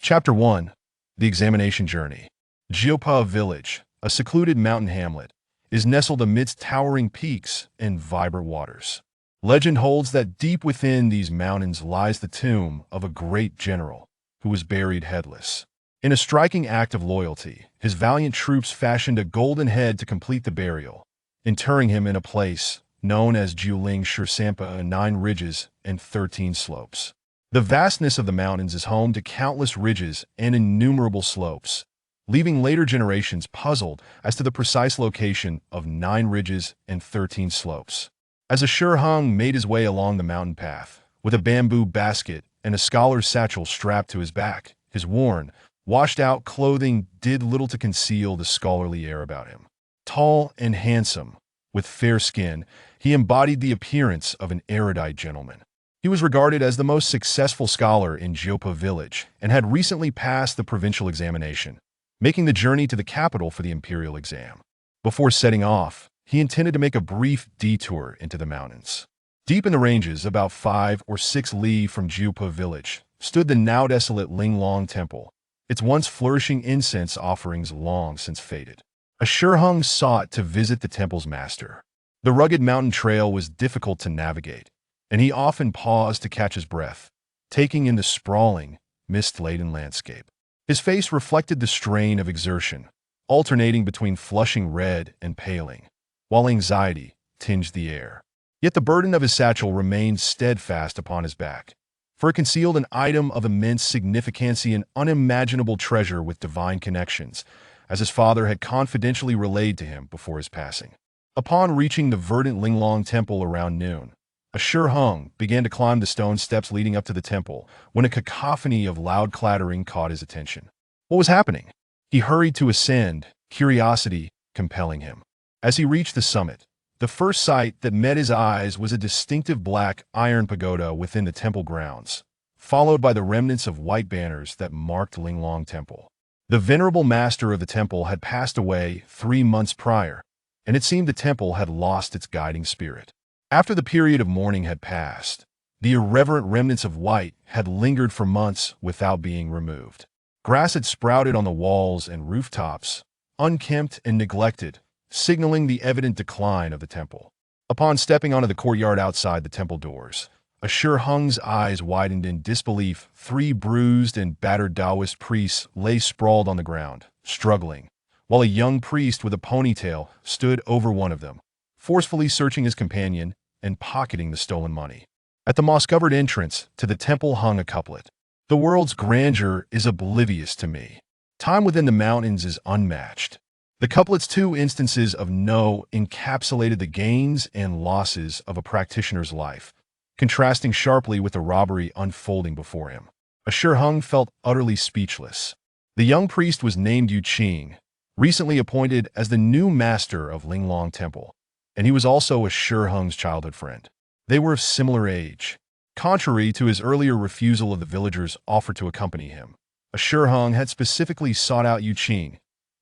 Chapter 1. The Examination Journey. Jiupa Village, a secluded mountain hamlet, is nestled amidst towering peaks and vibrant waters. Legend holds that deep within these mountains lies the tomb of a great general who was buried headless. In a striking act of loyalty, his valiant troops fashioned a golden head to complete the burial, interring him in a place known as Jiuling Shirsampa, 9 ridges and 13 slopes. The vastness of the mountains is home to countless ridges and innumerable slopes, leaving later generations puzzled as to the precise location of 9 ridges and 13 slopes. As Ashur-hung made his way along the mountain path, with a bamboo basket and a scholar's satchel strapped to his back, his worn, washed-out clothing did little to conceal the scholarly air about him. Tall and handsome, with fair skin, he embodied the appearance of an erudite gentleman. He was regarded as the most successful scholar in Jiupa village and had recently passed the provincial examination, making the journey to the capital for the imperial exam. Before setting off, he intended to make a brief detour into the mountains. Deep in the ranges, about 5 or 6 li from Jiupa village, stood the now desolate Linglong Temple, its once flourishing incense offerings long since faded. Ashur-hung sought to visit the temple's master. The rugged mountain trail was difficult to navigate, and he often paused to catch his breath, taking in the sprawling, mist-laden landscape. His face reflected the strain of exertion, alternating between flushing red and paling, while anxiety tinged the air. Yet the burden of his satchel remained steadfast upon his back, for it concealed an item of immense significance and unimaginable treasure with divine connections, as his father had confidentially relayed to him before his passing. Upon reaching the verdant Linglong Temple around noon, Ashur-hung began to climb the stone steps leading up to the temple when a cacophony of loud clattering caught his attention. What was happening? He hurried to ascend, curiosity compelling him. As he reached the summit, the first sight that met his eyes was a distinctive black iron pagoda within the temple grounds, followed by the remnants of white banners that marked Linglong Temple. The venerable master of the temple had passed away 3 months prior, and it seemed the temple had lost its guiding spirit. After the period of mourning had passed, the irreverent remnants of white had lingered for months without being removed. Grass had sprouted on the walls and rooftops, unkempt and neglected, signaling the evident decline of the temple. Upon stepping onto the courtyard outside the temple doors, Ashur-hung's eyes widened in disbelief. 3 bruised and battered Daoist priests lay sprawled on the ground, struggling, while a young priest with a ponytail stood over one of them, forcefully searching his companion and pocketing the stolen money. At the moss-covered entrance to the temple hung a couplet. "The world's grandeur is oblivious to me. Time within the mountains is unmatched." The couplet's 2 instances of no encapsulated the gains and losses of a practitioner's life, contrasting sharply with the robbery unfolding before him. Ashur-hung felt utterly speechless. The young priest was named Yuqing, recently appointed as the new master of Linglong Temple, and he was also Ashur-hung's childhood friend. They were of similar age. Contrary to his earlier refusal of the villagers' offer to accompany him, Ashur-hung had specifically sought out Yuqing,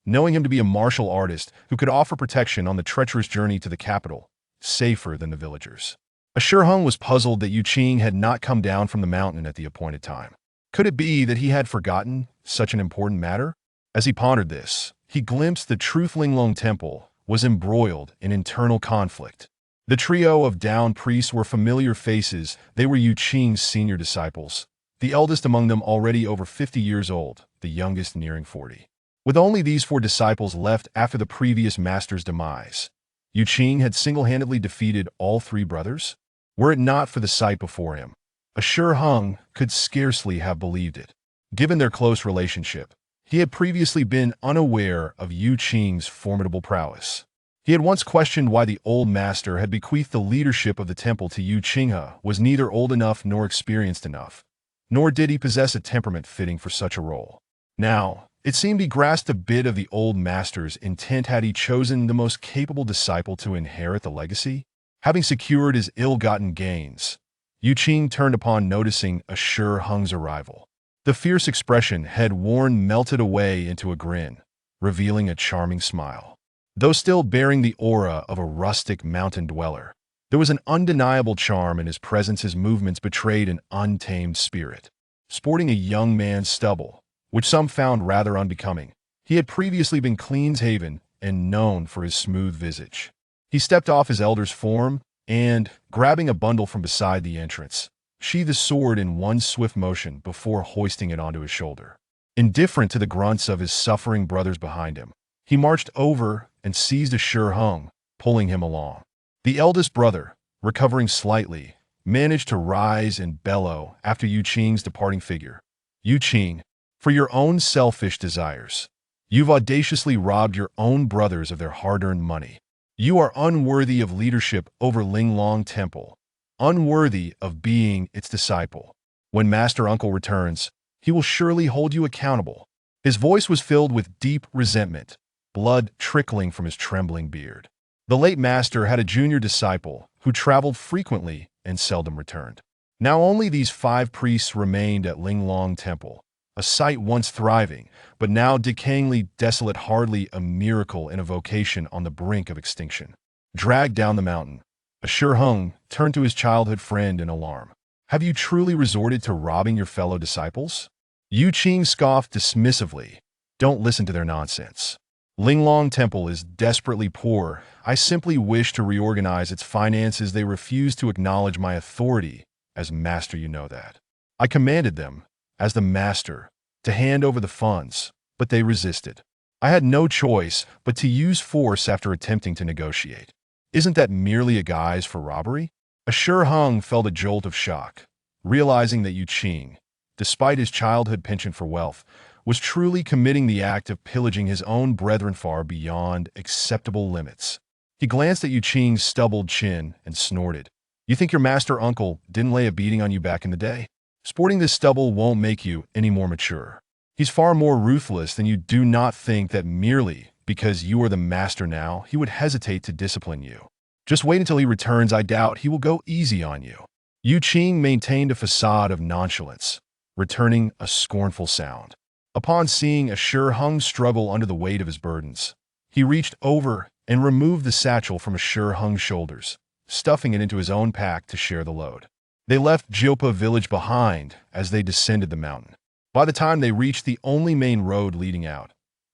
knowing him to be a martial artist who could offer protection on the treacherous journey to the capital, safer than the villagers. Ashur-hung was puzzled that Yuqing had not come down from the mountain at the appointed time. Could it be that he had forgotten such an important matter? As he pondered this, he glimpsed the truth Linglong Temple was embroiled in internal conflict. The trio of downed priests were familiar faces. They were Yuqing's senior disciples, the eldest among them already over 50 years old, the youngest nearing 40. With only these 4 disciples left after the previous master's demise, Yuqing had single-handedly defeated all 3 brothers? Were it not for the sight before him, Ashur-hung could scarcely have believed it. Given their close relationship, he had previously been unaware of Yuqing's formidable prowess. He had once questioned why the old master had bequeathed the leadership of the temple to Yuqing was neither old enough nor experienced enough, nor did he possess a temperament fitting for such a role. Now, it seemed he grasped a bit of the old master's intent had he chosen the most capable disciple to inherit the legacy. Having secured his ill-gotten gains, Yuqing turned upon noticing Ashur-hung's arrival. The fierce expression had worn melted away into a grin, revealing a charming smile. Though still bearing the aura of a rustic mountain dweller, there was an undeniable charm in his presence. His movements betrayed an untamed spirit. Sporting a young man's stubble, which some found rather unbecoming. He had previously been clean-shaven and known for his smooth visage. He stepped off his elder's form and, grabbing a bundle from beside the entrance, sheathed the sword in one swift motion before hoisting it onto his shoulder. Indifferent to the grunts of his suffering brothers behind him, he marched over and seized a sure hung, pulling him along. The eldest brother, recovering slightly, managed to rise and bellow after Yu Qing's departing figure. Yu Qing, for your own selfish desires, you've audaciously robbed your own brothers of their hard-earned money. You are unworthy of leadership over Linglong Temple, unworthy of being its disciple. When Master Uncle returns, he will surely hold you accountable. His voice was filled with deep resentment, blood trickling from his trembling beard. The late master had a junior disciple who traveled frequently and seldom returned. Now only these 5 priests remained at Linglong Temple, a site once thriving, but now decayingly desolate, hardly a miracle in a vocation on the brink of extinction. Dragged down the mountain, a sure hung turned to his childhood friend in alarm. Have you truly resorted to robbing your fellow disciples? Yu Qing scoffed dismissively. Don't listen to their nonsense. Linglong Temple is desperately poor. I simply wish to reorganize its finances. They refuse to acknowledge my authority as master, you know that. I commanded them, as the master, to hand over the funds, but they resisted. I had no choice but to use force after attempting to negotiate. Isn't that merely a guise for robbery? A sure hung felt a jolt of shock, realizing that Yu Qing, despite his childhood penchant for wealth, was truly committing the act of pillaging his own brethren far beyond acceptable limits. He glanced at Yu Qing's stubbled chin and snorted. You think your master uncle didn't lay a beating on you back in the day? Sporting this stubble won't make you any more mature. He's far more ruthless than you. Do not think that merely because you are the master now, he would hesitate to discipline you. Just wait until he returns. I doubt he will go easy on you. Yu Qing maintained a facade of nonchalance, returning a scornful sound. Upon seeing a sure hung struggle under the weight of his burdens, he reached over and removed the satchel from a sure hung's shoulders, stuffing it into his own pack to share the load. They left Jiopa village behind as they descended the mountain. By the time they reached the only main road leading out,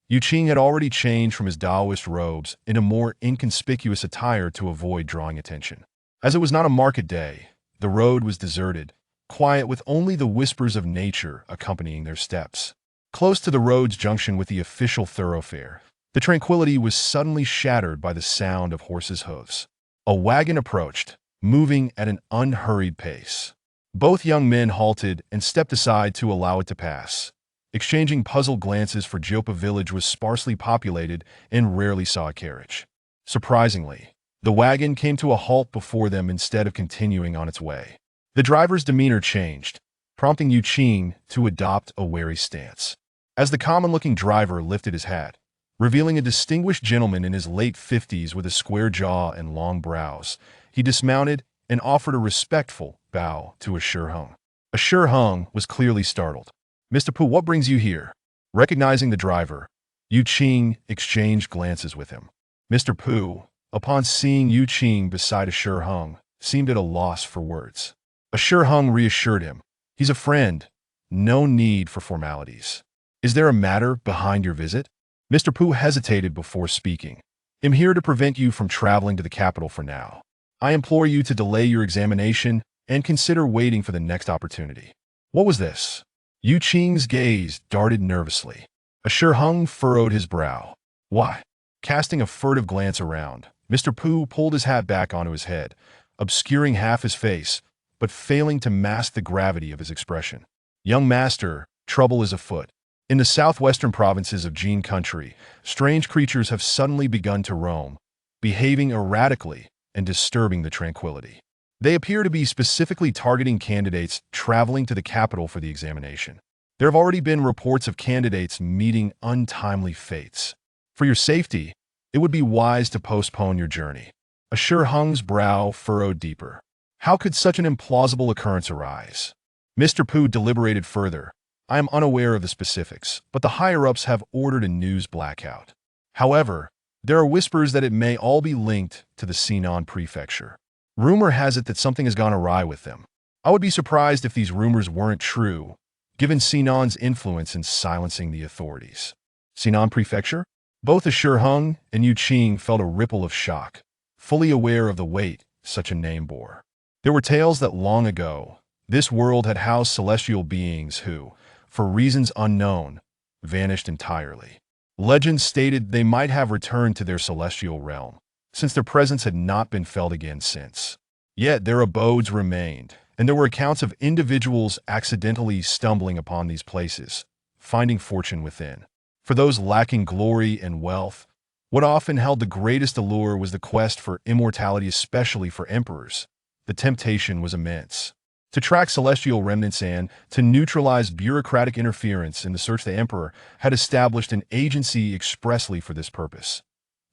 Yu Qing had already changed from his Daoist robes into more inconspicuous attire to avoid drawing attention. As it was not a market day, the road was deserted, quiet with only the whispers of nature accompanying their steps. Close to the road's junction with the official thoroughfare, the tranquility was suddenly shattered by the sound of horses' hooves. A wagon approached, moving at an unhurried pace. Both young men halted and stepped aside to allow it to pass, exchanging puzzled glances, for Jiopa village was sparsely populated and rarely saw a carriage. Surprisingly, the wagon came to a halt before them instead of continuing on its way. The driver's demeanor changed, prompting Yu Qing to adopt a wary stance. As the common-looking driver lifted his hat, revealing a distinguished gentleman in his late 50s with a square jaw and long brows, he dismounted and offered a respectful bow to a sure hung. A sure hung was clearly startled. Mr. Pu, what brings you here? Recognizing the driver, Yu Qing exchanged glances with him. Mr. Pu, upon seeing Yu Qing beside a sure hung, seemed at a loss for words. A sure hung reassured him. He's a friend. No need for formalities. Is there a matter behind your visit? Mr. Pu hesitated before speaking. I'm here to prevent you from traveling to the capital for now. I implore you to delay your examination and consider waiting for the next opportunity. What was this? Yu Qing's gaze darted nervously. A sure hung furrowed his brow. Why? Casting a furtive glance around, Mr. Pu pulled his hat back onto his head, obscuring half his face, but failing to mask the gravity of his expression. Young master, trouble is afoot. In the southwestern provinces of Jin country, strange creatures have suddenly begun to roam, behaving erratically and disturbing the tranquility. They appear to be specifically targeting candidates traveling to the capital for the examination. There have already been reports of candidates meeting untimely fates. For your safety, it would be wise to postpone your journey. A sure hung's brow furrowed deeper. How could such an implausible occurrence arise? Mr. Pu deliberated further. I am unaware of the specifics, but the higher-ups have ordered a news blackout. However, there are whispers that it may all be linked to the Sinan prefecture. Rumor has it that something has gone awry with them. I would be surprised if these rumors weren't true, given Sinan's influence in silencing the authorities. Sinan Prefecture? Both Ashur Hung and Yu Qing felt a ripple of shock, fully aware of the weight such a name bore. There were tales that long ago, this world had housed celestial beings who, for reasons unknown, vanished entirely. Legends stated they might have returned to their celestial realm, since their presence had not been felt again since. Yet their abodes remained, and there were accounts of individuals accidentally stumbling upon these places, finding fortune within. For those lacking glory and wealth, what often held the greatest allure was the quest for immortality, especially for emperors. The temptation was immense. To track celestial remnants and to neutralize bureaucratic interference in the search, the emperor had established an agency expressly for this purpose: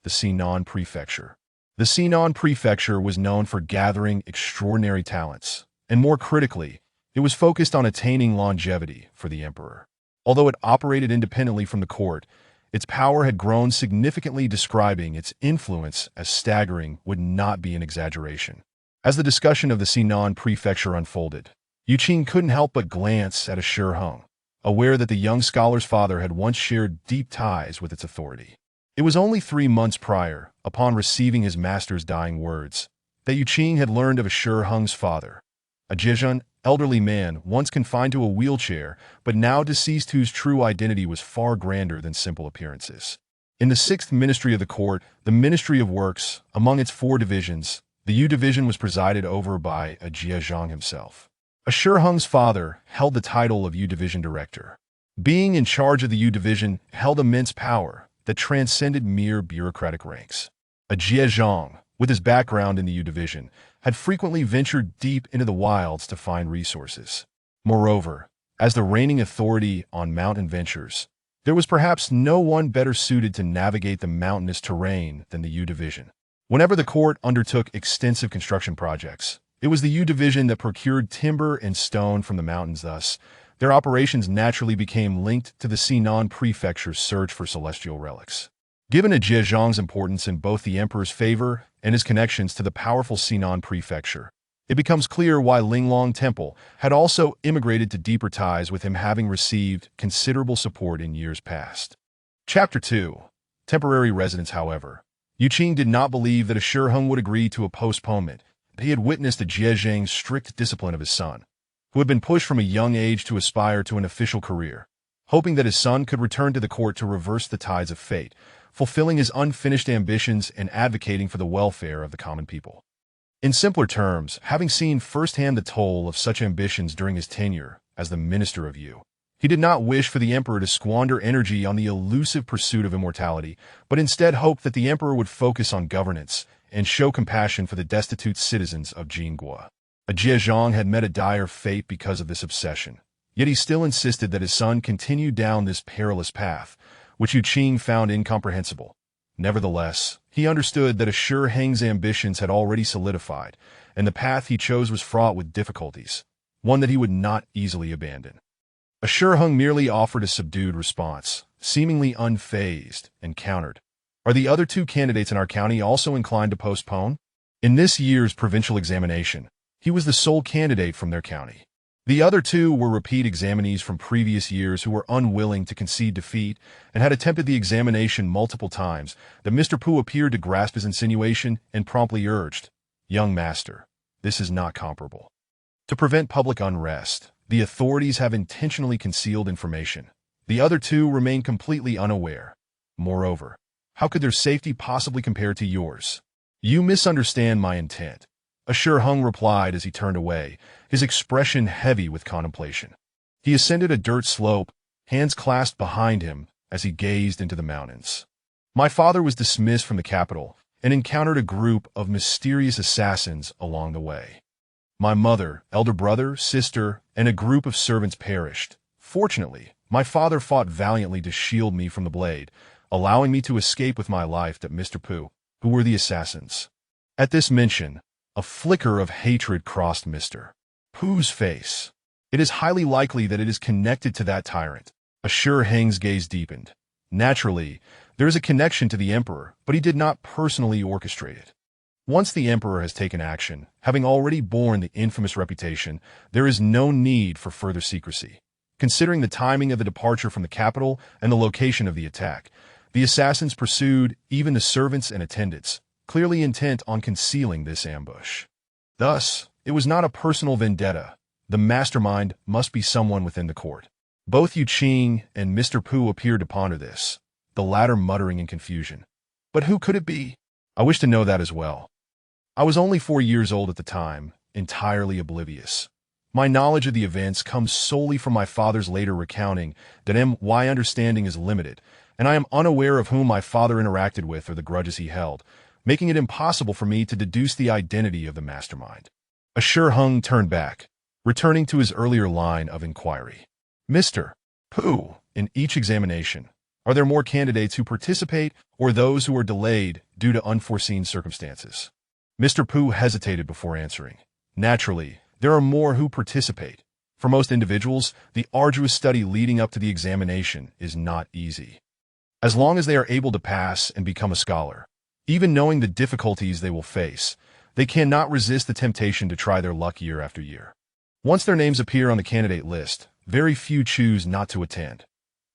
the Sinan Prefecture. The Sinan Prefecture was known for gathering extraordinary talents, and more critically, it was focused on attaining longevity for the emperor. Although it operated independently from the court, its power had grown significantly. Describing its influence as staggering would not be an exaggeration. As the discussion of the Sinan Prefecture unfolded, Yu Qing couldn't help but glance at Ashur Hung, aware that the young scholar's father had once shared deep ties with its authority. It was only 3 months prior, upon receiving his master's dying words, that Yu Qing had learned of Ashur Hung's father, a Jejun, elderly man once confined to a wheelchair, but now deceased, whose true identity was far grander than simple appearances. In the 6th ministry of the court, the Ministry of Works, among its 4 divisions, the Yu division was presided over by a Jiezhang himself. Ashur Hung's father held the title of Yu division director. Being in charge of the Yu division held immense power that transcended mere bureaucratic ranks. A Jiezhang, with his background in the Yu division, had frequently ventured deep into the wilds to find resources. Moreover, as the reigning authority on mountain ventures, there was perhaps no one better suited to navigate the mountainous terrain than the Yu division. Whenever the court undertook extensive construction projects, it was the Yu division that procured timber and stone from the mountains. Thus, their operations naturally became linked to the Sinan Prefecture's search for celestial relics. Given a Jiezhang's importance in both the emperor's favor and his connections to the powerful Sinan Prefecture, it becomes clear why Linglong Temple had also immigrated to deeper ties with him, having received considerable support in years past. Chapter 2. Temporary Residence. However, Yu Qing did not believe that Ashur Hung would agree to a postponement. He had witnessed the Jiezhang's strict discipline of his son, who had been pushed from a young age to aspire to an official career, hoping that his son could return to the court to reverse the tides of fate, fulfilling his unfinished ambitions and advocating for the welfare of the common people. In simpler terms, having seen firsthand the toll of such ambitions during his tenure as the minister of Yu, he did not wish for the emperor to squander energy on the elusive pursuit of immortality, but instead hoped that the emperor would focus on governance and show compassion for the destitute citizens of Jingguo. A Jiezhang had met a dire fate because of this obsession, yet he still insisted that his son continue down this perilous path, which Yu Qing found incomprehensible. Nevertheless, he understood that Ashur Hang's ambitions had already solidified, and the path he chose was fraught with difficulties, one that he would not easily abandon. Ashur Hung merely offered a subdued response, seemingly unfazed, and countered, "Are the other 2 candidates in our county also inclined to postpone?" In this year's provincial examination, he was the sole candidate from their county. The other 2 were repeat examinees from previous years who were unwilling to concede defeat and had attempted the examination multiple times. That Mr. Pu appeared to grasp his insinuation and promptly urged, "Young master, this is not comparable. To prevent public unrest, the authorities have intentionally concealed information. The other 2 remain completely unaware. Moreover, how could their safety possibly compare to yours? You misunderstand my intent." Ashur Hung replied as he turned away, his expression heavy with contemplation. He ascended a dirt slope, hands clasped behind him as he gazed into the mountains. "My father was dismissed from the capital and encountered a group of mysterious assassins along the way. My mother, elder brother, sister, and a group of servants perished. Fortunately, my father fought valiantly to shield me from the blade, allowing me to escape with my life to Mr. Pu, who were the assassins." At this mention, a flicker of hatred crossed Mr. Pu's face. "It is highly likely that it is connected to that tyrant." Ashur Hang's gaze deepened. Naturally, there is a connection to the emperor, but he did not personally orchestrate it. Once the emperor has taken action, having already borne the infamous reputation, there is no need for further secrecy. Considering the timing of the departure from the capital and the location of the attack, the assassins pursued even the servants and attendants, clearly intent on concealing this ambush. Thus, it was not a personal vendetta. The mastermind must be someone within the court. Both Yu Qing and Mr. Pu appeared to ponder this, the latter muttering in confusion. But who could it be? I wish to know that as well. I was only 4 years old at the time, entirely oblivious. My knowledge of the events comes solely from my father's later recounting that my understanding is limited, and I am unaware of whom my father interacted with or the grudges he held, making it impossible for me to deduce the identity of the mastermind. Assure Hung turned back, returning to his earlier line of inquiry. Mr. Pu, in each examination, are there more candidates who participate or those who are delayed due to unforeseen circumstances? Mr. Pu hesitated before answering. Naturally, there are more who participate. For most individuals, the arduous study leading up to the examination is not easy. As long as they are able to pass and become a scholar, even knowing the difficulties they will face, they cannot resist the temptation to try their luck year after year. Once their names appear on the candidate list, very few choose not to attend.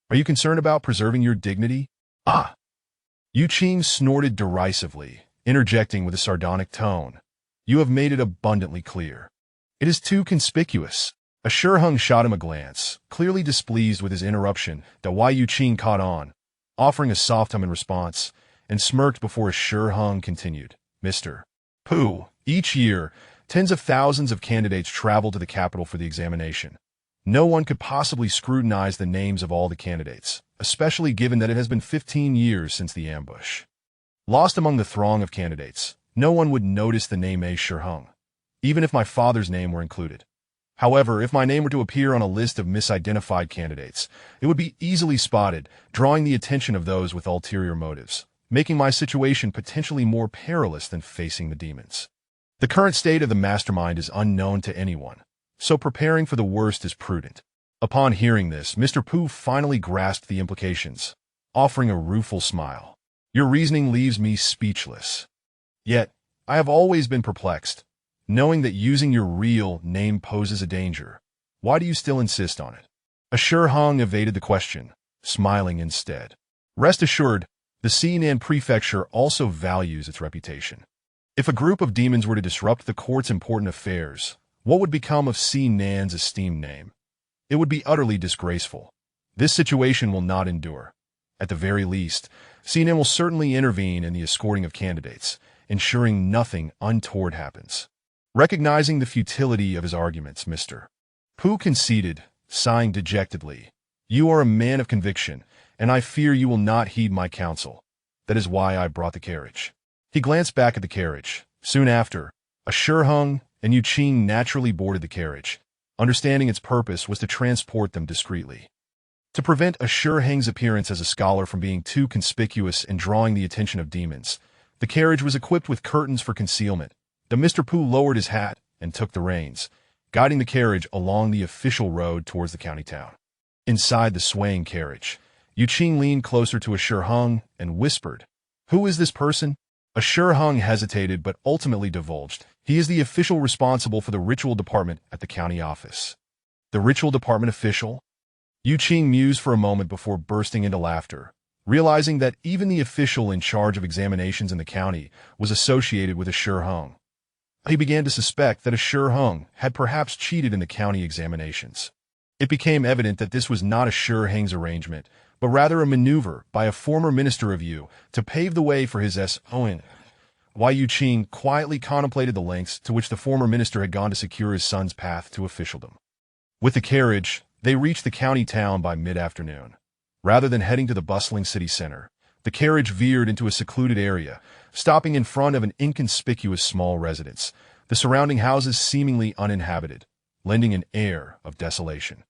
Are you concerned about preserving your dignity? Ah! Yu Qing snorted derisively, interjecting with a sardonic tone. You have made it abundantly clear. It is too conspicuous. Assure Hung shot him a glance, clearly displeased with his interruption that Yu Qing caught on, offering a soft hum in response, and smirked before Assure Hung continued. Mr. Pu, each year, tens of thousands of candidates travel to the capital for the examination. No one could possibly scrutinize the names of all the candidates, especially given that it has been 15 years since the ambush. Lost among the throng of candidates, no one would notice the name Assure Hung, even if my father's name were included. However, if my name were to appear on a list of misidentified candidates, it would be easily spotted, drawing the attention of those with ulterior motives, making my situation potentially more perilous than facing the demons. The current state of the mastermind is unknown to anyone, so preparing for the worst is prudent. Upon hearing this, Mr. Pu finally grasped the implications, offering a rueful smile. Your reasoning leaves me speechless. Yet, I have always been perplexed. Knowing that using your real name poses a danger, why do you still insist on it? Assure Hung evaded the question, smiling instead. Rest assured, the Xinan prefecture also values its reputation. If a group of demons were to disrupt the court's important affairs, what would become of Xinan's esteemed name? It would be utterly disgraceful. This situation will not endure. At the very least, Xinan will certainly intervene in the escorting of candidates, ensuring nothing untoward happens. Recognizing the futility of his arguments, Mr. Pu conceded, sighing dejectedly. You are a man of conviction, and I fear you will not heed my counsel. That is why I brought the carriage. He glanced back at the carriage. Soon after, Assure Hung and Yu Qing naturally boarded the carriage, understanding its purpose was to transport them discreetly. To prevent Assure Hung's appearance as a scholar from being too conspicuous and drawing the attention of demons, the carriage was equipped with curtains for concealment. Mr. Pu lowered his hat and took the reins, guiding the carriage along the official road towards the county town. Inside the swaying carriage, Yu Qing leaned closer to Assure Hung and whispered, Who is this person? Assure Hung hesitated but ultimately divulged. He is the official responsible for the ritual department at the county office. The ritual department official? Yu Qing mused for a moment before bursting into laughter, realizing that even the official in charge of examinations in the county was associated with Assure Hung. He began to suspect that Assure Hung had perhaps cheated in the county examinations. It became evident that this was not Assure Hung's arrangement, but rather a maneuver by a former minister of Yu to pave the way for his S.O.N. Yu Qing quietly contemplated the lengths to which the former minister had gone to secure his son's path to officialdom. With the carriage, they reached the county town by mid-afternoon. Rather than heading to the bustling city center, the carriage veered into a secluded area, stopping in front of an inconspicuous small residence, the surrounding houses seemingly uninhabited, lending an air of desolation.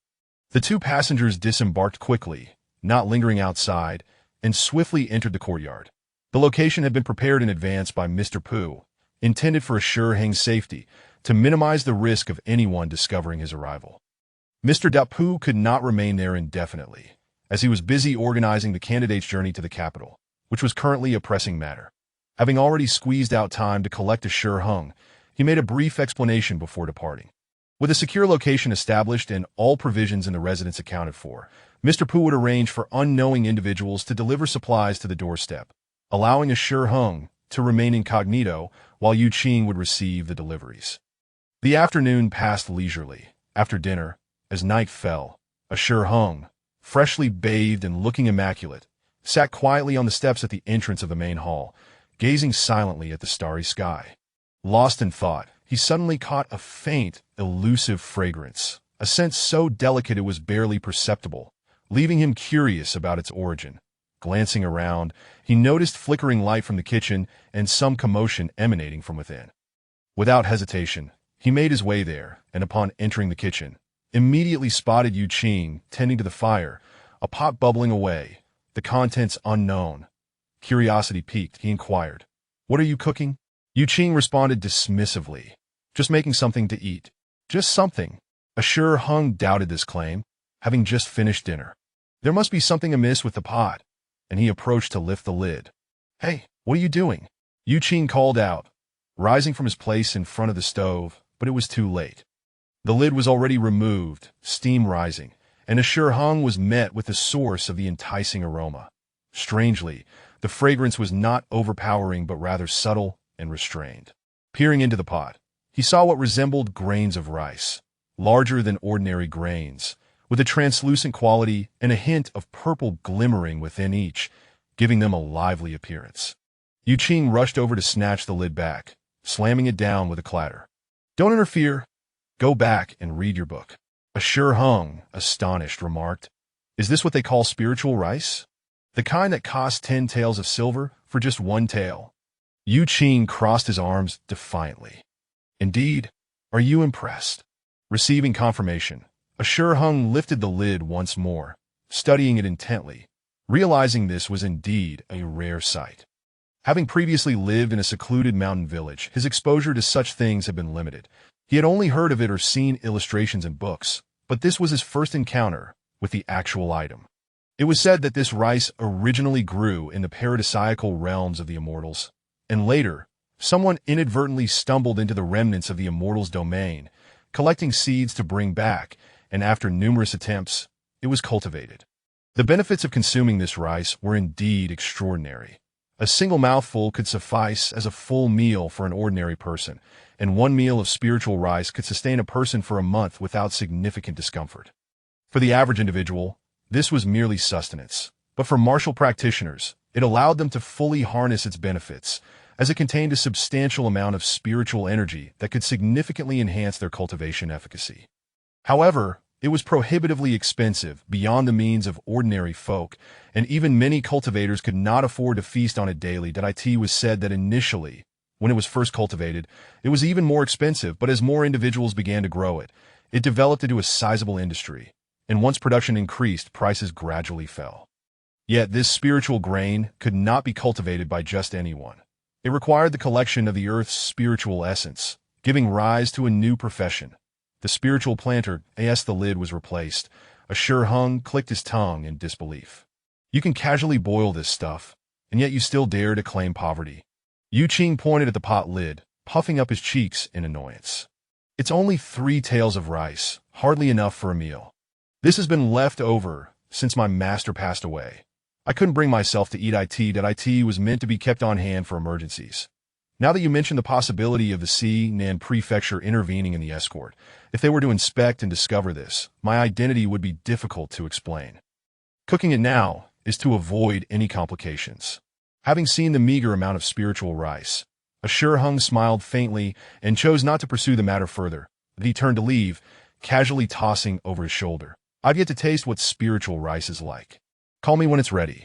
The two passengers disembarked quickly, not lingering outside, and swiftly entered the courtyard. The location had been prepared in advance by Mr. Pu, intended for Assure Hung's safety, to minimize the risk of anyone discovering his arrival. Mr. Pu could not remain there indefinitely, as he was busy organizing the candidate's journey to the capital, which was currently a pressing matter. Having already squeezed out time to collect Assure Hung, he made a brief explanation before departing. With a secure location established and all provisions in the residence accounted for, Mr. Pu would arrange for unknowing individuals to deliver supplies to the doorstep, allowing a Shi Heng to remain incognito while Yu Qing would receive the deliveries. The afternoon passed leisurely. After dinner, as night fell, a Shi Heng, freshly bathed and looking immaculate, sat quietly on the steps at the entrance of the main hall, gazing silently at the starry sky. Lost in thought, he suddenly caught a faint, elusive fragrance, a scent so delicate it was barely perceptible, leaving him curious about its origin. Glancing around, he noticed flickering light from the kitchen and some commotion emanating from within. Without hesitation, he made his way there, and upon entering the kitchen, immediately spotted Yu Qing tending to the fire, a pot bubbling away, the contents unknown. Curiosity piqued, he inquired, "What are you cooking?" Yu Qing responded dismissively, "Just making something to eat." Just something. A Shi Heng doubted this claim, having just finished dinner. There must be something amiss with the pot, and he approached to lift the lid. "Hey, what are you doing?" Yu Qing called out, rising from his place in front of the stove, but it was too late. The lid was already removed, steam rising, and a Shi Heng was met with the source of the enticing aroma. Strangely, the fragrance was not overpowering but rather subtle and restrained. Peering into the pot, he saw what resembled grains of rice, larger than ordinary grains, with a translucent quality and a hint of purple glimmering within each, giving them a lively appearance. Yu Qing rushed over to snatch the lid back, slamming it down with a clatter. "Don't interfere. Go back and read your book." A Shi Heng, astonished, remarked, "Is this what they call spiritual rice? The kind that costs 10 taels of silver for just 1 tael?" Yu Qing crossed his arms defiantly. "Indeed, are you impressed?" Receiving confirmation, a Shi Heng lifted the lid once more, studying it intently, realizing this was indeed a rare sight. Having previously lived in a secluded mountain village, his exposure to such things had been limited. He had only heard of it or seen illustrations in books, but this was his first encounter with the actual item. It was said that this rice originally grew in the paradisiacal realms of the immortals, and later, someone inadvertently stumbled into the remnants of the immortals' domain, collecting seeds to bring back, and after numerous attempts, it was cultivated. The benefits of consuming this rice were indeed extraordinary. A single mouthful could suffice as a full meal for an ordinary person, and 1 meal of spiritual rice could sustain a person for a month without significant discomfort. For the average individual, this was merely sustenance, but for martial practitioners, it allowed them to fully harness its benefits, as it contained a substantial amount of spiritual energy that could significantly enhance their cultivation efficacy. However, it was prohibitively expensive beyond the means of ordinary folk, and even many cultivators could not afford to feast on it daily. It was said that initially, when it was first cultivated, it was even more expensive, but as more individuals began to grow it, it developed into a sizable industry, and once production increased, prices gradually fell. Yet this spiritual grain could not be cultivated by just anyone. It required the collection of the earth's spiritual essence, giving rise to a new profession. The spiritual planter, as the lid was replaced, a Shi Heng clicked his tongue in disbelief. "You can casually boil this stuff, and yet you still dare to claim poverty." Yu Qing pointed at the pot lid, puffing up his cheeks in annoyance. "It's only 3 taels of rice, hardly enough for a meal. This has been left over since my master passed away. I couldn't bring myself to eat it. It was meant to be kept on hand for emergencies. Now that you mention the possibility of the Nan prefecture intervening in the escort, if they were to inspect and discover this, my identity would be difficult to explain. Cooking it now is to avoid any complications." Having seen the meager amount of spiritual rice, a Shi Heng smiled faintly and chose not to pursue the matter further. He turned to leave, casually tossing over his shoulder, "I've yet to taste what spiritual rice is like. Call me when it's ready."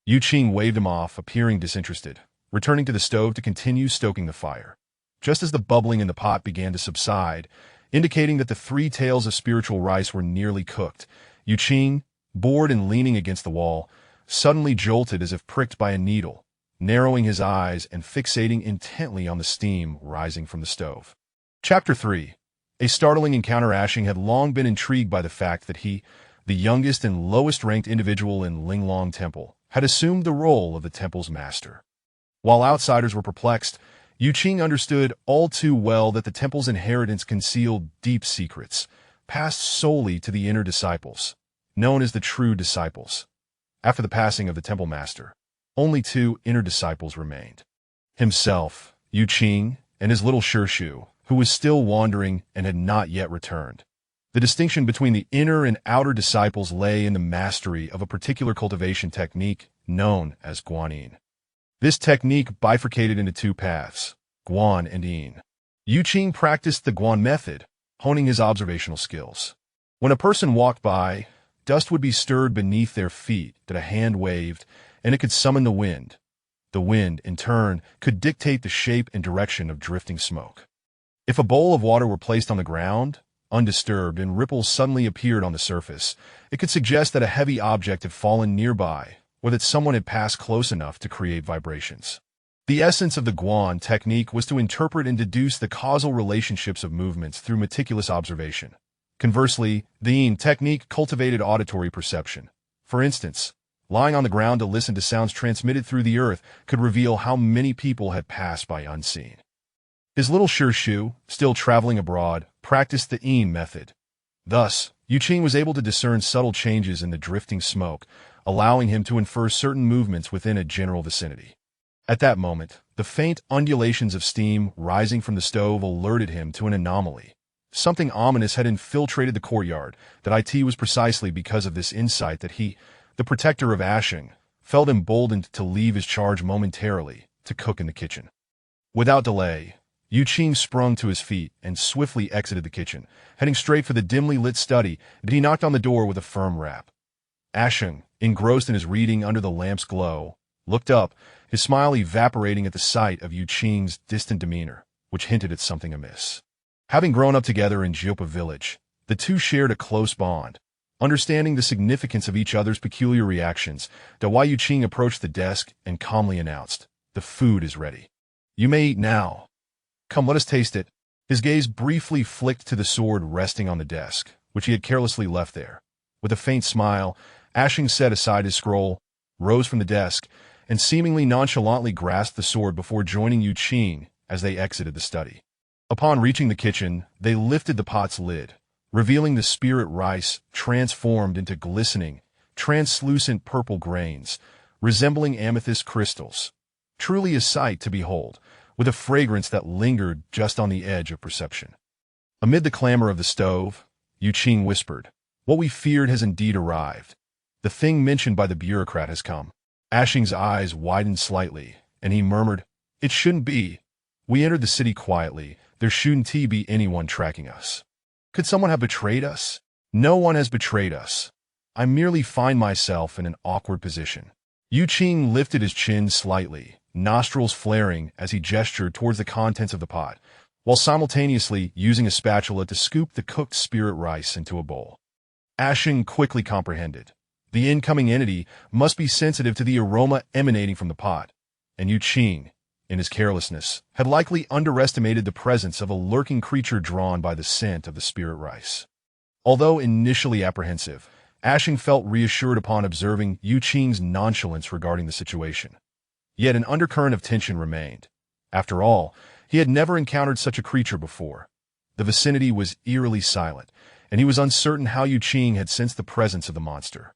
Yu Qing waved him off, appearing disinterested, returning to the stove to continue stoking the fire. Just as the bubbling in the pot began to subside, indicating that the 3 taels of spiritual rice were nearly cooked, Yu Qing, bored and leaning against the wall, suddenly jolted as if pricked by a needle, narrowing his eyes and fixating intently on the steam rising from the stove. Chapter 3. A startling encounter. Ashing had long been intrigued by the fact that he, the youngest and lowest-ranked individual in Linglong Temple, had assumed the role of the temple's master. While outsiders were perplexed, Yu Qing understood all too well that the temple's inheritance concealed deep secrets, passed solely to the inner disciples, known as the true disciples. After the passing of the temple master, only two inner disciples remained. Himself, Yu Qing, and his little Shirshu, who was still wandering and had not yet returned. The distinction between the inner and outer disciples lay in the mastery of a particular cultivation technique known as guanyin. This technique bifurcated into two paths, guan and yin. Yu Qing practiced the guan method, honing his observational skills. When a person walked by, dust would be stirred beneath their feet that a hand waved, and it could summon the wind. The wind, in turn, could dictate the shape and direction of drifting smoke. If a bowl of water were placed on the ground, undisturbed, and ripples suddenly appeared on the surface, it could suggest that a heavy object had fallen nearby, or that someone had passed close enough to create vibrations. The essence of the guan technique was to interpret and deduce the causal relationships of movements through meticulous observation. Conversely, the yin technique cultivated auditory perception. For instance, lying on the ground to listen to sounds transmitted through the earth could reveal how many people had passed by unseen. His little Shirshu, still traveling abroad, practiced the yin method. Thus, Yu Qing was able to discern subtle changes in the drifting smoke, allowing him to infer certain movements within a general vicinity. At that moment, the faint undulations of steam rising from the stove alerted him to an anomaly. Something ominous had infiltrated the courtyard. That it was precisely because of this insight that he, the protector of Ashing, felt emboldened to leave his charge momentarily to cook in the kitchen. Without delay, Yu Qing sprung to his feet and swiftly exited the kitchen, heading straight for the dimly lit study. He knocked on the door with a firm rap. Ashing, engrossed in his reading under the lamp's glow, looked up, his smile evaporating at the sight of Yu Qing's distant demeanor, which hinted at something amiss. Having grown up together in Jiopa village, the two shared a close bond. Understanding the significance of each other's peculiar reactions, Yu Qing approached the desk and calmly announced, "The food is ready. You may eat now. Come, let us taste it." His gaze briefly flicked to the sword resting on the desk, which he had carelessly left there. With a faint smile, Ashing set aside his scroll, rose from the desk, and seemingly nonchalantly grasped the sword before joining Yu Qing as they exited the study. Upon reaching the kitchen, they lifted the pot's lid, revealing the spirit rice transformed into glistening, translucent purple grains, resembling amethyst crystals. Truly a sight to behold, with a fragrance that lingered just on the edge of perception. Amid the clamor of the stove, Yu Qing whispered, "What we feared has indeed arrived. The thing mentioned by the bureaucrat has come." Ashing's eyes widened slightly, and he murmured, "It shouldn't be. We entered the city quietly. There shouldn't be anyone tracking us. Could someone have betrayed us? No one has betrayed us. I merely find myself in an awkward position." Yu Qing lifted his chin slightly, nostrils flaring as he gestured towards the contents of the pot, while simultaneously using a spatula to scoop the cooked spirit rice into a bowl. Ashing quickly comprehended. The incoming entity must be sensitive to the aroma emanating from the pot, and Yu Qing, in his carelessness, had likely underestimated the presence of a lurking creature drawn by the scent of the spirit rice. Although initially apprehensive, Ashing felt reassured upon observing Yu Qing's nonchalance regarding the situation. Yet an undercurrent of tension remained. After all, he had never encountered such a creature before. The vicinity was eerily silent, and he was uncertain how Yu Qing had sensed the presence of the monster.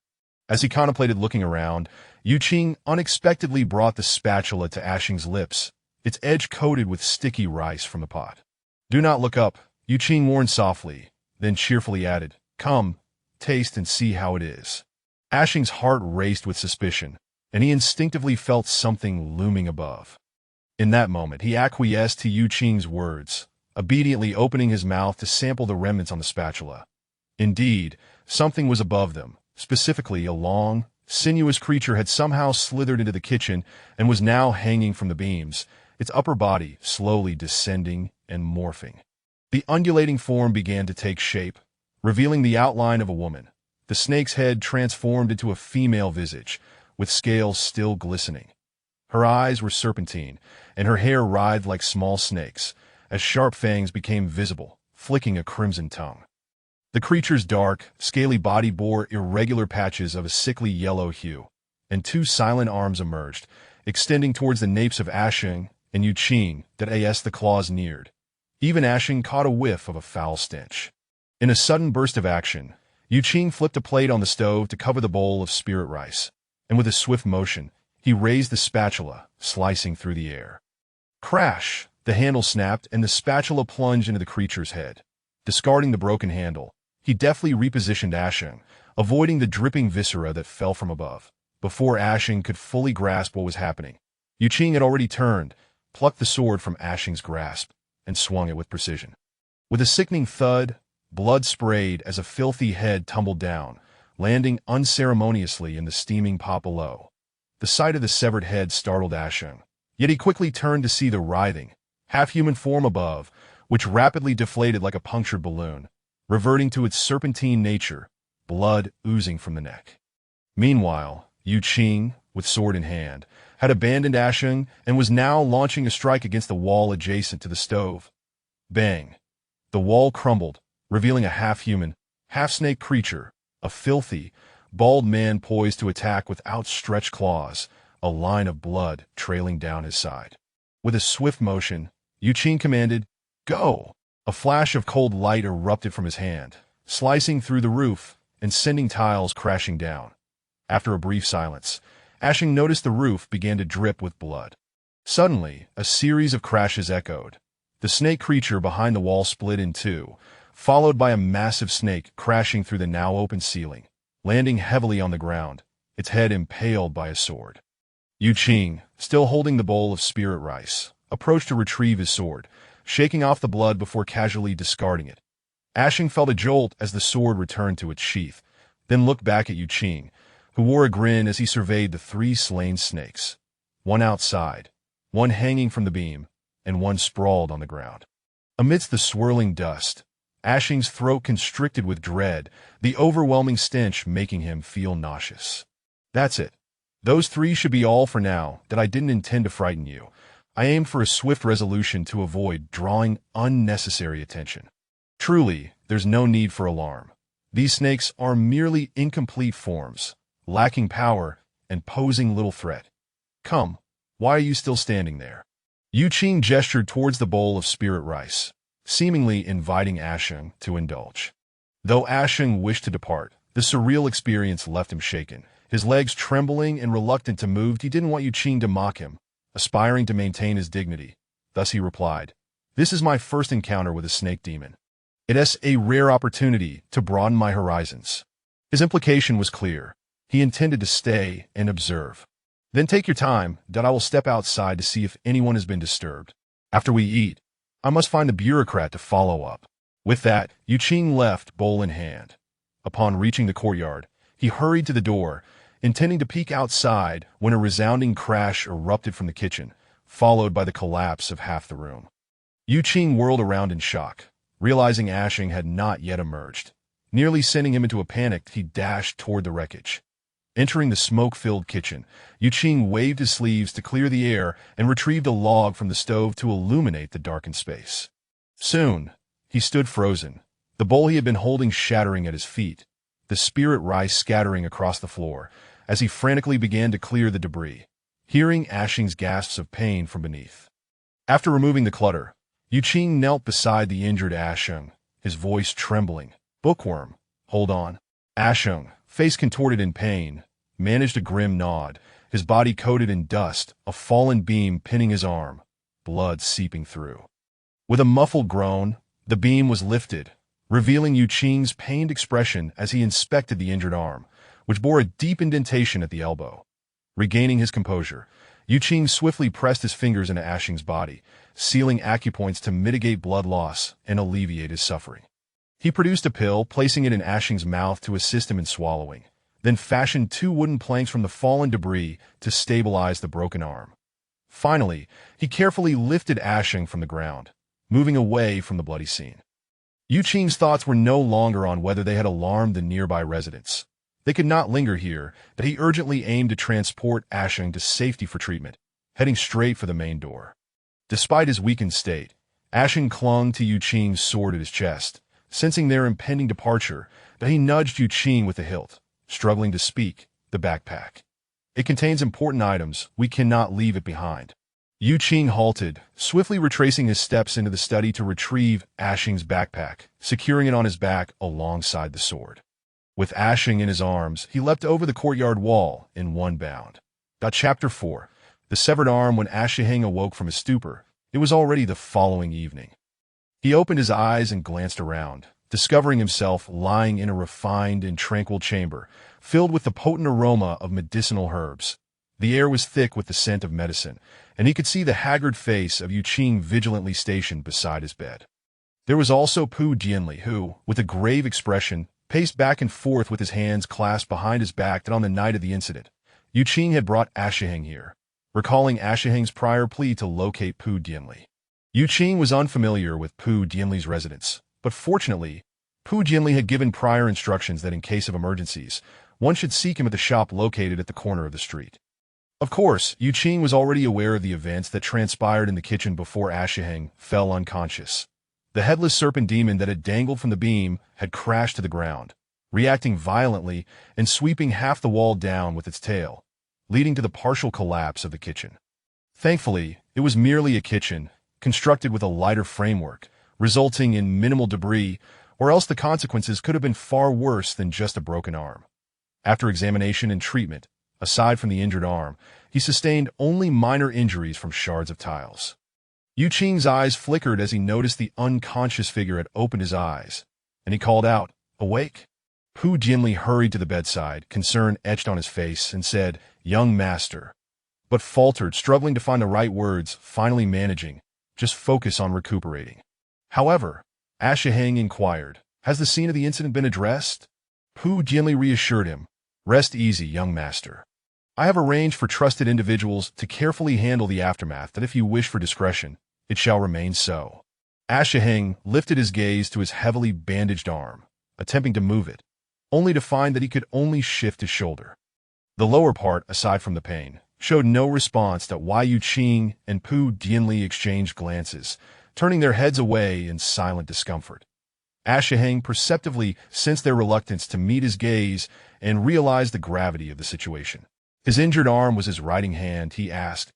As he contemplated looking around, Yu Qing unexpectedly brought the spatula to Ashing's lips, its edge coated with sticky rice from the pot. "Do not look up," Yu Qing warned softly, then cheerfully added, "Come, taste and see how it is." Ashing's heart raced with suspicion, and he instinctively felt something looming above. In that moment, he acquiesced to Yu Qing's words, obediently opening his mouth to sample the remnants on the spatula. Indeed, something was above them. Specifically, a long, sinuous creature had somehow slithered into the kitchen and was now hanging from the beams, its upper body slowly descending and morphing. The undulating form began to take shape, revealing the outline of a woman. The snake's head transformed into a female visage, with scales still glistening. Her eyes were serpentine, and her hair writhed like small snakes, as sharp fangs became visible, flicking a crimson tongue. The creature's dark, scaly body bore irregular patches of a sickly yellow hue, and two silent arms emerged, extending towards the napes of Ashing and Yuqing that as the claws neared. Even Ashing caught a whiff of a foul stench. In a sudden burst of action, Yuqing flipped a plate on the stove to cover the bowl of spirit rice, and with a swift motion, he raised the spatula, slicing through the air. Crash! The handle snapped and the spatula plunged into the creature's head. Discarding the broken handle, he deftly repositioned Ashing, avoiding the dripping viscera that fell from above. Before Ashing could fully grasp what was happening, Yuqing had already turned, plucked the sword from Ashing's grasp, and swung it with precision. With a sickening thud, blood sprayed as a filthy head tumbled down, landing unceremoniously in the steaming pot below. The sight of the severed head startled Ashing, yet he quickly turned to see the writhing, half-human form above, which rapidly deflated like a punctured balloon, reverting to its serpentine nature, blood oozing from the neck. Meanwhile, Yuqing, with sword in hand, had abandoned Ashing and was now launching a strike against the wall adjacent to the stove. Bang! The wall crumbled, revealing a half-human, half-snake creature, a filthy, bald man poised to attack with outstretched claws, a line of blood trailing down his side. With a swift motion, Yuqing commanded, "Go!" A flash of cold light erupted from his hand, slicing through the roof and sending tiles crashing down. After a brief silence, Ashing noticed the roof began to drip with blood. Suddenly, a series of crashes echoed. The snake creature behind the wall split in two, followed by a massive snake crashing through the now open ceiling, landing heavily on the ground, its head impaled by a sword. Yuqing, still holding the bowl of spirit rice, approached to retrieve his sword, shaking off the blood before casually discarding it. Ashing felt a jolt as the sword returned to its sheath, then looked back at Yuqing, who wore a grin as he surveyed the three slain snakes, one outside, one hanging from the beam, and one sprawled on the ground. Amidst the swirling dust, Ashing's throat constricted with dread, the overwhelming stench making him feel nauseous. "That's it. Those three should be all for now. That I didn't intend to frighten you. I aimed for a swift resolution to avoid drawing unnecessary attention. Truly, there's no need for alarm. These snakes are merely incomplete forms, lacking power and posing little threat. Come, why are you still standing there?" Yuqing gestured towards the bowl of spirit rice, seemingly inviting Ashing to indulge. Though Ashing wished to depart, the surreal experience left him shaken, his legs trembling and reluctant to move. He didn't want Yuqing to mock him, aspiring to maintain his dignity. Thus he replied, "This is my first encounter with a snake demon. It is a rare opportunity to broaden my horizons." His implication was clear. He intended to stay and observe. "Then take your time, that I will step outside to see if anyone has been disturbed. After we eat, I must find the bureaucrat to follow up." With that, Yuqing left, bowl in hand. Upon reaching the courtyard, he hurried to the door, intending to peek outside when a resounding crash erupted from the kitchen, followed by the collapse of half the room. Yuqing whirled around in shock, realizing Ashing had not yet emerged. Nearly sending him into a panic, he dashed toward the wreckage. Entering the smoke-filled kitchen, Yuqing waved his sleeves to clear the air and retrieved a log from the stove to illuminate the darkened space. Soon, he stood frozen, the bowl he had been holding shattering at his feet, the spirit rice scattering across the floor, as he frantically began to clear the debris, hearing Ashing's gasps of pain from beneath. After removing the clutter, Yuqing knelt beside the injured Ashing, his voice trembling. "Bookworm, hold on." Ashing, face contorted in pain, managed a grim nod, his body coated in dust, a fallen beam pinning his arm, blood seeping through. With a muffled groan, the beam was lifted, revealing Yuqing's pained expression as he inspected the injured arm, which bore a deep indentation at the elbow. Regaining his composure, Yuqing swiftly pressed his fingers into Ashing's body, sealing acupoints to mitigate blood loss and alleviate his suffering. He produced a pill, placing it in Ashing's mouth to assist him in swallowing, then fashioned 2 wooden planks from the fallen debris to stabilize the broken arm. Finally, he carefully lifted Ashing from the ground, moving away from the bloody scene. Yuqing's thoughts were no longer on whether they had alarmed the nearby residents. They could not linger here, but he urgently aimed to transport Ashing to safety for treatment, heading straight for the main door. Despite his weakened state, Ashing clung to Yuqing's sword at his chest, sensing their impending departure, but he nudged Yuqing with the hilt, struggling to speak. "The backpack. It contains important items. We cannot leave it behind." Yu Qing halted, swiftly retracing his steps into the study to retrieve Ashing's backpack, securing it on his back alongside the sword. With Ashing in his arms, he leapt over the courtyard wall in one bound. Chapter 4. The severed arm. When Ashing awoke from his stupor, it was already the following evening. He opened his eyes and glanced around, discovering himself lying in a refined and tranquil chamber, filled with the potent aroma of medicinal herbs. The air was thick with the scent of medicine, and he could see the haggard face of Yu Qing vigilantly stationed beside his bed. There was also Pu Jianli, who, with a grave expression, paced back and forth with his hands clasped behind his back. That on the night of the incident, Yu Qing had brought Ashing here, recalling Ashing's prior plea to locate Pu Jianli. Yu Qing was unfamiliar with Pu Jianli's residence, but fortunately, Pu Jianli had given prior instructions that in case of emergencies, one should seek him at the shop located at the corner of the street. Of course, Yu Qing was already aware of the events that transpired in the kitchen before Ashing fell unconscious. The headless serpent demon that had dangled from the beam had crashed to the ground, reacting violently and sweeping half the wall down with its tail, leading to the partial collapse of the kitchen. Thankfully, it was merely a kitchen, constructed with a lighter framework, resulting in minimal debris, or else the consequences could have been far worse than just a broken arm. After examination and treatment, aside from the injured arm, he sustained only minor injuries from shards of tiles. Yu Qing's eyes flickered as he noticed the unconscious figure had opened his eyes, and he called out, "Awake!" Pu Jianli hurried to the bedside, concern etched on his face, and said, "Young master," but faltered, struggling to find the right words, finally managing, "Just focus on recuperating." However, Ashing inquired, "Has the scene of the incident been addressed?" Pu Jianli reassured him, "Rest easy, young master. I have arranged for trusted individuals to carefully handle the aftermath, that if you wish for discretion, it shall remain so." Ashing lifted his gaze to his heavily bandaged arm, attempting to move it, only to find that he could only shift his shoulder. The lower part, aside from the pain, showed no response. To why Yu Qing and Pu Jianli exchanged glances, turning their heads away in silent discomfort. Ashing perceptibly sensed their reluctance to meet his gaze and realized the gravity of the situation. His injured arm was his writing hand. He asked,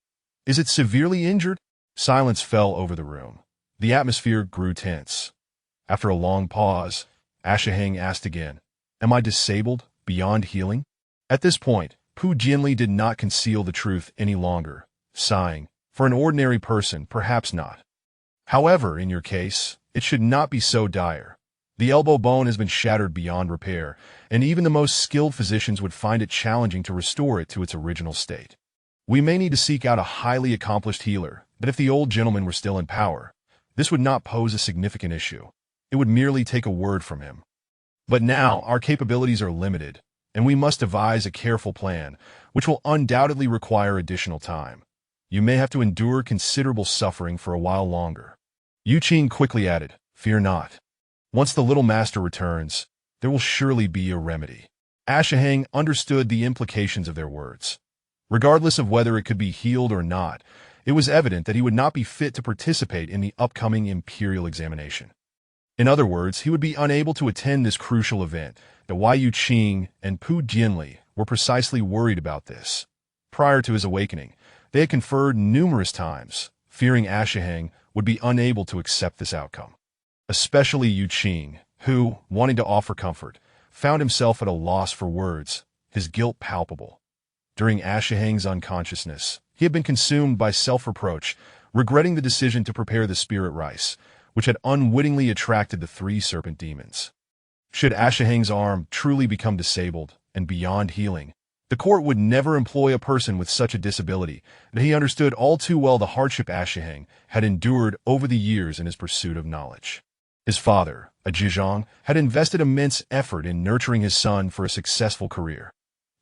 "Is it severely injured?" Silence fell over the room. The atmosphere grew tense. After a long pause, Ashing asked again, "Am I disabled, beyond healing?" At this point, Pu Jianli did not conceal the truth any longer, sighing, "For an ordinary person, perhaps not. However, in your case, it should not be so dire. The elbow bone has been shattered beyond repair, and even the most skilled physicians would find it challenging to restore it to its original state. We may need to seek out a highly accomplished healer, but if the old gentleman were still in power, this would not pose a significant issue. It would merely take a word from him. But now our capabilities are limited, and we must devise a careful plan, which will undoubtedly require additional time. You may have to endure considerable suffering for a while longer." Yu Qing quickly added, "Fear not. Once the little master returns, there will surely be a remedy." Ashing understood the implications of their words. Regardless of whether it could be healed or not, it was evident that he would not be fit to participate in the upcoming imperial examination. In other words, he would be unable to attend this crucial event. The why Yu Qing and Pu Jianli were precisely worried about this. Prior to his awakening, they had conferred numerous times, fearing Ashing would be unable to accept this outcome. Especially Yu Qing, who, wanting to offer comfort, found himself at a loss for words, his guilt palpable. During Ashing's unconsciousness, he had been consumed by self-reproach, regretting the decision to prepare the spirit rice, which had unwittingly attracted the 3 serpent demons. Should Ashing's arm truly become disabled and beyond healing, the court would never employ a person with such a disability, and he understood all too well the hardship Ashing had endured over the years in his pursuit of knowledge. His father, a Zhejiang, had invested immense effort in nurturing his son for a successful career.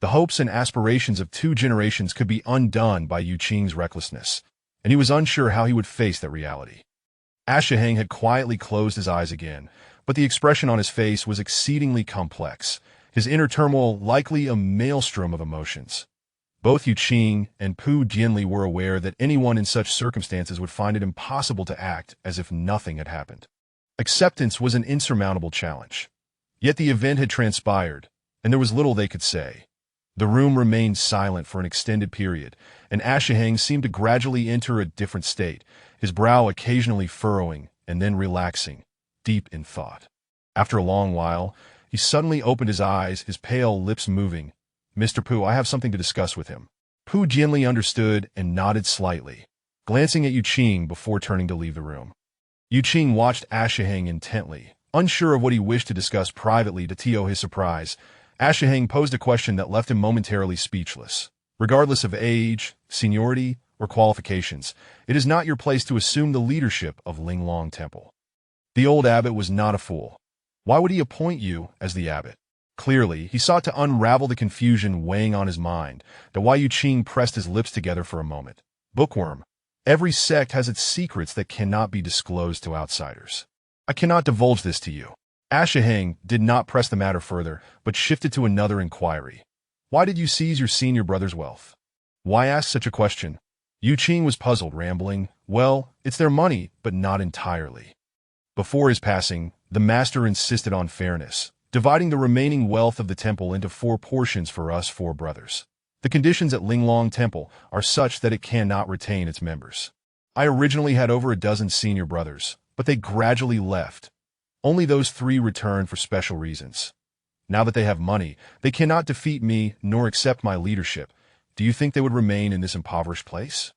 The hopes and aspirations of 2 generations could be undone by Yu Qing's recklessness, and he was unsure how he would face that reality. Ashing had quietly closed his eyes again, but the expression on his face was exceedingly complex, his inner turmoil likely a maelstrom of emotions. Both Yu Qing and Pu Jianli were aware that anyone in such circumstances would find it impossible to act as if nothing had happened. Acceptance was an insurmountable challenge. Yet the event had transpired, and there was little they could say. The room remained silent for an extended period, and Ashiheng seemed to gradually enter a different state, his brow occasionally furrowing and then relaxing, deep in thought. After a long while, he suddenly opened his eyes, his pale lips moving. "Mr. Pu, I have something to discuss with him." Pu Jianli understood and nodded slightly, glancing at Yu Qing before turning to leave the room. Yu Qing watched Ashiheng intently, unsure of what he wished to discuss privately. To his surprise, Ashiheng posed a question that left him momentarily speechless. "Regardless of age, seniority, or qualifications, it is not your place to assume the leadership of Linglong Temple." The old abbot was not a fool. Why would he appoint you as the abbot? Clearly, he sought to unravel the confusion weighing on his mind. Yu Qing pressed his lips together for a moment. "Bookworm, every sect has its secrets that cannot be disclosed to outsiders. I cannot divulge this to you." Ashiheng did not press the matter further, but shifted to another inquiry. "Why did you seize your senior brother's wealth?" Why ask such a question? Yu Qing was puzzled, rambling, "Well, it's their money, but not entirely." Before his passing, the master insisted on fairness, dividing the remaining wealth of the temple into 4 portions for us 4 brothers. The conditions at Linglong Temple are such that it cannot retain its members. I originally had over a dozen senior brothers, but they gradually left. Only those 3 returned for special reasons. Now that they have money, they cannot defeat me nor accept my leadership. Do you think they would remain in this impoverished place?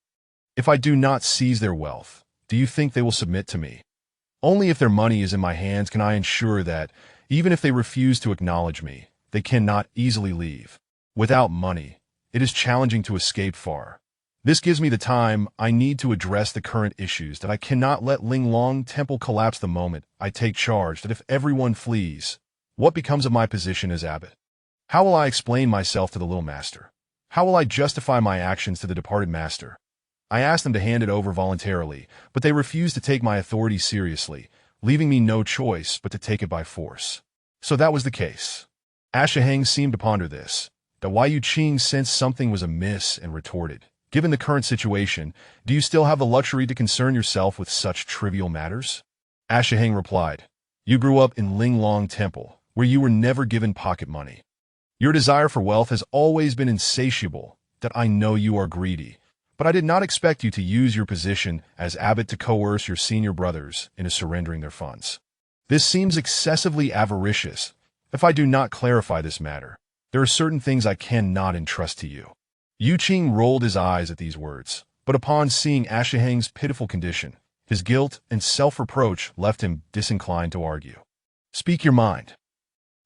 If I do not seize their wealth, do you think they will submit to me? Only if their money is in my hands can I ensure that, even if they refuse to acknowledge me, they cannot easily leave. Without money, it is challenging to escape far. This gives me the time I need to address the current issues that I cannot let Linglong Temple collapse the moment I take charge. That if everyone flees, what becomes of my position as abbot? How will I explain myself to the little master? How will I justify my actions to the departed master? I asked them to hand it over voluntarily, but they refused to take my authority seriously, leaving me no choice but to take it by force. So that was the case. Ashiheng seemed to ponder this. Yu Qing sensed something was amiss and retorted, "Given the current situation, do you still have the luxury to concern yourself with such trivial matters?" Ashiheng replied, "You grew up in Linglong Temple, where you were never given pocket money. Your desire for wealth has always been insatiable. That I know you are greedy. But I did not expect you to use your position as abbot to coerce your senior brothers into surrendering their funds. This seems excessively avaricious. If I do not clarify this matter, there are certain things I cannot entrust to you." Yu Qing rolled his eyes at these words, but upon seeing Ashiheng's pitiful condition, his guilt and self-reproach left him disinclined to argue. "Speak your mind.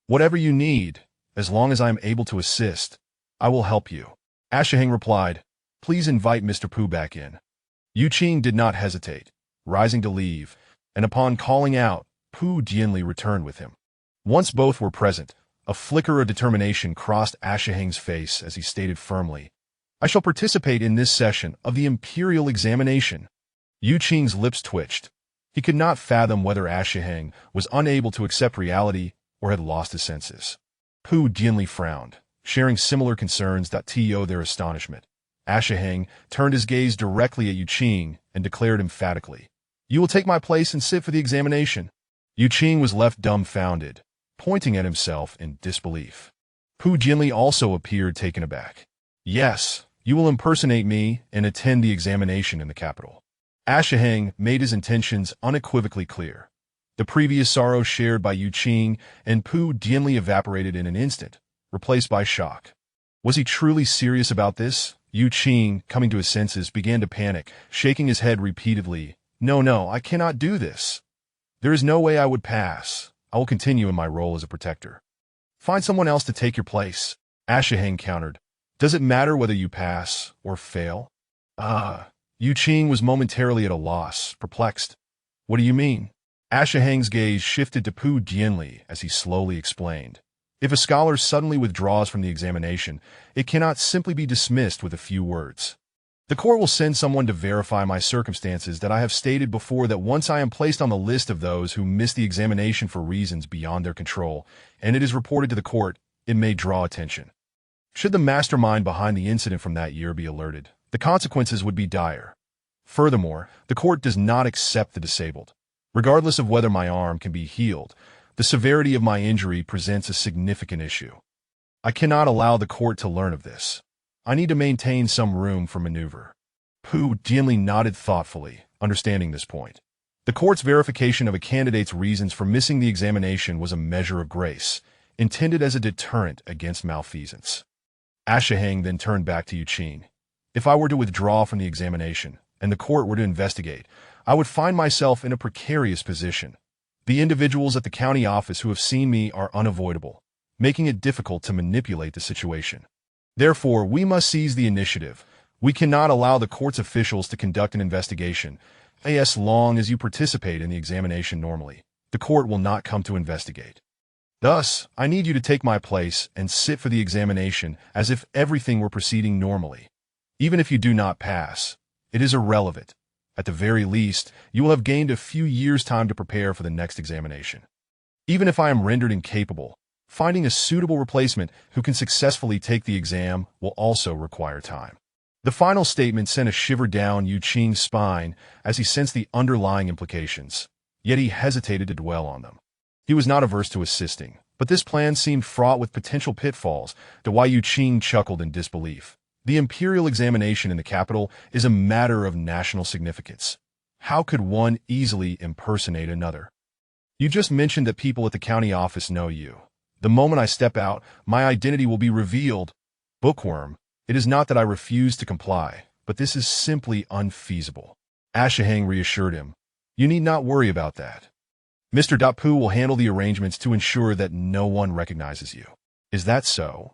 Whatever you need, as long as I am able to assist, I will help you." Ashiheng replied, "Please invite Mr. Pu back in." Yu Qing did not hesitate, rising to leave, and upon calling out, Pu Jianli returned with him. Once both were present, a flicker of determination crossed Ashiheng's face as he stated firmly, "I shall participate in this session of the imperial examination." Yu Qing's lips twitched. He could not fathom whether Ashiheng was unable to accept reality or had lost his senses. Pu Jianli frowned, sharing similar concerns. To their astonishment, Ashiheng turned his gaze directly at Yu Qing and declared emphatically, "You will take my place and sit for the examination." Yu Qing was left dumbfounded, pointing at himself in disbelief. Pu Jianli also appeared taken aback. "Yes, you will impersonate me and attend the examination in the capital." Ashiheng made his intentions unequivocally clear. The previous sorrow shared by Yu Qing and Pu Jianli evaporated in an instant, replaced by shock. Was he truly serious about this? Yu Qing, coming to his senses, began to panic, shaking his head repeatedly. No, I cannot do this. There is no way I would pass. I will continue in my role as a protector." "Find someone else to take your place," Ashiheng countered. "Does it matter whether you pass or fail?" Yu Qing was momentarily at a loss, perplexed. "What do you mean?" Ashiheng's gaze shifted to Pu Jianli as he slowly explained. "If a scholar suddenly withdraws from the examination, it cannot simply be dismissed with a few words. The court will send someone to verify my circumstances. That I have stated before, that once I am placed on the list of those who miss the examination for reasons beyond their control, and it is reported to the court, it may draw attention. Should the mastermind behind the incident from that year be alerted, the consequences would be dire. Furthermore, the court does not accept the disabled. Regardless of whether my arm can be healed, the severity of my injury presents a significant issue. I cannot allow the court to learn of this. I need to maintain some room for maneuver. Pu Jianli nodded thoughtfully, understanding this point. The court's verification of a candidate's reasons for missing the examination was a measure of grace, intended as a deterrent against malfeasance. Ashahang then turned back to Yuqing. If I were to withdraw from the examination, and the court were to investigate, I would find myself in a precarious position. The individuals at the county office who have seen me are unavoidable, making it difficult to manipulate the situation. Therefore, we must seize the initiative. We cannot allow the court's officials to conduct an investigation. As long as you participate in the examination normally, the court will not come to investigate. Thus, I need you to take my place and sit for the examination as if everything were proceeding normally. Even if you do not pass, it is irrelevant. At the very least, you will have gained a few years' time to prepare for the next examination. Even if I am rendered incapable, finding a suitable replacement who can successfully take the exam will also require time. The final statement sent a shiver down Yuqing's spine as he sensed the underlying implications, yet he hesitated to dwell on them. He was not averse to assisting, but this plan seemed fraught with potential pitfalls, to why Yuqing chuckled in disbelief. The imperial examination in the capital is a matter of national significance. How could one easily impersonate another? You just mentioned that people at the county office know you. The moment I step out, my identity will be revealed. Bookworm, it is not that I refuse to comply, but this is simply unfeasible. Ashahang reassured him. You need not worry about that. Mr. Pu will handle the arrangements to ensure that no one recognizes you. Is that so?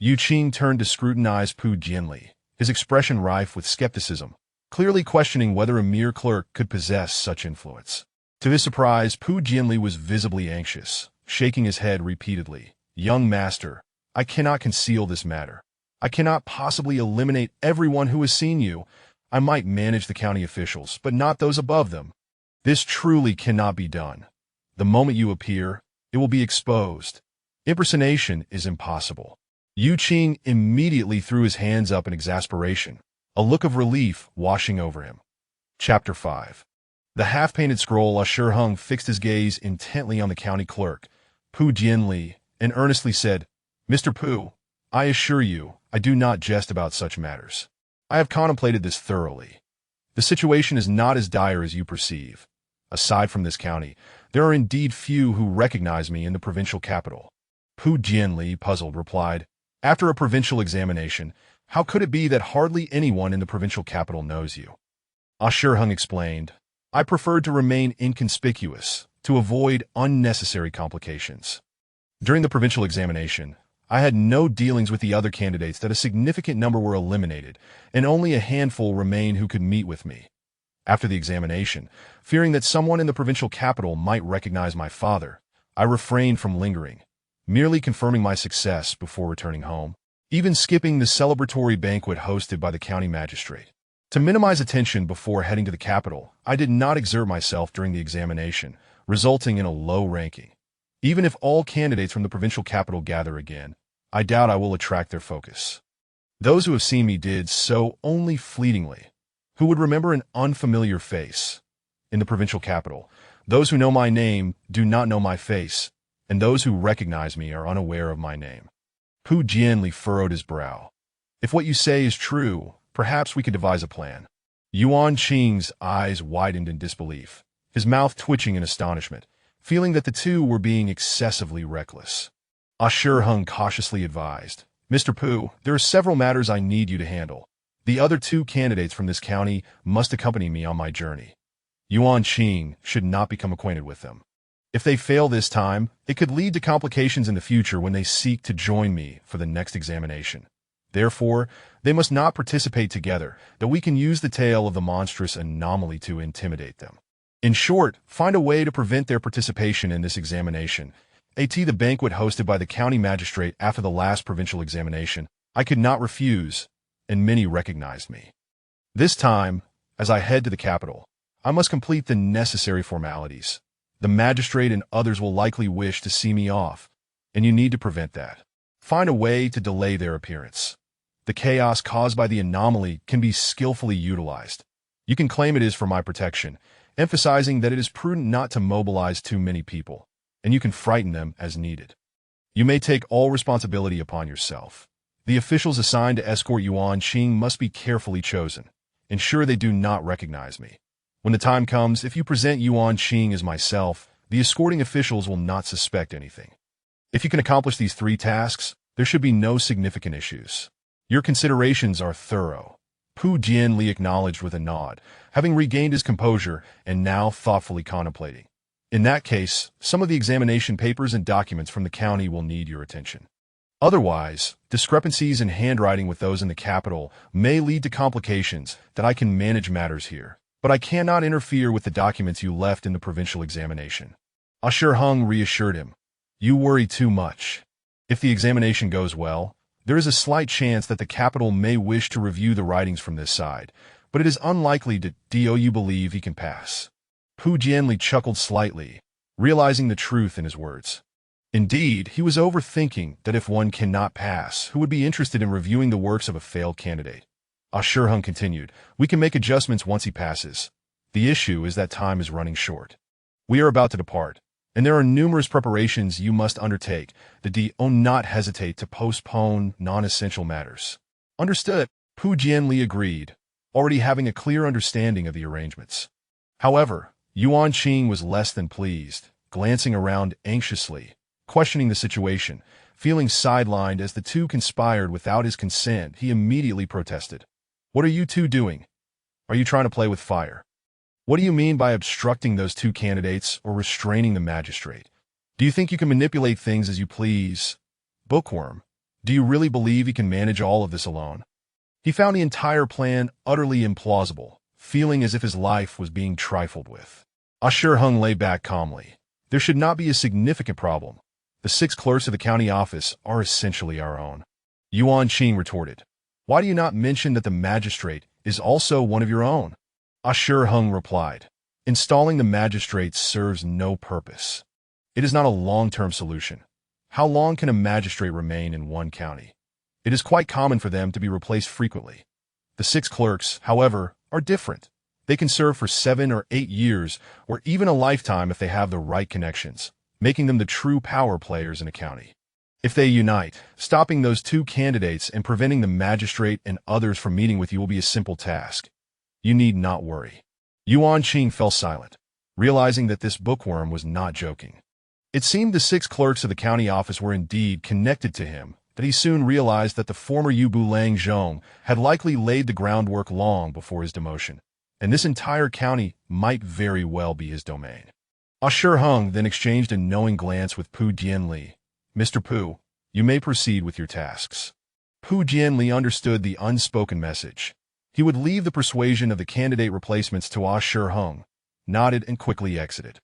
Yuqing turned to scrutinize Pu Jianli, his expression rife with skepticism, clearly questioning whether a mere clerk could possess such influence. To his surprise, Pu Jianli was visibly anxious, shaking his head repeatedly. Young master, I cannot conceal this matter. I cannot possibly eliminate everyone who has seen you. I might manage the county officials, but not those above them. This truly cannot be done. The moment you appear, it will be exposed. Impersonation is impossible. Yuqing immediately threw his hands up in exasperation, a look of relief washing over him. Chapter 5. The half-painted scroll Ashurhung fixed his gaze intently on the county clerk, Pu Jianli, and earnestly said, Mr. Pu, I assure you, I do not jest about such matters. I have contemplated this thoroughly. The situation is not as dire as you perceive. Aside from this county, there are indeed few who recognize me in the provincial capital. Pu Jianli, puzzled, replied, After a provincial examination, how could it be that hardly anyone in the provincial capital knows you? Ashurhung explained, I preferred to remain inconspicuous, to avoid unnecessary complications. During the provincial examination, I had no dealings with the other candidates that a significant number were eliminated, and only a handful remained who could meet with me. After the examination, fearing that someone in the provincial capital might recognize my father, I refrained from lingering, merely confirming my success before returning home, even skipping the celebratory banquet hosted by the county magistrate. To minimize attention before heading to the capital, I did not exert myself during the examination, resulting in a low ranking. Even if all candidates from the provincial capital gather again, I doubt I will attract their focus. Those who have seen me did so only fleetingly, who would remember an unfamiliar face. In the provincial capital, those who know my name do not know my face, and those who recognize me are unaware of my name. Pu Jianli furrowed his brow. If what you say is true, perhaps we could devise a plan. Yuan Qing's eyes widened in disbelief, his mouth twitching in astonishment, feeling that the two were being excessively reckless. Ashurhung cautiously advised, Mr. Pu, there are several matters I need you to handle. The other two candidates from this county must accompany me on my journey. Yuan Qing should not become acquainted with them. If they fail this time, it could lead to complications in the future when they seek to join me for the next examination. Therefore, they must not participate together, though we can use the tale of the monstrous anomaly to intimidate them. In short, find a way to prevent their participation in this examination. The banquet hosted by the county magistrate after the last provincial examination, I could not refuse, and many recognized me. This time, as I head to the capital, I must complete the necessary formalities. The magistrate and others will likely wish to see me off, and you need to prevent that. Find a way to delay their appearance. The chaos caused by the anomaly can be skillfully utilized. You can claim it is for my protection, emphasizing that it is prudent not to mobilize too many people, and you can frighten them as needed. You may take all responsibility upon yourself. The officials assigned to escort Yuan Qing must be carefully chosen. Ensure they do not recognize me. When the time comes, if you present Yuan Qing as myself, the escorting officials will not suspect anything. If you can accomplish these 3 tasks, there should be no significant issues. Your considerations are thorough. Pu Jianli acknowledged with a nod, having regained his composure and now thoughtfully contemplating. In that case, some of the examination papers and documents from the county will need your attention. Otherwise, discrepancies in handwriting with those in the capital may lead to complications that I can manage matters here, but I cannot interfere with the documents you left in the provincial examination. Ashur Hung reassured him. You worry too much. If the examination goes well, there is a slight chance that the capital may wish to review the writings from this side, but it is unlikely that you believe he can pass. Pu Jianli chuckled slightly, realizing the truth in his words. Indeed, he was overthinking that if one cannot pass, who would be interested in reviewing the works of a failed candidate? Ashur Hung continued, we can make adjustments once he passes. The issue is that time is running short. We are about to depart, and there are numerous preparations you must undertake. Do not hesitate to postpone non-essential matters. Understood, Pu Jianli agreed, already having a clear understanding of the arrangements. However, Yuan Qing was less than pleased, glancing around anxiously, questioning the situation. Feeling sidelined as the two conspired without his consent, he immediately protested. What are you two doing? Are you trying to play with fire? What do you mean by obstructing those 2 candidates or restraining the magistrate? Do you think you can manipulate things as you please? Bookworm, do you really believe he can manage all of this alone? He found the entire plan utterly implausible, feeling as if his life was being trifled with. Ashur Hung lay back calmly. There should not be a significant problem. The 6 clerks of the county office are essentially our own. Yuan Qing retorted. Why do you not mention that the magistrate is also one of your own? Ashur Hung replied. Installing the magistrate serves no purpose. It is not a long-term solution. How long can a magistrate remain in one county? It is quite common for them to be replaced frequently. The 6 clerks, however, are different. They can serve for 7 or 8 years, or even a lifetime if they have the right connections, making them the true power players in a county. If they unite, stopping those 2 candidates and preventing the magistrate and others from meeting with you will be a simple task. You need not worry. Yuan Qing fell silent, realizing that this bookworm was not joking. It seemed the 6 clerks of the county office were indeed connected to him, but he soon realized that the former Yu Bulang Zhong had likely laid the groundwork long before his demotion, and this entire county might very well be his domain. Ashur Hung then exchanged a knowing glance with Pu Jianli. Mr. Pu, you may proceed with your tasks. Pu Jianli understood the unspoken message. He would leave the persuasion of the candidate replacements to Ashur Hung, nodded and quickly exited.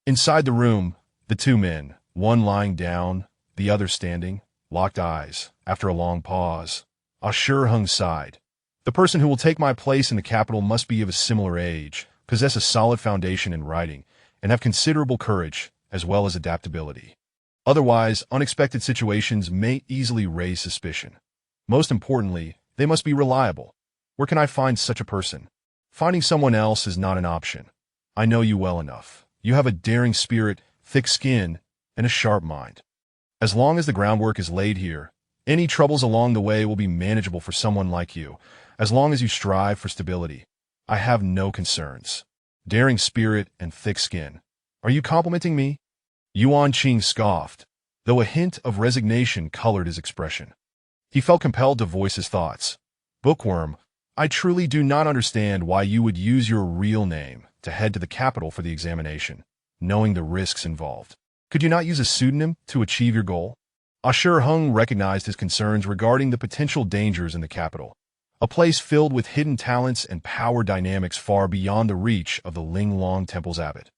Inside the room, the 2 men, one lying down, the other standing, locked eyes. After a long pause, Ashur Hung sighed. The person who will take my place in the capital must be of a similar age, possess a solid foundation in writing, and have considerable courage, as well as adaptability. Otherwise, unexpected situations may easily raise suspicion. Most importantly, they must be reliable. Where can I find such a person? Finding someone else is not an option. I know you well enough. You have a daring spirit, thick skin, and a sharp mind. As long as the groundwork is laid here, any troubles along the way will be manageable for someone like you, as long as you strive for stability. I have no concerns. Daring spirit and thick skin. Are you complimenting me? Yuan Qing scoffed, though a hint of resignation colored his expression. He felt compelled to voice his thoughts. Bookworm, I truly do not understand why you would use your real name to head to the capital for the examination, knowing the risks involved. Could you not use a pseudonym to achieve your goal? Ashur Hung recognized his concerns regarding the potential dangers in the capital, a place filled with hidden talents and power dynamics far beyond the reach of the Linglong Temple's abbot.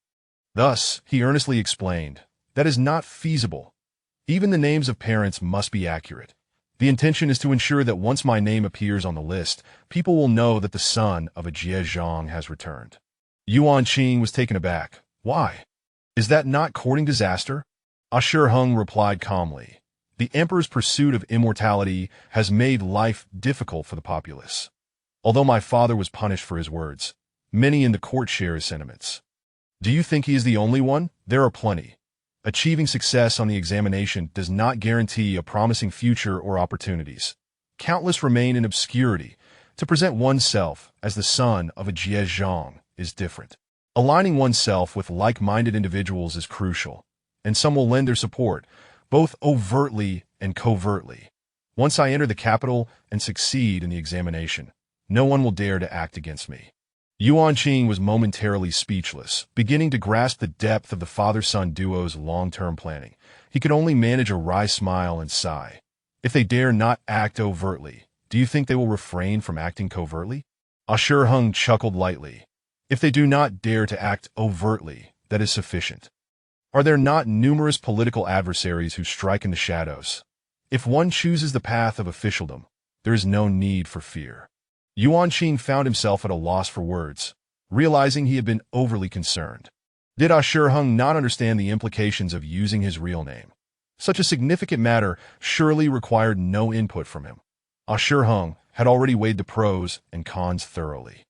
Thus, he earnestly explained, that is not feasible. Even the names of parents must be accurate. The intention is to ensure that once my name appears on the list, people will know that the son of a Jie Zhang has returned. Yuan Qing was taken aback. Why? Is that not courting disaster? Ashur Hung replied calmly. The emperor's pursuit of immortality has made life difficult for the populace. Although my father was punished for his words, many in the court share his sentiments. Do you think he is the only one? There are plenty. Achieving success on the examination does not guarantee a promising future or opportunities. Countless remain in obscurity. To present oneself as the son of a Jiezhong is different. Aligning oneself with like-minded individuals is crucial, and some will lend their support, both overtly and covertly. Once I enter the capital and succeed in the examination, no one will dare to act against me. Yuan Qing was momentarily speechless, beginning to grasp the depth of the father-son duo's long-term planning. He could only manage a wry smile and sigh. If they dare not act overtly, do you think they will refrain from acting covertly? Ashur Hung chuckled lightly. If they do not dare to act overtly, that is sufficient. Are there not numerous political adversaries who strike in the shadows? If one chooses the path of officialdom, there is no need for fear. Yuan Qing found himself at a loss for words, realizing he had been overly concerned. Did Ashur Hung not understand the implications of using his real name? Such a significant matter surely required no input from him. Ashur Hung had already weighed the pros and cons thoroughly.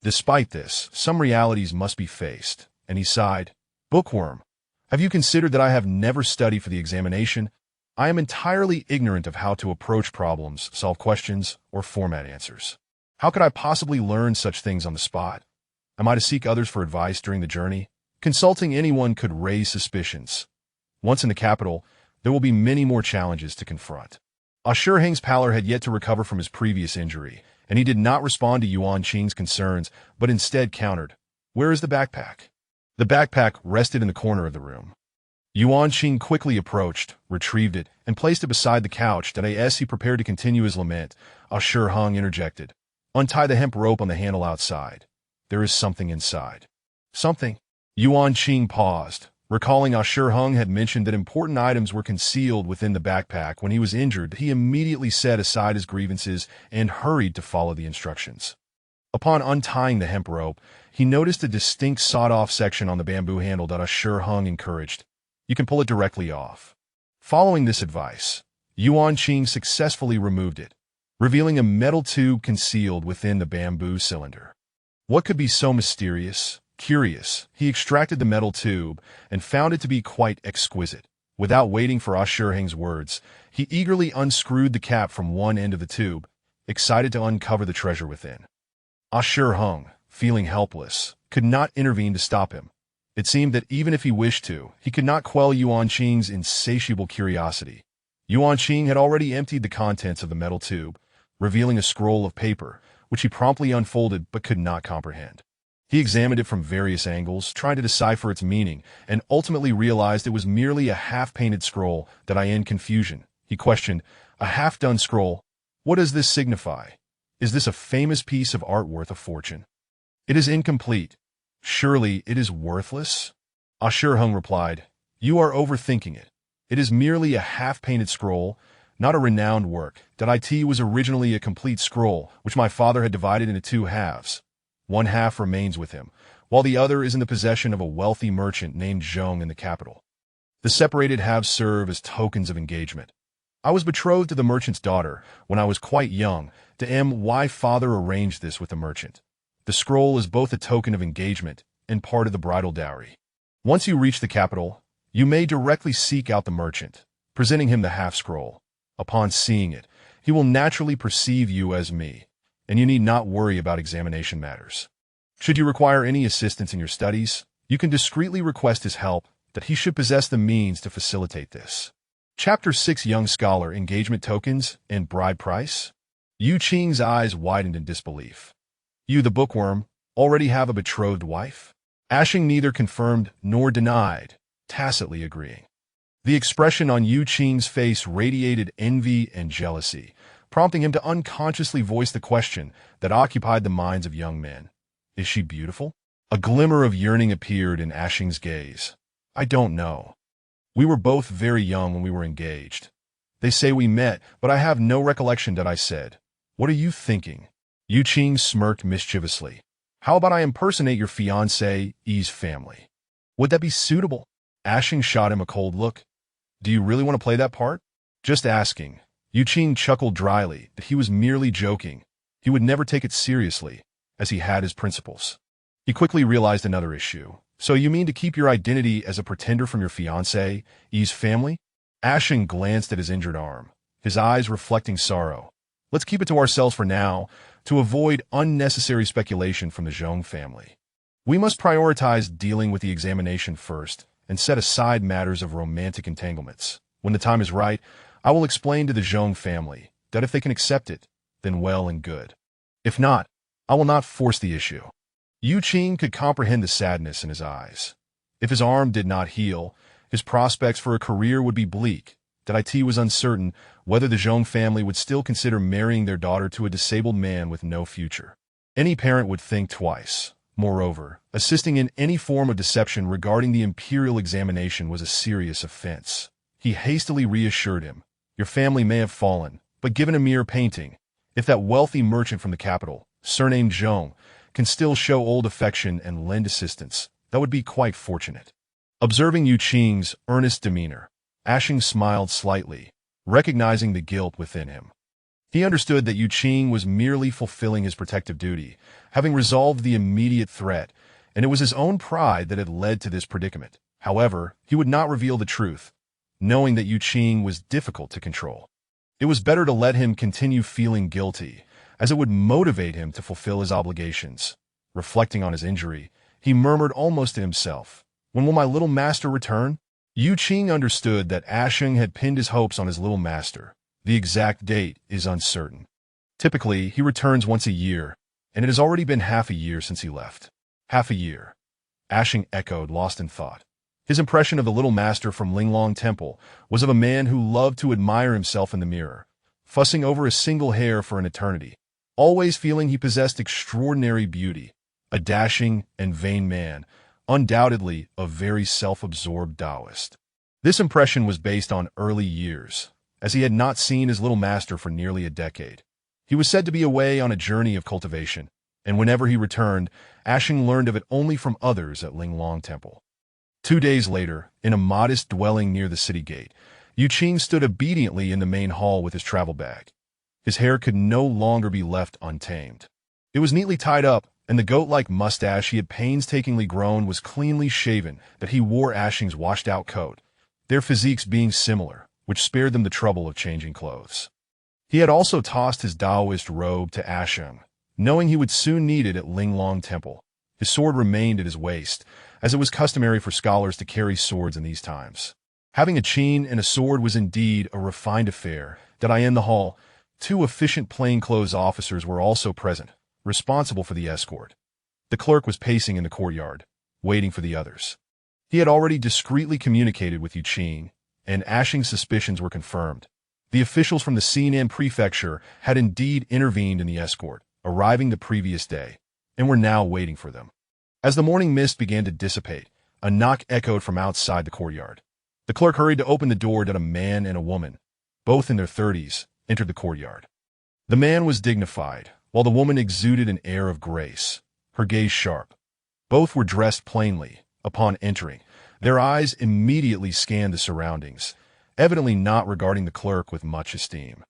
Despite this, some realities must be faced, and he sighed. Bookworm, have you considered that I have never studied for the examination? I am entirely ignorant of how to approach problems, solve questions, or format answers. How could I possibly learn such things on the spot? Am I to seek others for advice during the journey? Consulting anyone could raise suspicions. Once in the capital, there will be many more challenges to confront. Ashur Hang's pallor had yet to recover from his previous injury, and he did not respond to Yuan Qing's concerns, but instead countered, "Where is the backpack?" The backpack rested in the corner of the room. Yuan Qing quickly approached, retrieved it, and placed it beside the couch. As he prepared to continue his lament, Ashur Hung interjected, "Untie the hemp rope on the handle outside. There is something inside." Something? Yuan Qing paused, recalling Ashur Hung had mentioned that important items were concealed within the backpack when he was injured. He immediately set aside his grievances and hurried to follow the instructions. Upon untying the hemp rope, he noticed a distinct sawed-off section on the bamboo handle that Ashur Hung encouraged. "You can pull it directly off." Following this advice, Yuan Qing successfully removed it, revealing a metal tube concealed within the bamboo cylinder. What could be so mysterious? Curious, he extracted the metal tube and found it to be quite exquisite. Without waiting for Ashur Hang's words, he eagerly unscrewed the cap from one end of the tube, excited to uncover the treasure within. Ashur Hung, feeling helpless, could not intervene to stop him. It seemed that even if he wished to, he could not quell Yuan Qing's insatiable curiosity. Yuan Qing had already emptied the contents of the metal tube, revealing a scroll of paper, which he promptly unfolded but could not comprehend. He examined it from various angles, trying to decipher its meaning, and ultimately realized it was merely a half-painted scroll. In confusion, he questioned, "A half-done scroll? What does this signify? Is this a famous piece of art worth a fortune?" "It is incomplete. Surely it is worthless?" Ashur Hung replied, "You are overthinking it. It is merely a half-painted scroll, not a renowned work. It was originally a complete scroll, which my father had divided into two halves. One half remains with him, while the other is in the possession of a wealthy merchant named Zhong in the capital. The separated halves serve as tokens of engagement. I was betrothed to the merchant's daughter when I was quite young. My father arranged this with the merchant. The scroll is both a token of engagement and part of the bridal dowry. Once you reach the capital, you may directly seek out the merchant, presenting him the half-scroll. Upon seeing it, he will naturally perceive you as me, and you need not worry about examination matters. Should you require any assistance in your studies, you can discreetly request his help, that he should possess the means to facilitate this." Chapter 6 Young Scholar, Engagement Tokens, and Bride Price? Yu Qing's eyes widened in disbelief. "You, the bookworm, already have a betrothed wife?" Ashing neither confirmed nor denied, tacitly agreeing. The expression on Yu Qing's face radiated envy and jealousy, prompting him to unconsciously voice the question that occupied the minds of young men. "Is she beautiful?" A glimmer of yearning appeared in Ashing's gaze. "I don't know. We were both very young when we were engaged. They say we met, but I have no recollection that I said. What are you thinking?" Yu Qing smirked mischievously. "How about I impersonate your fiancée's family? Would that be suitable?" Ashing shot him a cold look. "Do you really want to play that part?" "Just asking." Yu Qing chuckled dryly that he was merely joking. He would never take it seriously, as he had his principles. He quickly realized another issue. So you mean to keep your identity as a pretender from your fiancé, Yi's family? Ashen glanced at his injured arm, his eyes reflecting sorrow. Let's keep it to ourselves for now, to avoid unnecessary speculation from the Zhong family. We must prioritize dealing with the examination first and set aside matters of romantic entanglements. When the time is right, I will explain to the Zhong family that if they can accept it, then well and good. If not, I will not force the issue. Yu Qing could comprehend the sadness in his eyes. If his arm did not heal, his prospects for a career would be bleak. Dai was uncertain whether the Zhong family would still consider marrying their daughter to a disabled man with no future. Any parent would think twice. Moreover, assisting in any form of deception regarding the imperial examination was a serious offense. He hastily reassured him, "Your family may have fallen, but given a mere painting, if that wealthy merchant from the capital, surnamed Zhong, can still show old affection and lend assistance, that would be quite fortunate." Observing Yu Qing's earnest demeanor, Ashing smiled slightly, recognizing the guilt within him. He understood that Yu Qing was merely fulfilling his protective duty, having resolved the immediate threat, and it was his own pride that had led to this predicament. However, he would not reveal the truth, knowing that Yu Qing was difficult to control. It was better to let him continue feeling guilty, as it would motivate him to fulfill his obligations. Reflecting on his injury, he murmured almost to himself, "When will my little master return?" Yu Qing understood that Ashing had pinned his hopes on his little master. The exact date is uncertain. Typically, he returns once a year, and it has already been half a year since he left. Half a year. Ashing echoed, lost in thought. His impression of the little master from Linglong Temple was of a man who loved to admire himself in the mirror, fussing over a single hair for an eternity, always feeling he possessed extraordinary beauty, a dashing and vain man, undoubtedly a very self-absorbed Daoist. This impression was based on early years, as he had not seen his little master for nearly a decade. He was said to be away on a journey of cultivation, and whenever he returned, Ashing learned of it only from others at Linglong Temple. 2 days later, in a modest dwelling near the city gate, Yu Qing stood obediently in the main hall with his travel bag. His hair could no longer be left untamed. It was neatly tied up, and the goat-like mustache he had painstakingly grown was cleanly shaven, that he wore Ashing's washed-out coat, their physiques being similar, which spared them the trouble of changing clothes. He had also tossed his Daoist robe to Ashing, knowing he would soon need it at Linglong Temple. His sword remained at his waist, as it was customary for scholars to carry swords in these times. Having a qin and a sword was indeed a refined affair. In the hall, 2 efficient plainclothes officers were also present, responsible for the escort. The clerk was pacing in the courtyard, waiting for the others. He had already discreetly communicated with Yu Qing, and Ashing's suspicions were confirmed. The officials from the Xinan prefecture had indeed intervened in the escort, arriving the previous day, and were now waiting for them. As the morning mist began to dissipate, a knock echoed from outside the courtyard. The clerk hurried to open the door that a man and a woman, both in their 30s, entered the courtyard. The man was dignified, while the woman exuded an air of grace, her gaze sharp. Both were dressed plainly. Upon entering, their eyes immediately scanned the surroundings, evidently not regarding the clerk with much esteem.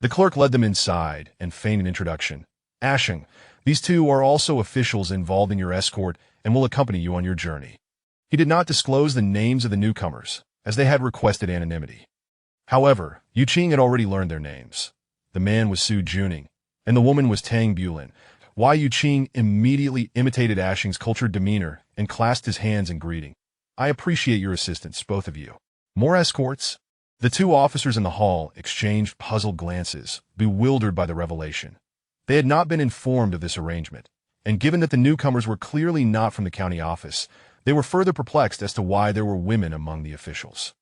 The clerk led them inside and feigned an introduction. "Ashing, these 2 are also officials involved in your escort and will accompany you on your journey." He did not disclose the names of the newcomers, as they had requested anonymity. However, Yu Qing had already learned their names. The man was Su Juning, and the woman was Tang Bulin. Yu Qing immediately imitated Ashing's cultured demeanor and clasped his hands in greeting. "I appreciate your assistance, both of you. More escorts?" The 2 officers in the hall exchanged puzzled glances, bewildered by the revelation. They had not been informed of this arrangement, and given that the newcomers were clearly not from the county office, they were further perplexed as to why there were women among the officials.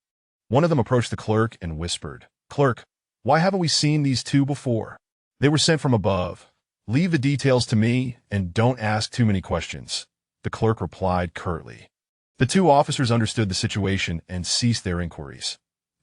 One of them approached the clerk and whispered, "Clerk, why haven't we seen these 2 before?" "They were sent from above. Leave the details to me, and don't ask too many questions," the clerk replied curtly. The 2 officers understood the situation and ceased their inquiries.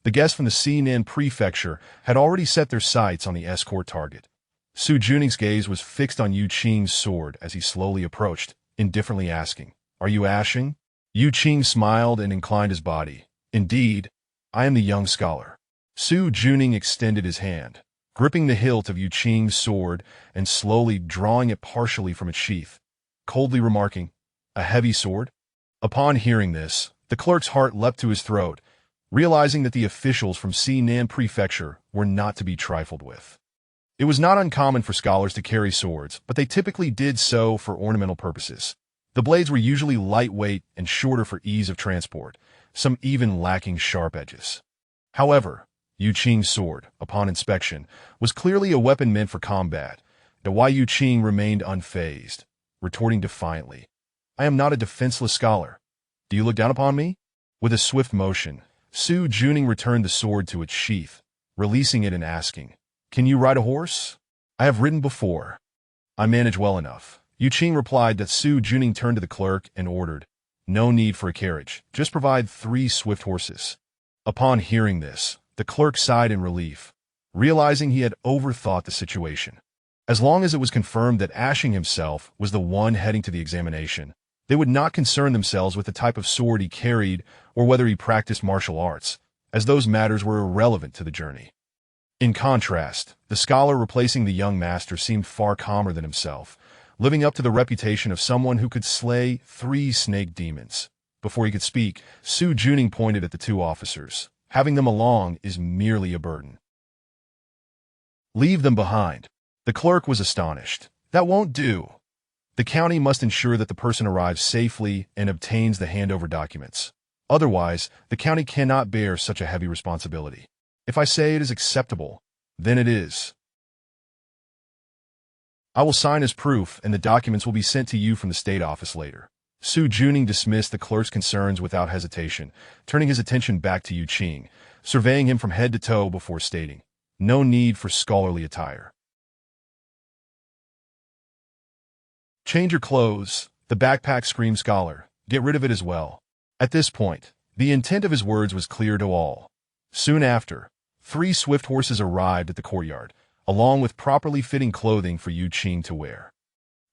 The guests from the Xinan prefecture had already set their sights on the escort target. Su Juning's gaze was fixed on Yu Qing's sword as he slowly approached, indifferently asking, "Are you Ashing?" Yu Qing smiled and inclined his body. "Indeed, I am the young scholar." Su Juning extended his hand, gripping the hilt of Yu Qing's sword and slowly drawing it partially from its sheath, coldly remarking, "A heavy sword?" Upon hearing this, the clerk's heart leapt to his throat, realizing that the officials from Sinan Prefecture were not to be trifled with. It was not uncommon for scholars to carry swords, but they typically did so for ornamental purposes. The blades were usually lightweight and shorter for ease of transport, some even lacking sharp edges. However, Yu Qing's sword, upon inspection, was clearly a weapon meant for combat, and why Yu Qing remained unfazed, retorting defiantly, "I am not a defenseless scholar. Do you look down upon me?" With a swift motion, Su Juning returned the sword to its sheath, releasing it and asking, "Can you ride a horse?" "I have ridden before. I manage well enough." Yu Qing replied. That Su Juning turned to the clerk and ordered, "No need for a carriage, just provide 3 swift horses." Upon hearing this, the clerk sighed in relief, realizing he had overthought the situation. As long as it was confirmed that Ashing himself was the one heading to the examination, they would not concern themselves with the type of sword he carried or whether he practiced martial arts, as those matters were irrelevant to the journey. In contrast, the scholar replacing the young master seemed far calmer than himself, living up to the reputation of someone who could slay 3 snake demons. Before he could speak, Su Juning pointed at the 2 officers. "Having them along is merely a burden. Leave them behind." The clerk was astonished. "That won't do. The county must ensure that the person arrives safely and obtains the handover documents. Otherwise, the county cannot bear such a heavy responsibility. If I say it is acceptable, then it is. I will sign as proof, and the documents will be sent to you from the state office later." Su Juning dismissed the clerk's concerns without hesitation, turning his attention back to Yu Qing, surveying him from head to toe before stating, "No need for scholarly attire. Change your clothes." The backpack screamed, "Scholar, get rid of it as well." At this point, the intent of his words was clear to all. Soon after, 3 swift horses arrived at the courtyard, along with properly fitting clothing for Yu Qing to wear.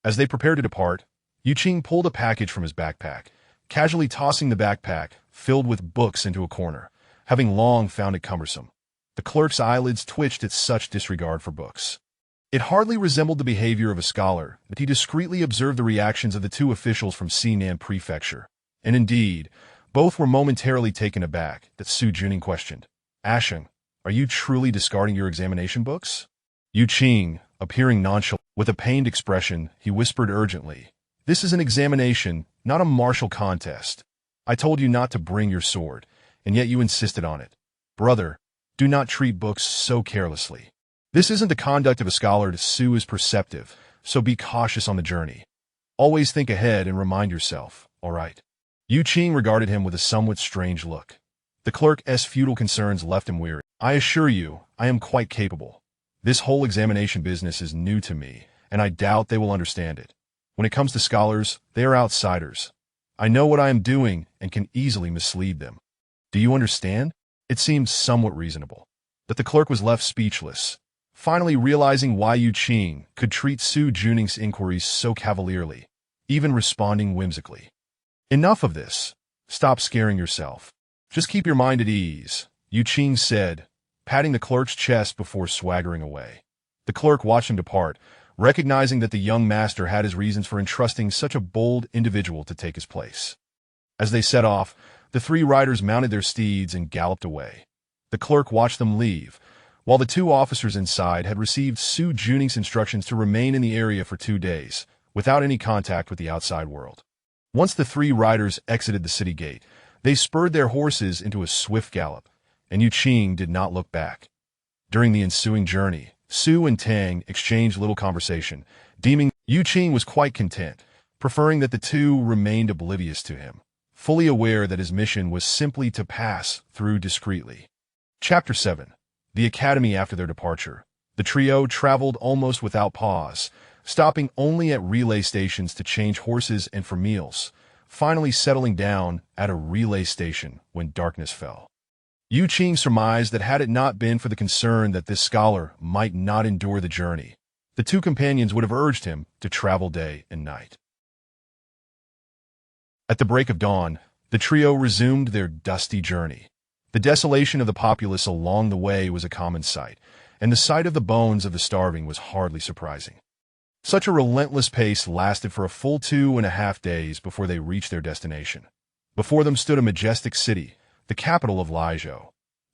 As they prepared to depart, Yu Qing pulled a package from his backpack, casually tossing the backpack, filled with books, into a corner, having long found it cumbersome. The clerk's eyelids twitched at such disregard for books. It hardly resembled the behavior of a scholar, but he discreetly observed the reactions of the 2 officials from Sinan Prefecture. And indeed, both were momentarily taken aback that Su Juning questioned, "Ashing, are you truly discarding your examination books?" Yu Qing, appearing nonchalant, with a pained expression, he whispered urgently, "This is an examination, not a martial contest. I told you not to bring your sword, and yet you insisted on it. Brother, do not treat books so carelessly. This isn't the conduct of a scholar. Su is perceptive, so be cautious on the journey. Always think ahead and remind yourself, all right?" Yu Qing regarded him with a somewhat strange look. The clerk's futile concerns left him weary. "I assure you, I am quite capable. This whole examination business is new to me, and I doubt they will understand it. When it comes to scholars, they are outsiders. I know what I am doing and can easily mislead them. Do you understand?" It seemed somewhat reasonable. But the clerk was left speechless, finally realizing why Yu Qing could treat Su Juning's inquiries so cavalierly, even responding whimsically. "Enough of this. Stop scaring yourself. Just keep your mind at ease," Yu Qing said, patting the clerk's chest before swaggering away. The clerk watched him depart, recognizing that the young master had his reasons for entrusting such a bold individual to take his place. As they set off, the 3 riders mounted their steeds and galloped away. The clerk watched them leave, while the 2 officers inside had received Su Juning's instructions to remain in the area for 2 days, without any contact with the outside world. Once the 3 riders exited the city gate, they spurred their horses into a swift gallop, and Yu Qing did not look back. During the ensuing journey, Su and Tang exchanged little conversation, deeming Yu Qing was quite content, preferring that the 2 remained oblivious to him, fully aware that his mission was simply to pass through discreetly. Chapter 7. The Academy. After their departure, the trio traveled almost without pause, stopping only at relay stations to change horses and for meals, finally settling down at a relay station when darkness fell. Yu Qing surmised that had it not been for the concern that this scholar might not endure the journey, the 2 companions would have urged him to travel day and night. At the break of dawn, the trio resumed their dusty journey. The desolation of the populace along the way was a common sight, and the sight of the bones of the starving was hardly surprising. Such a relentless pace lasted for a full 2.5 days before they reached their destination. Before them stood a majestic city, the capital of Liezhou.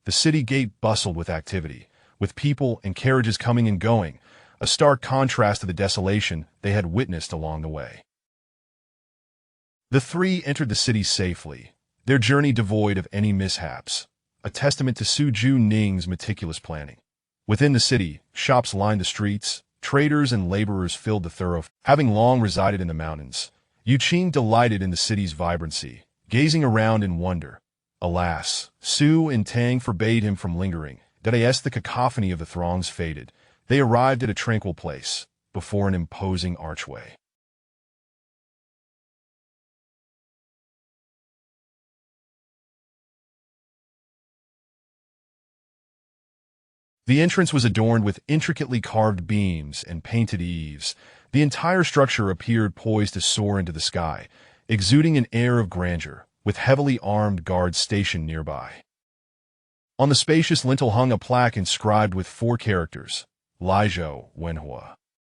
The city gate bustled with activity, with people and carriages coming and going, a stark contrast to the desolation they had witnessed along the way. The three entered the city safely, their journey devoid of any mishaps, a testament to Su Ning's meticulous planning. Within the city, shops lined the streets, traders and laborers filled the thoroughfare. Having long resided in the mountains, Yuqing delighted in the city's vibrancy, gazing around in wonder. Alas, Su and Tang forbade him from lingering. As the cacophony of the throngs faded, they arrived at a tranquil place, before an imposing archway. The entrance was adorned with intricately carved beams and painted eaves. The entire structure appeared poised to soar into the sky, exuding an air of grandeur, with heavily armed guards stationed nearby. On the spacious lintel hung a plaque inscribed with 4 characters, Liezhou Wenhua.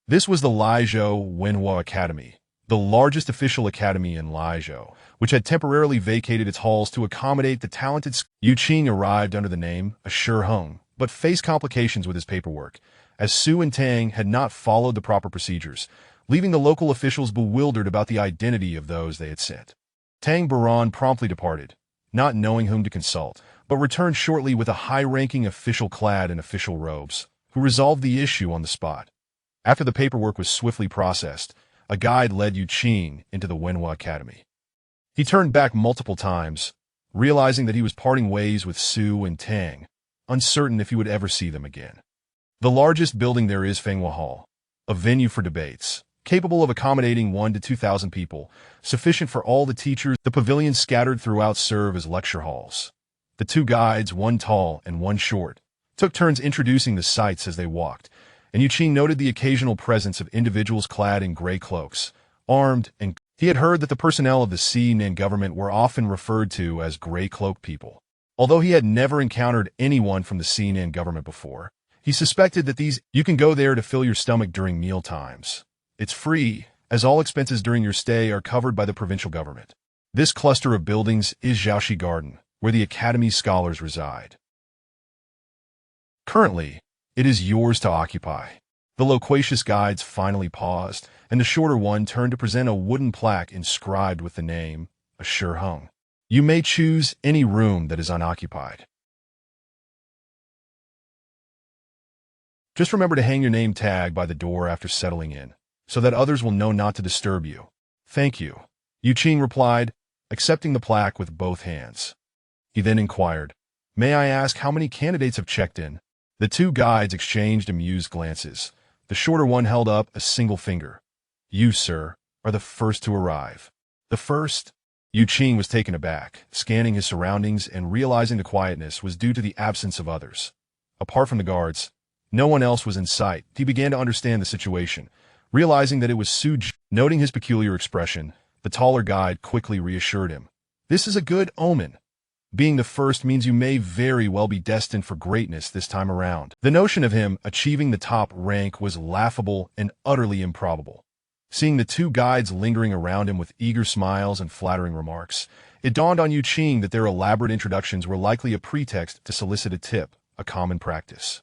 This was the Liezhou Wenhua Academy, the largest official academy in Liezhou, which had temporarily vacated its halls to accommodate the talented Yuqing arrived under the name Ashur, but faced complications with his paperwork, as Su and Tang had not followed the proper procedures, leaving the local officials bewildered about the identity of those they had sent. Tang Baran promptly departed, not knowing whom to consult, but returned shortly with a high-ranking official clad in official robes, who resolved the issue on the spot. After the paperwork was swiftly processed, a guide led Yuqing into the Wenhua Academy. He turned back multiple times, realizing that he was parting ways with Su and Tang, uncertain if he would ever see them again. The largest building there is Fenghua Hall, a venue for debates, capable of accommodating 1,000 to 2,000 people, sufficient for all the teachers. The pavilions scattered throughout serve as lecture halls. The 2 guides, one tall and one short, took turns introducing the sights as they walked, and Yuqing noted the occasional presence of individuals clad in gray cloaks, armed, and he had heard that the personnel of the Xinan government were often referred to as gray cloak people. Although he had never encountered anyone from the Xinan government before, he suspected that you can go there to fill your stomach during meal times. It's free, as all expenses during your stay are covered by the provincial government. This cluster of buildings is Zhaoxi Garden, where the Academy's scholars reside. Currently, it is yours to occupy. The loquacious guides finally paused, and the shorter one turned to present a wooden plaque inscribed with the name, Ashur. You may choose any room that is unoccupied. Just remember to hang your name tag by the door after settling in, so that others will know not to disturb you. Thank you, Yuqing replied, accepting the plaque with both hands. He then inquired, May I ask how many candidates have checked in? The 2 guides exchanged amused glances. The shorter one held up a single finger. You, sir, are the first to arrive. The first? Yuqing was taken aback, scanning his surroundings and realizing the quietness was due to the absence of others. Apart from the guards, no one else was in sight. He began to understand the situation, realizing that it was Su. Noting his peculiar expression, the taller guide quickly reassured him. This is a good omen. Being the first means you may very well be destined for greatness this time around. The notion of him achieving the top rank was laughable and utterly improbable. Seeing the 2 guides lingering around him with eager smiles and flattering remarks, it dawned on Yuqing that their elaborate introductions were likely a pretext to solicit a tip, a common practice.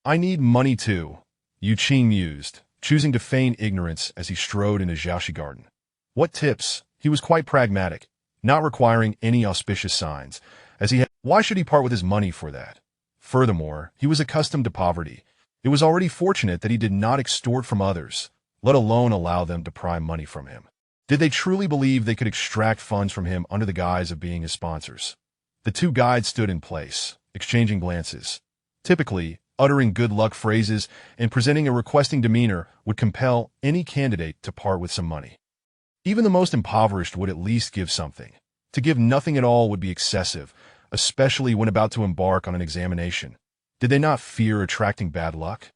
I need money too, Yuqing mused, choosing to feign ignorance as he strode into Zhaoxi Garden. What tips? He was quite pragmatic, not requiring any auspicious signs, as he had. Why should he part with his money for that? Furthermore, he was accustomed to poverty. It was already fortunate that he did not extort from others, let alone allow them to pry money from him. Did they truly believe they could extract funds from him under the guise of being his sponsors? The 2 guides stood in place, exchanging glances. Typically, uttering good luck phrases and presenting a requesting demeanor would compel any candidate to part with some money. Even the most impoverished would at least give something. To give nothing at all would be excessive, especially when about to embark on an examination. Did they not fear attracting bad luck?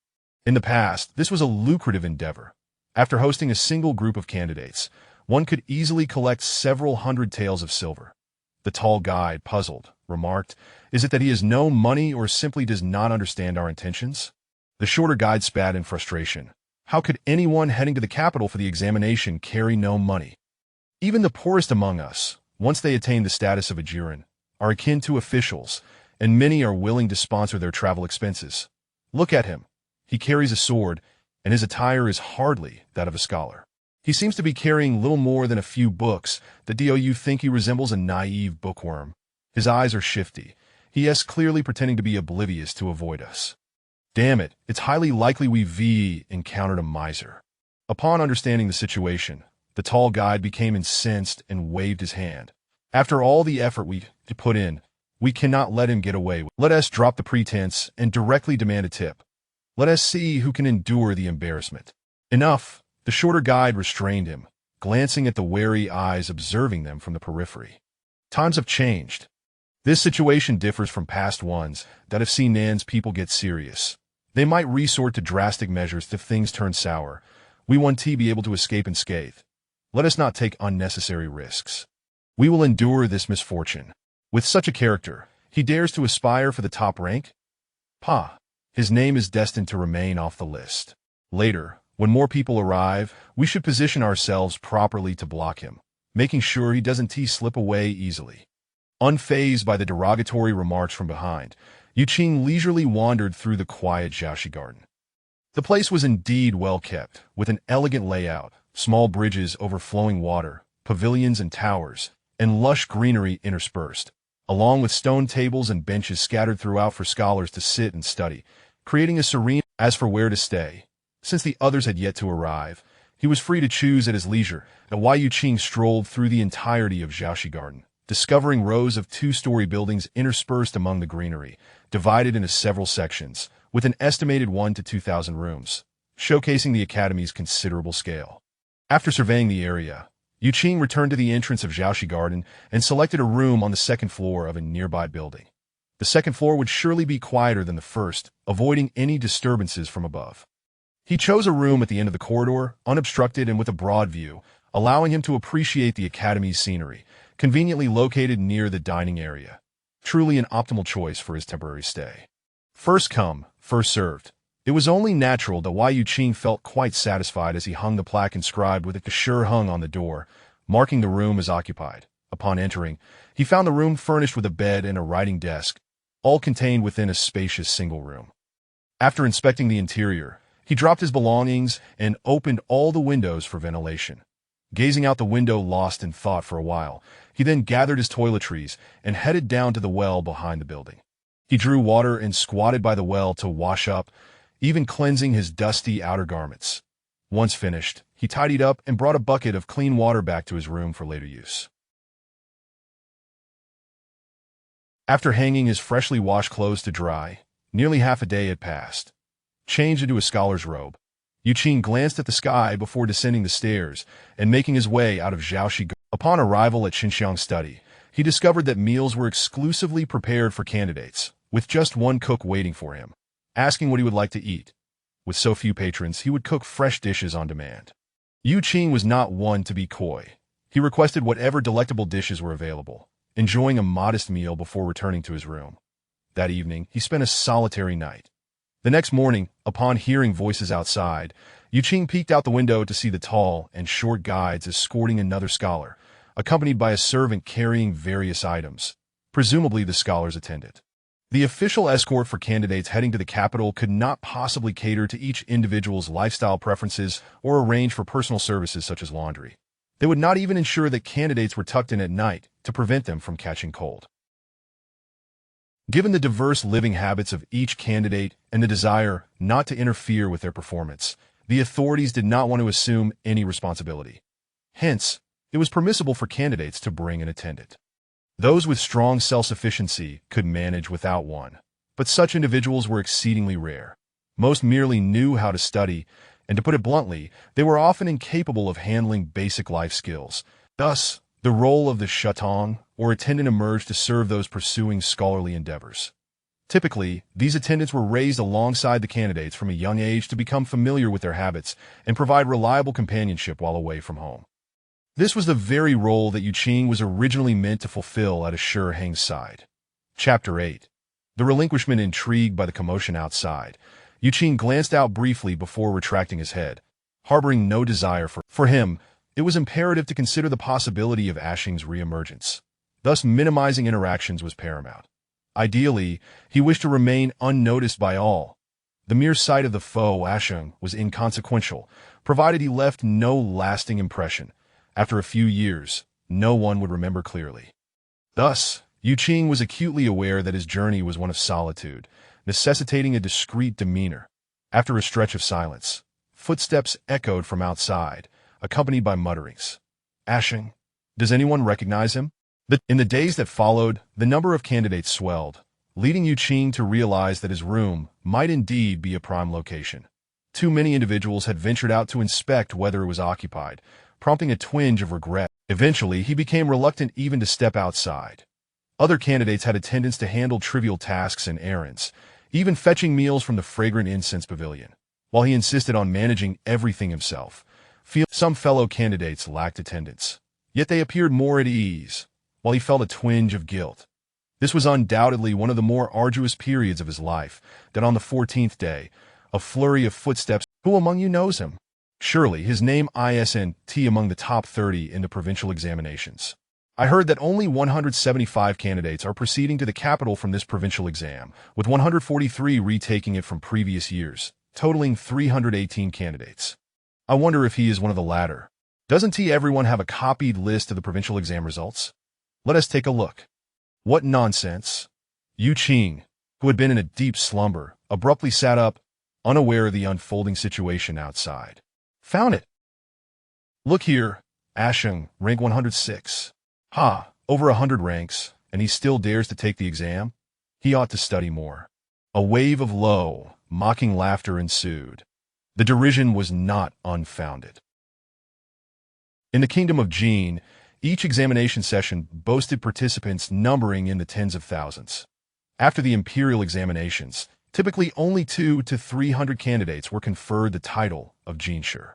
In the past, this was a lucrative endeavor. After hosting a single group of candidates, one could easily collect several hundred taels of silver. The tall guide, puzzled, remarked, Is it that he has no money or simply does not understand our intentions? The shorter guide spat in frustration. How could anyone heading to the capital for the examination carry no money? Even the poorest among us, once they attain the status of a jiren, are akin to officials, and many are willing to sponsor their travel expenses. Look at him. He carries a sword, and his attire is hardly that of a scholar. He seems to be carrying little more than a few books. The DOU think he resembles a naive bookworm. His eyes are shifty. He is clearly pretending to be oblivious to avoid us. Damn it, it's highly likely we've encountered a miser. Upon understanding the situation, the tall guide became incensed and waved his hand. After all the effort we put in, we cannot let him get away. Let us drop the pretense and directly demand a tip. Let us see who can endure the embarrassment. Enough. The shorter guide restrained him, glancing at the wary eyes observing them from the periphery. Times have changed. This situation differs from past ones that have seen Nan's people get serious. They might resort to drastic measures if things turn sour. We want to be able to escape unscathed. Let us not take unnecessary risks. We will endure this misfortune. With such a character, he dares to aspire for the top rank? Pa. His name is destined to remain off the list. Later, when more people arrive, we should position ourselves properly to block him, making sure he doesn't slip away easily. Unfazed by the derogatory remarks from behind, Yuqing leisurely wandered through the quiet Jiaoshi garden. The place was indeed well kept, with an elegant layout, small bridges overflowing water, pavilions and towers, and lush greenery interspersed, along with stone tables and benches scattered throughout for scholars to sit and study, creating a serene. As for where to stay, since the others had yet to arrive, he was free to choose at his leisure. Wai Yuqing strolled through the entirety of Jiaoshi Garden, discovering rows of two-story buildings interspersed among the greenery, divided into several sections, with an estimated 1,000 to 2,000 rooms, showcasing the academy's considerable scale. After surveying the area, Yuqing returned to the entrance of Jiaoshi Garden and selected a room on the second floor of a nearby building. The second floor would surely be quieter than the first, avoiding any disturbances from above. He chose a room at the end of the corridor, unobstructed and with a broad view, allowing him to appreciate the academy's scenery, conveniently located near the dining area. Truly an optimal choice for his temporary stay. First come, first served. It was only natural that Wai Yuqing felt quite satisfied as he hung the plaque inscribed with a cashier hung on the door, marking the room as occupied. Upon entering, he found the room furnished with a bed and a writing desk, all contained within a spacious single room. After inspecting the interior, he dropped his belongings and opened all the windows for ventilation. Gazing out the window lost in thought for a while, he then gathered his toiletries and headed down to the well behind the building. He drew water and squatted by the well to wash up, even cleansing his dusty outer garments. Once finished, he tidied up and brought a bucket of clean water back to his room for later use. After hanging his freshly washed clothes to dry, nearly half a day had passed. Changed into a scholar's robe, Yuqing glanced at the sky before descending the stairs and making his way out of Jiaoshi. Upon arrival at Xinxiang's study, he discovered that meals were exclusively prepared for candidates, with just one cook waiting for him, asking what he would like to eat. With so few patrons, he would cook fresh dishes on demand. Yuqing was not one to be coy. He requested whatever delectable dishes were available, enjoying a modest meal before returning to his room. That evening, he spent a solitary night. The next morning, upon hearing voices outside, Yuqing peeked out the window to see the tall and short guides escorting another scholar, accompanied by a servant carrying various items, presumably the scholar's attendant. The official escort for candidates heading to the capital could not possibly cater to each individual's lifestyle preferences or arrange for personal services such as laundry. They would not even ensure that candidates were tucked in at night to prevent them from catching cold. Given the diverse living habits of each candidate and the desire not to interfere with their performance, the authorities did not want to assume any responsibility. Hence, it was permissible for candidates to bring an attendant. Those with strong self-sufficiency could manage without one, but such individuals were exceedingly rare. Most merely knew how to study, and to put it bluntly, they were often incapable of handling basic life skills. Thus, the role of the shatong, or attendant, emerged to serve those pursuing scholarly endeavors. Typically, these attendants were raised alongside the candidates from a young age to become familiar with their habits and provide reliable companionship while away from home. This was the very role that Yuqing was originally meant to fulfill at Ashur Heng's side. Chapter 8. The relinquishment. Intrigued by the commotion outside, Yuqing glanced out briefly before retracting his head, harboring no desire for him. It was imperative to consider the possibility of Ashing's reemergence. Thus, minimizing interactions was paramount. Ideally, he wished to remain unnoticed by all. The mere sight of the foe, Ashing, was inconsequential, provided he left no lasting impression. After a few years, no one would remember clearly. Thus, Yuqing was acutely aware that his journey was one of solitude, necessitating a discreet demeanor. After a stretch of silence, footsteps echoed from outside, accompanied by mutterings. Ashing, does anyone recognize him? In the days that followed, the number of candidates swelled, leading Yuqing to realize that his room might indeed be a prime location. Too many individuals had ventured out to inspect whether it was occupied, prompting a twinge of regret. Eventually, he became reluctant even to step outside. Other candidates had attendants to handle trivial tasks and errands, even fetching meals from the fragrant incense pavilion. While he insisted on managing everything himself, some fellow candidates lacked attendance. Yet they appeared more at ease, while he felt a twinge of guilt. This was undoubtedly one of the more arduous periods of his life, that on the 14th day, a flurry of footsteps. Who among you knows him? Surely his name isn't among the top 30 in the provincial examinations. I heard that only 175 candidates are proceeding to the capital from this provincial exam, with 143 retaking it from previous years, totaling 318 candidates. I wonder if he is one of the latter. Doesn't everyone have a copied list of the provincial exam results? Let us take a look. What nonsense! Yuqing, who had been in a deep slumber, abruptly sat up, unaware of the unfolding situation outside. Found it! Look here, Ashing, rank 106. Ha, over 100 ranks, and he still dares to take the exam? He ought to study more. A wave of low, mocking laughter ensued. The derision was not unfounded. In the kingdom of Jin, each examination session boasted participants numbering in the tens of thousands. After the imperial examinations, typically only 200 to 300 candidates were conferred the title of Jinshi.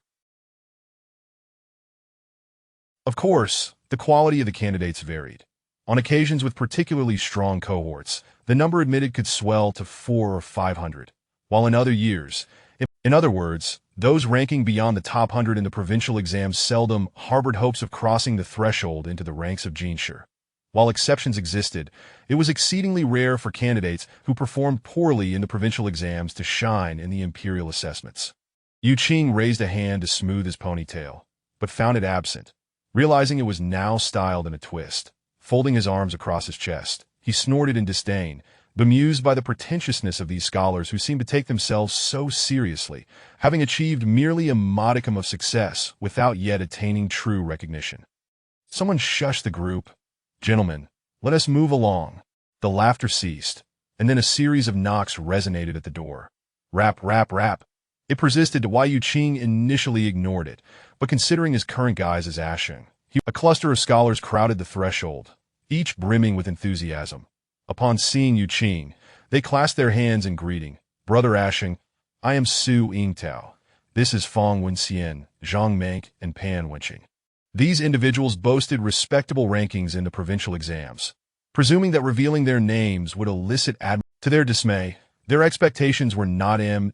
Of course, the quality of the candidates varied. On occasions with particularly strong cohorts, the number admitted could swell to 400 or 500, while in other years, in other words, those ranking beyond the top 100 in the provincial exams seldom harbored hopes of crossing the threshold into the ranks of Jinshi. While exceptions existed, it was exceedingly rare for candidates who performed poorly in the provincial exams to shine in the imperial assessments. Yuqing raised a hand to smooth his ponytail, but found it absent. Realizing it was now styled in a twist, folding his arms across his chest, he snorted in disdain, bemused by the pretentiousness of these scholars who seemed to take themselves so seriously, having achieved merely a modicum of success without yet attaining true recognition. Someone shushed the group. Gentlemen, let us move along. The laughter ceased, and then a series of knocks resonated at the door. Rap, rap, rap. It persisted to why Yuqing initially ignored it, but considering his current guise as Ashing, a cluster of scholars crowded the threshold, each brimming with enthusiasm. Upon seeing Yuqing, they clasped their hands in greeting. Brother Ashing, I am Su Yingtao. This is Fong Wenxian, Zhang Mank, and Pan Wenqing. These individuals boasted respectable rankings in the provincial exams. Presuming that revealing their names would elicit to their dismay, their expectations were not met.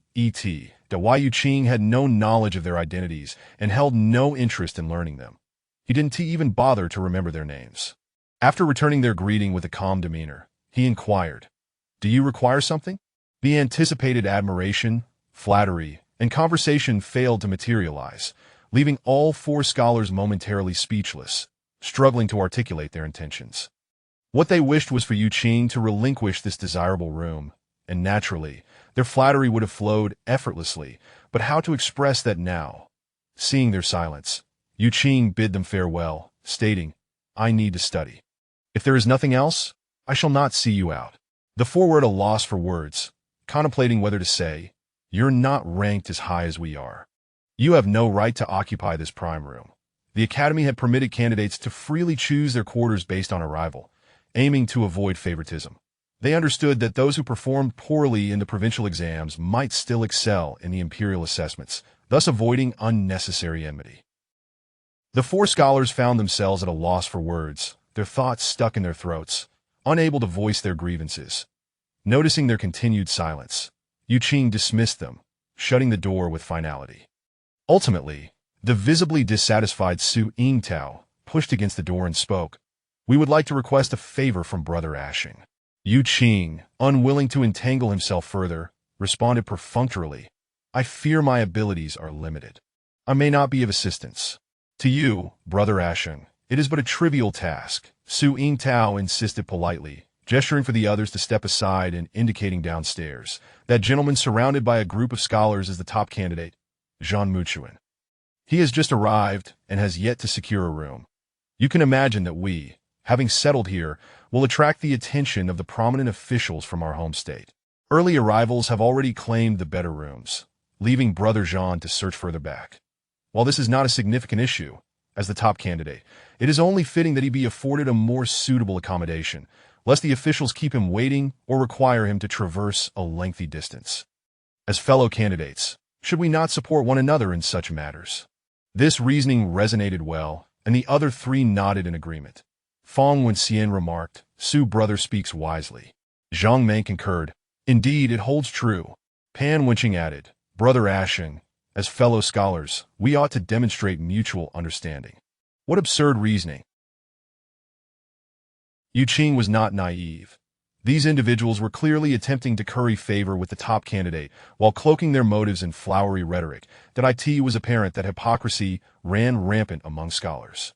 Why Yuqing had no knowledge of their identities and held no interest in learning them. He didn't even bother to remember their names. After returning their greeting with a calm demeanor, he inquired, Do you require something? The anticipated admiration, flattery, and conversation failed to materialize, leaving all four scholars momentarily speechless, struggling to articulate their intentions. What they wished was for Yuqing to relinquish this desirable room, and naturally, their flattery would have flowed effortlessly, but how to express that now? Seeing their silence, Yuqing bid them farewell, stating, I need to study. If there is nothing else, I shall not see you out. The four were at a loss for words, contemplating whether to say, You're not ranked as high as we are. You have no right to occupy this prime room. The Academy had permitted candidates to freely choose their quarters based on arrival, aiming to avoid favoritism. They understood that those who performed poorly in the provincial exams might still excel in the imperial assessments, thus avoiding unnecessary enmity. The four scholars found themselves at a loss for words, their thoughts stuck in their throats, unable to voice their grievances. Noticing their continued silence, Yu Qing dismissed them, shutting the door with finality. Ultimately, the visibly dissatisfied Su Yingtao pushed against the door and spoke. "We would like to request a favor from Brother Ashing." Yu Qing, unwilling to entangle himself further, responded perfunctorily, "I fear my abilities are limited. I may not be of assistance. To you, Brother Ashing, it is but a trivial task." Su Yingtao insisted politely, gesturing for the others to step aside and indicating downstairs. That gentleman surrounded by a group of scholars is the top candidate, Zhang Muchuan. He has just arrived and has yet to secure a room. You can imagine that we, having settled here, will attract the attention of the prominent officials from our home state. Early arrivals have already claimed the better rooms, leaving Brother Zhang to search further back. While this is not a significant issue, as the top candidate, it is only fitting that he be afforded a more suitable accommodation, lest the officials keep him waiting or require him to traverse a lengthy distance. As fellow candidates, should we not support one another in such matters? This reasoning resonated well, and the other three nodded in agreement. Fong Wenxian remarked, "Su brother speaks wisely." Zhang Meng concurred, "Indeed, it holds true." Pan Wenqing added, "Brother Ashing, as fellow scholars, we ought to demonstrate mutual understanding." What absurd reasoning! Yu Qing was not naive. These individuals were clearly attempting to curry favor with the top candidate while cloaking their motives in flowery rhetoric. That it was apparent that hypocrisy ran rampant among scholars.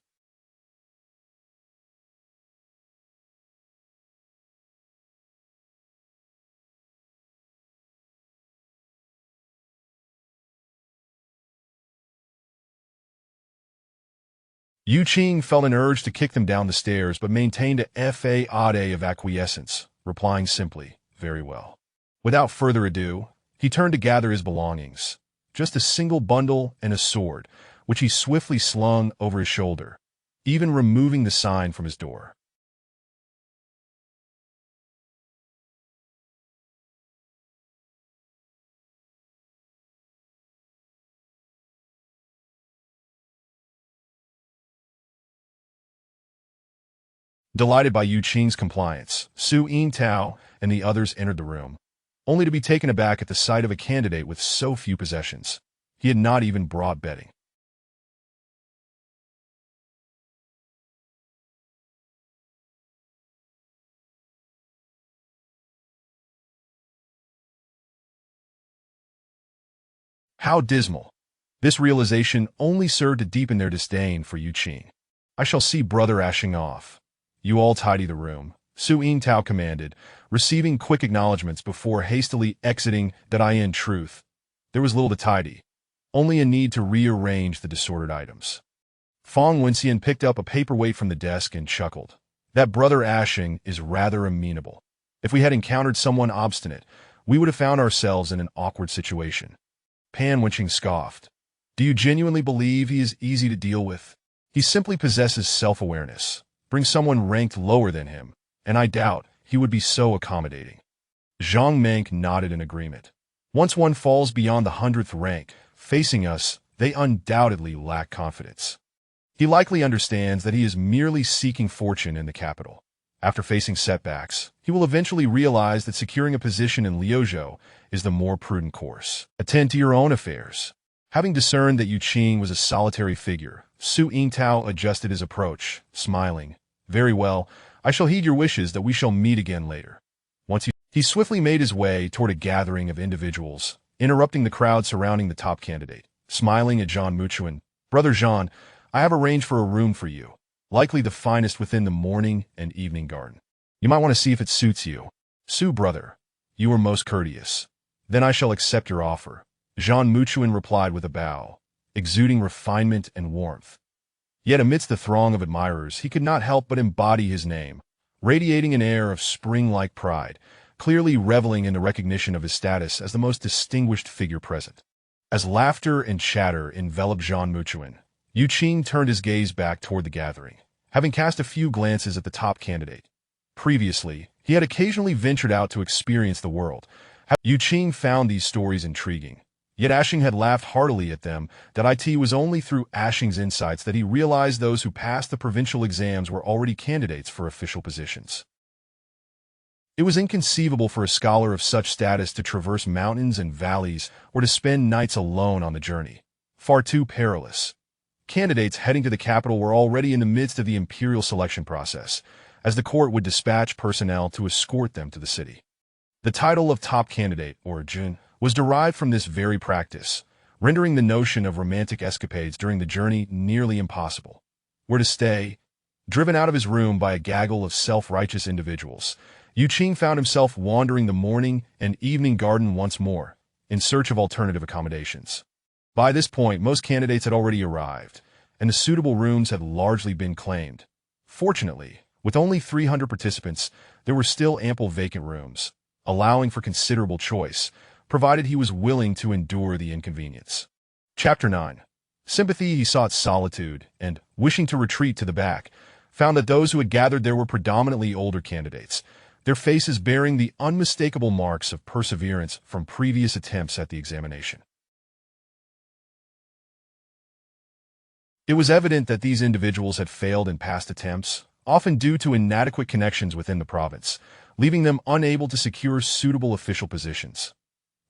Yu Qing felt an urge to kick them down the stairs but maintained a facade of acquiescence, replying simply, "Very well." Without further ado, he turned to gather his belongings, just a single bundle and a sword, which he swiftly slung over his shoulder, even removing the sign from his door. Delighted by Yu Qing's compliance, Su Yingtao and the others entered the room, only to be taken aback at the sight of a candidate with so few possessions. He had not even brought bedding. How dismal! This realization only served to deepen their disdain for Yu Qing. "I shall see Brother Ashing off. You all tidy the room," Su Yingtao commanded, receiving quick acknowledgments before hastily exiting. That in truth, there was little to tidy, only a need to rearrange the disordered items. Fong Wenxian picked up a paperweight from the desk and chuckled. "That Brother Ashing is rather amenable. If we had encountered someone obstinate, we would have found ourselves in an awkward situation." Pan Wenqing scoffed. "Do you genuinely believe he is easy to deal with? He simply possesses self-awareness. Bring someone ranked lower than him, and I doubt he would be so accommodating." Zhang Meng nodded in agreement. "Once one falls beyond the 100th rank, facing us, they undoubtedly lack confidence. He likely understands that he is merely seeking fortune in the capital. After facing setbacks, he will eventually realize that securing a position in Liuzhou is the more prudent course. Attend to your own affairs." Having discerned that Yu Qing was a solitary figure, Su Yingtao adjusted his approach, smiling. "Very well, I shall heed your wishes that we shall meet again later." He swiftly made his way toward a gathering of individuals, interrupting the crowd surrounding the top candidate. Smiling at Zhang Muchuan, "Brother Zhang, I have arranged for a room for you, likely the finest within the morning and evening garden. You might want to see if it suits you." "Su brother, you are most courteous. Then I shall accept your offer," Zhang Muchuan replied with a bow, exuding refinement and warmth. Yet amidst the throng of admirers, he could not help but embody his name, radiating an air of spring-like pride, clearly reveling in the recognition of his status as the most distinguished figure present. As laughter and chatter enveloped Zhang Muchuan, Yu Qing turned his gaze back toward the gathering, having cast a few glances at the top candidate. Previously, he had occasionally ventured out to experience the world. Yu Qing found these stories intriguing. Yet Ashing had laughed heartily at them. That it was only through Ashing's insights that he realized those who passed the provincial exams were already candidates for official positions. It was inconceivable for a scholar of such status to traverse mountains and valleys or to spend nights alone on the journey. Far too perilous. Candidates heading to the capital were already in the midst of the imperial selection process, as the court would dispatch personnel to escort them to the city. The title of top candidate, or jun, was derived from this very practice, rendering the notion of romantic escapades during the journey nearly impossible. Where to stay? Driven out of his room by a gaggle of self-righteous individuals, Yu Qing found himself wandering the morning and evening garden once more, in search of alternative accommodations. By this point, most candidates had already arrived, and the suitable rooms had largely been claimed. Fortunately, with only 300 participants, there were still ample vacant rooms, allowing for considerable choice, provided he was willing to endure the inconvenience. Chapter 9. Sympathy. He sought solitude, and, wishing to retreat to the back, found that those who had gathered there were predominantly older candidates, their faces bearing the unmistakable marks of perseverance from previous attempts at the examination. It was evident that these individuals had failed in past attempts, often due to inadequate connections within the province, leaving them unable to secure suitable official positions.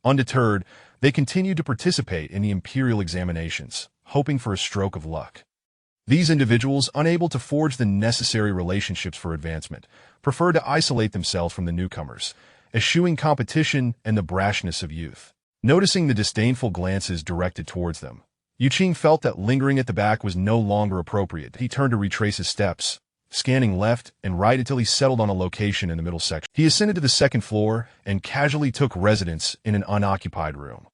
Undeterred, they continued to participate in the imperial examinations, hoping for a stroke of luck. These individuals, unable to forge the necessary relationships for advancement, preferred to isolate themselves from the newcomers, eschewing competition and the brashness of youth. Noticing the disdainful glances directed towards them, Yu Qing felt that lingering at the back was no longer appropriate. He turned to retrace his steps, scanning left and right until he settled on a location in the middle section. He ascended to the second floor and casually took residence in an unoccupied room.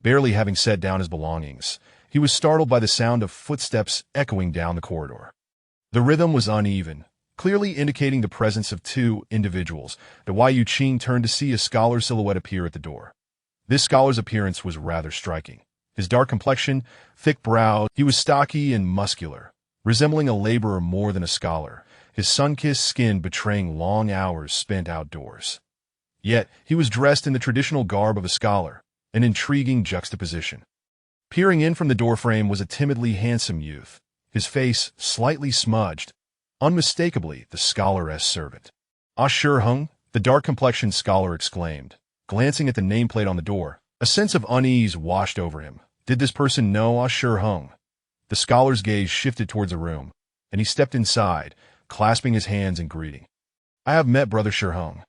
Barely having set down his belongings, he was startled by the sound of footsteps echoing down the corridor. The rhythm was uneven, clearly indicating the presence of two individuals. Yu Qing turned to see a scholar's silhouette appear at the door. This scholar's appearance was rather striking. His dark complexion, thick brow, he was stocky and muscular, resembling a laborer more than a scholar, his sun-kissed skin betraying long hours spent outdoors. Yet, he was dressed in the traditional garb of a scholar, an intriguing juxtaposition. Peering in from the doorframe was a timidly handsome youth, his face slightly smudged, unmistakably the scholar-esque servant. "Ah, Shi Heng," the dark-complexioned scholar exclaimed, glancing at the nameplate on the door. A sense of unease washed over him. Did this person know Ah Shi Heng? The scholar's gaze shifted towards the room, and he stepped inside, clasping his hands in greeting. "I have met Brother Shi Heng."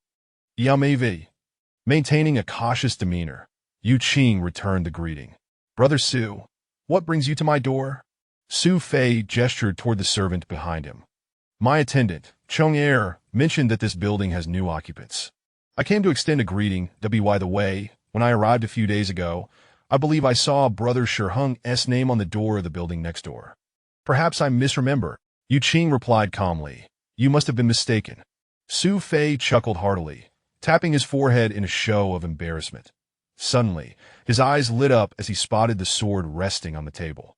"Yamavi." Maintaining a cautious demeanor, Yu Qing returned the greeting. "Brother Su, what brings you to my door?" Su Fei gestured toward the servant behind him. "My attendant, Cheng Er, mentioned that this building has new occupants. I came to extend a greeting. By the way, when I arrived a few days ago, I believe I saw Brother Shi Heng's name on the door of the building next door. Perhaps I misremember." Yu Qing replied calmly. "You must have been mistaken." Su Fei chuckled heartily, tapping his forehead in a show of embarrassment. Suddenly, his eyes lit up as he spotted the sword resting on the table.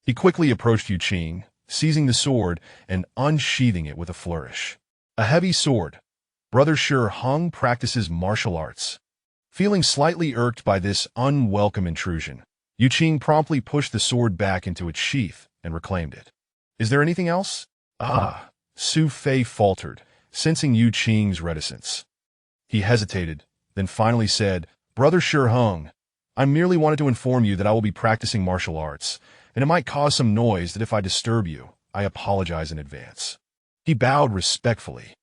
He quickly approached Yu Qing, seizing the sword and unsheathing it with a flourish. "A heavy sword. Brother Shi Heng practices martial arts." Feeling slightly irked by this unwelcome intrusion, Yu Qing promptly pushed the sword back into its sheath and reclaimed it. "Is there anything else?" Su Fei faltered, sensing Yu Qing's reticence. He hesitated, then finally said, "Brother Shi Heng, I merely wanted to inform you that I will be practicing martial arts, and it might cause some noise that if I disturb you, I apologize in advance." He bowed respectfully.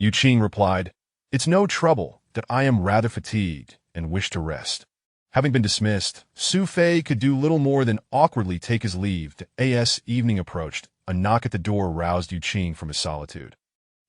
Yu Qing replied, "It's no trouble, that I am rather fatigued and wish to rest." Having been dismissed, Su Fei could do little more than awkwardly take his leave. As evening approached, a knock at the door roused Yu Qing from his solitude.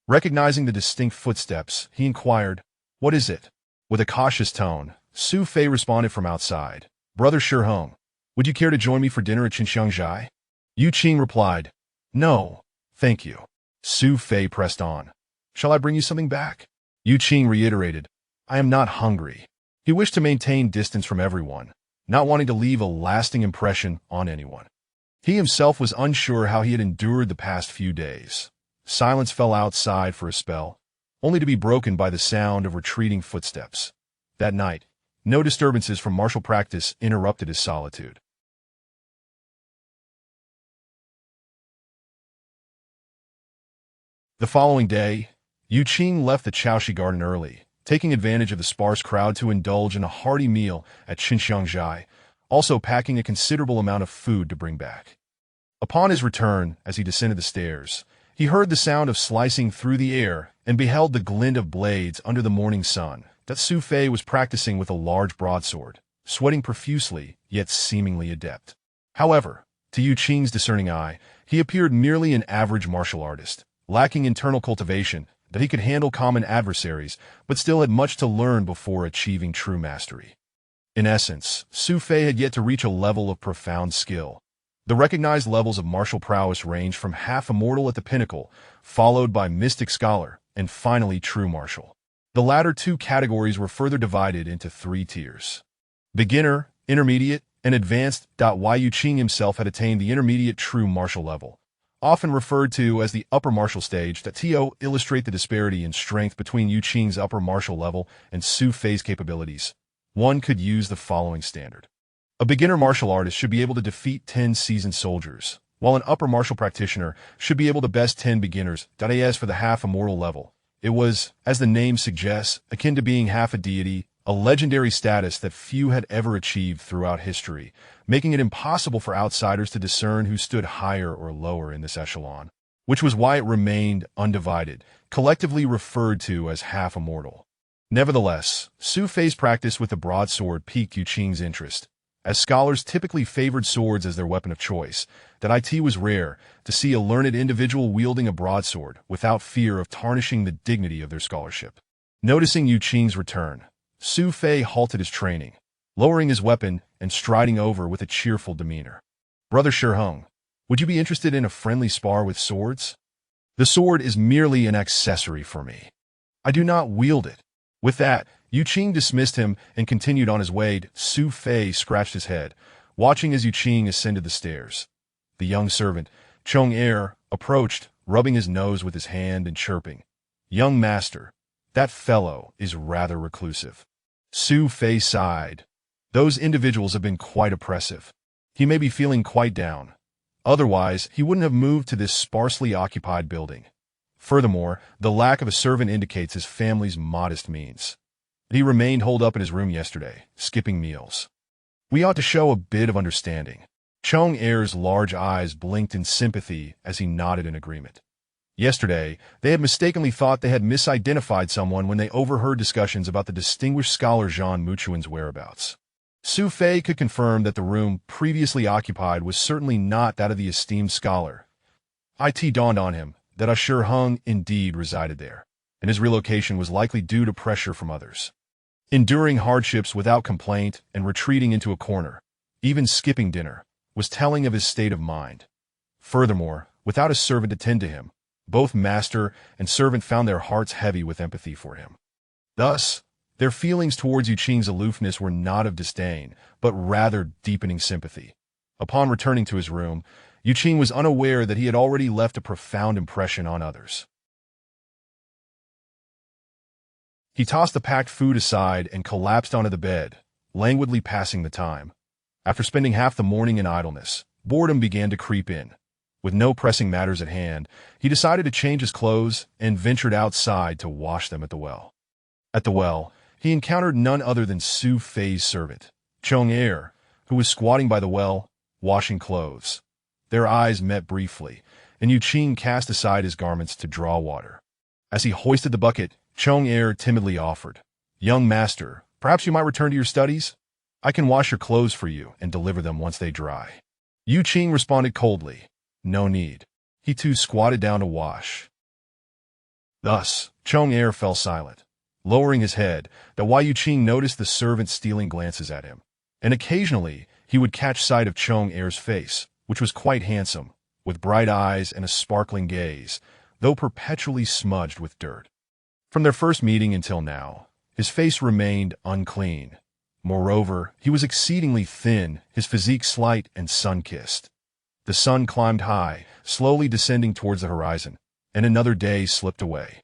Recognizing the distinct footsteps, he inquired, "What is it?" With a cautious tone, Su Fei responded from outside, "Brother Shi Heng, would you care to join me for dinner at Qinxiangzhai?" Yu Qing replied, "No, thank you." Su Fei pressed on, "Shall I bring you something back?" Yu Qing reiterated, "I am not hungry." He wished to maintain distance from everyone, not wanting to leave a lasting impression on anyone. He himself was unsure how he had endured the past few days. Silence fell outside for a spell, only to be broken by the sound of retreating footsteps. That night, no disturbances from martial practice interrupted his solitude. The following day, Yu Qing left the Chaoshi garden early, taking advantage of the sparse crowd to indulge in a hearty meal at Xinxiangzhai, also packing a considerable amount of food to bring back. Upon his return, as he descended the stairs, he heard the sound of slicing through the air and beheld the glint of blades under the morning sun that Su Fei was practicing with a large broadsword, sweating profusely, yet seemingly adept. However, to Yu Qing's discerning eye, he appeared merely an average martial artist, lacking internal cultivation, that he could handle common adversaries, but still had much to learn before achieving true mastery. In essence, Su Fei had yet to reach a level of profound skill. The recognized levels of martial prowess range from half-immortal at the pinnacle, followed by mystic scholar, and finally true martial. The latter two categories were further divided into 3 tiers: beginner, intermediate, and advanced. Yu Qing himself had attained the intermediate true martial level, often referred to as the upper martial stage. To illustrate the disparity in strength between Yu Qing's upper martial level and Su Fei's capabilities, one could use the following standard. A beginner martial artist should be able to defeat 10 seasoned soldiers, while an upper martial practitioner should be able to best 10 beginners. As for the half-immortal level, it was, as the name suggests, akin to being half a deity, a legendary status that few had ever achieved throughout history, making it impossible for outsiders to discern who stood higher or lower in this echelon, which was why it remained undivided, collectively referred to as half-immortal. Nevertheless, Su Fei's practice with the broadsword piqued Yu Qing's interest. As scholars typically favored swords as their weapon of choice, that it was rare to see a learned individual wielding a broadsword without fear of tarnishing the dignity of their scholarship. Noticing Yu Qing's return, Su Fei halted his training, lowering his weapon and striding over with a cheerful demeanor. "Brother Shiheng, would you be interested in a friendly spar with swords? The sword is merely an accessory for me. I do not wield it." With that, Yu Qing dismissed him and continued on his way. Su Fei scratched his head, watching as Yu Qing ascended the stairs. The young servant, Chong Er, approached, rubbing his nose with his hand and chirping, "Young master, that fellow is rather reclusive." Su Fei sighed. "Those individuals have been quite oppressive. He may be feeling quite down. Otherwise, he wouldn't have moved to this sparsely occupied building. Furthermore, the lack of a servant indicates his family's modest means. He remained holed up in his room yesterday, skipping meals. We ought to show a bit of understanding." Chong Er's large eyes blinked in sympathy as he nodded in agreement. Yesterday, they had mistakenly thought they had misidentified someone when they overheard discussions about the distinguished scholar Zhang Muchuan's whereabouts. Su Fei could confirm that the room previously occupied was certainly not that of the esteemed scholar. It dawned on him that Shiheng indeed resided there, and his relocation was likely due to pressure from others. Enduring hardships without complaint and retreating into a corner, even skipping dinner, was telling of his state of mind. Furthermore, without a servant to tend to him, both master and servant found their hearts heavy with empathy for him. Thus, their feelings towards Yu Qing's aloofness were not of disdain, but rather deepening sympathy. Upon returning to his room, Yu Qing was unaware that he had already left a profound impression on others. He tossed the packed food aside and collapsed onto the bed, languidly passing the time. After spending half the morning in idleness, boredom began to creep in. With no pressing matters at hand, he decided to change his clothes and ventured outside to wash them at the well. At the well, he encountered none other than Su Fei's servant, Chong Er, who was squatting by the well, washing clothes. Their eyes met briefly, and Yu Qing cast aside his garments to draw water. As he hoisted the bucket, Chong Er timidly offered, "Young master, perhaps you might return to your studies? I can wash your clothes for you and deliver them once they dry." Yu Qing responded coldly, "No need." He too squatted down to wash. Thus, Chong Er fell silent, lowering his head, that Yu Qing noticed the servant stealing glances at him, and occasionally he would catch sight of Chong Er's face, which was quite handsome, with bright eyes and a sparkling gaze, though perpetually smudged with dirt. From their first meeting until now, his face remained unclean. Moreover, he was exceedingly thin, his physique slight and sun-kissed. The sun climbed high, slowly descending towards the horizon, and another day slipped away.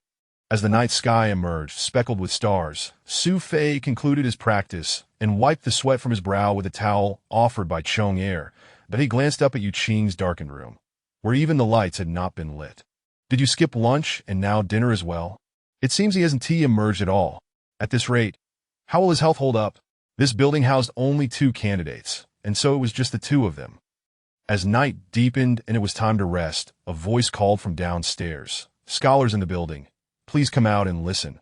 As the night sky emerged, speckled with stars, Su Fei concluded his practice and wiped the sweat from his brow with a towel offered by Chong Er, but he glanced up at Yu Qing's darkened room, where even the lights had not been lit. Did you skip lunch and now dinner as well? It seems he hasn't emerged at all. At this rate, how will his health hold up? This building housed only 2 candidates, and so it was just the 2 of them. As night deepened and it was time to rest, a voice called from downstairs. Scholars in the building, please come out and listen.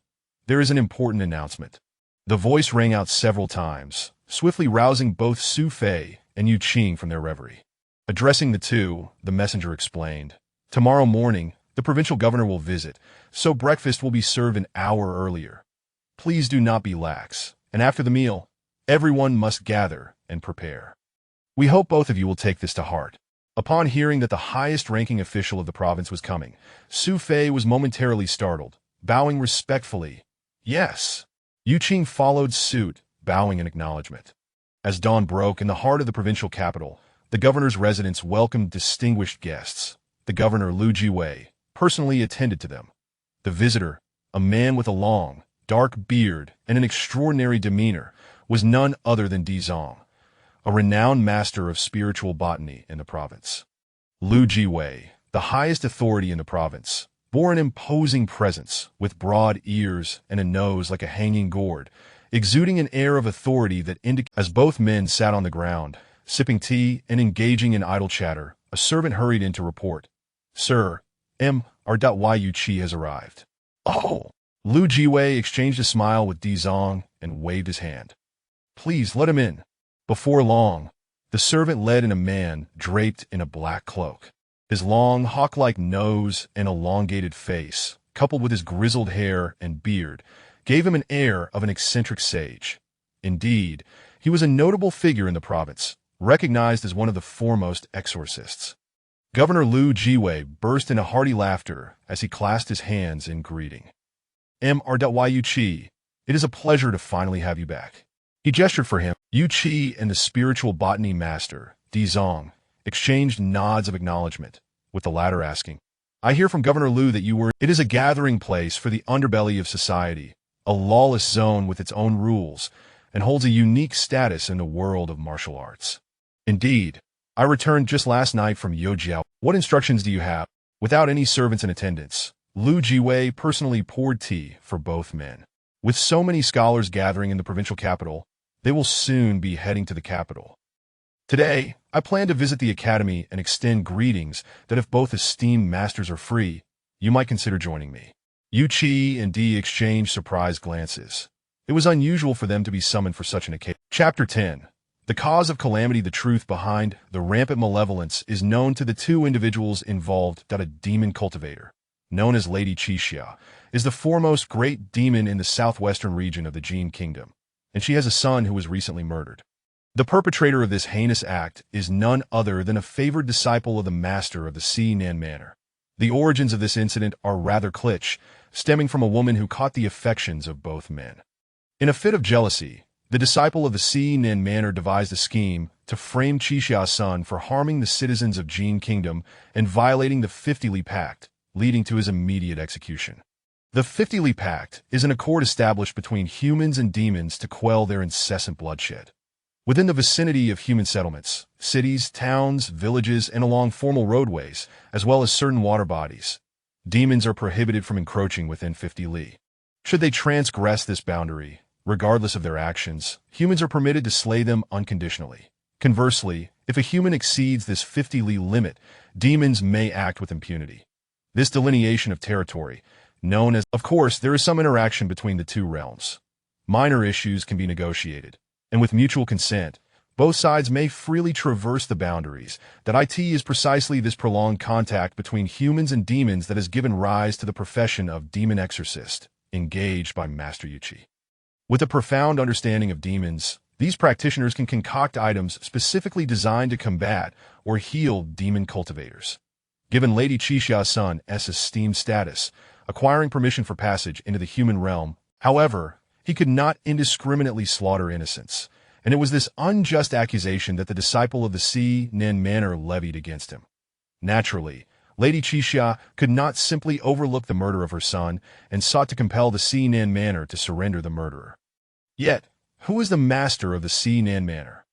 There is an important announcement. The voice rang out several times, swiftly rousing both Su Fei and Yu Qing from their reverie. Addressing the 2, the messenger explained, tomorrow morning, the provincial governor will visit, so breakfast will be served an hour earlier. Please do not be lax, and after the meal, everyone must gather and prepare. We hope both of you will take this to heart. Upon hearing that the highest-ranking official of the province was coming, Su Fei was momentarily startled, bowing respectfully. Yes. Yu Qing followed suit, bowing in acknowledgement. As dawn broke in the heart of the provincial capital, the governor's residence welcomed distinguished guests. The governor, Lu Jiwei, personally attended to them. The visitor, a man with a long, dark beard and an extraordinary demeanor, was none other than Di Zong, a renowned master of spiritual botany in the province. Lu Jiwei, the highest authority in the province, bore an imposing presence with broad ears and a nose like a hanging gourd, exuding an air of authority that indicated. As both men sat on the ground, sipping tea and engaging in idle chatter, a servant hurried in to report, Sir, Yu Qi has arrived. Oh! Lu Jiwei exchanged a smile with Di Zong and waved his hand. Please let him in. Before long, the servant led in a man draped in a black cloak. His long, hawk-like nose and elongated face, coupled with his grizzled hair and beard, gave him an air of an eccentric sage. Indeed, he was a notable figure in the province, recognized as one of the foremost exorcists. Governor Lu Jiwei burst into hearty laughter as he clasped his hands in greeting. Yu Qi, it is a pleasure to finally have you back. He gestured for him. Yu Qi and the spiritual botany master, Di Zong, exchanged nods of acknowledgement, with the latter asking, I hear from Governor Lu that you were. It is a gathering place for the underbelly of society, a lawless zone with its own rules, and holds a unique status in the world of martial arts. Indeed, I returned just last night from Youjiao. What instructions do you have? Without any servants in attendance, Lu Jiwei personally poured tea for both men. With so many scholars gathering in the provincial capital, they will soon be heading to the capital. Today, I plan to visit the academy and extend greetings that if both esteemed masters are free, you might consider joining me. Yu Qi and Di exchanged surprised glances. It was unusual for them to be summoned for such an occasion. Chapter 10. The cause of calamity. The truth behind the rampant malevolence is known to the 2 individuals involved. A demon cultivator, known as Lady Qixia, is the foremost great demon in the southwestern region of the Jin Kingdom, and she has a son who was recently murdered. The perpetrator of this heinous act is none other than a favored disciple of the master of the Xinan Manor. The origins of this incident are rather kitsch, stemming from a woman who caught the affections of both men. In a fit of jealousy, the disciple of the Xinan Manor devised a scheme to frame Qixia's son for harming the citizens of Jin Kingdom and violating the 50-Li Pact, leading to his immediate execution. The 50-Li Pact is an accord established between humans and demons to quell their incessant bloodshed. Within the vicinity of human settlements, cities, towns, villages, and along formal roadways, as well as certain water bodies, demons are prohibited from encroaching within 50 li. Should they transgress this boundary, regardless of their actions, humans are permitted to slay them unconditionally. Conversely, if a human exceeds this 50 li limit, demons may act with impunity. This delineation of territory, known as, of course, there is some interaction between the 2 realms. Minor issues can be negotiated, and with mutual consent, both sides may freely traverse the boundaries. That it is precisely this prolonged contact between humans and demons that has given rise to the profession of demon exorcist, engaged by Master Yu Qi. With a profound understanding of demons, these practitioners can concoct items specifically designed to combat or heal demon cultivators. Given Lady Qixia's son's esteemed status, acquiring permission for passage into the human realm, however, he could not indiscriminately slaughter innocents, and it was this unjust accusation that the disciple of the Xinan Manor levied against him. Naturally, Lady Qixia could not simply overlook the murder of her son and sought to compel the Xinan Manor to surrender the murderer. Yet, who is the master of the Xinan Manor?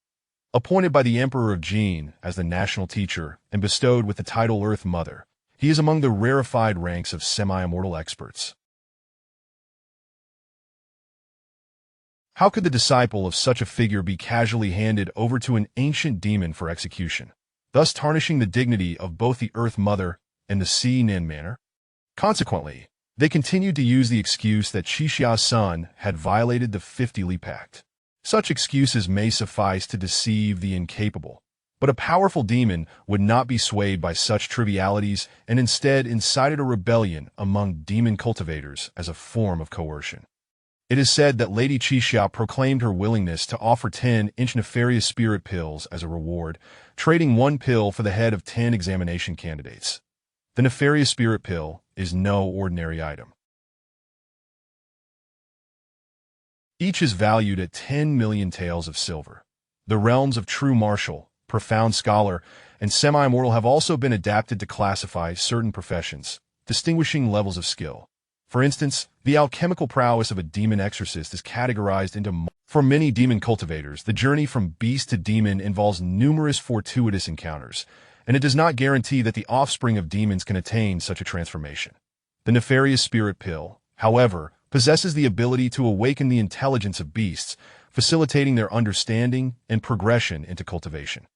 Appointed by the Emperor of Jin as the national teacher and bestowed with the title Earth Mother, He is among the rarefied ranks of semi-immortal experts. How could the disciple of such a figure be casually handed over to an ancient demon for execution, thus tarnishing the dignity of both the Earth Mother and the Sea Nin Manor? Consequently, they continued to use the excuse that Chixia's son had violated the 50 pact. Such excuses may suffice to deceive the incapable, but a powerful demon would not be swayed by such trivialities and instead incited a rebellion among demon cultivators as a form of coercion. It is said that Lady Chixia proclaimed her willingness to offer 10-inch nefarious spirit pills as a reward, trading one pill for the head of 10 examination candidates. The nefarious spirit pill is no ordinary item. Each is valued at 10 million taels of silver. The realms of true martial, profound scholar, and semi-immortal have also been adapted to classify certain professions, distinguishing levels of skill. For instance, the alchemical prowess of a demon exorcist is categorized into. For many demon cultivators, the journey from beast to demon involves numerous fortuitous encounters, and it does not guarantee that the offspring of demons can attain such a transformation. The nefarious spirit pill, however, possesses the ability to awaken the intelligence of beasts, facilitating their understanding and progression into cultivation.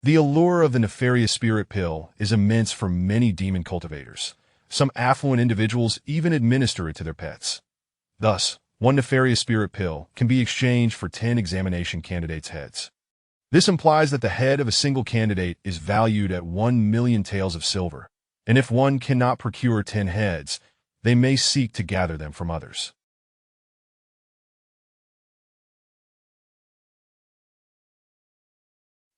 The allure of the nefarious spirit pill is immense for many demon cultivators. Some affluent individuals even administer it to their pets. Thus, one nefarious spirit pill can be exchanged for 10 examination candidates' heads. This implies that the head of a single candidate is valued at 1 million taels of silver, and if one cannot procure 10 heads, they may seek to gather them from others.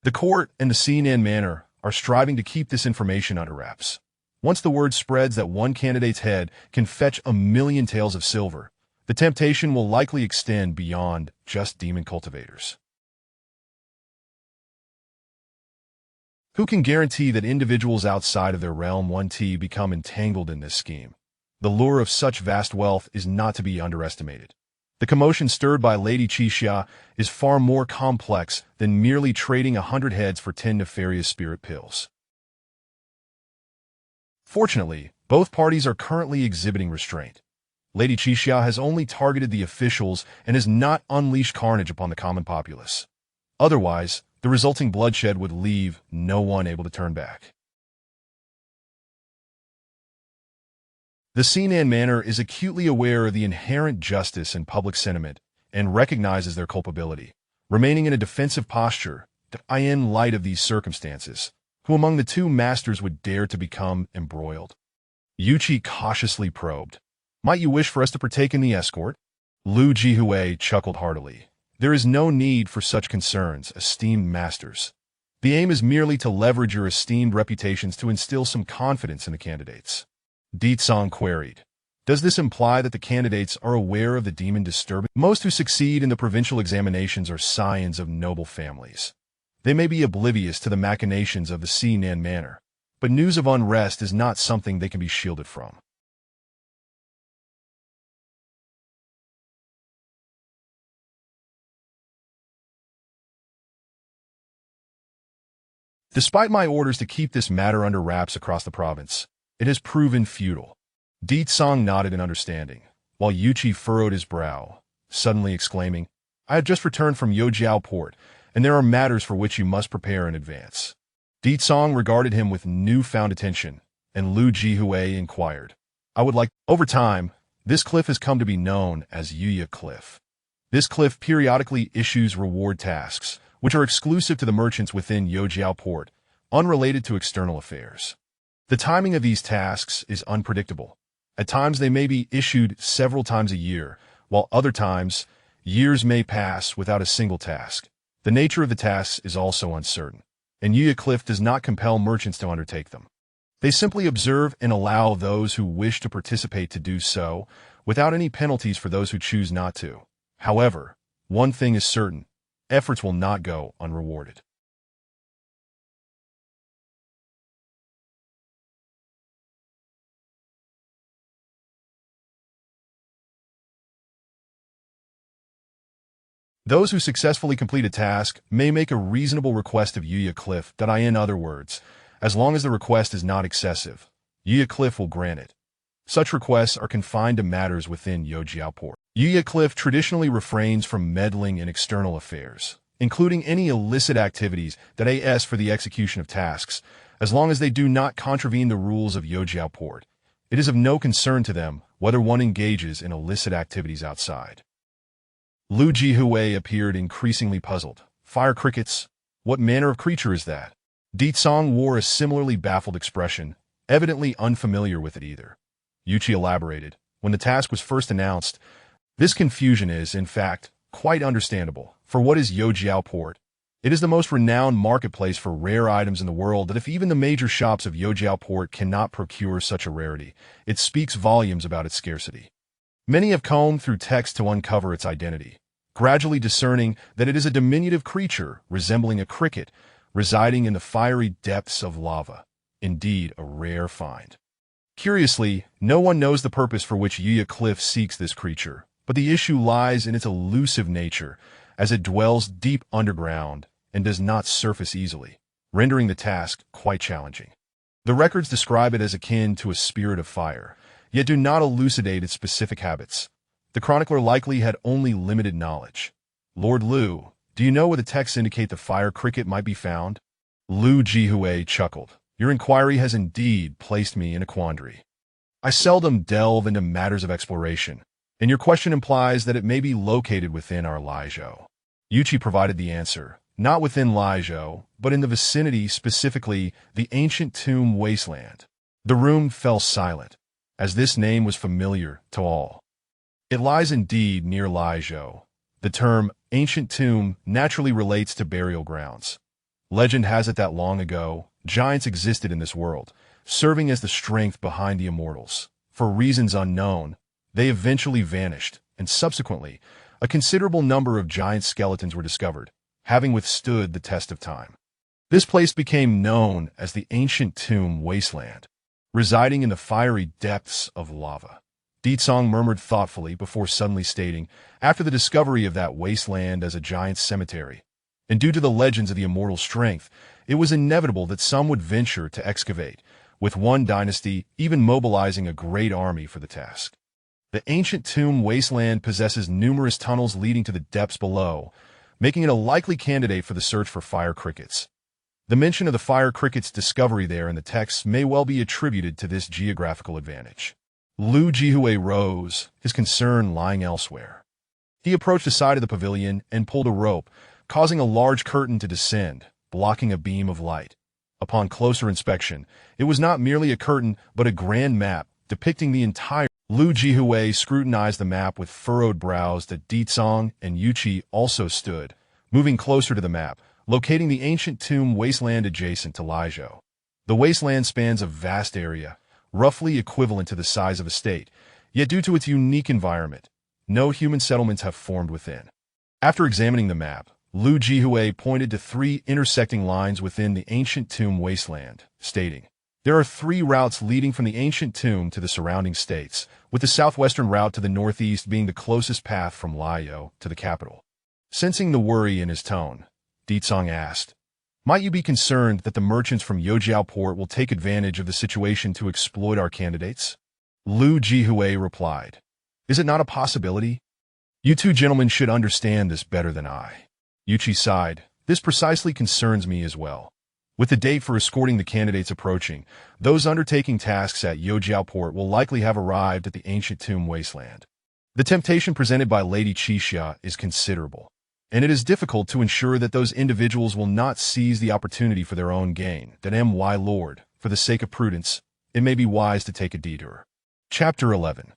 The court and the Sea Nin Manor are striving to keep this information under wraps. Once the word spreads that one candidate's head can fetch 1 million taels of silver, the temptation will likely extend beyond just demon cultivators. Who can guarantee that individuals outside of their realm won't become entangled in this scheme? The lure of such vast wealth is not to be underestimated. The commotion stirred by Lady Chixia is far more complex than merely trading 100 heads for 10 nefarious spirit pills. Fortunately, both parties are currently exhibiting restraint. Lady Chixia has only targeted the officials and has not unleashed carnage upon the common populace. Otherwise, the resulting bloodshed would leave no one able to turn back. The Sea Nin Manor is acutely aware of the inherent justice and public sentiment and recognizes their culpability, remaining in a defensive posture in light of these circumstances. Who among the two masters would dare to become embroiled? Yuqi cautiously probed. Might you wish for us to partake in the escort? Lu Jihui chuckled heartily. There is no need for such concerns, esteemed masters. The aim is merely to leverage your esteemed reputations to instill some confidence in the candidates. Ditsong queried. Does this imply that the candidates are aware of the demon disturbance? Most who succeed in the provincial examinations are scions of noble families. They may be oblivious to the machinations of the Sea Nin Manor, but news of unrest is not something they can be shielded from. Despite my orders to keep this matter under wraps across the province, it has proven futile. Ditsong nodded in understanding, while Yuqi furrowed his brow, suddenly exclaiming, I have just returned from Youjiao port, and there are matters for which you must prepare in advance. Ditsong regarded him with newfound attention, and Lu Jihui inquired, Over time, this cliff has come to be known as Yuya Cliff. This cliff periodically issues reward tasks, which are exclusive to the merchants within Youjiao port, unrelated to external affairs. The timing of these tasks is unpredictable. At times they may be issued several times a year, while other times, years may pass without a single task. The nature of the tasks is also uncertain, and Yuya Cliff does not compel merchants to undertake them. They simply observe and allow those who wish to participate to do so, without any penalties for those who choose not to. However, one thing is certain, efforts will not go unrewarded. Those who successfully complete a task may make a reasonable request of Yuya Cliff, in other words, as long as the request is not excessive. Yuya Cliff will grant it. Such requests are confined to matters within Yojiao Port. Yuya Cliff traditionally refrains from meddling in external affairs, including any illicit activities that ask for the execution of tasks, as long as they do not contravene the rules of Yojiao Port. It is of no concern to them whether one engages in illicit activities outside. Lu Jihui appeared increasingly puzzled. Fire crickets? What manner of creature is that? Ditsong wore a similarly baffled expression, evidently unfamiliar with it either. Yuchi elaborated. When the task was first announced, this confusion is, in fact, quite understandable. For what is Yojiao Port? It is the most renowned marketplace for rare items in the world that if even the major shops of Yojiao Port cannot procure such a rarity, it speaks volumes about its scarcity. Many have combed through text to uncover its identity, gradually discerning that it is a diminutive creature resembling a cricket, residing in the fiery depths of lava. Indeed, a rare find. Curiously, no one knows the purpose for which Yuya Cliff seeks this creature, but the issue lies in its elusive nature, as it dwells deep underground and does not surface easily, rendering the task quite challenging. The records describe it as akin to a spirit of fire, yet do not elucidate its specific habits. The chronicler likely had only limited knowledge. Lord Lu, do you know where the texts indicate the fire cricket might be found? Lu Jihui chuckled. Your inquiry has indeed placed me in a quandary. I seldom delve into matters of exploration, and your question implies that it may be located within our Laizhou. Yuchi provided the answer, not within Laizhou, but in the vicinity, specifically the ancient tomb wasteland. The room fell silent, as this name was familiar to all. It lies indeed near Laizhou. The term ancient tomb naturally relates to burial grounds. Legend has it that long ago, giants existed in this world, serving as the strength behind the immortals. For reasons unknown, they eventually vanished, and subsequently, a considerable number of giant skeletons were discovered, having withstood the test of time. This place became known as the ancient tomb wasteland, residing in the fiery depths of lava. Ditsong murmured thoughtfully before suddenly stating, after the discovery of that wasteland as a giant cemetery, and due to the legends of the immortal strength, it was inevitable that some would venture to excavate, with one dynasty even mobilizing a great army for the task. The ancient tomb wasteland possesses numerous tunnels leading to the depths below, making it a likely candidate for the search for fire crickets. The mention of the fire cricket's discovery there in the texts may well be attributed to this geographical advantage. Lu Jihui rose, his concern lying elsewhere. He approached the side of the pavilion and pulled a rope, causing a large curtain to descend, blocking a beam of light. Upon closer inspection, it was not merely a curtain, but a grand map depicting the entire. Lu Jihui scrutinized the map with furrowed brows that Ditsong and Yuchi also stood, moving closer to the map, locating the ancient tomb wasteland adjacent to Laizhou. The wasteland spans a vast area, roughly equivalent to the size of a state, yet due to its unique environment, no human settlements have formed within. After examining the map, Lu Jihui pointed to 3 intersecting lines within the ancient tomb wasteland, stating, there are 3 routes leading from the ancient tomb to the surrounding states, with the southwestern route to the northeast being the closest path from Laizhou to the capital. Sensing the worry in his tone, Ditsong asked, might you be concerned that the merchants from Yojiao Port will take advantage of the situation to exploit our candidates? Lu Jihui replied, is it not a possibility? You 2 gentlemen should understand this better than I. Yuchi sighed, this precisely concerns me as well. With the date for escorting the candidates approaching, those undertaking tasks at Yojiao Port will likely have arrived at the ancient tomb wasteland. The temptation presented by Lady Qixia is considerable, and it is difficult to ensure that those individuals will not seize the opportunity for their own gain. That my lord, for the sake of prudence, it may be wise to take a detour. Chapter 11.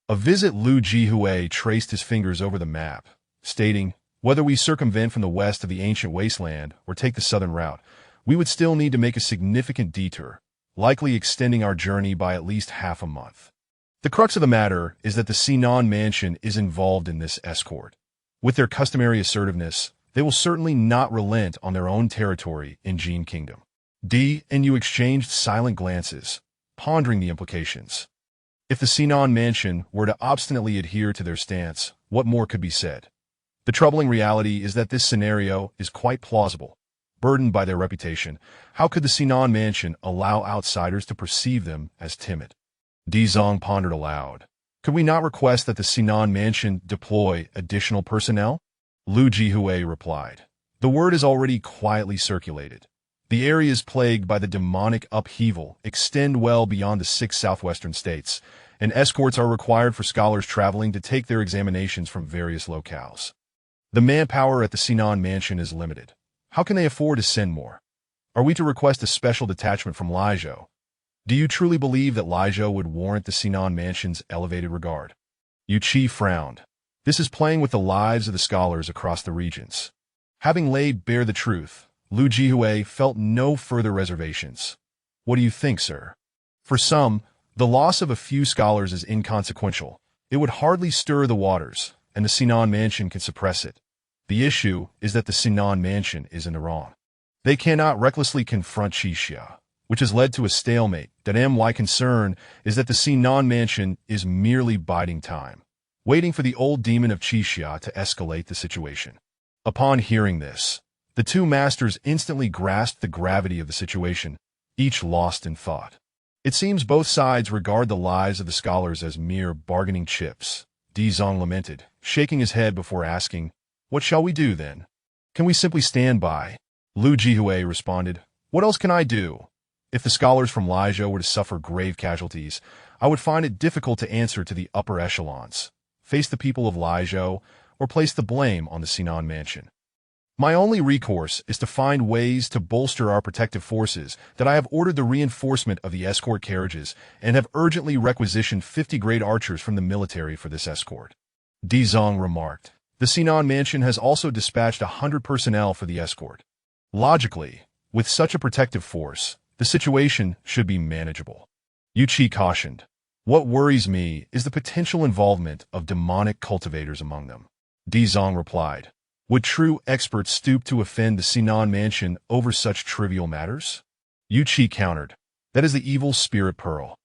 A visit. Lu Jihui traced his fingers over the map, stating, whether we circumvent from the west of the ancient wasteland or take the southern route, we would still need to make a significant detour, likely extending our journey by at least half a month. The crux of the matter is that the Sinan mansion is involved in this escort. With their customary assertiveness, they will certainly not relent on their own territory in Jin Kingdom. D and you exchanged silent glances, pondering the implications. If the Sinan mansion were to obstinately adhere to their stance, what more could be said? The troubling reality is that this scenario is quite plausible, burdened by their reputation, how could the Sinan mansion allow outsiders to perceive them as timid? Dizong pondered aloud. Could we not request that the Sinan mansion deploy additional personnel? Lu Jihui replied. The word is already quietly circulated. The areas plagued by the demonic upheaval extend well beyond the 6 southwestern states, and escorts are required for scholars traveling to take their examinations from various locales. The manpower at the Sinan mansion is limited. How can they afford to send more? Are we to request a special detachment from Lizhou? Do you truly believe that Lizhou would warrant the Sinan mansion's elevated regard? Yu Qi frowned. This is playing with the lives of the scholars across the regions. Having laid bare the truth, Lu Jihui felt no further reservations. What do you think, sir? For some, the loss of a few scholars is inconsequential. It would hardly stir the waters, and the Sinan mansion can suppress it. The issue is that the Sinan mansion is in the wrong. They cannot recklessly confront Qixia, which has led to a stalemate. My concern is that the Sinan mansion is merely biding time, waiting for the old demon of Qixia to escalate the situation. Upon hearing this, the two masters instantly grasped the gravity of the situation, each lost in thought. It seems both sides regard the lives of the scholars as mere bargaining chips. Dizong lamented, shaking his head before asking, "What shall we do then? Can we simply stand by?" Lu Jihui responded, "What else can I do? If the scholars from Lizhou were to suffer grave casualties, I would find it difficult to answer to the upper echelons, face the people of Lizhou, or place the blame on the Sinan mansion. My only recourse is to find ways to bolster our protective forces that I have ordered the reinforcement of the escort carriages and have urgently requisitioned 50 great archers from the military for this escort." Dizong remarked. The Sinan mansion has also dispatched 100 personnel for the escort. Logically, with such a protective force, the situation should be manageable. Yu Qi cautioned. What worries me is the potential involvement of demonic cultivators among them. Dizong replied. Would true experts stoop to offend the Sinan mansion over such trivial matters? Yu Qi countered. That is the evil spirit pearl.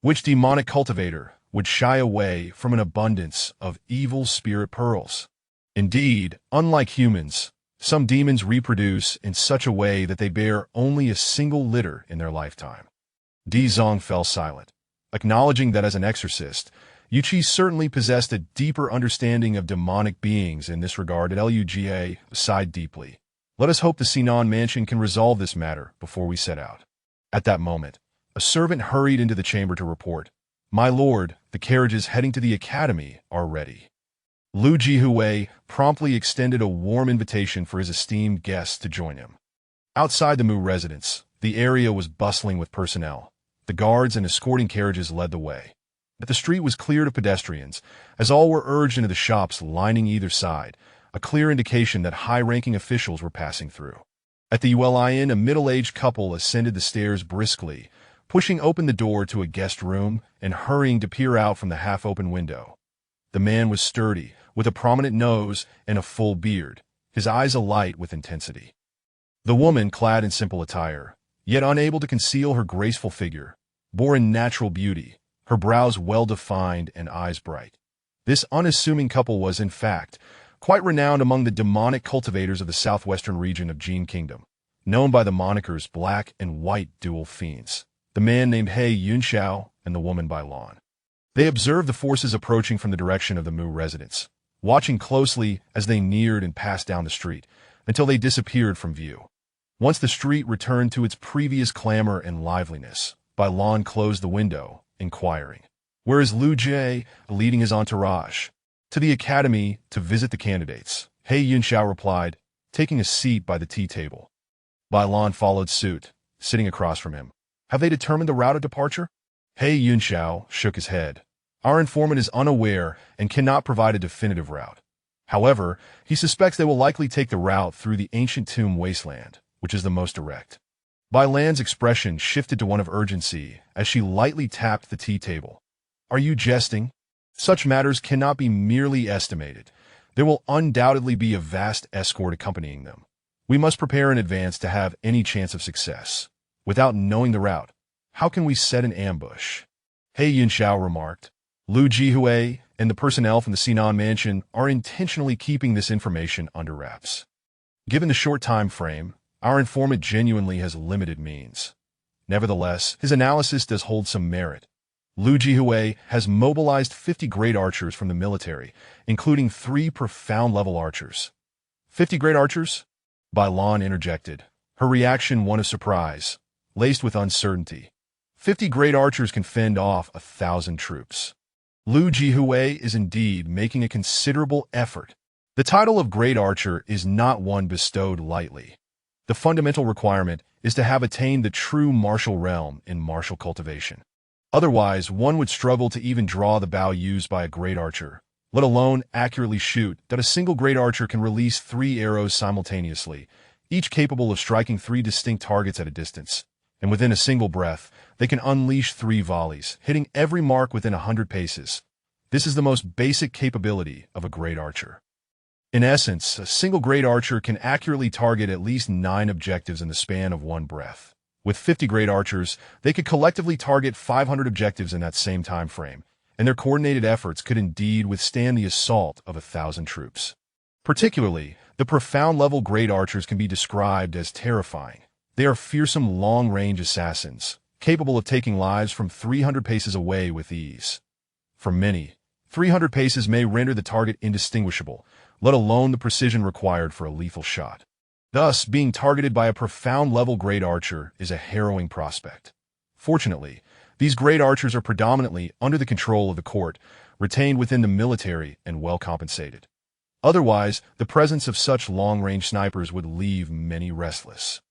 Which demonic cultivator would shy away from an abundance of evil spirit pearls? Indeed, unlike humans, some demons reproduce in such a way that they bear only a single litter in their lifetime. Dizong fell silent, acknowledging that as an exorcist, Yu Qi certainly possessed a deeper understanding of demonic beings in this regard. Luga sighed deeply. Let us hope the Sinan mansion can resolve this matter before we set out. At that moment, a servant hurried into the chamber to report, My lord, the carriages heading to the academy are ready. Lu Jihui promptly extended a warm invitation for his esteemed guests to join him. Outside the Mu residence, the area was bustling with personnel. The guards and escorting carriages led the way. But the street was cleared of pedestrians, as all were urged into the shops lining either side, a clear indication that high-ranking officials were passing through. At the Ulin, a middle-aged couple ascended the stairs briskly, pushing open the door to a guest room and hurrying to peer out from the half-open window. The man was sturdy, with a prominent nose and a full beard, his eyes alight with intensity. The woman, clad in simple attire, yet unable to conceal her graceful figure, bore in natural beauty, her brows well-defined and eyes bright. This unassuming couple was, in fact, quite renowned among the demonic cultivators of the southwestern region of Jin Kingdom, known by the monikers Black and White Dual Fiends, the man named He Yunxiao and the woman by Lan. They observed the forces approaching from the direction of the Mu residence, watching closely as they neared and passed down the street, until they disappeared from view. Once the street returned to its previous clamor and liveliness, Bai Lan closed the window, inquiring, Where is Lu Jie, leading his entourage? To the academy to visit the candidates, He Yunxiao replied, taking a seat by the tea table. Bai Lan followed suit, sitting across from him. Have they determined the route of departure? He Yunxiao shook his head. Our informant is unaware and cannot provide a definitive route. However, he suspects they will likely take the route through the ancient tomb wasteland, which is the most direct. Bai Lan's expression shifted to one of urgency as she lightly tapped the tea table. Are you jesting? Such matters cannot be merely estimated. There will undoubtedly be a vast escort accompanying them. We must prepare in advance to have any chance of success. Without knowing the route, how can we set an ambush? He Yunxiao remarked. Lu Jihui and the personnel from the Sinan mansion are intentionally keeping this information under wraps. Given the short time frame, Our informant genuinely has limited means. Nevertheless, his analysis does hold some merit. Lu Jihui has mobilized 50 great archers from the military, including 3 profound-level archers. 50 great archers? Bai Lan interjected, her reaction one of surprise, laced with uncertainty. 50 great archers can fend off 1,000 troops. Lu Jihui is indeed making a considerable effort. The title of Great Archer is not one bestowed lightly. The fundamental requirement is to have attained the true martial realm in martial cultivation. Otherwise, one would struggle to even draw the bow used by a great archer, let alone accurately shoot that a single great archer can release 3 arrows simultaneously, each capable of striking 3 distinct targets at a distance. And within a single breath, they can unleash 3 volleys, hitting every mark within 100 paces. This is the most basic capability of a great archer. In essence, a single great archer can accurately target at least 9 objectives in the span of one breath. With 50 great archers, they could collectively target 500 objectives in that same time frame, and their coordinated efforts could indeed withstand the assault of 1,000 troops. Particularly, the profound-level great archers can be described as terrifying. They are fearsome long-range assassins, capable of taking lives from 300 paces away with ease. For many, 300 paces may render the target indistinguishable, let alone the precision required for a lethal shot. Thus, being targeted by a profound-level great archer is a harrowing prospect. Fortunately, these great archers are predominantly under the control of the court, retained within the military and well compensated. Otherwise, the presence of such long-range snipers would leave many restless.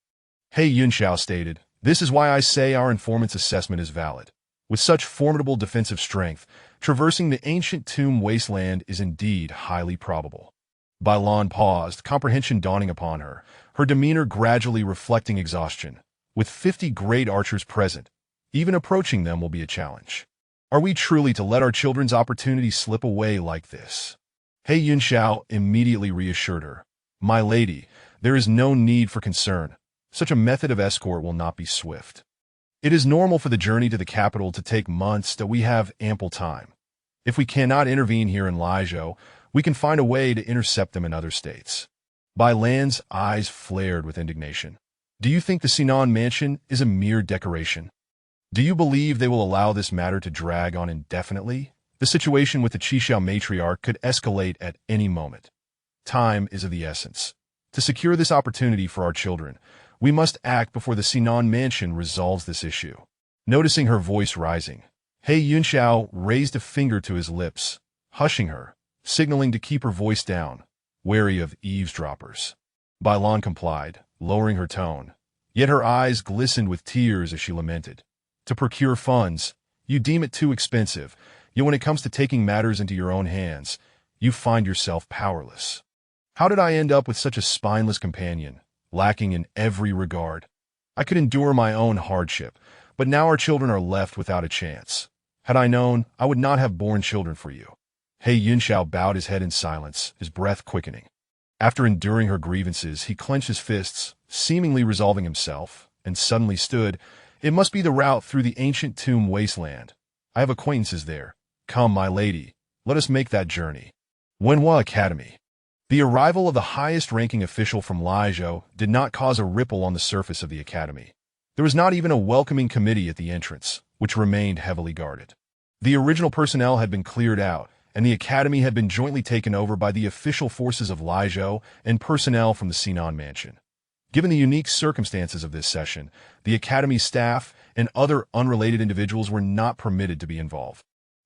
He Yunxiao stated, "This is why I say our informant's assessment is valid. With such formidable defensive strength, traversing the ancient tomb wasteland is indeed highly probable." Bai Lan paused, comprehension dawning upon her, her demeanor gradually reflecting exhaustion. With 50 great archers present, even approaching them will be a challenge. Are we truly to let our children's opportunity slip away like this? He Yunxiao immediately reassured her. "My lady, there is no need for concern. Such a method of escort will not be swift. It is normal for the journey to the capital to take months, that we have ample time. If we cannot intervene here in Lizhou, we can find a way to intercept them in other states." Bai Lan's eyes flared with indignation. "Do you think the Sinan mansion is a mere decoration? Do you believe they will allow this matter to drag on indefinitely? The situation with the Chixiao matriarch could escalate at any moment. Time is of the essence. To secure this opportunity for our children, we must act before the Sinan mansion resolves this issue." Noticing her voice rising, He Yunxiao raised a finger to his lips, hushing her, signaling to keep her voice down, wary of eavesdroppers. Bai Lan complied, lowering her tone, yet her eyes glistened with tears as she lamented. "To procure funds, you deem it too expensive, yet when it comes to taking matters into your own hands, you find yourself powerless. How did I end up with such a spineless companion, lacking in every regard? I could endure my own hardship, but now our children are left without a chance. Had I known, I would not have borne children for you." He Yunxiao bowed his head in silence, his breath quickening. After enduring her grievances, he clenched his fists, seemingly resolving himself, and suddenly stood. "It must be the route through the ancient tomb wasteland. I have acquaintances there. Come, my lady, let us make that journey." Wenhua Academy. The arrival of the highest-ranking official from Lizhou did not cause a ripple on the surface of the academy. There was not even a welcoming committee at the entrance, which remained heavily guarded. The original personnel had been cleared out, and the academy had been jointly taken over by the official forces of Lizhou and personnel from the Sinan mansion. Given the unique circumstances of this session, the academy staff and other unrelated individuals were not permitted to be involved.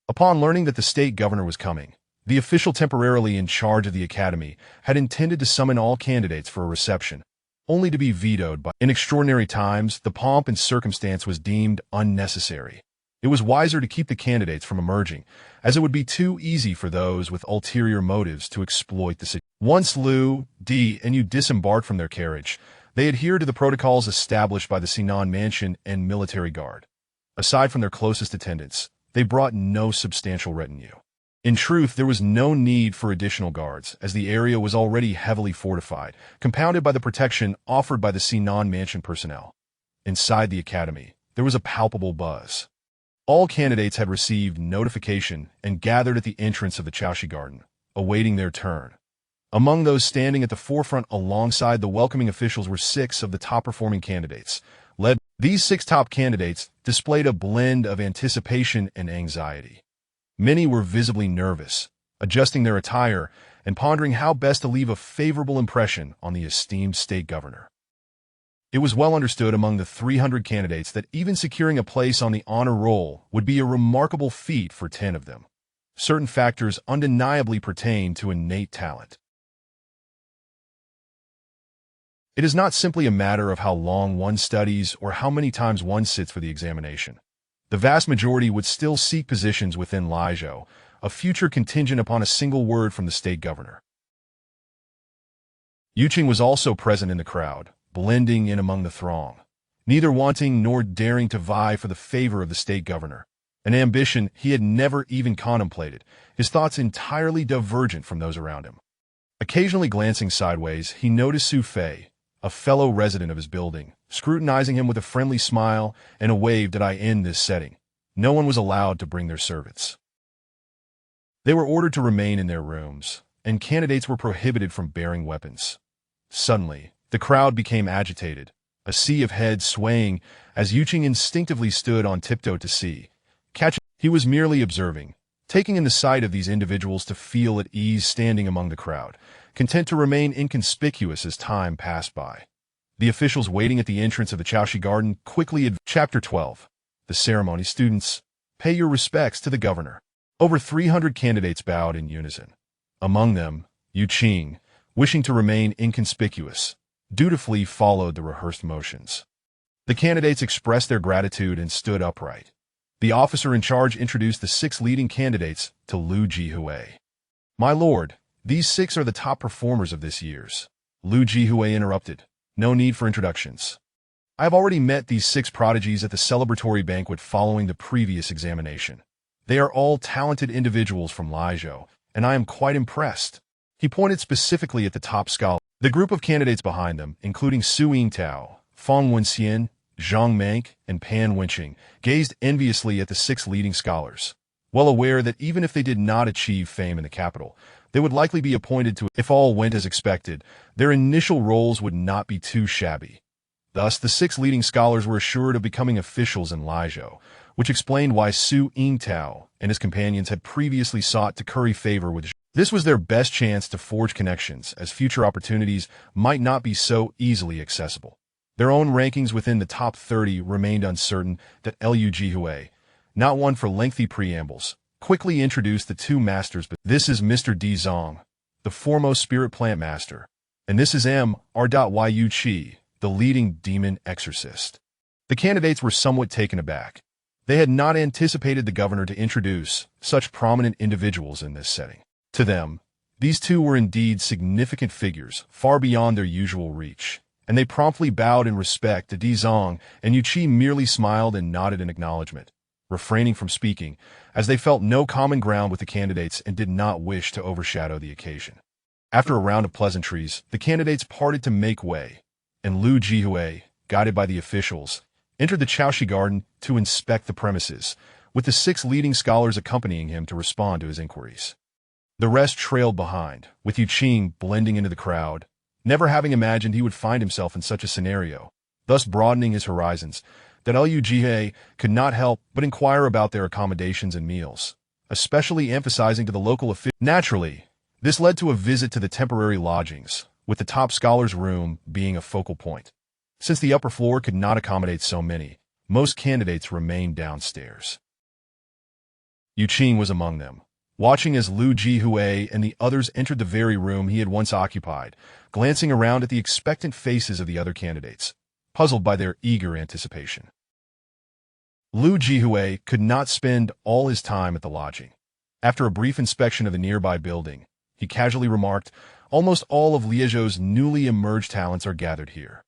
Upon learning that the state governor was coming, the official temporarily in charge of the academy had intended to summon all candidates for a reception, only to be vetoed by. In extraordinary times, the pomp and circumstance was deemed unnecessary. It was wiser to keep the candidates from emerging, as it would be too easy for those with ulterior motives to exploit the situation. Once Lu, Di, and Yu disembarked from their carriage, they adhered to the protocols established by the Sinan mansion and military guard. Aside from their closest attendants, they brought no substantial retinue. In truth, there was no need for additional guards, as the area was already heavily fortified, compounded by the protection offered by the Sinan mansion personnel. Inside the academy, there was a palpable buzz. All candidates had received notification and gathered at the entrance of the Chaoshi Garden, awaiting their turn. Among those standing at the forefront alongside the welcoming officials were 6 of the top-performing candidates. These 6 top candidates displayed a blend of anticipation and anxiety. Many were visibly nervous, adjusting their attire and pondering how best to leave a favorable impression on the esteemed state governor. It was well understood among the 300 candidates that even securing a place on the honor roll would be a remarkable feat for 10 of them. Certain factors undeniably pertain to innate talent. It is not simply a matter of how long one studies or how many times one sits for the examination. The vast majority would still seek positions within Lijo, a future contingent upon a single word from the state governor. Yuqing was also present in the crowd, blending in among the throng, neither wanting nor daring to vie for the favor of the state governor, an ambition he had never even contemplated, his thoughts entirely divergent from those around him. Occasionally glancing sideways, he noticed Su Fei, a fellow resident of his building, scrutinizing him with a friendly smile and a wave. Did I end this setting? No one was allowed to bring their servants. They were ordered to remain in their rooms, and candidates were prohibited from bearing weapons. Suddenly, the crowd became agitated, a sea of heads swaying as Yuqing instinctively stood on tiptoe to see. He was merely observing, taking in the sight of these individuals to feel at ease standing among the crowd, content to remain inconspicuous as time passed by. The officials waiting at the entrance of the Chaoshi Garden quickly Chapter 12. The ceremony. Students, pay your respects to the governor. Over 300 candidates bowed in unison. Among them, Yuqing, wishing to remain inconspicuous, dutifully followed the rehearsed motions. The candidates expressed their gratitude and stood upright. The officer in charge introduced the 6 leading candidates to Lu Jihui. My lord, these 6 are the top performers of this year's. Lu Jihui interrupted. No need for introductions. I have already met these 6 prodigies at the celebratory banquet following the previous examination. They are all talented individuals from Lijo, and I am quite impressed. He pointed specifically at the top scholar. The group of candidates behind them, including Su Yingtao, Feng Wenxian, Zhang Mank, and Pan Wenqing, gazed enviously at the 6 leading scholars, well aware that even if they did not achieve fame in the capital, they would likely be appointed to, if all went as expected, their initial roles would not be too shabby. Thus, the 6 leading scholars were assured of becoming officials in Lijo, which explained why Su Yingtao and his companions had previously sought to curry favor with Zhang. This was their best chance to forge connections, as future opportunities might not be so easily accessible. Their own rankings within the top 30 remained uncertain. That Lu Jihui, not one for lengthy preambles, quickly introduced the 2 masters. But this is Mr. Di Zong, the foremost spirit plant master, and this is Yu Qi, the leading demon exorcist. The candidates were somewhat taken aback. They had not anticipated the governor to introduce such prominent individuals in this setting. To them, these 2 were indeed significant figures, far beyond their usual reach, and they promptly bowed in respect to Di Zong, and Yu Qi merely smiled and nodded in acknowledgement, refraining from speaking, as they felt no common ground with the candidates and did not wish to overshadow the occasion. After a round of pleasantries, the candidates parted to make way, and Lu Jihui, guided by the officials, entered the Chaoshi Garden to inspect the premises, with the 6 leading scholars accompanying him to respond to his inquiries. The rest trailed behind, with Yuqing blending into the crowd, never having imagined he would find himself in such a scenario, thus broadening his horizons. That Lu Jihui could not help but inquire about their accommodations and meals, especially emphasizing to the local officials. Naturally, this led to a visit to the temporary lodgings, with the top scholar's room being a focal point. Since the upper floor could not accommodate so many, most candidates remained downstairs. Yuqing was among them, watching as Lu Jihui and the others entered the very room he had once occupied, glancing around at the expectant faces of the other candidates, puzzled by their eager anticipation. Lu Jihui could not spend all his time at the lodging. After a brief inspection of the nearby building, he casually remarked, almost all of Liezhou's newly emerged talents are gathered here.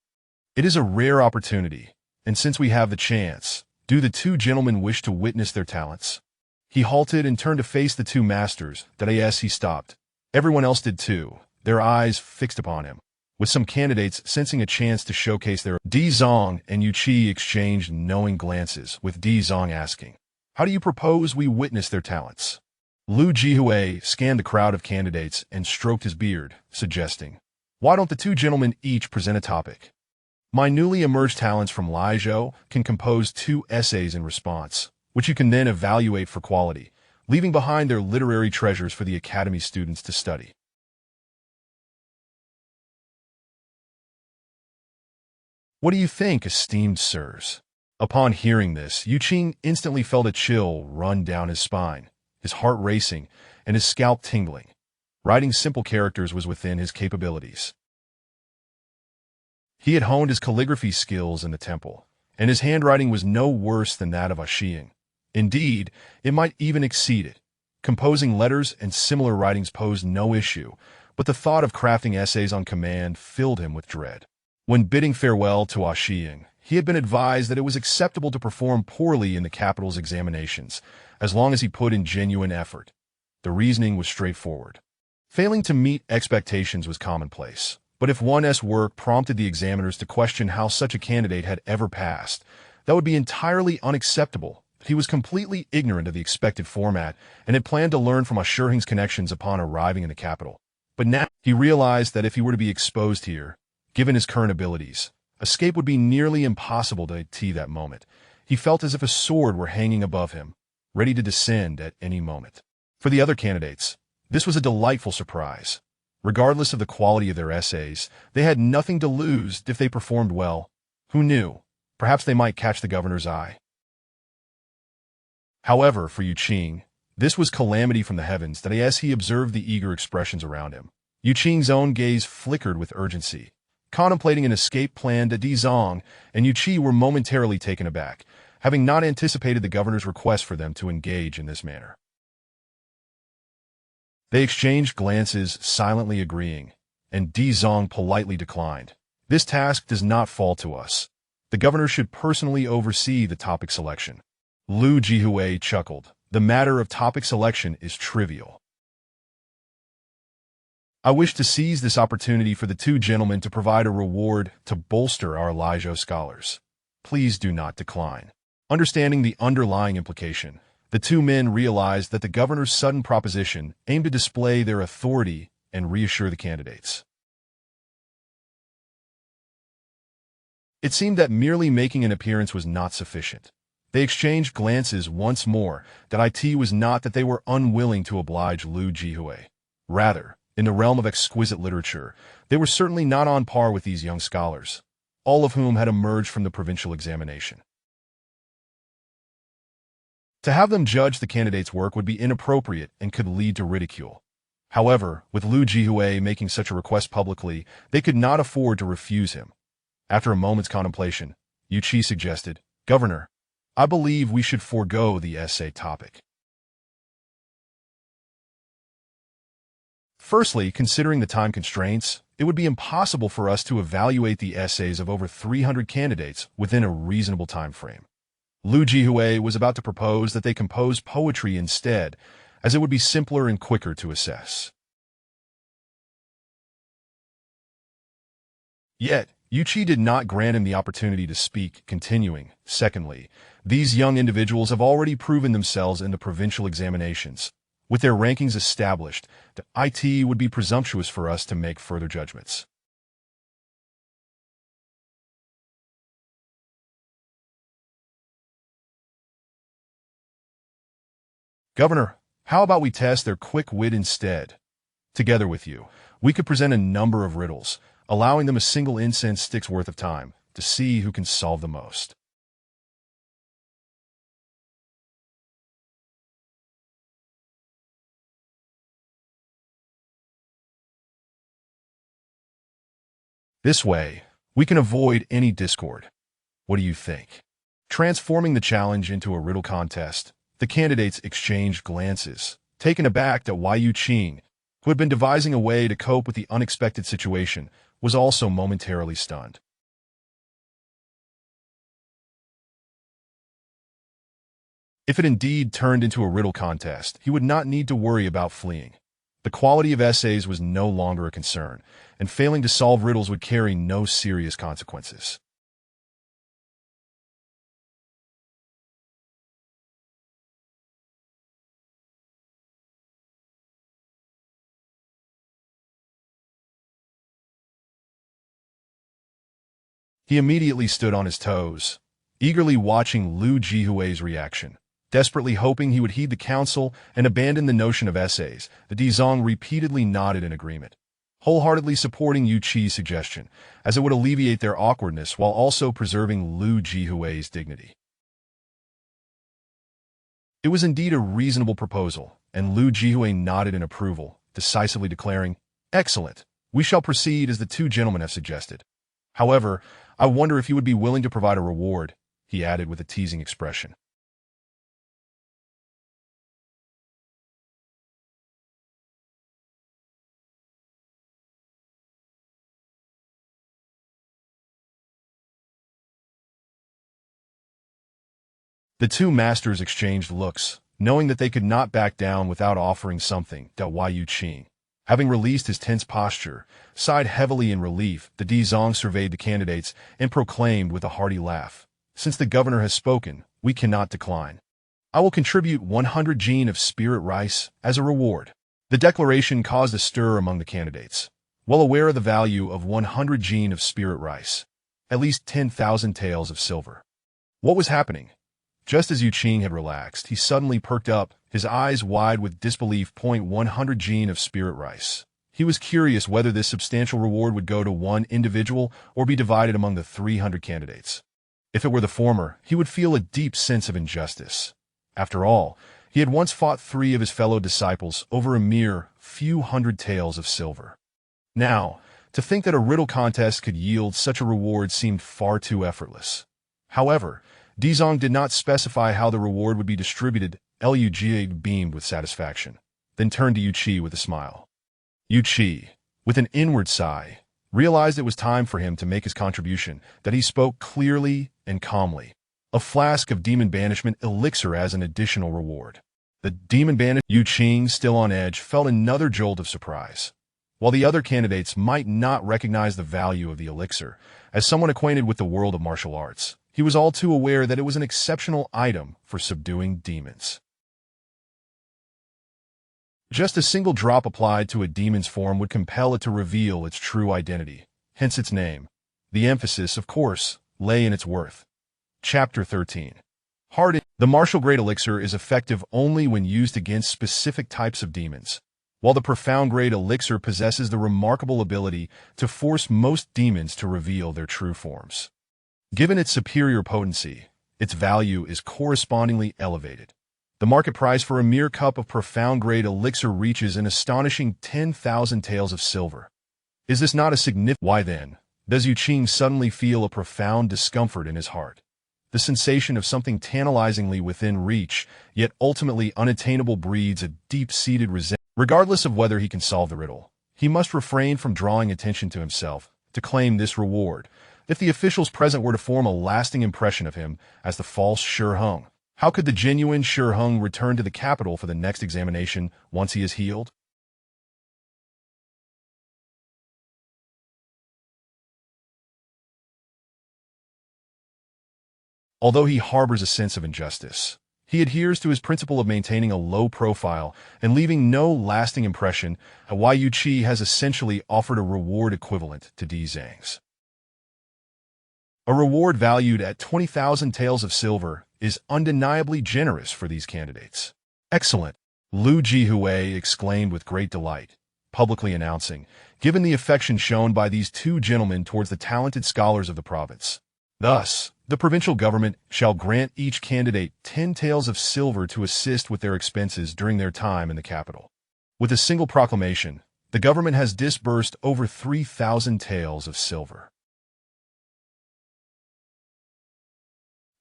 It is a rare opportunity, and since we have the chance, do the 2 gentlemen wish to witness their talents? He halted and turned to face the 2 masters. Daoist. He stopped. Everyone else did too, their eyes fixed upon him, with some candidates sensing a chance to showcase their. Di Zong and Yu Qi exchanged knowing glances, with Di Zong asking, how do you propose we witness their talents? Liu Jihue scanned the crowd of candidates and stroked his beard, suggesting, "Why don't the two gentlemen each present a topic? My newly emerged talents from Liuzhou can compose 2 essays in response, which you can then evaluate for quality, leaving behind their literary treasures for the academy students to study." What do you think, esteemed sirs? Upon hearing this, Yu Qing instantly felt a chill run down his spine, his heart racing, and his scalp tingling. Writing simple characters was within his capabilities. He had honed his calligraphy skills in the temple, and his handwriting was no worse than that of a Xiang. Indeed, it might even exceed it. Composing letters and similar writings posed no issue, but the thought of crafting essays on command filled him with dread. When bidding farewell to Xiang, he had been advised that it was acceptable to perform poorly in the capital's examinations, as long as he put in genuine effort. The reasoning was straightforward. Failing to meet expectations was commonplace, but if one's work prompted the examiners to question how such a candidate had ever passed, that would be entirely unacceptable. He was completely ignorant of the expected format and had planned to learn from Shiheng's connections upon arriving in the capital. But now he realized that if he were to be exposed here, given his current abilities, escape would be nearly impossible to that moment. He felt as if a sword were hanging above him, ready to descend at any moment. For the other candidates, this was a delightful surprise. Regardless of the quality of their essays, they had nothing to lose if they performed well. Who knew? Perhaps they might catch the governor's eye. However, for Yu Qing, this was calamity from the heavens that as he observed the eager expressions around him, Yu Qing's own gaze flickered with urgency. Contemplating an escape plan to Dizong and Yu Qi were momentarily taken aback, having not anticipated the governor's request for them to engage in this manner. They exchanged glances, silently agreeing, and Dizong politely declined. "This task does not fall to us. The governor should personally oversee the topic selection." Liu Jihue chuckled. "The matter of topic selection is trivial. I wish to seize this opportunity for the two gentlemen to provide a reward to bolster our Liuzhou scholars. Please do not decline." Understanding the underlying implication, the two men realized that the governor's sudden proposition aimed to display their authority and reassure the candidates. It seemed that merely making an appearance was not sufficient. They exchanged glances once more. That it was not that they were unwilling to oblige Liu Jihue. Rather, in the realm of exquisite literature, they were certainly not on par with these young scholars, all of whom had emerged from the provincial examination. To have them judge the candidate's work would be inappropriate and could lead to ridicule. However, with Liu Jihue making such a request publicly, they could not afford to refuse him. After a moment's contemplation, Yu Qi suggested, "Governor, I believe we should forego the essay topic. Firstly, considering the time constraints, it would be impossible for us to evaluate the essays of over 300 candidates within a reasonable time frame." Liu Jihue was about to propose that they compose poetry instead, as it would be simpler and quicker to assess. Yet, Yu Qi did not grant him the opportunity to speak, continuing, "Secondly, these young individuals have already proven themselves in the provincial examinations. With their rankings established, it would be presumptuous for us to make further judgments." "Governor, how about we test their quick wit instead? Together with you, we could present a number of riddles, allowing them a single incense stick's worth of time to see who can solve the most." This way, we can avoid any discord. What do you think? Transforming the challenge into a riddle contest, the candidates exchanged glances, taken aback that Yu Qing, who had been devising a way to cope with the unexpected situation, was also momentarily stunned. If it indeed turned into a riddle contest, he would not need to worry about fleeing. The quality of essays was no longer a concern, and failing to solve riddles would carry no serious consequences. He immediately stood on his toes, eagerly watching Lu Jihui's reaction. Desperately hoping he would heed the counsel and abandon the notion of essays, the Dizong repeatedly nodded in agreement, wholeheartedly supporting Yu Qi's suggestion, as it would alleviate their awkwardness while also preserving Lu Jihui's dignity. It was indeed a reasonable proposal, and Lu Jihui nodded in approval, decisively declaring, "Excellent. We shall proceed as the two gentlemen have suggested. However, I wonder if you would be willing to provide a reward," he added with a teasing expression. The two masters exchanged looks, knowing that they could not back down without offering something. Yu Qing, having released his tense posture, sighed heavily in relief. The Dizong surveyed the candidates and proclaimed with a hearty laugh, "Since the governor has spoken, we cannot decline. I will contribute 100 jin of spirit rice as a reward." The declaration caused a stir among the candidates. Well aware of the value of 100 jin of spirit rice, at least 10,000 taels of silver. What was happening? Just as Yu Qing had relaxed, he suddenly perked up, his eyes wide with disbelief. 100 jin of spirit rice. He was curious whether this substantial reward would go to one individual or be divided among the 300 candidates. If it were the former, he would feel a deep sense of injustice. After all, he had once fought 3 of his fellow disciples over a mere few hundred taels of silver. Now, to think that a riddle contest could yield such a reward seemed far too effortless. However, Dizong did not specify how the reward would be distributed. Lu Jie beamed with satisfaction, then turned to Yu Qi with a smile. Yu Qi, with an inward sigh, realized it was time for him to make his contribution, that he spoke clearly and calmly. "A flask of demon banishment elixir as an additional reward." The demon banished. Yu Qing, still on edge, felt another jolt of surprise. While the other candidates might not recognize the value of the elixir, as someone acquainted with the world of martial arts, he was all too aware that it was an exceptional item for subduing demons. Just a single drop applied to a demon's form would compel it to reveal its true identity, hence its name. The emphasis, of course, lay in its worth. Chapter 13. The martial grade elixir is effective only when used against specific types of demons, while the profound grade elixir possesses the remarkable ability to force most demons to reveal their true forms. Given its superior potency, its value is correspondingly elevated. The market price for a mere cup of profound-grade elixir reaches an astonishing 10,000 taels of silver. Is this not a significant? Why then, does Yu Qing suddenly feel a profound discomfort in his heart? The sensation of something tantalizingly within reach, yet ultimately unattainable, breeds a deep-seated resentment. Regardless of whether he can solve the riddle, he must refrain from drawing attention to himself to claim this reward. If the officials present were to form a lasting impression of him as the false Shi Heng, how could the genuine Shi Heng return to the capital for the next examination once he is healed? Although he harbors a sense of injustice, he adheres to his principle of maintaining a low profile and leaving no lasting impression. Yu Qi has essentially offered a reward equivalent to Di Zhang's. A reward valued at 20,000 taels of silver is undeniably generous for these candidates. "Excellent," Lu Jihui exclaimed with great delight, publicly announcing, given the affection shown by these two gentlemen towards the talented scholars of the province. Thus, the provincial government shall grant each candidate 10 taels of silver to assist with their expenses during their time in the capital. With a single proclamation, the government has disbursed over 3,000 taels of silver.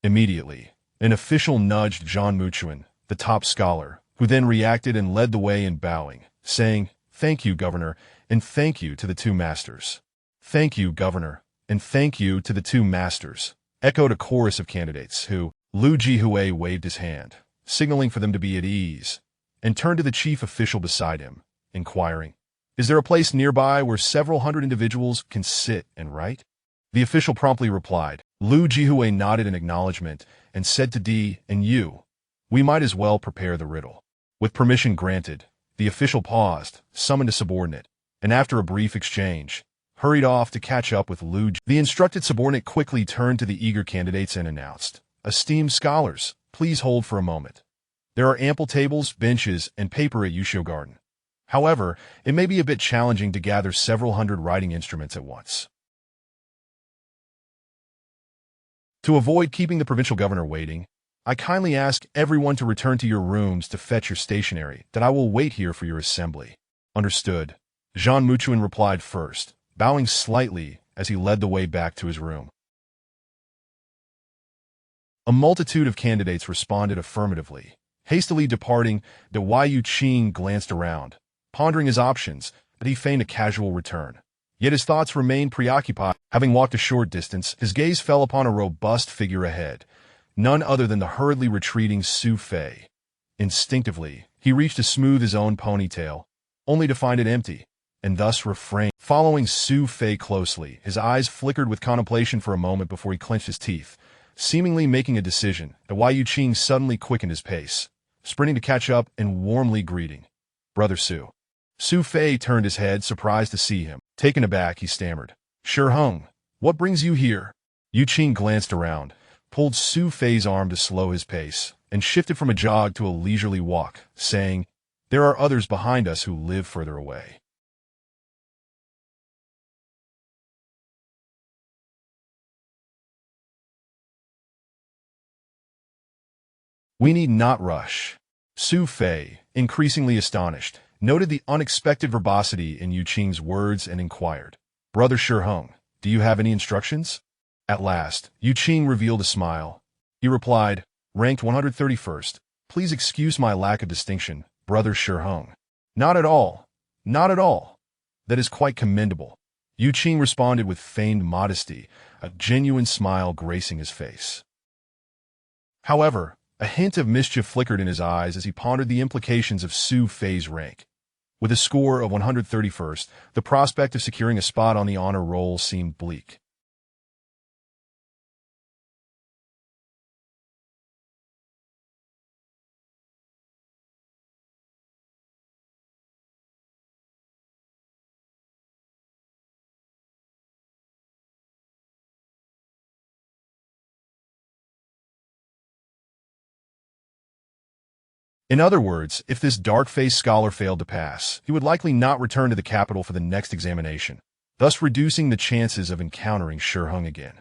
Immediately, an official nudged Zhang Muchuan, the top scholar, who then reacted and led the way in bowing, saying, "Thank you, Governor, and thank you to the two masters." "Thank you, Governor, and thank you to the two masters," echoed a chorus of candidates who. Lu Jihui waved his hand, signaling for them to be at ease, and turned to the chief official beside him, inquiring, "Is there a place nearby where several hundred individuals can sit and write?" The official promptly replied. Lu Jihui nodded in acknowledgement and said to Di and Yu, "We might as well prepare the riddle." With permission granted, the official paused, summoned a subordinate, and after a brief exchange, hurried off to catch up with Lu. The instructed subordinate quickly turned to the eager candidates and announced, "Esteemed scholars, please hold for a moment. There are ample tables, benches, and paper at Yushio Garden. However, it may be a bit challenging to gather several hundred writing instruments at once. To avoid keeping the provincial governor waiting, I kindly ask everyone to return to your rooms to fetch your stationery, that I will wait here for your assembly." "Understood," Jean Muchuin replied first, bowing slightly as he led the way back to his room. A multitude of candidates responded affirmatively. Hastily departing, De Yu Qing glanced around, pondering his options, but he feigned a casual return. Yet his thoughts remained preoccupied. Having walked a short distance, his gaze fell upon a robust figure ahead, none other than the hurriedly retreating Su Fei. Instinctively, he reached to smooth his own ponytail, only to find it empty, and thus refrained. Following Su Fei closely, his eyes flickered with contemplation for a moment before he clenched his teeth. Seemingly making a decision, De Yu Qing suddenly quickened his pace, sprinting to catch up and warmly greeting, "Brother Su." Su Fei turned his head, surprised to see him. Taken aback, he stammered, "Sure Hung, what brings you here?" Yu Qing glanced around, pulled Su Fei's arm to slow his pace, and shifted from a jog to a leisurely walk, saying, "There are others behind us who live further away. We need not rush." Su Fei, increasingly astonished, noted the unexpected verbosity in Yu Qing's words and inquired, "Brother Hung, do you have any instructions?" At last, Yu Qing revealed a smile. He replied, "Ranked 131st. Please excuse my lack of distinction, Brother Hung." "Not at all. Not at all. That is quite commendable." Yu Qing responded with feigned modesty, a genuine smile gracing his face. However, a hint of mischief flickered in his eyes as he pondered the implications of Su Fei's rank. With a score of 131st, the prospect of securing a spot on the honor roll seemed bleak. In other words, if this dark-faced scholar failed to pass, he would likely not return to the capital for the next examination, thus reducing the chances of encountering Hung again.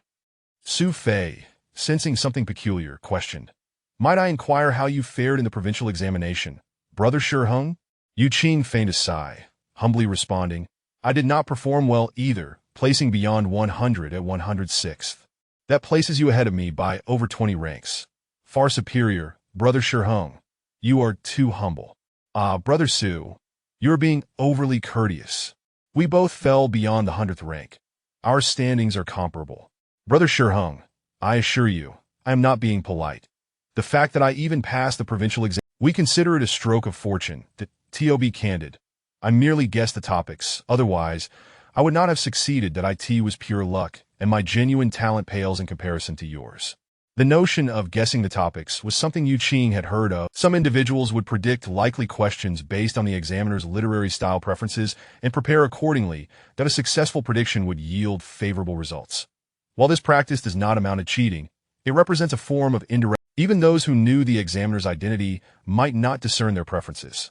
Su Fei, sensing something peculiar, questioned, "Might I inquire how you fared in the provincial examination, Brother Hung?" Yu Qing feigned a sigh, humbly responding, "I did not perform well either, placing beyond 100 at 106th. That places you ahead of me by over 20 ranks. Far superior, Brother Hung. You are too humble." "Ah, Brother Su, you are being overly courteous. We both fell beyond the 100th rank. Our standings are comparable. Brother Hung, I assure you, I am not being polite. The fact that I even passed the provincial exam, we consider it a stroke of fortune, to be candid. I merely guessed the topics, otherwise, I would not have succeeded. That IT was pure luck, and my genuine talent pales in comparison to yours." The notion of guessing the topics was something Yu Qing had heard of. Some individuals would predict likely questions based on the examiner's literary style preferences and prepare accordingly, that a successful prediction would yield favorable results. While this practice does not amount to cheating, it represents a form of indirect. Even those who knew the examiner's identity might not discern their preferences.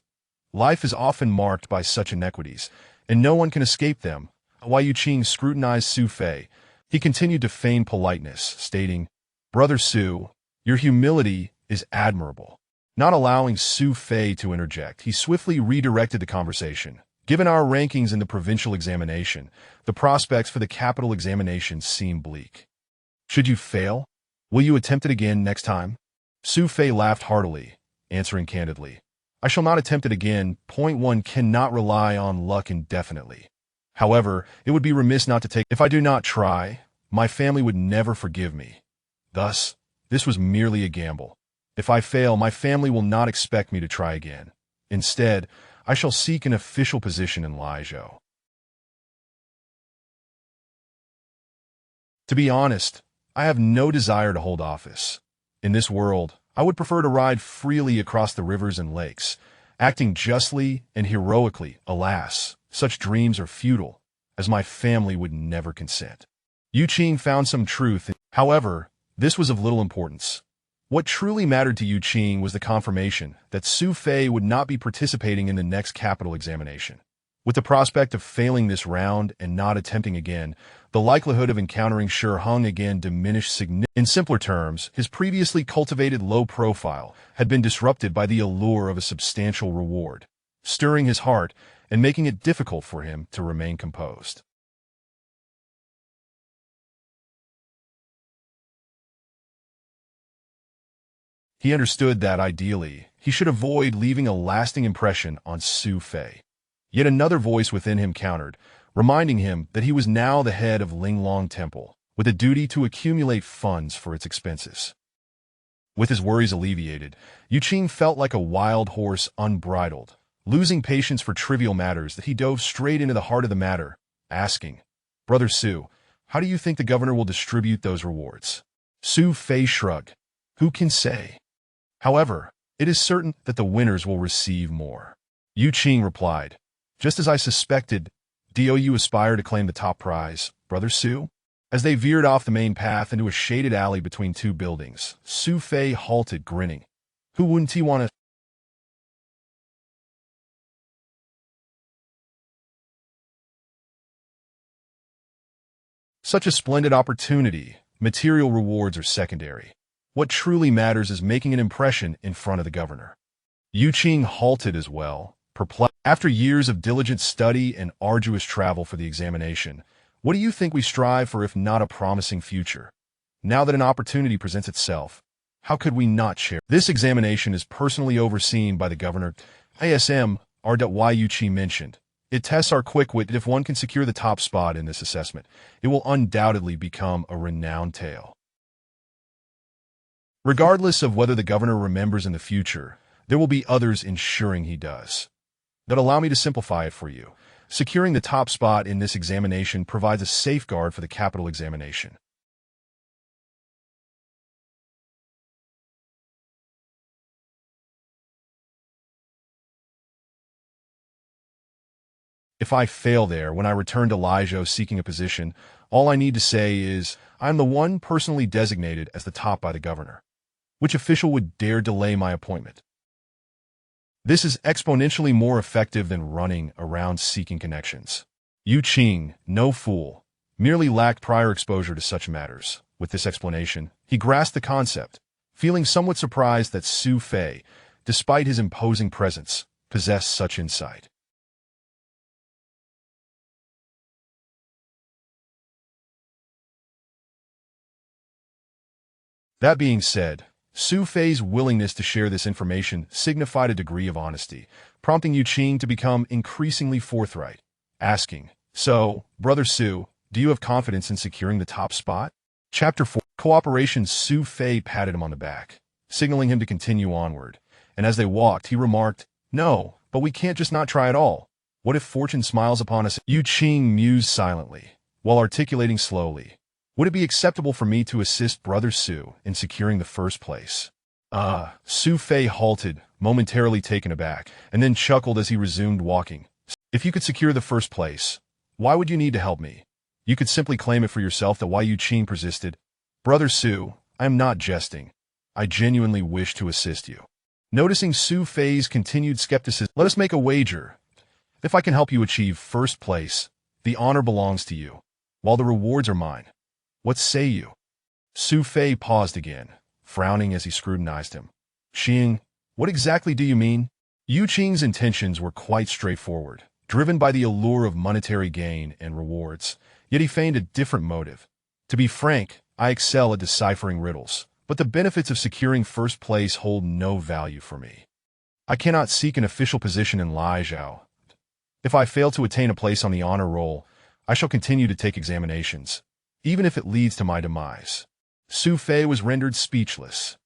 Life is often marked by such inequities, and no one can escape them. While Yu Qing scrutinized Su Fei, he continued to feign politeness, stating, "Brother Su, your humility is admirable." Not allowing Su Fei to interject, he swiftly redirected the conversation. "Given our rankings in the provincial examination, the prospects for the capital examination seem bleak. Should you fail, will you attempt it again next time?" Su Fei laughed heartily, answering candidly, "I shall not attempt it again. One cannot rely on luck indefinitely. However, it would be remiss not to take. If I do not try, my family would never forgive me. Thus, this was merely a gamble. If I fail, my family will not expect me to try again. Instead, I shall seek an official position in Liezhou." To be honest, I have no desire to hold office. In this world, I would prefer to ride freely across the rivers and lakes, acting justly and heroically. Alas, such dreams are futile. as my family would never consent. Yu Qing found some truth. However, this was of little importance. What truly mattered to Yu Qing was the confirmation that Su Fei would not be participating in the next capital examination. With the prospect of failing this round and not attempting again, the likelihood of encountering Shi Hung again diminished significantly. In simpler terms, his previously cultivated low profile had been disrupted by the allure of a substantial reward, stirring his heart and making it difficult for him to remain composed. He understood that, ideally, he should avoid leaving a lasting impression on Su Fei. Yet another voice within him countered, reminding him that he was now the head of Linglong Temple, with a duty to accumulate funds for its expenses. With his worries alleviated, Yu Qing felt like a wild horse unbridled, losing patience for trivial matters that he dove straight into the heart of the matter, asking, "Brother Su, how do you think the governor will distribute those rewards?" Su Fei shrugged. "Who can say? However, it is certain that the winners will receive more." Yu Qing replied, "Just as I suspected, do you aspire to claim the top prize, Brother Su?" As they veered off the main path into a shaded alley between two buildings, Su Fei halted, grinning. "Who wouldn't he want to?" Such a splendid opportunity. Material rewards are secondary. What truly matters is making an impression in front of the governor. Yu Qing halted as well, perplexed. "After years of diligent study and arduous travel for the examination, what do you think we strive for if not a promising future? Now that an opportunity presents itself, how could we not share? This examination is personally overseen by the governor. ASM, R.Y. Yu Qing mentioned. It tests our quick wit. If one can secure the top spot in this assessment, it will undoubtedly become a renowned tale. Regardless of whether the governor remembers in the future, there will be others ensuring he does. But allow me to simplify it for you. Securing the top spot in this examination provides a safeguard for the capital examination. If I fail there when I return to Lizhou seeking a position, all I need to say is, I am the one personally designated as the top by the governor. Which official would dare delay my appointment? This is exponentially more effective than running around seeking connections. Yu Qing, no fool, merely lacked prior exposure to such matters. With this explanation, he grasped the concept, feeling somewhat surprised that Su Fei, despite his imposing presence, possessed such insight. That being said, Su Fei's willingness to share this information signified a degree of honesty, prompting Yu Qing to become increasingly forthright, asking, "So, Brother Su, do you have confidence in securing the top spot?" Chapter 4. Cooperation. Su Fei patted him on the back, signaling him to continue onward, and as they walked, he remarked, "No, but we can't just not try at all. What if fortune smiles upon us?" Yu Qing mused silently, while articulating slowly, "Would it be acceptable for me to assist Brother Su in securing the first place?" Su Fei halted, momentarily taken aback, and then chuckled as he resumed walking. "If you could secure the first place, why would you need to help me? You could simply claim it for yourself." That Yu Qing persisted. "Brother Su, I am not jesting. I genuinely wish to assist you." Noticing Su Fei's continued skepticism, "Let us make a wager. If I can help you achieve first place, the honor belongs to you, while the rewards are mine. What say you?" Su Fei paused again, frowning as he scrutinized him. "Qing, what exactly do you mean?" Yu Qing's intentions were quite straightforward, driven by the allure of monetary gain and rewards, yet he feigned a different motive. "To be frank, I excel at deciphering riddles, but the benefits of securing first place hold no value for me. I cannot seek an official position in Lizhou. If I fail to attain a place on the honor roll, I shall continue to take examinations, even if it leads to my demise." Su Fei was rendered speechless.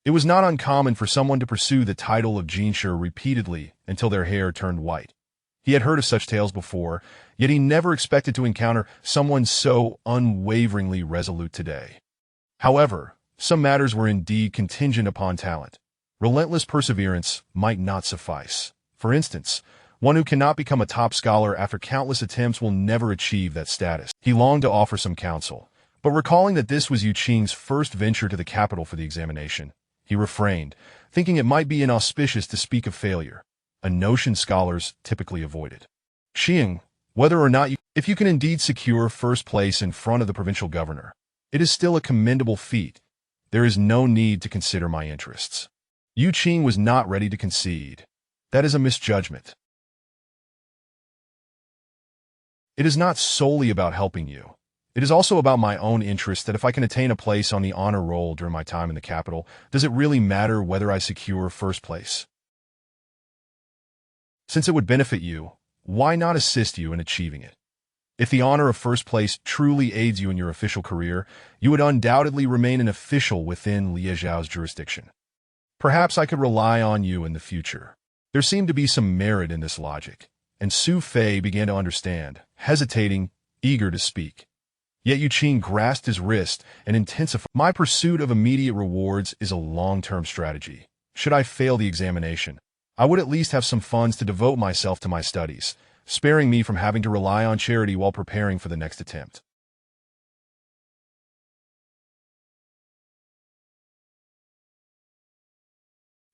It was not uncommon for someone to pursue the title of Jinshi repeatedly until their hair turned white. He had heard of such tales before, yet he never expected to encounter someone so unwaveringly resolute today. However, some matters were indeed contingent upon talent. Relentless perseverance might not suffice. For instance, one who cannot become a top scholar after countless attempts will never achieve that status. He longed to offer some counsel, but recalling that this was Yu Qing's first venture to the capital for the examination, he refrained, thinking it might be inauspicious to speak of failure, a notion scholars typically avoided. Qing, whether or not if you can indeed secure first place in front of the provincial governor, it is still a commendable feat. There is no need to consider my interests. Yu Qing was not ready to concede. That is a misjudgment. It is not solely about helping you. It is also about my own interest that if I can attain a place on the honor roll during my time in the capital, does it really matter whether I secure first place? Since it would benefit you, why not assist you in achieving it? If the honor of first place truly aids you in your official career, you would undoubtedly remain an official within Lie Zhao's jurisdiction. Perhaps I could rely on you in the future. There seemed to be some merit in this logic, and Su Fei began to understand, hesitating, eager to speak. Yet Yu Qing grasped his wrist and intensified. My pursuit of immediate rewards is a long-term strategy. Should I fail the examination, I would at least have some funds to devote myself to my studies, sparing me from having to rely on charity while preparing for the next attempt.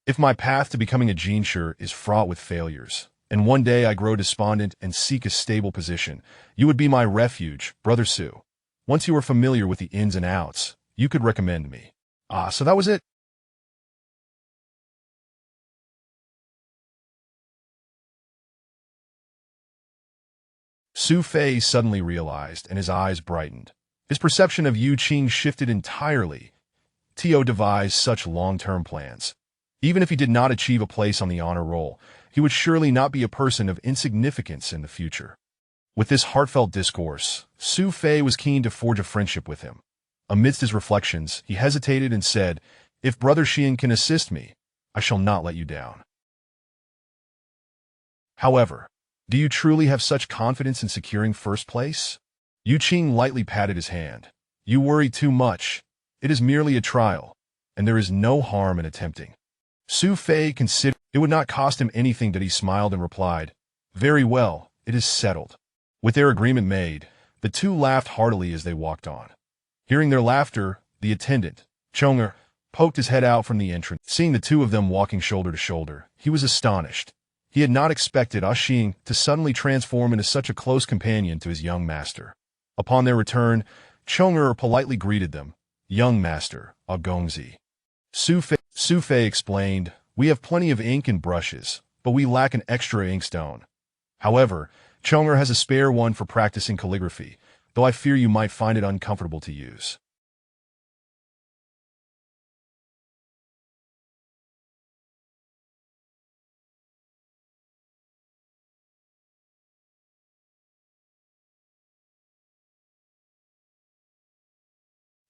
If my path to becoming a jinshi is fraught with failures, and one day I grow despondent and seek a stable position, you would be my refuge, Brother Su. Once you are familiar with the ins and outs, you could recommend me. Ah, so that was it? Su Fei suddenly realized, and his eyes brightened. His perception of Yu Qing shifted entirely. Tio devised such long-term plans. Even if he did not achieve a place on the honor roll, he would surely not be a person of insignificance in the future. With this heartfelt discourse, Su Fei was keen to forge a friendship with him. Amidst his reflections, he hesitated and said, "If Brother Xian can assist me, I shall not let you down. However, do you truly have such confidence in securing first place?" Yu Qing lightly patted his hand. "You worry too much. It is merely a trial, and there is no harm in attempting." Su Fei considered it would not cost him anything that he smiled and replied, "Very well, it is settled." With their agreement made, the two laughed heartily as they walked on. Hearing their laughter, the attendant, Chong'er, poked his head out from the entrance. Seeing the two of them walking shoulder to shoulder, he was astonished. He had not expected Xing to suddenly transform into such a close companion to his young master. Upon their return, Chong'er politely greeted them, "Young master, Gongzi." Su Fei explained, "We have plenty of ink and brushes, but we lack an extra inkstone. However, Chong'er has a spare one for practicing calligraphy, though I fear you might find it uncomfortable to use."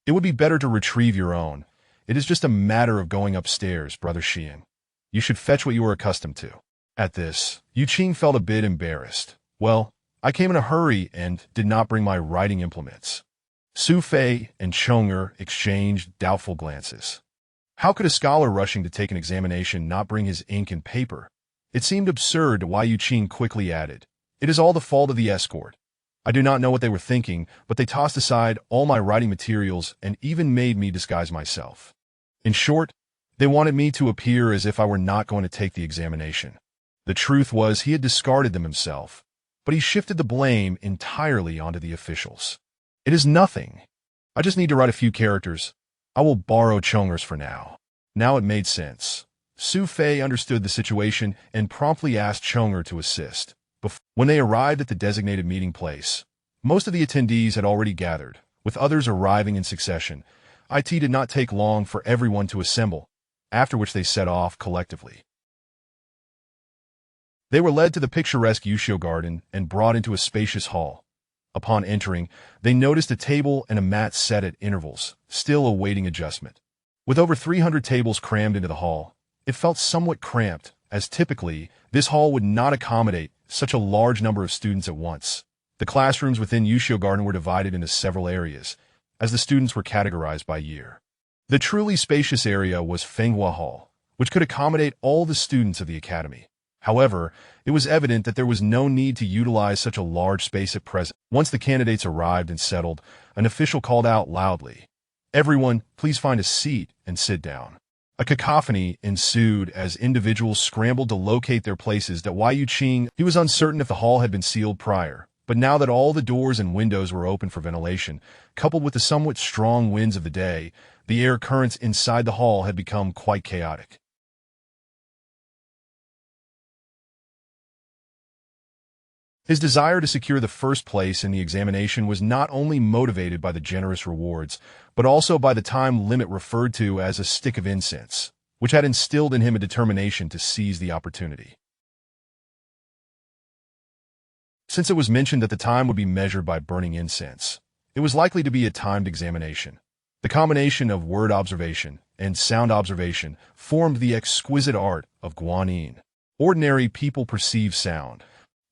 "It would be better to retrieve your own. It is just a matter of going upstairs, Brother Xian. You should fetch what you are accustomed to." At this, Yu Qing felt a bit embarrassed. "Well, I came in a hurry and did not bring my writing implements." Su Fei and Chong'er exchanged doubtful glances. How could a scholar rushing to take an examination not bring his ink and paper? It seemed absurd why Yu Qing quickly added, "It is all the fault of the escort. I do not know what they were thinking, but they tossed aside all my writing materials and even made me disguise myself. In short, they wanted me to appear as if I were not going to take the examination." The truth was he had discarded them himself, but he shifted the blame entirely onto the officials. "It is nothing. I just need to write a few characters. I will borrow Chong'er's for now." Now it made sense. Su Fei understood the situation and promptly asked Chong'er to assist. When they arrived at the designated meeting place, most of the attendees had already gathered, with others arriving in succession. It did not take long for everyone to assemble, after which they set off collectively. They were led to the picturesque Yushio garden and brought into a spacious hall. Upon entering, they noticed a table and a mat set at intervals, still awaiting adjustment. With over 300 tables crammed into the hall, it felt somewhat cramped, as typically, this hall would not accommodate such a large number of students at once. The classrooms within Yushio Garden were divided into several areas, as the students were categorized by year. The truly spacious area was Fenghua Hall, which could accommodate all the students of the academy. However, it was evident that there was no need to utilize such a large space at present. Once the candidates arrived and settled, an official called out loudly, "Everyone, please find a seat and sit down." A cacophony ensued as individuals scrambled to locate their places. Yu Qing, he was uncertain if the hall had been sealed prior, but now that all the doors and windows were open for ventilation, coupled with the somewhat strong winds of the day, the air currents inside the hall had become quite chaotic. His desire to secure the first place in the examination was not only motivated by the generous rewards, but also by the time limit referred to as a stick of incense, which had instilled in him a determination to seize the opportunity. Since it was mentioned that the time would be measured by burning incense, it was likely to be a timed examination. The combination of word observation and sound observation formed the exquisite art of guanyin. Ordinary people perceive sound.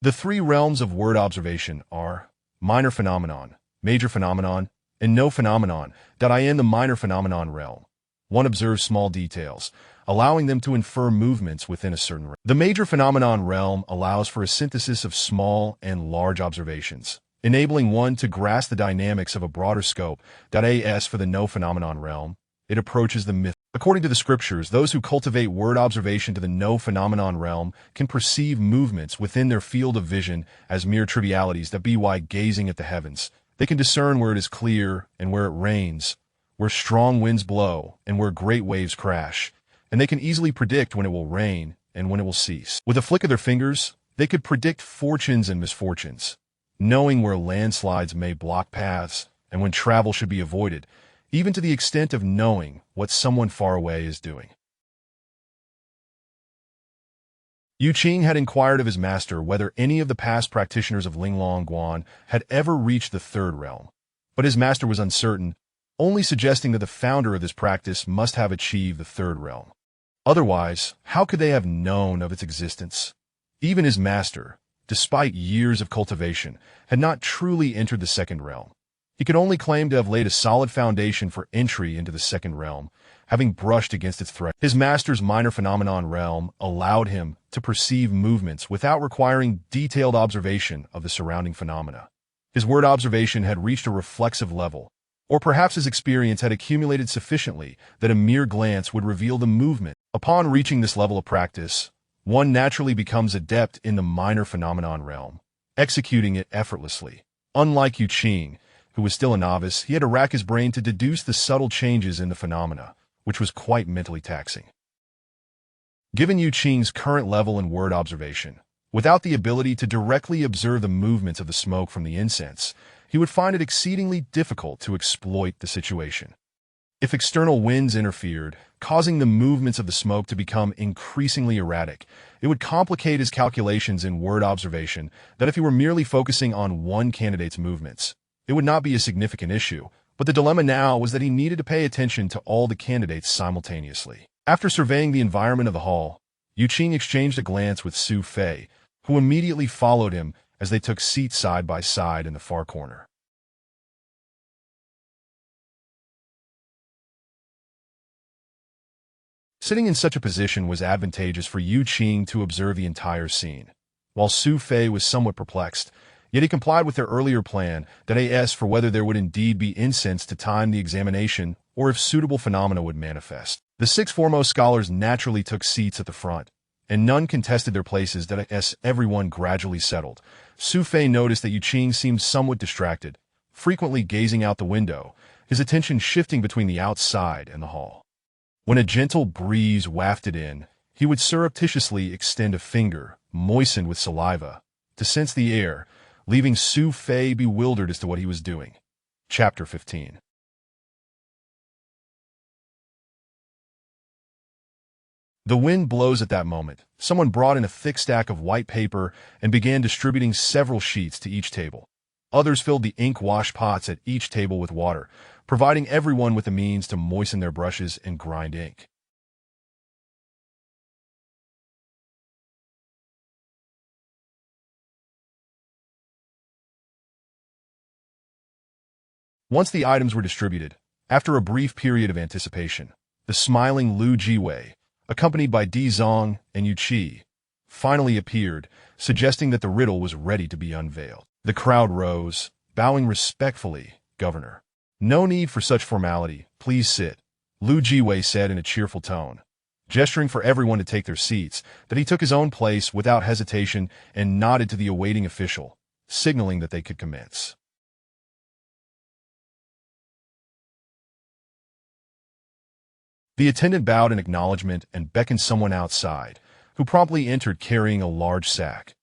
The three realms of word observation are minor phenomenon, major phenomenon, and no phenomenon. In the minor phenomenon realm, one observes small details, allowing them to infer movements within a certain realm. The major phenomenon realm allows for a synthesis of small and large observations, enabling one to grasp the dynamics of a broader scope. As for the no phenomenon realm, it approaches the myth. According to the scriptures, those who cultivate word observation to the no phenomenon realm can perceive movements within their field of vision as mere trivialities. By gazing at the heavens, they can discern where it is clear and where it rains, where strong winds blow and where great waves crash, and they can easily predict when it will rain and when it will cease. With a flick of their fingers, they could predict fortunes and misfortunes, knowing where landslides may block paths and when travel should be avoided, even to the extent of knowing what someone far away is doing. Yu Qing had inquired of his master whether any of the past practitioners of Linglong Guan had ever reached the third realm, but his master was uncertain, only suggesting that the founder of this practice must have achieved the third realm. Otherwise, how could they have known of its existence? Even his master, despite years of cultivation, had not truly entered the second realm. He could only claim to have laid a solid foundation for entry into the second realm, having brushed against its threat. His master's minor phenomenon realm allowed him to perceive movements without requiring detailed observation of the surrounding phenomena. His word observation had reached a reflexive level, or perhaps his experience had accumulated sufficiently that a mere glance would reveal the movement. Upon reaching this level of practice, one naturally becomes adept in the minor phenomenon realm, executing it effortlessly. Unlike Yu Qing, who was still a novice, he had to rack his brain to deduce the subtle changes in the phenomena, which was quite mentally taxing. Given Yu Qing's current level in word observation, without the ability to directly observe the movements of the smoke from the incense, he would find it exceedingly difficult to exploit the situation. If external winds interfered, causing the movements of the smoke to become increasingly erratic, it would complicate his calculations in word observation. If he were merely focusing on one candidate's movements, it would not be a significant issue, but the dilemma now was that he needed to pay attention to all the candidates simultaneously. After surveying the environment of the hall, Yu Qing exchanged a glance with Su Fei, who immediately followed him as they took seats side by side in the far corner. Sitting in such a position was advantageous for Yu Qing to observe the entire scene. While Su Fei was somewhat perplexed, yet he complied with their earlier plan, Daoist, for whether there would indeed be incense to time the examination or if suitable phenomena would manifest. The six foremost scholars naturally took seats at the front, and none contested their places. As everyone gradually settled, Su Fei noticed that Yu Qing seemed somewhat distracted, frequently gazing out the window, his attention shifting between the outside and the hall. When a gentle breeze wafted in, he would surreptitiously extend a finger, moistened with saliva, to sense the air, leaving Su Fei bewildered as to what he was doing. Chapter 15. The wind blows at that moment. Someone brought in a thick stack of white paper and began distributing several sheets to each table. Others filled the ink wash pots at each table with water, providing everyone with the means to moisten their brushes and grind ink. Once the items were distributed, after a brief period of anticipation, the smiling Lu Jiwei, accompanied by Di Zong and Yu Qi, finally appeared, suggesting that the riddle was ready to be unveiled. The crowd rose, bowing respectfully. "Governor, no need for such formality. Please sit," Lu Jiwei said in a cheerful tone, gesturing for everyone to take their seats. That he took his own place without hesitation and nodded to the awaiting official, signaling that they could commence. The attendant bowed in acknowledgement and beckoned someone outside, who promptly entered carrying a large sack.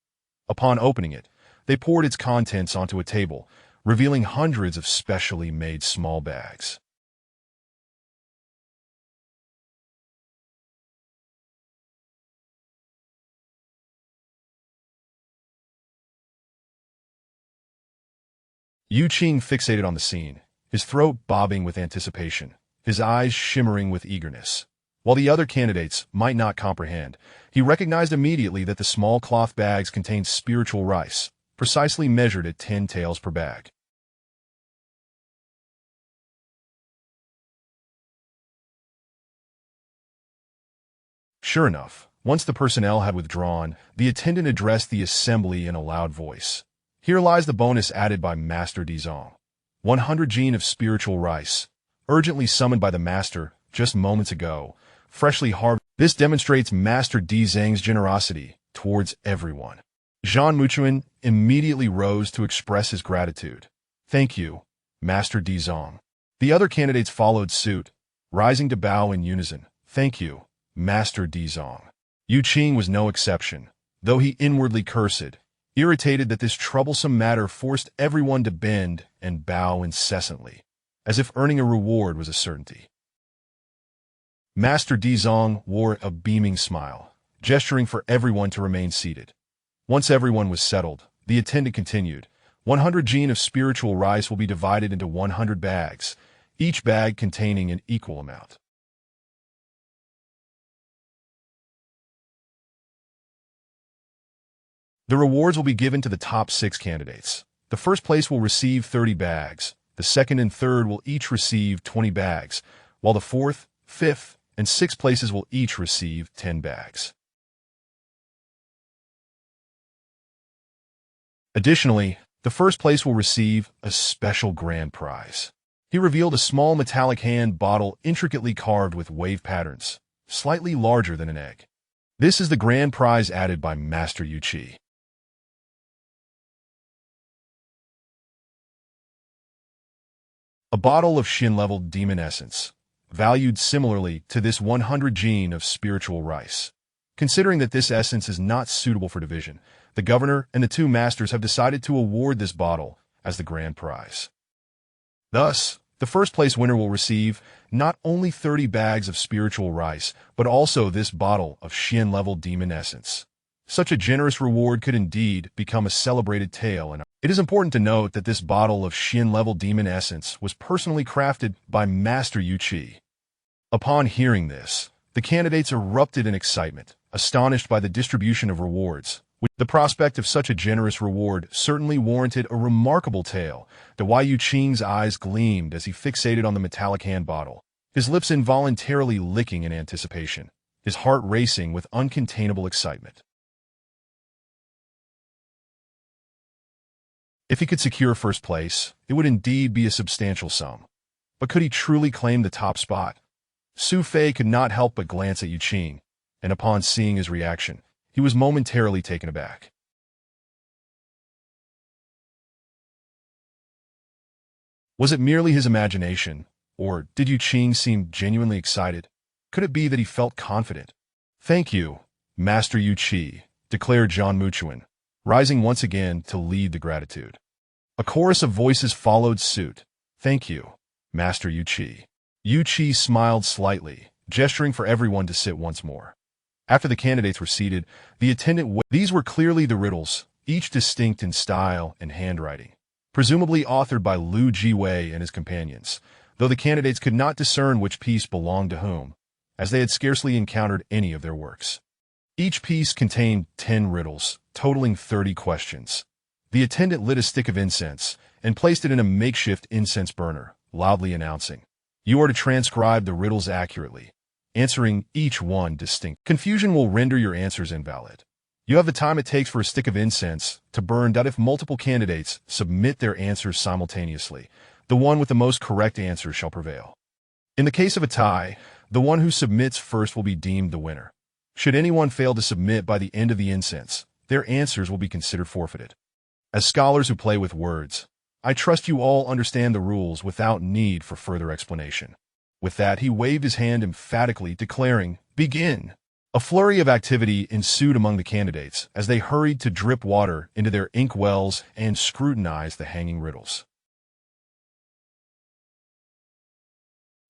Upon opening it, they poured its contents onto a table, revealing hundreds of specially made small bags. Yu Qing fixated on the scene, his throat bobbing with anticipation, his eyes shimmering with eagerness. While the other candidates might not comprehend, he recognized immediately that the small cloth bags contained spiritual rice, precisely measured at 10 taels per bag. Sure enough, once the personnel had withdrawn, the attendant addressed the assembly in a loud voice. "Here lies the bonus added by Master Di Zong. 100 gene of spiritual rice, urgently summoned by the master just moments ago, freshly harvested. This demonstrates Master Di Zhang's generosity towards everyone." Zhang Muchuan immediately rose to express his gratitude. "Thank you, Master Di Zong." The other candidates followed suit, rising to bow in unison. "Thank you, Master Di Zong." Yu Qing was no exception, though he inwardly cursed, irritated that this troublesome matter forced everyone to bend and bow incessantly, as if earning a reward was a certainty. Master Di Zong wore a beaming smile, gesturing for everyone to remain seated. Once everyone was settled, the attendant continued, 100 gene of spiritual rice will be divided into 100 bags, each bag containing an equal amount. The rewards will be given to the top 6 candidates. The first place will receive 30 bags, the second and third will each receive 20 bags, while the fourth, fifth, and sixth places will each receive 10 bags. Additionally, the first place will receive a special grand prize. He revealed a small metallic hand bottle intricately carved with wave patterns, slightly larger than an egg. This is the grand prize added by Master Yu Qi. A bottle of Shin-level demon essence, valued similarly to this 100 gene of spiritual rice. Considering that this essence is not suitable for division, the governor and the 2 masters have decided to award this bottle as the grand prize. Thus, the first place winner will receive not only 30 bags of spiritual rice, but also this bottle of Shin-level demon essence. Such a generous reward could indeed become a celebrated tale. And it is important to note that this bottle of Shin-level demon essence was personally crafted by Master Yu Qi. Upon hearing this, the candidates erupted in excitement, astonished by the distribution of rewards. The prospect of such a generous reward certainly warranted a remarkable tale. The Yu Qing's eyes gleamed as he fixated on the metallic hand bottle, his lips involuntarily licking in anticipation, his heart racing with uncontainable excitement. If he could secure first place, it would indeed be a substantial sum. But could he truly claim the top spot? Su Fei could not help but glance at Yu Qing, and upon seeing his reaction, he was momentarily taken aback. Was it merely his imagination, or did Yu Qing seem genuinely excited? Could it be that he felt confident? "Thank you, Master Yu Qi," declared Zhang Muchuan, rising once again to lead the gratitude. A chorus of voices followed suit. "Thank you, Master Yu Qi." Yu Qi smiled slightly, gesturing for everyone to sit once more. After the candidates were seated, the attendant these were clearly the riddles, each distinct in style and handwriting, presumably authored by Lu Jiwei and his companions, though the candidates could not discern which piece belonged to whom, as they had scarcely encountered any of their works. Each piece contained 10 riddles, totaling 30 questions. The attendant lit a stick of incense and placed it in a makeshift incense burner, loudly announcing, "You are to transcribe the riddles accurately. answering each one distinct. Confusion will render your answers invalid. You have the time it takes for a stick of incense to burn that if multiple candidates submit their answers simultaneously, the one with the most correct answers shall prevail. In the case of a tie, the one who submits first will be deemed the winner. Should anyone fail to submit by the end of the incense, their answers will be considered forfeited. As scholars who play with words, I trust you all understand the rules without need for further explanation. With that, he waved his hand emphatically, declaring, "Begin!" A flurry of activity ensued among the candidates as they hurried to drip water into their ink wells and scrutinize the hanging riddles.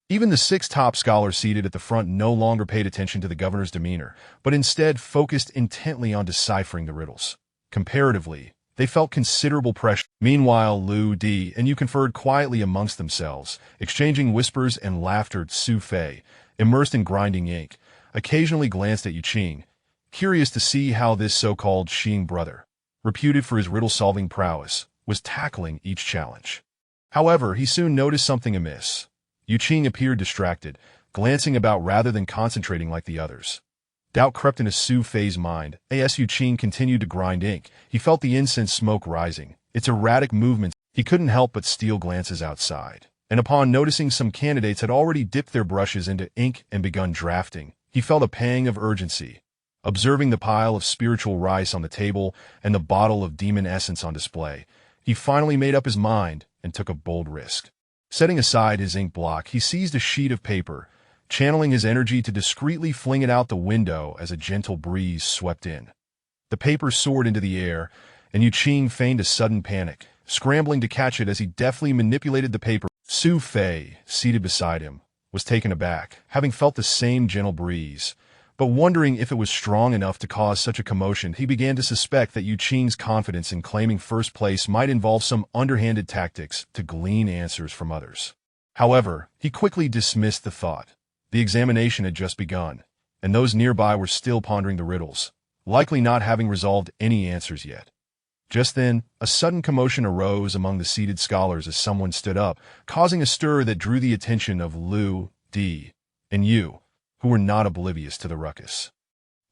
Even the 6 top scholars seated at the front no longer paid attention to the governor's demeanor, but instead focused intently on deciphering the riddles. Comparatively, they felt considerable pressure. Meanwhile, Lu Di and Yu conferred quietly amongst themselves, exchanging whispers and laughter. Su Fei, immersed in grinding ink, occasionally glanced at Yu Qing, curious to see how this so-called Xing brother, reputed for his riddle-solving prowess, was tackling each challenge. However, he soon noticed something amiss. Yu Qing appeared distracted, glancing about rather than concentrating like the others. Doubt crept into Su Fei's mind. As Yu Qing continued to grind ink, he felt the incense smoke rising, its erratic movements. He couldn't help but steal glances outside, and upon noticing some candidates had already dipped their brushes into ink and begun drafting, he felt a pang of urgency. Observing the pile of spiritual rice on the table and the bottle of demon essence on display, he finally made up his mind and took a bold risk. Setting aside his ink block, he seized a sheet of paper, channeling his energy to discreetly fling it out the window as a gentle breeze swept in. The paper soared into the air, and Yu Qing feigned a sudden panic, scrambling to catch it as he deftly manipulated the paper. Su Fei, seated beside him, was taken aback, having felt the same gentle breeze, but wondering if it was strong enough to cause such a commotion. He began to suspect that Yu Qing's confidence in claiming first place might involve some underhanded tactics to glean answers from others. However, he quickly dismissed the thought. The examination had just begun, and those nearby were still pondering the riddles, likely not having resolved any answers yet. Just then, a sudden commotion arose among the seated scholars as someone stood up, causing a stir that drew the attention of Lu, Di, and Yu, who were not oblivious to the ruckus.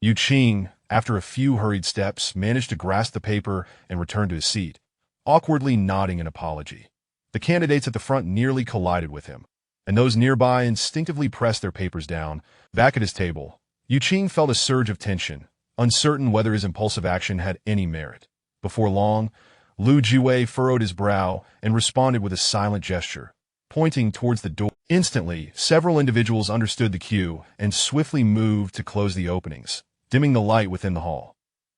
Yu Qing, after a few hurried steps, managed to grasp the paper and return to his seat, awkwardly nodding an apology. The candidates at the front nearly collided with him, and those nearby instinctively pressed their papers down. Back at his table, Yu Qing felt a surge of tension, uncertain whether his impulsive action had any merit. Before long, Lu Jiwei furrowed his brow and responded with a silent gesture, pointing towards the door. Instantly, several individuals understood the cue and swiftly moved to close the openings, dimming the light within the hall.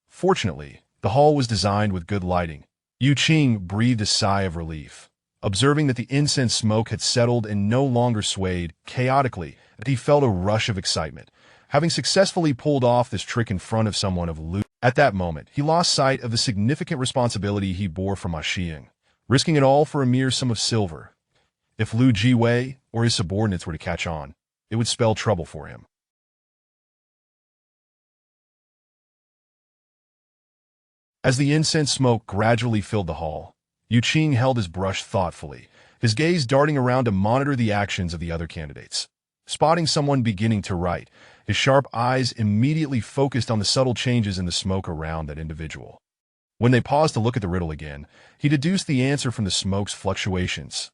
Fortunately, the hall was designed with good lighting. Yu Qing breathed a sigh of relief, observing that the incense smoke had settled and no longer swayed chaotically. He felt a rush of excitement, having successfully pulled off this trick in front of someone of Lu. At that moment, he lost sight of the significant responsibility he bore for Ma Xiang, risking it all for a mere sum of silver. If Lu Jiwei or his subordinates were to catch on, it would spell trouble for him. As the incense smoke gradually filled the hall, Yu Qing held his brush thoughtfully, his gaze darting around to monitor the actions of the other candidates. Spotting someone beginning to write, his sharp eyes immediately focused on the subtle changes in the smoke around that individual. When they paused to look at the riddle again, he deduced the answer from the smoke's fluctuations.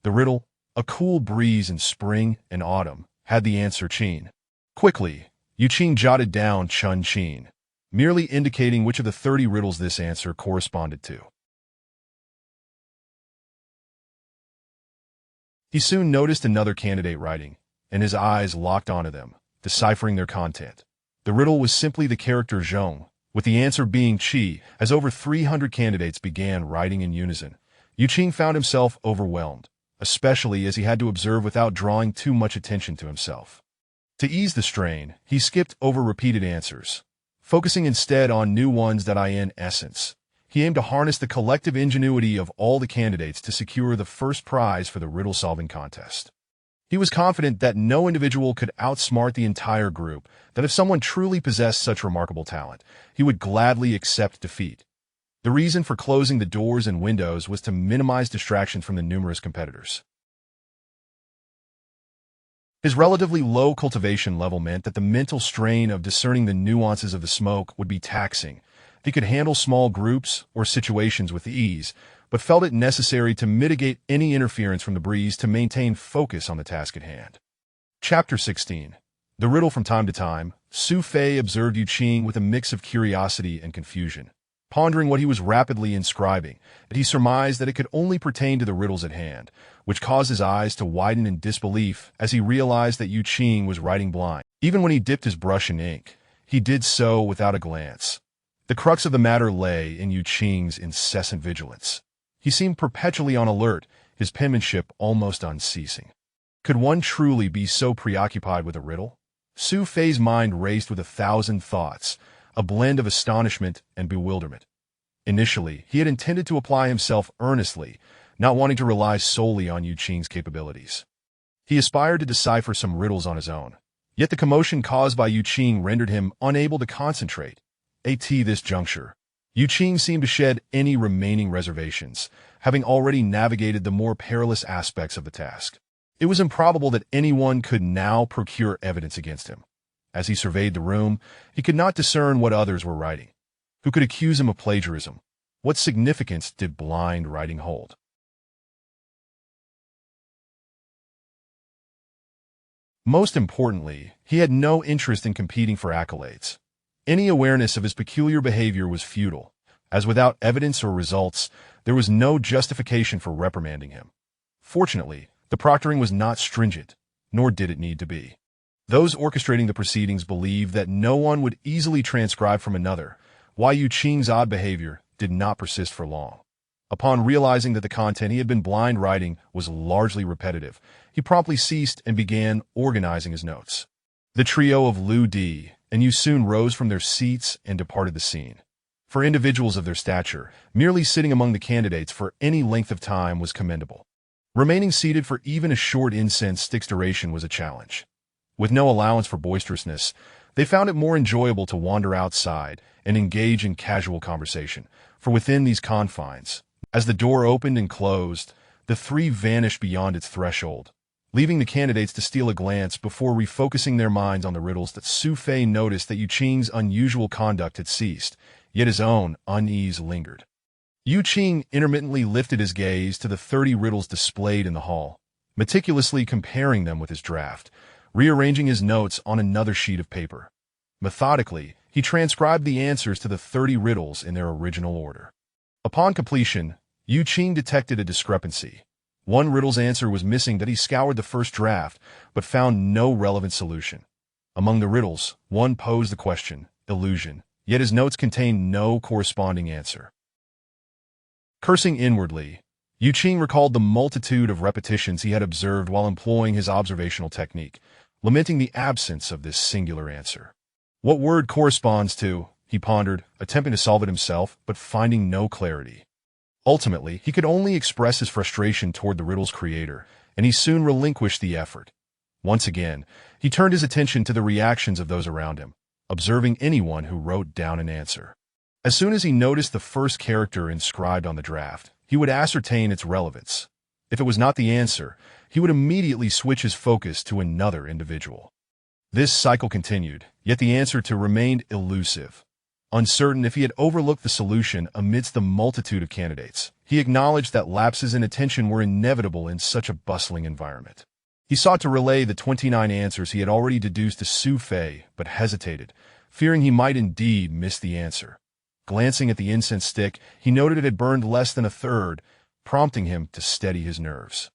The riddle, a cool breeze in spring and autumn, had the answer Qin. Quickly, Yu Qing jotted down Chun Qin, merely indicating which of the 30 riddles this answer corresponded to. He soon noticed another candidate writing, and his eyes locked onto them, deciphering their content. The riddle was simply the character zhong, with the answer being qi. As over 300 candidates began writing in unison, Yu Qing found himself overwhelmed, especially as he had to observe without drawing too much attention to himself. To ease the strain, he skipped over repeated answers, focusing instead on new ones that in essence. He aimed to harness the collective ingenuity of all the candidates to secure the first prize for the riddle-solving contest. He was confident that no individual could outsmart the entire group, that if someone truly possessed such remarkable talent, he would gladly accept defeat. The reason for closing the doors and windows was to minimize distractions from the numerous competitors. His relatively low cultivation level meant that the mental strain of discerning the nuances of the smoke would be taxing. He could handle small groups or situations with ease, but felt it necessary to mitigate any interference from the breeze to maintain focus on the task at hand. Chapter 16. The riddle. From time to time, Su Fei observed Yu Qing with a mix of curiosity and confusion. Pondering what he was rapidly inscribing, he surmised that it could only pertain to the riddles at hand, which caused his eyes to widen in disbelief as he realized that Yu Qing was writing blind. Even when he dipped his brush in ink, he did so without a glance. The crux of the matter lay in Yu Qing's incessant vigilance. He seemed perpetually on alert, his penmanship almost unceasing. Could one truly be so preoccupied with a riddle? Su Fei's mind raced with 1,000 thoughts, a blend of astonishment and bewilderment. Initially, he had intended to apply himself earnestly, not wanting to rely solely on Yu Qing's capabilities. He aspired to decipher some riddles on his own, yet the commotion caused by Yu Qing rendered him unable to concentrate. At this juncture, Yu Qing seemed to shed any remaining reservations, having already navigated the more perilous aspects of the task. It was improbable that anyone could now procure evidence against him. As he surveyed the room, he could not discern what others were writing. Who could accuse him of plagiarism? What significance did blind writing hold? Most importantly, he had no interest in competing for accolades. Any awareness of his peculiar behavior was futile, as without evidence or results, there was no justification for reprimanding him. Fortunately, the proctoring was not stringent, nor did it need to be. Those orchestrating the proceedings believed that no one would easily transcribe from another, why Yu Qing's odd behavior did not persist for long. Upon realizing that the content he had been blind writing was largely repetitive, he promptly ceased and began organizing his notes. The trio of Lu Di and Yu soon rose from their seats and departed the scene. For individuals of their stature, merely sitting among the candidates for any length of time was commendable. Remaining seated for even a short incense stick's duration was a challenge. With no allowance for boisterousness, they found it more enjoyable to wander outside and engage in casual conversation, for within these confines, as the door opened and closed, the three vanished beyond its threshold, leaving the candidates to steal a glance before refocusing their minds on the riddles. That Su Fei noticed that Yu Qing's unusual conduct had ceased, yet his own unease lingered. Yu Qing intermittently lifted his gaze to the 30 riddles displayed in the hall, meticulously comparing them with his draft, rearranging his notes on another sheet of paper. Methodically, he transcribed the answers to the 30 riddles in their original order. Upon completion, Yu Qing detected a discrepancy. One riddle's answer was missing that he scoured the first draft, but found no relevant solution. Among the riddles, one posed the question, illusion, yet his notes contained no corresponding answer. Cursing inwardly, Yu Qing recalled the multitude of repetitions he had observed while employing his observational technique, lamenting the absence of this singular answer. What word corresponds to, he pondered, attempting to solve it himself, but finding no clarity. Ultimately, he could only express his frustration toward the riddle's creator, and he soon relinquished the effort. Once again, he turned his attention to the reactions of those around him, observing anyone who wrote down an answer. As soon as he noticed the first character inscribed on the draft, he would ascertain its relevance. If it was not the answer, he would immediately switch his focus to another individual. This cycle continued, yet the answer remained elusive. Uncertain if he had overlooked the solution amidst the multitude of candidates, he acknowledged that lapses in attention were inevitable in such a bustling environment. He sought to relay the 29 answers he had already deduced to Su Fei, but hesitated, fearing he might indeed miss the answer. Glancing at the incense stick, he noted it had burned less than a third, prompting him to steady his nerves.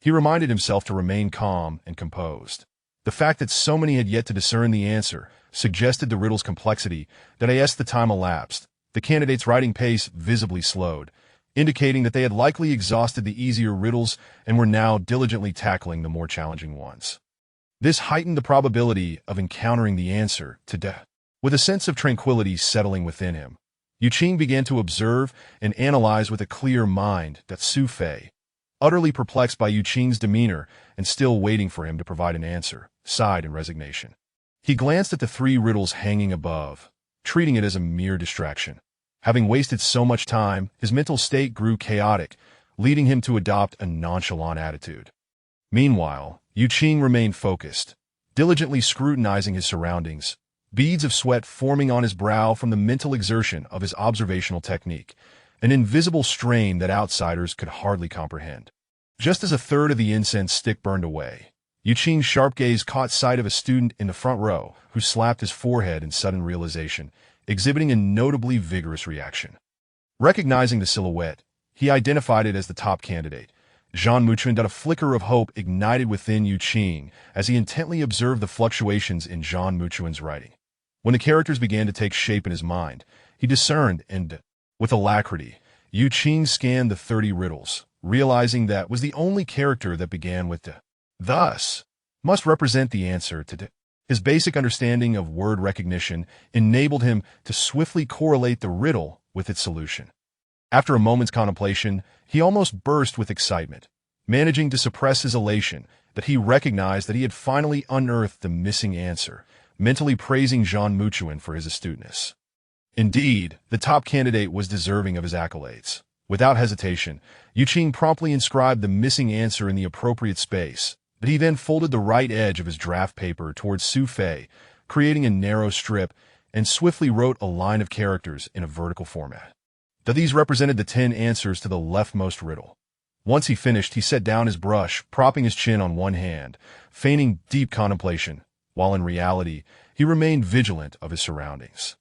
He reminded himself to remain calm and composed. The fact that so many had yet to discern the answer suggested the riddle's complexity. That as the time elapsed, the candidates' writing pace visibly slowed, indicating that they had likely exhausted the easier riddles and were now diligently tackling the more challenging ones. This heightened the probability of encountering the answer to death. With a sense of tranquility settling within him, Yu Qing began to observe and analyze with a clear mind. That Su Fei, utterly perplexed by Yu Qing's demeanor and still waiting for him to provide an answer, sighed in resignation. He glanced at the 3 riddles hanging above, treating it as a mere distraction. Having wasted so much time, his mental state grew chaotic, leading him to adopt a nonchalant attitude. Meanwhile, Yu Qing remained focused, diligently scrutinizing his surroundings, beads of sweat forming on his brow from the mental exertion of his observational technique, an invisible strain that outsiders could hardly comprehend. Just as a third of the incense stick burned away, Yu Qing's sharp gaze caught sight of a student in the front row who slapped his forehead in sudden realization, exhibiting a notably vigorous reaction. Recognizing the silhouette, he identified it as the top candidate. Zhang Muquan. A flicker of hope ignited within Yu Qing as he intently observed the fluctuations in Zhang Muquan's writing. When the characters began to take shape in his mind, he discerned and, with alacrity, Yu Qing scanned the 30 riddles, realizing that was the only character that began with the, thus, must represent the answer to the. His basic understanding of word recognition enabled him to swiftly correlate the riddle with its solution. After a moment's contemplation, he almost burst with excitement, managing to suppress his elation that he recognized that he had finally unearthed the missing answer, mentally praising Zhang Muquan for his astuteness. Indeed, the top candidate was deserving of his accolades. Without hesitation, Yu Qing promptly inscribed the missing answer in the appropriate space, but he then folded the right edge of his draft paper towards Su Fei, creating a narrow strip, and swiftly wrote a line of characters in a vertical format. These represented the 10 answers to the leftmost riddle. Once he finished, he set down his brush, propping his chin on one hand, feigning deep contemplation, while in reality, he remained vigilant of his surroundings.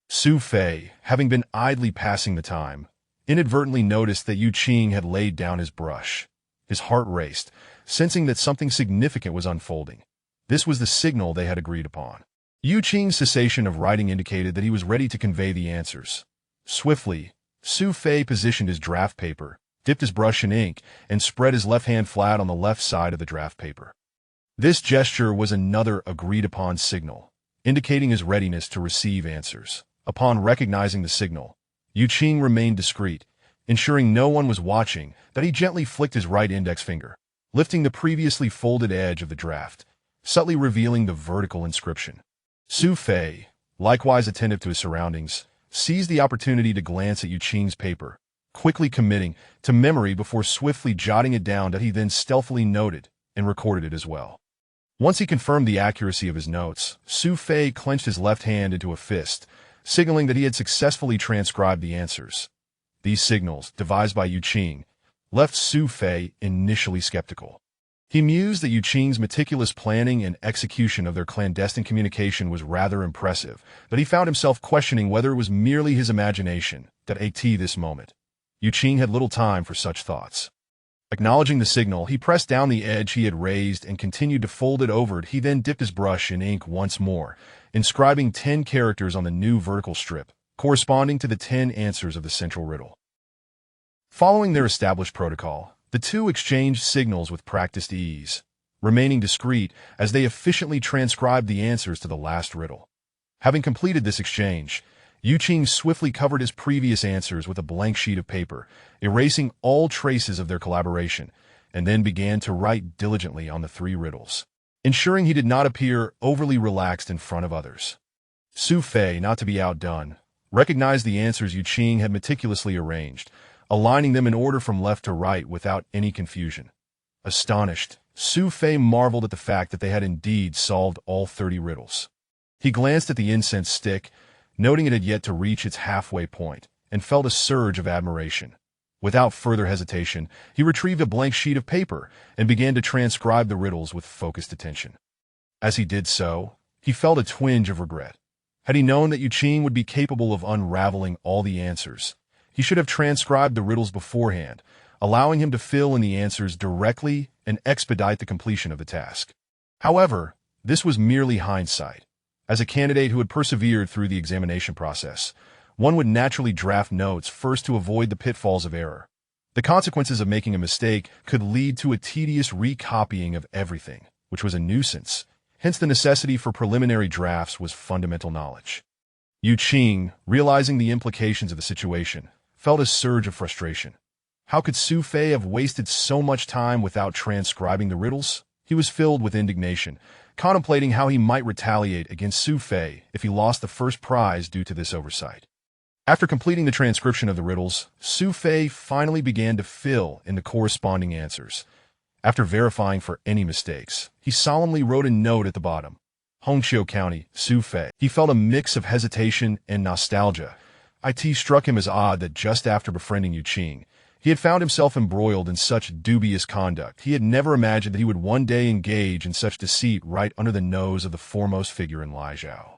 Su Fei, having been idly passing the time, inadvertently noticed that Yu Qing had laid down his brush. His heart raced, sensing that something significant was unfolding. This was the signal they had agreed upon. Yu Qing's cessation of writing indicated that he was ready to convey the answers. Swiftly, Su Fei positioned his draft paper, dipped his brush in ink, and spread his left hand flat on the left side of the draft paper. This gesture was another agreed-upon signal, indicating his readiness to receive answers. Upon recognizing the signal, Yu Qing remained discreet, ensuring no one was watching, that he gently flicked his right index finger, lifting the previously folded edge of the draft, subtly revealing the vertical inscription. Su Fei, likewise attentive to his surroundings, seized the opportunity to glance at Yu Qing's paper, quickly committing to memory before swiftly jotting it down that he then stealthily noted and recorded it as well. Once he confirmed the accuracy of his notes, Su Fei clenched his left hand into a fist, signaling that he had successfully transcribed the answers. These signals, devised by Yu Qing, left Su Fei initially skeptical. He mused that Yu Qing's meticulous planning and execution of their clandestine communication was rather impressive, but he found himself questioning whether it was merely his imagination that at this moment. Yu Qing had little time for such thoughts. Acknowledging the signal, he pressed down the edge he had raised and continued to fold it over. He then dipped his brush in ink once more, inscribing 10 characters on the new vertical strip, corresponding to the 10 answers of the central riddle. Following their established protocol, the two exchanged signals with practiced ease, remaining discreet as they efficiently transcribed the answers to the last riddle. Having completed this exchange, Yu Qing swiftly covered his previous answers with a blank sheet of paper, erasing all traces of their collaboration, and then began to write diligently on the 3 riddles, ensuring he did not appear overly relaxed in front of others. Su Fei, not to be outdone, recognized the answers Yu Qing had meticulously arranged, aligning them in order from left to right without any confusion. Astonished, Su Fei marveled at the fact that they had indeed solved all 30 riddles. He glanced at the incense stick, noting it had yet to reach its halfway point, and felt a surge of admiration. Without further hesitation, he retrieved a blank sheet of paper and began to transcribe the riddles with focused attention. As he did so, he felt a twinge of regret. Had he known that Yu Qing would be capable of unraveling all the answers, he should have transcribed the riddles beforehand, allowing him to fill in the answers directly and expedite the completion of the task. However, this was merely hindsight. As a candidate who had persevered through the examination process, one would naturally draft notes first to avoid the pitfalls of error. The consequences of making a mistake could lead to a tedious recopying of everything, which was a nuisance. Hence, the necessity for preliminary drafts was fundamental knowledge. Yu Qing, realizing the implications of the situation, felt a surge of frustration. How could Su Fei have wasted so much time without transcribing the riddles? He was filled with indignation, contemplating how he might retaliate against Su Fei if he lost the first prize due to this oversight. After completing the transcription of the riddles, Su Fei finally began to fill in the corresponding answers. After verifying for any mistakes, he solemnly wrote a note at the bottom. Hongqiu County, Su Fei. He felt a mix of hesitation and nostalgia. It struck him as odd that just after befriending Yu Qing, he had found himself embroiled in such dubious conduct. He had never imagined that he would one day engage in such deceit right under the nose of the foremost figure in Lijiao.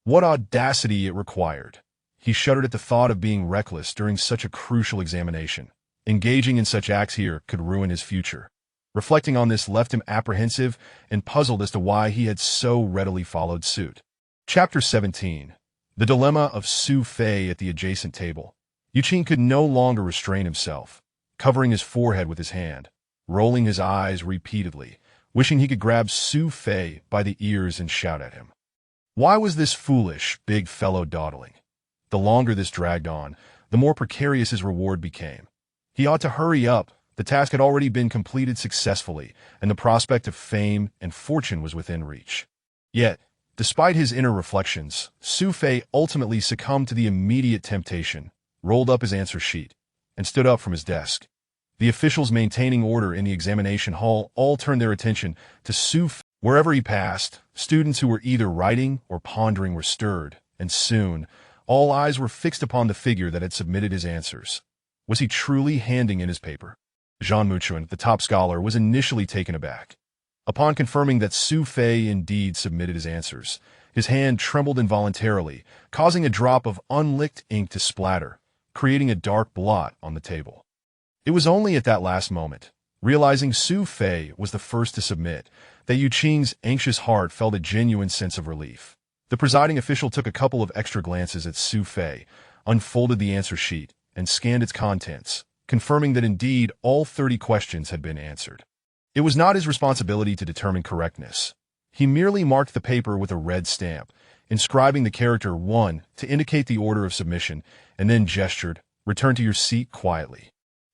What audacity it required! He shuddered at the thought of being reckless during such a crucial examination. Engaging in such acts here could ruin his future. Reflecting on this left him apprehensive and puzzled as to why he had so readily followed suit. Chapter 17. The Dilemma of Su Fei at the adjacent table. Yu Qing could no longer restrain himself, covering his forehead with his hand, rolling his eyes repeatedly, wishing he could grab Su Fei by the ears and shout at him. Why was this foolish, big fellow dawdling? The longer this dragged on, the more precarious his reward became. He ought to hurry up. The task had already been completed successfully, and the prospect of fame and fortune was within reach. Yet, despite his inner reflections, Su Fei ultimately succumbed to the immediate temptation, rolled up his answer sheet, and stood up from his desk. The officials maintaining order in the examination hall all turned their attention to Su Fei. Wherever he passed, students who were either writing or pondering were stirred, and soon, all eyes were fixed upon the figure that had submitted his answers. Was he truly handing in his paper? Zhang Muchuan, the top scholar, was initially taken aback. Upon confirming that Su Fei indeed submitted his answers, his hand trembled involuntarily, causing a drop of unlicked ink to splatter, creating a dark blot on the table. It was only at that last moment, realizing Su Fei was the first to submit, that Yu Qing's anxious heart felt a genuine sense of relief. The presiding official took a couple of extra glances at Su Fei, unfolded the answer sheet, and scanned its contents, confirming that indeed all 30 questions had been answered. It was not his responsibility to determine correctness. He merely marked the paper with a red stamp, inscribing the character 1 to indicate the order of submission, and then gestured, "Return to your seat quietly.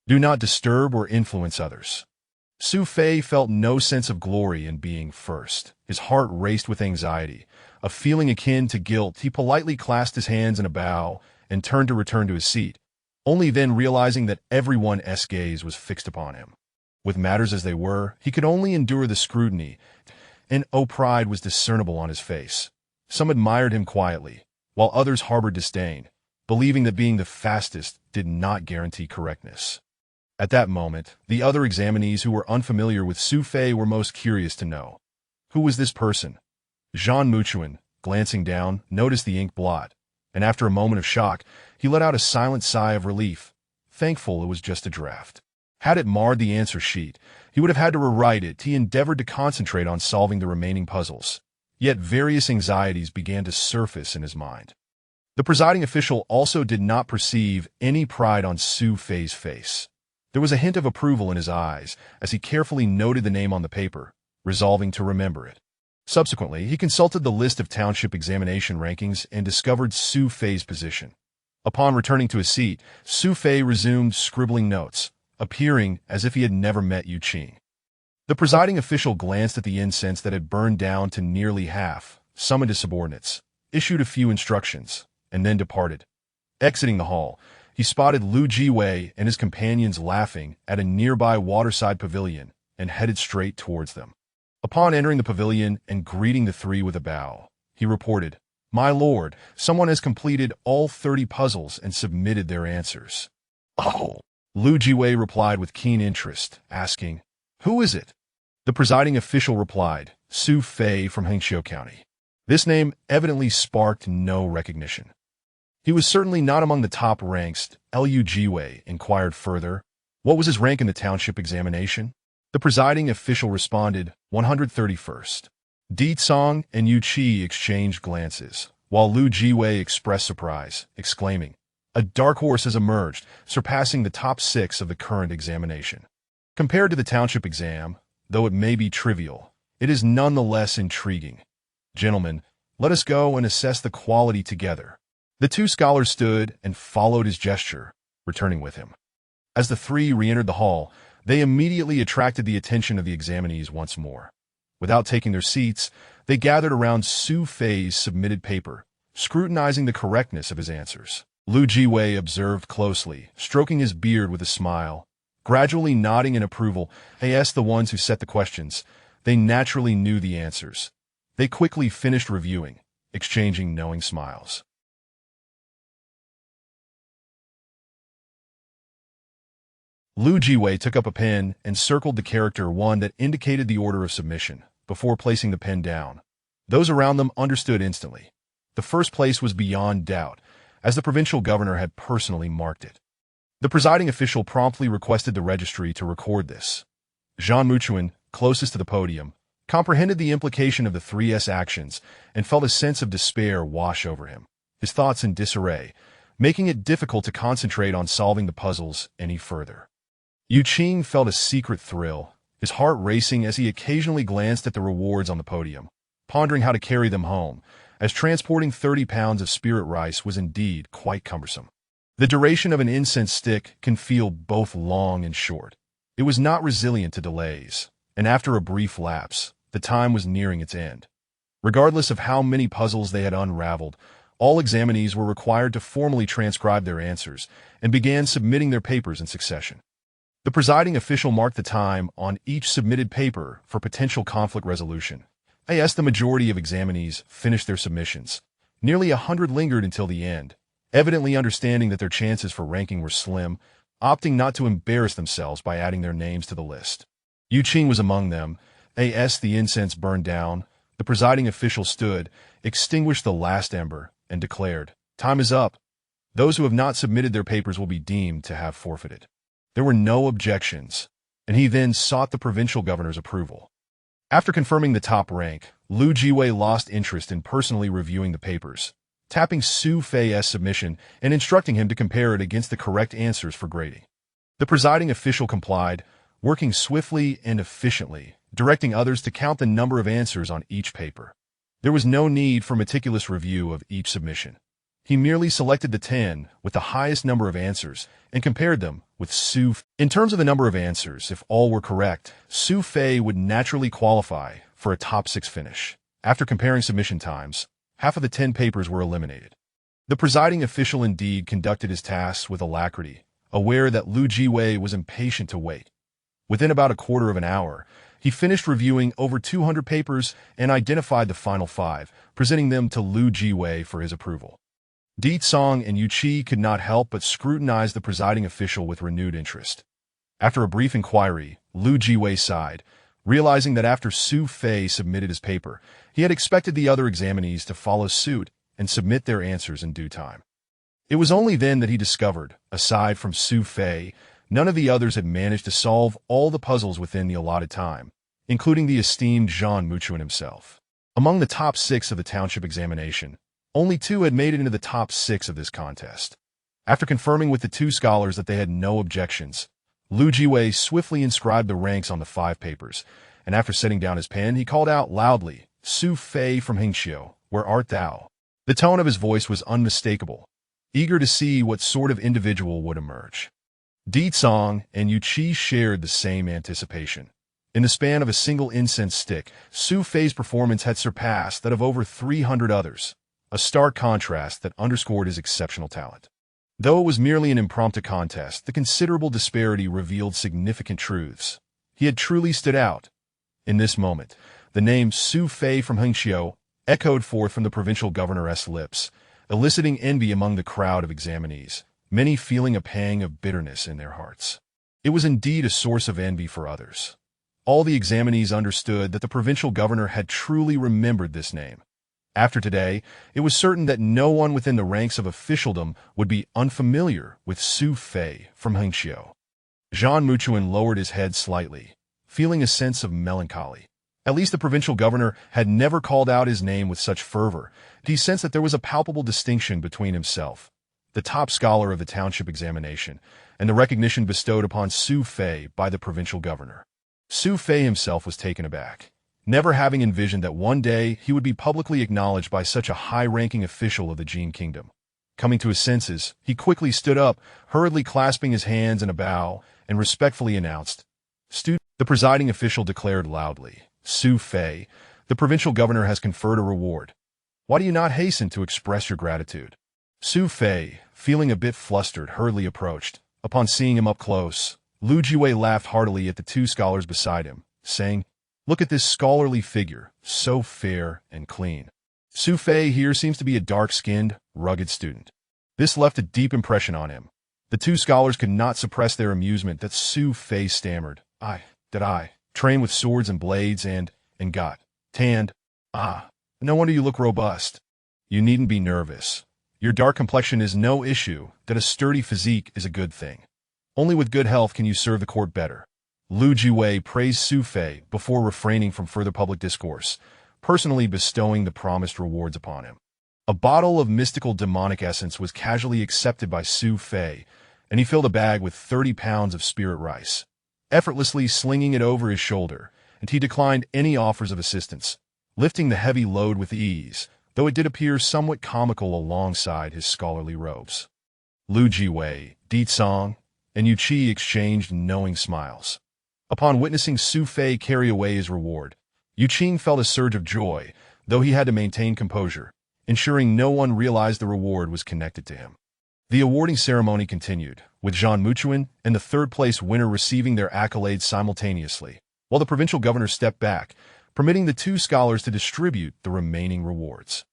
Do not disturb or influence others." Su Fei felt no sense of glory in being first. His heart raced with anxiety, a feeling akin to guilt. He politely clasped his hands in a bow and turned to return to his seat, only then realizing that everyone's gaze was fixed upon him. With matters as they were, he could only endure the scrutiny, and pride was discernible on his face. Some admired him quietly, while others harbored disdain, believing that being the fastest did not guarantee correctness. At that moment, the other examinees who were unfamiliar with Su Fei were most curious to know. Who was this person? Zhang Muchuan, glancing down, noticed the ink blot, and after a moment of shock, he let out a silent sigh of relief, thankful it was just a draft. Had it marred the answer sheet, he would have had to rewrite it. He endeavored to concentrate on solving the remaining puzzles. Yet various anxieties began to surface in his mind. The presiding official also did not perceive any pride on Su Fei's face. There was a hint of approval in his eyes as he carefully noted the name on the paper, resolving to remember it. Subsequently, he consulted the list of township examination rankings and discovered Su Fei's position. Upon returning to his seat, Su Fei resumed scribbling notes, appearing as if he had never met Yu Qing. The presiding official glanced at the incense that had burned down to nearly half, summoned his subordinates, issued a few instructions, and then departed. Exiting the hall, he spotted Lu Jiwei and his companions laughing at a nearby waterside pavilion and headed straight towards them. Upon entering the pavilion and greeting the three with a bow, he reported, "My lord, someone has completed all 30 puzzles and submitted their answers." "Oh!" Lu Jiwei replied with keen interest, asking, "Who is it?" The presiding official replied, "Su Fei from Hongqiu County." This name evidently sparked no recognition. He was certainly not among the top ranks. Lu Jiwei inquired further, what was his rank in the township examination? The presiding official responded, 131st. Di Tsong and Yu Qi exchanged glances, while Lu Jiwei expressed surprise, exclaiming, "A dark horse has emerged, surpassing the top 6 of the current examination." Compared to the township exam, though it may be trivial, it is nonetheless intriguing. Gentlemen, let us go and assess the quality together. The two scholars stood and followed his gesture, returning with him. As the three re-entered the hall, they immediately attracted the attention of the examinees once more. Without taking their seats, they gathered around Su Fei's submitted paper, scrutinizing the correctness of his answers. Lu Jiwei observed closely, stroking his beard with a smile. Gradually nodding in approval, he asked the ones who set the questions. They naturally knew the answers. They quickly finished reviewing, exchanging knowing smiles. Lu Jiwei took up a pen and circled the character 1 that indicated the order of submission, before placing the pen down. Those around them understood instantly. The first place was beyond doubt, as the provincial governor had personally marked it. The presiding official promptly requested the registry to record this. Zhang Muchuan, closest to the podium, comprehended the implication of the 3S actions and felt a sense of despair wash over him, his thoughts in disarray, making it difficult to concentrate on solving the puzzles any further. Yu Qing felt a secret thrill, his heart racing as he occasionally glanced at the rewards on the podium, pondering how to carry them home, as transporting 30 pounds of spirit rice was indeed quite cumbersome. The duration of an incense stick can feel both long and short. It was not resilient to delays, and after a brief lapse, the time was nearing its end. Regardless of how many puzzles they had unraveled, all examinees were required to formally transcribe their answers and began submitting their papers in succession. The presiding official marked the time on each submitted paper for potential conflict resolution. As the majority of examinees finished their submissions, nearly 100 lingered until the end, evidently understanding that their chances for ranking were slim, opting not to embarrass themselves by adding their names to the list. Yu Qing was among them. As the incense burned down, the presiding official stood, extinguished the last ember, and declared, "Time is up. Those who have not submitted their papers will be deemed to have forfeited." There were no objections, and he then sought the provincial governor's approval. After confirming the top rank, Lu Jiwei lost interest in personally reviewing the papers, tapping Su Fei's submission and instructing him to compare it against the correct answers for grading. The presiding official complied, working swiftly and efficiently, directing others to count the number of answers on each paper. There was no need for meticulous review of each submission. He merely selected the 10 with the highest number of answers and compared them with Su. In terms of the number of answers, if all were correct, Su Fei would naturally qualify for a top 6 finish. After comparing submission times, half of the 10 papers were eliminated. The presiding official indeed conducted his tasks with alacrity, aware that Lu Jiwei was impatient to wait. Within about a quarter of an hour, he finished reviewing over 200 papers and identified the final 5, presenting them to Lu Jiwei for his approval. Di Song and Yu Qi could not help but scrutinize the presiding official with renewed interest. After a brief inquiry, Lu Jiwei sighed, realizing that after Su Fei submitted his paper, he had expected the other examinees to follow suit and submit their answers in due time. It was only then that he discovered, aside from Su Fei, none of the others had managed to solve all the puzzles within the allotted time, including the esteemed Zhang Muchuan himself. Among the top 6 of the township examination, only 2 had made it into the top 6 of this contest. After confirming with the 2 scholars that they had no objections, Lu Jiwei swiftly inscribed the ranks on the 5 papers, and after setting down his pen, he called out loudly, "Su Fei from Hingxiu, where art thou?" The tone of his voice was unmistakable, eager to see what sort of individual would emerge. Di Song and Yu Qi shared the same anticipation. In the span of a single incense stick, Su Fei's performance had surpassed that of over 300 others, a stark contrast that underscored his exceptional talent. Though it was merely an impromptu contest, the considerable disparity revealed significant truths. He had truly stood out. In this moment, the name Su Fei from Hengxiu echoed forth from the provincial governor's lips, eliciting envy among the crowd of examinees, many feeling a pang of bitterness in their hearts. It was indeed a source of envy for others. All the examinees understood that the provincial governor had truly remembered this name. After today, it was certain that no one within the ranks of officialdom would be unfamiliar with Su Fei from Hengxiu. Zhang Muchuan lowered his head slightly, feeling a sense of melancholy. At least the provincial governor had never called out his name with such fervor. He sensed that there was a palpable distinction between himself, the top scholar of the township examination, and the recognition bestowed upon Su Fei by the provincial governor. Su Fei himself was taken aback, never having envisioned that one day he would be publicly acknowledged by such a high-ranking official of the Jin kingdom. Coming to his senses, he quickly stood up, hurriedly clasping his hands in a bow, and respectfully announced, The presiding official declared loudly, "Su Fei, the provincial governor has conferred a reward. Why do you not hasten to express your gratitude?" Su Fei, feeling a bit flustered, hurriedly approached. Upon seeing him up close, Lu Jiwei laughed heartily at the two scholars beside him, saying, "Look at this scholarly figure, so fair and clean." Su Fei here seems to be a dark-skinned, rugged student. This left a deep impression on him. The two scholars could not suppress their amusement that Su Fei stammered, I train with swords and blades and got tanned. Ah, no wonder you look robust. You needn't be nervous. Your dark complexion is no issue, that a sturdy physique is a good thing. Only with good health can you serve the court better." Lu Jiwei praised Su Fei before refraining from further public discourse, personally bestowing the promised rewards upon him. A bottle of mystical demonic essence was casually accepted by Su Fei, and he filled a bag with 30 pounds of spirit rice, effortlessly slinging it over his shoulder, and he declined any offers of assistance, lifting the heavy load with ease, though it did appear somewhat comical alongside his scholarly robes. Lu Jiwei, Di Cong, and Yu Qi exchanged knowing smiles. Upon witnessing Su Fei carry away his reward, Yu Qi felt a surge of joy, though he had to maintain composure, ensuring no one realized the reward was connected to him. The awarding ceremony continued, with Zhang Muchuan and the third-place winner receiving their accolades simultaneously, while the provincial governor stepped back, permitting the two scholars to distribute the remaining rewards.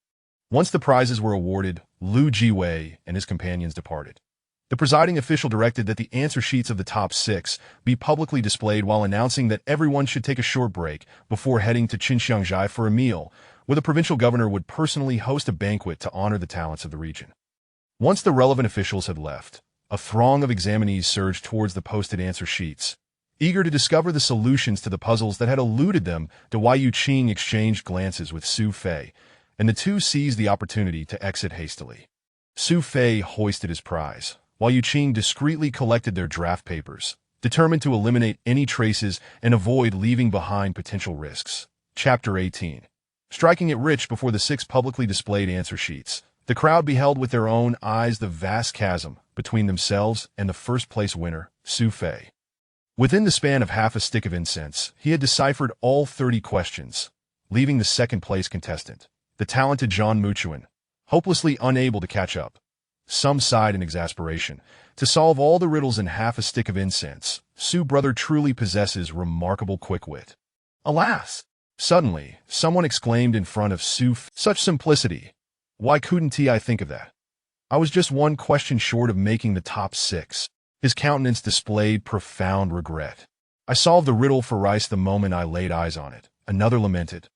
Once the prizes were awarded, Lu Jiwei and his companions departed. The presiding official directed that the answer sheets of the top 6 be publicly displayed while announcing that everyone should take a short break before heading to Qinxiangzhai for a meal, where the provincial governor would personally host a banquet to honor the talents of the region. Once the relevant officials had left, a throng of examinees surged towards the posted answer sheets, eager to discover the solutions to the puzzles that had eluded them. Wei Yu Qing exchanged glances with Su Fei, and the two seized the opportunity to exit hastily. Su Fei hoisted his prize, while Yu Qing discreetly collected their draft papers, determined to eliminate any traces and avoid leaving behind potential risks. Chapter 18. Striking it rich before the 6 publicly displayed answer sheets, the crowd beheld with their own eyes the vast chasm between themselves and the first-place winner, Su Fei. Within the span of half a stick of incense, he had deciphered all 30 questions, leaving the second-place contestant, the talented Zhang Muchuan, hopelessly unable to catch up. Some sighed in exasperation. To solve all the riddles in half a stick of incense, Su brother truly possesses remarkable quick wit. Alas! Suddenly, someone exclaimed in front of Su, "Such simplicity! Why couldn't I think of that? I was just one question short of making the top 6. His countenance displayed profound regret. "I solved the riddle for rice the moment I laid eyes on it," another lamented.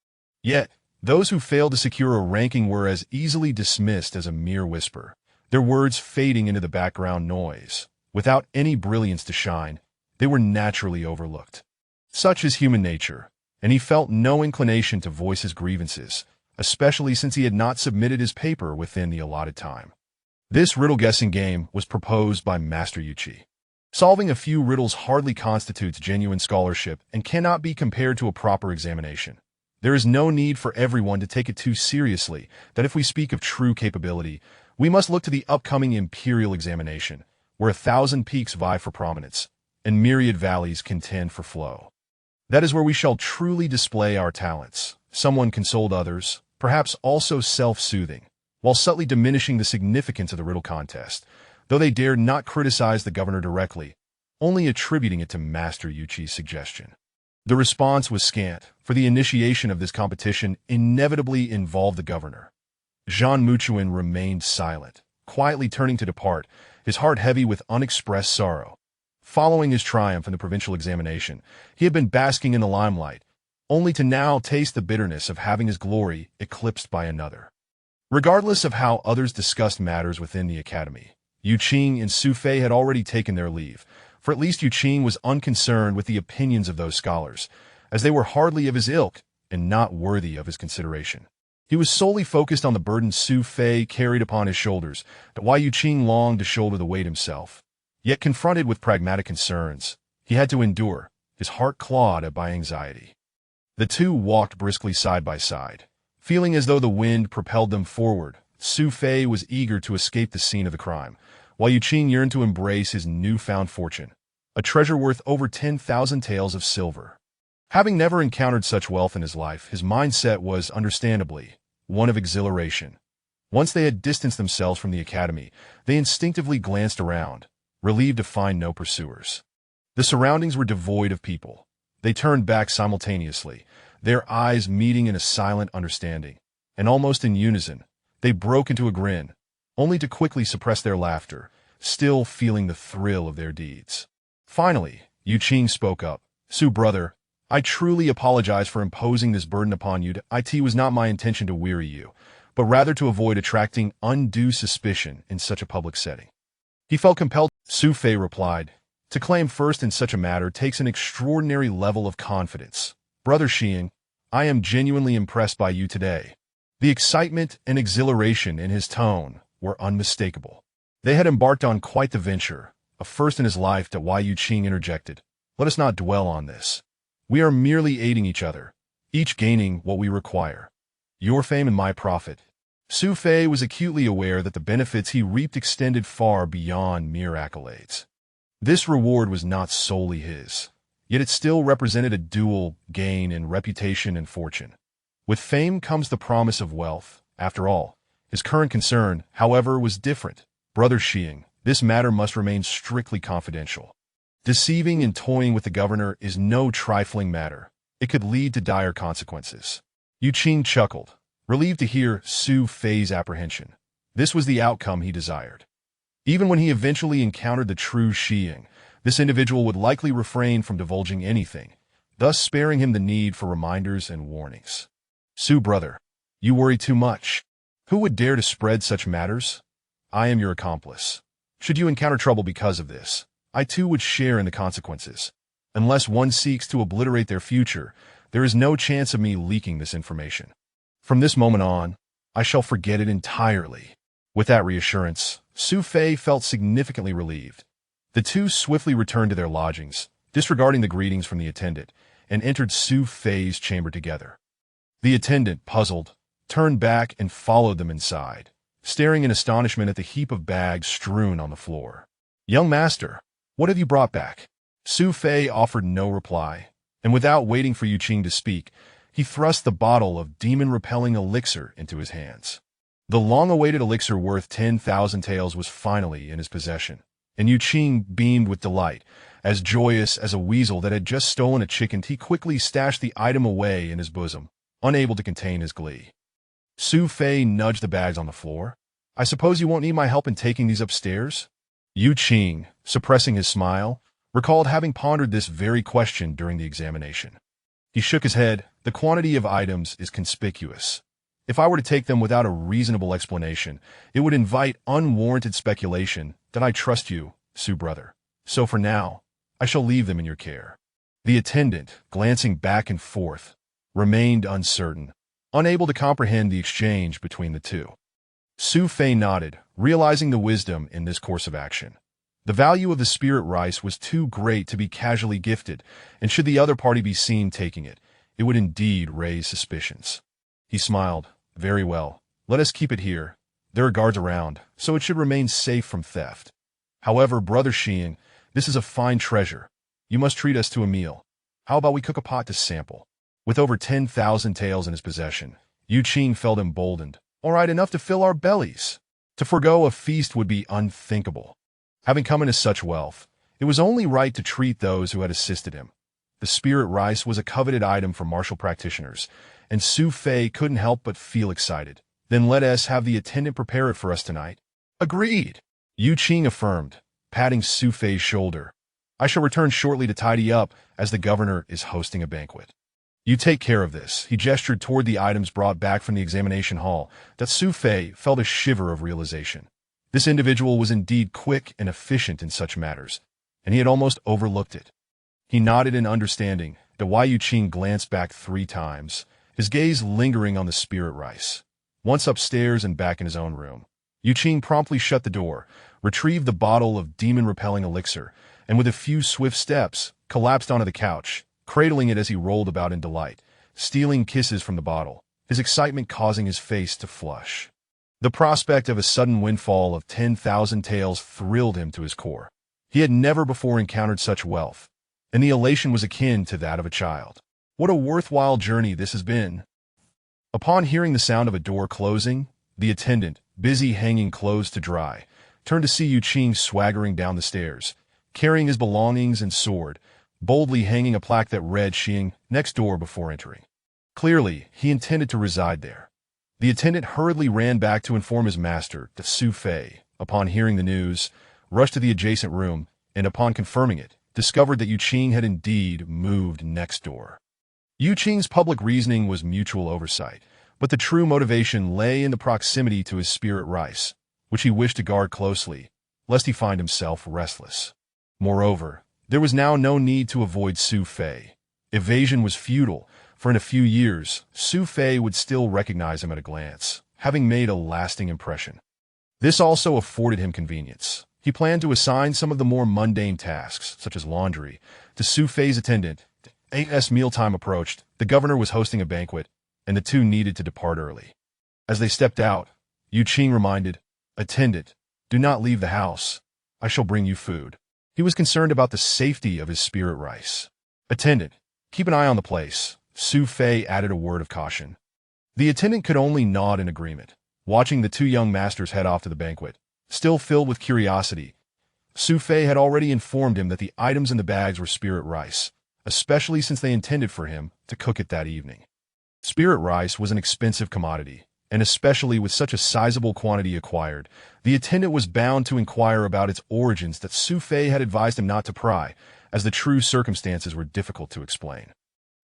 Yet, those who failed to secure a ranking were as easily dismissed as a mere whisper, their words fading into the background noise. Without any brilliance to shine, they were naturally overlooked. Such is human nature, and he felt no inclination to voice his grievances, especially since he had not submitted his paper within the allotted time. This riddle-guessing game was proposed by Master Yu Qi. Solving a few riddles hardly constitutes genuine scholarship and cannot be compared to a proper examination. There is no need for everyone to take it too seriously that if we speak of true capability, we must look to the upcoming imperial examination, where 1,000 peaks vie for prominence, and myriad valleys contend for flow. That is where we shall truly display our talents. Someone consoled others, perhaps also self-soothing, while subtly diminishing the significance of the riddle contest, though they dared not criticize the governor directly, only attributing it to Master Yu Qi's suggestion. The response was scant, for the initiation of this competition inevitably involved the governor. Zhang Muchuan remained silent, quietly turning to depart, his heart heavy with unexpressed sorrow. Following his triumph in the provincial examination, he had been basking in the limelight, only to now taste the bitterness of having his glory eclipsed by another. Regardless of how others discussed matters within the academy, Yu Qing and Su Fei had already taken their leave, for at least Yu Qing was unconcerned with the opinions of those scholars, as they were hardly of his ilk and not worthy of his consideration. He was solely focused on the burden Su Fei carried upon his shoulders, that why Yu Qing longed to shoulder the weight himself. Yet confronted with pragmatic concerns, he had to endure, his heart clawed by anxiety. The two walked briskly side by side, feeling as though the wind propelled them forward. Su Fei was eager to escape the scene of the crime, while Yu Qing yearned to embrace his newfound fortune, a treasure worth over 10,000 taels of silver. Having never encountered such wealth in his life, his mindset was, understandably, one of exhilaration. Once they had distanced themselves from the academy, they instinctively glanced around, relieved to find no pursuers. The surroundings were devoid of people. They turned back simultaneously, their eyes meeting in a silent understanding, and almost in unison, they broke into a grin, only to quickly suppress their laughter, still feeling the thrill of their deeds. Finally, Yu Qing spoke up. "Su brother, I truly apologize for imposing this burden upon you. It was not my intention to weary you, but rather to avoid attracting undue suspicion in such a public setting." He felt compelled. Su Fei replied, "To claim first in such a matter takes an extraordinary level of confidence. Brother Xiang, I am genuinely impressed by you today." The excitement and exhilaration in his tone were unmistakable. They had embarked on quite the venture, a first in his life. Yu Qing interjected, "Let us not dwell on this. We are merely aiding each other, each gaining what we require. Your fame and my profit." Su Fei was acutely aware that the benefits he reaped extended far beyond mere accolades. This reward was not solely his, yet it still represented a dual gain in reputation and fortune. With fame comes the promise of wealth. After all, his current concern, however, was different. "Brother Xiang, this matter must remain strictly confidential. Deceiving and toying with the governor is no trifling matter. It could lead to dire consequences." Yu Qing chuckled, relieved to hear Su Fei's apprehension. This was the outcome he desired. Even when he eventually encountered the true Xiang, this individual would likely refrain from divulging anything, thus sparing him the need for reminders and warnings. "Su brother, you worry too much. Who would dare to spread such matters? I am your accomplice. Should you encounter trouble because of this, I too would share in the consequences. Unless one seeks to obliterate their future, there is no chance of me leaking this information. From this moment on, I shall forget it entirely." With that reassurance, Su Fei felt significantly relieved. The two swiftly returned to their lodgings, disregarding the greetings from the attendant, and entered Su Fei's chamber together. The attendant, puzzled, turned back and followed them inside, staring in astonishment at the heap of bags strewn on the floor. "Young master, what have you brought back?" Su Fei offered no reply, and without waiting for Yu Qing to speak, he thrust the bottle of demon-repelling elixir into his hands. The long-awaited elixir worth 10,000 taels was finally in his possession, and Yu Qing beamed with delight. As joyous as a weasel that had just stolen a chicken, he quickly stashed the item away in his bosom, unable to contain his glee. Su Fei nudged the bags on the floor. "I suppose you won't need my help in taking these upstairs?" Yu Qing, suppressing his smile, recalled having pondered this very question during the examination. He shook his head. "The quantity of items is conspicuous. If I were to take them without a reasonable explanation, it would invite unwarranted speculation. That I trust you, Su brother. So for now, I shall leave them in your care." The attendant, glancing back and forth, remained uncertain, unable to comprehend the exchange between the two. Su Fei nodded, realizing the wisdom in this course of action. The value of the spirit rice was too great to be casually gifted, and should the other party be seen taking it, it would indeed raise suspicions. He smiled. "Very well, let us keep it here. There are guards around, so it should remain safe from theft. However, Brother Xiang, this is a fine treasure. You must treat us to a meal. How about we cook a pot to sample?" With over 10,000 taels in his possession, Yu Qing felt emboldened. "All right, enough to fill our bellies. To forego a feast would be unthinkable." Having come into such wealth, it was only right to treat those who had assisted him. The spirit rice was a coveted item for martial practitioners, and Su Fei couldn't help but feel excited. "Then let us have the attendant prepare it for us tonight." "Agreed," Yu Qing affirmed, patting Su Fei's shoulder. "I shall return shortly to tidy up, as the governor is hosting a banquet. You take care of this." He gestured toward the items brought back from the examination hall. That Su Fei felt a shiver of realization. This individual was indeed quick and efficient in such matters, and he had almost overlooked it. He nodded in understanding. Yu Qing glanced back 3 times, his gaze lingering on the spirit rice. Once upstairs and back in his own room, Yu Qing promptly shut the door, retrieved the bottle of demon-repelling elixir, and with a few swift steps, collapsed onto the couch, cradling it as he rolled about in delight, stealing kisses from the bottle, his excitement causing his face to flush. The prospect of a sudden windfall of 10,000 taels thrilled him to his core. He had never before encountered such wealth, and the elation was akin to that of a child. What a worthwhile journey this has been! Upon hearing the sound of a door closing, The attendant, busy hanging clothes to dry, turned to see Yu Qing swaggering down the stairs, carrying his belongings and sword, boldly hanging a plaque that read Xing next door before entering. Clearly, he intended to reside there. The attendant hurriedly ran back to inform his master, that Su Fei, upon hearing the news, rushed to the adjacent room, and upon confirming it, discovered that Yu Qing had indeed moved next door. Yu Qing's public reasoning was mutual oversight, but the true motivation lay in the proximity to his spirit rice, which he wished to guard closely, lest he find himself restless. Moreover, there was now no need to avoid Su Fei. Evasion was futile, for in a few years, Su Fei would still recognize him at a glance, having made a lasting impression. This also afforded him convenience. He planned to assign some of the more mundane tasks, such as laundry, to Su Fei's attendant. As mealtime approached, the governor was hosting a banquet, and the two needed to depart early. As they stepped out, Yu Qing reminded, "Attendant, do not leave the house. I shall bring you food." He was concerned about the safety of his spirit rice. "Attendant, keep an eye on the place," Su Fei added a word of caution. The attendant could only nod in agreement, watching the two young masters head off to the banquet. Still filled with curiosity, Su Fei had already informed him that the items in the bags were spirit rice, especially since they intended for him to cook it that evening. Spirit rice was an expensive commodity, and especially with such a sizable quantity acquired, the attendant was bound to inquire about its origins that Su Fei had advised him not to pry, as the true circumstances were difficult to explain.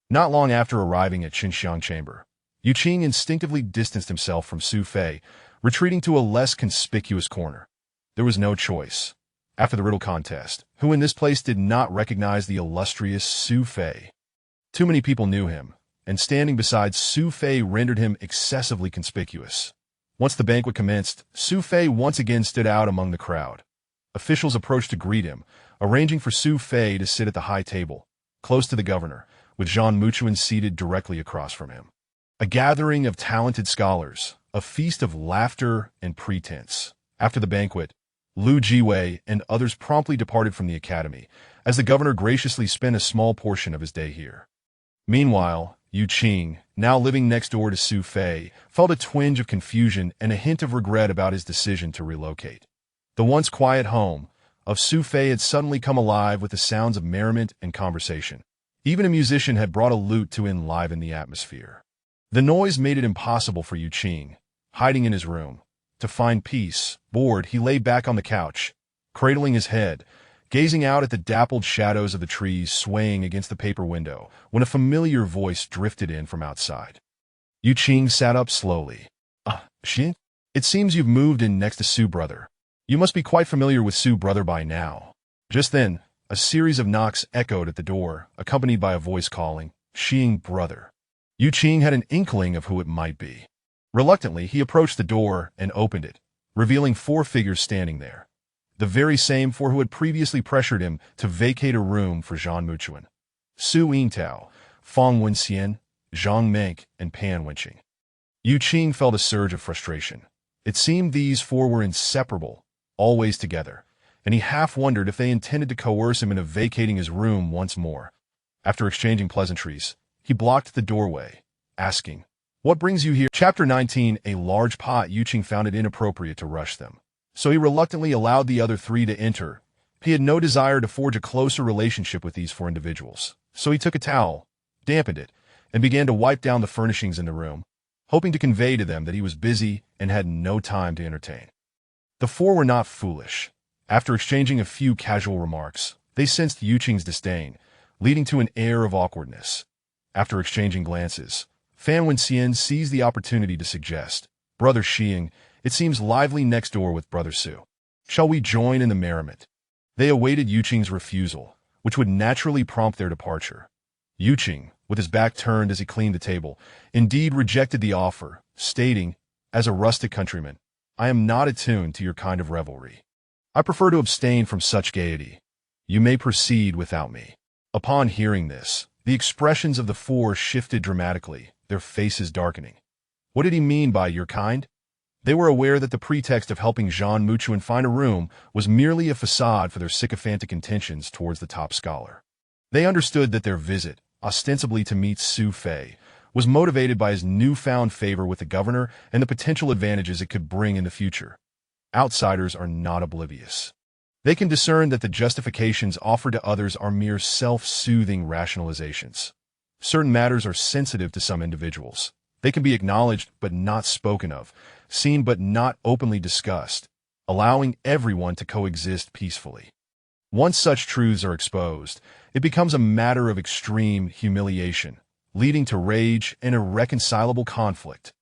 Not long after arriving at Qinxiang Chamber, Yu Qing instinctively distanced himself from Su Fei, retreating to a less conspicuous corner. There was no choice. After the riddle contest, who in this place did not recognize the illustrious Su Fei? Too many people knew him, and standing beside Su Fei rendered him excessively conspicuous. Once the banquet commenced, Su Fei once again stood out among the crowd. Officials approached to greet him, arranging for Su Fei to sit at the high table, close to the governor, with Zhang Muchuan seated directly across from him. A gathering of talented scholars, a feast of laughter and pretense. After the banquet, Lu Jiwei and others promptly departed from the academy, as the governor graciously spent a small portion of his day here. Meanwhile, Yu Qing, now living next door to Su Fei, felt a twinge of confusion and a hint of regret about his decision to relocate. The once quiet home of Su Fei had suddenly come alive with the sounds of merriment and conversation. Even a musician had brought a lute to enliven the atmosphere. The noise made it impossible for Yu Qing, hiding in his room, to find peace. Bored, he lay back on the couch, cradling his head, gazing out at the dappled shadows of the trees swaying against the paper window, when a familiar voice drifted in from outside. Yu Qing sat up slowly. Xin? It seems you've moved in next to Su brother. You must be quite familiar with Su brother by now." Just then, a series of knocks echoed at the door, accompanied by a voice calling, "Xing brother." Yu Qing had an inkling of who it might be. Reluctantly, he approached the door and opened it, revealing 4 figures standing there. The very same 4 who had previously pressured him to vacate a room for Zhang Muchuan. Su Yingtao, Fang Wenxian, Zhang Menk, and Pan Wenqing. Yu Qing felt a surge of frustration. It seemed these 4 were inseparable, always together, and he half wondered if they intended to coerce him into vacating his room once more. After exchanging pleasantries, he blocked the doorway, asking, "What brings you here?" Chapter 19. A large pot. Yu Qing found it inappropriate to rush them, so he reluctantly allowed the other 3 to enter. He had no desire to forge a closer relationship with these 4 individuals, so he took a towel, dampened it, and began to wipe down the furnishings in the room, hoping to convey to them that he was busy and had no time to entertain. The 4 were not foolish. After exchanging a few casual remarks, they sensed Yu Qing's disdain, leading to an air of awkwardness. After exchanging glances, Fan Wenxian seized the opportunity to suggest, "Brother Xing, it seems lively next door with Brother Su. Shall we join in the merriment?" They awaited Yu Qing's refusal, which would naturally prompt their departure. Yu Qing, with his back turned as he cleaned the table, indeed rejected the offer, stating, "As a rustic countryman, I am not attuned to your kind of revelry. I prefer to abstain from such gaiety. You may proceed without me." Upon hearing this, the expressions of the 4 shifted dramatically, their faces darkening. What did he mean by "your kind"? They were aware that the pretext of helping Zhang Muchuan find a room was merely a facade for their sycophantic intentions towards the top scholar. They understood that their visit, ostensibly to meet Su Fei, was motivated by his newfound favor with the governor and the potential advantages it could bring in the future. Outsiders are not oblivious. They can discern that the justifications offered to others are mere self-soothing rationalizations. Certain matters are sensitive to some individuals. They can be acknowledged but not spoken of, seen but not openly discussed, allowing everyone to coexist peacefully. Once such truths are exposed, it becomes a matter of extreme humiliation, leading to rage and irreconcilable conflict.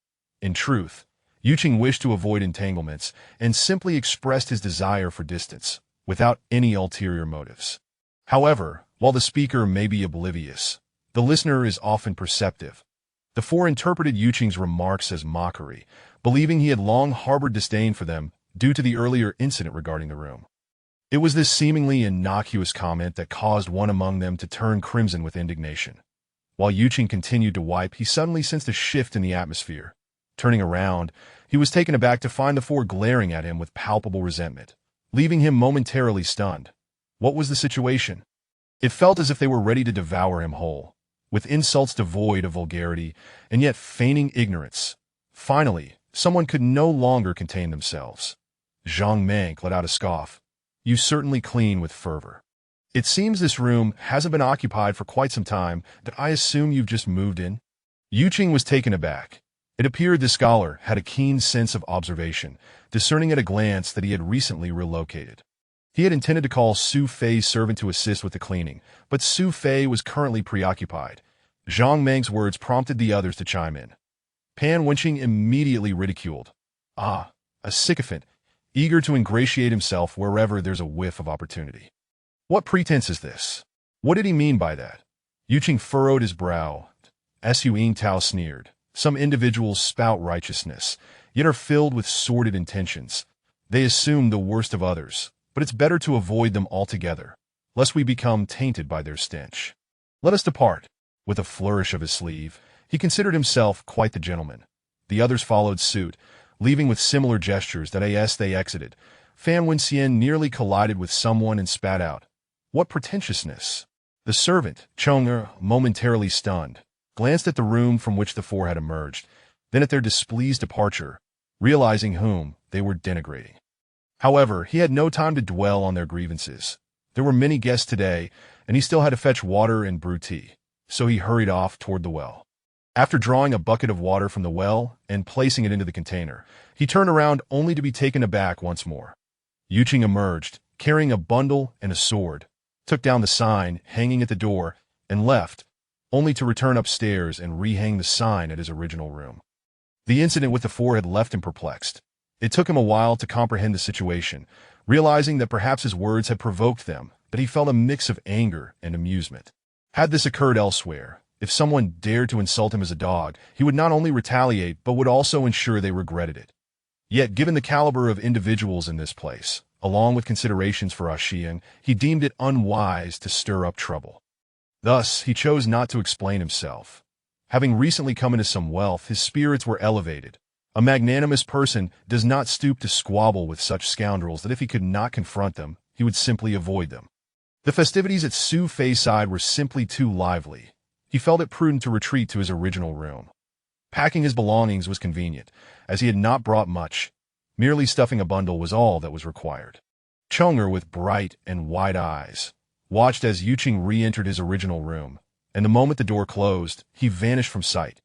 In truth, Yuqing wished to avoid entanglements and simply expressed his desire for distance, without any ulterior motives. However, while the speaker may be oblivious, the listener is often perceptive. The four interpreted Yuqing's remarks as mockery, believing he had long harbored disdain for them due to the earlier incident regarding the room. It was this seemingly innocuous comment that caused one among them to turn crimson with indignation. While Yuqing continued to wipe, he suddenly sensed a shift in the atmosphere. Turning around, he was taken aback to find the four glaring at him with palpable resentment, leaving him momentarily stunned. What was the situation? It felt as if they were ready to devour him whole, with insults devoid of vulgarity and yet feigning ignorance. Finally, someone could no longer contain themselves. Zhang Mank let out a scoff. You certainly clean with fervor. It seems this room hasn't been occupied for quite some time, but I assume you've just moved in? Yuqing was taken aback. It appeared the scholar had a keen sense of observation, discerning at a glance that he had recently relocated. He had intended to call Su Fei's servant to assist with the cleaning, but Su Fei was currently preoccupied. Zhang Meng's words prompted the others to chime in. Pan Wenqing immediately ridiculed. Ah, a sycophant, eager to ingratiate himself wherever there's a whiff of opportunity. What pretense is this? What did he mean by that? Yuqing furrowed his brow. Su Yingtao sneered. Some individuals spout righteousness, yet are filled with sordid intentions. They assume the worst of others, but it's better to avoid them altogether, lest we become tainted by their stench. Let us depart. With a flourish of his sleeve, he considered himself quite the gentleman. The others followed suit, leaving with similar gestures that as they exited. Fan Wenxian nearly collided with someone and spat out. What pretentiousness! The servant, Chong'er, momentarily stunned, glanced at the room from which the four had emerged, then at their displeased departure, realizing whom they were denigrating. However, he had no time to dwell on their grievances. There were many guests today, and he still had to fetch water and brew tea, so he hurried off toward the well. After drawing a bucket of water from the well and placing it into the container, he turned around only to be taken aback once more. Yuqing emerged, carrying a bundle and a sword, took down the sign hanging at the door, and left, only to return upstairs and rehang the sign at his original room. The incident with the four had left him perplexed. It took him a while to comprehend the situation, realizing that perhaps his words had provoked them, but he felt a mix of anger and amusement. Had this occurred elsewhere, if someone dared to insult him as a dog, he would not only retaliate but would also ensure they regretted it. Yet, given the caliber of individuals in this place, along with considerations for Xiang, he deemed it unwise to stir up trouble. Thus, he chose not to explain himself. Having recently come into some wealth, his spirits were elevated. A magnanimous person does not stoop to squabble with such scoundrels that if he could not confront them, he would simply avoid them. The festivities at Su Fei's side were simply too lively. He felt it prudent to retreat to his original room. Packing his belongings was convenient, as he had not brought much. Merely stuffing a bundle was all that was required. Chong'er, with bright and wide eyes, watched as Yuqing re-entered his original room, and the moment the door closed, he vanished from sight.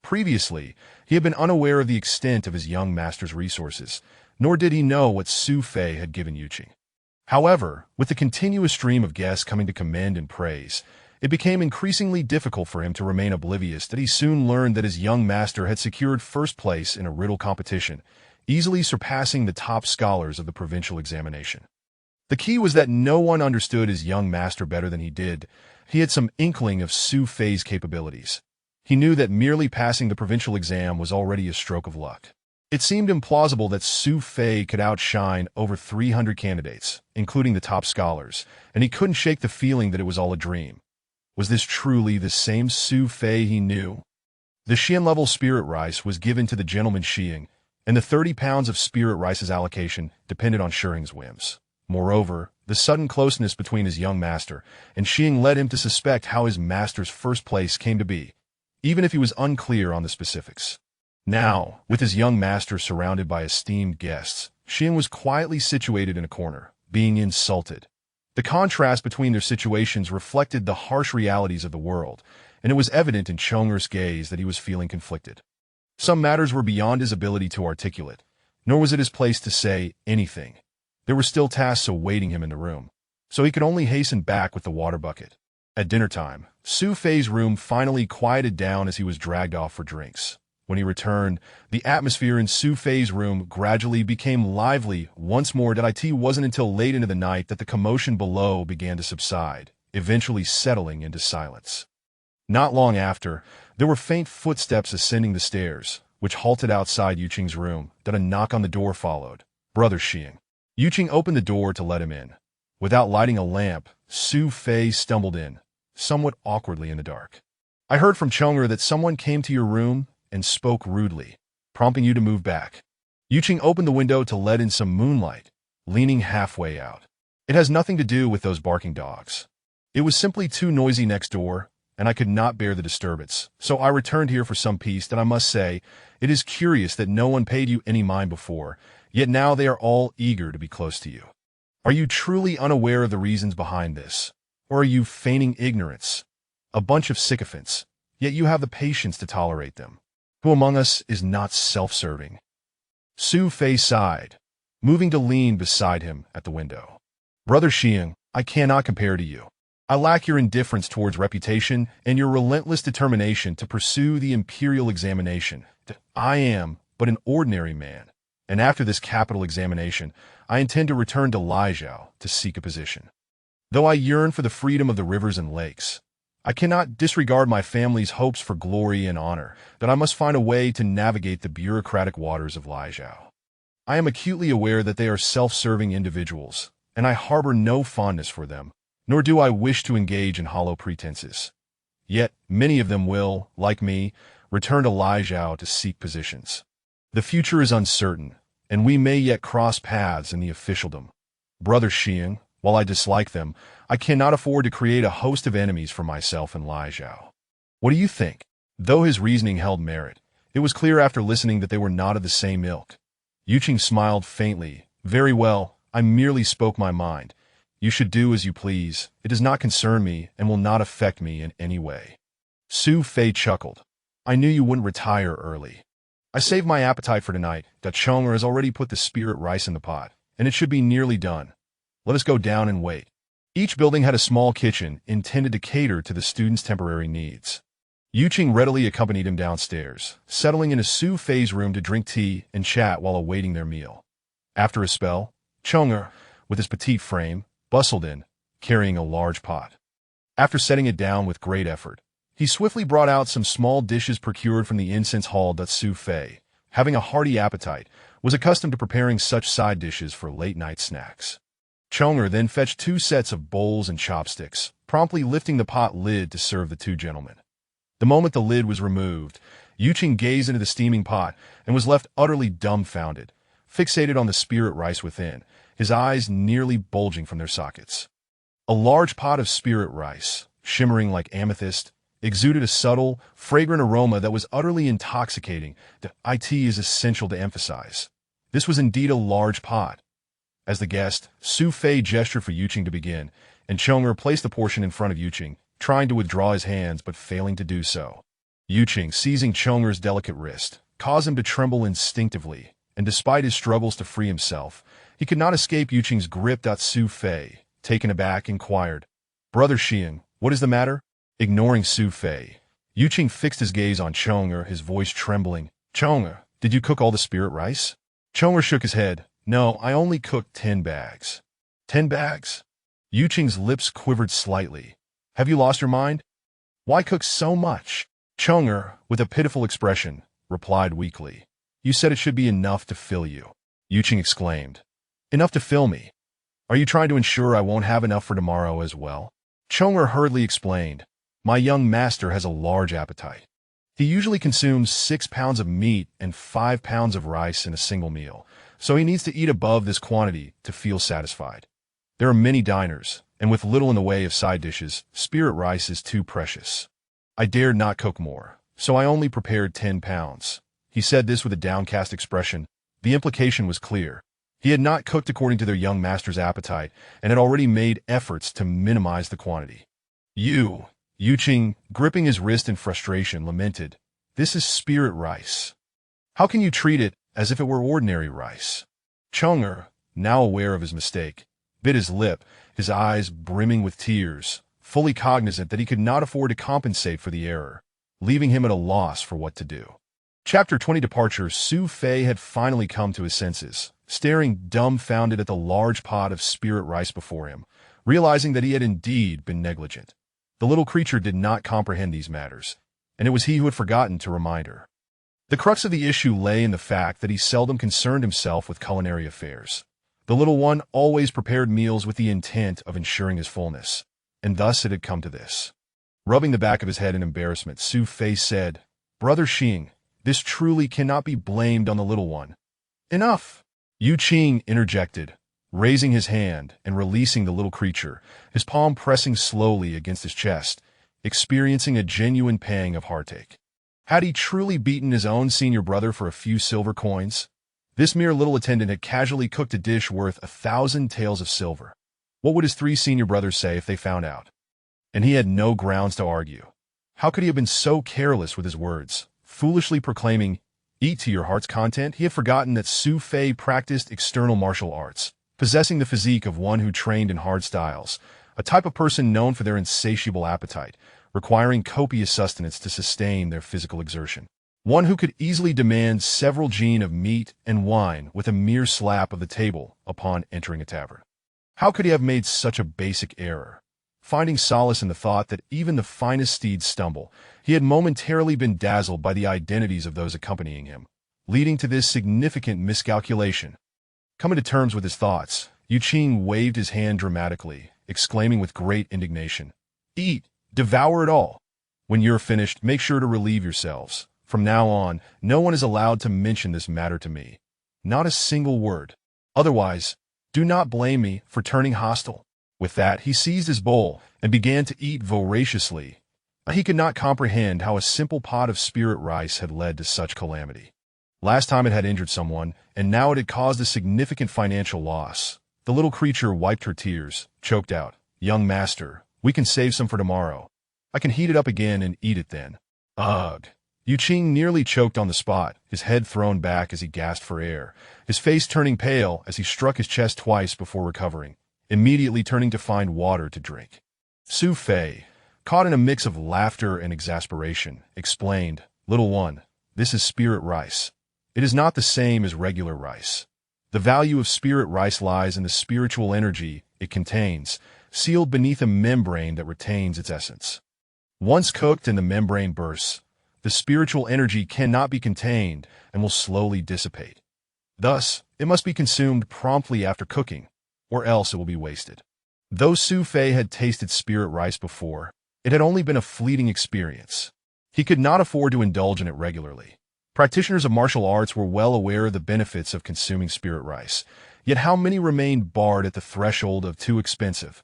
Previously, he had been unaware of the extent of his young master's resources, nor did he know what Su Fei had given Yuqing. However, with the continuous stream of guests coming to commend and praise, it became increasingly difficult for him to remain oblivious that he soon learned that his young master had secured first place in a riddle competition, easily surpassing the top scholars of the provincial examination. The key was that no one understood his young master better than he did. He had some inkling of Su Fei's capabilities. He knew that merely passing the provincial exam was already a stroke of luck. It seemed implausible that Su Fei could outshine over 300 candidates, including the top scholars, and he couldn't shake the feeling that it was all a dream. Was this truly the same Su Fei he knew? The Xian-level spirit rice was given to the gentleman Xiang, and the 30 pounds of spirit rice's allocation depended on Shiheng's whims. Moreover, the sudden closeness between his young master and Xiang led him to suspect how his master's first place came to be. even if he was unclear on the specifics. Now, with his young master surrounded by esteemed guests, Xiang was quietly situated in a corner, being insulted. The contrast between their situations reflected the harsh realities of the world, and it was evident in Chonger's gaze that he was feeling conflicted. Some matters were beyond his ability to articulate, nor was it his place to say anything. There were still tasks awaiting him in the room, so he could only hasten back with the water bucket. At dinner time, Su Fei's room finally quieted down as he was dragged off for drinks. When he returned, the atmosphere in Su Fei's room gradually became lively once more. It wasn't until late into the night that the commotion below began to subside, eventually settling into silence. Not long after, there were faint footsteps ascending the stairs, which halted outside Yuqing's room. Then a knock on the door followed. Brother Xiang. Yuqing opened the door to let him in. Without lighting a lamp, Su Fei stumbled in, somewhat awkwardly in the dark. I heard from Chonger that someone came to your room and spoke rudely, prompting you to move back. Yuqing opened the window to let in some moonlight, leaning halfway out. It has nothing to do with those barking dogs. It was simply too noisy next door, and I could not bear the disturbance, so I returned here for some peace. That I must say, it is curious that no one paid you any mind before, yet now they are all eager to be close to you. Are you truly unaware of the reasons behind this, or are you feigning ignorance? A bunch of sycophants, yet you have the patience to tolerate them. Who among us is not self-serving? Su Fei sighed, moving to lean beside him at the window. Brother Xiang, I cannot compare to you. I lack your indifference towards reputation and your relentless determination to pursue the imperial examination. I am but an ordinary man, and after this capital examination, I intend to return to Lijiao to seek a position. Though I yearn for the freedom of the rivers and lakes, I cannot disregard my family's hopes for glory and honor, that I must find a way to navigate the bureaucratic waters of Lijiao. I am acutely aware that they are self-serving individuals, and I harbor no fondness for them, nor do I wish to engage in hollow pretenses. Yet, many of them will, like me, return to Lijiao to seek positions. The future is uncertain, and we may yet cross paths in the officialdom. Brother Xiang, while I dislike them, I cannot afford to create a host of enemies for myself in Lijiao. What do you think? Though his reasoning held merit, it was clear after listening that they were not of the same ilk. Yuqing smiled faintly. Very well, I merely spoke my mind. You should do as you please. It does not concern me and will not affect me in any way. Su Fei chuckled. I knew you wouldn't retire early. I saved my appetite for tonight. That Chonger has already put the spirit rice in the pot, and it should be nearly done. Let us go down and wait. Each building had a small kitchen intended to cater to the students' temporary needs. Yuqing readily accompanied him downstairs, settling into Su Fei's room to drink tea and chat while awaiting their meal. After a spell, Chonger, with his petite frame, bustled in, carrying a large pot. After setting it down with great effort, he swiftly brought out some small dishes procured from the incense hall. Su Fei, having a hearty appetite, was accustomed to preparing such side dishes for late-night snacks. Chonger then fetched 2 sets of bowls and chopsticks, promptly lifting the pot lid to serve the 2 gentlemen. The moment the lid was removed, Yuqing gazed into the steaming pot and was left utterly dumbfounded, fixated on the spirit rice within, his eyes nearly bulging from their sockets. A large pot of spirit rice, shimmering like amethyst, exuded a subtle, fragrant aroma that was utterly intoxicating. It is essential to emphasize. This was indeed a large pot. As the guest, Su Fei gestured for Yuqing to begin, and Chonger placed the portion in front of Yuqing, trying to withdraw his hands but failing to do so. Yuqing, seizing Chonger's delicate wrist, caused him to tremble instinctively, and despite his struggles to free himself, he could not escape Yuqing's grip. Su Fei, taken aback, inquired, Brother Xiang, what is the matter? Ignoring Su Fei, Yuqing fixed his gaze on Chonger, his voice trembling. Chonger, did you cook all the spirit rice? Chonger shook his head. No, I only cooked 10 bags. 10 bags? Yuqing's lips quivered slightly. Have you lost your mind? Why cook so much? Chonger, with a pitiful expression, replied weakly. You said it should be enough to fill you. Yuqing exclaimed. Enough to fill me? Are you trying to ensure I won't have enough for tomorrow as well? Chonger hurriedly explained. My young master has a large appetite. He usually consumes 6 pounds of meat and 5 pounds of rice in a single meal, so he needs to eat above this quantity to feel satisfied. There are many diners, and with little in the way of side dishes, spirit rice is too precious. I dared not cook more, so I only prepared 10 pounds. He said this with a downcast expression. The implication was clear. He had not cooked according to their young master's appetite and had already made efforts to minimize the quantity. Yu Ching, gripping his wrist in frustration, lamented, "This is spirit rice. How can you treat it as if it were ordinary rice?" Cheng, now aware of his mistake, bit his lip, his eyes brimming with tears, fully cognizant that he could not afford to compensate for the error, leaving him at a loss for what to do. Chapter 20 Departure. Su Fei had finally come to his senses, staring dumbfounded at the large pot of spirit rice before him, realizing that he had indeed been negligent. The little creature did not comprehend these matters, and it was he who had forgotten to remind her. The crux of the issue lay in the fact that he seldom concerned himself with culinary affairs. The little one always prepared meals with the intent of ensuring his fullness, and thus it had come to this. Rubbing the back of his head in embarrassment, Su Fei said, "Brother Xing, this truly cannot be blamed on the little one." "Enough!" Yu Qing interjected, raising his hand and releasing the little creature, his palm pressing slowly against his chest, experiencing a genuine pang of heartache. Had he truly beaten his own senior brother for a few silver coins? This mere little attendant had casually cooked a dish worth 1,000 taels of silver. What would his 3 senior brothers say if they found out? And he had no grounds to argue. How could he have been so careless with his words, foolishly proclaiming, "Eat to your heart's content"? He had forgotten that Su Fei practiced external martial arts, possessing the physique of one who trained in hard styles, a type of person known for their insatiable appetite, requiring copious sustenance to sustain their physical exertion. One who could easily demand several jin of meat and wine with a mere slap of the table upon entering a tavern. How could he have made such a basic error? Finding solace in the thought that even the finest steeds stumble, he had momentarily been dazzled by the identities of those accompanying him, leading to this significant miscalculation. Coming to terms with his thoughts, Yu Qing waved his hand dramatically, exclaiming with great indignation, "Eat, devour it all. When you're finished, make sure to relieve yourselves. From now on, no one is allowed to mention this matter to me. Not a single word. Otherwise, do not blame me for turning hostile." With that, he seized his bowl and began to eat voraciously. He could not comprehend how a simple pot of spirit rice had led to such calamity. Last time it had injured someone, and now it had caused a significant financial loss. The little creature wiped her tears, choked out, "Young master, we can save some for tomorrow. I can heat it up again and eat it then." Ugh! Yu Qing nearly choked on the spot, his head thrown back as he gasped for air, his face turning pale as he struck his chest twice before recovering, immediately turning to find water to drink. Su Fei, caught in a mix of laughter and exasperation, explained, "Little one, this is spirit rice. It is not the same as regular rice. The value of spirit rice lies in the spiritual energy it contains, sealed beneath a membrane that retains its essence. Once cooked and the membrane bursts, the spiritual energy cannot be contained and will slowly dissipate. Thus, it must be consumed promptly after cooking, or else it will be wasted." Though Su Fei had tasted spirit rice before, it had only been a fleeting experience. He could not afford to indulge in it regularly. Practitioners of martial arts were well aware of the benefits of consuming spirit rice, yet how many remained barred at the threshold of too expensive?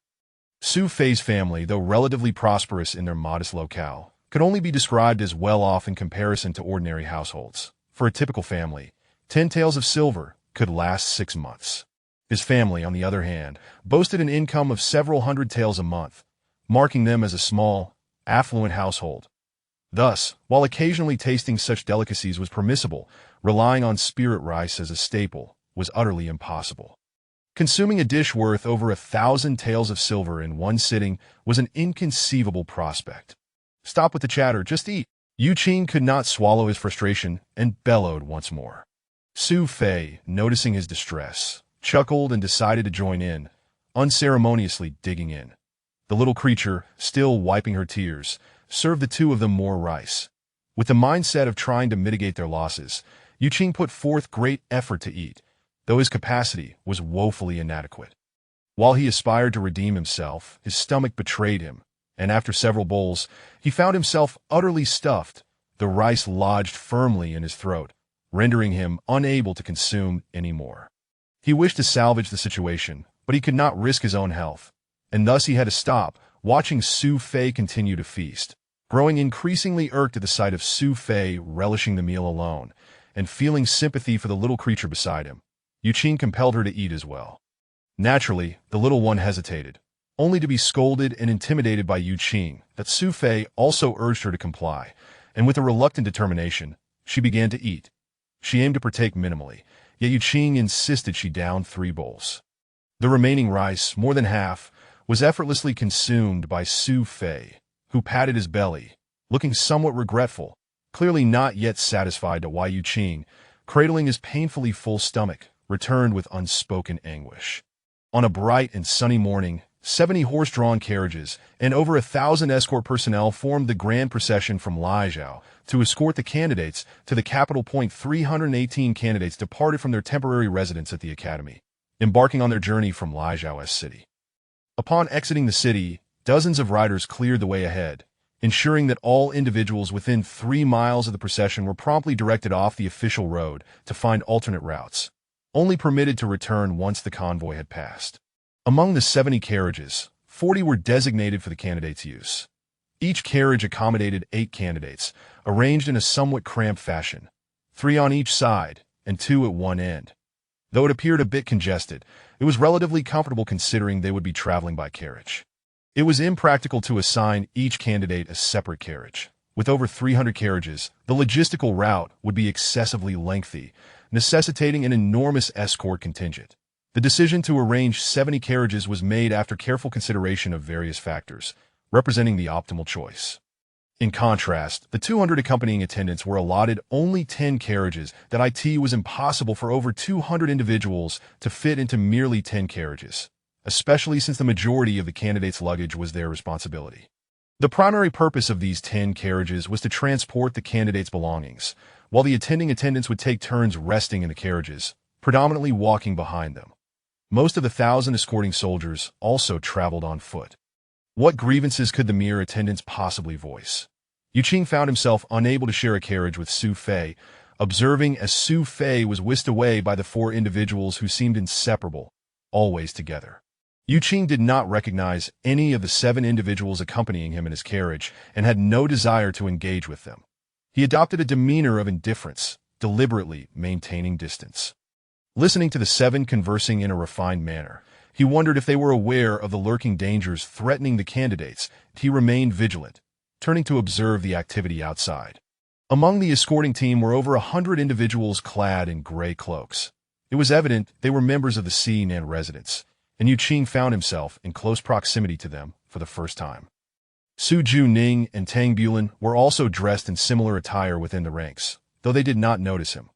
Su Fei's family, though relatively prosperous in their modest locale, could only be described as well-off in comparison to ordinary households. For a typical family, 10 taels of silver could last 6 months. His family, on the other hand, boasted an income of several hundred taels a month, marking them as a small, affluent household. Thus, while occasionally tasting such delicacies was permissible, relying on spirit rice as a staple was utterly impossible. Consuming a dish worth over 1,000 taels of silver in one sitting was an inconceivable prospect. "Stop with the chatter, just eat." Yu Qing could not swallow his frustration and bellowed once more. Su Fei, noticing his distress, chuckled and decided to join in, unceremoniously digging in. The little creature, still wiping her tears, served the 2 of them more rice. With the mindset of trying to mitigate their losses, Yu Qing put forth great effort to eat, though his capacity was woefully inadequate. While he aspired to redeem himself, his stomach betrayed him, and after several bowls, he found himself utterly stuffed, the rice lodged firmly in his throat, rendering him unable to consume any more. He wished to salvage the situation, but he could not risk his own health, and thus he had to stop, watching Su Fei continue to feast. growing increasingly irked at the sight of Su Fei relishing the meal alone, and feeling sympathy for the little creature beside him. Yuqing compelled her to eat as well. Naturally, the little one hesitated, only to be scolded and intimidated by Yuqing, that Su Fei also urged her to comply, and with a reluctant determination, she began to eat. She aimed to partake minimally, yet Yuqing insisted she down 3 bowls. The remaining rice, more than half, was effortlessly consumed by Su Fei, who patted his belly, looking somewhat regretful, clearly not yet satisfied at why Yuqing, cradling his painfully full stomach, returned with unspoken anguish. On a bright and sunny morning, 70 horse-drawn carriages and over 1,000 escort personnel formed the grand procession from Lijiao to escort the candidates to the capital. 318 candidates departed from their temporary residence at the academy, embarking on their journey from Lijiao's city. Upon exiting the city, dozens of riders cleared the way ahead, ensuring that all individuals within 3 miles of the procession were promptly directed off the official road to find alternate routes, only permitted to return once the convoy had passed. Among the 70 carriages, 40 were designated for the candidates' use. Each carriage accommodated 8 candidates, arranged in a somewhat cramped fashion, 3 on each side and 2 at one end. Though it appeared a bit congested, it was relatively comfortable considering they would be traveling by carriage. It was impractical to assign each candidate a separate carriage. With over 300 carriages, the logistical route would be excessively lengthy, necessitating an enormous escort contingent. The decision to arrange 70 carriages was made after careful consideration of various factors, representing the optimal choice. In contrast, the 200 accompanying attendants were allotted only 10 carriages that it was impossible for over 200 individuals to fit into merely 10 carriages, especially since the majority of the candidates' luggage was their responsibility. The primary purpose of these 10 carriages was to transport the candidates' belongings, while the attending attendants would take turns resting in the carriages, predominantly walking behind them. Most of the 1,000 escorting soldiers also traveled on foot. What grievances could the mere attendants possibly voice? Yuqing found himself unable to share a carriage with Su Fei, observing as Su Fei was whisked away by the 4 individuals who seemed inseparable, always together. Yuqing did not recognize any of the 7 individuals accompanying him in his carriage and had no desire to engage with them. He adopted a demeanor of indifference, deliberately maintaining distance. Listening to the 7 conversing in a refined manner, he wondered if they were aware of the lurking dangers threatening the candidates. He remained vigilant, turning to observe the activity outside. Among the escorting team were over 100 individuals clad in gray cloaks. It was evident they were members of the Xinan residents, and Yuqing found himself in close proximity to them for the first time. Su Juning and Tang Bulan were also dressed in similar attire within the ranks, though they did not notice him.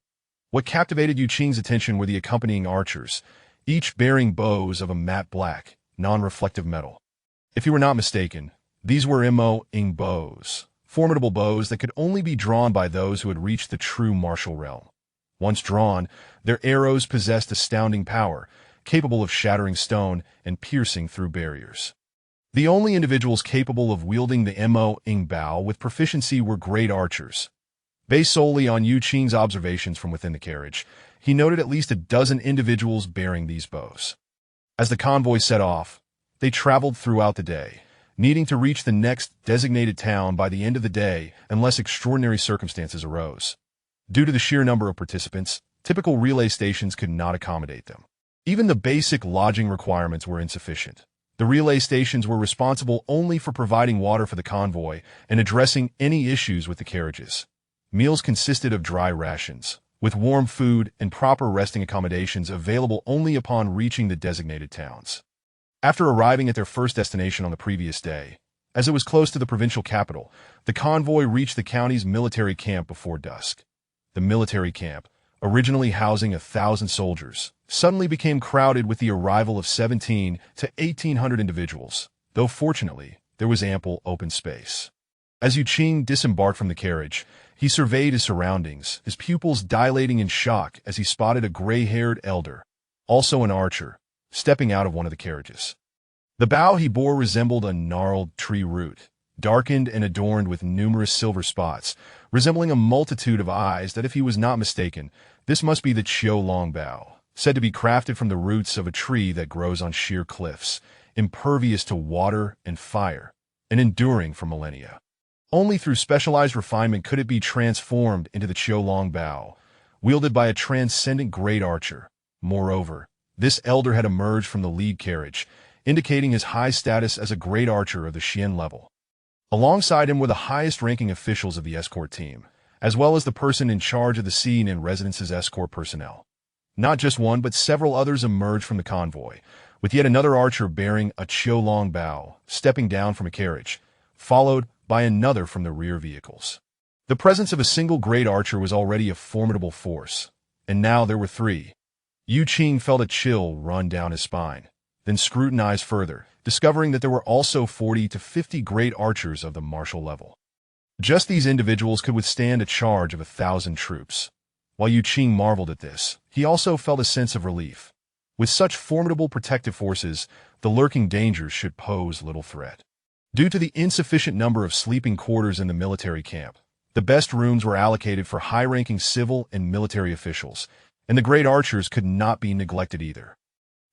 What captivated Yuqing's attention were the accompanying archers, each bearing bows of a matte black, non-reflective metal. If he were not mistaken, these were Mo-ing bows, formidable bows that could only be drawn by those who had reached the true martial realm. Once drawn, their arrows possessed astounding power, capable of shattering stone and piercing through barriers. The only individuals capable of wielding the Mo-ing bow with proficiency were great archers. Based solely on Yuqing's observations from within the carriage, he noted at least a dozen individuals bearing these bows. As the convoy set off, they traveled throughout the day, needing to reach the next designated town by the end of the day unless extraordinary circumstances arose. Due to the sheer number of participants, typical relay stations could not accommodate them. Even the basic lodging requirements were insufficient. The relay stations were responsible only for providing water for the convoy and addressing any issues with the carriages. Meals consisted of dry rations, with warm food and proper resting accommodations available only upon reaching the designated towns. After arriving at their first destination on the previous day, as it was close to the provincial capital, the convoy reached the county's military camp before dusk. The military camp, originally housing 1,000 soldiers, suddenly became crowded with the arrival of 1,700 to 1,800 individuals, though fortunately, there was ample open space. As Yuqing disembarked from the carriage, he surveyed his surroundings, his pupils dilating in shock as he spotted a gray-haired elder, also an archer, stepping out of one of the carriages. The bow he bore resembled a gnarled tree root, darkened and adorned with numerous silver spots, resembling a multitude of eyes that if he was not mistaken, this must be the Qiu-long bow, said to be crafted from the roots of a tree that grows on sheer cliffs, impervious to water and fire, and enduring for millennia. Only through specialized refinement could it be transformed into the Qiulong Bao, wielded by a transcendent great archer. Moreover, this elder had emerged from the lead carriage, indicating his high status as a great archer of the Xian level. Alongside him were the highest-ranking officials of the escort team, as well as the person in charge of the scene and residence's escort personnel. Not just one, but several others emerged from the convoy, with yet another archer bearing a Qiulong Bao, stepping down from a carriage, followed by another from the rear vehicles. The presence of a single great archer was already a formidable force, and now there were three. Yu Qing felt a chill run down his spine, then scrutinized further, discovering that there were also 40 to 50 great archers of the martial level. Just these individuals could withstand a charge of 1,000 troops. While Yu Qing marveled at this, he also felt a sense of relief. With such formidable protective forces, the lurking dangers should pose little threat. Due to the insufficient number of sleeping quarters in the military camp, the best rooms were allocated for high-ranking civil and military officials, and the great archers could not be neglected either.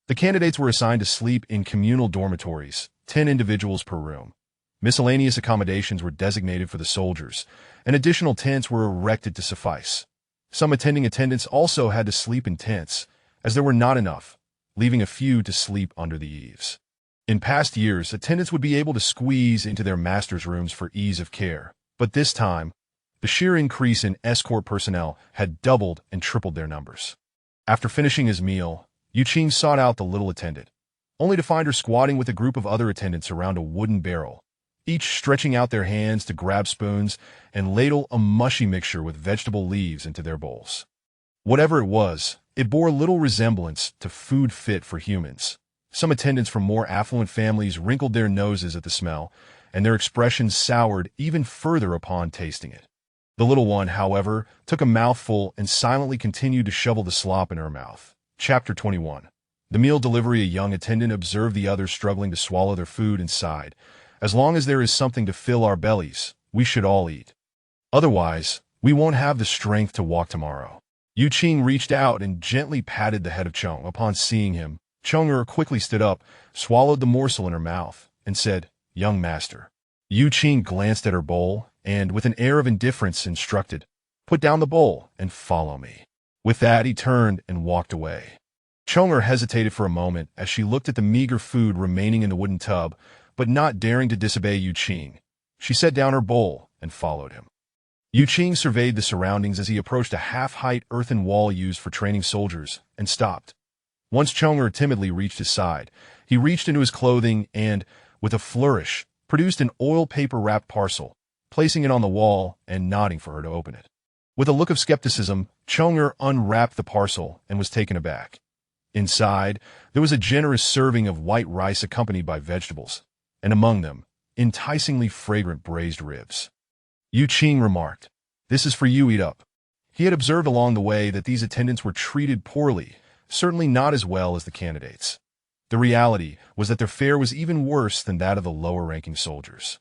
The candidates were assigned to sleep in communal dormitories, 10 individuals per room. Miscellaneous accommodations were designated for the soldiers, and additional tents were erected to suffice. Some attending attendants also had to sleep in tents, as there were not enough, leaving a few to sleep under the eaves. In past years, attendants would be able to squeeze into their masters' rooms for ease of care, but this time, the sheer increase in escort personnel had doubled and tripled their numbers. After finishing his meal, Yu Qing sought out the little attendant, only to find her squatting with a group of other attendants around a wooden barrel, each stretching out their hands to grab spoons and ladle a mushy mixture with vegetable leaves into their bowls. Whatever it was, it bore little resemblance to food fit for humans. Some attendants from more affluent families wrinkled their noses at the smell, and their expressions soured even further upon tasting it. The little one, however, took a mouthful and silently continued to shovel the slop in her mouth. Chapter 21. The meal delivery. A young attendant observed the others struggling to swallow their food and sighed, "As long as there is something to fill our bellies, we should all eat. Otherwise, we won't have the strength to walk tomorrow." Yu Qing reached out and gently patted the head of Chong. Upon seeing him, Chong quickly stood up, swallowed the morsel in her mouth, and said, "Young master." Yu Qing glanced at her bowl and, with an air of indifference, instructed, "Put down the bowl and follow me." With that, he turned and walked away. Chong hesitated for a moment as she looked at the meager food remaining in the wooden tub, but not daring to disobey Yu Qing, she set down her bowl and followed him. Yu Qing surveyed the surroundings as he approached a half-height earthen wall used for training soldiers, and stopped. Once Chong timidly reached his side, he reached into his clothing and, with a flourish, produced an oil paper-wrapped parcel, placing it on the wall and nodding for her to open it. With a look of skepticism, Chong unwrapped the parcel and was taken aback. Inside, there was a generous serving of white rice accompanied by vegetables, and among them, enticingly fragrant braised ribs. Yu Qing remarked, "This is for you, eat up." He had observed along the way that these attendants were treated poorly, certainly not as well as the candidates. The reality was that their fare was even worse than that of the lower-ranking soldiers.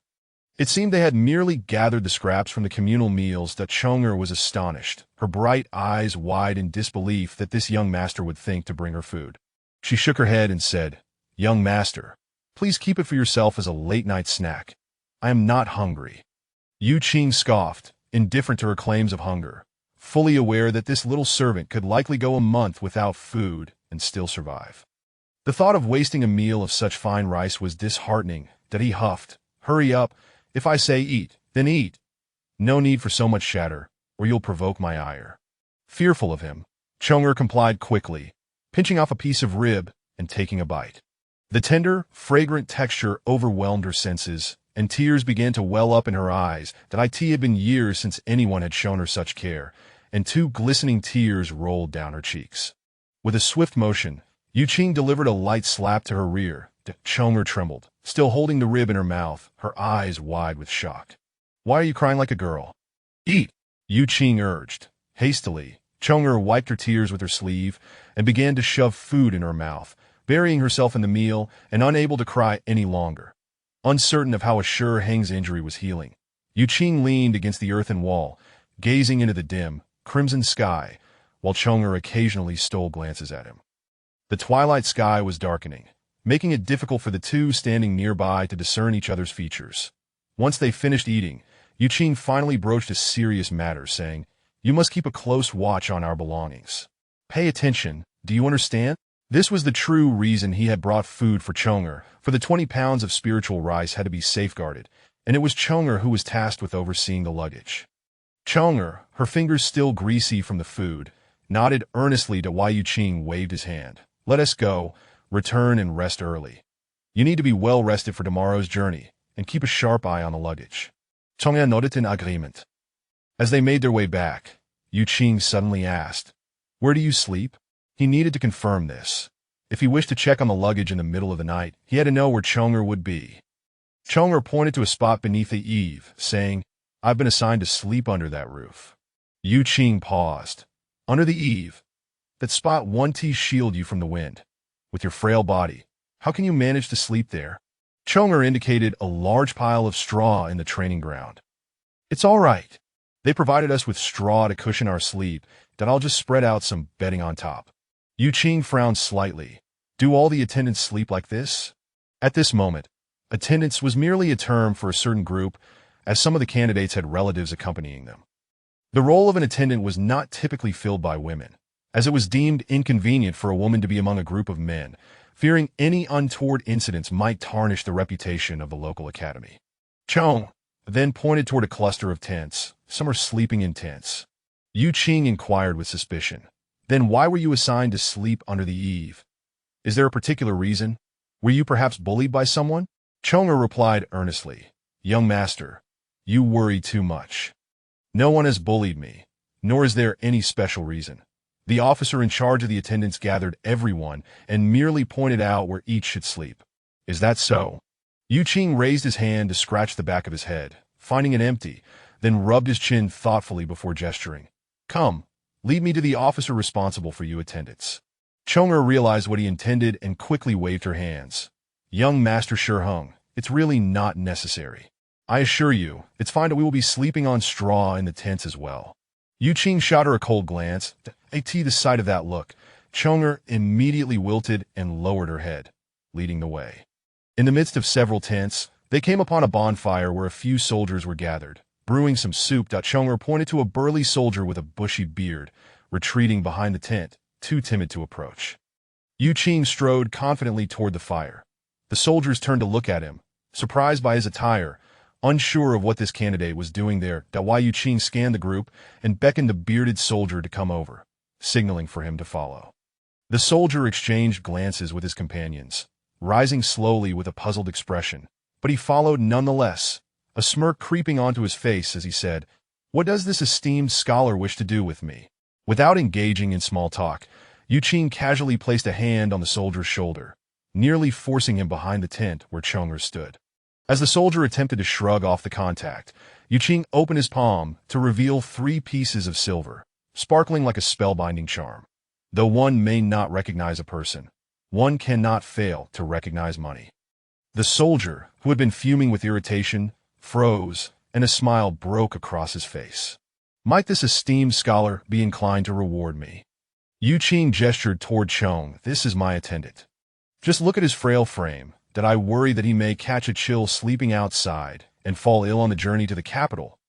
It seemed they had merely gathered the scraps from the communal meals that Chong was astonished, her bright eyes wide in disbelief that this young master would think to bring her food. She shook her head and said, "Young master, please keep it for yourself as a late-night snack. I am not hungry." Yu Qing scoffed, indifferent to her claims of hunger, fully aware that this little servant could likely go a month without food and still survive. The thought of wasting a meal of such fine rice was disheartening that he huffed, "Hurry up. If I say eat, then eat. No need for so much chatter, or you'll provoke my ire." Fearful of him, Chong complied quickly, pinching off a piece of rib and taking a bite. The tender, fragrant texture overwhelmed her senses, and tears began to well up in her eyes. That it had been years since anyone had shown her such care, and two glistening tears rolled down her cheeks. With a swift motion, Yu Qing delivered a light slap to her rear. Chong trembled, still holding the rib in her mouth, her eyes wide with shock. "Why are you crying like a girl? Eat!" Yu Qing urged. Hastily, Chong wiped her tears with her sleeve and began to shove food in her mouth, burying herself in the meal and unable to cry any longer. Uncertain of how sure Heng's injury was healing, Yu Qing leaned against the earthen wall, gazing into the dim, crimson sky, while Chong occasionally stole glances at him. The twilight sky was darkening, making it difficult for the two standing nearby to discern each other's features. Once they finished eating, Yu Qing finally broached a serious matter, saying, "You must keep a close watch on our belongings. Pay attention, do you understand?" This was the true reason he had brought food for Chong'er, for the 20 pounds of spiritual rice had to be safeguarded, and it was Chong'er who was tasked with overseeing the luggage. Chong'er, her fingers still greasy from the food, nodded earnestly to Wei Yuqing waved his hand. "Let us go, return and rest early. You need to be well rested for tomorrow's journey, and keep a sharp eye on the luggage." Chong'er nodded in agreement. As they made their way back, Yuqing suddenly asked, "Where do you sleep?" He needed to confirm this. If he wished to check on the luggage in the middle of the night, he had to know where Chong'er would be. Chong'er pointed to a spot beneath the eave, saying, "I've been assigned to sleep under that roof." Yu Qing paused. "Under the eave? That spot won't shield you from the wind. With your frail body, how can you manage to sleep there?" Chong'er indicated a large pile of straw in the training ground. "It's all right. They provided us with straw to cushion our sleep, that I'll just spread out some bedding on top." Yu Qing frowned slightly. "Do all the attendants sleep like this?" At this moment, attendants was merely a term for a certain group, as some of the candidates had relatives accompanying them. The role of an attendant was not typically filled by women, as it was deemed inconvenient for a woman to be among a group of men, fearing any untoward incidents might tarnish the reputation of the local academy. Chong then pointed toward a cluster of tents. "Some are sleeping in tents." Yu Qing inquired with suspicion. "Then why were you assigned to sleep under the eave? Is there a particular reason? Were you perhaps bullied by someone?" Chong'er replied earnestly, "Young master, you worry too much. No one has bullied me, nor is there any special reason." The officer in charge of the attendants gathered everyone and merely pointed out where each should sleep. "Is that so?" Yu Qing raised his hand to scratch the back of his head, finding it empty, then rubbed his chin thoughtfully before gesturing. "Come, lead me to the officer responsible for you attendants." Chong'er realized what he intended and quickly waved her hands. "Young Master Shiheng, it's really not necessary. I assure you, it's fine that we will be sleeping on straw in the tents as well." Yu Qing shot her a cold glance. At the sight of that look, Chong'er immediately wilted and lowered her head, leading the way. In the midst of several tents, they came upon a bonfire where a few soldiers were gathered, brewing some soup. Chong'er pointed to a burly soldier with a bushy beard, retreating behind the tent, too timid to approach. Yu Qing strode confidently toward the fire. The soldiers turned to look at him, surprised by his attire, unsure of what this candidate was doing there. Wei Yu Qing scanned the group and beckoned the bearded soldier to come over, signaling for him to follow. The soldier exchanged glances with his companions, rising slowly with a puzzled expression, but he followed nonetheless, a smirk creeping onto his face as he said, "What does this esteemed scholar wish to do with me?" Without engaging in small talk, Yu Qing casually placed a hand on the soldier's shoulder, nearly forcing him behind the tent where Chong'er stood. As the soldier attempted to shrug off the contact, Yu Qing opened his palm to reveal 3 pieces of silver, sparkling like a spellbinding charm. Though one may not recognize a person, one cannot fail to recognize money. The soldier, who had been fuming with irritation, froze, and a smile broke across his face. "Might this esteemed scholar be inclined to reward me?" Yu Qing gestured toward Chong. "This is my attendant. Just look at his frail frame. That I worry that he may catch a chill sleeping outside and fall ill on the journey to the capital.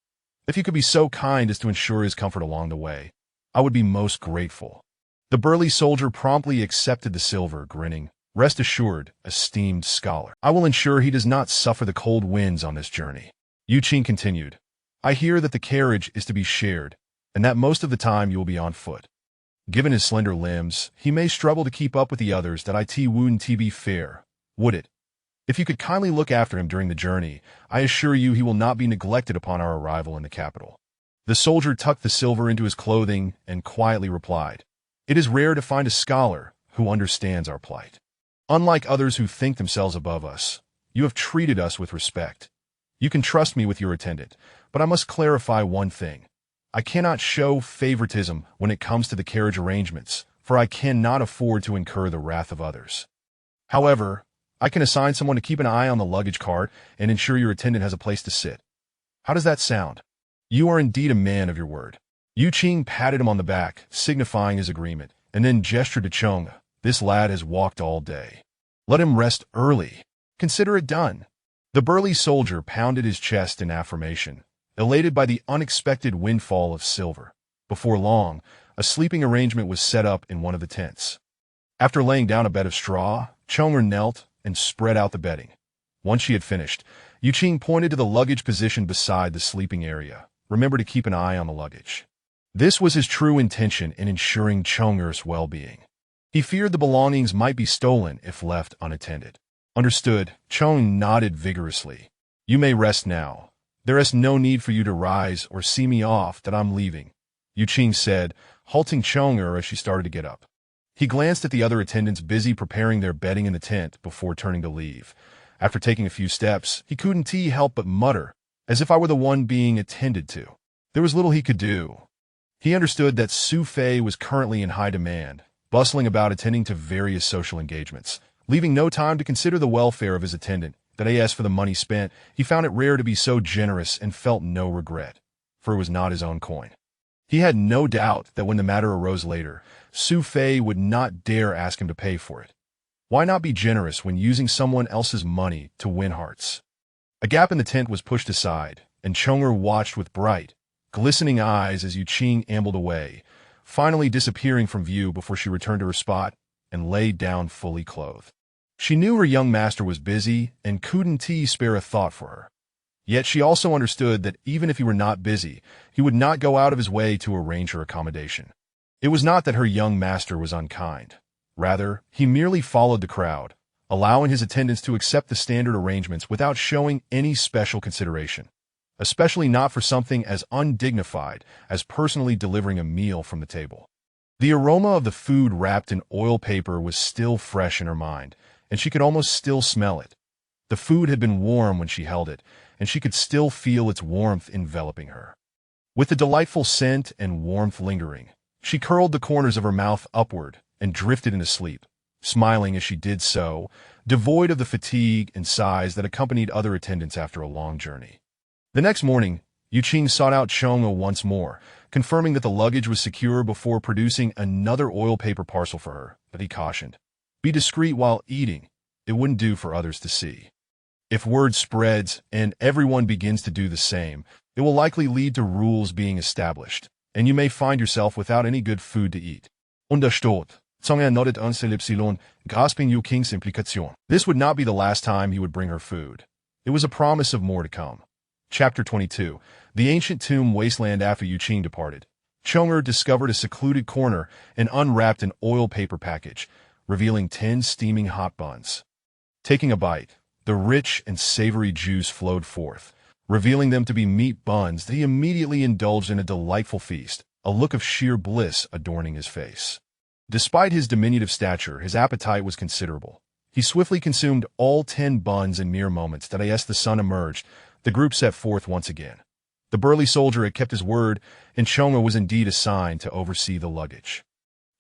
If you could be so kind as to ensure his comfort along the way, I would be most grateful." The burly soldier promptly accepted the silver, grinning. "Rest assured, esteemed scholar, I will ensure he does not suffer the cold winds on this journey." Yu Qing continued, "I hear that the carriage is to be shared, and that most of the time you will be on foot. Given his slender limbs, he may struggle to keep up with the others. That it wouldn't be fair, would it? If you could kindly look after him during the journey, I assure you he will not be neglected upon our arrival in the capital." The soldier tucked the silver into his clothing and quietly replied, "It is rare to find a scholar who understands our plight. Unlike others who think themselves above us, you have treated us with respect. You can trust me with your attendant, but I must clarify one thing. I cannot show favoritism when it comes to the carriage arrangements, for I cannot afford to incur the wrath of others. However, I can assign someone to keep an eye on the luggage cart and ensure your attendant has a place to sit. How does that sound? You are indeed a man of your word." Yu Qing patted him on the back, signifying his agreement, and then gestured to Chong. "This lad has walked all day. Let him rest early. Consider it done." The burly soldier pounded his chest in affirmation, elated by the unexpected windfall of silver. Before long, a sleeping arrangement was set up in one of the tents. After laying down a bed of straw, Chonger knelt and spread out the bedding. Once she had finished, Yuqing pointed to the luggage positioned beside the sleeping area. Remember to keep an eye on the luggage. This was his true intention in ensuring Chonger's well-being. He feared the belongings might be stolen if left unattended. Understood, Chong nodded vigorously. You may rest now. There is no need for you to rise or see me off that I'm leaving, Yuqing said, halting Chonger as she started to get up. He glanced at the other attendants busy preparing their bedding in the tent before turning to leave. After taking a few steps, he couldn't help but mutter, as if I were the one being attended to. There was little he could do. He understood that Su Fei was currently in high demand, bustling about attending to various social engagements, leaving no time to consider the welfare of his attendant. That as for the money spent, he found it rare to be so generous and felt no regret, for it was not his own coin. He had no doubt that when the matter arose later, Su Fei would not dare ask him to pay for it. Why not be generous when using someone else's money to win hearts? A gap in the tent was pushed aside, and Chonger watched with bright, glistening eyes as Yuqing ambled away, finally disappearing from view before she returned to her spot and laid down fully clothed. She knew her young master was busy and couldn't spare a thought for her. Yet she also understood that even if he were not busy, he would not go out of his way to arrange her accommodation. It was not that her young master was unkind. Rather, he merely followed the crowd, allowing his attendants to accept the standard arrangements without showing any special consideration, especially not for something as undignified as personally delivering a meal from the table. The aroma of the food wrapped in oil paper was still fresh in her mind, and she could almost still smell it. The food had been warm when she held it, and she could still feel its warmth enveloping her. With the delightful scent and warmth lingering, she curled the corners of her mouth upward and drifted into sleep, smiling as she did so, devoid of the fatigue and sighs that accompanied other attendants after a long journey. The next morning, Yuqing sought out Chonga once more, confirming that the luggage was secure before producing another oil paper parcel for her, but he cautioned, be discreet while eating. It wouldn't do for others to see. If word spreads and everyone begins to do the same, it will likely lead to rules being established, and you may find yourself without any good food to eat. Understood. Tsonga nodded unselipsilon, grasping Yuqing's implication. This would not be the last time he would bring her food. It was a promise of more to come. Chapter 22. The Ancient Tomb Wasteland. After Yuqing departed, Chonger discovered a secluded corner and unwrapped an oil paper package, revealing 10 steaming hot buns. Taking a bite, the rich and savory juice flowed forth, revealing them to be meat buns that he immediately indulged in a delightful feast, a look of sheer bliss adorning his face. Despite his diminutive stature, his appetite was considerable. He swiftly consumed all 10 buns in mere moments. That as the sun emerged, the group set forth once again. The burly soldier had kept his word, and Chonga was indeed assigned to oversee the luggage.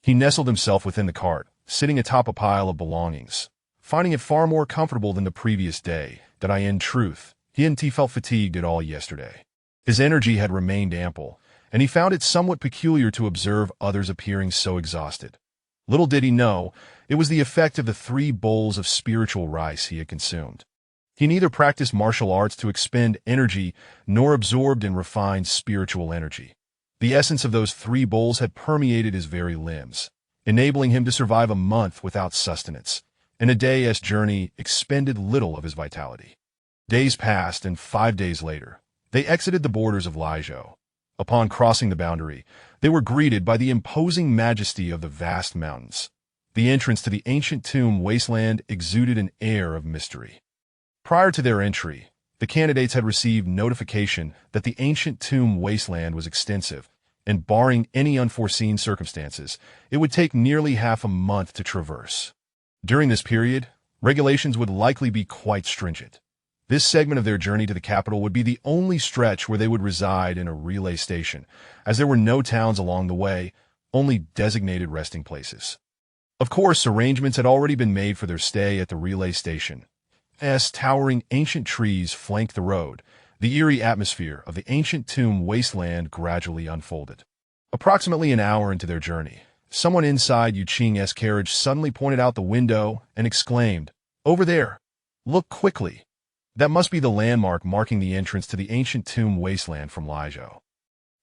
He nestled himself within the cart, sitting atop a pile of belongings, finding it far more comfortable than the previous day. That in truth, he felt fatigued at all yesterday. His energy had remained ample, and he found it somewhat peculiar to observe others appearing so exhausted. Little did he know, it was the effect of the 3 bowls of spiritual rice he had consumed. He neither practiced martial arts to expend energy nor absorbed and refined spiritual energy. The essence of those 3 bowls had permeated his very limbs, enabling him to survive a month without sustenance, and a day's journey expended little of his vitality. Days passed, and 5 days later, they exited the borders of Liezhou. Upon crossing the boundary, they were greeted by the imposing majesty of the vast mountains. The entrance to the ancient tomb wasteland exuded an air of mystery. Prior to their entry, the candidates had received notification that the ancient tomb wasteland was extensive, and barring any unforeseen circumstances, it would take nearly half a month to traverse. During this period, regulations would likely be quite stringent. This segment of their journey to the capital would be the only stretch where they would reside in a relay station, as there were no towns along the way, only designated resting places. Of course, arrangements had already been made for their stay at the relay station. As towering ancient trees flanked the road, the eerie atmosphere of the ancient tomb wasteland gradually unfolded. Approximately an hour into their journey, someone inside Yuqing's carriage suddenly pointed out the window and exclaimed, "Over there! Look quickly!" That must be the landmark marking the entrance to the ancient tomb wasteland from Lijo.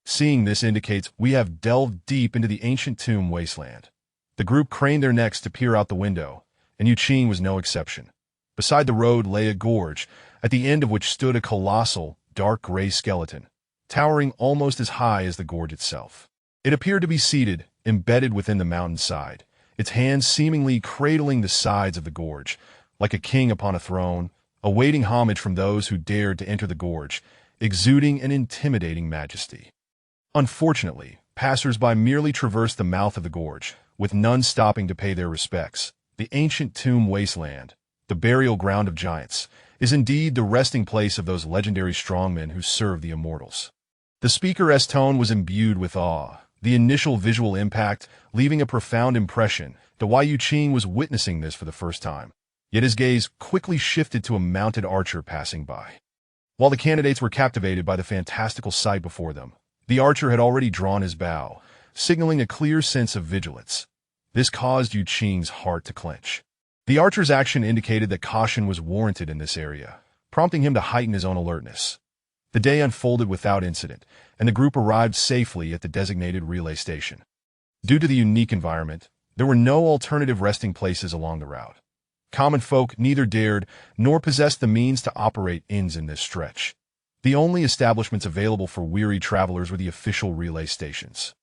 Seeing this indicates we have delved deep into the ancient tomb wasteland. The group craned their necks to peer out the window, and Yuqing was no exception. Beside the road lay a gorge, at the end of which stood a colossal, dark gray skeleton, towering almost as high as the gorge itself. It appeared to be seated, embedded within the mountainside, its hands seemingly cradling the sides of the gorge, like a king upon a throne, awaiting homage from those who dared to enter the gorge, exuding an intimidating majesty. Unfortunately, passers-by merely traversed the mouth of the gorge, with none stopping to pay their respects. The ancient tomb wasteland, the burial ground of giants, is indeed the resting place of those legendary strongmen who serve the immortals. The speaker's tone was imbued with awe, the initial visual impact leaving a profound impression to why Yuqing was witnessing this for the first time. Yet his gaze quickly shifted to a mounted archer passing by. While the candidates were captivated by the fantastical sight before them, the archer had already drawn his bow, signaling a clear sense of vigilance. This caused Yuqing's heart to clench. The archer's action indicated that caution was warranted in this area, prompting him to heighten his own alertness. The day unfolded without incident, and the group arrived safely at the designated relay station. Due to the unique environment, there were no alternative resting places along the route. Common folk neither dared nor possessed the means to operate inns in this stretch. The only establishments available for weary travelers were the official relay stations.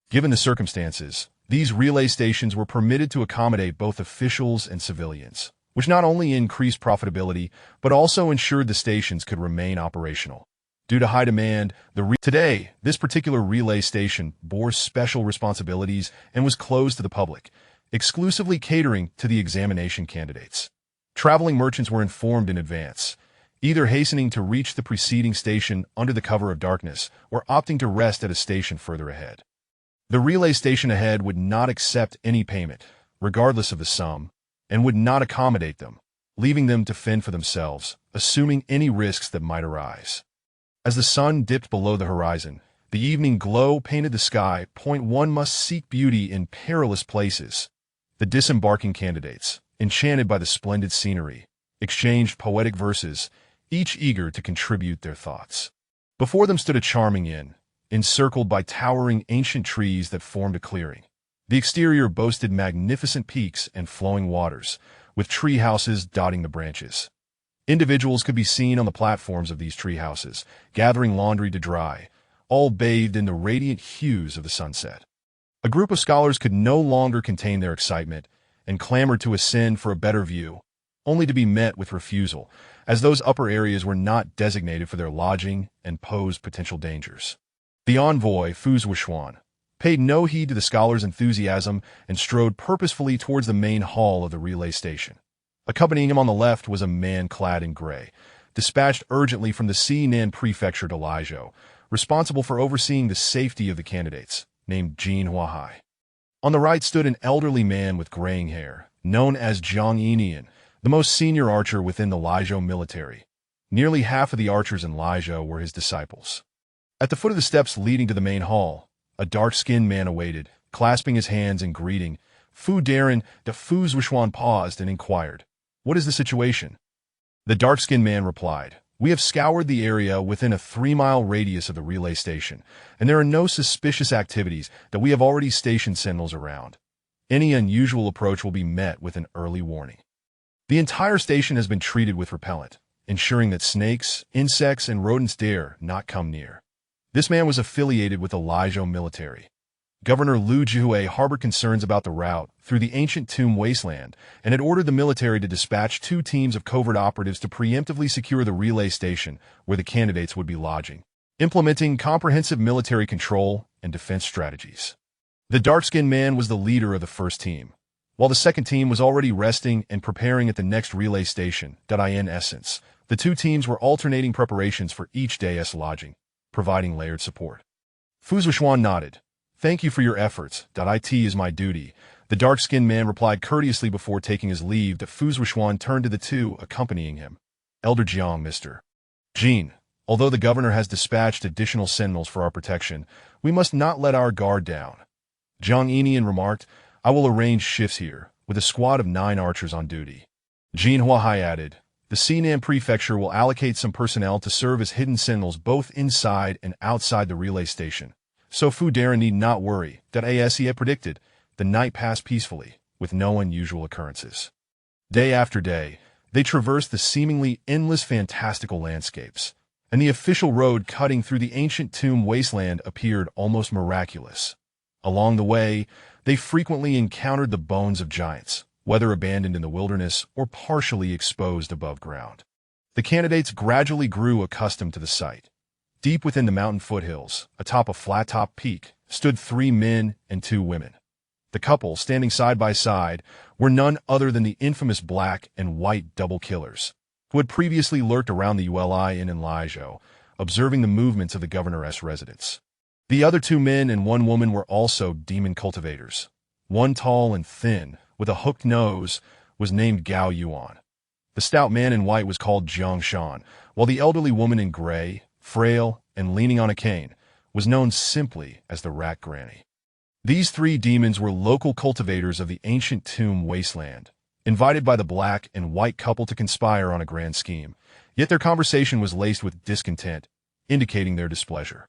Given the circumstances, these relay stations were permitted to accommodate both officials and civilians, which not only increased profitability, but also ensured the stations could remain operational. Due to high demand, today, this particular relay station bore special responsibilities and was closed to the public, exclusively catering to the examination candidates. Traveling merchants were informed in advance, either hastening to reach the preceding station under the cover of darkness or opting to rest at a station further ahead. The relay station ahead would not accept any payment, regardless of the sum, and would not accommodate them, leaving them to fend for themselves, assuming any risks that might arise. As the sun dipped below the horizon, the evening glow painted the sky. One must seek beauty in perilous places. The disembarking candidates, enchanted by the splendid scenery, exchanged poetic verses, each eager to contribute their thoughts. Before them stood a charming inn, encircled by towering ancient trees that formed a clearing. The exterior boasted magnificent peaks and flowing waters, with tree houses dotting the branches. Individuals could be seen on the platforms of these tree houses, gathering laundry to dry, all bathed in the radiant hues of the sunset. A group of scholars could no longer contain their excitement and clamored to ascend for a better view, only to be met with refusal, as those upper areas were not designated for their lodging and posed potential dangers. The envoy, Fortuitously, paid no heed to the scholars' enthusiasm and strode purposefully towards the main hall of the relay station. Accompanying him on the left was a man clad in gray, dispatched urgently from the Xinan prefecture to Lijo, responsible for overseeing the safety of the candidates, named Jin Huahai. On the right stood an elderly man with graying hair, known as Zhang Yinian, the most senior archer within the Lijo military. Nearly half of the archers in Lijo were his disciples. At the foot of the steps leading to the main hall, a dark-skinned man awaited, clasping his hands in greeting. Fu Darren de Fortuitously paused and inquired, "What is the situation?" The dark-skinned man replied, "We have scoured the area within a 3-mile radius of the relay station, and there are no suspicious activities that we have already stationed sentinels around. Any unusual approach will be met with an early warning. The entire station has been treated with repellent, ensuring that snakes, insects, and rodents dare not come near." This man was affiliated with the Lijo military. Governor Liu Jihue harbored concerns about the route through the ancient tomb wasteland and had ordered the military to dispatch 2 teams of covert operatives to preemptively secure the relay station where the candidates would be lodging, implementing comprehensive military control and defense strategies. The dark-skinned man was the leader of the first team, while the second team was already resting and preparing at the next relay station. In essence, the 2 teams were alternating preparations for each day's lodging, providing layered support. Fortuitously nodded. "Thank you for your efforts. It is my duty," the dark-skinned man replied courteously before taking his leave. Fortuitously turned to the 2 accompanying him. "Elder Jiang, Mr. Jean, although the governor has dispatched additional sentinels for our protection, we must not let our guard down." Zhang Yinian remarked, "I will arrange shifts here, with a squad of 9 archers on duty." Jin Huahai added, the Sinan prefecture will allocate some personnel to serve as hidden sentinels both inside and outside the relay station. So Fudera need not worry. As he had predicted, the night passed peacefully, with no unusual occurrences. Day after day, they traversed the seemingly endless fantastical landscapes, and the official road cutting through the ancient tomb wasteland appeared almost miraculous. Along the way, they frequently encountered the bones of giants, whether abandoned in the wilderness or partially exposed above ground. The candidates gradually grew accustomed to the sight. Deep within the mountain foothills, atop a flat-top peak, stood 3 men and 2 women. The couple, standing side by side, were none other than the infamous black and white double killers, who had previously lurked around the Uli Inn in Lijo, observing the movements of the governor's residents. The other 2 men and 1 woman were also demon cultivators. One tall and thin, with a hooked nose, was named Gao Yuan. The stout man in white was called Jiang Shan, while the elderly woman in gray, frail, and leaning on a cane, was known simply as the Rat Granny. These 3 demons were local cultivators of the ancient tomb wasteland, invited by the black and white couple to conspire on a grand scheme, yet their conversation was laced with discontent, indicating their displeasure.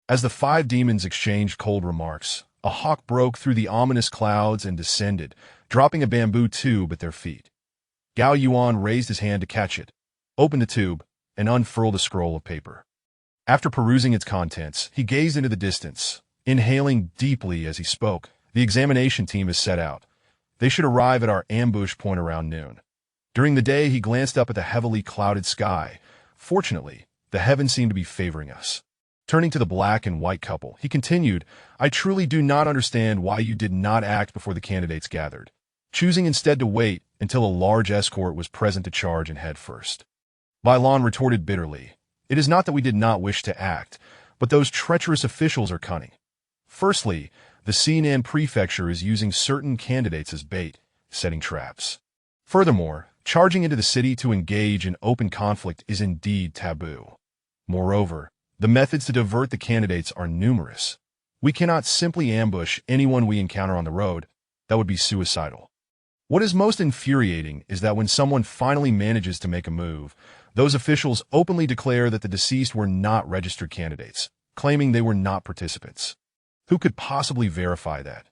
As the 5 demons exchanged cold remarks, a hawk broke through the ominous clouds and descended, dropping a bamboo tube at their feet. Gao Yuan raised his hand to catch it, opened the tube, and unfurled a scroll of paper. After perusing its contents, he gazed into the distance, inhaling deeply as he spoke. The examination team is set out. They should arrive at our ambush point around noon. During the day, he glanced up at the heavily clouded sky. Fortunately, the heavens seemed to be favoring us. Turning to the black and white couple, he continued, I truly do not understand why you did not act before the candidates gathered, choosing instead to wait until a large escort was present to charge and head first. Bailon retorted bitterly, it is not that we did not wish to act, but those treacherous officials are cunning. Firstly, the Sinan prefecture is using certain candidates as bait, setting traps. Furthermore, charging into the city to engage in open conflict is indeed taboo. Moreover, the methods to divert the candidates are numerous. We cannot simply ambush anyone we encounter on the road. That would be suicidal. What is most infuriating is that when someone finally manages to make a move, those officials openly declare that the deceased were not registered candidates, claiming they were not participants. Who could possibly verify that?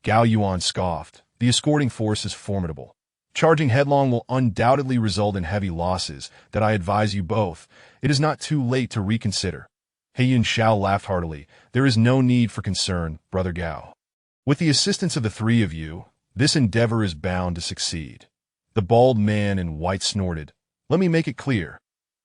Gao Yuan scoffed. The escorting force is formidable. Charging headlong will undoubtedly result in heavy losses. That I advise you both. It is not too late to reconsider. Heiyun Xiao laughed heartily. There is no need for concern, Brother Gao. With the assistance of the 3 of you, this endeavor is bound to succeed. The bald man in white snorted. Let me make it clear.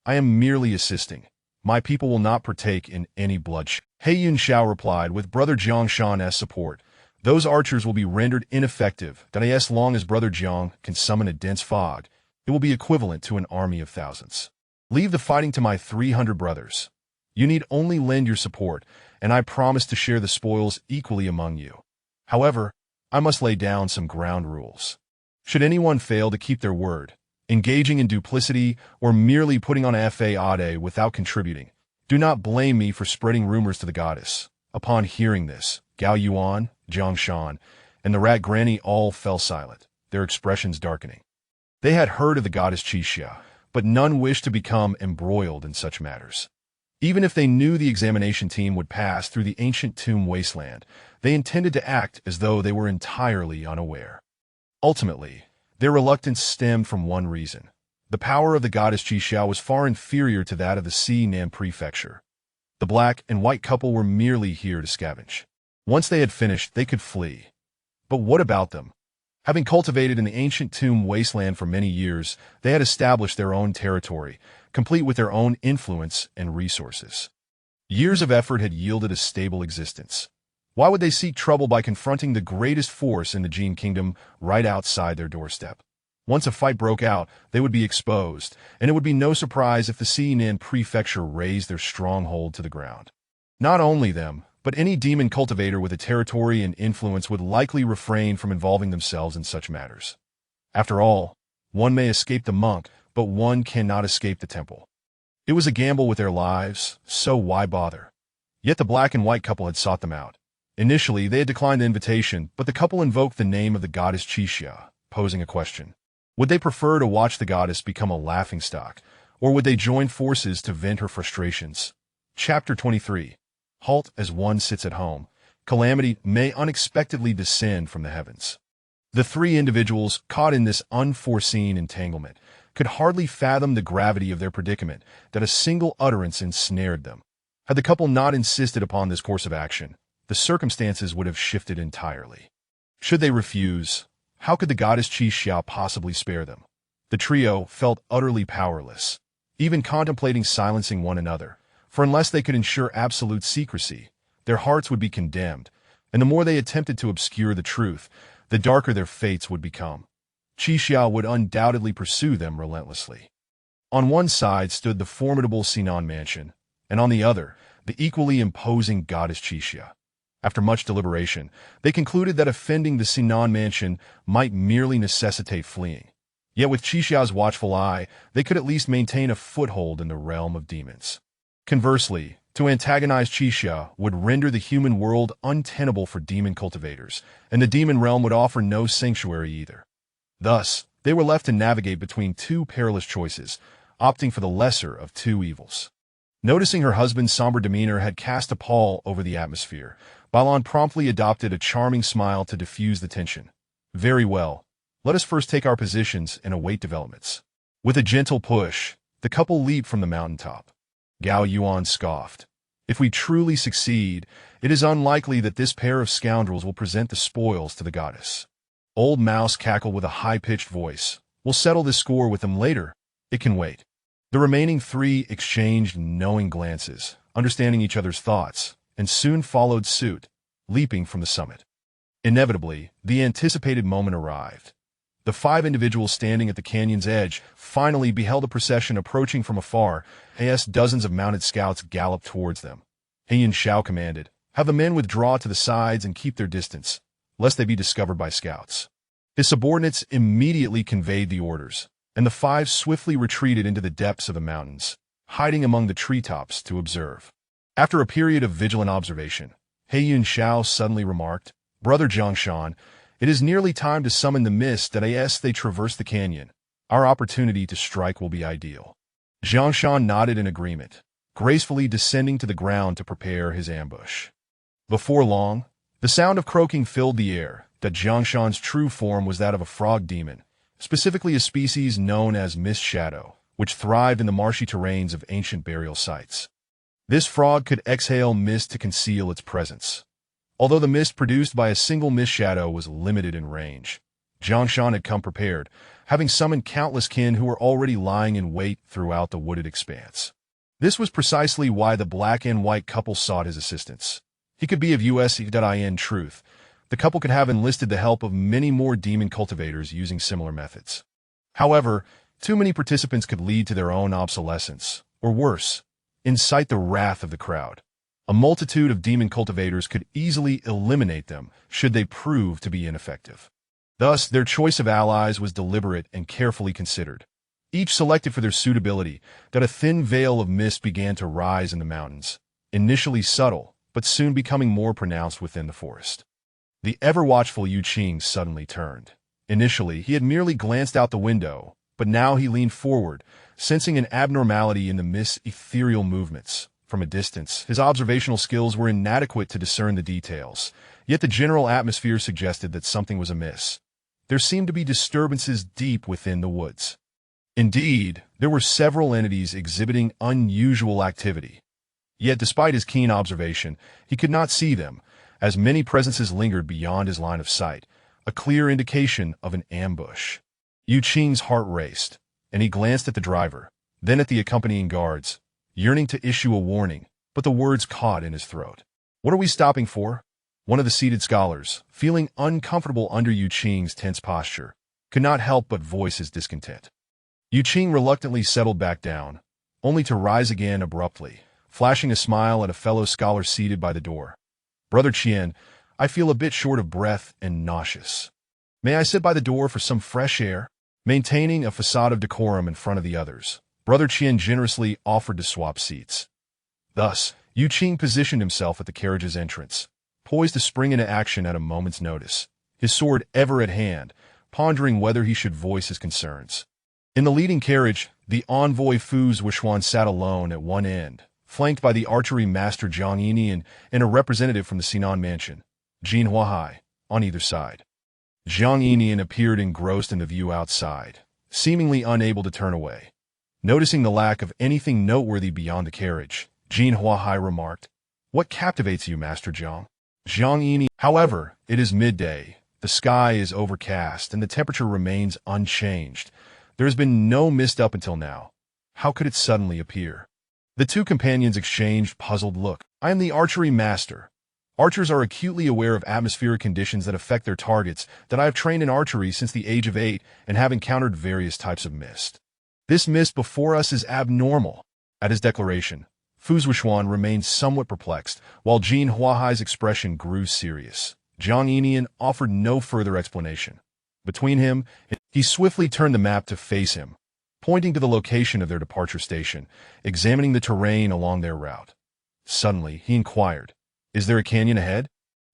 I am merely assisting. My people will not partake in any bloodshed. Heiyun Xiao replied, with Brother Jiang Shan's support. Those archers will be rendered ineffective. As long as Brother Jiang can summon a dense fog, it will be equivalent to an army of thousands. Leave the fighting to my 300 brothers. You need only lend your support, and I promise to share the spoils equally among you. However, I must lay down some ground rules. Should anyone fail to keep their word, engaging in duplicity, or merely putting on FAAD without contributing, do not blame me for spreading rumors to the goddess. Upon hearing this, Gao Yuan, Jiang Shan, and the Rat Granny all fell silent, their expressions darkening. They had heard of the goddess Qixia, but none wished to become embroiled in such matters. Even if they knew the examination team would pass through the ancient tomb wasteland, they intended to act as though they were entirely unaware. Ultimately, their reluctance stemmed from one reason. The power of the goddess Qixia was far inferior to that of the Sinan prefecture. The black and white couple were merely here to scavenge. Once they had finished, they could flee. But what about them? Having cultivated in the ancient tomb wasteland for many years, they had established their own territory, complete with their own influence and resources. Years of effort had yielded a stable existence. Why would they seek trouble by confronting the greatest force in the Jin Kingdom right outside their doorstep? Once a fight broke out, they would be exposed, and it would be no surprise if the Sinan prefecture razed their stronghold to the ground. Not only them, but any demon cultivator with a territory and influence would likely refrain from involving themselves in such matters. After all, one may escape the monk, but one cannot escape the temple. It was a gamble with their lives, so why bother? Yet the black and white couple had sought them out. Initially, they had declined the invitation, but the couple invoked the name of the goddess Qixia, posing a question. Would they prefer to watch the goddess become a laughingstock, or would they join forces to vent her frustrations? Chapter 23. Halt as one sits at home. Calamity may unexpectedly descend from the heavens. The three individuals caught in this unforeseen entanglement could hardly fathom the gravity of their predicament that a single utterance ensnared them. Had the couple not insisted upon this course of action, the circumstances would have shifted entirely. Should they refuse, how could the goddess Qixia possibly spare them? The trio felt utterly powerless, even contemplating silencing one another, for unless they could ensure absolute secrecy, their hearts would be condemned, and the more they attempted to obscure the truth, the darker their fates would become. Qixia would undoubtedly pursue them relentlessly. On one side stood the formidable Sinan mansion, and on the other, the equally imposing goddess Qixia. After much deliberation, they concluded that offending the Sinan mansion might merely necessitate fleeing. Yet with Qixia's watchful eye, they could at least maintain a foothold in the realm of demons. Conversely, to antagonize Qixia would render the human world untenable for demon cultivators, and the demon realm would offer no sanctuary either. Thus, they were left to navigate between two perilous choices, opting for the lesser of two evils. Noticing her husband's somber demeanor had cast a pall over the atmosphere, Balan promptly adopted a charming smile to diffuse the tension. Very well. Let us first take our positions and await developments. With a gentle push, the couple leaped from the mountaintop. Gao Yuan scoffed. If we truly succeed, it is unlikely that this pair of scoundrels will present the spoils to the goddess. Old Mouse cackled with a high-pitched voice. We'll settle this score with them later. It can wait. The remaining three exchanged knowing glances, understanding each other's thoughts, and soon followed suit, leaping from the summit. Inevitably, the anticipated moment arrived. The five individuals standing at the canyon's edge finally beheld a procession approaching from afar, as dozens of mounted scouts galloped towards them. Heiyun Shao commanded, "Have the men withdraw to the sides and keep their distance, lest they be discovered by scouts." His subordinates immediately conveyed the orders, and the five swiftly retreated into the depths of the mountains, hiding among the treetops to observe. After a period of vigilant observation, Heiyun Shao suddenly remarked, "Brother Zhongshan, it is nearly time to summon the mist that as they traverse the canyon. Our opportunity to strike will be ideal." Zhongshan nodded in agreement, gracefully descending to the ground to prepare his ambush. Before long, the sound of croaking filled the air. That Zhongshan's true form was that of a frog demon, specifically a species known as mist shadow, which thrived in the marshy terrains of ancient burial sites. This frog could exhale mist to conceal its presence. Although the mist produced by a single mist shadow was limited in range, Zhongshan had come prepared, having summoned countless kin who were already lying in wait throughout the wooded expanse. This was precisely why the black and white couple sought his assistance. He could be of in truth. The couple could have enlisted the help of many more demon cultivators using similar methods. However, too many participants could lead to their own obsolescence, or worse, incite the wrath of the crowd. A multitude of demon cultivators could easily eliminate them should they prove to be ineffective. Thus, their choice of allies was deliberate and carefully considered. Each selected for their suitability that a thin veil of mist began to rise in the mountains, initially subtle, but soon becoming more pronounced within the forest. The ever-watchful Yu Qing suddenly turned. Initially, he had merely glanced out the window, but now he leaned forward, sensing an abnormality in the mist's ethereal movements. From a distance, his observational skills were inadequate to discern the details, yet the general atmosphere suggested that something was amiss. There seemed to be disturbances deep within the woods. Indeed, there were several entities exhibiting unusual activity. Yet despite his keen observation, he could not see them, as many presences lingered beyond his line of sight, a clear indication of an ambush. Yu Qing's heart raced, and he glanced at the driver, then at the accompanying guards, yearning to issue a warning, but the words caught in his throat. "What are we stopping for?" One of the seated scholars, feeling uncomfortable under Yu Qing's tense posture, could not help but voice his discontent. Yu Qing reluctantly settled back down, only to rise again abruptly, flashing a smile at a fellow scholar seated by the door. "Brother Qian, I feel a bit short of breath and nauseous. May I sit by the door for some fresh air?" Maintaining a facade of decorum in front of the others, Brother Qian generously offered to swap seats. Thus, Yu Qing positioned himself at the carriage's entrance, poised to spring into action at a moment's notice, his sword ever at hand, pondering whether he should voice his concerns. In the leading carriage, the envoy Fortuitously sat alone at one end, flanked by the archery master Zhang Yinian and a representative from the Sinan mansion, Jin Huahai, on either side. Zhang Yinian appeared engrossed in the view outside, seemingly unable to turn away. Noticing the lack of anything noteworthy beyond the carriage, Jin Huahai remarked, "What captivates you, Master Zhang?" Zhang Yinian, "However, it is midday, the sky is overcast, and the temperature remains unchanged. There has been no mist up until now. How could it suddenly appear?" The two companions exchanged puzzled look. "I am the archery master. Archers are acutely aware of atmospheric conditions that affect their targets. That I have trained in archery since the age of 8 and have encountered various types of mist. This mist before us is abnormal." At his declaration, Fortuitously remained somewhat perplexed, while Jin Huahai's expression grew serious. Zhang Yinian offered no further explanation. Between him, he swiftly turned the map to face him, pointing to the location of their departure station, examining the terrain along their route. Suddenly, he inquired, "Is there a canyon ahead?"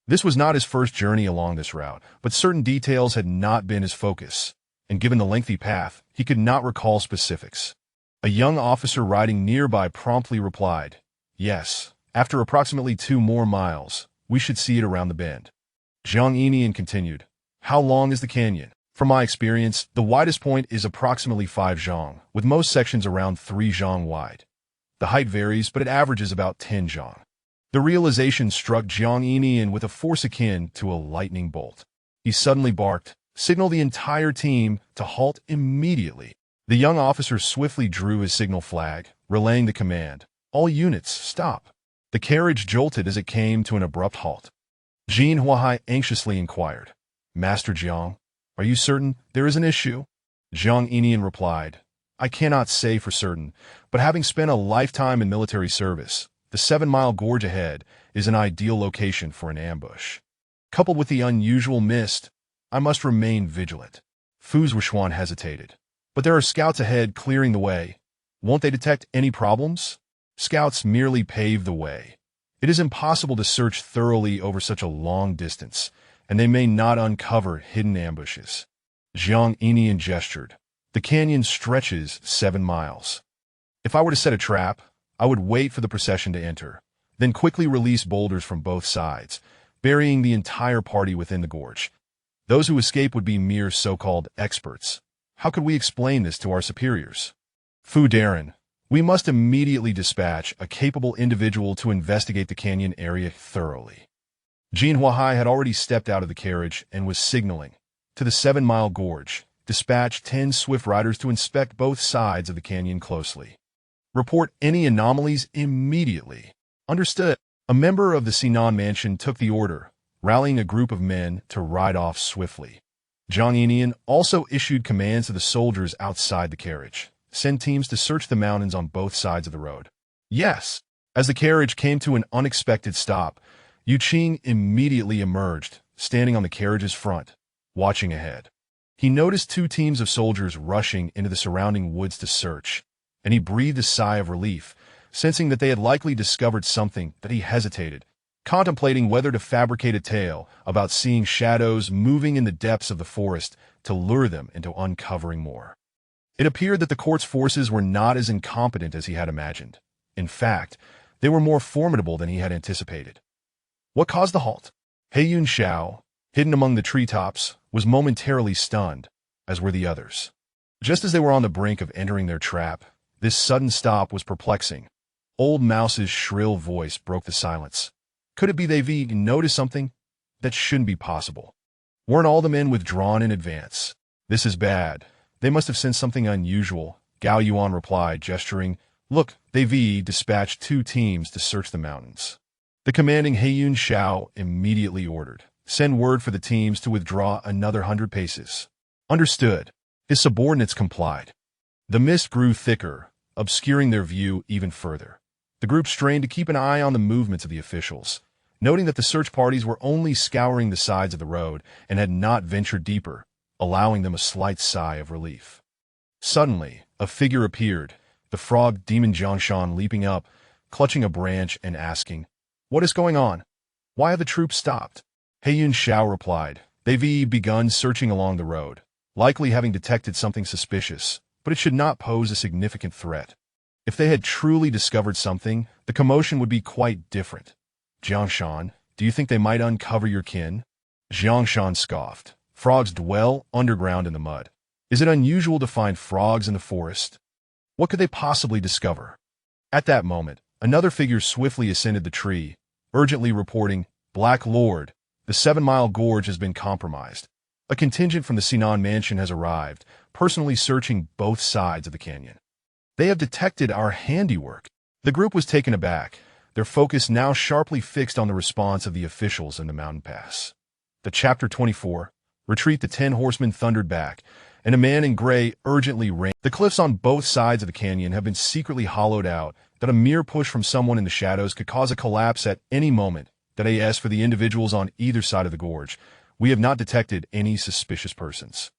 This was not his first journey along this route, but certain details had not been his focus, and given the lengthy path, he could not recall specifics. A young officer riding nearby promptly replied, "Yes, after approximately 2 more miles, we should see it around the bend." Zhang Yinian continued, "How long is the canyon?" "From my experience, the widest point is approximately 5 zhang, with most sections around 3 zhang wide. The height varies, but it averages about 10 zhang." The realization struck Zhang Yinian with a force akin to a lightning bolt. He suddenly barked, "Signal the entire team to halt immediately." The young officer swiftly drew his signal flag, relaying the command, "All units, stop." The carriage jolted as it came to an abrupt halt. Jin Huahai anxiously inquired, "Master Zhang, are you certain there is an issue?" Zhang Yinian replied, "I cannot say for certain, but having spent a lifetime in military service, the 7-mile gorge ahead is an ideal location for an ambush. Coupled with the unusual mist, I must remain vigilant." Fortuitously hesitated. "But there are scouts ahead clearing the way. Won't they detect any problems?" "Scouts merely pave the way. It is impossible to search thoroughly over such a long distance, and they may not uncover hidden ambushes." Zhang Yinian gestured. "The canyon stretches 7 miles. If I were to set a trap, I would wait for the procession to enter, then quickly release boulders from both sides, burying the entire party within the gorge. Those who escape would be mere so-called experts. How could we explain this to our superiors?" "Fu Darren, we must immediately dispatch a capable individual to investigate the canyon area thoroughly." Jin Huahai had already stepped out of the carriage and was signaling, "To the 7-mile gorge, dispatch 10 swift riders to inspect both sides of the canyon closely. Report any anomalies immediately." "Understood." A member of the Sinan mansion took the order, rallying a group of men to ride off swiftly. Zhang Yinian also issued commands to the soldiers outside the carriage, "Send teams to search the mountains on both sides of the road." "Yes." As the carriage came to an unexpected stop, Yu Qing immediately emerged, standing on the carriage's front, watching ahead. He noticed 2 teams of soldiers rushing into the surrounding woods to search, and he breathed a sigh of relief, sensing that they had likely discovered something. That he hesitated, contemplating whether to fabricate a tale about seeing shadows moving in the depths of the forest to lure them into uncovering more. It appeared that the court's forces were not as incompetent as he had imagined. In fact, they were more formidable than he had anticipated. What caused the halt? Heiyun Xiao, hidden among the treetops, was momentarily stunned, as were the others. Just as they were on the brink of entering their trap, this sudden stop was perplexing. Old Mouse's shrill voice broke the silence. Could it be they've noticed something? That shouldn't be possible. Weren't all the men withdrawn in advance? This is bad. They must have sensed something unusual, Gao Yuan replied, gesturing. "Look, they've dispatched 2 teams to search the mountains." The commanding Heiyun Xiao immediately ordered, "Send word for the teams to withdraw another 100 paces." "Understood." His subordinates complied. The mist grew thicker, obscuring their view even further. The group strained to keep an eye on the movements of the officials, noting that the search parties were only scouring the sides of the road and had not ventured deeper, allowing them a slight sigh of relief. Suddenly, a figure appeared, the frog demon Jiangshan leaping up, clutching a branch and asking, "What is going on? Why have the troops stopped?" Heiyun Xiao replied, "They've begun searching along the road. likely having detected something suspicious, but it should not pose a significant threat. If they had truly discovered something, the commotion would be quite different. Jiangshan, do you think they might uncover your kin? Jiangshan scoffed. Frogs dwell underground in the mud. Is it unusual to find frogs in the forest? What could they possibly discover? At that moment, another figure swiftly ascended the tree, urgently reporting, Black Lord, the 7-mile gorge has been compromised. A contingent from the Sinan mansion has arrived, personally searching both sides of the canyon. They have detected our handiwork. The group was taken aback, their focus now sharply fixed on the response of the officials in the mountain pass. The Chapter 24, Retreat. The 10 horsemen thundered back, and a man in gray urgently ran. The cliffs on both sides of the canyon have been secretly hollowed out, that a mere push from someone in the shadows could cause a collapse at any moment. As for the individuals on either side of the gorge, we have not detected any suspicious persons.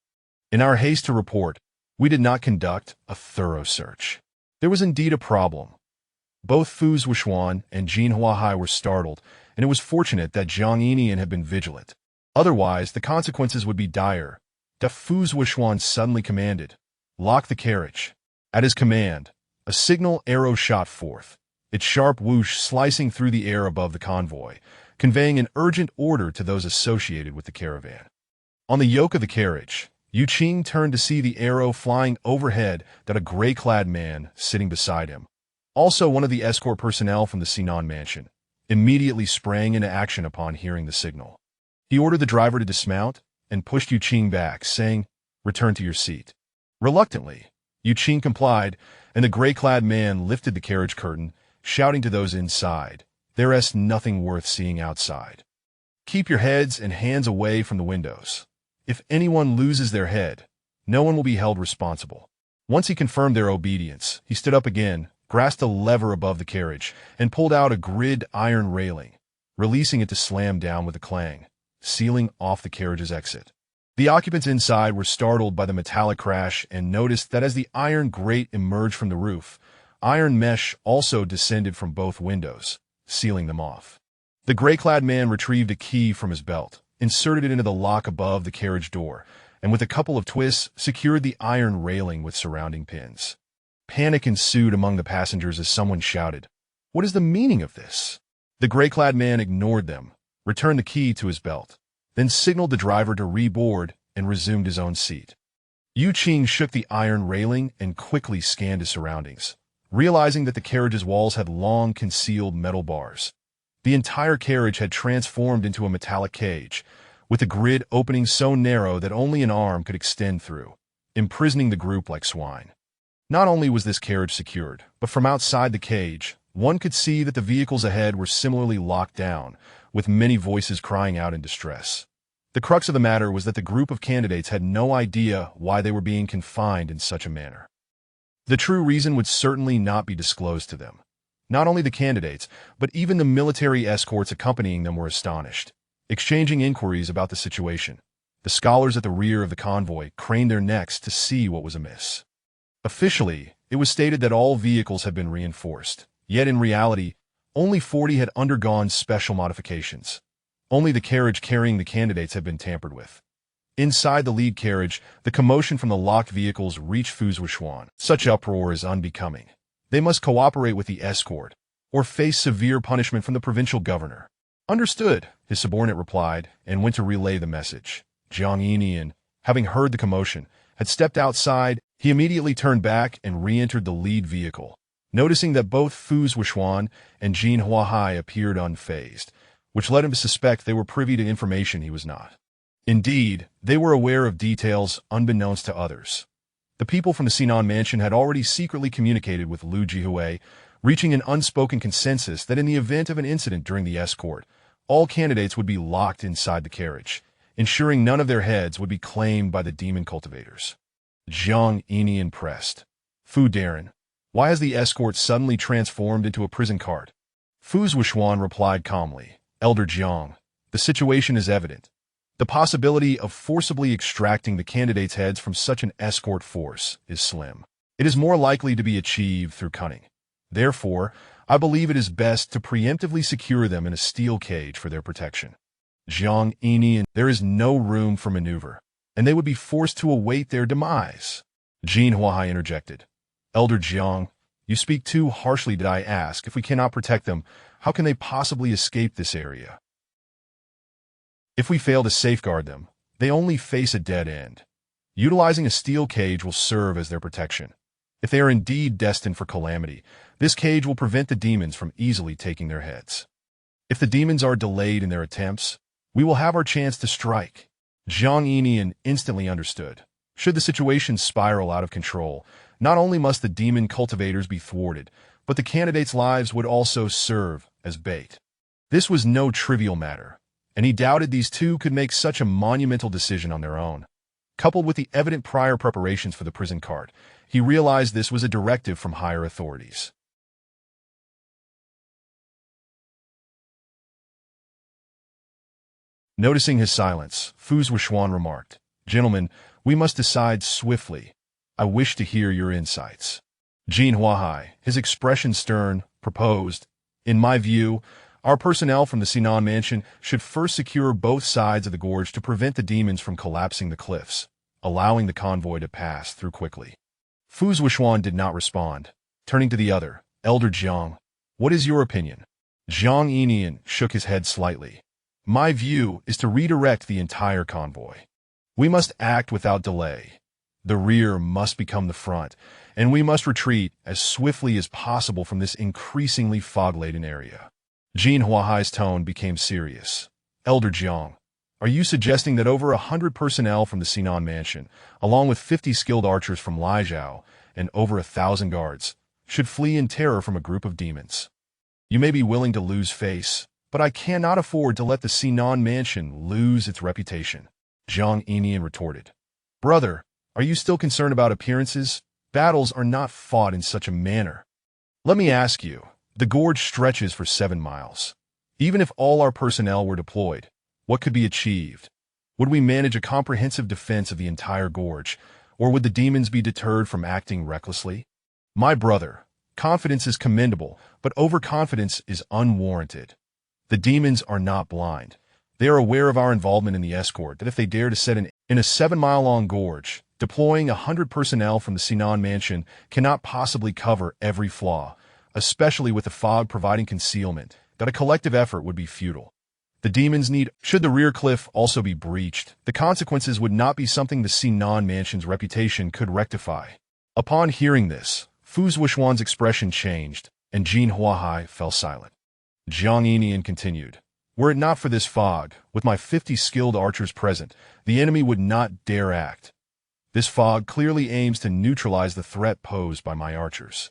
In our haste to report, we did not conduct a thorough search. There was indeed a problem. Both Fu Zhuan and Jin Huahai were startled, and it was fortunate that Jiang Yinian had been vigilant. Otherwise, the consequences would be dire. Fu Zhuan suddenly commanded, Lock the carriage. At his command, a signal arrow shot forth, its sharp whoosh slicing through the air above the convoy, conveying an urgent order to those associated with the caravan. On the yoke of the carriage, Yu Qing turned to see the arrow flying overhead, that a gray-clad man sitting beside him, also one of the escort personnel from the Sinan mansion, immediately sprang into action upon hearing the signal. He ordered the driver to dismount and pushed Yu Qing back, saying, Return to your seat. Reluctantly, Yu Qing complied, and the gray-clad man lifted the carriage curtain, shouting to those inside, There's nothing worth seeing outside. Keep your heads and hands away from the windows. If anyone loses their head, no one will be held responsible. Once he confirmed their obedience, he stood up again, grasped a lever above the carriage, and pulled out a grid iron railing, releasing it to slam down with a clang, sealing off the carriage's exit. The occupants inside were startled by the metallic crash and noticed that as the iron grate emerged from the roof, iron mesh also descended from both windows, sealing them off. The gray-clad man retrieved a key from his belt, inserted it into the lock above the carriage door, and with a couple of twists, secured the iron railing with surrounding pins. Panic ensued among the passengers as someone shouted, What is the meaning of this? The gray-clad man ignored them, returned the key to his belt, then signaled the driver to reboard and resumed his own seat. Yu Qing shook the iron railing and quickly scanned his surroundings, realizing that the carriage's walls had long concealed metal bars. The entire carriage had transformed into a metallic cage, with the grid opening so narrow that only an arm could extend through, imprisoning the group like swine. Not only was this carriage secured, but from outside the cage, one could see that the vehicles ahead were similarly locked down, with many voices crying out in distress. The crux of the matter was that the group of candidates had no idea why they were being confined in such a manner. The true reason would certainly not be disclosed to them. Not only the candidates, but even the military escorts accompanying them were astonished, exchanging inquiries about the situation. The scholars at the rear of the convoy craned their necks to see what was amiss. Officially, it was stated that all vehicles had been reinforced, yet in reality, only 40 had undergone special modifications. Only the carriage carrying the candidates had been tampered with. Inside the lead carriage, the commotion from the locked vehicles reached Fu Zhuan. Such uproar is unbecoming. They must cooperate with the escort, or face severe punishment from the provincial governor. Understood, his subordinate replied, and went to relay the message. Jiang Yinian, having heard the commotion, had stepped outside. He immediately turned back and re-entered the lead vehicle, noticing that both Fu Zhuan and Jin Huahai appeared unfazed, which led him to suspect they were privy to information he was not. Indeed, they were aware of details unbeknownst to others. The people from the Sinan mansion had already secretly communicated with Lu Jihui, reaching an unspoken consensus that in the event of an incident during the escort, all candidates would be locked inside the carriage, ensuring none of their heads would be claimed by the demon cultivators. Jiang Yinian pressed. Fu Darren, why has the escort suddenly transformed into a prison cart? Fu Zhuan replied calmly, Elder Jiang, the situation is evident. The possibility of forcibly extracting the candidates' heads from such an escort force is slim. It is more likely to be achieved through cunning. Therefore, I believe it is best to preemptively secure them in a steel cage for their protection. Jiang Yinian, there is no room for maneuver. and they would be forced to await their demise. Jin Huahai interjected. Elder Jiang, you speak too harshly. Did I ask, if we cannot protect them, how can they possibly escape this area? If we fail to safeguard them, they only face a dead end. Utilizing a steel cage will serve as their protection. If they are indeed destined for calamity, this cage will prevent the demons from easily taking their heads. If the demons are delayed in their attempts, we will have our chance to strike. Jiang Yinian instantly understood. Should the situation spiral out of control, not only must the demon cultivators be thwarted, but the candidates' lives would also serve as bait. This was no trivial matter, and he doubted these two could make such a monumental decision on their own. Coupled with the evident prior preparations for the prison cart, he realized this was a directive from higher authorities. Noticing his silence, Fu Zhuan remarked, "Gentlemen, we must decide swiftly. I wish to hear your insights." Jin Huahai, his expression stern, proposed, "In my view, our personnel from the Sinan mansion should first secure both sides of the gorge to prevent the demons from collapsing the cliffs, allowing the convoy to pass through quickly." Fu Zhuan did not respond. Turning to the other, Elder Jiang, "What is your opinion?" Jiang Yinian shook his head slightly. "My view is to redirect the entire convoy. We must act without delay. The rear must become the front, and we must retreat as swiftly as possible from this increasingly fog-laden area." Jin Huahai's tone became serious. "Elder Jiang, are you suggesting that over 100 personnel from the Sinan mansion, along with 50 skilled archers from Lijiao and over 1,000 guards, should flee in terror from a group of demons? You may be willing to lose face, but I cannot afford to let the Sinan mansion lose its reputation," Jiang Yinian retorted. "Brother, are you still concerned about appearances? Battles are not fought in such a manner. Let me ask you, the gorge stretches for 7 miles. Even if all our personnel were deployed, what could be achieved? Would we manage a comprehensive defense of the entire gorge, or would the demons be deterred from acting recklessly? My brother, confidence is commendable, but overconfidence is unwarranted. The demons are not blind. They are aware of our involvement in the escort, that if they dare to set in a 7-mile-long gorge, deploying 100 personnel from the Sinan mansion cannot possibly cover every flaw, especially with the fog providing concealment, that a collective effort would be futile. The demons need, should the rear cliff also be breached, the consequences would not be something the Sinan mansion's reputation could rectify." Upon hearing this, Fu Zhuan's expression changed, and Jin Huahai fell silent. Jiang Yinian continued, "Were it not for this fog, with my 50 skilled archers present, the enemy would not dare act. This fog clearly aims to neutralize the threat posed by my archers."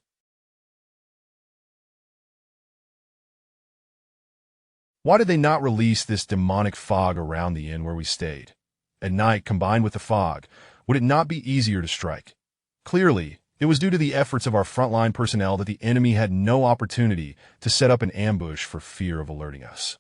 Why did they not release this demonic fog around the inn where we stayed? At night, combined with the fog, would it not be easier to strike? Clearly, it was due to the efforts of our frontline personnel that the enemy had no opportunity to set up an ambush for fear of alerting us.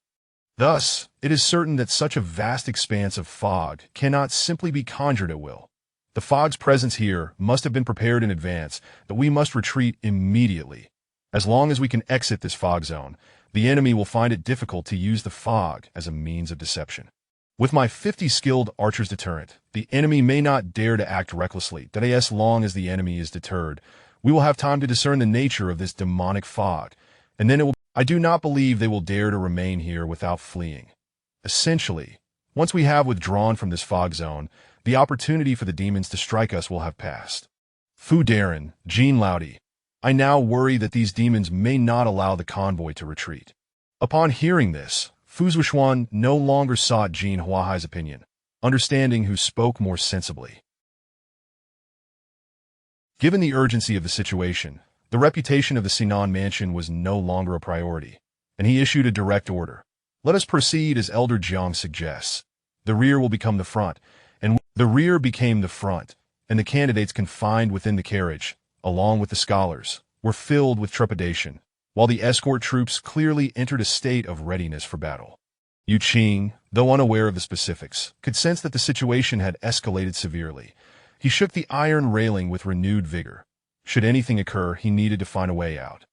Thus, it is certain that such a vast expanse of fog cannot simply be conjured at will. The fog's presence here must have been prepared in advance, that we must retreat immediately. As long as we can exit this fog zone, the enemy will find it difficult to use the fog as a means of deception. With my 50 skilled archers deterrent, the enemy may not dare to act recklessly, that as long as the enemy is deterred, we will have time to discern the nature of this demonic fog, and then I do not believe they will dare to remain here without fleeing. Essentially, once we have withdrawn from this fog zone, the opportunity for the demons to strike us will have passed. Fu Darren, Jean Laudy, I now worry that these demons may not allow the convoy to retreat. Upon hearing this, Fu Zhuan no longer sought Jin Huahai's opinion, understanding who spoke more sensibly. Given the urgency of the situation, the reputation of the Sinan mansion was no longer a priority, and he issued a direct order. "Let us proceed as Elder Jiang suggests. The rear will become the front," and the rear became the front, and the candidates confined within the carriage, along with the scholars, were filled with trepidation, while the escort troops clearly entered a state of readiness for battle. Yu Qing, though unaware of the specifics, could sense that the situation had escalated severely. He shook the iron railing with renewed vigor. Should anything occur, he needed to find a way out.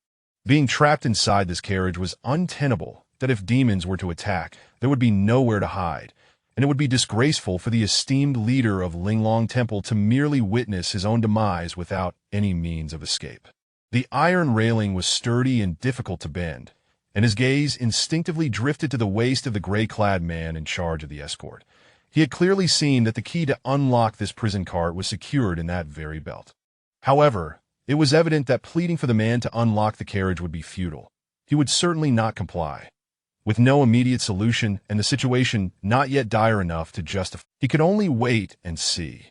Being trapped inside this carriage was untenable, that if demons were to attack, there would be nowhere to hide, and it would be disgraceful for the esteemed leader of Linglong Temple to merely witness his own demise without any means of escape. The iron railing was sturdy and difficult to bend, and his gaze instinctively drifted to the waist of the gray-clad man in charge of the escort. He had clearly seen that the key to unlock this prison cart was secured in that very belt. However, it was evident that pleading for the man to unlock the carriage would be futile. He would certainly not comply. With no immediate solution and the situation not yet dire enough to justify, he could only wait and see.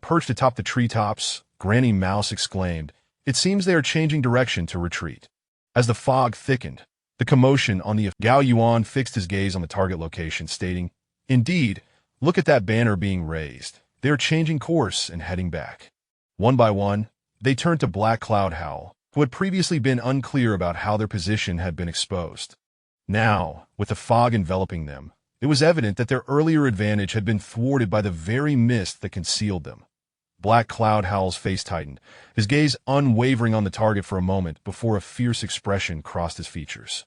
Perched atop the treetops, Granny Mouse exclaimed, "It seems they are changing direction to retreat." As the fog thickened, the commotion on the Gao Yuan fixed his gaze on the target location, stating, "Indeed, look at that banner being raised. They are changing course and heading back." One by one, they turned to Black Cloud Howl, who had previously been unclear about how their position had been exposed. Now, with the fog enveloping them, it was evident that their earlier advantage had been thwarted by the very mist that concealed them. Black Cloud Howl's face tightened, his gaze unwavering on the target for a moment before a fierce expression crossed his features.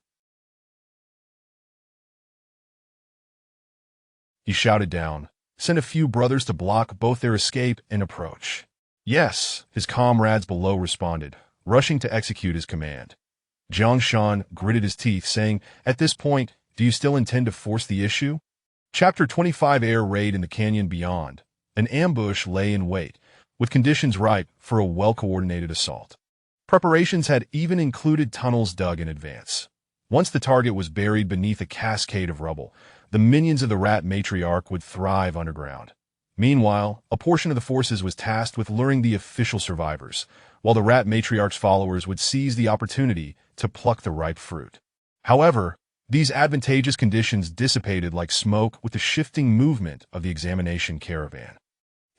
He shouted down, "Send a few brothers to block both their escape and approach." "Yes," his comrades below responded, rushing to execute his command. Jiang Shan gritted his teeth, saying, "At this point, do you still intend to force the issue?" Chapter 25 Air Raid in the Canyon Beyond. An ambush lay in wait, with conditions ripe for a well-coordinated assault. Preparations had even included tunnels dug in advance. Once the target was buried beneath a cascade of rubble, the minions of the Rat Matriarch would thrive underground. Meanwhile, a portion of the forces was tasked with luring the official survivors, while the Rat Matriarch's followers would seize the opportunity to pluck the ripe fruit. However, these advantageous conditions dissipated like smoke with the shifting movement of the examination caravan.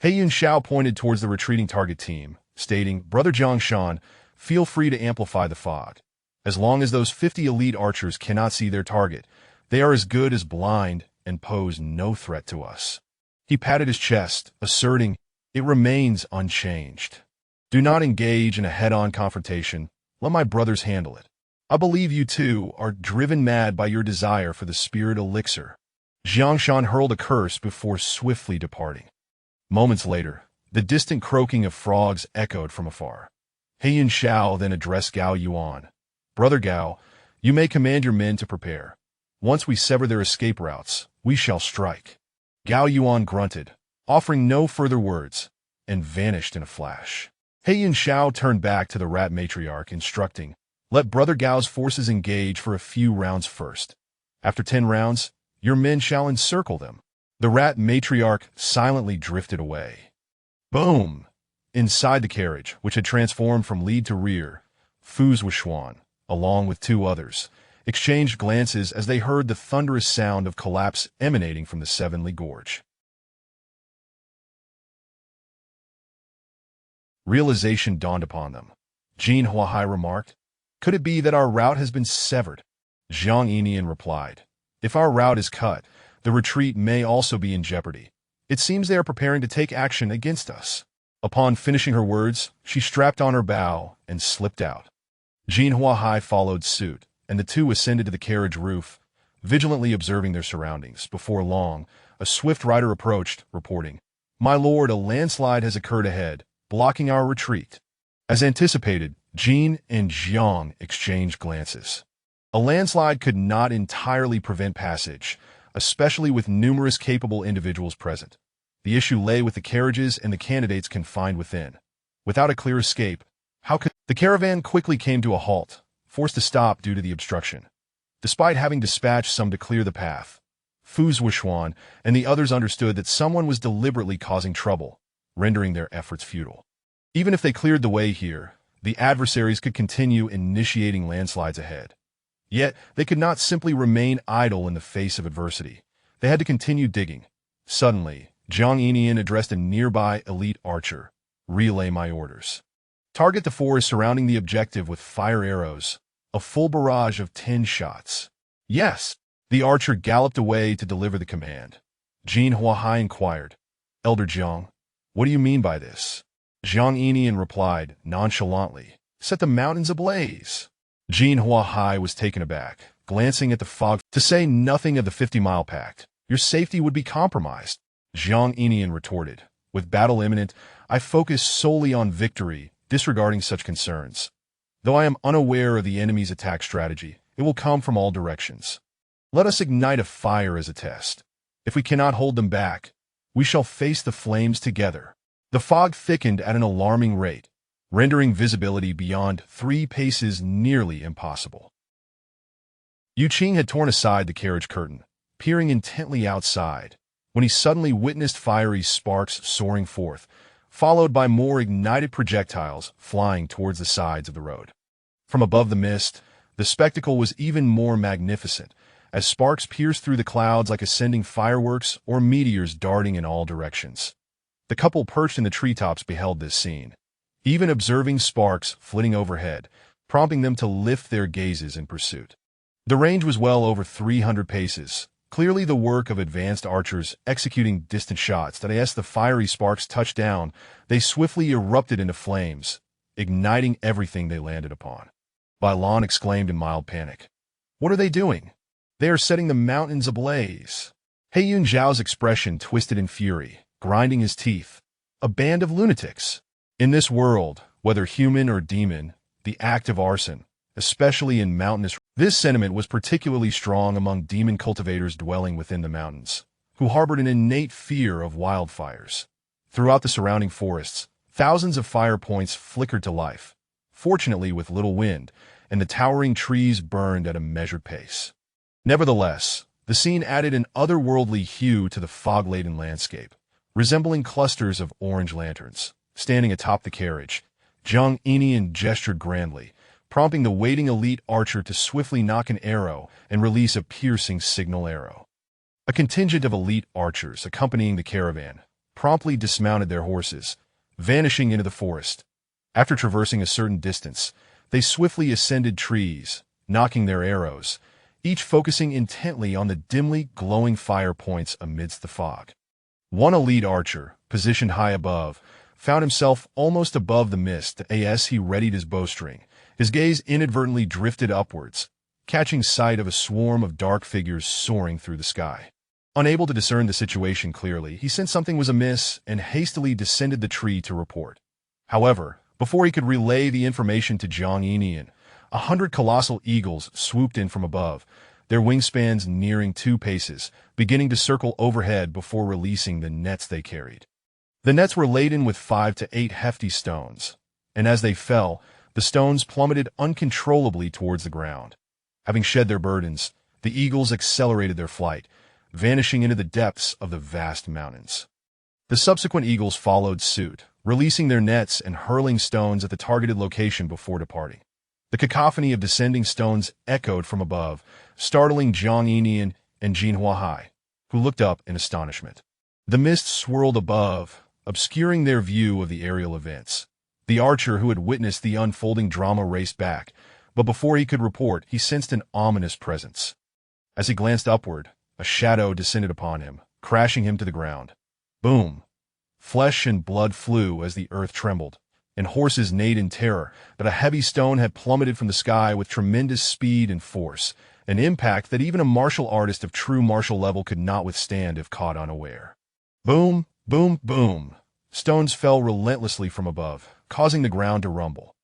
Heiyun Xiao pointed towards the retreating target team, stating, "Brother Jiang Shan, feel free to amplify the fog. As long as those 50 elite archers cannot see their target, they are as good as blind and pose no threat to us." He patted his chest, asserting, "It remains unchanged. Do not engage in a head-on confrontation. Let my brothers handle it. I believe you two are driven mad by your desire for the spirit elixir." Jiang Shan hurled a curse before swiftly departing. Moments later, the distant croaking of frogs echoed from afar. Heiyun Xiao then addressed Gao Yuan. "Brother Gao, you may command your men to prepare. Once we sever their escape routes, we shall strike." Gao Yuan grunted, offering no further words, and vanished in a flash. Heiyun Xiao turned back to the Rat Matriarch, instructing, "Let Brother Gao's forces engage for a few rounds first. After 10 rounds, your men shall encircle them." The Rat Matriarch silently drifted away. Boom! Inside the carriage, which had transformed from lead to rear, Fu Zhuan, along with 2 others, exchanged glances as they heard the thunderous sound of collapse emanating from the Sevenly Gorge. Realization dawned upon them. Jin Huahai remarked, "Could it be that our route has been severed?" Zhang Yinian replied, "If our route is cut, the retreat may also be in jeopardy. It seems they are preparing to take action against us." Upon finishing her words, she strapped on her bow and slipped out. Jin Huahai followed suit, and the two ascended to the carriage roof, vigilantly observing their surroundings. Before long, a swift rider approached, reporting, "My lord, a landslide has occurred ahead, blocking our retreat." As anticipated, Jin and Jiang exchanged glances. A landslide could not entirely prevent passage, especially with numerous capable individuals present. The issue lay with the carriages and the candidates confined within. Without a clear escape, how could the caravan quickly came to a halt, forced to stop due to the obstruction. Despite having dispatched some to clear the path, Fu Zhuan and the others understood that someone was deliberately causing trouble, rendering their efforts futile. Even if they cleared the way here, the adversaries could continue initiating landslides ahead. Yet, they could not simply remain idle in the face of adversity. They had to continue digging. Suddenly, Jiang Yinian addressed a nearby elite archer. "Relay my orders. Target the forest surrounding the objective with fire arrows, a full barrage of 10 shots." "Yes." The archer galloped away to deliver the command. Jin Huahai inquired, "Elder Jiang, what do you mean by this?" Jiang Yinian replied nonchalantly, "Set the mountains ablaze." Jin Huahai was taken aback, glancing at the fog, to say nothing of the 50-mile pact. your safety would be compromised. Jiang Inian retorted. With battle imminent, I focus solely on victory, disregarding such concerns. Though I am unaware of the enemy's attack strategy, it will come from all directions. Let us ignite a fire as a test. If we cannot hold them back, we shall face the flames together. The fog thickened at an alarming rate, rendering visibility beyond 3 paces nearly impossible. Yu Qing had torn aside the carriage curtain, peering intently outside, when he suddenly witnessed fiery sparks soaring forth, followed by more ignited projectiles flying towards the sides of the road. From above the mist, the spectacle was even more magnificent, as sparks pierced through the clouds like ascending fireworks or meteors darting in all directions. The couple perched in the treetops beheld this scene, even observing sparks flitting overhead, prompting them to lift their gazes in pursuit. The range was well over 300 paces, clearly the work of advanced archers executing distant shots that as the fiery sparks touched down, they swiftly erupted into flames, igniting everything they landed upon. Bai Lan exclaimed in mild panic. What are they doing? They are setting the mountains ablaze. He Yun Zhao's expression twisted in fury, grinding his teeth. A band of lunatics. In this world, whether human or demon, the act of arson, especially in mountainous... This sentiment was particularly strong among demon cultivators dwelling within the mountains, who harbored an innate fear of wildfires. Throughout the surrounding forests, thousands of fire points flickered to life, fortunately with little wind, and the towering trees burned at a measured pace. Nevertheless, the scene added an otherworldly hue to the fog-laden landscape, resembling clusters of orange lanterns. Standing atop the carriage, Jiang Inian gestured grandly, prompting the waiting elite archer to swiftly knock an arrow and release a piercing signal arrow. A contingent of elite archers accompanying the caravan promptly dismounted their horses, vanishing into the forest. After traversing a certain distance, they swiftly ascended trees, knocking their arrows, each focusing intently on the dimly glowing fire points amidst the fog. One elite archer, positioned high above, found himself almost above the mist as he readied his bowstring. His gaze inadvertently drifted upwards, catching sight of a swarm of dark figures soaring through the sky. Unable to discern the situation clearly, he sensed something was amiss and hastily descended the tree to report. However, before he could relay the information to Jiang Inian, 100 colossal eagles swooped in from above, their wingspans nearing 2 paces, beginning to circle overhead before releasing the nets they carried. The nets were laden with 5 to 8 hefty stones, and as they fell, the stones plummeted uncontrollably towards the ground. Having shed their burdens, the eagles accelerated their flight, vanishing into the depths of the vast mountains. The subsequent eagles followed suit, releasing their nets and hurling stones at the targeted location before departing. The cacophony of descending stones echoed from above, startling Jiang Inian and Jin Huahai, who looked up in astonishment. The mist swirled above, obscuring their view of the aerial events. The archer who had witnessed the unfolding drama raced back, but before he could report, he sensed an ominous presence. As he glanced upward, a shadow descended upon him, crashing him to the ground. Boom! Flesh and blood flew as the earth trembled, and horses neighed in terror that a heavy stone had plummeted from the sky with tremendous speed and force, an impact that even a martial artist of true martial level could not withstand if caught unaware. Boom! Boom! Boom! Stones fell relentlessly from above, causing the ground to rumble.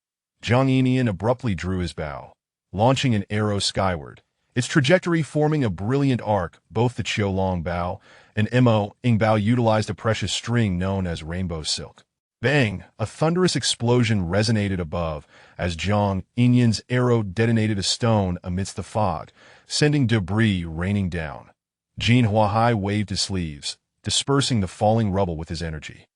Jiang Inian abruptly drew his bow, launching an arrow skyward, its trajectory forming a brilliant arc. Both the Qiulong bow and Mo Ing bow utilized a precious string known as rainbow silk. Bang! A thunderous explosion resonated above as Jiang Inian's arrow detonated a stone amidst the fog, sending debris raining down. Jin Huahai waved his sleeves, dispersing the falling rubble with his energy.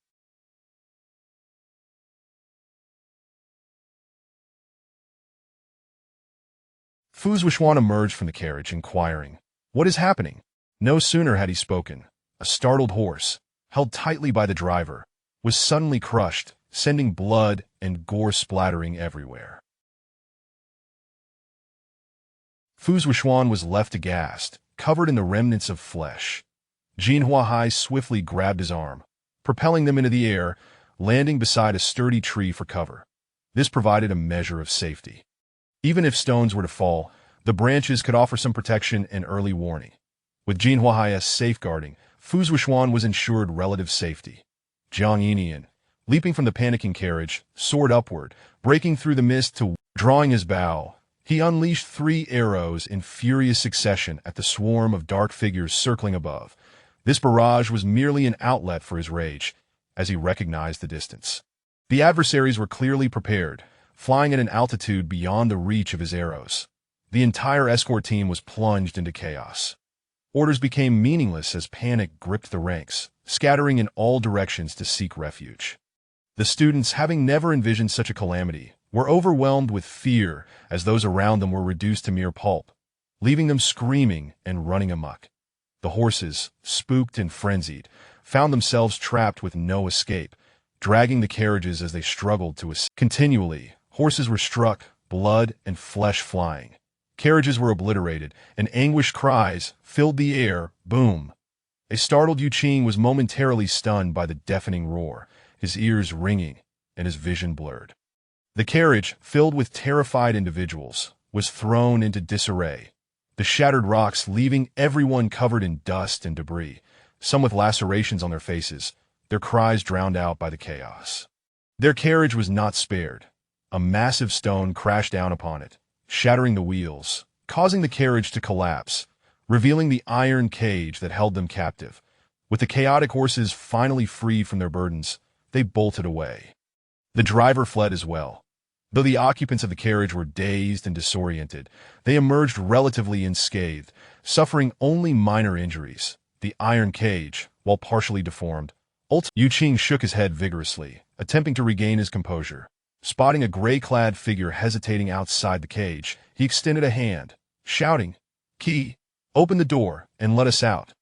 Fu Zhuan emerged from the carriage, inquiring, "What is happening?" No sooner had he spoken, a startled horse, held tightly by the driver, was suddenly crushed, sending blood and gore splattering everywhere. Fu Zhuan was left aghast, covered in the remnants of flesh. Jin Huahai swiftly grabbed his arm, propelling them into the air, landing beside a sturdy tree for cover. This provided a measure of safety. Even if stones were to fall, the branches could offer some protection and early warning. With Jinhuai's safeguarding, Fuzhuishuan was ensured relative safety. Jiang Yinian, leaping from the panicking carriage, soared upward, breaking through the mist to drawing his bow. He unleashed 3 arrows in furious succession at the swarm of dark figures circling above. This barrage was merely an outlet for his rage, as he recognized the distance. The adversaries were clearly prepared, flying at an altitude beyond the reach of his arrows. The entire escort team was plunged into chaos. Orders became meaningless as panic gripped the ranks, scattering in all directions to seek refuge. The students, having never envisioned such a calamity, were overwhelmed with fear as those around them were reduced to mere pulp, leaving them screaming and running amok. The horses, spooked and frenzied, found themselves trapped with no escape, dragging the carriages as they struggled to escape. Continually, horses were struck, blood and flesh flying. Carriages were obliterated, and anguished cries filled the air. Boom! A startled Yu Qing was momentarily stunned by the deafening roar, his ears ringing and his vision blurred. The carriage, filled with terrified individuals, was thrown into disarray, the shattered rocks leaving everyone covered in dust and debris, some with lacerations on their faces, their cries drowned out by the chaos. Their carriage was not spared. A massive stone crashed down upon it, shattering the wheels, causing the carriage to collapse, revealing the iron cage that held them captive. With the chaotic horses finally freed from their burdens, they bolted away. The driver fled as well. Though the occupants of the carriage were dazed and disoriented, they emerged relatively unscathed, suffering only minor injuries. The iron cage, while partially deformed, Yu Qing shook his head vigorously, attempting to regain his composure. Spotting a gray-clad figure hesitating outside the cage, he extended a hand, shouting, "Qi, open the door and let us out."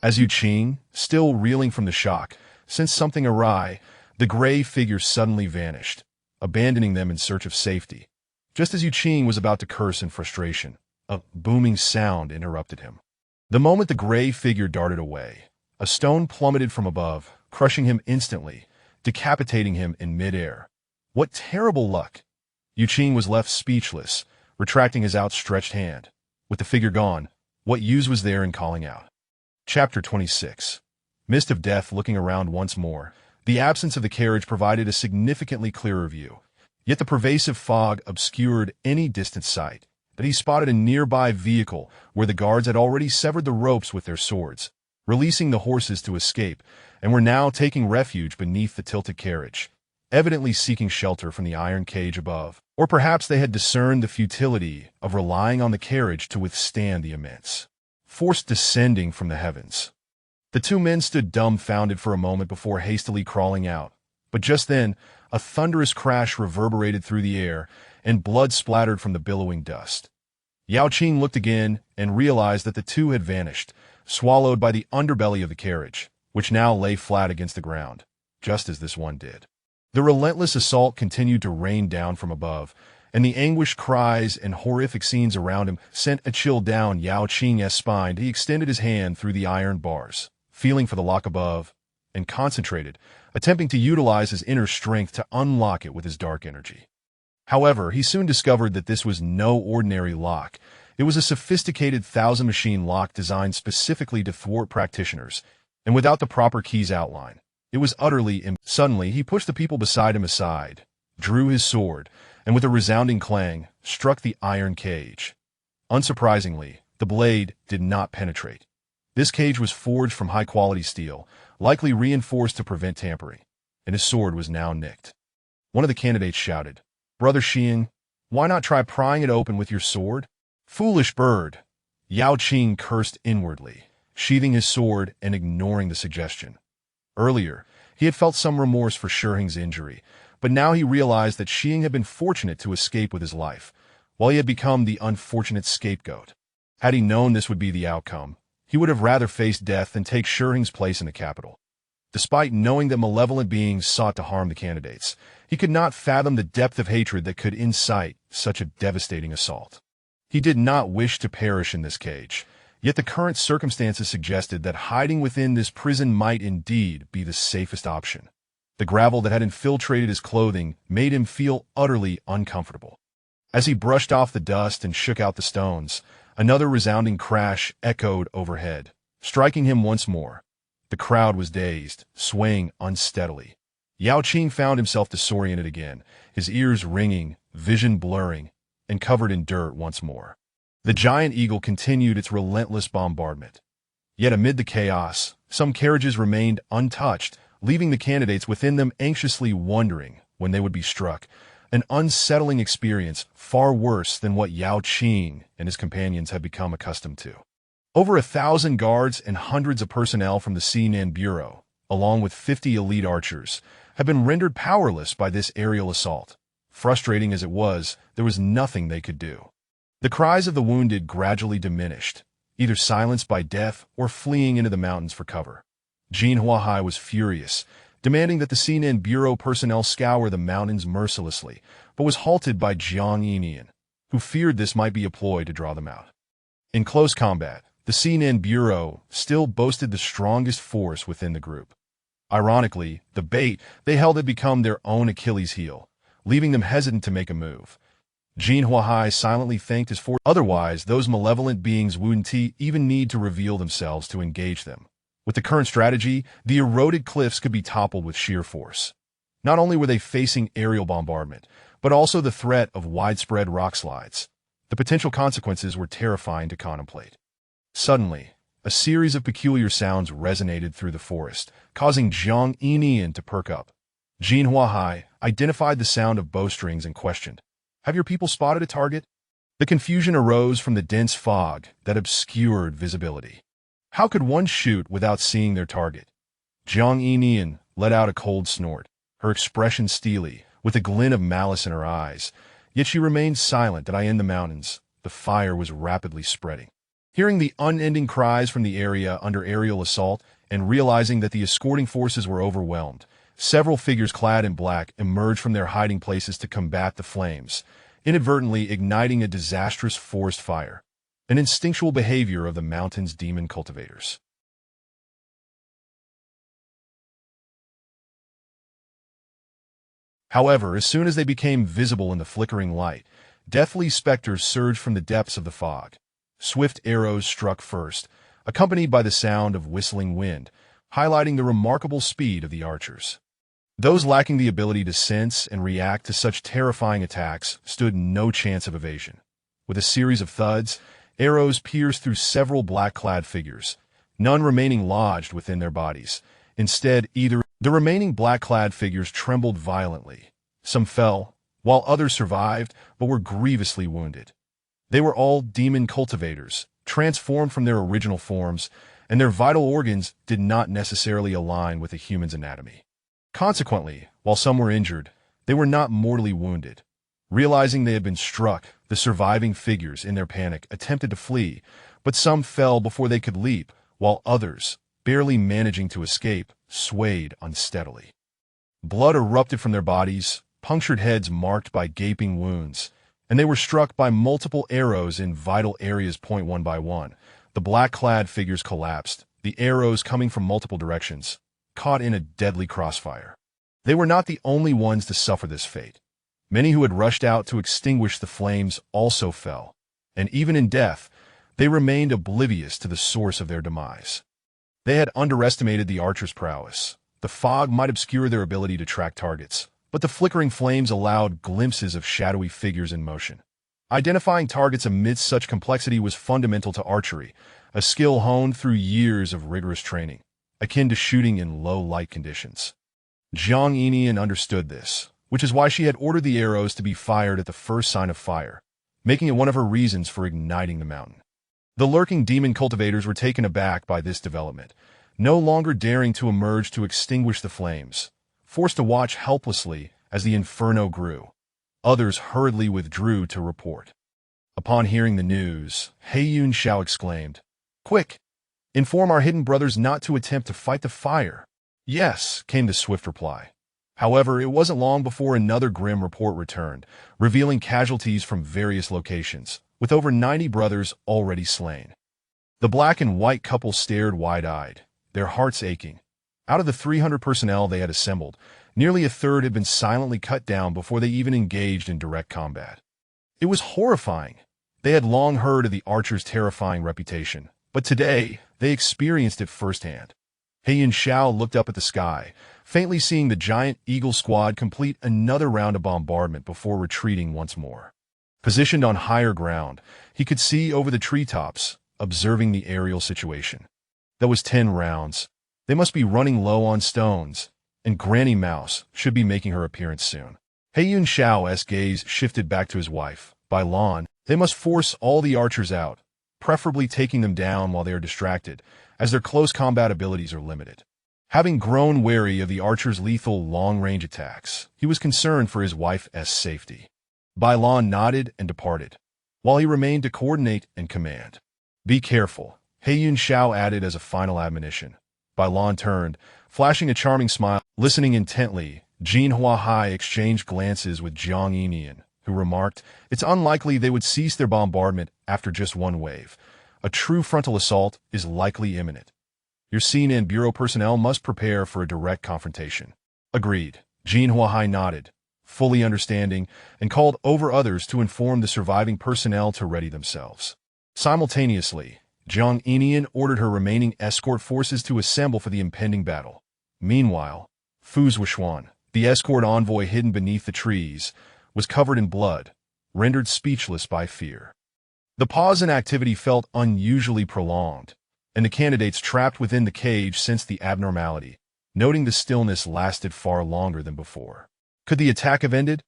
As Yu Qing, still reeling from the shock, sensed something awry, the gray figure suddenly vanished, abandoning them in search of safety. Just as Yu Qing was about to curse in frustration, a booming sound interrupted him. The moment the gray figure darted away, a stone plummeted from above, crushing him instantly, decapitating him in midair. What terrible luck! Yu Qing was left speechless, retracting his outstretched hand. With the figure gone, what use was there in calling out? Chapter 26. Mist of death. Looking around once more, the absence of the carriage provided a significantly clearer view. Yet the pervasive fog obscured any distant sight. But he spotted a nearby vehicle where the guards had already severed the ropes with their swords, releasing the horses to escape, and were now taking refuge beneath the tilted carriage, evidently seeking shelter from the iron cage above. Or perhaps they had discerned the futility of relying on the carriage to withstand the immense force descending from the heavens. The 2 men stood dumbfounded for a moment before hastily crawling out. But just then, a thunderous crash reverberated through the air, and blood splattered from the billowing dust. Yao Qing looked again and realized that the 2 had vanished, swallowed by the underbelly of the carriage, which now lay flat against the ground, just as this one did. The relentless assault continued to rain down from above, and the anguished cries and horrific scenes around him sent a chill down Yao Qing's spine. He extended his hand through the iron bars, feeling for the lock above, and concentrated, attempting to utilize his inner strength to unlock it with his dark energy. However, he soon discovered that this was no ordinary lock. It was a sophisticated 1000-machine lock designed specifically to thwart practitioners, and without the proper keys outline, it was utterly Suddenly, he pushed the people beside him aside, drew his sword, and with a resounding clang, struck the iron cage. Unsurprisingly, the blade did not penetrate. This cage was forged from high-quality steel, likely reinforced to prevent tampering, and his sword was now nicked. One of the candidates shouted, "Brother Xiang, why not try prying it open with your sword?" "Foolish bird!" Yao Qing cursed inwardly, sheathing his sword and ignoring the suggestion. Earlier, he had felt some remorse for Shiheng's injury, but now he realized that Xiang had been fortunate to escape with his life, while he had become the unfortunate scapegoat. Had he known this would be the outcome, he would have rather faced death than take Shiheng's place in the capital. Despite knowing that malevolent beings sought to harm the candidates, he could not fathom the depth of hatred that could incite such a devastating assault. He did not wish to perish in this cage, yet the current circumstances suggested that hiding within this prison might indeed be the safest option. The gravel that had infiltrated his clothing made him feel utterly uncomfortable. As he brushed off the dust and shook out the stones, Another resounding crash echoed overhead, striking him once more. The crowd was dazed, swaying unsteadily. Yao Qing found himself disoriented again, his ears ringing, vision blurring, and covered in dirt once more. The giant eagle continued its relentless bombardment. Yet amid the chaos, some carriages remained untouched, leaving the candidates within them anxiously wondering when they would be struck, an unsettling experience far worse than what Yao Qing and his companions had become accustomed to. Over 1,000 guards and hundreds of personnel from the Sinan Bureau, along with 50 elite archers, had been rendered powerless by this aerial assault. Frustrating as it was, there was nothing they could do. The cries of the wounded gradually diminished, either silenced by death or fleeing into the mountains for cover. Jin Huahai was furious, demanding that the Sinan Bureau personnel scour the mountains mercilessly, but was halted by Jiang Yinian, who feared this might be a ploy to draw them out. In close combat, the Sinan Bureau still boasted the strongest force within the group. Ironically, the bait they held had become their own Achilles' heel, leaving them hesitant to make a move. Jin Huahai silently thanked his force. Otherwise, those malevolent beings wouldn't even need to reveal themselves to engage them. With the current strategy, the eroded cliffs could be toppled with sheer force. Not only were they facing aerial bombardment, but also the threat of widespread rock slides. The potential consequences were terrifying to contemplate. Suddenly, a series of peculiar sounds resonated through the forest, causing Jiang Yinian to perk up. Jin Huahai identified the sound of bowstrings and questioned, "Have your people spotted a target?" The confusion arose from the dense fog that obscured visibility. How could one shoot without seeing their target? Jiang Yinian let out a cold snort, her expression steely, with a glint of malice in her eyes. Yet she remained silent. That I in the mountains, the fire was rapidly spreading. Hearing the unending cries from the area under aerial assault and realizing that the escorting forces were overwhelmed, several figures clad in black emerged from their hiding places to combat the flames, inadvertently igniting a disastrous forest fire, an instinctual behavior of the mountain's demon cultivators. However, as soon as they became visible in the flickering light, deathly specters surged from the depths of the fog. Swift arrows struck first, accompanied by the sound of whistling wind, highlighting the remarkable speed of the archers. Those lacking the ability to sense and react to such terrifying attacks stood no chance of evasion. With a series of thuds, arrows pierced through several black-clad figures, none remaining lodged within their bodies. Instead, the remaining black-clad figures trembled violently. Some fell, while others survived but were grievously wounded. They were all demon cultivators, transformed from their original forms, and their vital organs did not necessarily align with a human's anatomy. Consequently, while some were injured, they were not mortally wounded. Realizing they had been struck, the surviving figures, in their panic, attempted to flee, but some fell before they could leap, while others, barely managing to escape, swayed unsteadily. Blood erupted from their bodies, punctured heads marked by gaping wounds, and they were struck by multiple arrows in vital areas. One by one, the black-clad figures collapsed, the arrows coming from multiple directions, caught in a deadly crossfire. They were not the only ones to suffer this fate. Many who had rushed out to extinguish the flames also fell, and even in death, they remained oblivious to the source of their demise. They had underestimated the archers' prowess. The fog might obscure their ability to track targets, but the flickering flames allowed glimpses of shadowy figures in motion. Identifying targets amidst such complexity was fundamental to archery, a skill honed through years of rigorous training, akin to shooting in low-light conditions. Jiang Yinian understood this, which is why she had ordered the arrows to be fired at the first sign of fire, making it one of her reasons for igniting the mountain. The lurking demon cultivators were taken aback by this development, no longer daring to emerge to extinguish the flames, forced to watch helplessly as the inferno grew. Others hurriedly withdrew to report. Upon hearing the news, Heiyun Xiao exclaimed, "Quick! Inform our hidden brothers not to attempt to fight the fire." "Yes," came the swift reply. However, it wasn't long before another grim report returned, revealing casualties from various locations, with over 90 brothers already slain. The black and white couple stared wide-eyed, their hearts aching. Out of the 300 personnel they had assembled, nearly a third had been silently cut down before they even engaged in direct combat. It was horrifying. They had long heard of the archer's terrifying reputation, but today they experienced it firsthand. He Yun Xiao looked up at the sky, faintly seeing the giant eagle squad complete another round of bombardment before retreating once more. Positioned on higher ground, he could see over the treetops, observing the aerial situation. That was 10 rounds. They must be running low on stones, and Granny Mouse should be making her appearance soon. He Yun Xiao's gaze shifted back to his wife. By lawn, they must force all the archers out, preferably taking them down while they are distracted, as their close combat abilities are limited. Having grown wary of the archer's lethal long-range attacks, he was concerned for his wife's safety. Bai Lan nodded and departed, while he remained to coordinate and command. Be careful, He Yun Xiao added as a final admonition. Bai Lan turned, flashing a charming smile. Listening intently, Jin Huahai exchanged glances with Jiang Yinian, who remarked, "It's unlikely they would cease their bombardment after just one wave. A true frontal assault is likely imminent. Your scene and bureau personnel must prepare for a direct confrontation." Agreed. Jin Huahai nodded, fully understanding, and called over others to inform the surviving personnel to ready themselves. Simultaneously, Jiang Yinian ordered her remaining escort forces to assemble for the impending battle. Meanwhile, Fu Zhuan, the escort envoy hidden beneath the trees, was covered in blood, rendered speechless by fear. The pause in activity felt unusually prolonged, and the candidates trapped within the cage sensed the abnormality, noting the stillness lasted far longer than before. Could the attack have ended?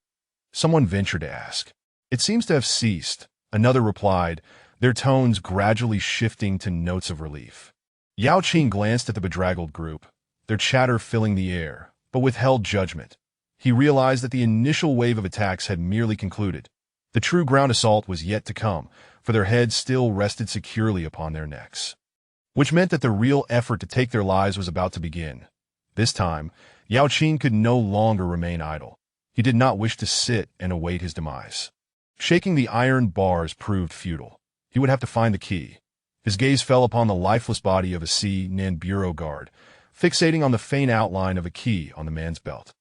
Someone ventured to ask. It seems to have ceased, another replied, their tones gradually shifting to notes of relief. Yao Qing glanced at the bedraggled group, their chatter filling the air, but withheld judgment. He realized that the initial wave of attacks had merely concluded. The true ground assault was yet to come, for their heads still rested securely upon their necks. Which meant that the real effort to take their lives was about to begin. This time, Yao Qing could no longer remain idle. He did not wish to sit and await his demise. Shaking the iron bars proved futile. He would have to find the key. His gaze fell upon the lifeless body of a C-Nen bureau guard, fixating on the faint outline of a key on the man's belt.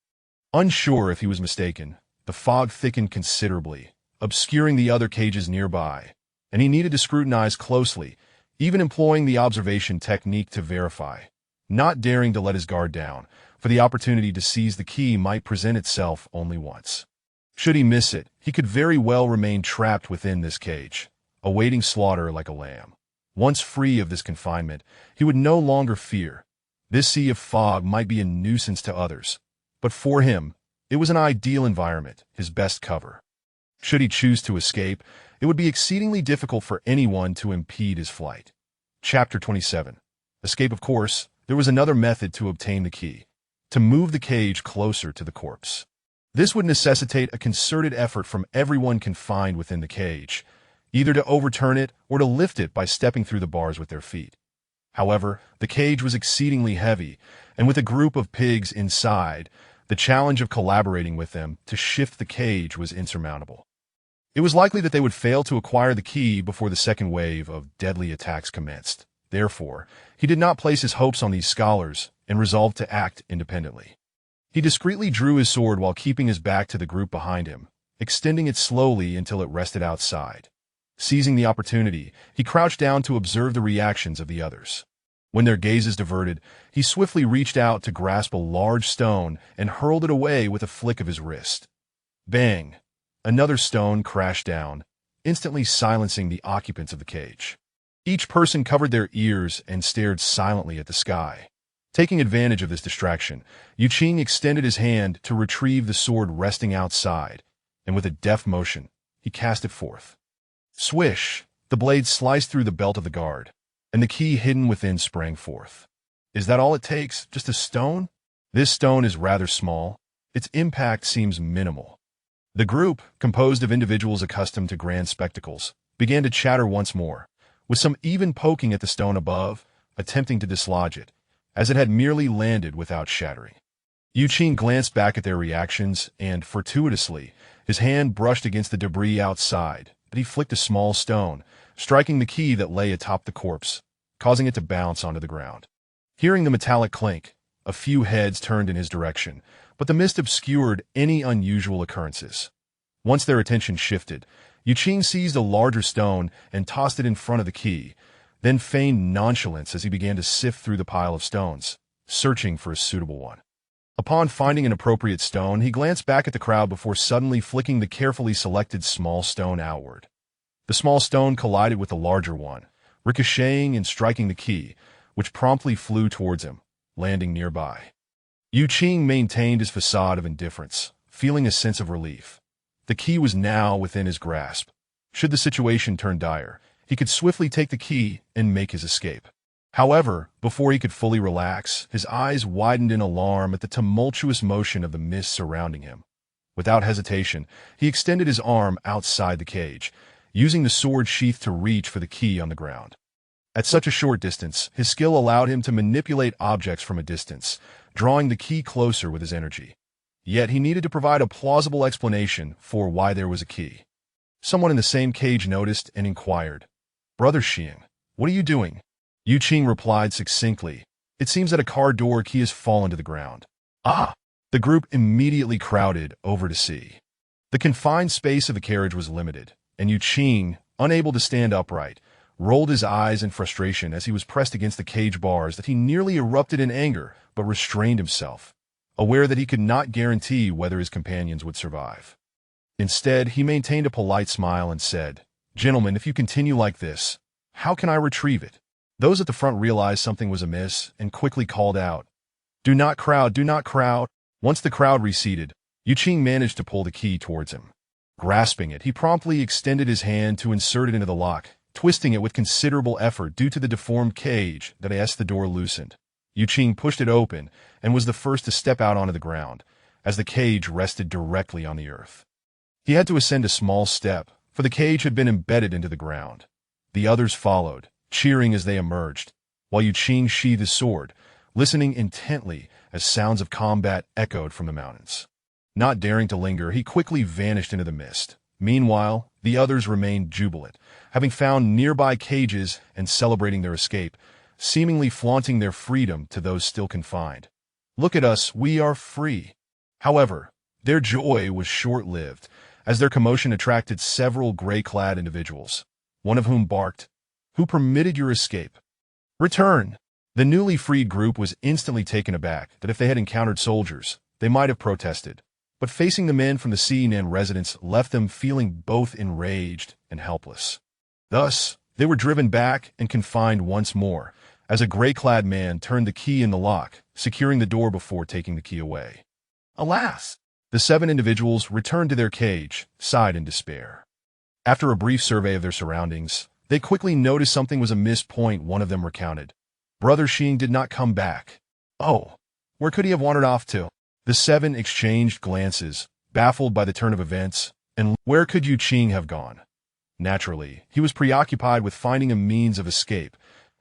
Unsure if he was mistaken, the fog thickened considerably, obscuring the other cages nearby, and he needed to scrutinize closely, even employing the observation technique to verify, not daring to let his guard down, for the opportunity to seize the key might present itself only once. Should he miss it, he could very well remain trapped within this cage, awaiting slaughter like a lamb. Once free of this confinement, he would no longer fear. This sea of fog might be a nuisance to others, but for him, it was an ideal environment, his best cover. Should he choose to escape, it would be exceedingly difficult for anyone to impede his flight. Chapter 27. Escape. Of course, there was another method to obtain the key: to move the cage closer to the corpse. This would necessitate a concerted effort from everyone confined within the cage, either to overturn it or to lift it by stepping through the bars with their feet. However, the cage was exceedingly heavy, and with a group of pigs inside, the challenge of collaborating with them to shift the cage was insurmountable. It was likely that they would fail to acquire the key before the second wave of deadly attacks commenced. Therefore, he did not place his hopes on these scholars and resolved to act independently. He discreetly drew his sword while keeping his back to the group behind him, extending it slowly until it rested outside. Seizing the opportunity, he crouched down to observe the reactions of the others. When their gazes diverted, he swiftly reached out to grasp a large stone and hurled it away with a flick of his wrist. Bang! Another stone crashed down, instantly silencing the occupants of the cage. Each person covered their ears and stared silently at the sky. Taking advantage of this distraction, Yu Qing extended his hand to retrieve the sword resting outside, and with a deft motion, he cast it forth. Swish! The blade sliced through the belt of the guard, and the key hidden within sprang forth. Is that all it takes? Just a stone? This stone is rather small. Its impact seems minimal. The group, composed of individuals accustomed to grand spectacles, began to chatter once more, with some even poking at the stone above, attempting to dislodge it, as it had merely landed without shattering. Yu Qing glanced back at their reactions, and, fortuitously, his hand brushed against the debris outside, but he flicked a small stone, striking the key that lay atop the corpse, causing it to bounce onto the ground. Hearing the metallic clink, a few heads turned in his direction, but the mist obscured any unusual occurrences. Once their attention shifted, Yuqing seized a larger stone and tossed it in front of the key, then feigned nonchalance as he began to sift through the pile of stones, searching for a suitable one. Upon finding an appropriate stone, he glanced back at the crowd before suddenly flicking the carefully selected small stone outward. The small stone collided with the larger one, ricocheting and striking the key, which promptly flew towards him, landing nearby. Yuqing maintained his facade of indifference, feeling a sense of relief. The key was now within his grasp. Should the situation turn dire, he could swiftly take the key and make his escape. However, before he could fully relax, his eyes widened in alarm at the tumultuous motion of the mist surrounding him. Without hesitation, he extended his arm outside the cage, using the sword sheath to reach for the key on the ground. At such a short distance, his skill allowed him to manipulate objects from a distance, drawing the key closer with his energy. Yet he needed to provide a plausible explanation for why there was a key. Someone in the same cage noticed and inquired, "Brother Xiang, what are you doing?" Yuqing replied succinctly, "It seems that a car door key has fallen to the ground." "Ah!" The group immediately crowded over to see. The confined space of the carriage was limited, and Yuqing, unable to stand upright, rolled his eyes in frustration as he was pressed against the cage bars that he nearly erupted in anger but restrained himself, aware that he could not guarantee whether his companions would survive. Instead, he maintained a polite smile and said, "Gentlemen, if you continue like this, how can I retrieve it?" Those at the front realized something was amiss and quickly called out, "Do not crowd, do not crowd." Once the crowd receded, Yuqing managed to pull the key towards him. Grasping it, he promptly extended his hand to insert it into the lock, twisting it with considerable effort due to the deformed cage that as the door loosened. Yuqing pushed it open and was the first to step out onto the ground, as the cage rested directly on the earth. He had to ascend a small step, for the cage had been embedded into the ground. The others followed, cheering as they emerged, while Yuqing sheathed his sword, listening intently as sounds of combat echoed from the mountains. Not daring to linger, he quickly vanished into the mist. Meanwhile, the others remained jubilant, having found nearby cages and celebrating their escape, seemingly flaunting their freedom to those still confined. "Look at us, we are free." However, their joy was short-lived, as their commotion attracted several gray-clad individuals, one of whom barked, "Who permitted your escape? Return!" The newly freed group was instantly taken aback that if they had encountered soldiers, they might have protested, but facing the men from the Xinan residence left them feeling both enraged and helpless. Thus, they were driven back and confined once more, as a gray-clad man turned the key in the lock, securing the door before taking the key away. Alas! The 7 individuals returned to their cage, sighed in despair. After a brief survey of their surroundings, they quickly noticed something was amiss. One of them recounted, "Brother Xiang did not come back." "Oh, where could he have wandered off to?" The 7 exchanged glances, baffled by the turn of events, and where could Yuqing have gone? Naturally, he was preoccupied with finding a means of escape.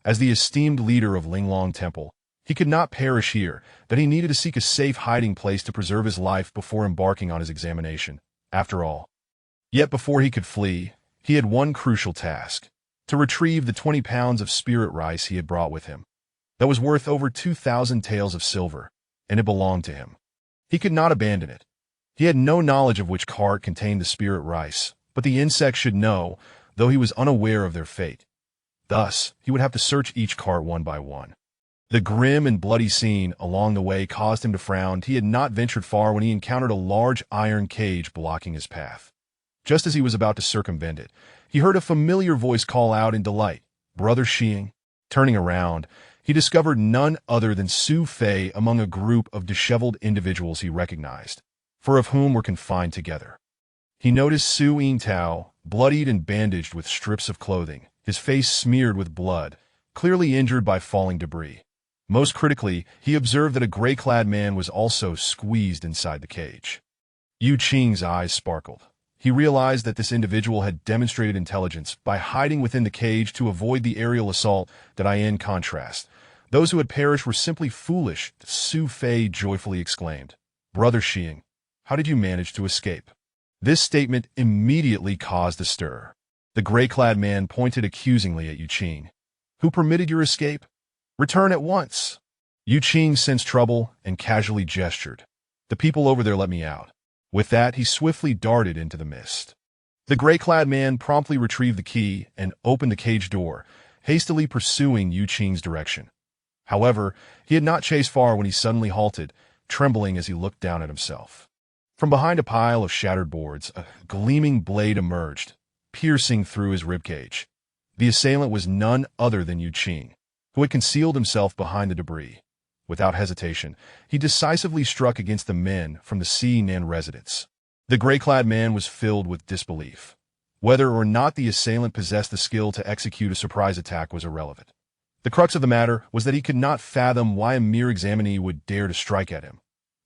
As the esteemed leader of Linglong Temple, he could not perish here, that he needed to seek a safe hiding place to preserve his life before embarking on his examination, after all. Yet before he could flee, he had one crucial task: to retrieve the 20 pounds of spirit rice he had brought with him. That was worth over 2,000 taels of silver, and it belonged to him. He could not abandon it. He had no knowledge of which cart contained the spirit rice, but the insects should know, though he was unaware of their fate. Thus, he would have to search each cart one by one. The grim and bloody scene along the way caused him to frown. He had not ventured far when he encountered a large iron cage blocking his path. Just as he was about to circumvent it, he heard a familiar voice call out in delight, "Brother Xiang." Turning around, he discovered none other than Su Fei among a group of disheveled individuals he recognized, 4 of whom were confined together. He noticed Su Yingtao, bloodied and bandaged with strips of clothing, his face smeared with blood, clearly injured by falling debris. Most critically, he observed that a gray-clad man was also squeezed inside the cage. Yuqing's eyes sparkled. He realized that this individual had demonstrated intelligence by hiding within the cage to avoid the aerial assault. That in contrast, those who had perished were simply foolish. Su Fei joyfully exclaimed, "Brother Xiang, how did you manage to escape?" This statement immediately caused a stir. The gray-clad man pointed accusingly at Yuqing. "Who permitted your escape? Return at once." Yuqing sensed trouble and casually gestured. "The people over there let me out." With that, he swiftly darted into the mist. The gray-clad man promptly retrieved the key and opened the cage door, hastily pursuing Yu Qing's direction. However, he had not chased far when he suddenly halted, trembling as he looked down at himself. From behind a pile of shattered boards, a gleaming blade emerged, piercing through his ribcage. The assailant was none other than Yu Qing, who had concealed himself behind the debris. Without hesitation, he decisively struck against the men from the Xinan residence. The gray-clad man was filled with disbelief. Whether or not the assailant possessed the skill to execute a surprise attack was irrelevant. The crux of the matter was that he could not fathom why a mere examinee would dare to strike at him.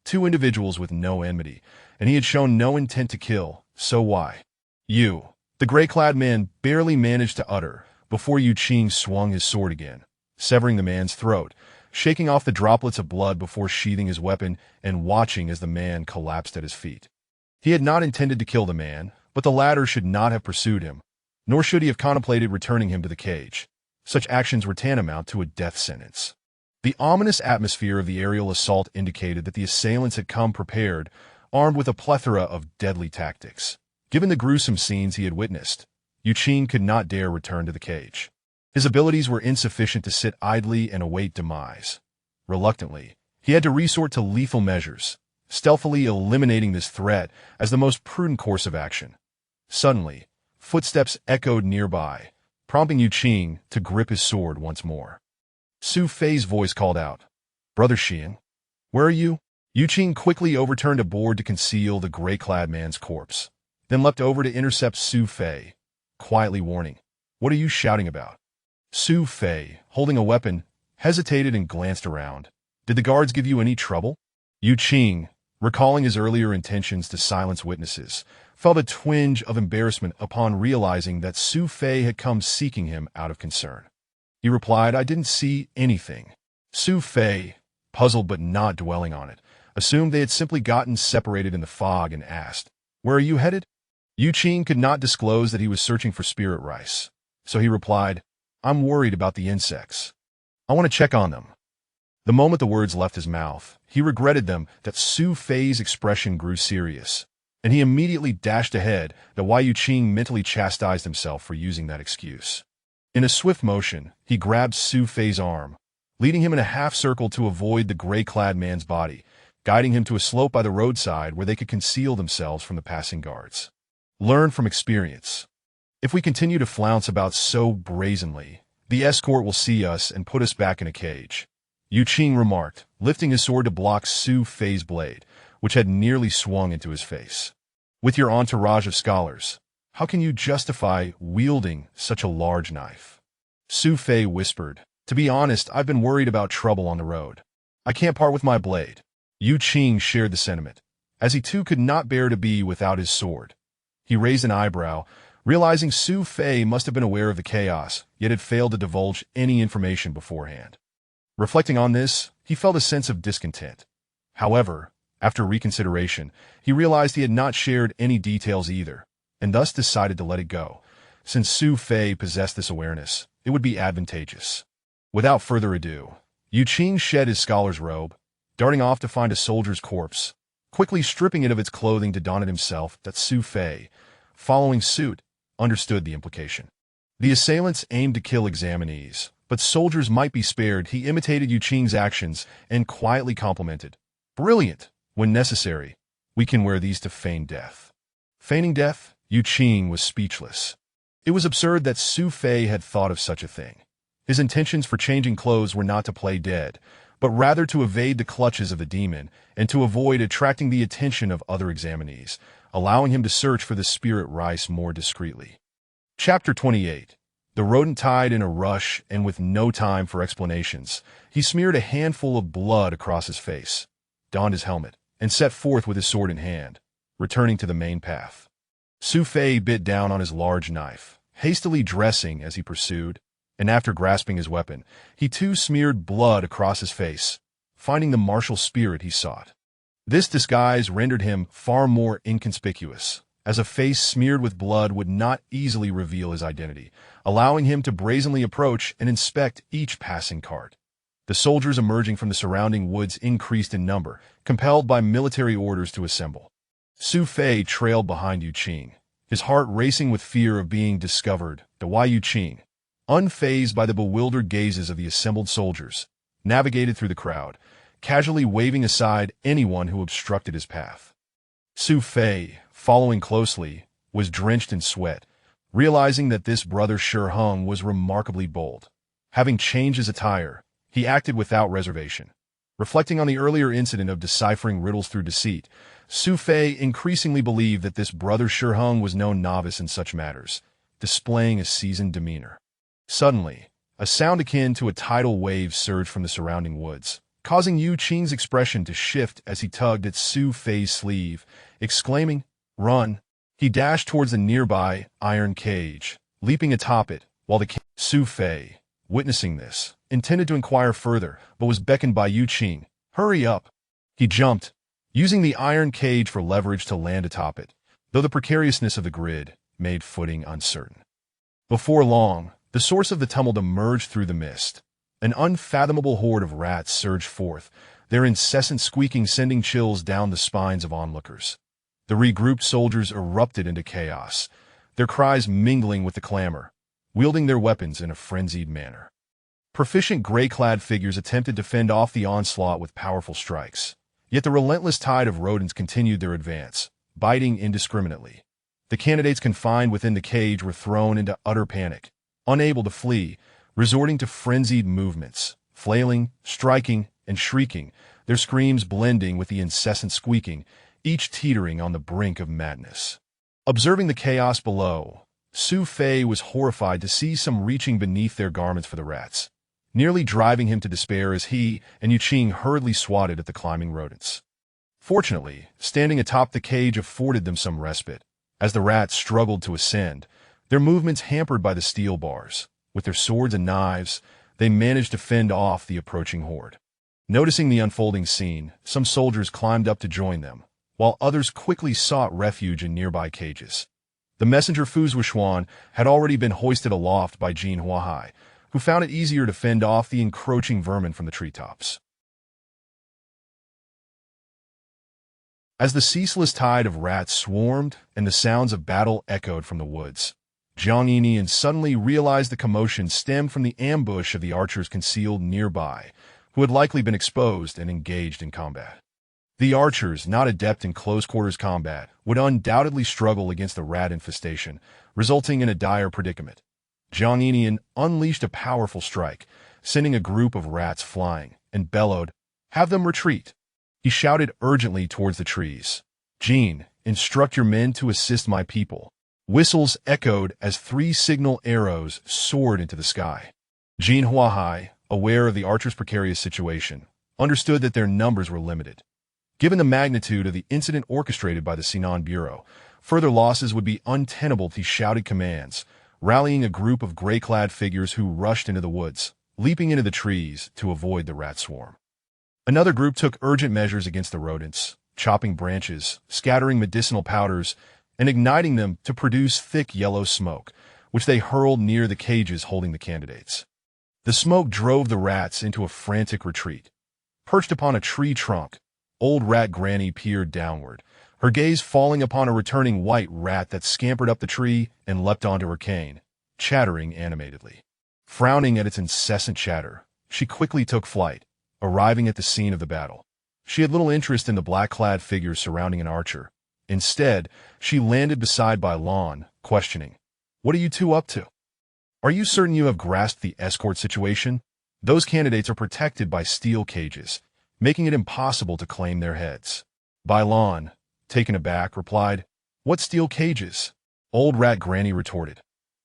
Two individuals with no enmity, and he had shown no intent to kill, so why? "You," the gray-clad man barely managed to utter, before Yu Qing swung his sword again, severing the man's throat, shaking off the droplets of blood before sheathing his weapon and watching as the man collapsed at his feet. He had not intended to kill the man, but the latter should not have pursued him, nor should he have contemplated returning him to the cage. Such actions were tantamount to a death sentence. The ominous atmosphere of the aerial assault indicated that the assailants had come prepared, armed with a plethora of deadly tactics. Given the gruesome scenes he had witnessed, Yu Qing could not dare return to the cage. His abilities were insufficient to sit idly and await demise. Reluctantly, he had to resort to lethal measures, stealthily eliminating this threat as the most prudent course of action. Suddenly, footsteps echoed nearby, prompting Yu Qing to grip his sword once more. Su Fei's voice called out, "Brother Xian, where are you?" Yu Qing quickly overturned a board to conceal the gray-clad man's corpse, then leapt over to intercept Su Fei, quietly warning, "What are you shouting about?" Su Fei, holding a weapon, hesitated and glanced around. "Did the guards give you any trouble?" Yu Qing, recalling his earlier intentions to silence witnesses, felt a twinge of embarrassment upon realizing that Su Fei had come seeking him out of concern. He replied, "I didn't see anything." Su Fei, puzzled but not dwelling on it, assumed they had simply gotten separated in the fog and asked, "Where are you headed?" Yu Qing could not disclose that he was searching for spirit rice, so he replied, "I'm worried about the insects. I want to check on them." The moment the words left his mouth, he regretted them that Su Fei's expression grew serious, and he immediately dashed ahead, that why Yu Qing mentally chastised himself for using that excuse. In a swift motion, he grabbed Su Fei's arm, leading him in a half-circle to avoid the gray-clad man's body, guiding him to a slope by the roadside where they could conceal themselves from the passing guards. Learn from experience. If we continue to flounce about so brazenly, the escort will see us and put us back in a cage, Yu Qing remarked, lifting his sword to block Su Fei's blade, which had nearly swung into his face. "With your entourage of scholars, how can you justify wielding such a large knife?" Su Fei whispered, "To be honest, I've been worried about trouble on the road. I can't part with my blade." Yu Qing shared the sentiment, as he too could not bear to be without his sword. He raised an eyebrow, realizing Su Fei must have been aware of the chaos, yet had failed to divulge any information beforehand. Reflecting on this, he felt a sense of discontent. However, after reconsideration, he realized he had not shared any details either, and thus decided to let it go. Since Su Fei possessed this awareness, it would be advantageous. Without further ado, Yu Qing shed his scholar's robe, darting off to find a soldier's corpse, quickly stripping it of its clothing to don it himself. That Su Fei, following suit, understood the implication. The assailants aimed to kill examinees, but soldiers might be spared. He imitated Yu Qing's actions and quietly complimented, "Brilliant! When necessary, we can wear these to feign death." Feigning death? Yu Qing was speechless. It was absurd that Su Fei had thought of such a thing. His intentions for changing clothes were not to play dead, but rather to evade the clutches of the demon and to avoid attracting the attention of other examinees, allowing him to search for the spirit rice more discreetly. Chapter 28. The rodent tied in a rush and with no time for explanations, he smeared a handful of blood across his face, donned his helmet, and set forth with his sword in hand, returning to the main path. Su Fei bit down on his large knife, hastily dressing as he pursued, and after grasping his weapon, he too smeared blood across his face, finding the martial spirit he sought. This disguise rendered him far more inconspicuous, as a face smeared with blood would not easily reveal his identity, allowing him to brazenly approach and inspect each passing cart. The soldiers emerging from the surrounding woods increased in number, compelled by military orders to assemble. Su Fei trailed behind Yu Qing, his heart racing with fear of being discovered. Yu Qing, unfazed by the bewildered gazes of the assembled soldiers, navigated through the crowd, casually waving aside anyone who obstructed his path. Su Fei, following closely, was drenched in sweat, realizing that this brother Shi Hung was remarkably bold. Having changed his attire, he acted without reservation. Reflecting on the earlier incident of deciphering riddles through deceit, Su Fei increasingly believed that this brother Shi Hung was no novice in such matters, displaying a seasoned demeanor. Suddenly, a sound akin to a tidal wave surged from the surrounding woods, causing Yu Qing's expression to shift as he tugged at Su Fei's sleeve, exclaiming, "Run!" He dashed towards the nearby iron cage, leaping atop it, while Su Fei, witnessing this, intended to inquire further, but was beckoned by Yu Qing. "Hurry up!" He jumped, using the iron cage for leverage to land atop it, though the precariousness of the grid made footing uncertain. Before long, the source of the tumult emerged through the mist. An unfathomable horde of rats surged forth, their incessant squeaking sending chills down the spines of onlookers. The regrouped soldiers erupted into chaos, their cries mingling with the clamor, wielding their weapons in a frenzied manner. Proficient gray-clad figures attempted to fend off the onslaught with powerful strikes, yet the relentless tide of rodents continued their advance, biting indiscriminately. The candidates confined within the cage were thrown into utter panic, unable to flee, resorting to frenzied movements, flailing, striking, and shrieking, their screams blending with the incessant squeaking, each teetering on the brink of madness. Observing the chaos below, Su Fei was horrified to see some reaching beneath their garments for the rats, nearly driving him to despair as he and Yu Qing hurriedly swatted at the climbing rodents. Fortunately, standing atop the cage afforded them some respite. As the rats struggled to ascend, their movements hampered by the steel bars, with their swords and knives, they managed to fend off the approaching horde. Noticing the unfolding scene, some soldiers climbed up to join them, while others quickly sought refuge in nearby cages. The messenger Fu Zhuan had already been hoisted aloft by Jin Huahai, who found it easier to fend off the encroaching vermin from the treetops. As the ceaseless tide of rats swarmed and the sounds of battle echoed from the woods, Jiang Yinian suddenly realized the commotion stemmed from the ambush of the archers concealed nearby, who had likely been exposed and engaged in combat. The archers, not adept in close-quarters combat, would undoubtedly struggle against the rat infestation, resulting in a dire predicament. Jiang Yinian unleashed a powerful strike, sending a group of rats flying, and bellowed, "Have them retreat!" He shouted urgently towards the trees, "Jin, instruct your men to assist my people." Whistles echoed as 3 signal arrows soared into the sky. Jin Huahai, aware of the archers' precarious situation, understood that their numbers were limited. Given the magnitude of the incident orchestrated by the Sinan Bureau, further losses would be untenable. He shouted commands, rallying a group of gray-clad figures who rushed into the woods, leaping into the trees to avoid the rat swarm. Another group took urgent measures against the rodents, chopping branches, scattering medicinal powders, and igniting them to produce thick yellow smoke, which they hurled near the cages holding the candidates. The smoke drove the rats into a frantic retreat. Perched upon a tree trunk, old rat Granny peered downward, her gaze falling upon a returning white rat that scampered up the tree and leapt onto her cane, chattering animatedly. Frowning at its incessant chatter, she quickly took flight, arriving at the scene of the battle. She had little interest in the black-clad figures surrounding an archer. Instead, she landed beside Bai Lan, questioning, "What are you two up to? Are you certain you have grasped the escort situation? Those candidates are protected by steel cages, making it impossible to claim their heads." Bai Lan, taken aback, replied, "What steel cages?" Old rat Granny retorted,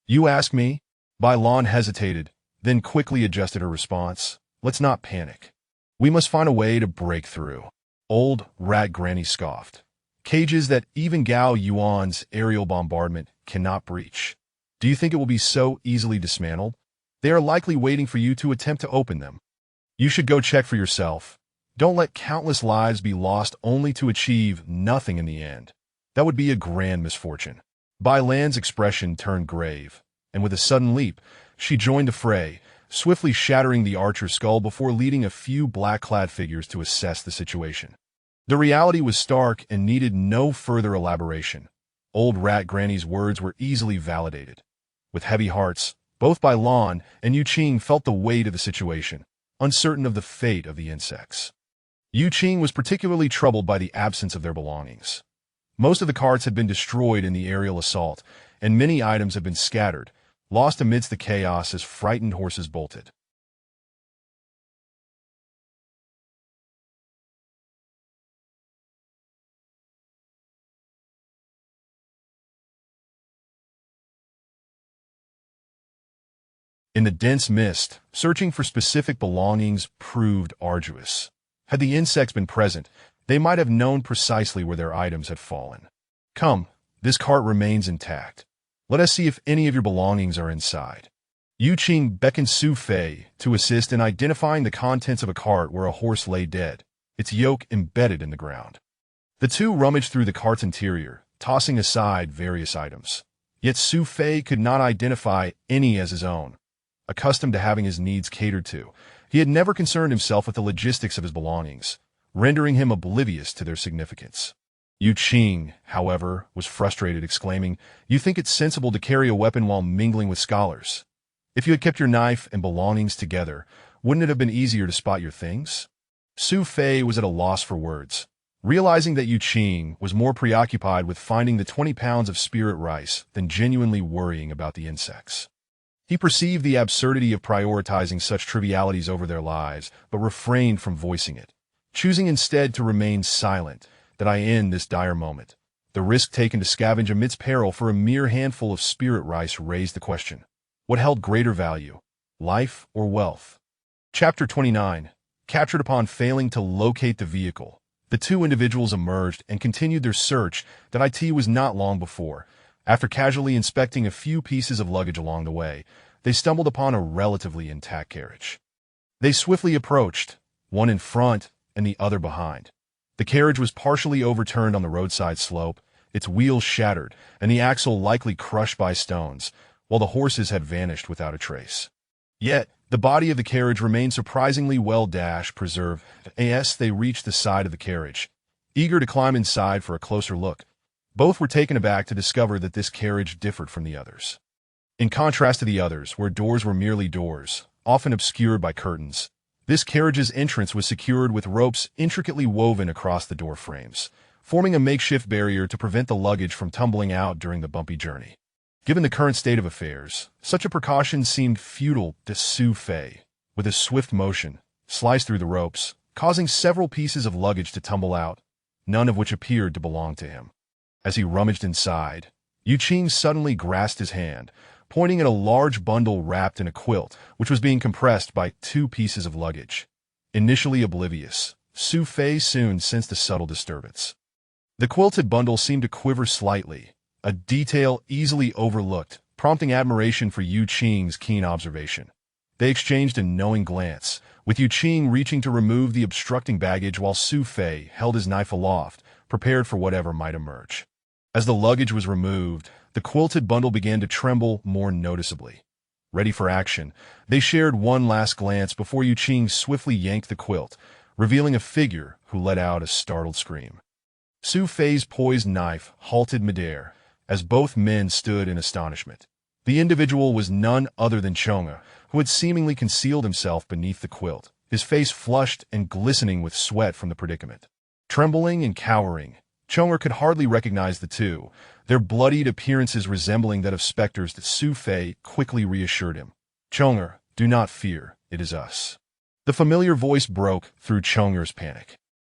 "You ask me?" Bai Lan hesitated, then quickly adjusted her response, "Let's not panic. We must find a way to break through." Old rat Granny scoffed, "Cages that even Gao Yuan's aerial bombardment cannot breach. Do you think it will be so easily dismantled? They are likely waiting for you to attempt to open them. You should go check for yourself. Don't let countless lives be lost only to achieve nothing in the end. That would be a grand misfortune." Bai Lan's expression turned grave, and with a sudden leap, she joined the fray, swiftly shattering the archer's skull before leading a few black-clad figures to assess the situation. The reality was stark and needed no further elaboration. Old Rat Granny's words were easily validated. With heavy hearts, both by Lan and Yu Qing felt the weight of the situation, uncertain of the fate of the insects. Yu Qing was particularly troubled by the absence of their belongings. Most of the carts had been destroyed in the aerial assault, and many items had been scattered, lost amidst the chaos as frightened horses bolted. In the dense mist, searching for specific belongings proved arduous. Had the insects been present, they might have known precisely where their items had fallen. Come, this cart remains intact. Let us see if any of your belongings are inside. Yu Qing beckoned Su Fei to assist in identifying the contents of a cart where a horse lay dead, its yoke embedded in the ground. The two rummaged through the cart's interior, tossing aside various items. Yet Su Fei could not identify any as his own. Accustomed to having his needs catered to, he had never concerned himself with the logistics of his belongings, rendering him oblivious to their significance. Yu Qing, however, was frustrated, exclaiming, "You think it's sensible to carry a weapon while mingling with scholars? If you had kept your knife and belongings together, wouldn't it have been easier to spot your things?" Su Fei was at a loss for words, realizing that Yu Qing was more preoccupied with finding the 20 pounds of spirit rice than genuinely worrying about the insects. He perceived the absurdity of prioritizing such trivialities over their lives, but refrained from voicing it, choosing instead to remain silent. That I end this dire moment. The risk taken to scavenge amidst peril for a mere handful of spirit rice raised the question. What held greater value, life or wealth? Chapter 29. Captured upon failing to locate the vehicle, the two individuals emerged and continued their search. That it was not long before, after casually inspecting a few pieces of luggage along the way, they stumbled upon a relatively intact carriage. They swiftly approached, one in front and the other behind. The carriage was partially overturned on the roadside slope, its wheels shattered, and the axle likely crushed by stones, while the horses had vanished without a trace. Yet, the body of the carriage remained surprisingly well preserved. As they reached the side of the carriage, eager to climb inside for a closer look, both were taken aback to discover that this carriage differed from the others. In contrast to the others, where doors were merely doors, often obscured by curtains, this carriage's entrance was secured with ropes intricately woven across the door frames, forming a makeshift barrier to prevent the luggage from tumbling out during the bumpy journey. Given the current state of affairs, such a precaution seemed futile to Su Fei. With a swift motion, sliced through the ropes, causing several pieces of luggage to tumble out, none of which appeared to belong to him. As he rummaged inside, Yu Qing suddenly grasped his hand, pointing at a large bundle wrapped in a quilt, which was being compressed by two pieces of luggage. Initially oblivious, Su Fei soon sensed a subtle disturbance. The quilted bundle seemed to quiver slightly, a detail easily overlooked, prompting admiration for Yu Qing's keen observation. They exchanged a knowing glance, with Yu Qing reaching to remove the obstructing baggage while Su Fei held his knife aloft, prepared for whatever might emerge. As the luggage was removed, the quilted bundle began to tremble more noticeably. Ready for action, they shared one last glance before Yu Qing swiftly yanked the quilt, revealing a figure who let out a startled scream. Su Fei's poised knife halted midair, as both men stood in astonishment. The individual was none other than Chonga, who had seemingly concealed himself beneath the quilt, his face flushed and glistening with sweat from the predicament. Trembling and cowering, Chonga could hardly recognize the two, their bloodied appearances resembling that of specters. That Su Fei quickly reassured him. "Chonga, do not fear, it is us." The familiar voice broke through Chonga's panic.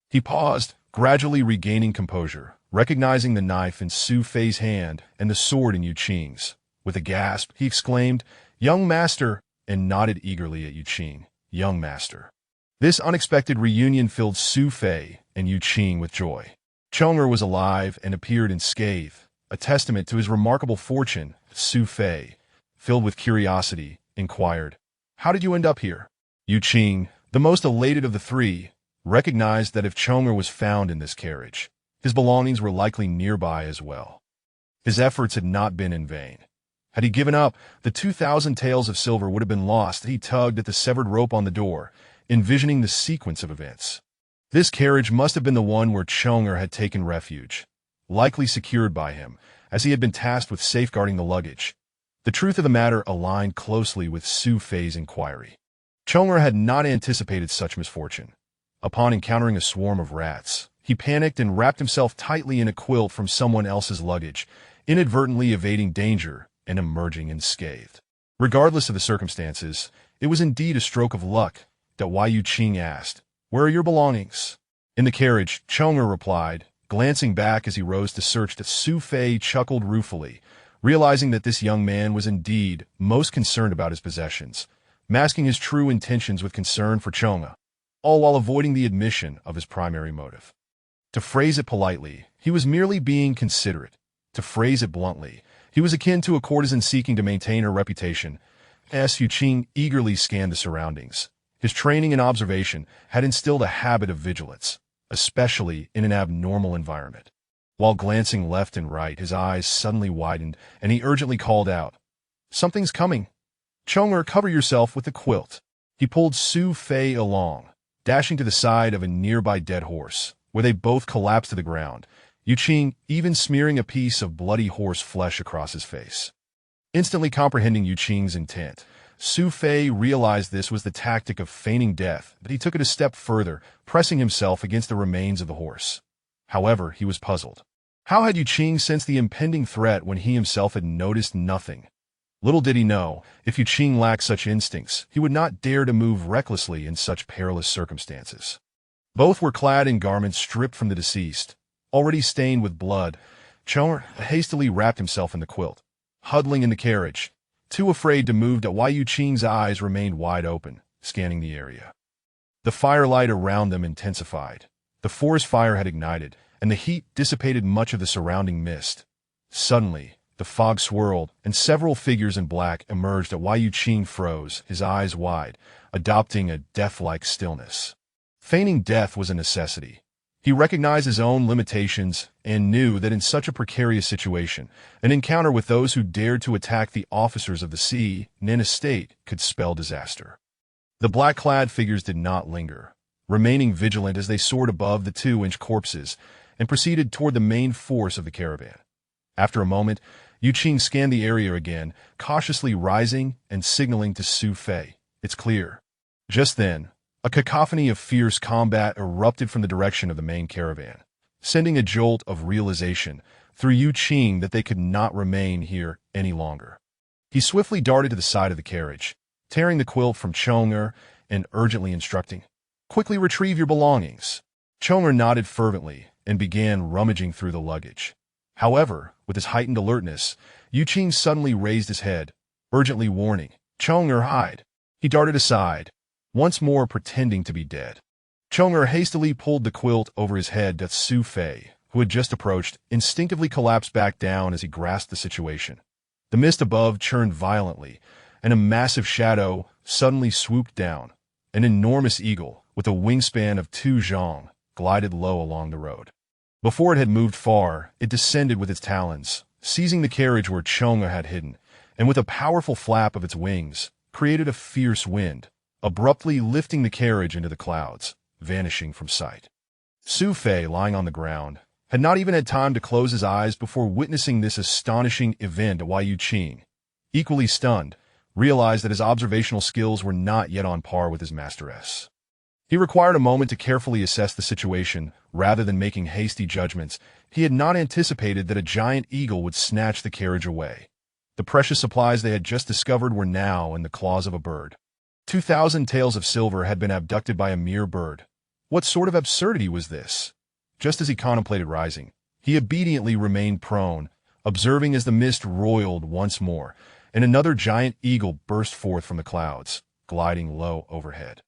He paused, gradually regaining composure, recognizing the knife in Su Fei's hand and the sword in Yu Qing's. With a gasp, he exclaimed, "Young master," and nodded eagerly at Yu Qing. "Young master." This unexpected reunion filled Su Fei and Yu Qing with joy. Chonga was alive and appeared unscathed, a testament to his remarkable fortune. Su Fei, filled with curiosity, inquired, "How did you end up here?" Yu Qing, the most elated of the three, recognized that if Chonga was found in this carriage, his belongings were likely nearby as well. His efforts had not been in vain. Had he given up, the 2,000 taels of silver would have been lost. He tugged at the severed rope on the door, envisioning the sequence of events. This carriage must have been the one where Chonga had taken refuge, likely secured by him, as he had been tasked with safeguarding the luggage. The truth of the matter aligned closely with Su Fei's inquiry. Chong'er had not anticipated such misfortune. Upon encountering a swarm of rats, he panicked and wrapped himself tightly in a quilt from someone else's luggage, inadvertently evading danger and emerging unscathed. Regardless of the circumstances, it was indeed a stroke of luck that Yu Qing asked, "Where are your belongings?" In the carriage, Chong'er replied, glancing back as he rose to search. That Su Fei chuckled ruefully, realizing that this young man was indeed most concerned about his possessions, masking his true intentions with concern for Chong'er, all while avoiding the admission of his primary motive. To phrase it politely, he was merely being considerate. To phrase it bluntly, he was akin to a courtesan seeking to maintain her reputation. Yu Qing eagerly scanned the surroundings. His training and observation had instilled a habit of vigilance, especially in an abnormal environment. While glancing left and right, his eyes suddenly widened, and he urgently called out, "Something's coming. Chong'er, cover yourself with the quilt." He pulled Su Fei along, dashing to the side of a nearby dead horse, where they both collapsed to the ground, Yu Qing even smearing a piece of bloody horse flesh across his face. Instantly comprehending Yu Qing's intent, Su Fei realized this was the tactic of feigning death, but he took it a step further, pressing himself against the remains of the horse. However, he was puzzled. How had Yu Qing sensed the impending threat when he himself had noticed nothing? Little did he know, if Yu Qing lacked such instincts, he would not dare to move recklessly in such perilous circumstances. Both were clad in garments stripped from the deceased, already stained with blood. Chong'er hastily wrapped himself in the quilt, huddling in the carriage, too afraid to move. Yu Qing's eyes remained wide open, scanning the area. The firelight around them intensified. The forest fire had ignited, and the heat dissipated much of the surrounding mist. Suddenly, the fog swirled, and several figures in black emerged. Yu Qing froze, his eyes wide, adopting a death-like stillness. Feigning death was a necessity. He recognized his own limitations and knew that in such a precarious situation, an encounter with those who dared to attack the officers of the Nen estate could spell disaster. The black-clad figures did not linger, remaining vigilant as they soared above the 2-inch corpses and proceeded toward the main force of the caravan. After a moment, Yu Qing scanned the area again, cautiously rising and signaling to Su Fei, "It's clear." Just then, a cacophony of fierce combat erupted from the direction of the main caravan, sending a jolt of realization through Yu Qing that they could not remain here any longer. He swiftly darted to the side of the carriage, tearing the quilt from Chong'er and urgently instructing, "Quickly retrieve your belongings." Chong'er nodded fervently and began rummaging through the luggage. However, with his heightened alertness, Yu Qing suddenly raised his head, urgently warning, "Chong'er, hide." He darted aside, once more pretending to be dead. Chong'er hastily pulled the quilt over his head. Su Fei, who had just approached, instinctively collapsed back down as he grasped the situation. The mist above churned violently, and a massive shadow suddenly swooped down. An enormous eagle, with a wingspan of 2 zhang, glided low along the road. Before it had moved far, it descended with its talons, seizing the carriage where Chong'er had hidden, and with a powerful flap of its wings, created a fierce wind, abruptly lifting the carriage into the clouds, vanishing from sight. Su Fei, lying on the ground, had not even had time to close his eyes before witnessing this astonishing event. Yu Qing, equally stunned, realized that his observational skills were not yet on par with his masteress. He required a moment to carefully assess the situation rather than making hasty judgments. He had not anticipated that a giant eagle would snatch the carriage away. The precious supplies they had just discovered were now in the claws of a bird. 2,000 taels of silver had been abducted by a mere bird. What sort of absurdity was this? Just as he contemplated rising, he obediently remained prone, observing as the mist roiled once more, and another giant eagle burst forth from the clouds, gliding low overhead.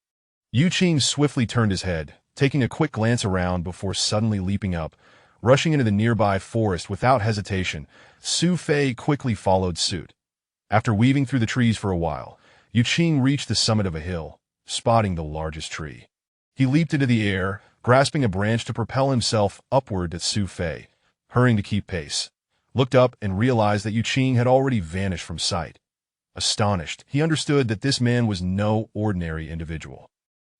Yu Qing swiftly turned his head, taking a quick glance around before suddenly leaping up, rushing into the nearby forest without hesitation. Su Fei quickly followed suit. After weaving through the trees for a while, Yu Qing reached the summit of a hill, spotting the largest tree. He leaped into the air, grasping a branch to propel himself upward at Su Fei, hurrying to keep pace. Looked up and realized that Yu Qing had already vanished from sight. Astonished, he understood that this man was no ordinary individual.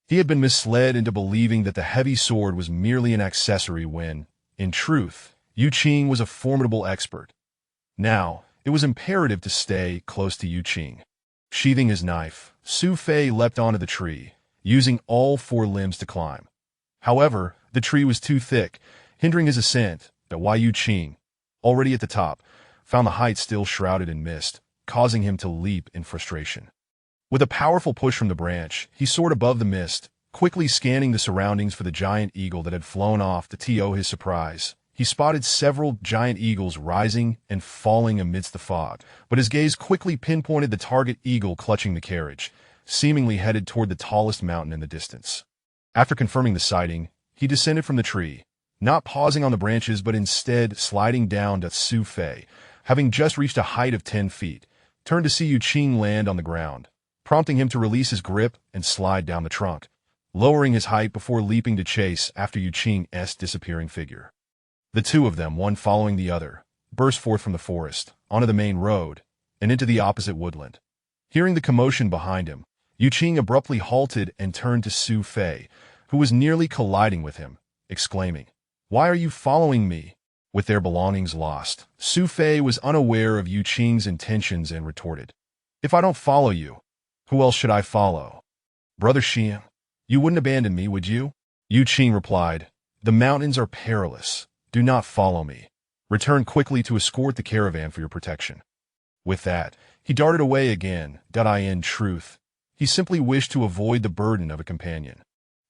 He had been misled into believing that the heavy sword was merely an accessory when, in truth, Yu Qing was a formidable expert, Now, it was imperative to stay close to Yu Qing. Sheathing his knife, Su Fei leapt onto the tree, using all four limbs to climb. However, the tree was too thick, hindering his ascent, but Yu Qing, already at the top, found the height still shrouded in mist, causing him to leap in frustration. With a powerful push from the branch, he soared above the mist, quickly scanning the surroundings for the giant eagle that had flown off. To his surprise, he spotted several giant eagles rising and falling amidst the fog, but his gaze quickly pinpointed the target eagle clutching the carriage, seemingly headed toward the tallest mountain in the distance. After confirming the sighting, he descended from the tree, not pausing on the branches but instead sliding down to Su Fei, having just reached a height of 10 feet, turned to see Yu Qing land on the ground, prompting him to release his grip and slide down the trunk, lowering his height before leaping to chase after Yu Qing's disappearing figure. The two of them, one following the other, burst forth from the forest, onto the main road, and into the opposite woodland. Hearing the commotion behind him, Yu Qing abruptly halted and turned to Su Fei, who was nearly colliding with him, exclaiming, "Why are you following me?" With their belongings lost, Su Fei was unaware of Yu Qing's intentions and retorted, "If I don't follow you, who else should I follow? Brother Xian, you wouldn't abandon me, would you?" Yu Qing replied, "The mountains are perilous. Do not follow me. Return quickly to escort the caravan for your protection." With that, he darted away again. In truth, he simply wished to avoid the burden of a companion.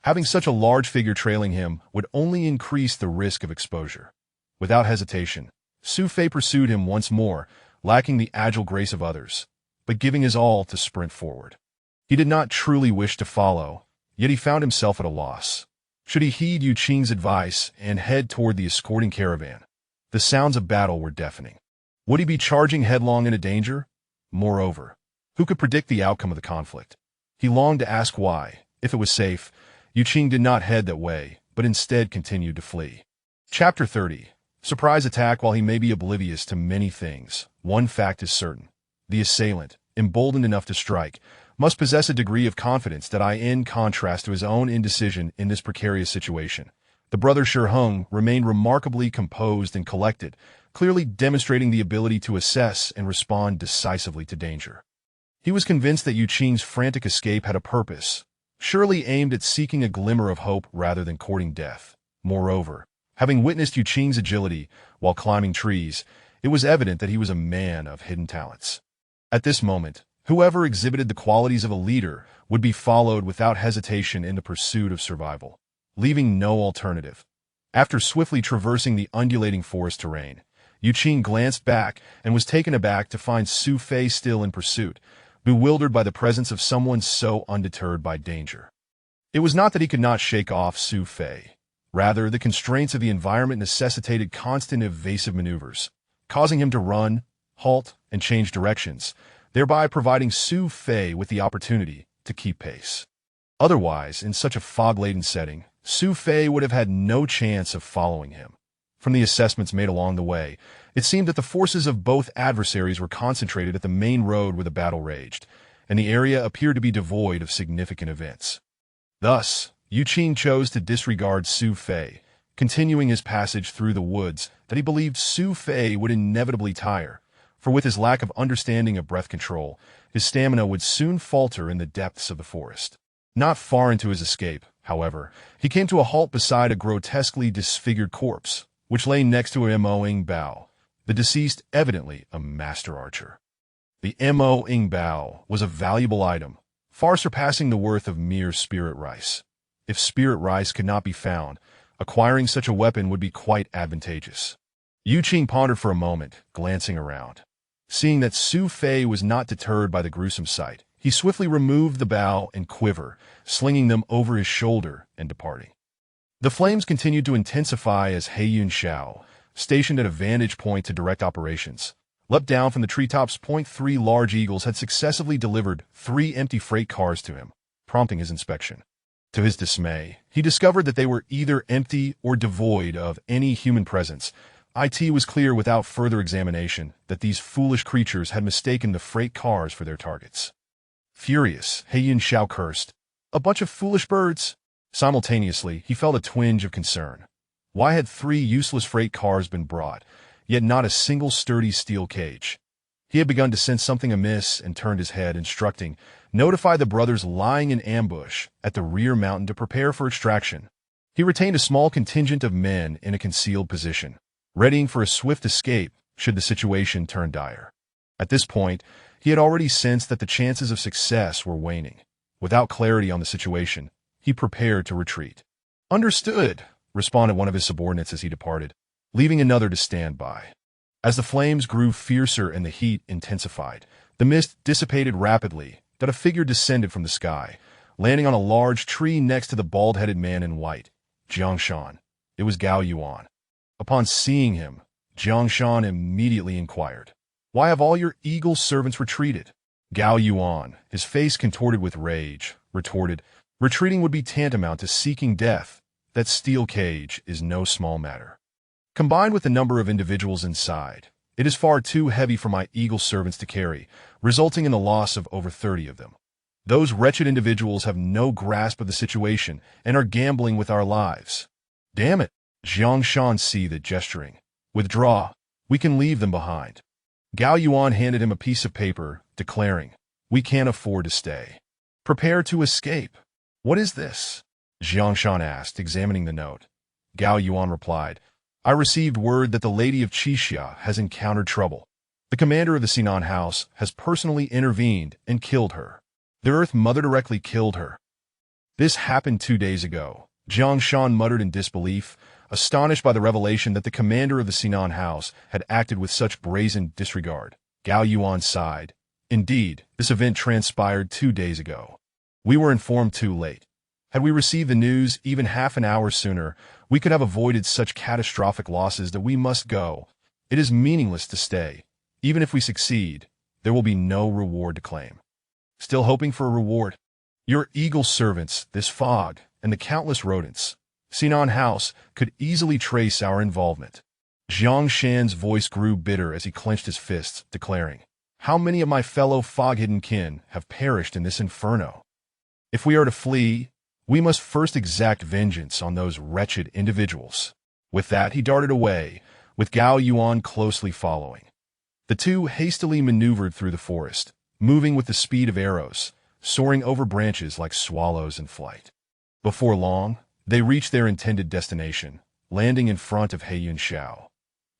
Having such a large figure trailing him would only increase the risk of exposure. Without hesitation, Su Fei pursued him once more, lacking the agile grace of others, but giving his all to sprint forward. He did not truly wish to follow, yet he found himself at a loss. Should he heed Yu Qing's advice and head toward the escorting caravan? The sounds of battle were deafening. Would he be charging headlong into danger? Moreover, who could predict the outcome of the conflict? He longed to ask why, if it was safe, Yu Qing did not head that way, but instead continued to flee. Chapter 30. Surprise attack. While he may be oblivious to many things, one fact is certain. The assailant, emboldened enough to strike, must possess a degree of confidence that in contrast to his own indecision in this precarious situation. The brother Shiheng remained remarkably composed and collected, clearly demonstrating the ability to assess and respond decisively to danger. He was convinced that Yu Qing's frantic escape had a purpose, surely aimed at seeking a glimmer of hope rather than courting death. Moreover, having witnessed Yu Qing's agility while climbing trees, it was evident that he was a man of hidden talents. At this moment, whoever exhibited the qualities of a leader would be followed without hesitation in the pursuit of survival, leaving no alternative. After swiftly traversing the undulating forest terrain, Yu Qing glanced back and was taken aback to find Su Fei still in pursuit, bewildered by the presence of someone so undeterred by danger. It was not that he could not shake off Su Fei. Rather, the constraints of the environment necessitated constant evasive maneuvers, causing him to run, halt, and change directions, thereby providing Su Fei with the opportunity to keep pace. Otherwise, in such a fog-laden setting, Su Fei would have had no chance of following him. From the assessments made along the way, it seemed that the forces of both adversaries were concentrated at the main road where the battle raged, and the area appeared to be devoid of significant events. Thus, Yu Qing chose to disregard Su Fei, continuing his passage through the woods that he believed Su Fei would inevitably tire, for with his lack of understanding of breath control, his stamina would soon falter in the depths of the forest. Not far into his escape, however, he came to a halt beside a grotesquely disfigured corpse, which lay next to a Mo-ing Bao, the deceased evidently a master archer. The Mo-ing Bao was a valuable item, far surpassing the worth of mere spirit rice. If spirit rice could not be found, acquiring such a weapon would be quite advantageous. Yu Qing pondered for a moment, glancing around. Seeing that Su Fei was not deterred by the gruesome sight, he swiftly removed the bow and quiver, slinging them over his shoulder and departing. The flames continued to intensify as He Yun Xiao, stationed at a vantage point to direct operations, leapt down from the treetops. 3 large eagles had successively delivered 3 empty freight cars to him, prompting his inspection. To his dismay, he discovered that they were either empty or devoid of any human presence. It was clear without further examination that these foolish creatures had mistaken the freight cars for their targets. Furious, He Yun Xiao cursed, "A bunch of foolish birds!" Simultaneously, he felt a twinge of concern. Why had 3 useless freight cars been brought, yet not a single sturdy steel cage. He had begun to sense something amiss and turned his head, instructing, "Notify the brothers lying in ambush at the rear mountain to prepare for extraction." He retained a small contingent of men in a concealed position, readying for a swift escape should the situation turn dire. At this point, he had already sensed that the chances of success were waning. Without clarity on the situation, he prepared to retreat. "Understood," responded one of his subordinates as he departed, leaving another to stand by. As the flames grew fiercer and the heat intensified, the mist dissipated rapidly, that a figure descended from the sky, landing on a large tree next to the bald-headed man in white, Jiang Shan. It was Gao Yuan. Upon seeing him, Jiang Shan immediately inquired, "Why have all your eagle servants retreated?" Gao Yuan, his face contorted with rage, retorted, "Retreating would be tantamount to seeking death. That steel cage is no small matter. Combined with the number of individuals inside, it is far too heavy for my eagle servants to carry, resulting in the loss of over 30 of them. Those wretched individuals have no grasp of the situation and are gambling with our lives." "Damn it," Jiang Shan seethed, gesturing. "Withdraw. We can leave them behind." Gao Yuan handed him a piece of paper, declaring, "We can't afford to stay. Prepare to escape." "What is this?" Jiang Shan asked, examining the note. Gao Yuan replied, "I received word that the Lady of Qixia has encountered trouble. The commander of the Sinan house has personally intervened and killed her. The Earth Mother directly killed her." "This happened 2 days ago," Jiang Shan muttered in disbelief, astonished by the revelation that the commander of the Sinan house had acted with such brazen disregard. Gao Yuan sighed. "Indeed, this event transpired 2 days ago. We were informed too late. Had we received the news even half an hour sooner, we could have avoided such catastrophic losses that we must go. It is meaningless to stay. Even if we succeed, there will be no reward to claim." "Still hoping for a reward?" "Your eagle servants, this fog, and the countless rodents. Sinan House could easily trace our involvement." Jiang Shan's voice grew bitter as he clenched his fists, declaring, "How many of my fellow fog-hidden kin have perished in this inferno? If we are to flee, we must first exact vengeance on those wretched individuals." With that, he darted away, with Gao Yuan closely following. The two hastily maneuvered through the forest, moving with the speed of arrows, soaring over branches like swallows in flight. Before long, they reached their intended destination, landing in front of He Yunxiao.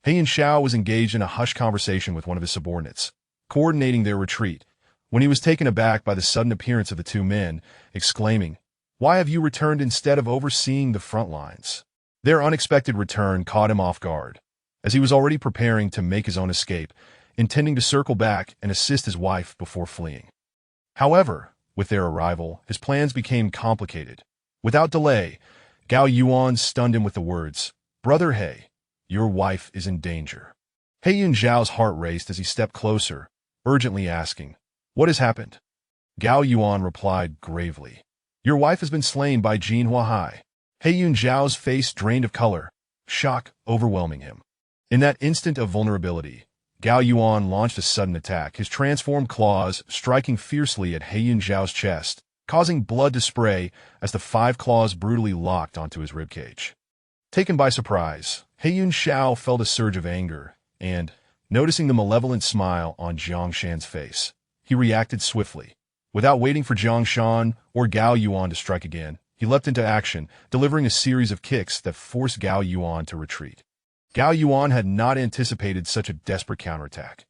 He Yunxiao was engaged in a hushed conversation with one of his subordinates, coordinating their retreat, when he was taken aback by the sudden appearance of the two men, exclaiming, "Why have you returned instead of overseeing the front lines?" Their unexpected return caught him off guard, as he was already preparing to make his own escape, intending to circle back and assist his wife before fleeing. However, with their arrival, his plans became complicated. Without delay, Gao Yuan stunned him with the words, "Brother He, your wife is in danger." He Yunxiao's heart raced as he stepped closer, urgently asking, "What has happened?" Gao Yuan replied gravely, "Your wife has been slain by Jin Huahai." He Yunxiao's face drained of color, shock overwhelming him. In that instant of vulnerability, Gao Yuan launched a sudden attack, his transformed claws striking fiercely at He Yunxiao's chest, causing blood to spray as the 5 claws brutally locked onto his ribcage. Taken by surprise, He Yunxiao felt a surge of anger, and, noticing the malevolent smile on Jiang Shan's face, he reacted swiftly. Without waiting for Jiang Shan or Gao Yuan to strike again, he leapt into action, delivering a series of kicks that forced Gao Yuan to retreat. Gao Yuan had not anticipated such a desperate counterattack.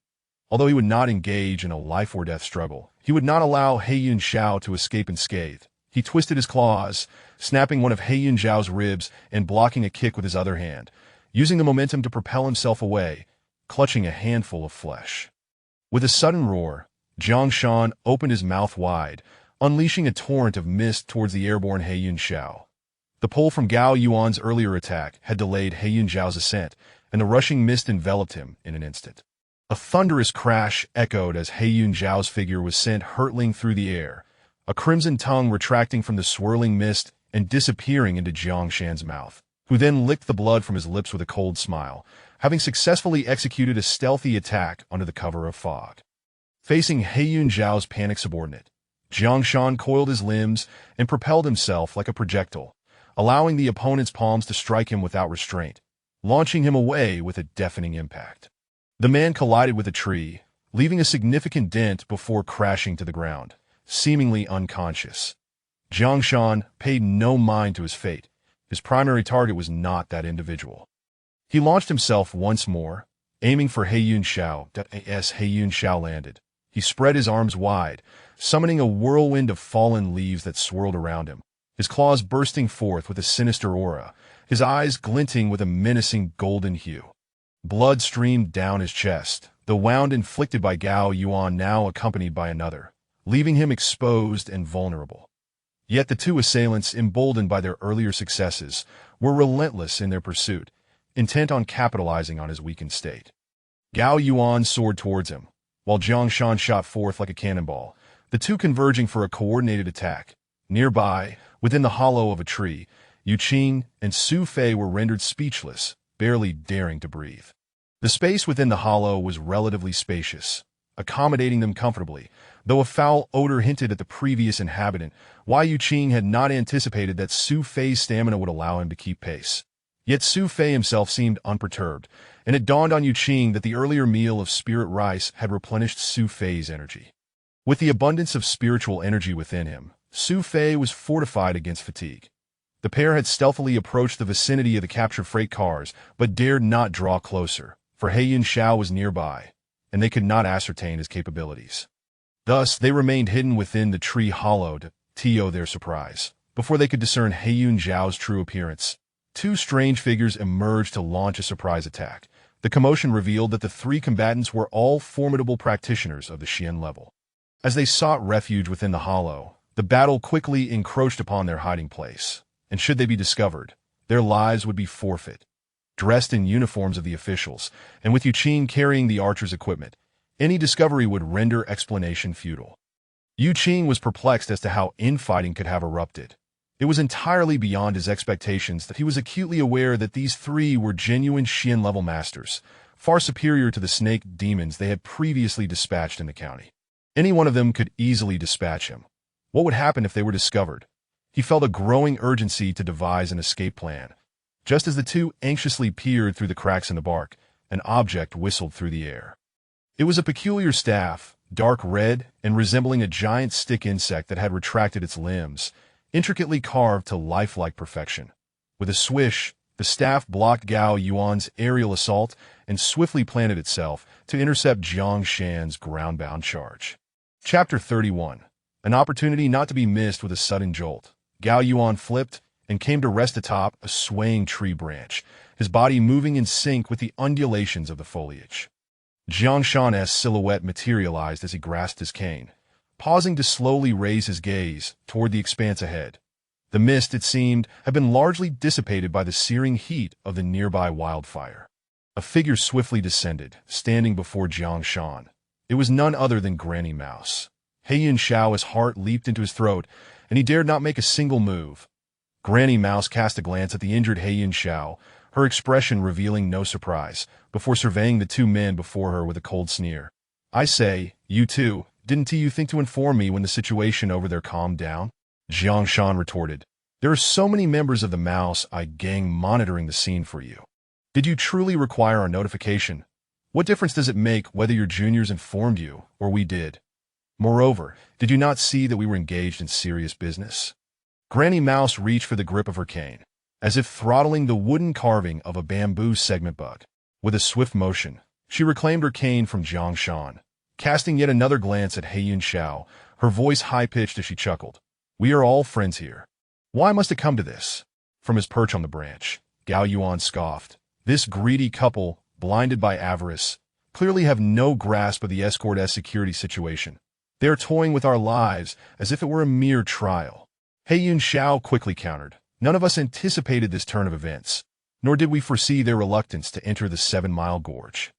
Although he would not engage in a life-or-death struggle, he would not allow He Yunxiao to escape unscathed. He twisted his claws, snapping one of He Yunxiao's ribs and blocking a kick with his other hand, using the momentum to propel himself away, clutching a handful of flesh. With a sudden roar, Jiang Shan opened his mouth wide, unleashing a torrent of mist towards the airborne He Yunxiao. The pull from Gao Yuan's earlier attack had delayed He Yunxiao's ascent, and the rushing mist enveloped him in an instant. A thunderous crash echoed as He Yunxiao's figure was sent hurtling through the air, a crimson tongue retracting from the swirling mist and disappearing into Jiang Shan's mouth, who then licked the blood from his lips with a cold smile, having successfully executed a stealthy attack under the cover of fog. Facing He Yunxiao's panicked subordinate, Jiang Shan coiled his limbs and propelled himself like a projectile, allowing the opponent's palms to strike him without restraint. launching him away with a deafening impact. The man collided with a tree, leaving a significant dent before crashing to the ground, seemingly unconscious. Jiangshan paid no mind to his fate. His primary target was not that individual. He launched himself once more, aiming for Heiyun Xiao. As Heiyun Xiao landed, he spread his arms wide, summoning a whirlwind of fallen leaves that swirled around him, his claws bursting forth with a sinister aura, his eyes glinting with a menacing golden hue. Blood streamed down his chest, the wound inflicted by Gao Yuan now accompanied by another, leaving him exposed and vulnerable. Yet the two assailants, emboldened by their earlier successes, were relentless in their pursuit, intent on capitalizing on his weakened state. Gao Yuan soared towards him, while Jiangshan shot forth like a cannonball, the two converging for a coordinated attack. Nearby, within the hollow of a tree, Yu Qing and Su Fei were rendered speechless, barely daring to breathe. The space within the hollow was relatively spacious, accommodating them comfortably, though a foul odor hinted at the previous inhabitant. Yu Qing had not anticipated that Su Fei's stamina would allow him to keep pace. Yet Su Fei himself seemed unperturbed, and it dawned on Yu Qing that the earlier meal of spirit rice had replenished Su Fei's energy. With the abundance of spiritual energy within him, Su Fei was fortified against fatigue. The pair had stealthily approached the vicinity of the captured freight cars, but dared not draw closer, for Heiyun Xiao was nearby, and they could not ascertain his capabilities. Thus, they remained hidden within the tree hollow to their surprise. Before they could discern Heiyun Xiao's true appearance, two strange figures emerged to launch a surprise attack. The commotion revealed that the three combatants were all formidable practitioners of the Xian level. As they sought refuge within the hollow, the battle quickly encroached upon their hiding place, and should they be discovered, their lives would be forfeit. Dressed in uniforms of the officials, and with Yu Qing carrying the archer's equipment, any discovery would render explanation futile. Yu Qing was perplexed as to how infighting could have erupted. It was entirely beyond his expectations that he was acutely aware that these three were genuine Xian-level masters, far superior to the snake demons they had previously dispatched in the county. Any one of them could easily dispatch him. What would happen if they were discovered? He felt a growing urgency to devise an escape plan. Just as the two anxiously peered through the cracks in the bark, an object whistled through the air. It was a peculiar staff, dark red and resembling a giant stick insect that had retracted its limbs, intricately carved to lifelike perfection. With a swish, the staff blocked Gao Yuan's aerial assault and swiftly planted itself to intercept Jiang Shan's ground-bound charge. Chapter 31. An opportunity not to be missed with a sudden jolt. Gao Yuan flipped and came to rest atop a swaying tree branch, his body moving in sync with the undulations of the foliage. Jiang Shan's silhouette materialized as he grasped his cane, pausing to slowly raise his gaze toward the expanse ahead. The mist, it seemed, had been largely dissipated by the searing heat of the nearby wildfire. A figure swiftly descended, standing before Jiang Shan. It was none other than Granny Mouse. Heiyun Xiao's heart leaped into his throat, and he dared not make a single move. Granny Mouse cast a glance at the injured Heiyun Xiao, her expression revealing no surprise, before surveying the two men before her with a cold sneer. "I say, you two, didn't you think to inform me when the situation over there calmed down?" Jiang Shan retorted. "There are so many members of the Mouse Eye gang monitoring the scene for you. Did you truly require our notification? What difference does it make whether your juniors informed you or we did? Moreover, did you not see that we were engaged in serious business?" Granny Mouse reached for the grip of her cane, as if throttling the wooden carving of a bamboo segment bug. With a swift motion, she reclaimed her cane from Jiang Shan, casting yet another glance at Heiyun Xiao, her voice high-pitched as she chuckled. "We are all friends here. Why must it come to this?" From his perch on the branch, Gao Yuan scoffed. This greedy couple, blinded by avarice, clearly have no grasp of the escort's security situation. They are toying with our lives as if it were a mere trial. Heiyun Xiao quickly countered. "None of us anticipated this turn of events, nor did we foresee their reluctance to enter the 7-Mile Gorge.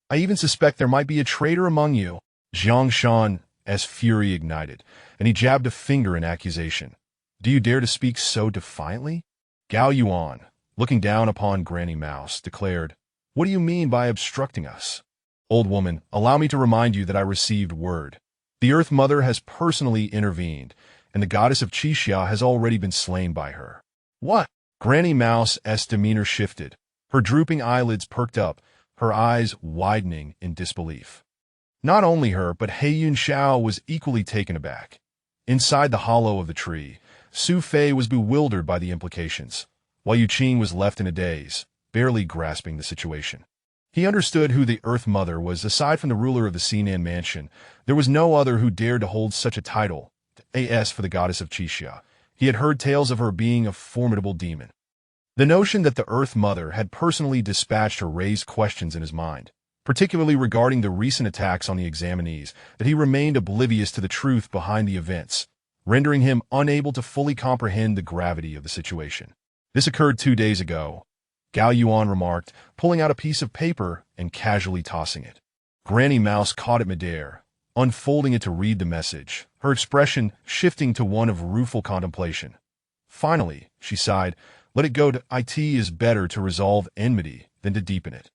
I even suspect there might be a traitor among you." Jiang Shan's fury ignited, and he jabbed a finger in accusation. "Do you dare to speak so defiantly?" Gao Yuan, looking down upon Granny Mouse, declared, "What do you mean by obstructing us?" "Old woman, allow me to remind you that I received word. The Earth Mother has personally intervened, and the goddess of Qixia has already been slain by her." "What?" Granny Mouse's demeanor shifted, Her drooping eyelids perked up, her eyes widening in disbelief. Not only her, but He Shao was equally taken aback. Inside the hollow of the tree, Su Fei was bewildered by the implications, while Yu Qing was left in a daze, barely grasping the situation. He understood who the Earth Mother was. Aside from the ruler of the Sinan Mansion, there was no other who dared to hold such a title, as for the goddess of Qixia. He had heard tales of her being a formidable demon. The notion that the Earth Mother had personally dispatched her raised questions in his mind, particularly regarding the recent attacks on the examinees, that he remained oblivious to the truth behind the events, rendering him unable to fully comprehend the gravity of the situation. This occurred 2 days ago, Gao Yuan remarked, pulling out a piece of paper and casually tossing it. Granny Mouse caught it midair, unfolding it to read the message, her expression shifting to one of rueful contemplation. Finally, she sighed, let it go. It is better to resolve enmity than to deepen it.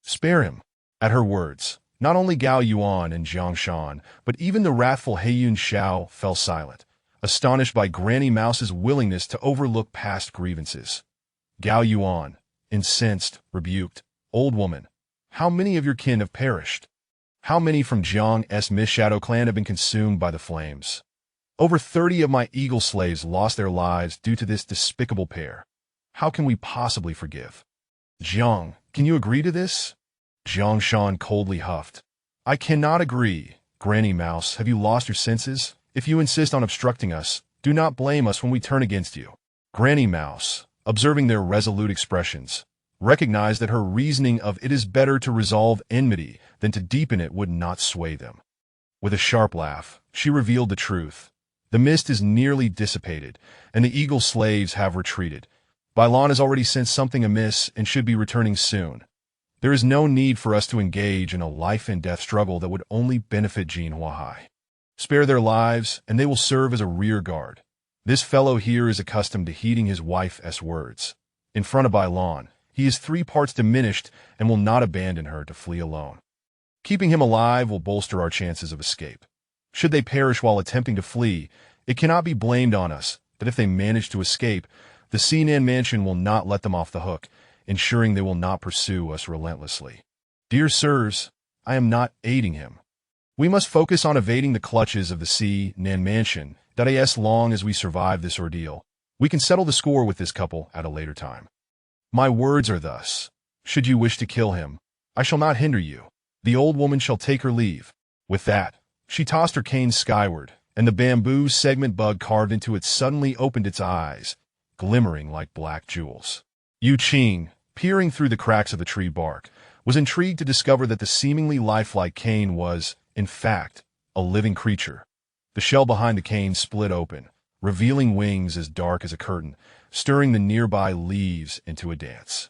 Spare him. At her words, not only Gao Yuan and Jiang Shan, but even the wrathful He Shao fell silent, astonished by Granny Mouse's willingness to overlook past grievances. Gao Yuan, incensed, rebuked, old woman, how many of your kin have perished? How many from Jiang's Shadow clan have been consumed by the flames? Over 30 of my eagle slaves lost their lives due to this despicable pair. How can we possibly forgive? Jiang, can you agree to this? Jiang Shan coldly huffed. I cannot agree. Granny Mouse, have you lost your senses? If you insist on obstructing us, do not blame us when we turn against you. Granny Mouse, observing their resolute expressions, recognized that her reasoning of it is better to resolve enmity than to deepen it would not sway them. With a sharp laugh, she revealed the truth. The mist is nearly dissipated, and the eagle slaves have retreated. Bailan has already sensed something amiss and should be returning soon. There is no need for us to engage in a life-and-death struggle that would only benefit Jin Huahai. Spare their lives, and they will serve as a rear guard. This fellow here is accustomed to heeding his wife's words. In front of Bailan, he is 3 parts diminished and will not abandon her to flee alone. Keeping him alive will bolster our chances of escape. Should they perish while attempting to flee, it cannot be blamed on us, but if they manage to escape, the Sinan Mansion will not let them off the hook, ensuring they will not pursue us relentlessly. Dear sirs, I am not aiding him. We must focus on evading the clutches of the Sinan Mansion, as long as we survive this ordeal. We can settle the score with this couple at a later time. My words are thus. Should you wish to kill him, I shall not hinder you. The old woman shall take her leave. With that, she tossed her cane skyward, and the bamboo segment bug carved into it suddenly opened its eyes, glimmering like black jewels. Yu Qing, peering through the cracks of the tree bark, was intrigued to discover that the seemingly lifelike cane was, in fact, a living creature. The shell behind the cane split open, revealing wings as dark as a curtain, stirring the nearby leaves into a dance.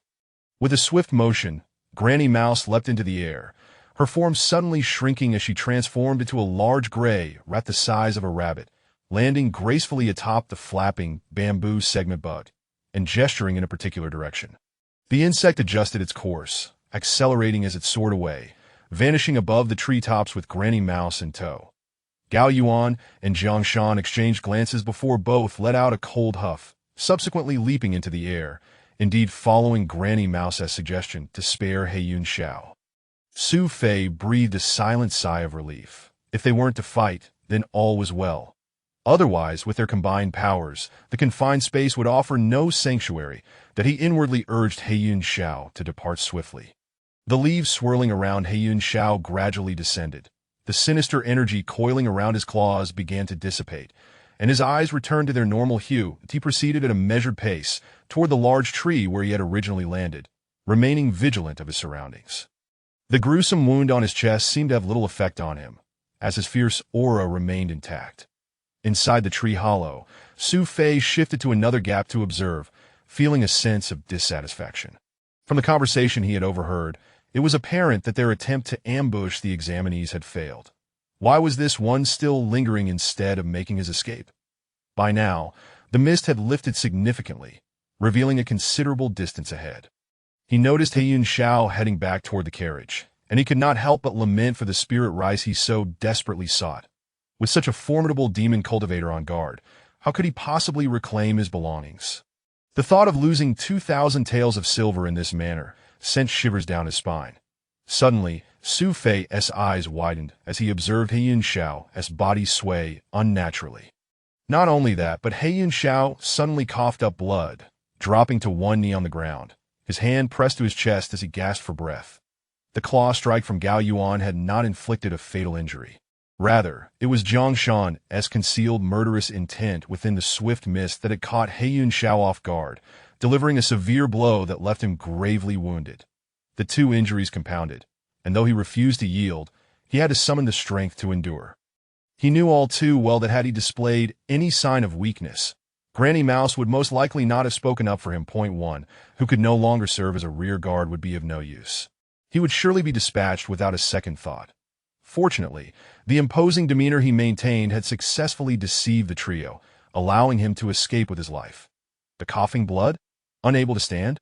With a swift motion, Granny Mouse leapt into the air, her form suddenly shrinking as she transformed into a large gray rat the size of a rabbit, landing gracefully atop the flapping bamboo segment bug, and gesturing in a particular direction. The insect adjusted its course, accelerating as it soared away, vanishing above the treetops with Granny Mouse in tow. Gao Yuan and Jiang Shan exchanged glances before both let out a cold huff, subsequently leaping into the air, indeed following Granny Mouse's suggestion to spare He Shao. Su Fei breathed a silent sigh of relief. If they weren't to fight, then all was well. Otherwise, with their combined powers, the confined space would offer no sanctuary, that he inwardly urged He Shao to depart swiftly. The leaves swirling around He Shao gradually descended. The sinister energy coiling around his claws began to dissipate, and his eyes returned to their normal hue as he proceeded at a measured pace toward the large tree where he had originally landed, remaining vigilant of his surroundings. The gruesome wound on his chest seemed to have little effect on him, as his fierce aura remained intact. Inside the tree hollow, Su Fei shifted to another gap to observe, feeling a sense of dissatisfaction. From the conversation he had overheard, it was apparent that their attempt to ambush the examinees had failed. Why was this one still lingering instead of making his escape? By now, the mist had lifted significantly, revealing a considerable distance ahead. He noticed He Shao heading back toward the carriage, and he could not help but lament for the spirit rice he so desperately sought. With such a formidable demon cultivator on guard, how could he possibly reclaim his belongings? The thought of losing 2,000 taels of silver in this manner sent shivers down his spine. Suddenly, Su Fei's eyes widened as he observed He Yunxiao's body sway unnaturally. Not only that, but He Yunxiao suddenly coughed up blood, dropping to one knee on the ground, his hand pressed to his chest as he gasped for breath. The claw strike from Gao Yuan had not inflicted a fatal injury. Rather, it was Zhang Shan's concealed murderous intent within the swift mist that had caught He Yunxiao off guard, delivering a severe blow that left him gravely wounded. The two injuries compounded, and though he refused to yield, he had to summon the strength to endure. He knew all too well that had he displayed any sign of weakness, Granny Mouse would most likely not have spoken up for him. Point 1, who could no longer serve as a rear guard, would be of no use. He would surely be dispatched without a second thought. Fortunately, the imposing demeanor he maintained had successfully deceived the trio, allowing him to escape with his life. The coughing blood? Unable to stand?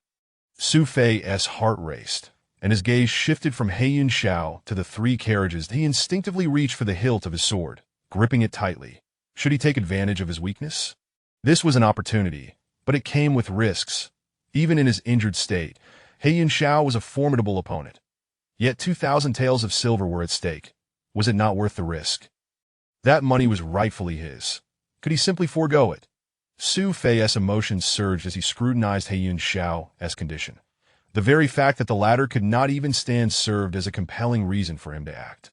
Su Fei's heart raced, and his gaze shifted from He Yunxiao to the three carriages. He instinctively reached for the hilt of his sword, gripping it tightly. Should he take advantage of his weakness? This was an opportunity, but it came with risks. Even in his injured state, He Yunxiao was a formidable opponent. Yet 2,000 taels of silver were at stake. Was it not worth the risk? That money was rightfully his. Could he simply forego it? Su Fei's emotions surged as he scrutinized He Yunxiao's condition. The very fact that the latter could not even stand served as a compelling reason for him to act.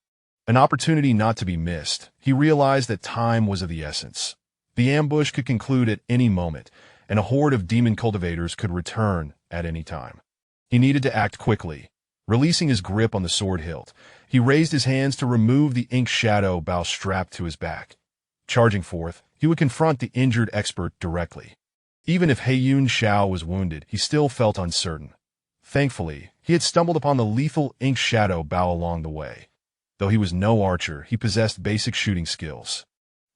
An opportunity not to be missed. He realized that time was of the essence. The ambush could conclude at any moment, and a horde of demon cultivators could return at any time. He needed to act quickly. Releasing his grip on the sword hilt, he raised his hands to remove the ink shadow bow strapped to his back. Charging forth, he would confront the injured expert directly. Even if He Yunxiao was wounded, he still felt uncertain. Thankfully, he had stumbled upon the lethal ink shadow bow along the way. Though he was no archer, he possessed basic shooting skills.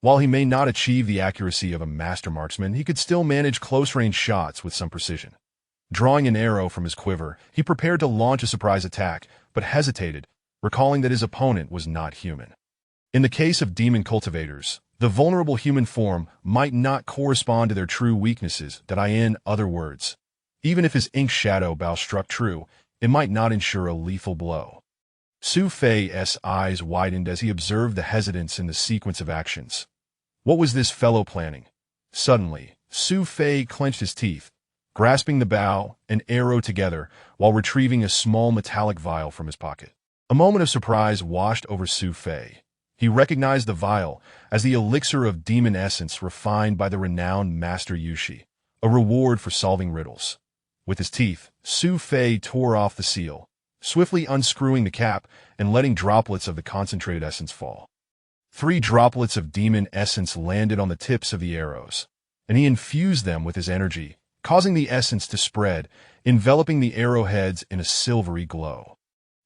While he may not achieve the accuracy of a master marksman, he could still manage close-range shots with some precision. Drawing an arrow from his quiver, he prepared to launch a surprise attack, but hesitated, recalling that his opponent was not human. In the case of demon cultivators, the vulnerable human form might not correspond to their true weaknesses. In other words, even if his ink shadow bow struck true, it might not ensure a lethal blow. Su Fei's eyes widened as he observed the hesitance in the sequence of actions. What was this fellow planning? Suddenly, Su Fei clenched his teeth, grasping the bow and arrow together while retrieving a small metallic vial from his pocket. A moment of surprise washed over Su Fei. He recognized the vial as the elixir of demon essence refined by the renowned Master Yushi, a reward for solving riddles. With his teeth, Su Fei tore off the seal, swiftly unscrewing the cap and letting droplets of the concentrated essence fall. 3 droplets of demon essence landed on the tips of the arrows, and he infused them with his energy, causing the essence to spread, enveloping the arrowheads in a silvery glow.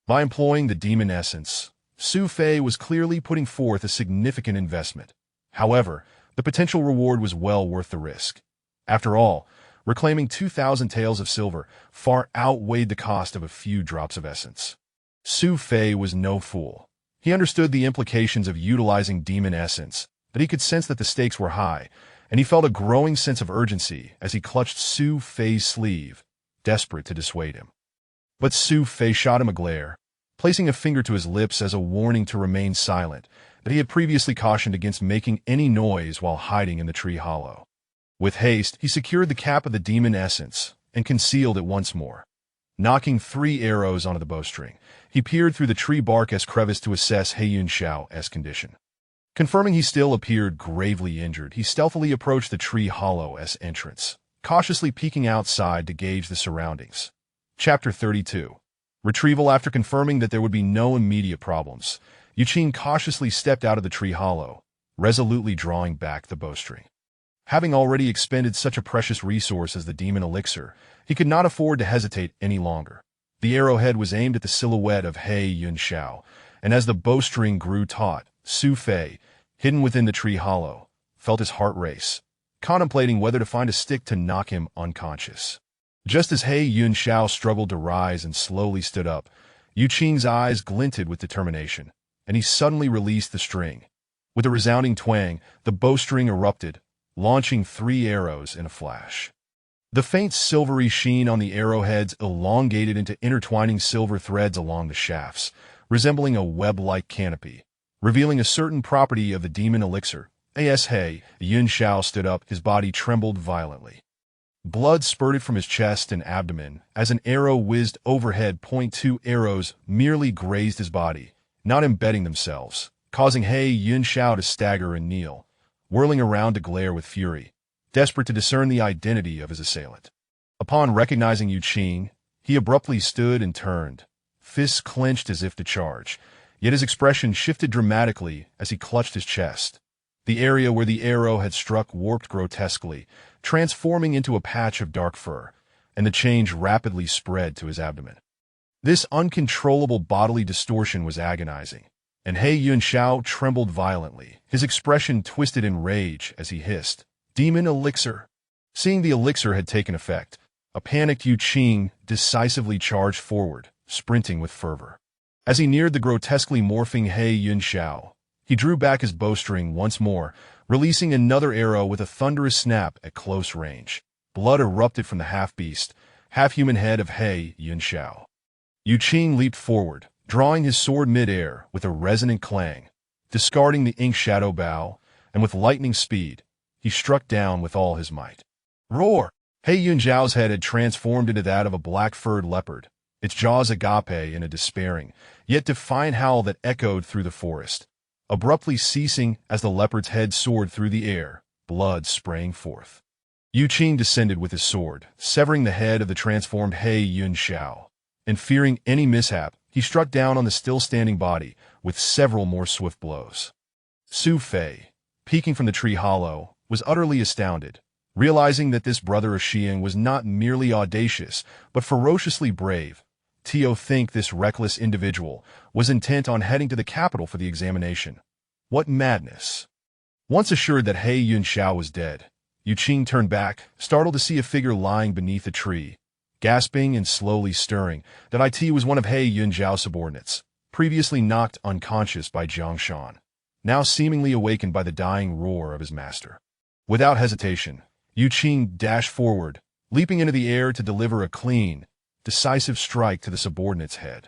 By employing the demon essence, Su Fei was clearly putting forth a significant investment. However, the potential reward was well worth the risk. After all, reclaiming 2,000 taels of silver far outweighed the cost of a few drops of essence. Su Fei was no fool. He understood the implications of utilizing demon essence, but he could sense that the stakes were high, and he felt a growing sense of urgency as he clutched Su Fei's sleeve, desperate to dissuade him. But Su Fei shot him a glare, placing a finger to his lips as a warning to remain silent, that he had previously cautioned against making any noise while hiding in the tree hollow. With haste, he secured the cap of the demon essence and concealed it once more. Knocking 3 arrows onto the bowstring, he peered through the tree bark's crevice to assess He Yunxiao's condition. Confirming he still appeared gravely injured, he stealthily approached the tree hollow's entrance, cautiously peeking outside to gauge the surroundings. Chapter 32. Retrieval. After confirming that there would be no immediate problems, Yuqing cautiously stepped out of the tree hollow, resolutely drawing back the bowstring. Having already expended such a precious resource as the demon elixir, he could not afford to hesitate any longer. The arrowhead was aimed at the silhouette of He Yunxiao, and as the bowstring grew taut, Su Fei, hidden within the tree hollow, felt his heart race, contemplating whether to find a stick to knock him unconscious. Just as He Yunxiao struggled to rise and slowly stood up, Yuqing's eyes glinted with determination, and he suddenly released the string. With a resounding twang, the bowstring erupted, launching 3 arrows in a flash. The faint silvery sheen on the arrowheads elongated into intertwining silver threads along the shafts, resembling a web-like canopy, revealing a certain property of the demon elixir. Astray, Yun Xiao stood up, his body trembled violently. Blood spurted from his chest and abdomen as an arrow whizzed overhead. Two arrows merely grazed his body, not embedding themselves, causing Yun Xiao to stagger and kneel, whirling around to glare with fury, desperate to discern the identity of his assailant. Upon recognizing Yu Qing, he abruptly stood and turned, fists clenched as if to charge, yet his expression shifted dramatically as he clutched his chest. The area where the arrow had struck warped grotesquely, transforming into a patch of dark fur, and the change rapidly spread to his abdomen. This uncontrollable bodily distortion was agonizing, and Yun Xiao trembled violently, his expression twisted in rage as he hissed, "Demon elixir!" Seeing the elixir had taken effect, a panicked Yu Qing decisively charged forward, sprinting with fervor. As he neared the grotesquely morphing Yun Xiao, he drew back his bowstring once more, releasing another arrow with a thunderous snap at close range. Blood erupted from the half-beast, half-human head of Yun Xiao. Yu Qing leaped forward, drawing his sword mid-air with a resonant clang. Discarding the ink shadow bow, and with lightning speed, he struck down with all his might. Roar! Yun Xiao's head had transformed into that of a black-furred leopard, its jaws agape in a despairing, yet defiant howl that echoed through the forest, abruptly ceasing as the leopard's head soared through the air, blood spraying forth. Yu Qing descended with his sword, severing the head of the transformed Yun Xiao, and fearing any mishap, he struck down on the still-standing body with several more swift blows. Su Fei, peeking from the tree hollow, was utterly astounded, realizing that this brother of Xiang was not merely audacious, but ferociously brave. Tio think this reckless individual was intent on heading to the capital for the examination. What madness! Once assured that Yun Xiao was dead, Yu Qing turned back, startled to see a figure lying beneath a tree, gasping and slowly stirring. That it was one of Yun Xiao's subordinates, previously knocked unconscious by Jiang Shan, now seemingly awakened by the dying roar of his master. Without hesitation, Yu Qing dashed forward, leaping into the air to deliver a clean, decisive strike to the subordinate's head.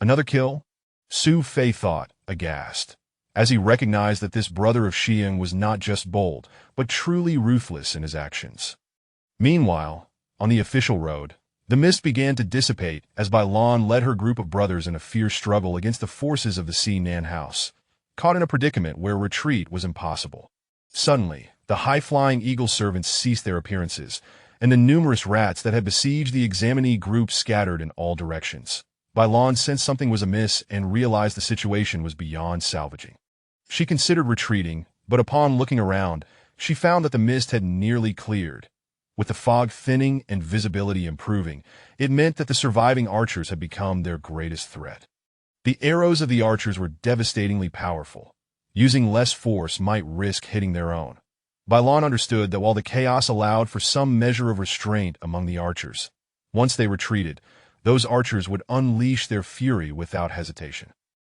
Another kill? Su Fei thought, aghast, as he recognized that this brother of Xiang was not just bold, but truly ruthless in his actions. Meanwhile, on the official road, the mist began to dissipate as Bai Lan led her group of brothers in a fierce struggle against the forces of the Nan house, caught in a predicament where retreat was impossible. Suddenly, the high-flying eagle servants ceased their appearances, and the numerous rats that had besieged the examinee group scattered in all directions. Bai Lan sensed something was amiss and realized the situation was beyond salvaging. She considered retreating, but upon looking around, she found that the mist had nearly cleared. With the fog thinning and visibility improving, it meant that the surviving archers had become their greatest threat. The arrows of the archers were devastatingly powerful. Using less force might risk hitting their own. Bai Lan understood that while the chaos allowed for some measure of restraint among the archers, once they retreated, those archers would unleash their fury without hesitation.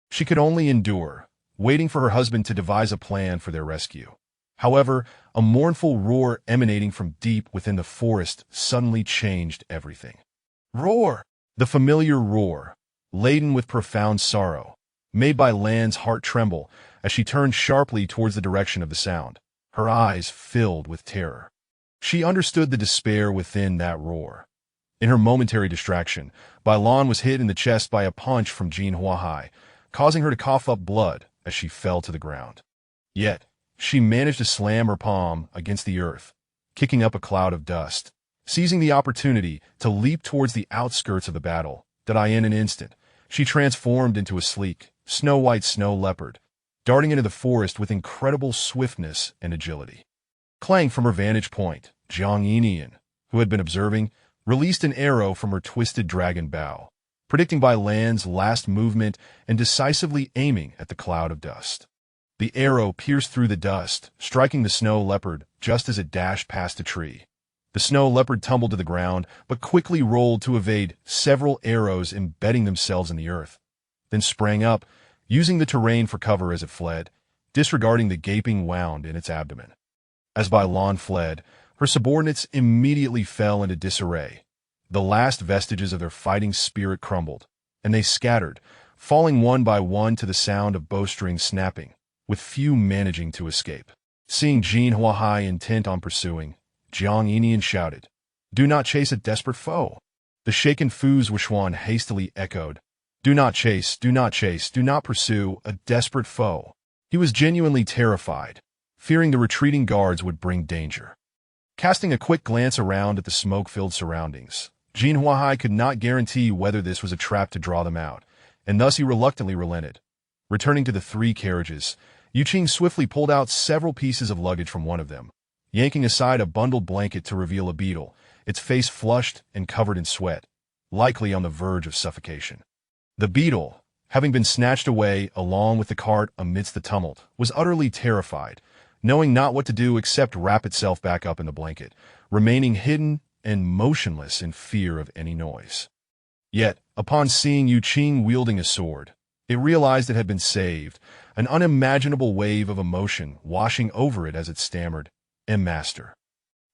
She could only endure, waiting for her husband to devise a plan for their rescue. However, a mournful roar emanating from deep within the forest suddenly changed everything. Roar! The familiar roar, laden with profound sorrow, made Bai Lan's heart tremble as she turned sharply towards the direction of the sound, her eyes filled with terror. She understood the despair within that roar. In her momentary distraction, Bai Lan was hit in the chest by a punch from Jin Huahai, causing her to cough up blood as she fell to the ground. Yet, she managed to slam her palm against the earth, kicking up a cloud of dust. Seizing the opportunity to leap towards the outskirts of the battle, in an instant, she transformed into a sleek, snow-white snow leopard, darting into the forest with incredible swiftness and agility. Clang from her vantage point, Jiang Yinian, who had been observing, released an arrow from her twisted dragon bow, predicting Bai Lan's last movement and decisively aiming at the cloud of dust. The arrow pierced through the dust, striking the snow leopard just as it dashed past a tree. The snow leopard tumbled to the ground, but quickly rolled to evade several arrows embedding themselves in the earth, then sprang up, using the terrain for cover as it fled, disregarding the gaping wound in its abdomen. As Bai Lan fled, Her subordinates immediately fell into disarray. The last vestiges of their fighting spirit crumbled, and they scattered, falling one by one to the sound of bowstrings snapping, with few managing to escape. Seeing Jin Huahai intent on pursuing, Jiang Yinian shouted, "Do not chase a desperate foe." The shaken Fu's Wishuan hastily echoed, "Do not chase, do not chase, do not pursue a desperate foe." He was genuinely terrified, fearing the retreating guards would bring danger. Casting a quick glance around at the smoke-filled surroundings, Jin Huahai could not guarantee whether this was a trap to draw them out, and thus he reluctantly relented. Returning to the 3 carriages, Yuqing swiftly pulled out several pieces of luggage from one of them, yanking aside a bundled blanket to reveal a beetle, its face flushed and covered in sweat, likely on the verge of suffocation. The beetle, having been snatched away along with the cart amidst the tumult, was utterly terrified, knowing not what to do except wrap itself back up in the blanket, remaining hidden and motionless in fear of any noise. Yet, upon seeing Yuqing wielding a sword, it realized it had been saved, an unimaginable wave of emotion washing over it as it stammered, "Master."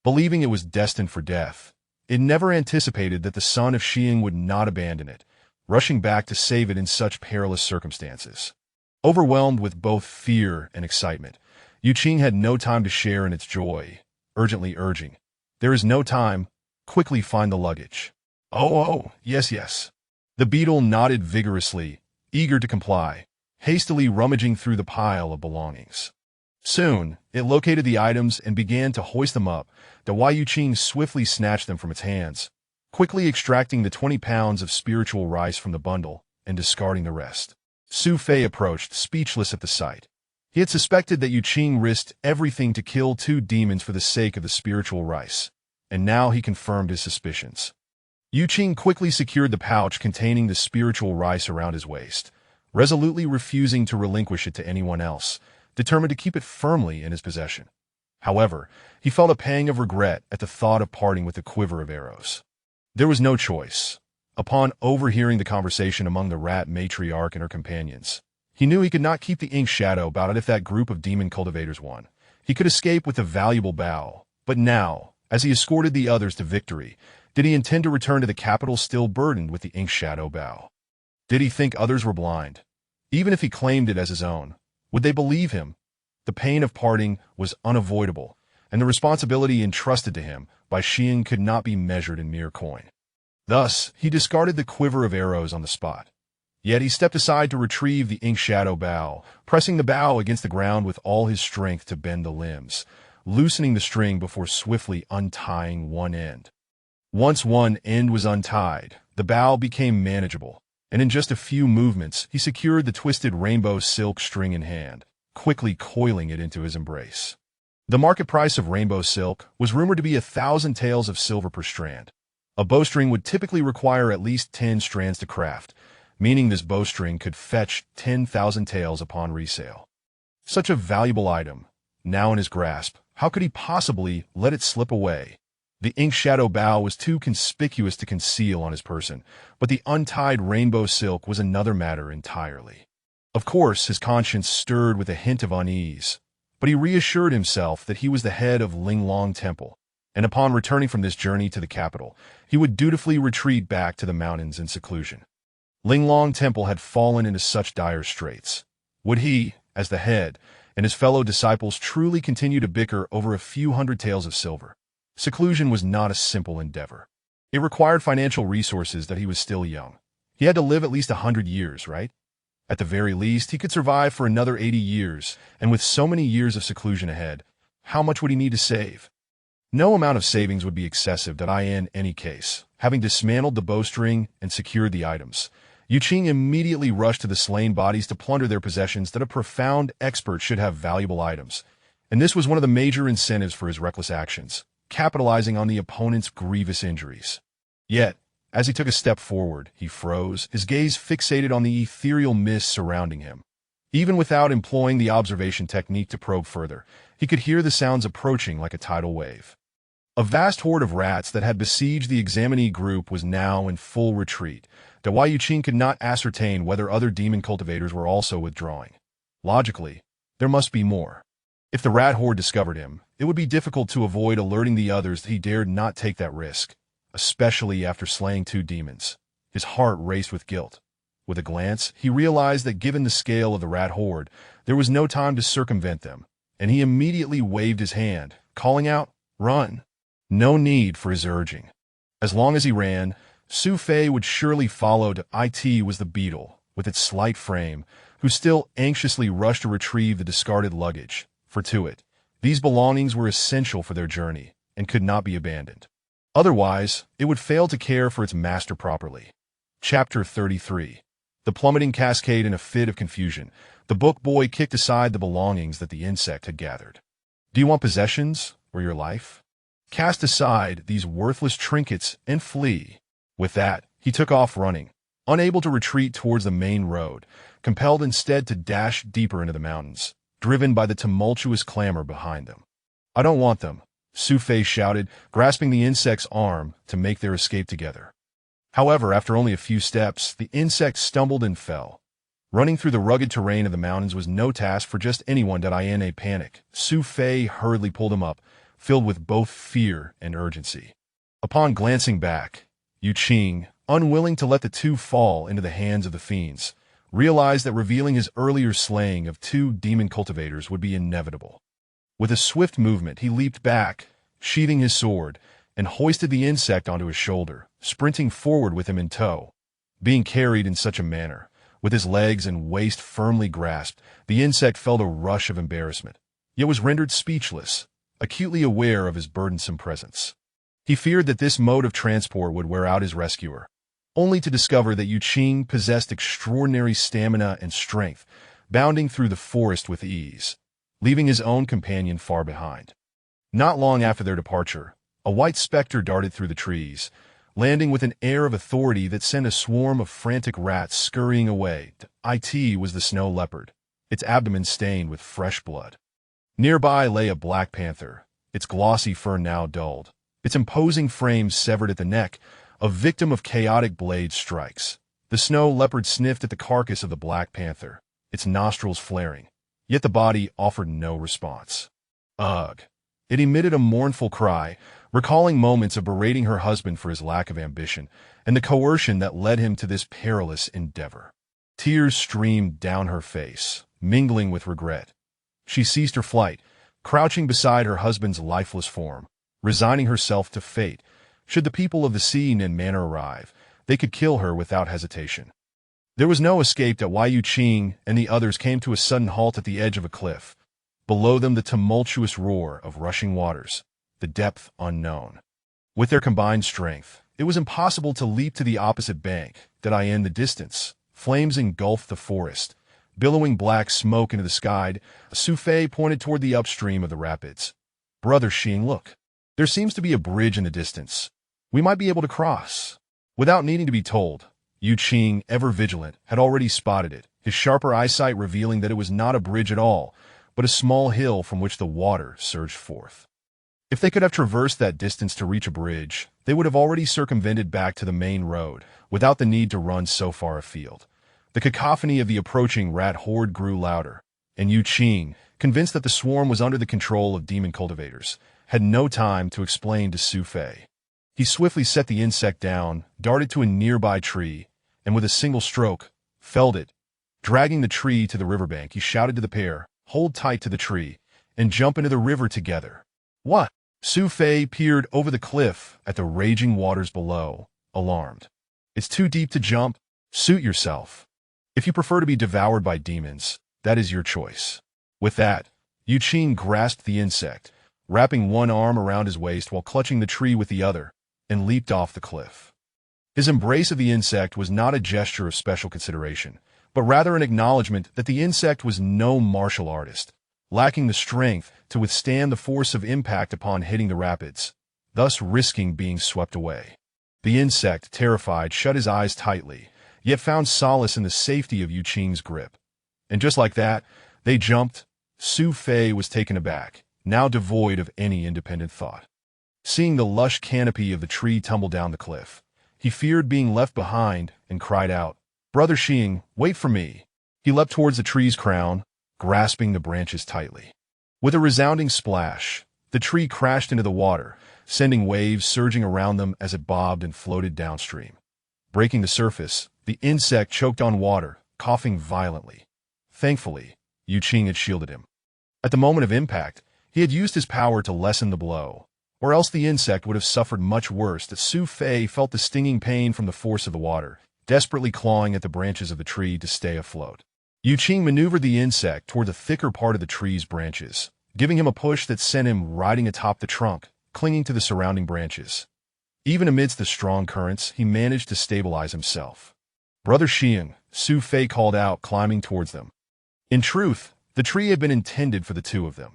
Believing it was destined for death, it never anticipated that the son of Xiang would not abandon it, rushing back to save it in such perilous circumstances. Overwhelmed with both fear and excitement, Yuqing had no time to share in its joy, urgently urging, "There is no time, quickly find the luggage." Oh, yes, yes." The beetle nodded vigorously, eager to comply, hastily rummaging through the pile of belongings. Soon, it located the items and began to hoist them up, while Yuqing swiftly snatched them from its hands, quickly extracting the 20 pounds of spiritual rice from the bundle and discarding the rest. Su Fei approached, speechless at the sight. He had suspected that Yuqing risked everything to kill 2 demons for the sake of the spiritual rice, and now he confirmed his suspicions. Yuqing quickly secured the pouch containing the spiritual rice around his waist, resolutely refusing to relinquish it to anyone else, determined to keep it firmly in his possession. However, he felt a pang of regret at the thought of parting with the quiver of arrows. There was no choice. Upon overhearing the conversation among the rat matriarch and her companions, he knew he could not keep the ink shadow about it if that group of demon cultivators won. He could escape with a valuable bow, but now, as he escorted the others to victory, did he intend to return to the capital still burdened with the ink shadow bow? Did he think others were blind? Even if he claimed it as his own, would they believe him? The pain of parting was unavoidable, and the responsibility entrusted to him by Xiang could not be measured in mere coin. Thus, he discarded the quiver of arrows on the spot. Yet he stepped aside to retrieve the ink shadow bow, pressing the bow against the ground with all his strength to bend the limbs, loosening the string before swiftly untying one end. Once one end was untied, the bow became manageable, and in just a few movements he secured the twisted rainbow silk string in hand, quickly coiling it into his embrace. The market price of rainbow silk was rumored to be 1,000 taels of silver per strand. A bowstring would typically require at least 10 strands to craft, meaning this bowstring could fetch 10,000 taels upon resale. Such a valuable item, now in his grasp, how could he possibly let it slip away? The ink shadow bow was too conspicuous to conceal on his person, but the untied rainbow silk was another matter entirely. Of course, his conscience stirred with a hint of unease, but he reassured himself that he was the head of Linglong Temple, and upon returning from this journey to the capital, he would dutifully retreat back to the mountains in seclusion. Linglong Temple had fallen into such dire straits. Would he, as the head, and his fellow disciples truly continue to bicker over a few hundred taels of silver? Seclusion was not a simple endeavor. It required financial resources that he was still young. He had to live at least 100 years, right? At the very least, he could survive for another 80 years, and with so many years of seclusion ahead, how much would he need to save? No amount of savings would be excessive in any case. Having dismantled the bowstring and secured the items, Yuqing immediately rushed to the slain bodies to plunder their possessions. That a profound expert should have valuable items, and this was one of the major incentives for his reckless actions, capitalizing on the opponent's grievous injuries. Yet, as he took a step forward, he froze, his gaze fixated on the ethereal mist surrounding him. Even without employing the observation technique to probe further, he could hear the sounds approaching like a tidal wave. A vast horde of rats that had besieged the examinee group was now in full retreat, though Yuqing could not ascertain whether other demon cultivators were also withdrawing. Logically, there must be more. If the rat horde discovered him, it would be difficult to avoid alerting the others that he dared not take that risk, especially after slaying 2 demons. His heart raced with guilt. With a glance, he realized that given the scale of the rat horde, there was no time to circumvent them, and he immediately waved his hand, calling out, "Run!" No need for his urging. As long as he ran, Su Fei would surely follow. It was the beetle, with its slight frame, who still anxiously rushed to retrieve the discarded luggage. Fortuit, these belongings were essential for their journey, and could not be abandoned. Otherwise, it would fail to care for its master properly. Chapter 33. The plummeting cascade. In a fit of confusion, the book boy kicked aside the belongings that the insect had gathered. Do you want possessions, or your life? Cast aside these worthless trinkets and flee. With that, he took off running, unable to retreat towards the main road, compelled instead to dash deeper into the mountains, driven by the tumultuous clamor behind them. I don't want them, Su Fei shouted, grasping the insect's arm to make their escape together. However, after only a few steps, the insect stumbled and fell. Running through the rugged terrain of the mountains was no task for just anyone. In a panic, Su Fei hurriedly pulled him up, filled with both fear and urgency. Upon glancing back, Yu Qing, unwilling to let the 2 fall into the hands of the fiends, realized that revealing his earlier slaying of 2 demon cultivators would be inevitable. With a swift movement, he leaped back, sheathing his sword, and hoisted the insect onto his shoulder, sprinting forward with him in tow. Being carried in such a manner, with his legs and waist firmly grasped, the insect felt a rush of embarrassment, yet was rendered speechless, acutely aware of his burdensome presence. He feared that this mode of transport would wear out his rescuer, only to discover that Yu Qing possessed extraordinary stamina and strength, bounding through the forest with ease, leaving his own companion far behind. Not long after their departure, a white specter darted through the trees, landing with an air of authority that sent a swarm of frantic rats scurrying away. It was the snow leopard, its abdomen stained with fresh blood. Nearby lay a black panther, its glossy fur now dulled, its imposing frame severed at the neck, a victim of chaotic blade strikes. The snow leopard sniffed at the carcass of the black panther, its nostrils flaring, yet the body offered no response. Ugh! It emitted a mournful cry, recalling moments of berating her husband for his lack of ambition and the coercion that led him to this perilous endeavor. Tears streamed down her face, mingling with regret. She ceased her flight, crouching beside her husband's lifeless form, resigning herself to fate. Should the people of the sea and manor arrive, they could kill her without hesitation. There was no escape. Yu Qing and the others came to a sudden halt at the edge of a cliff. Below them, the tumultuous roar of rushing waters, the depth unknown. With their combined strength, it was impossible to leap to the opposite bank. In the distance, flames engulfed the forest, billowing black smoke into the sky. Su Fei pointed toward the upstream of the rapids. Brother Xing, look. There seems to be a bridge in the distance. We might be able to cross. Without needing to be told, Yu Qing, ever vigilant, had already spotted it, his sharper eyesight revealing that it was not a bridge at all, but a small hill from which the water surged forth. If they could have traversed that distance to reach a bridge, they would have already circumvented back to the main road, without the need to run so far afield. The cacophony of the approaching rat horde grew louder, and Yu Qing, convinced that the swarm was under the control of demon cultivators, had no time to explain to Su Fei. He swiftly set the insect down, darted to a nearby tree, and with a single stroke, felled it. Dragging the tree to the riverbank, he shouted to the pair, "Hold tight to the tree, and jump into the river together." What? Su Fei peered over the cliff at the raging waters below, alarmed. It's too deep to jump. Suit yourself. If you prefer to be devoured by demons, that is your choice. With that, Yu Qing grasped the insect, wrapping one arm around his waist while clutching the tree with the other, and leaped off the cliff. His embrace of the insect was not a gesture of special consideration, but rather an acknowledgement that the insect was no martial artist, lacking the strength to withstand the force of impact upon hitting the rapids, thus risking being swept away. The insect, terrified, shut his eyes tightly, yet found solace in the safety of Yu Qing's grip. And just like that, they jumped. Su Fei was taken aback, now devoid of any independent thought. Seeing the lush canopy of the tree tumble down the cliff, he feared being left behind and cried out, "Brother Xing, wait for me." He leapt towards the tree's crown, grasping the branches tightly. With a resounding splash, the tree crashed into the water, sending waves surging around them as it bobbed and floated downstream. Breaking the surface, the insect choked on water, coughing violently. Thankfully, Yu Qing had shielded him. At the moment of impact, he had used his power to lessen the blow, or else the insect would have suffered much worse. That Su Fei felt the stinging pain from the force of the water, desperately clawing at the branches of the tree to stay afloat. Yu Qing maneuvered the insect toward the thicker part of the tree's branches, giving him a push that sent him riding atop the trunk, clinging to the surrounding branches. Even amidst the strong currents, he managed to stabilize himself. "Brother Xiang," Su Fei called out, climbing towards them. In truth, the tree had been intended for the two of them.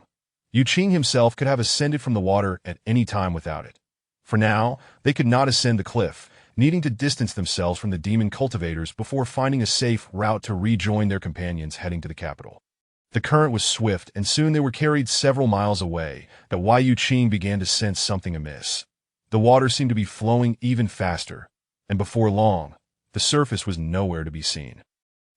Yu Qing himself could have ascended from the water at any time without it. For now, they could not ascend the cliff, needing to distance themselves from the demon cultivators before finding a safe route to rejoin their companions heading to the capital. The current was swift, and soon they were carried several miles away. That Yu Qing began to sense something amiss. The water seemed to be flowing even faster, and before long, the surface was nowhere to be seen.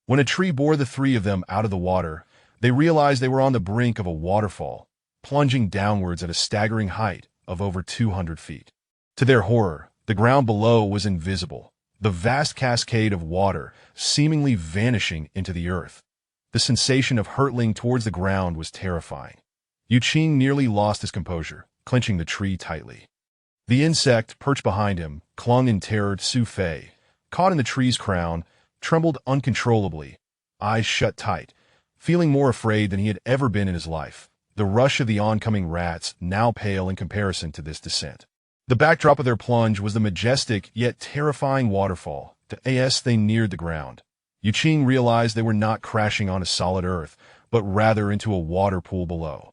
When a tree bore the three of them out of the water, they realized they were on the brink of a waterfall, plunging downwards at a staggering height of over 200 feet. To their horror, the ground below was invisible, the vast cascade of water seemingly vanishing into the earth. The sensation of hurtling towards the ground was terrifying. Yu Qing nearly lost his composure, clenching the tree tightly. The insect, perched behind him, clung in terror. Su Fei, caught in the tree's crown, trembled uncontrollably, eyes shut tight, feeling more afraid than he had ever been in his life. The rush of the oncoming rats now pale in comparison to this descent. The backdrop of their plunge was the majestic yet terrifying waterfall. As they neared the ground, Yu Qing realized they were not crashing onto solid earth, but rather into a water pool below.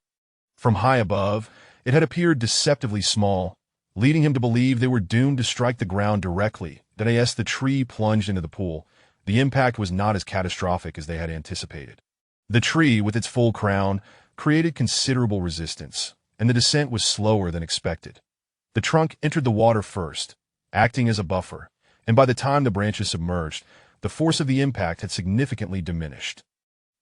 From high above, it had appeared deceptively small, leading him to believe they were doomed to strike the ground directly. As the tree plunged into the pool, the impact was not as catastrophic as they had anticipated. The tree, with its full crown, created considerable resistance, and the descent was slower than expected. The trunk entered the water first, acting as a buffer, and by the time the branches submerged, the force of the impact had significantly diminished.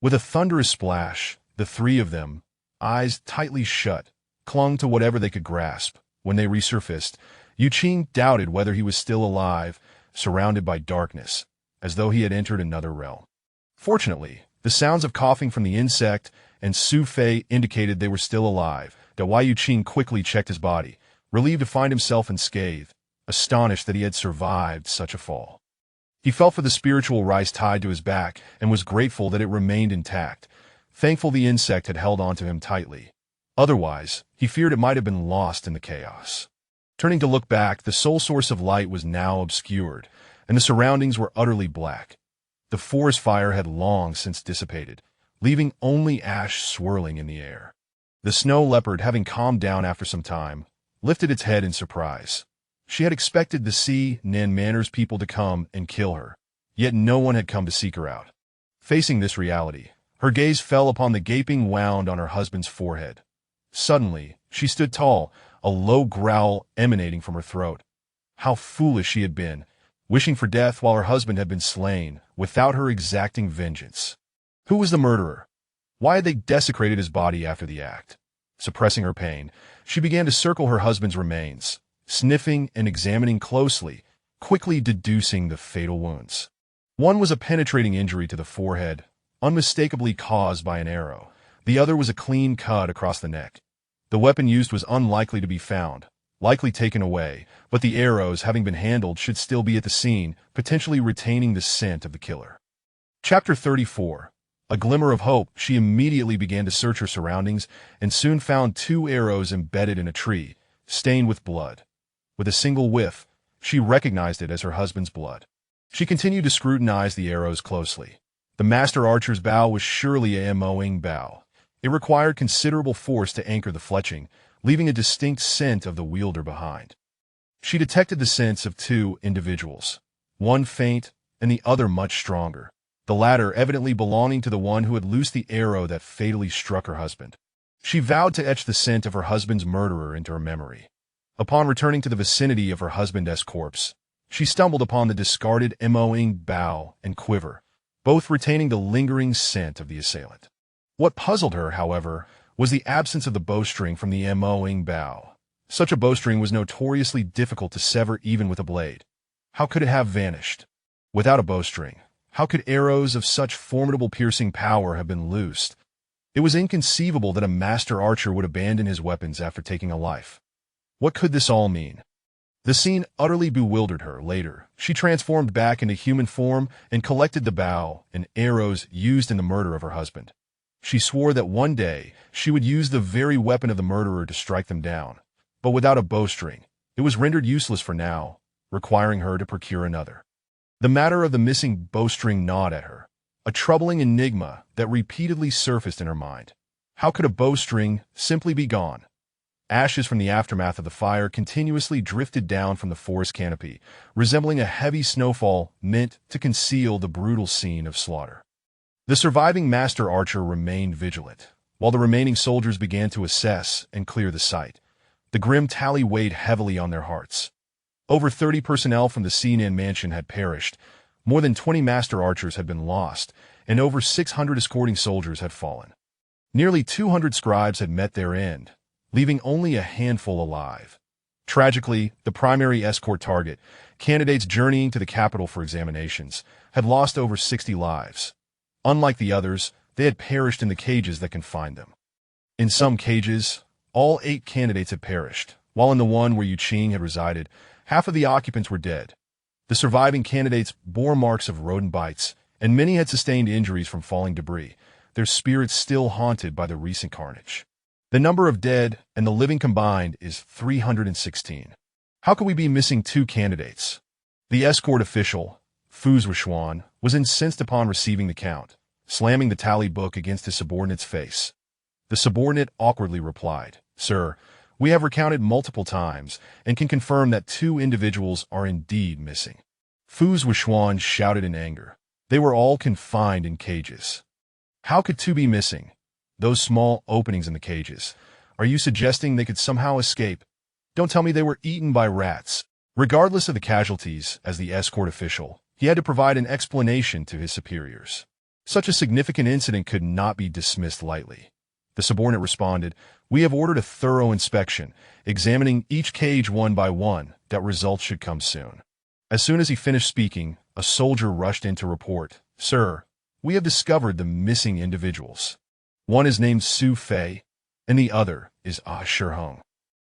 With a thunderous splash, the three of them, eyes tightly shut, clung to whatever they could grasp. When they resurfaced, Yu Qing doubted whether he was still alive, surrounded by darkness, as though he had entered another realm. Fortunately, the sounds of coughing from the insect and Su Fei indicated they were still alive. Yu Qing quickly checked his body, relieved to find himself unscathed, astonished that he had survived such a fall. He felt for the spiritual rice tied to his back and was grateful that it remained intact, thankful the insect had held onto him tightly. Otherwise, he feared it might have been lost in the chaos. Turning to look back, the sole source of light was now obscured, and the surroundings were utterly black. The forest fire had long since dissipated, leaving only ash swirling in the air. The snow leopard, having calmed down after some time, lifted its head in surprise. She had expected the Sea Nan Manor's people to come and kill her, yet no one had come to seek her out. Facing this reality, her gaze fell upon the gaping wound on her husband's forehead. Suddenly, she stood tall, a low growl emanating from her throat. How foolish she had been, wishing for death while her husband had been slain, without her exacting vengeance. Who was the murderer? Why had they desecrated his body after the act? Suppressing her pain, she began to circle her husband's remains, sniffing and examining closely, quickly deducing the fatal wounds. One was a penetrating injury to the forehead, unmistakably caused by an arrow. The other was a clean cut across the neck. The weapon used was unlikely to be found, likely taken away, but the arrows, having been handled, should still be at the scene, potentially retaining the scent of the killer. Chapter 34. A glimmer of hope. She immediately began to search her surroundings and soon found 2 arrows embedded in a tree, stained with blood. With a single whiff, she recognized it as her husband's blood. She continued to scrutinize the arrows closely. The master archer's bow was surely a moing bow. It required considerable force to anchor the fletching, leaving a distinct scent of the wielder behind. She detected the scents of 2 individuals, one faint and the other much stronger, the latter evidently belonging to the one who had loosed the arrow that fatally struck her husband. She vowed to etch the scent of her husband's murderer into her memory. Upon returning to the vicinity of her husband's corpse, she stumbled upon the discarded moing bow and quiver, both retaining the lingering scent of the assailant. What puzzled her, however, was the absence of the bowstring from the MOing bow. Such a bowstring was notoriously difficult to sever even with a blade. How could it have vanished? Without a bowstring, how could arrows of such formidable piercing power have been loosed? It was inconceivable that a master archer would abandon his weapons after taking a life. What could this all mean? The scene utterly bewildered her. Later, she transformed back into human form and collected the bow and arrows used in the murder of her husband. She swore that one day she would use the very weapon of the murderer to strike them down. But without a bowstring, it was rendered useless for now, requiring her to procure another. The matter of the missing bowstring gnawed at her, a troubling enigma that repeatedly surfaced in her mind. How could a bowstring simply be gone? Ashes from the aftermath of the fire continuously drifted down from the forest canopy, resembling a heavy snowfall meant to conceal the brutal scene of slaughter. The surviving master archer remained vigilant, while the remaining soldiers began to assess and clear the site. The grim tally weighed heavily on their hearts. Over 30 personnel from the Sinan mansion had perished, more than 20 master archers had been lost, and over 600 escorting soldiers had fallen. Nearly 200 scribes had met their end, leaving only a handful alive. Tragically, the primary escort target, candidates journeying to the capital for examinations, had lost over 60 lives. Unlike the others, they had perished in the cages that confined them. In some cages, all 8 candidates had perished, while in the one where Yu Qing had resided, half of the occupants were dead. The surviving candidates bore marks of rodent bites, and many had sustained injuries from falling debris, their spirits still haunted by the recent carnage. The number of dead and the living combined is 316. How could we be missing 2 candidates? The escort official, Fortuitously, was incensed upon receiving the count, slamming the tally book against his subordinate's face. The subordinate awkwardly replied, "Sir, we have recounted multiple times and can confirm that 2 individuals are indeed missing." Fortuitously shouted in anger. They were all confined in cages. How could 2 be missing? Those small openings in the cages. Are you suggesting they could somehow escape? Don't tell me they were eaten by rats. Regardless of the casualties, as the escort official, he had to provide an explanation to his superiors. Such a significant incident could not be dismissed lightly. The subordinate responded, "We have ordered a thorough inspection, examining each cage one by one, that results should come soon." As soon as he finished speaking, a soldier rushed in to report, "Sir, we have discovered the missing individuals. One is named Su Fei, and the other is Hung.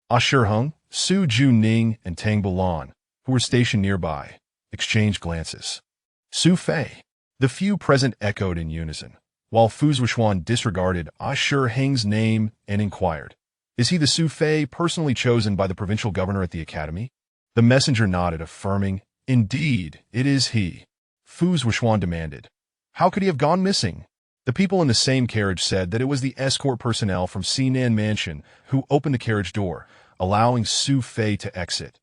Hung, Su Juning, and Tang Bulan, who were stationed nearby, exchanged glances. Su Fei. The few present echoed in unison, while Fortuitously disregarded Hung's name and inquired, "Is he the Su Fei personally chosen by the provincial governor at the academy?" The messenger nodded, affirming, "Indeed, it is he." Fortuitously demanded, "How could he have gone missing?" The people in the same carriage said that it was the escort personnel from Sinan mansion who opened the carriage door, allowing Su Fei to exit.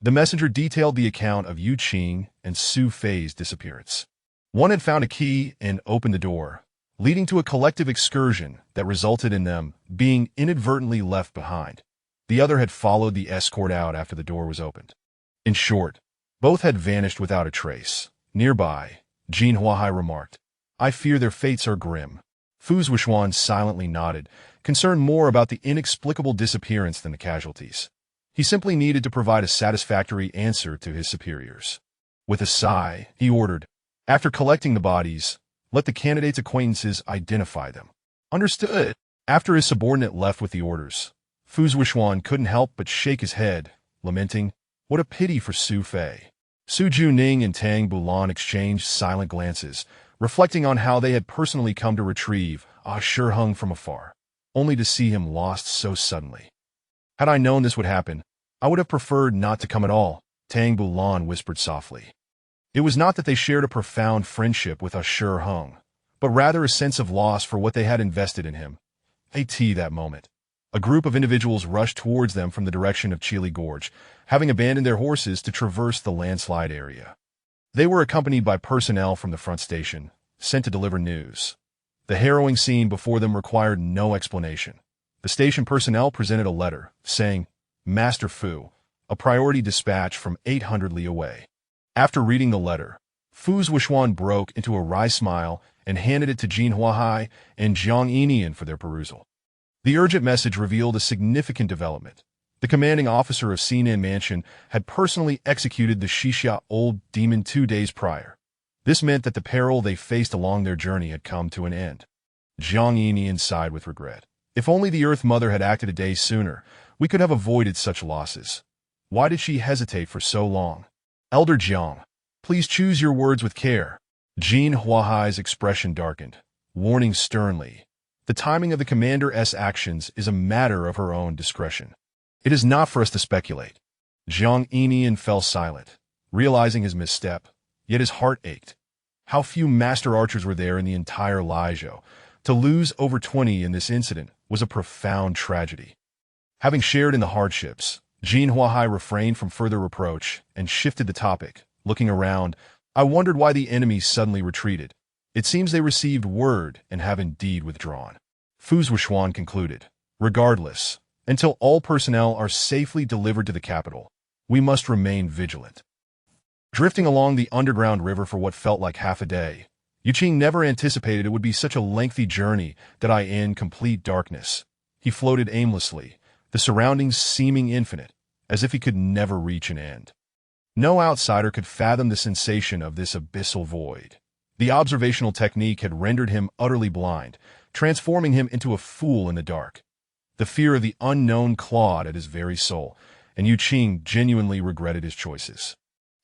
The messenger detailed the account of Yu Qing and Su Fei's disappearance. One had found a key and opened the door, leading to a collective excursion that resulted in them being inadvertently left behind. The other had followed the escort out after the door was opened. In short, both had vanished without a trace. Nearby, Jin Huahai remarked, "I fear their fates are grim." Fortuitously silently nodded, concerned more about the inexplicable disappearance than the casualties. He simply needed to provide a satisfactory answer to his superiors. With a sigh, he ordered, "After collecting the bodies, let the candidates' acquaintances identify them." "Understood." After his subordinate left with the orders, Fortuitously couldn't help but shake his head, lamenting, "What a pity for Su Fei." Su Juning and Tang Bulan exchanged silent glances, reflecting on how they had personally come to retrieve Hung from afar, only to see him lost so suddenly. "Had I known this would happen, I would have preferred not to come at all," Tang Bulan whispered softly. It was not that they shared a profound friendship with Hung, but rather a sense of loss for what they had invested in him. That moment, a group of individuals rushed towards them from the direction of Chili Gorge, having abandoned their horses to traverse the landslide area. They were accompanied by personnel from the front station, sent to deliver news. The harrowing scene before them required no explanation. The station personnel presented a letter, saying, "Master Fu, a priority dispatch from 800 li away." After reading the letter, Fortuitously broke into a wry smile and handed it to Jin Huahai and Jiang Inian for their perusal. The urgent message revealed a significant development. The commanding officer of Sinan Mansion had personally executed the Shisha old demon 2 days prior. This meant that the peril they faced along their journey had come to an end. Jiang Yinian sighed with regret. If only the Earth Mother had acted a day sooner, we could have avoided such losses. Why did she hesitate for so long? Elder Jiang, please choose your words with care. Jin Huahai's expression darkened, warning sternly. The timing of the commander's actions is a matter of her own discretion. It is not for us to speculate. Jiang Yinian fell silent, realizing his misstep, yet his heart ached. How few master archers were there in the entire Liezhou. To lose over 20 in this incident was a profound tragedy. Having shared in the hardships, Jin Huahai refrained from further reproach and shifted the topic. Looking around, I wondered why the enemy suddenly retreated. It seems they received word and have indeed withdrawn. Fu Zhuan concluded. Regardless, until all personnel are safely delivered to the capital, we must remain vigilant. Drifting along the underground river for what felt like half a day, Yuqing never anticipated it would be such a lengthy journey that in complete darkness. He floated aimlessly, the surroundings seeming infinite, as if he could never reach an end. No outsider could fathom the sensation of this abyssal void. The observational technique had rendered him utterly blind, transforming him into a fool in the dark. The fear of the unknown clawed at his very soul, and Yuqing genuinely regretted his choices.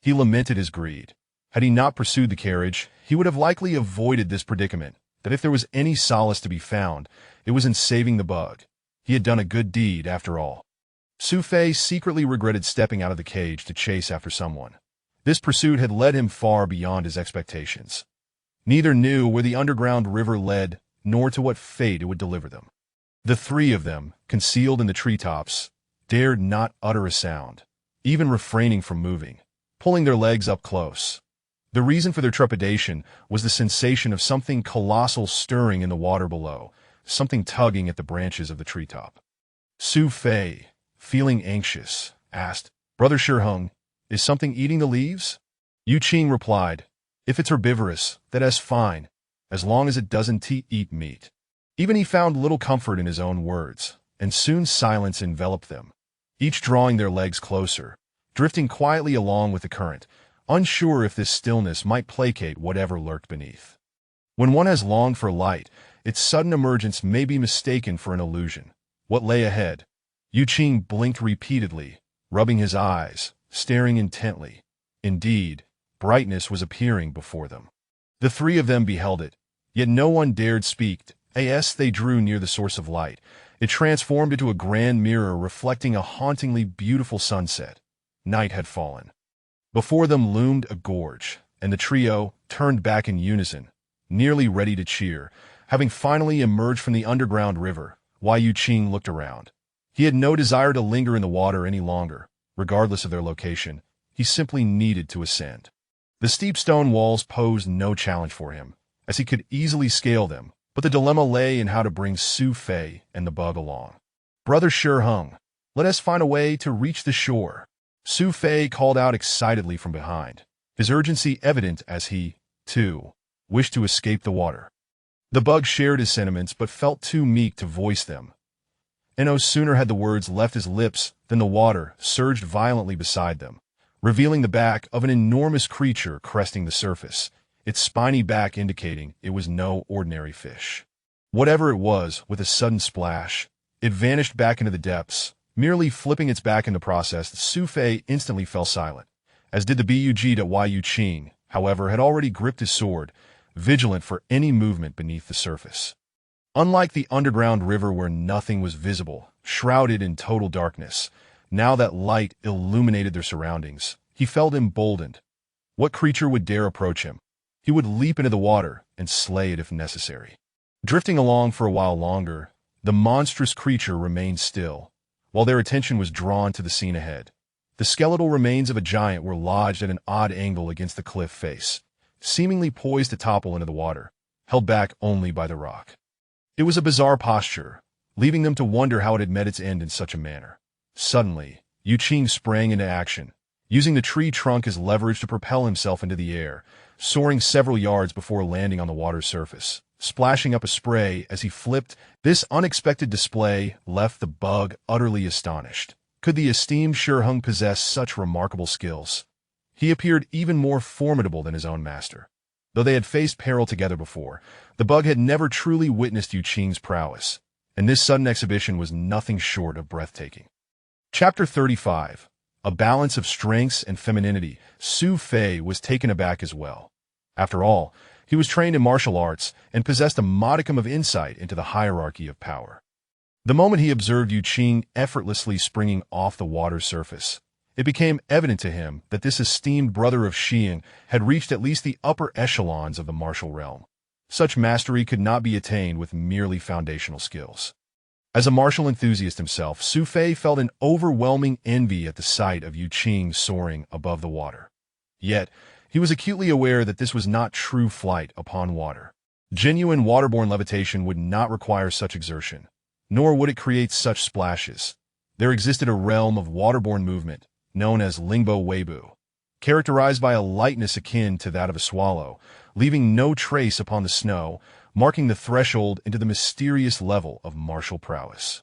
He lamented his greed. Had he not pursued the carriage, he would have likely avoided this predicament, that if there was any solace to be found, it was in saving the bug. He had done a good deed, after all. Su Fei secretly regretted stepping out of the cage to chase after someone. This pursuit had led him far beyond his expectations. Neither knew where the underground river led, nor to what fate it would deliver them. The three of them, concealed in the treetops, dared not utter a sound, even refraining from moving, pulling their legs up close. The reason for their trepidation was the sensation of something colossal stirring in the water below, something tugging at the branches of the treetop. Su Fei, feeling anxious, asked, Brother Shiheng, is something eating the leaves? Yuqing replied, if it's herbivorous, that's fine, as long as it doesn't eat meat. Even he found little comfort in his own words, and soon silence enveloped them, each drawing their legs closer, drifting quietly along with the current, unsure if this stillness might placate whatever lurked beneath. When one has longed for light, its sudden emergence may be mistaken for an illusion. What lay ahead? Yuqing blinked repeatedly, rubbing his eyes, staring intently. Indeed, brightness was appearing before them. The three of them beheld it, yet no one dared speak. As they drew near the source of light, it transformed into a grand mirror reflecting a hauntingly beautiful sunset. Night had fallen. Before them loomed a gorge, and the trio turned back in unison, nearly ready to cheer, having finally emerged from the underground river. Yuqing looked around. He had no desire to linger in the water any longer, regardless of their location. He simply needed to ascend. The steep stone walls posed no challenge for him, as he could easily scale them, but the dilemma lay in how to bring Su Fei and the bug along. Brother Shiheng, let us find a way to reach the shore. Su Fei called out excitedly from behind, his urgency evident as he, too, wished to escape the water. The bug shared his sentiments but felt too meek to voice them. And no sooner had the words left his lips than the water surged violently beside them, revealing the back of an enormous creature cresting the surface, its spiny back indicating it was no ordinary fish. Whatever it was, with a sudden splash, it vanished back into the depths, merely flipping its back in the process. Su Fei instantly fell silent, as did the bug. Yuqing, however, had already gripped his sword, vigilant for any movement beneath the surface. Unlike the underground river where nothing was visible, shrouded in total darkness, now that light illuminated their surroundings, he felt emboldened. What creature would dare approach him? He would leap into the water and slay it if necessary. Drifting along for a while longer, the monstrous creature remained still, while their attention was drawn to the scene ahead. The skeletal remains of a giant were lodged at an odd angle against the cliff face, seemingly poised to topple into the water, held back only by the rock. It was a bizarre posture, leaving them to wonder how it had met its end in such a manner. Suddenly, Yuqing sprang into action, using the tree trunk as leverage to propel himself into the air, soaring several yards before landing on the water's surface. splashing up a spray as he flipped. This unexpected display left the bug utterly astonished. Could the esteemed Shiheng possess such remarkable skills? He appeared even more formidable than his own master. Though they had faced peril together before, the bug had never truly witnessed Yu Qing's prowess, and this sudden exhibition was nothing short of breathtaking. Chapter 35. A balance of strengths and femininity. Su Fei was taken aback as well. After all, he was trained in martial arts and possessed a modicum of insight into the hierarchy of power. The moment he observed Yu Qing effortlessly springing off the water's surface, it became evident to him that this esteemed brother of Xiang had reached at least the upper echelons of the martial realm. Such mastery could not be attained with merely foundational skills. As a martial enthusiast himself, Su Fei felt an overwhelming envy at the sight of Yu Qing soaring above the water. Yet, he was acutely aware that this was not true flight upon water. Genuine waterborne levitation would not require such exertion, nor would it create such splashes. There existed a realm of waterborne movement, known as Lingbo Weibu, characterized by a lightness akin to that of a swallow, leaving no trace upon the snow, marking the threshold into the mysterious level of martial prowess.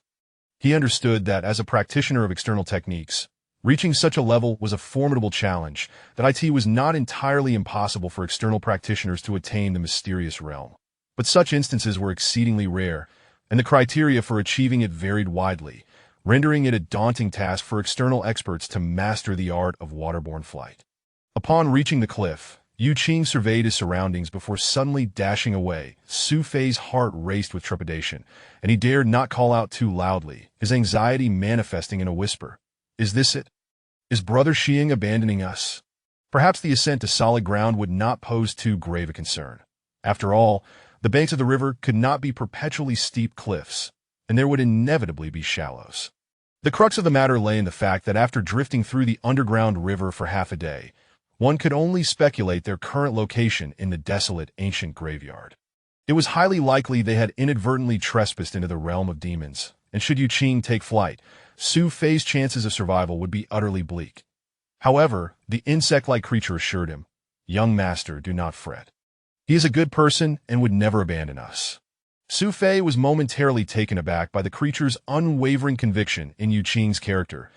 He understood that as a practitioner of external techniques, reaching such a level was a formidable challenge, that it was not entirely impossible for external practitioners to attain the mysterious realm. But such instances were exceedingly rare, and the criteria for achieving it varied widely, rendering it a daunting task for external experts to master the art of waterborne flight. Upon reaching the cliff, Yu Qing surveyed his surroundings before suddenly dashing away. Su Fei's heart raced with trepidation, and he dared not call out too loudly, his anxiety manifesting in a whisper. Is this it? Is Brother Xiang abandoning us? Perhaps the ascent to solid ground would not pose too grave a concern. After all, the banks of the river could not be perpetually steep cliffs, and there would inevitably be shallows. The crux of the matter lay in the fact that after drifting through the underground river for half a day, one could only speculate their current location in the desolate ancient graveyard. It was highly likely they had inadvertently trespassed into the realm of demons, and should Yu Qing take flight, Su Fei's chances of survival would be utterly bleak. However, the insect-like creature assured him, "Young master, do not fret. He is a good person and would never abandon us." Su Fei was momentarily taken aback by the creature's unwavering conviction in Yu Qing's character.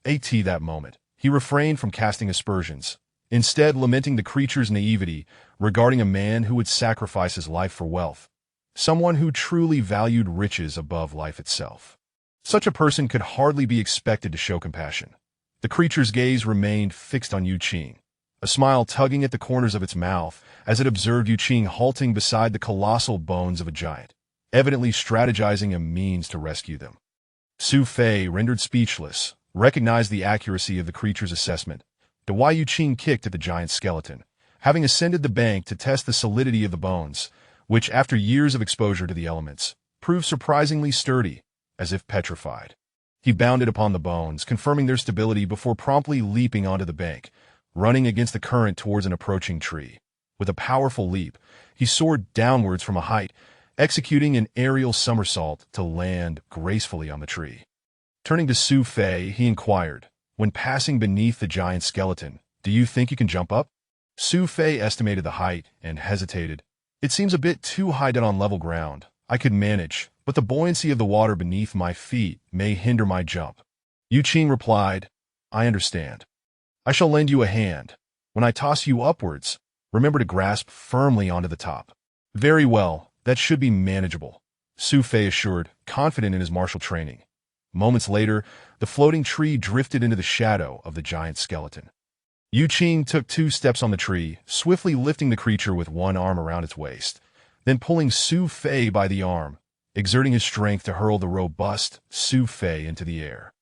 At that moment, he refrained from casting aspersions, instead lamenting the creature's naivety regarding a man who would sacrifice his life for wealth, someone who truly valued riches above life itself. Such a person could hardly be expected to show compassion. The creature's gaze remained fixed on Yu Qing, a smile tugging at the corners of its mouth as it observed Yu Qing halting beside the colossal bones of a giant, evidently strategizing a means to rescue them. Su Fei, rendered speechless, recognized the accuracy of the creature's assessment, to why Yu Qing kicked at the giant's skeleton, having ascended the bank to test the solidity of the bones, which, after years of exposure to the elements, proved surprisingly sturdy, as if petrified. He bounded upon the bones, confirming their stability before promptly leaping onto the bank, running against the current towards an approaching tree. With a powerful leap, he soared downwards from a height, executing an aerial somersault to land gracefully on the tree. Turning to Su Fei, he inquired, when passing beneath the giant skeleton, "Do you think you can jump up?" Su Fei estimated the height and hesitated. "It seems a bit too high down on level ground. I could manage, but the buoyancy of the water beneath my feet may hinder my jump." Yu Qing replied, "I understand. I shall lend you a hand. When I toss you upwards, remember to grasp firmly onto the top." "Very well. That should be manageable," Su Fei assured, confident in his martial training. Moments later, the floating tree drifted into the shadow of the giant skeleton. Yu Qing took 2 steps on the tree, swiftly lifting the creature with one arm around its waist, then pulling Su Fei by the arm, exerting his strength to hurl the robust Su Fei into the air.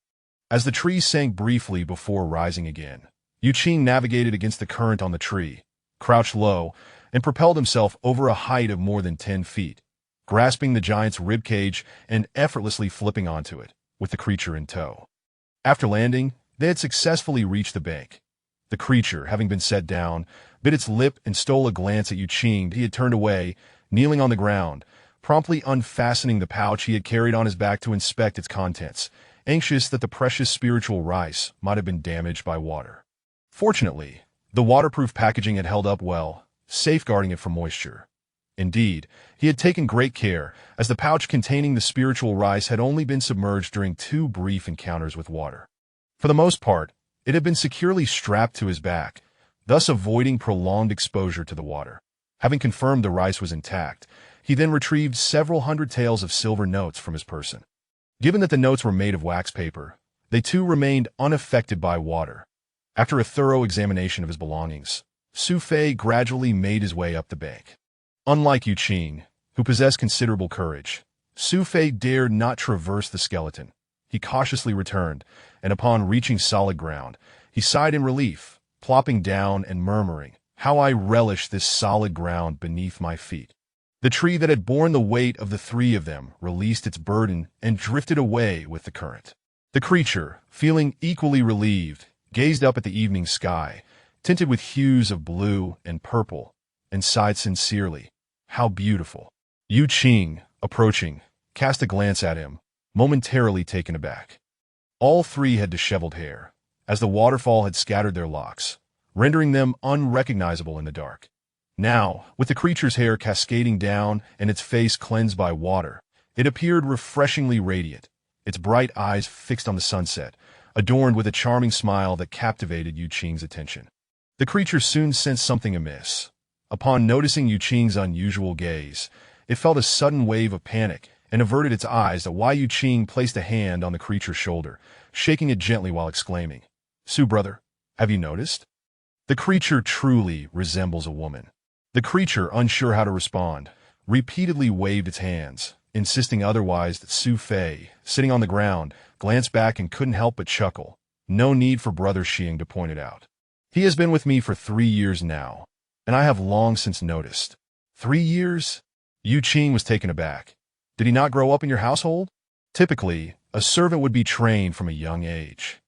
As the tree sank briefly before rising again, Yu Qing navigated against the current on the tree, crouched low, and propelled himself over a height of more than 10 feet, grasping the giant's ribcage and effortlessly flipping onto it, with the creature in tow. After landing, they had successfully reached the bank. The creature, having been set down, bit its lip and stole a glance at Yu Qing. He had turned away, kneeling on the ground, promptly unfastening the pouch he had carried on his back to inspect its contents, anxious that the precious spiritual rice might have been damaged by water. Fortunately, the waterproof packaging had held up well, safeguarding it from moisture. Indeed, he had taken great care, as the pouch containing the spiritual rice had only been submerged during 2 brief encounters with water. For the most part, it had been securely strapped to his back, thus avoiding prolonged exposure to the water. Having confirmed the rice was intact, he then retrieved several hundred taels of silver notes from his person. Given that the notes were made of wax paper, they too remained unaffected by water. After a thorough examination of his belongings, Su Fei gradually made his way up the bank. Unlike Yu Qing, who possessed considerable courage, Su Fei dared not traverse the skeleton. He cautiously returned, and upon reaching solid ground, he sighed in relief, plopping down and murmuring, "How I relish this solid ground beneath my feet." The tree that had borne the weight of the 3 of them released its burden and drifted away with the current. The creature, feeling equally relieved, gazed up at the evening sky, tinted with hues of blue and purple, and sighed sincerely, "How beautiful." Yu Qing, approaching, cast a glance at him, momentarily taken aback. All 3 had disheveled hair, as the waterfall had scattered their locks, rendering them unrecognizable in the dark. Now, with the creature's hair cascading down and its face cleansed by water, it appeared refreshingly radiant, its bright eyes fixed on the sunset, adorned with a charming smile that captivated Yu Qing's attention. The creature soon sensed something amiss. Upon noticing Yu Qing's unusual gaze, it felt a sudden wave of panic and averted its eyes to why Yu Qing placed a hand on the creature's shoulder, shaking it gently while exclaiming, "Su brother, have you noticed? The creature truly resembles a woman." The creature, unsure how to respond, repeatedly waved its hands, insisting otherwise that Su Fei, sitting on the ground, glanced back and couldn't help but chuckle. No need for Brother Xiang to point it out. He has been with me for 3 years now, and I have long since noticed. 3 years? Yu Qing was taken aback. Did he not grow up in your household? Typically, a servant would be trained from a young age.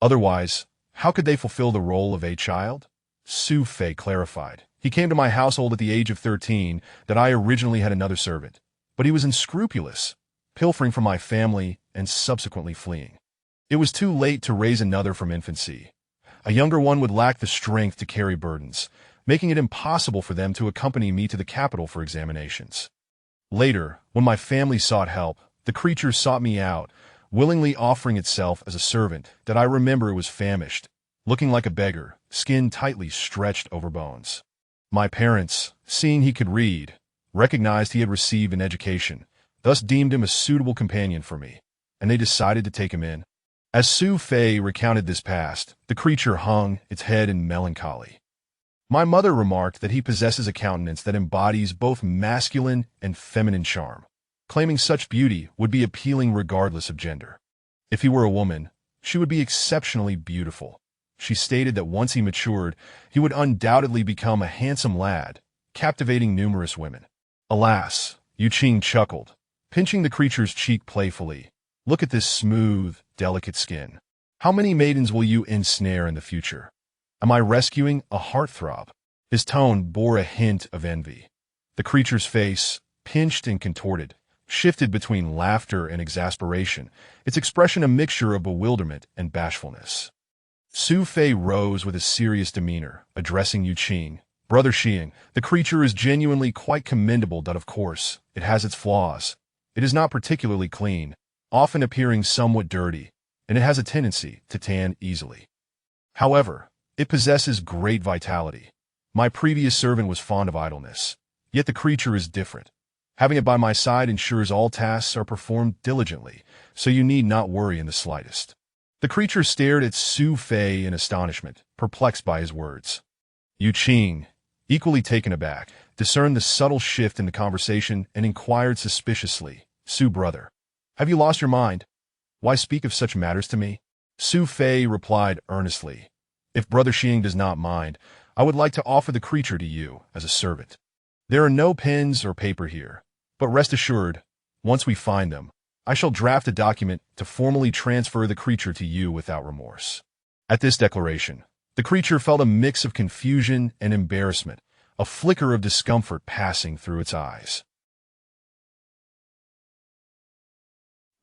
Otherwise, how could they fulfill the role of a child? Su Fei clarified. He came to my household at the age of 13 that I originally had another servant, but he was unscrupulous, pilfering from my family and subsequently fleeing. It was too late to raise another from infancy. A younger one would lack the strength to carry burdens, making it impossible for them to accompany me to the capital for examinations. Later, when my family sought help, the creature sought me out, willingly offering itself as a servant that I remember it was famished, looking like a beggar, skin tightly stretched over bones. My parents, seeing he could read, recognized he had received an education, thus deemed him a suitable companion for me, and they decided to take him in. As Su Fei recounted this past, the creature hung its head in melancholy. My mother remarked that he possesses a countenance that embodies both masculine and feminine charm, claiming such beauty would be appealing regardless of gender. If he were a woman, she would be exceptionally beautiful. She stated that once he matured, he would undoubtedly become a handsome lad, captivating numerous women. Alas, Yu Qing chuckled, pinching the creature's cheek playfully. Look at this smooth, delicate skin. How many maidens will you ensnare in the future? Am I rescuing a heartthrob? His tone bore a hint of envy. The creature's face, pinched and contorted, shifted between laughter and exasperation, its expression a mixture of bewilderment and bashfulness. Su Fei rose with a serious demeanor, addressing Yu Qing. Brother Xiang, the creature is genuinely quite commendable, but of course, it has its flaws. It is not particularly clean, often appearing somewhat dirty, and it has a tendency to tan easily. However, it possesses great vitality. My previous servant was fond of idleness, yet the creature is different. Having it by my side ensures all tasks are performed diligently, so you need not worry in the slightest. The creature stared at Su Fei in astonishment, perplexed by his words. Yu Qing, equally taken aback, discerned the subtle shift in the conversation and inquired suspiciously, "Su brother, have you lost your mind? Why speak of such matters to me?" Su Fei replied earnestly, "If Brother Xiang does not mind, I would like to offer the creature to you as a servant. There are no pens or paper here, but rest assured, once we find them, I shall draft a document to formally transfer the creature to you without remorse." At this declaration, the creature felt a mix of confusion and embarrassment, a flicker of discomfort passing through its eyes.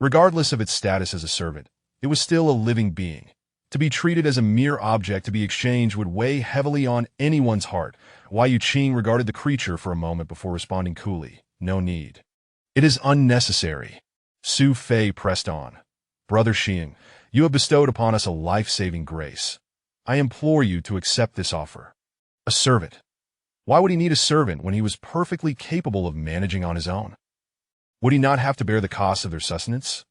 Regardless of its status as a servant, it was still a living being, To be treated as a mere object to be exchanged would weigh heavily on anyone's heart. Wei Yuqing regarded the creature for a moment before responding coolly. No need. It is unnecessary. Su Fei pressed on. Brother Xing, you have bestowed upon us a life-saving grace. I implore you to accept this offer. A servant. Why would he need a servant when he was perfectly capable of managing on his own? Would he not have to bear the costs of their sustenance?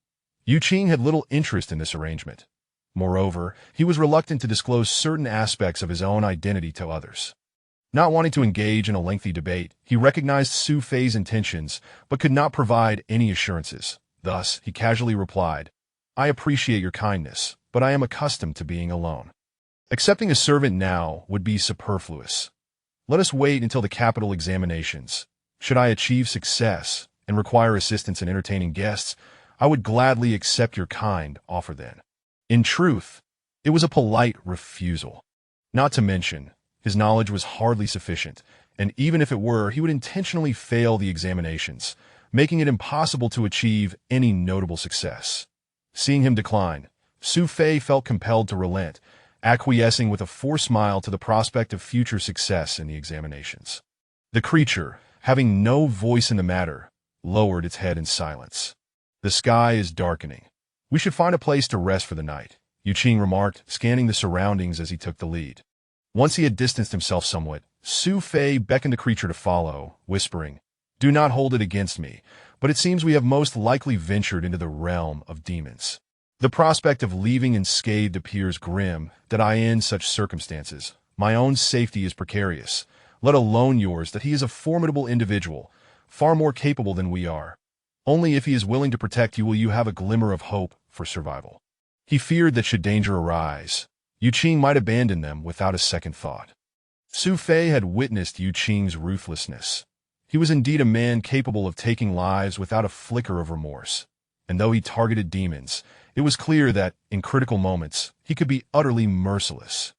Yuqing had little interest in this arrangement. Moreover, he was reluctant to disclose certain aspects of his own identity to others. Not wanting to engage in a lengthy debate, he recognized Su Fei's intentions, but could not provide any assurances. Thus, he casually replied, I appreciate your kindness, but I am accustomed to being alone. Accepting a servant now would be superfluous. Let us wait until the capital examinations. Should I achieve success and require assistance in entertaining guests, I would gladly accept your kind offer then. In truth, it was a polite refusal. Not to mention, his knowledge was hardly sufficient, and even if it were, he would intentionally fail the examinations, making it impossible to achieve any notable success. Seeing him decline, Su Fei felt compelled to relent, acquiescing with a forced smile to the prospect of future success in the examinations. The creature, having no voice in the matter, lowered its head in silence. The sky is darkening. We should find a place to rest for the night, Yuqing remarked, scanning the surroundings as he took the lead. Once he had distanced himself somewhat, Su Fei beckoned the creature to follow, whispering, Do not hold it against me, but it seems we have most likely ventured into the realm of demons. The prospect of leaving unscathed appears grim, that I in such circumstances. My own safety is precarious, let alone yours, that he is a formidable individual, far more capable than we are. Only if he is willing to protect you will you have a glimmer of hope for survival. He feared that should danger arise, Yuqing might abandon them without a second thought. Su Fei had witnessed Yuqing's ruthlessness. He was indeed a man capable of taking lives without a flicker of remorse, and though he targeted demons, it was clear that, in critical moments, he could be utterly merciless.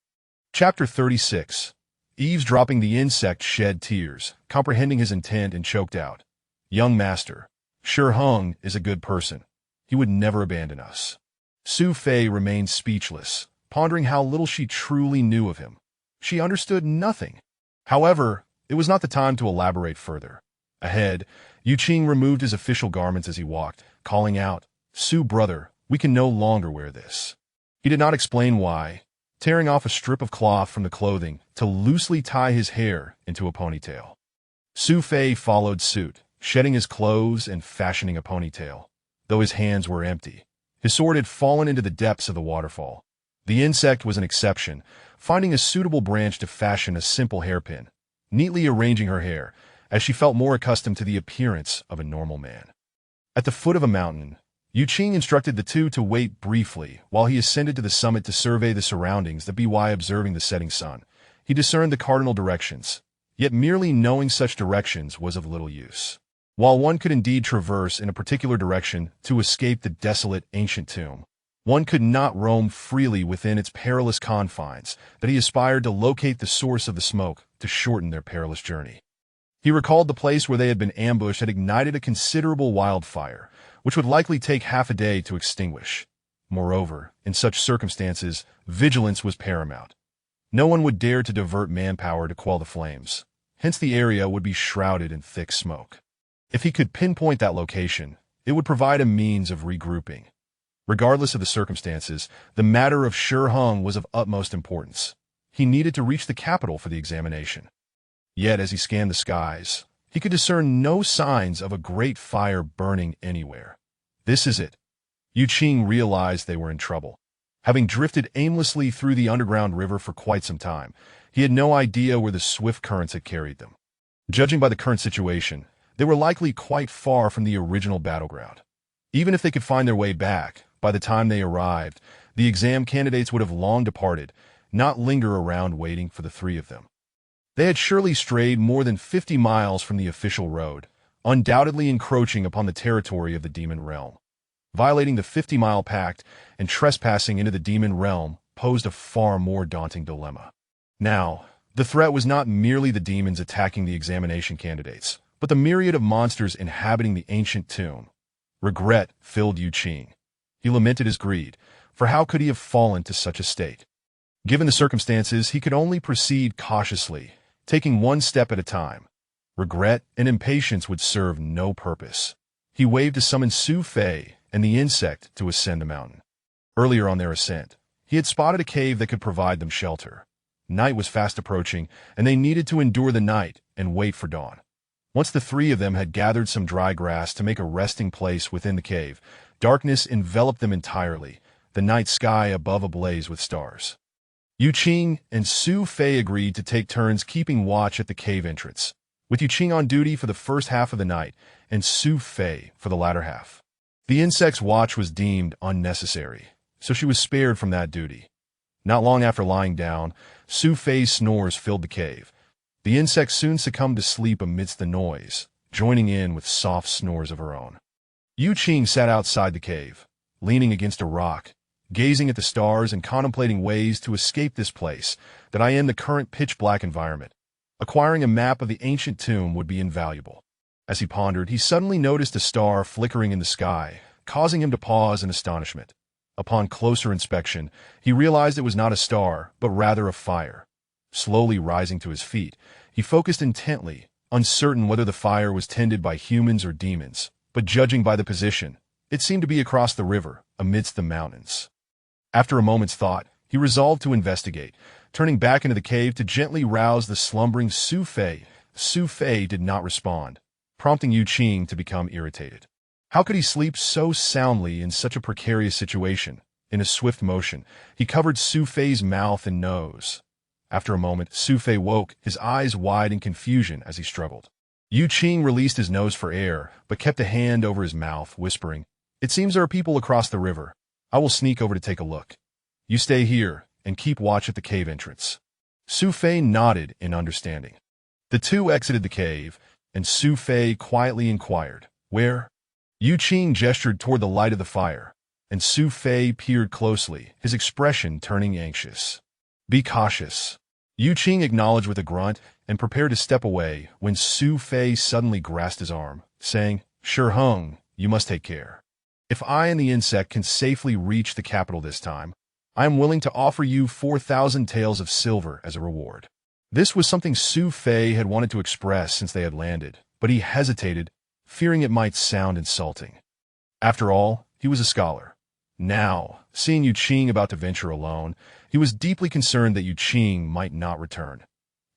Chapter 36. Eavesdropping. The insect shed tears, comprehending his intent, and choked out. Young master, Shi Heng is a good person. He would never abandon us. Su Fei remained speechless, pondering how little she truly knew of him. She understood nothing. However, it was not the time to elaborate further. Ahead, Yuqing removed his official garments as he walked, calling out, Su brother, we can no longer wear this. He did not explain why, tearing off a strip of cloth from the clothing to loosely tie his hair into a ponytail. Su Fei followed suit, shedding his clothes and fashioning a ponytail. Though his hands were empty, his sword had fallen into the depths of the waterfall. The insect was an exception, finding a suitable branch to fashion a simple hairpin, neatly arranging her hair, as she felt more accustomed to the appearance of a normal man. At the foot of a mountain, Yuqing instructed the two to wait briefly while he ascended to the summit to survey the surroundings. That by observing the setting sun, he discerned the cardinal directions, yet merely knowing such directions was of little use. While one could indeed traverse in a particular direction to escape the desolate ancient tomb, one could not roam freely within its perilous confines. That he aspired to locate the source of the smoke to shorten their perilous journey. He recalled the place where they had been ambushed had ignited a considerable wildfire, which would likely take half a day to extinguish. Moreover, in such circumstances, vigilance was paramount. No one would dare to divert manpower to quell the flames. Hence the area would be shrouded in thick smoke. If he could pinpoint that location, it would provide a means of regrouping. Regardless of the circumstances, the matter of Shi Heng was of utmost importance. He needed to reach the capital for the examination. Yet as he scanned the skies, he could discern no signs of a great fire burning anywhere. This is it. Yuqing realized they were in trouble. Having drifted aimlessly through the underground river for quite some time, he had no idea where the swift currents had carried them. Judging by the current situation, they were likely quite far from the original battleground. Even if they could find their way back, by the time they arrived, the exam candidates would have long departed, not linger around waiting for the three of them. They had surely strayed more than 50 miles from the official road, undoubtedly encroaching upon the territory of the demon realm. Violating the 50-mile pact and trespassing into the demon realm posed a far more daunting dilemma. Now, the threat was not merely the demons attacking the examination candidates, but the myriad of monsters inhabiting the ancient tomb. Regret filled Yuqing. He lamented his greed, For how could he have fallen to such a state? Given the circumstances, he could only proceed cautiously, taking one step at a time. Regret and impatience would serve no purpose. He waved to summon Su Fei and the insect to ascend the mountain. Earlier on their ascent, he had spotted a cave that could provide them shelter. Night was fast approaching, and they needed to endure the night and wait for dawn. Once the three of them had gathered some dry grass to make a resting place within the cave, darkness enveloped them entirely, the night sky above ablaze with stars. Yu Qing and Su Fei agreed to take turns keeping watch at the cave entrance, with Yu Qing on duty for the first half of the night and Su Fei for the latter half. The insect's watch was deemed unnecessary, so she was spared from that duty. Not long after lying down, Su Fei's snores filled the cave. The insect soon succumbed to sleep amidst the noise, joining in with soft snores of her own. Yu Qing sat outside the cave, leaning against a rock, gazing at the stars and contemplating ways to escape this place that I am the current pitch-black environment. Acquiring a map of the ancient tomb would be invaluable. As he pondered, he suddenly noticed a star flickering in the sky, causing him to pause in astonishment. Upon closer inspection, he realized it was not a star, but rather a fire. Slowly rising to his feet, he focused intently, uncertain whether the fire was tended by humans or demons, but judging by the position, it seemed to be across the river, amidst the mountains. After a moment's thought, he resolved to investigate, turning back into the cave to gently rouse the slumbering Su Fei. Su Fei did not respond, prompting Yu Qing to become irritated. How could he sleep so soundly in such a precarious situation? In a swift motion, he covered Su Fei's mouth and nose. After a moment, Su Fei woke, his eyes wide in confusion as he struggled. Yu Qing released his nose for air, but kept a hand over his mouth, whispering, "It seems there are people across the river. I will sneak over to take a look. You stay here and keep watch at the cave entrance." Su Fei nodded in understanding. The two exited the cave, and Su Fei quietly inquired, "Where?" Yu Qing gestured toward the light of the fire, and Su Fei peered closely, his expression turning anxious. "Be cautious." Yu Qing acknowledged with a grunt and prepared to step away when Su Fei suddenly grasped his arm, saying, "Shi Heng, you must take care. If I and the insect can safely reach the capital this time, I am willing to offer you 4,000 taels of silver as a reward." This was something Su Fei had wanted to express since they had landed, but he hesitated, fearing it might sound insulting. After all, he was a scholar. Now, seeing Yu Qing about to venture alone, he was deeply concerned that Yu Qing might not return.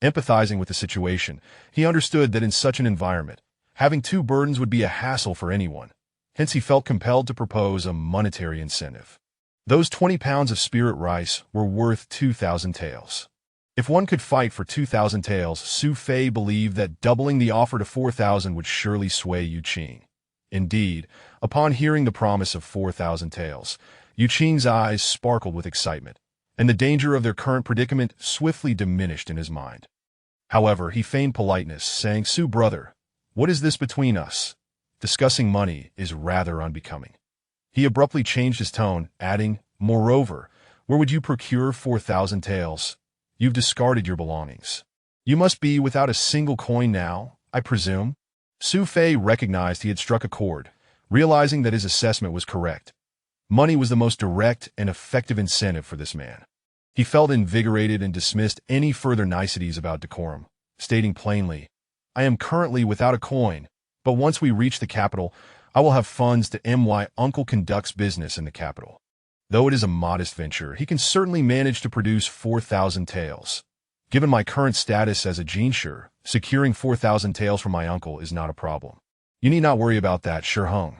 Empathizing with the situation, he understood that in such an environment, having two burdens would be a hassle for anyone. Hence he felt compelled to propose a monetary incentive. Those 20 pounds of spirit rice were worth 2,000 taels. If one could fight for 2,000 taels, Su Fei believed that doubling the offer to 4,000 would surely sway Yu Qing. Indeed, upon hearing the promise of 4,000 taels, Yu Qing's eyes sparkled with excitement, and the danger of their current predicament swiftly diminished in his mind. However, he feigned politeness, saying, "Su brother, what is this between us? Discussing money is rather unbecoming." He abruptly changed his tone, adding, "Moreover, where would you procure 4,000 taels? You've discarded your belongings. You must be without a single coin now, I presume?" Su Fei recognized he had struck a chord, realizing that his assessment was correct. Money was the most direct and effective incentive for this man. He felt invigorated and dismissed any further niceties about decorum, stating plainly, "I am currently without a coin, but once we reach the capital, I will have funds to my uncle conducts business in the capital. Though it is a modest venture, he can certainly manage to produce 4,000 taels. Given my current status as a jinshi, securing 4,000 taels from my uncle is not a problem. You need not worry about that, Shi Heng."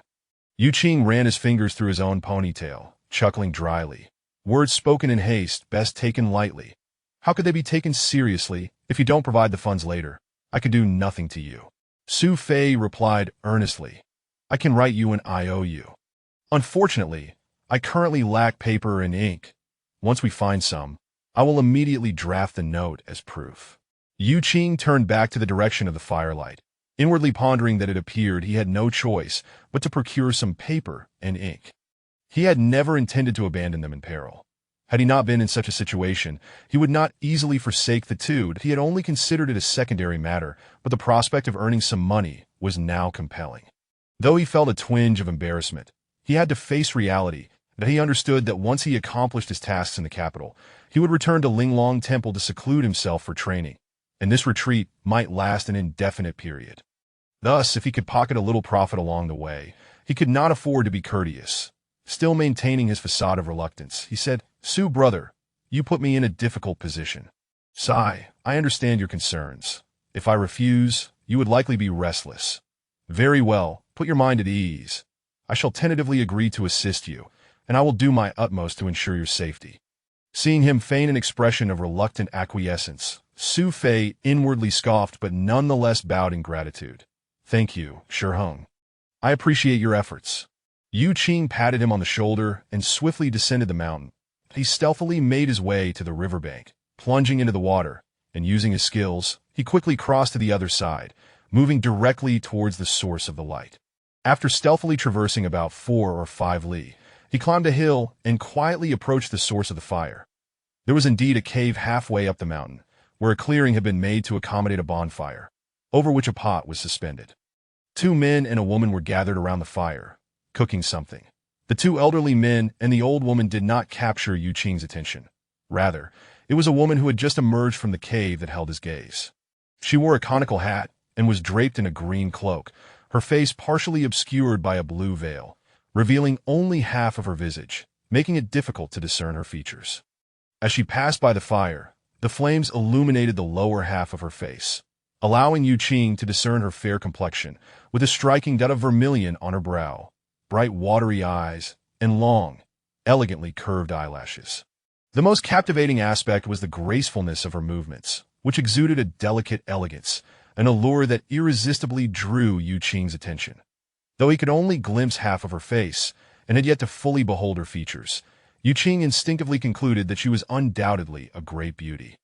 Yu Qing ran his fingers through his own ponytail, chuckling dryly. Words spoken in haste, best taken lightly. How could they be taken seriously if you don't provide the funds later? I could do nothing to you. Su Fei replied earnestly, "I can write you an IOU. Unfortunately, I currently lack paper and ink. Once we find some, I will immediately draft the note as proof." Yu Qing turned back to the direction of the firelight, inwardly pondering that it appeared he had no choice but to procure some paper and ink. He had never intended to abandon them in peril. Had he not been in such a situation, he would not easily forsake the two. He had only considered it a secondary matter, but the prospect of earning some money was now compelling. Though he felt a twinge of embarrassment, he had to face reality, that he understood that once he accomplished his tasks in the capital, he would return to Linglong Temple to seclude himself for training, and this retreat might last an indefinite period. Thus, if he could pocket a little profit along the way, he could not afford to be courteous. Still maintaining his facade of reluctance, he said, "Su brother, you put me in a difficult position. Sai, I understand your concerns. If I refuse, you would likely be restless. Very well, put your mind at ease. I shall tentatively agree to assist you, and I will do my utmost to ensure your safety." Seeing him feign an expression of reluctant acquiescence, Su Fei inwardly scoffed but nonetheless bowed in gratitude. "Thank you, Shiheng. I appreciate your efforts." Yu Qing patted him on the shoulder and swiftly descended the mountain. He stealthily made his way to the riverbank, plunging into the water, and using his skills, he quickly crossed to the other side, moving directly towards the source of the light. After stealthily traversing about 4 or 5 li, he climbed a hill and quietly approached the source of the fire. There was indeed a cave halfway up the mountain, where a clearing had been made to accommodate a bonfire, over which a pot was suspended. 2 men and a woman were gathered around the fire, cooking something. The 2 elderly men and the old woman did not capture Yu Qing's attention. Rather, it was a woman who had just emerged from the cave that held his gaze. She wore a conical hat and was draped in a green cloak, her face partially obscured by a blue veil, revealing only half of her visage, making it difficult to discern her features. As she passed by the fire, the flames illuminated the lower half of her face, allowing Yu Qing to discern her fair complexion, with a striking dot of vermilion on her brow, bright watery eyes, and long, elegantly curved eyelashes. The most captivating aspect was the gracefulness of her movements, which exuded a delicate elegance, an allure that irresistibly drew Yu Qing's attention. Though he could only glimpse half of her face, and had yet to fully behold her features, Yu Qing instinctively concluded that she was undoubtedly a great beauty.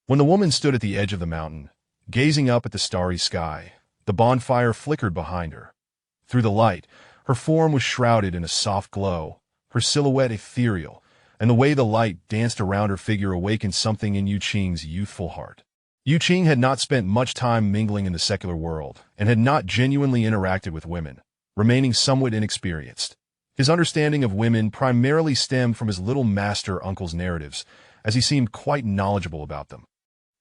When the woman stood at the edge of the mountain, gazing up at the starry sky, the bonfire flickered behind her. Through the light, her form was shrouded in a soft glow, her silhouette ethereal, and the way the light danced around her figure awakened something in Yu Qing's youthful heart. Yu Qing had not spent much time mingling in the secular world, and had not genuinely interacted with women, remaining somewhat inexperienced. His understanding of women primarily stemmed from his little master uncle's narratives, as he seemed quite knowledgeable about them.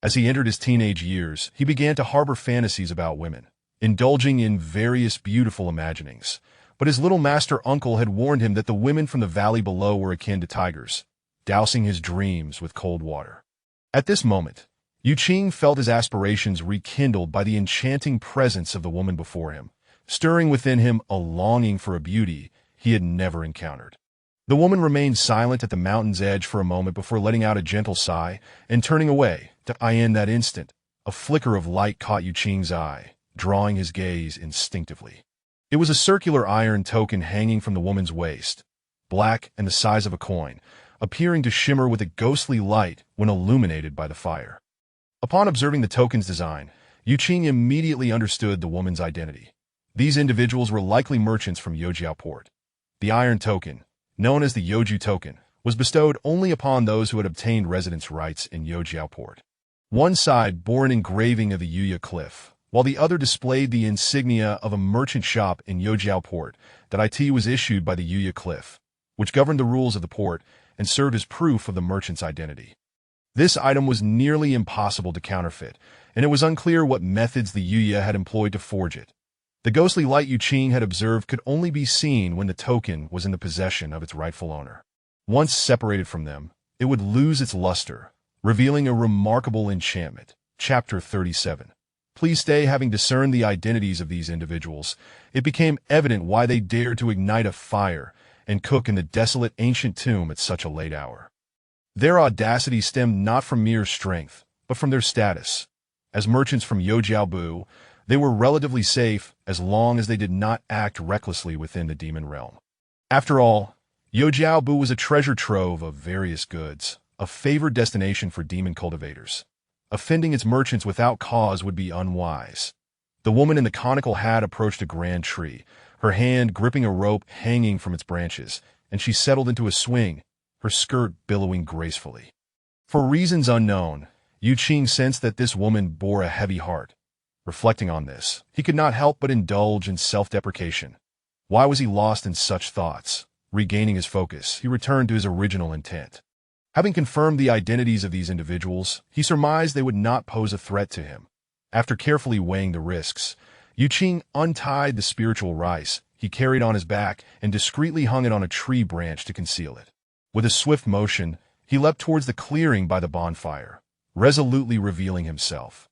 As he entered his teenage years, he began to harbor fantasies about women, indulging in various beautiful imaginings. But his little master uncle had warned him that the women from the valley below were akin to tigers, dousing his dreams with cold water. At this moment, Yu Qing felt his aspirations rekindled by the enchanting presence of the woman before him, stirring within him a longing for a beauty he had never encountered. The woman remained silent at the mountain's edge for a moment before letting out a gentle sigh and turning away. In that instant, a flicker of light caught Yu Qing's eye, drawing his gaze instinctively. It was a circular iron token hanging from the woman's waist, black and the size of a coin, appearing to shimmer with a ghostly light when illuminated by the fire. Upon observing the token's design, Yu Qing immediately understood the woman's identity. These individuals were likely merchants from Yojiao port. The iron token, known as the Yoju token, was bestowed only upon those who had obtained residence rights in Yojiao port. One side bore an engraving of the Yuya cliff, while the other displayed the insignia of a merchant shop in Yojiao port. That it was issued by the Yuya cliff, which governed the rules of the port and served as proof of the merchant's identity. This item was nearly impossible to counterfeit, and it was unclear what methods the Yuya had employed to forge it. The ghostly light Yu Qing had observed could only be seen when the token was in the possession of its rightful owner. Once separated from them, it would lose its luster, revealing a remarkable enchantment. Chapter 37. Please stay. Having discerned the identities of these individuals, it became evident why they dared to ignite a fire and cook in the desolate ancient tomb at such a late hour. Their audacity stemmed not from mere strength, but from their status. As merchants from Yojiao, they were relatively safe as long as they did not act recklessly within the demon realm. After all, Yojiao was a treasure trove of various goods, a favored destination for demon cultivators. Offending its merchants without cause would be unwise. The woman in the conical hat approached a grand tree, her hand gripping a rope hanging from its branches, and she settled into a swing, her skirt billowing gracefully. For reasons unknown, Yu Qing sensed that this woman bore a heavy heart. Reflecting on this, he could not help but indulge in self-deprecation. Why was he lost in such thoughts? Regaining his focus, he returned to his original intent. Having confirmed the identities of these individuals, he surmised they would not pose a threat to him. After carefully weighing the risks, Yu Qing untied the spiritual rice he carried on his back and discreetly hung it on a tree branch to conceal it. With a swift motion, he leapt towards the clearing by the bonfire, resolutely revealing himself.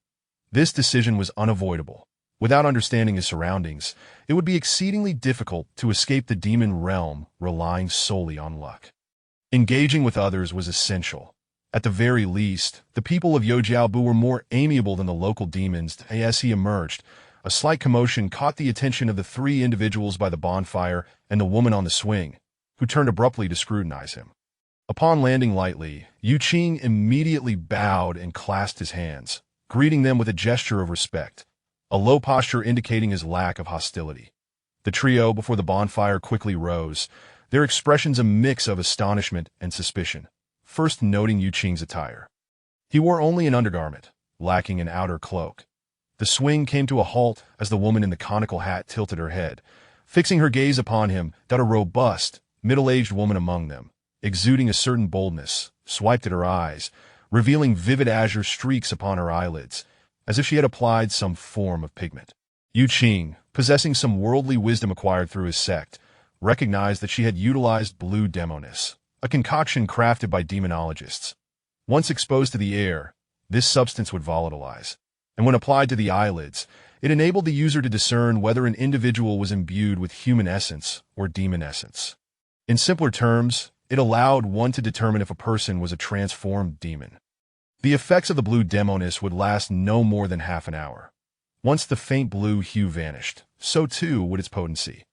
This decision was unavoidable. Without understanding his surroundings, it would be exceedingly difficult to escape the demon realm relying solely on luck. Engaging with others was essential. At the very least, the people of Yojiaobu were more amiable than the local demons. As he emerged, a slight commotion caught the attention of the three individuals by the bonfire and the woman on the swing, who turned abruptly to scrutinize him. Upon landing lightly, Yu Qing immediately bowed and clasped his hands, greeting them with a gesture of respect, a low posture indicating his lack of hostility. The trio before the bonfire quickly rose, their expressions a mix of astonishment and suspicion, first noting Yu Qing's attire. He wore only an undergarment, lacking an outer cloak. The swing came to a halt as the woman in the conical hat tilted her head, fixing her gaze upon him. That a robust, middle-aged woman among them, exuding a certain boldness, swiped at her eyes, revealing vivid azure streaks upon her eyelids, as if she had applied some form of pigment. Yu Qing, possessing some worldly wisdom acquired through his sect, recognized that she had utilized blue demonis, a concoction crafted by demonologists. Once exposed to the air, this substance would volatilize, and when applied to the eyelids, it enabled the user to discern whether an individual was imbued with human essence or demon essence. In simpler terms, it allowed one to determine if a person was a transformed demon. The effects of the blue demonis would last no more than half an hour. Once the faint blue hue vanished, so too would its potency.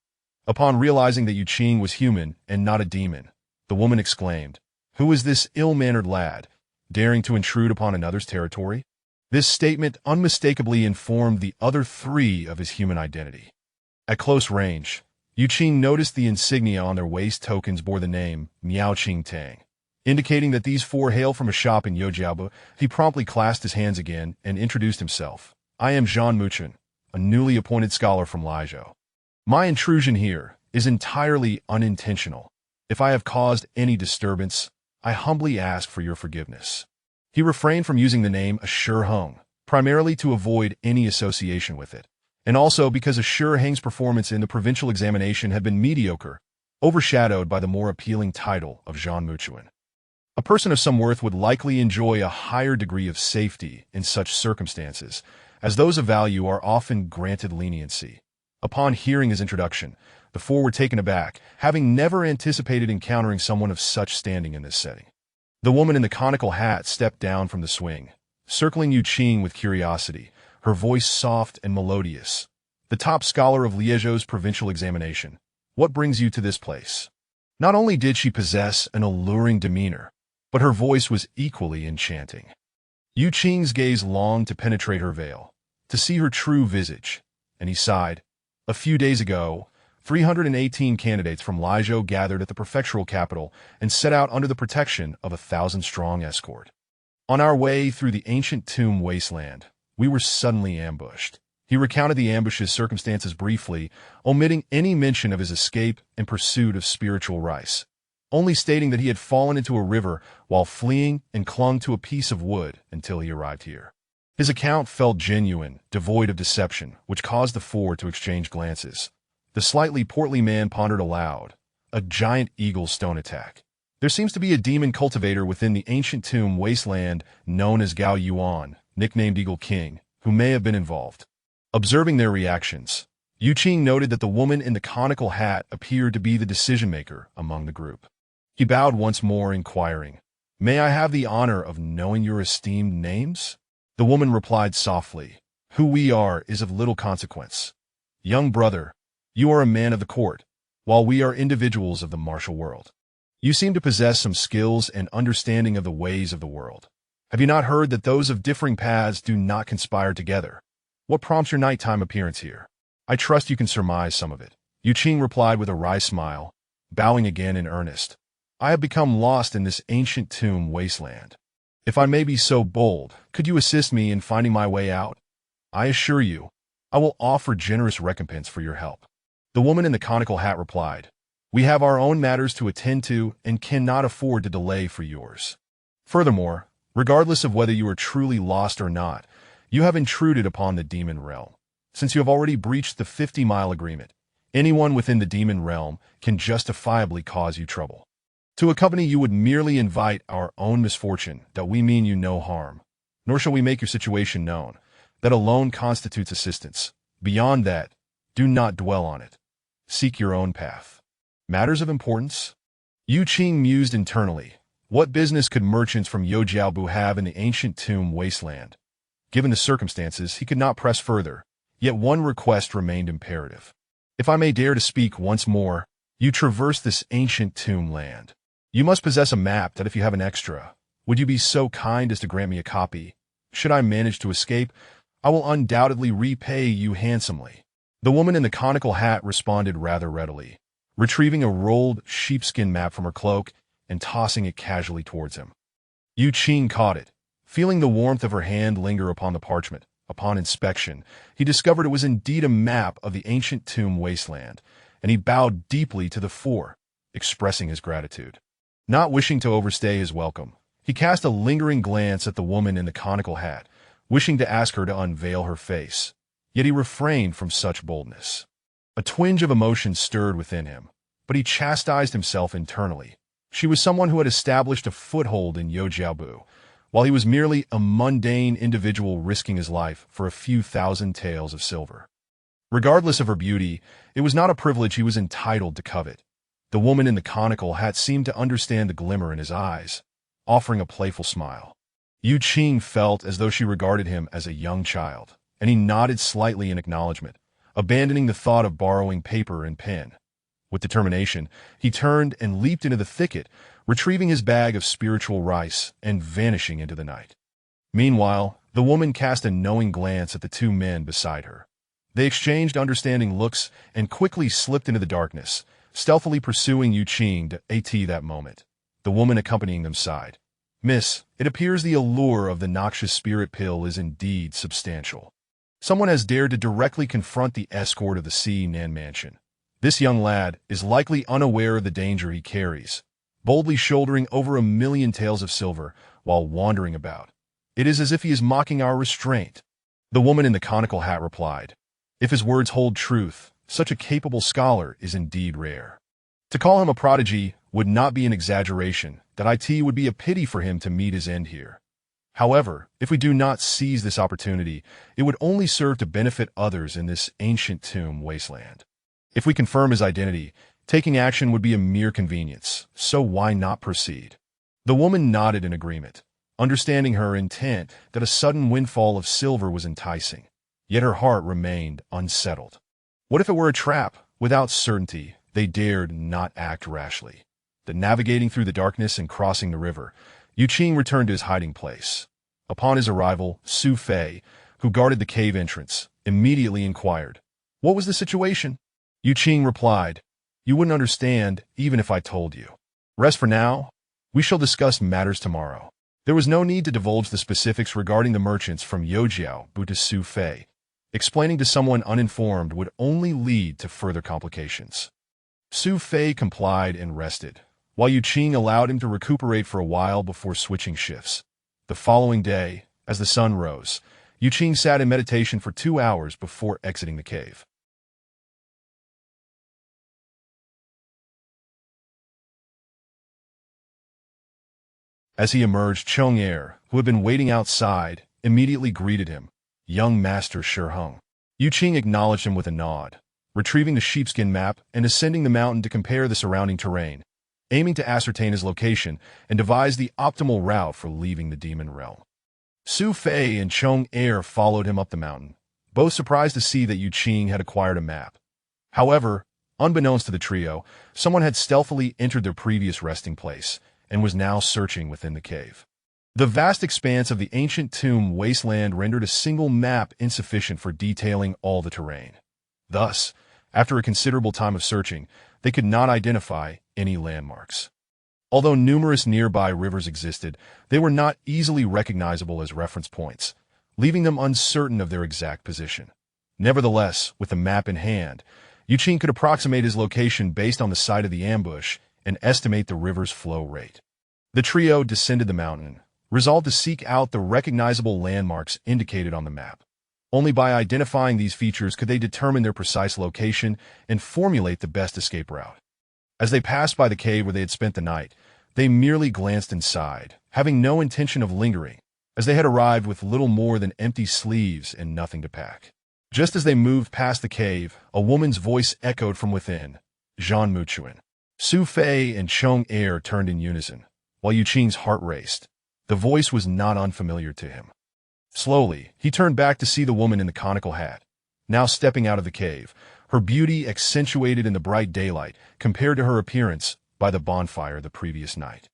Upon realizing that Yu Qing was human and not a demon, the woman exclaimed, "Who is this ill-mannered lad, daring to intrude upon another's territory?" This statement unmistakably informed the other three of his human identity. At close range, Yu Qing noticed the insignia on their waist tokens bore the name Miao Qing Tang, indicating that these four hail from a shop in Yojiaobu. He promptly clasped his hands again and introduced himself. "I am Zhang Muchen, a newly appointed scholar from Laizhou. My intrusion here is entirely unintentional. If I have caused any disturbance, I humbly ask for your forgiveness." He refrained from using the name Ashur Hung, primarily to avoid any association with it, and also because Ashur Hang's performance in the provincial examination had been mediocre, overshadowed by the more appealing title of Zhang Muchen. A person of some worth would likely enjoy a higher degree of safety in such circumstances, as those of value are often granted leniency. Upon hearing his introduction, the four were taken aback, having never anticipated encountering someone of such standing in this setting. The woman in the conical hat stepped down from the swing, circling Yu Qing with curiosity, her voice soft and melodious. "The top scholar of Liège's provincial examination. What brings you to this place?" Not only did she possess an alluring demeanor, but her voice was equally enchanting. Yu Qing's gaze longed to penetrate her veil, to see her true visage, and he sighed. A few days ago, 318 candidates from Laizhou gathered at the prefectural capital and set out under the protection of a 1,000-strong escort. On our way through the ancient tomb wasteland, we were suddenly ambushed. He recounted the ambush's circumstances briefly, omitting any mention of his escape in pursuit of spiritual rice, only stating that he had fallen into a river while fleeing and clung to a piece of wood until he arrived here. His account felt genuine, devoid of deception, which caused the four to exchange glances. The slightly portly man pondered aloud. "A giant eagle stone attack. There seems to be a demon cultivator within the ancient tomb wasteland known as Gao Yuan, nicknamed Eagle King, who may have been involved." Observing their reactions, Yu Qing noted that the woman in the conical hat appeared to be the decision-maker among the group. He bowed once more, inquiring, "May I have the honor of knowing your esteemed names?" The woman replied softly, "Who we are is of little consequence. Young brother, you are a man of the court, while we are individuals of the martial world. You seem to possess some skills and understanding of the ways of the world. Have you not heard that those of differing paths do not conspire together? What prompts your nighttime appearance here? I trust you can surmise some of it." Yu Qing replied with a wry smile, bowing again in earnest. "I have become lost in this ancient tomb wasteland. If I may be so bold, could you assist me in finding my way out? I assure you, I will offer generous recompense for your help." The woman in the conical hat replied, We have our own matters to attend to and cannot afford to delay for yours. Furthermore, regardless of whether you are truly lost or not, you have intruded upon the demon realm. Since you have already breached the 50-mile agreement, anyone within the demon realm can justifiably cause you trouble. To accompany you would merely invite our own misfortune, that we mean you no harm, nor shall we make your situation known. That alone constitutes assistance. Beyond that, do not dwell on it. Seek your own path. Matters of importance? Yu Qing mused internally. What business could merchants from Youjiaobu have in the ancient tomb wasteland? Given the circumstances, he could not press further, yet one request remained imperative. If I may dare to speak once more, you traverse this ancient tomb land. You must possess a map that if you have an extra, would you be so kind as to grant me a copy? Should I manage to escape, I will undoubtedly repay you handsomely. The woman in the conical hat responded rather readily, retrieving a rolled sheepskin map from her cloak and tossing it casually towards him. Yu Qing caught it, feeling the warmth of her hand linger upon the parchment. Upon inspection, he discovered it was indeed a map of the ancient tomb wasteland, and he bowed deeply to the fore, expressing his gratitude. Not wishing to overstay his welcome, he cast a lingering glance at the woman in the conical hat, wishing to ask her to unveil her face, yet he refrained from such boldness. A twinge of emotion stirred within him, but he chastised himself internally. She was someone who had established a foothold in Youjiaobu, while he was merely a mundane individual risking his life for a few thousand taels of silver. Regardless of her beauty, it was not a privilege he was entitled to covet. The woman in the conical hat seemed to understand the glimmer in his eyes, offering a playful smile. Yu Qing felt as though she regarded him as a young child, and he nodded slightly in acknowledgement, abandoning the thought of borrowing paper and pen. With determination, he turned and leaped into the thicket, retrieving his bag of spiritual rice and vanishing into the night. Meanwhile, the woman cast a knowing glance at the two men beside her. They exchanged understanding looks and quickly slipped into the darkness, stealthily pursuing Yu Qing to at that moment. The woman accompanying them sighed. "Miss, it appears the allure of the noxious spirit pill is indeed substantial. Someone has dared to directly confront the escort of the C. Nan mansion. This young lad is likely unaware of the danger he carries, boldly shouldering over 1,000,000 taels of silver while wandering about. It is as if he is mocking our restraint." The woman in the conical hat replied, "If his words hold truth, such a capable scholar is indeed rare. To call him a prodigy would not be an exaggeration, that it would be a pity for him to meet his end here. However, if we do not seize this opportunity, it would only serve to benefit others in this ancient tomb wasteland. If we confirm his identity, taking action would be a mere convenience, so why not proceed?" The woman nodded in agreement, understanding her intent that a sudden windfall of silver was enticing, yet her heart remained unsettled. What if it were a trap? Without certainty, they dared not act rashly. Then navigating through the darkness and crossing the river, Yu Qing returned to his hiding place. Upon his arrival, Su Fei, who guarded the cave entrance, immediately inquired, "What was the situation?" Yu Qing replied, "You wouldn't understand even if I told you. Rest for now. We shall discuss matters tomorrow." There was no need to divulge the specifics regarding the merchants from Youjiaobu to Su Fei. Explaining to someone uninformed would only lead to further complications. Su Fei complied and rested, while Yu Qing allowed him to recuperate for a while before switching shifts. The following day, as the sun rose, Yu Qing sat in meditation for 2 hours before exiting the cave. As he emerged, Cheng Er, who had been waiting outside, immediately greeted him. "Young Master Shiheng." Yu Qing acknowledged him with a nod, retrieving the sheepskin map and ascending the mountain to compare the surrounding terrain, aiming to ascertain his location and devise the optimal route for leaving the demon realm. Su Fei and Cheng Er followed him up the mountain, both surprised to see that Yu Qing had acquired a map. However, unbeknownst to the trio, someone had stealthily entered their previous resting place and was now searching within the cave. The vast expanse of the ancient tomb wasteland rendered a single map insufficient for detailing all the terrain. Thus, after a considerable time of searching, they could not identify any landmarks. Although numerous nearby rivers existed, they were not easily recognizable as reference points, leaving them uncertain of their exact position. Nevertheless, with the map in hand, Yu Qing could approximate his location based on the site of the ambush and estimate the river's flow rate. The trio descended the mountain, resolved to seek out the recognizable landmarks indicated on the map. Only by identifying these features could they determine their precise location and formulate the best escape route. As they passed by the cave where they had spent the night, they merely glanced inside, having no intention of lingering, as they had arrived with little more than empty sleeves and nothing to pack. Just as they moved past the cave, a woman's voice echoed from within. Zhan Muchuan. Su Fei and Chong Er turned in unison, while Yu Qing's heart raced. The voice was not unfamiliar to him. Slowly, he turned back to see the woman in the conical hat, now stepping out of the cave, her beauty accentuated in the bright daylight compared to her appearance by the bonfire the previous night.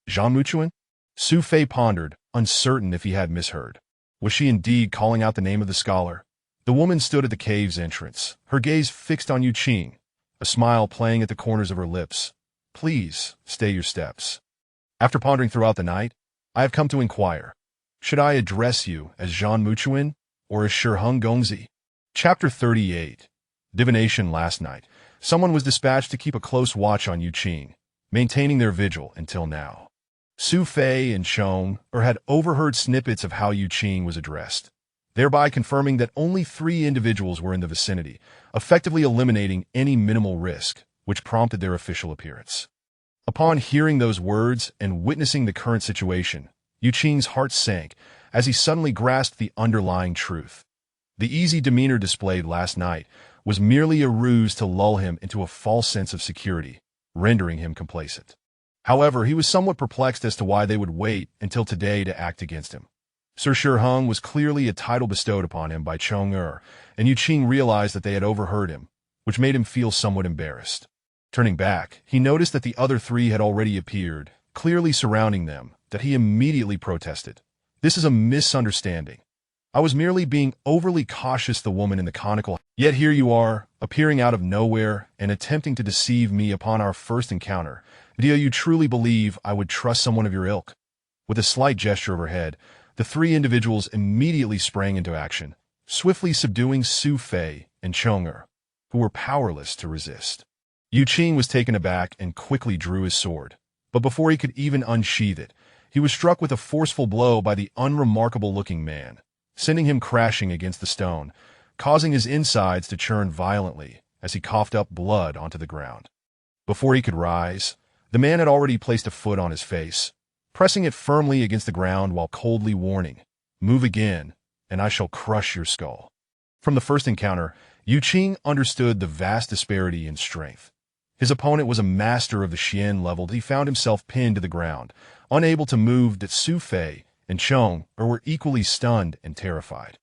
Zhan Muchuan? Su Fei pondered, uncertain if he had misheard. Was she indeed calling out the name of the scholar? The woman stood at the cave's entrance, her gaze fixed on Yu Qing, a smile playing at the corners of her lips. Please, stay your steps. After pondering throughout the night, I have come to inquire. Should I address you as Zhan Muchuan or as Shiheng Gongzi? Chapter 38. Divination. Last night, someone was dispatched to keep a close watch on Yu Qing, maintaining their vigil until now. Su Fei and Chong Er had overheard snippets of how Yu Qing was addressed, thereby confirming that only 3 individuals were in the vicinity, effectively eliminating any minimal risk, which prompted their official appearance. Upon hearing those words and witnessing the current situation, Yu Qing's heart sank as he suddenly grasped the underlying truth. The easy demeanor displayed last night was merely a ruse to lull him into a false sense of security, rendering him complacent. However, he was somewhat perplexed as to why they would wait until today to act against him. Sir Shiheng was clearly a title bestowed upon him by Chong Er, and Yu Qing realized that they had overheard him, which made him feel somewhat embarrassed. Turning back, he noticed that the other 3 had already appeared, clearly surrounding them, that he immediately protested. This is a misunderstanding. I was merely being overly cautious, the woman in the conical. Yet here you are, appearing out of nowhere and attempting to deceive me upon our first encounter. Do you truly believe I would trust someone of your ilk? With a slight gesture of her head, the 3 individuals immediately sprang into action, swiftly subduing Su Fei and Chong Er, who were powerless to resist. Yu Qing was taken aback and quickly drew his sword, but before he could even unsheath it, he was struck with a forceful blow by the unremarkable-looking man, sending him crashing against the stone, causing his insides to churn violently as he coughed up blood onto the ground. Before he could rise, the man had already placed a foot on his face, pressing it firmly against the ground while coldly warning, "Move again, and I shall crush your skull." From the first encounter, Yu Qing understood the vast disparity in strength. His opponent was a master of the Xian level. He found himself pinned to the ground, unable to move. That Su Fei and Chong Er were equally stunned and terrified.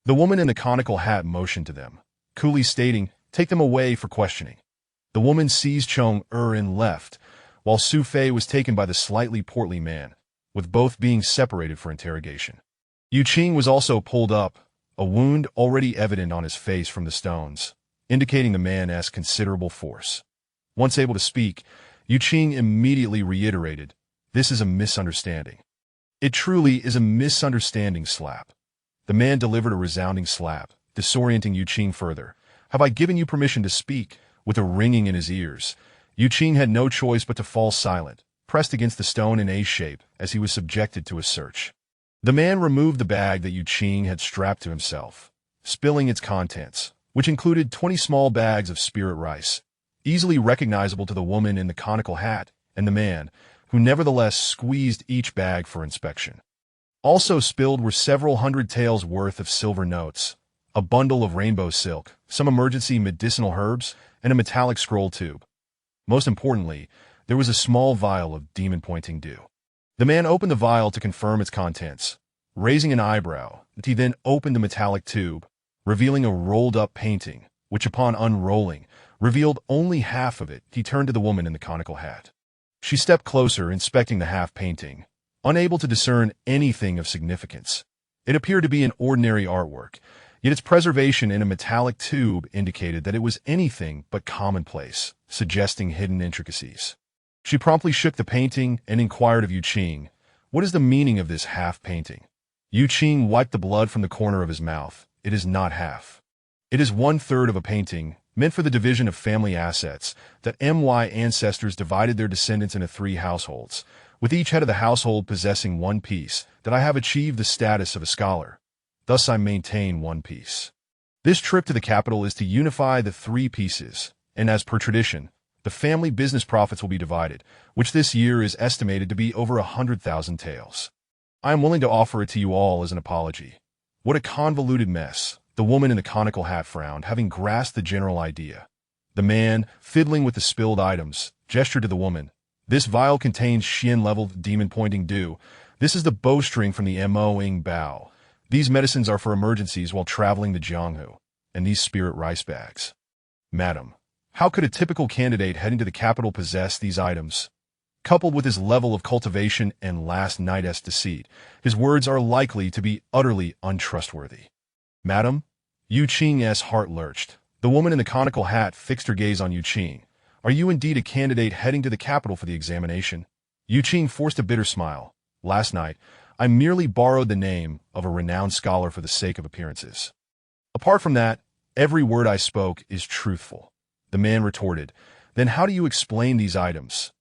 The woman in the conical hat motioned to them, coolly stating, "Take them away for questioning." The woman seized Chong Er and left, while Su Fei was taken by the slightly portly man, with both being separated for interrogation. Yu Qing was also pulled up, a wound already evident on his face from the stones, indicating the man has considerable force. Once able to speak, Yu Qing immediately reiterated, "This is a misunderstanding." "It truly is a misunderstanding." Slap. The man delivered a resounding slap, disorienting Yu Qing further. "Have I given you permission to speak?" With a ringing in his ears, Yu Qing had no choice but to fall silent, pressed against the stone in A shape as he was subjected to a search. The man removed the bag that Yu Qing had strapped to himself, spilling its contents, which included 20 small bags of spirit rice, easily recognizable to the woman in the conical hat and the man, who nevertheless squeezed each bag for inspection. Also spilled were several hundred taels worth of silver notes, a bundle of rainbow silk, some emergency medicinal herbs, and a metallic scroll tube. Most importantly, there was a small vial of demon-pointing dew. The man opened the vial to confirm its contents, raising an eyebrow. He then opened the metallic tube, revealing a rolled-up painting, which upon unrolling, revealed only half of it. He turned to the woman in the conical hat. She stepped closer, inspecting the half-painting, unable to discern anything of significance. It appeared to be an ordinary artwork, yet its preservation in a metallic tube indicated that it was anything but commonplace, suggesting hidden intricacies. She promptly shook the painting and inquired of Yu Qing, "What is the meaning of this half-painting?" Yu Qing wiped the blood from the corner of his mouth. "It is not half. It is 1/3 of a painting, meant for the division of family assets, that my ancestors divided their descendants into 3 households, with each head of the household possessing 1 piece, that I have achieved the status of a scholar. Thus I maintain 1 piece. This trip to the capital is to unify the 3 pieces, and as per tradition, the family business profits will be divided, which this year is estimated to be over 100,000 taels. I am willing to offer it to you all as an apology. What a convoluted mess. The woman in the conical hat frowned, having grasped the general idea. The man, fiddling with the spilled items, gestured to the woman. This vial contains Xian-leveled demon-pointing dew. This is the bowstring from the Mo-ing Bao. These medicines are for emergencies while traveling to Jianghu. And these spirit rice bags. Madam, how could a typical candidate heading to the capital possess these items? Coupled with his level of cultivation and last night's deceit, his words are likely to be utterly untrustworthy. Madam? Yu Qing's heart lurched. The woman in the conical hat fixed her gaze on Yu Qing. Are you indeed a candidate heading to the capital for the examination? Yu Qing forced a bitter smile. Last night, I merely borrowed the name of a renowned scholar for the sake of appearances. Apart from that, every word I spoke is truthful. The man retorted. Then how do you explain these items?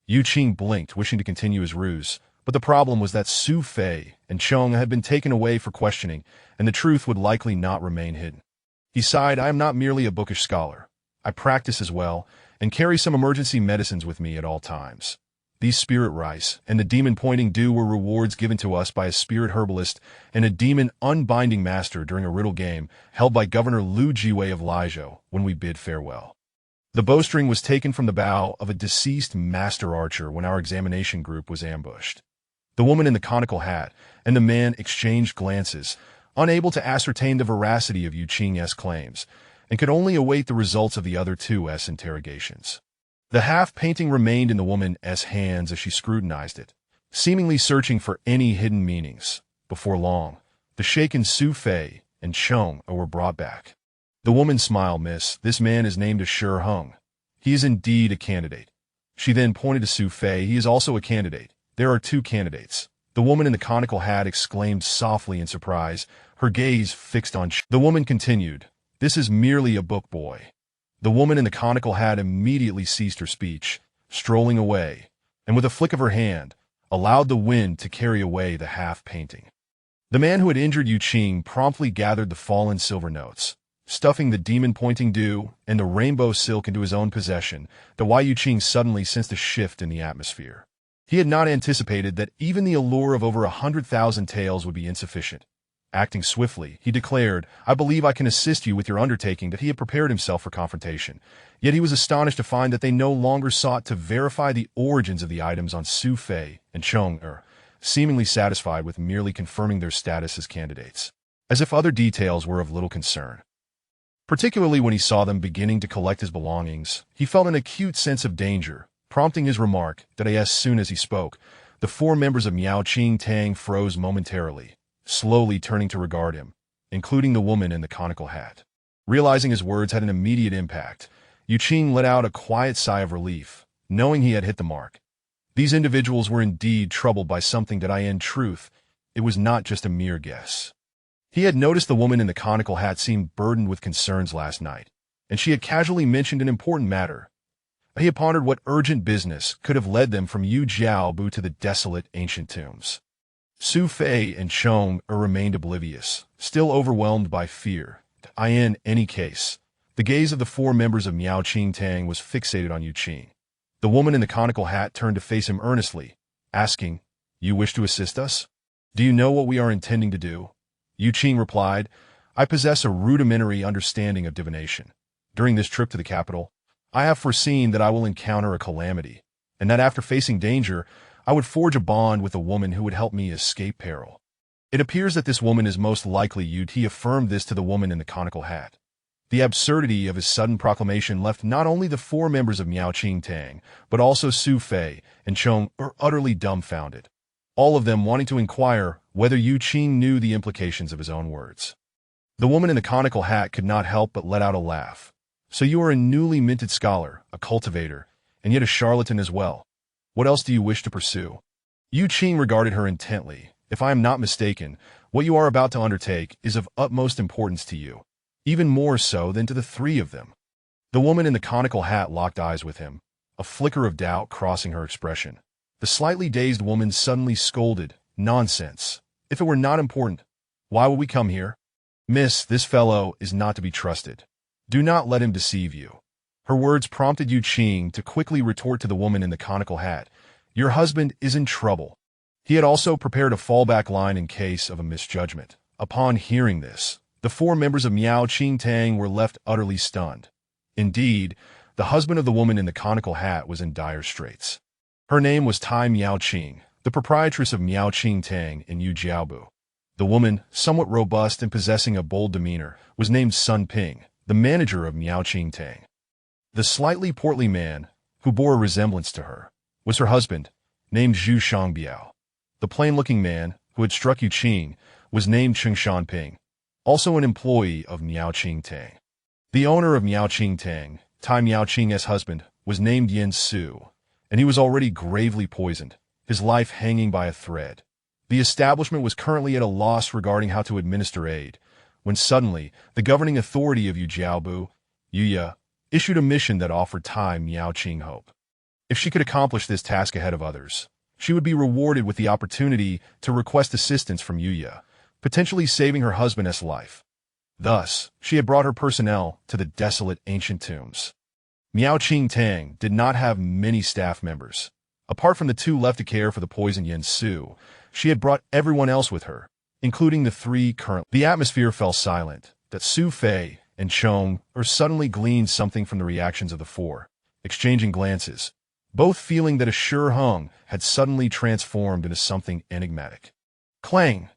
Yu Qing blinked, wishing to continue his ruse, but the problem was that Su Fei and Chong had been taken away for questioning, and the truth would likely not remain hidden. He sighed, I am not merely a bookish scholar. I practice as well, and carry some emergency medicines with me at all times. These spirit rice and the demon-pointing dew were rewards given to us by a spirit herbalist and a demon unbinding master during a riddle game held by Governor Lu Jiwei of Lizhou when we bid farewell. The bowstring was taken from the bow of a deceased master archer when our examination group was ambushed. The woman in the conical hat and the man exchanged glances, unable to ascertain the veracity of Yu Qing's claims, and could only await the results of the other 2's interrogations. The half-painting remained in the woman's hands as she scrutinized it, seemingly searching for any hidden meanings. Before long, the shaken Su Fei and Chong were brought back. The woman smiled, Miss, this man is named as Shi Hung. He is indeed a candidate. She then pointed to Su Fei. He is also a candidate. There are 2 candidates. The woman in the conical hat exclaimed softly in surprise, her gaze fixed on The woman continued, this is merely a book boy. The woman in the conical hat immediately ceased her speech, strolling away, and with a flick of her hand, allowed the wind to carry away the half-painting. The man who had injured Yu Qing promptly gathered the fallen silver notes, stuffing the demon-pointing dew and the rainbow silk into his own possession. The Yu Qing suddenly sensed a shift in the atmosphere. He had not anticipated that even the allure of over 100,000 taels would be insufficient. Acting swiftly, he declared, I believe I can assist you with your undertaking. That he had prepared himself for confrontation. Yet he was astonished to find that they no longer sought to verify the origins of the items on Su Fei and Chong seemingly satisfied with merely confirming their status as candidates, as if other details were of little concern. Particularly when he saw them beginning to collect his belongings, he felt an acute sense of danger, prompting his remark that as soon as he spoke, the 4 members of Miao Qing Tang froze momentarily, slowly turning to regard him, including the woman in the conical hat. Realizing his words had an immediate impact, Yu Qing let out a quiet sigh of relief, knowing he had hit the mark. These individuals were indeed troubled by something that in truth, it was not just a mere guess. He had noticed the woman in the conical hat seemed burdened with concerns last night, and she had casually mentioned an important matter. He had pondered what urgent business could have led them from Yu Jiaobu to the desolate ancient tombs. Su Fei and Chong remained oblivious, still overwhelmed by fear. In any case, the gaze of the 4 members of Miao Qing Tang was fixated on Yu Qing. The woman in the conical hat turned to face him earnestly, asking, You wish to assist us? Do you know what we are intending to do? Yu Qing replied, I possess a rudimentary understanding of divination. During this trip to the capital, I have foreseen that I will encounter a calamity, and that after facing danger, I would forge a bond with a woman who would help me escape peril. It appears that this woman is most likely you. He affirmed this to the woman in the conical hat. The absurdity of his sudden proclamation left not only the 4 members of Miao Qing Tang, but also Su Fei and Chong utterly dumbfounded, all of them wanting to inquire whether Yu Qing knew the implications of his own words. The woman in the conical hat could not help but let out a laugh. So you are a newly minted scholar, a cultivator, and yet a charlatan as well. What else do you wish to pursue? Yu Qing regarded her intently. If I am not mistaken, what you are about to undertake is of utmost importance to you, even more so than to the 3 of them. The woman in the conical hat locked eyes with him, a flicker of doubt crossing her expression. The slightly dazed woman suddenly scolded, "Nonsense. If it were not important, why would we come here? Miss, this fellow is not to be trusted. Do not let him deceive you." Her words prompted Yu Qing to quickly retort to the woman in the conical hat, "Your husband is in trouble." He had also prepared a fallback line in case of a misjudgment. Upon hearing this, the four members of Miao Qing Tang were left utterly stunned. Indeed, the husband of the woman in the conical hat was in dire straits. Her name was Tai Miao Qing, the proprietress of Miao Qing Tang in Yujiaobu. The woman, somewhat robust and possessing a bold demeanor, was named Sun Ping, the manager of Miao Qing Tang. The slightly portly man, who bore a resemblance to her, was her husband, named Zhu Shangbiao. The plain-looking man, who had struck Yu Qing, was named Cheng Shanping, also an employee of Miao Qing Tang. The owner of Miao Qing Tang, Tai Miao Qing's husband, was named Yen Su, and he was already gravely poisoned, his life hanging by a thread. The establishment was currently at a loss regarding how to administer aid, when suddenly the governing authority of Yujiaobu, Yuya, issued a mission that offered Tai Miao Qing hope. If she could accomplish this task ahead of others, she would be rewarded with the opportunity to request assistance from Yuya, potentially saving her husband's life. Thus, she had brought her personnel to the desolate ancient tombs. Miao Qing Tang did not have many staff members. Apart from the two left to care for the poisoned Yen Su, she had brought everyone else with her, including the three current. The atmosphere fell silent, that Su Fei and Chong suddenly gleaned something from the reactions of the four, exchanging glances, both feeling that a sure hung had suddenly transformed into something enigmatic. Clang!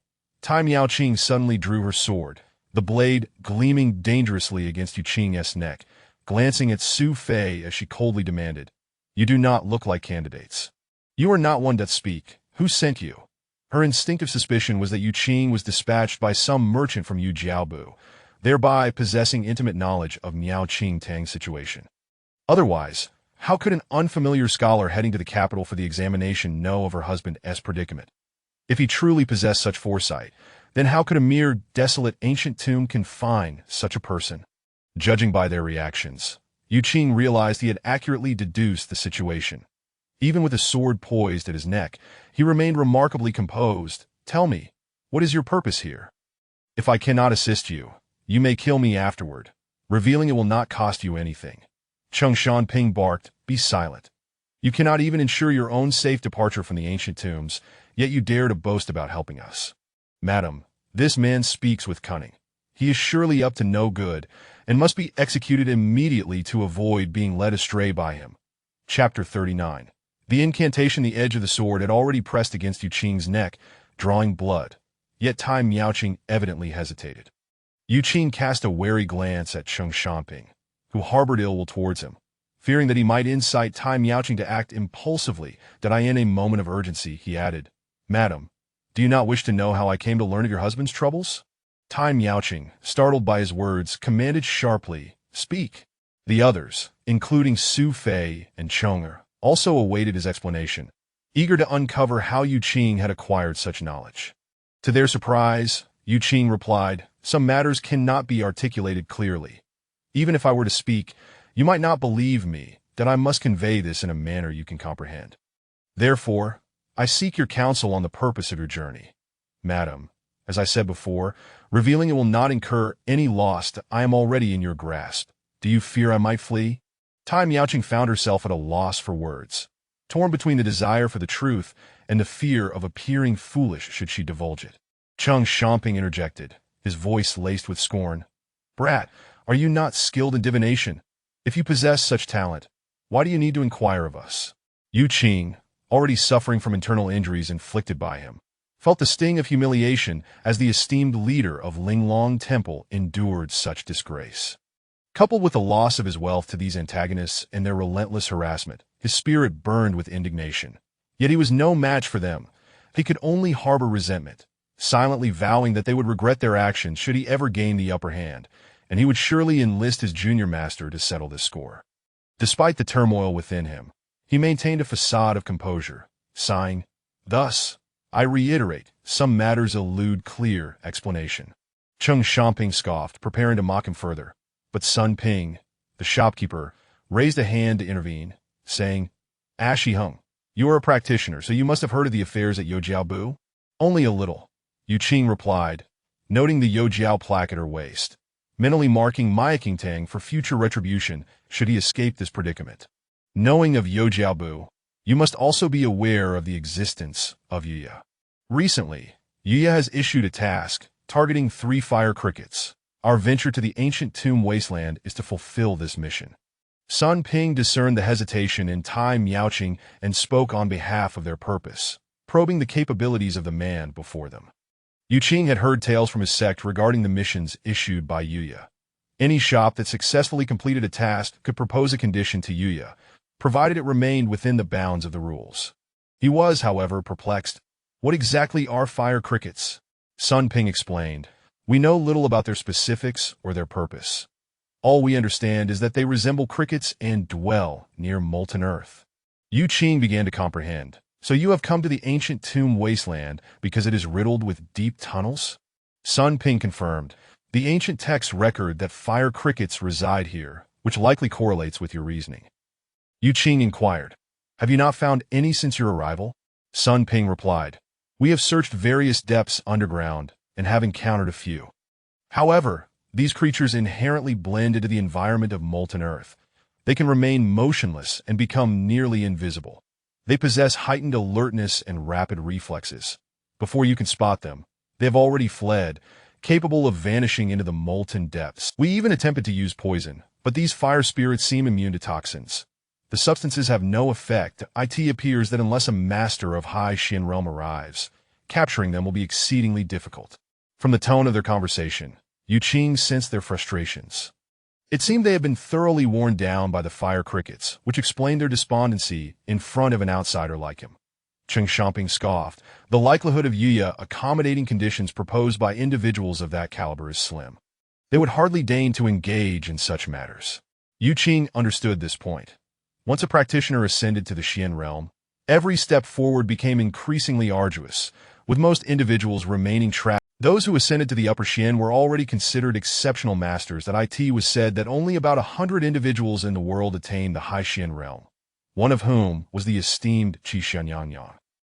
Tai Miao Qing suddenly drew her sword, the blade gleaming dangerously against Yu Qing's neck, glancing at Su Fei as she coldly demanded, "You do not look like candidates. You are not one that speak. Who sent you?" Her instinctive suspicion was that Yu Qing was dispatched by some merchant from Yujiaobu, thereby possessing intimate knowledge of Miao Qing Tang's situation. Otherwise, how could an unfamiliar scholar heading to the capital for the examination know of her husband's predicament? If he truly possessed such foresight, then how could a mere desolate ancient tomb confine such a person? Judging by their reactions, Yu Qing realized he had accurately deduced the situation. Even with a sword poised at his neck, he remained remarkably composed. "Tell me, what is your purpose here? If I cannot assist you, you may kill me afterward, revealing it will not cost you anything." Cheng Shanping barked, "Be silent. You cannot even ensure your own safe departure from the ancient tombs, yet you dare to boast about helping us. Madam, this man speaks with cunning. He is surely up to no good, and must be executed immediately to avoid being led astray by him." Chapter 39. The incantation, the edge of the sword, had already pressed against Yu Qing's neck, drawing blood, yet Tai Miaoqing evidently hesitated. Yu Qing cast a wary glance at Cheng Shanping, who harbored ill will towards him. Fearing that he might incite Tai Miaoqing to act impulsively, that in a moment of urgency, he added, "Madam, do you not wish to know how I came to learn of your husband's troubles?" Tai Miaoqing, startled by his words, commanded sharply, "Speak." The others, including Su Fei and Chong, also awaited his explanation, eager to uncover how Yu Qing had acquired such knowledge. To their surprise, Yu Qing replied, "Some matters cannot be articulated clearly. Even if I were to speak, you might not believe me that I must convey this in a manner you can comprehend. Therefore, I seek your counsel on the purpose of your journey. Madam, as I said before, revealing it will not incur any loss. I am already in your grasp. Do you fear I might flee?" Tai Miaoqing found herself at a loss for words, torn between the desire for the truth and the fear of appearing foolish should she divulge it. Cheng Shanping interjected, his voice laced with scorn. "Brat, are you not skilled in divination? If you possess such talent, why do you need to inquire of us?" Yu Qing, already suffering from internal injuries inflicted by him, felt the sting of humiliation as the esteemed leader of Linglong Temple endured such disgrace. Coupled with the loss of his wealth to these antagonists and their relentless harassment, his spirit burned with indignation. Yet he was no match for them. He could only harbor resentment, silently vowing that they would regret their actions should he ever gain the upper hand, and he would surely enlist his junior master to settle this score. Despite the turmoil within him, he maintained a facade of composure, sighing, "Thus, I reiterate, some matters elude clear explanation." Cheng Shanping scoffed, preparing to mock him further. But Sun Ping, The shopkeeper raised a hand to intervene, saying, Shi Hung, you are a practitioner, so you must have heard of the affairs at Yojiao. Only a little, Yu Qing replied, noting the Yojiao plaque at her waist, mentally marking Maya Qingtang for future retribution should he escape this predicament. Knowing of Yojiao, you must also be aware of the existence of Yuya. Recently, Yuya has issued a task targeting 3 fire crickets. Our venture to the ancient tomb wasteland is to fulfill this mission. Sun Ping discerned the hesitation in Tai Miaoqing and spoke on behalf of their purpose, probing the capabilities of the man before them. Yu Qing had heard tales from his sect regarding the missions issued by Yuya. Any shop that successfully completed a task could propose a condition to Yuya, provided it remained within the bounds of the rules. He was, however, perplexed. What exactly are fire crickets? Sun Ping explained. We know little about their specifics or their purpose. All we understand is that they resemble crickets and dwell near molten earth. Yu Qing began to comprehend. So you have come to the ancient tomb wasteland because it is riddled with deep tunnels? Sun Ping confirmed. The ancient texts record that fire crickets reside here, which likely correlates with your reasoning. Yu Qing inquired. Have you not found any since your arrival? Sun Ping replied. We have searched various depths underground and have encountered a few. However, these creatures inherently blend into the environment of molten earth. They can remain motionless and become nearly invisible. They possess heightened alertness and rapid reflexes. Before you can spot them, they have already fled, capable of vanishing into the molten depths. We even attempted to use poison, but these fire spirits seem immune to toxins. The substances have no effect. It appears that unless a master of High Shin realm arrives, capturing them will be exceedingly difficult. From the tone of their conversation, Yu Qing sensed their frustrations. It seemed they had been thoroughly worn down by the fire crickets, which explained their despondency in front of an outsider like him. Cheng Xiaoping scoffed. The likelihood of Yuya accommodating conditions proposed by individuals of that caliber is slim. They would hardly deign to engage in such matters. Yu Qing understood this point. Once a practitioner ascended to the Xian realm, every step forward became increasingly arduous, with most individuals remaining trapped. Those who ascended to the Upper Xian were already considered exceptional masters. It was said that only about 100 individuals in the world attained the High Xian realm, one of whom was the esteemed Qi Xianyang.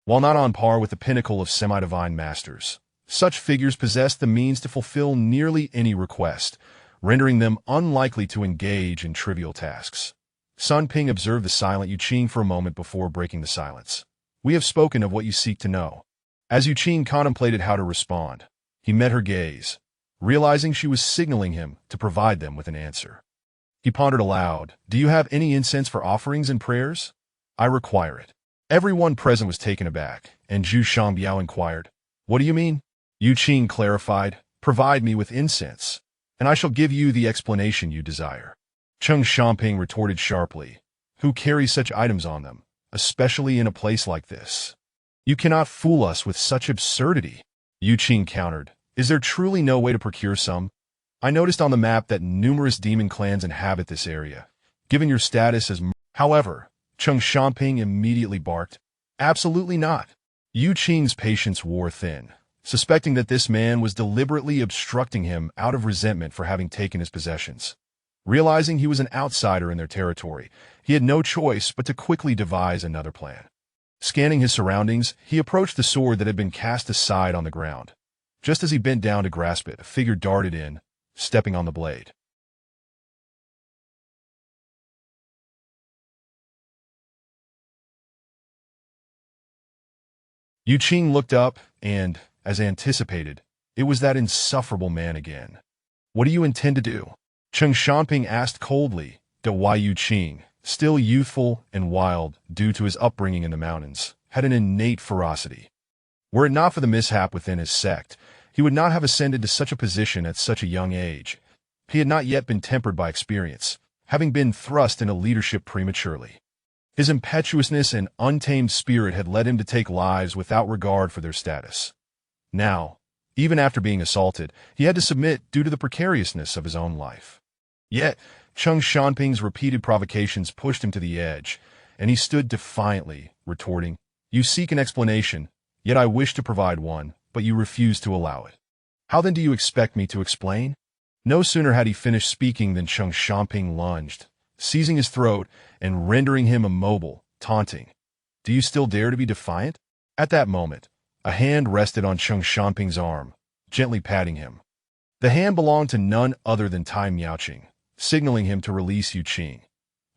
While not on par with the pinnacle of semi-divine masters, such figures possessed the means to fulfill nearly any request, rendering them unlikely to engage in trivial tasks. Sun Ping observed the silent Yu Qing for a moment before breaking the silence. We have spoken of what you seek to know. As Yu Qing contemplated how to respond, he met her gaze, realizing she was signaling him to provide them with an answer. He pondered aloud, Do you have any incense for offerings and prayers? I require it. Everyone present was taken aback, and Zhu Shangbiao inquired, What do you mean? Yu Qing clarified, Provide me with incense, and I shall give you the explanation you desire. Cheng Xiaoping retorted sharply, Who carries such items on them, especially in a place like this? You cannot fool us with such absurdity. Yu Qing countered, Is there truly no way to procure some? I noticed on the map that numerous demon clans inhabit this area. Given your status as However, Cheng Xiaoping immediately barked, Absolutely not. Yu Qing's patience wore thin, suspecting that this man was deliberately obstructing him out of resentment for having taken his possessions. Realizing he was an outsider in their territory, he had no choice but to quickly devise another plan. Scanning his surroundings, he approached the sword that had been cast aside on the ground. Just as he bent down to grasp it, a figure darted in, stepping on the blade. Yu Qing looked up, and, as anticipated, it was that insufferable man again. What do you intend to do? Cheng Xiaoping asked coldly. Wai Yu Qing, still youthful and wild due to his upbringing in the mountains, had an innate ferocity. Were it not for the mishap within his sect, he would not have ascended to such a position at such a young age. He had not yet been tempered by experience, having been thrust into leadership prematurely. His impetuousness and untamed spirit had led him to take lives without regard for their status. Now, even after being assaulted, he had to submit due to the precariousness of his own life. Yet, Cheng Xiaoping's repeated provocations pushed him to the edge, and he stood defiantly, retorting, You seek an explanation, yet I wish to provide one, but you refuse to allow it. How then do you expect me to explain? No sooner had he finished speaking than Cheng Xiaoping lunged, seizing his throat and rendering him immobile, taunting, "Do you still dare to be defiant?" At that moment, a hand rested on Cheng Xiaoping's arm, gently patting him. The hand belonged to none other than Tai Miaoqing, signaling him to release Yu Qing.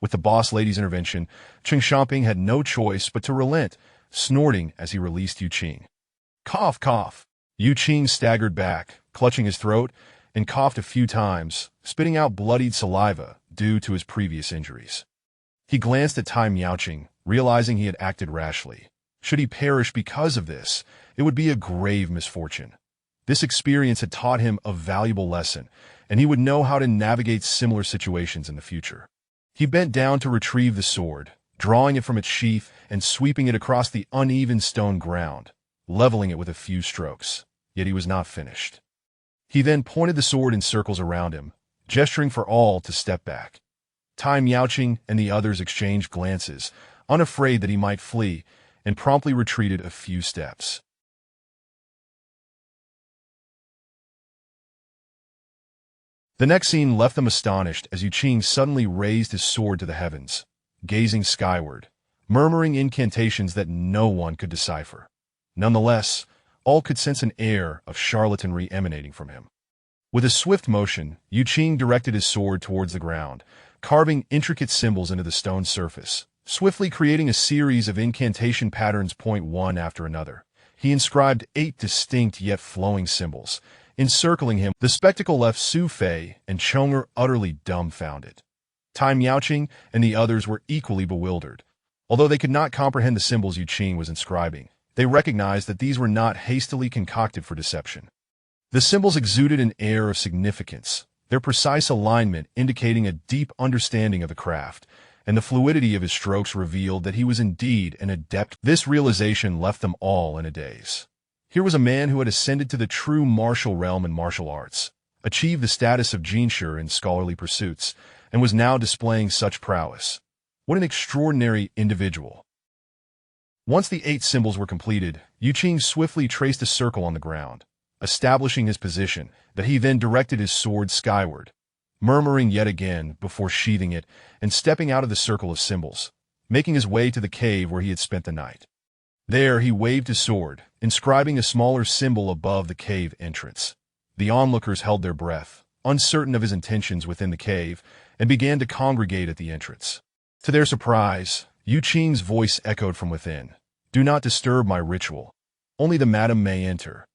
With the boss lady's intervention, Cheng Xiaoping had no choice but to relent, snorting as he released Yu Qing. Cough, cough. Yu Qing staggered back, clutching his throat, and coughed a few times, spitting out bloodied saliva due to his previous injuries. He glanced at Tai Miaoqing, realizing he had acted rashly. Should he perish because of this, it would be a grave misfortune. This experience had taught him a valuable lesson, and he would know how to navigate similar situations in the future. He bent down to retrieve the sword, drawing it from its sheath and sweeping it across the uneven stone ground, leveling it with a few strokes. Yet he was not finished. He then pointed the sword in circles around him, gesturing for all to step back. Tai Miaoqing and the others exchanged glances, unafraid that he might flee, and promptly retreated a few steps. The next scene left them astonished as Yu Qing suddenly raised his sword to the heavens, gazing skyward, murmuring incantations that no one could decipher. Nonetheless, all could sense an air of charlatanry emanating from him. With a swift motion, Yu Qing directed his sword towards the ground, carving intricate symbols into the stone surface, swiftly creating a series of incantation patterns one after another. He inscribed 8 distinct yet flowing symbols, encircling him. The spectacle left Su Fei and Chong'er utterly dumbfounded. Tai Miaoqing and the others were equally bewildered. Although they could not comprehend the symbols Yu Qing was inscribing, they recognized that these were not hastily concocted for deception. The symbols exuded an air of significance, their precise alignment indicating a deep understanding of the craft, and the fluidity of his strokes revealed that he was indeed an adept. This realization left them all in a daze. Here was a man who had ascended to the true martial realm in martial arts, achieved the status of Jinshi in scholarly pursuits, and was now displaying such prowess. What an extraordinary individual. Once the 8 symbols were completed, Yu Qing swiftly traced a circle on the ground, establishing his position, that he then directed his sword skyward, murmuring yet again before sheathing it and stepping out of the circle of symbols, making his way to the cave where he had spent the night. There he waved his sword, inscribing a smaller symbol above the cave entrance. The onlookers held their breath, uncertain of his intentions within the cave, and began to congregate at the entrance. To their surprise, Yu Qing's voice echoed from within. "Do not disturb my ritual. Only the madam may enter.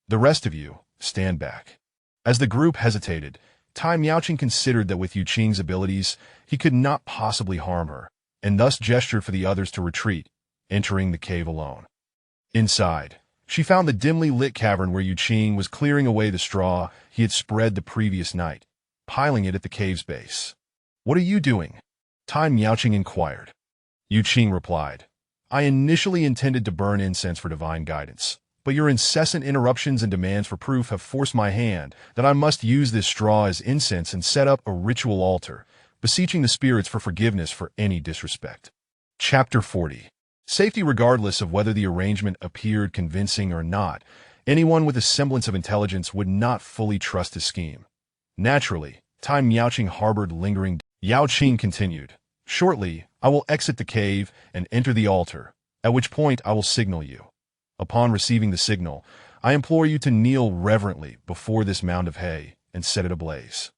The rest of you, stand back." As the group hesitated, Tai Miaoqing considered that with Yu Qing's abilities, he could not possibly harm her, and thus gestured for the others to retreat, entering the cave alone. Inside, she found the dimly lit cavern where Yu Qing was clearing away the straw he had spread the previous night, piling it at the cave's base. "What are you doing?" Tai Miaoqing inquired. Yu Qing replied, "I initially intended to burn incense for divine guidance, but your incessant interruptions and demands for proof have forced my hand that I must use this straw as incense and set up a ritual altar, beseeching the spirits for forgiveness for any disrespect." Chapter 40. Safety. Regardless of whether the arrangement appeared convincing or not, anyone with a semblance of intelligence would not fully trust his scheme. Naturally, Tai Miaoqing harbored lingering. Yao Qing continued, "Shortly, I will exit the cave and enter the altar, at which point I will signal you. Upon receiving the signal, I implore you to kneel reverently before this mound of hay and set it ablaze."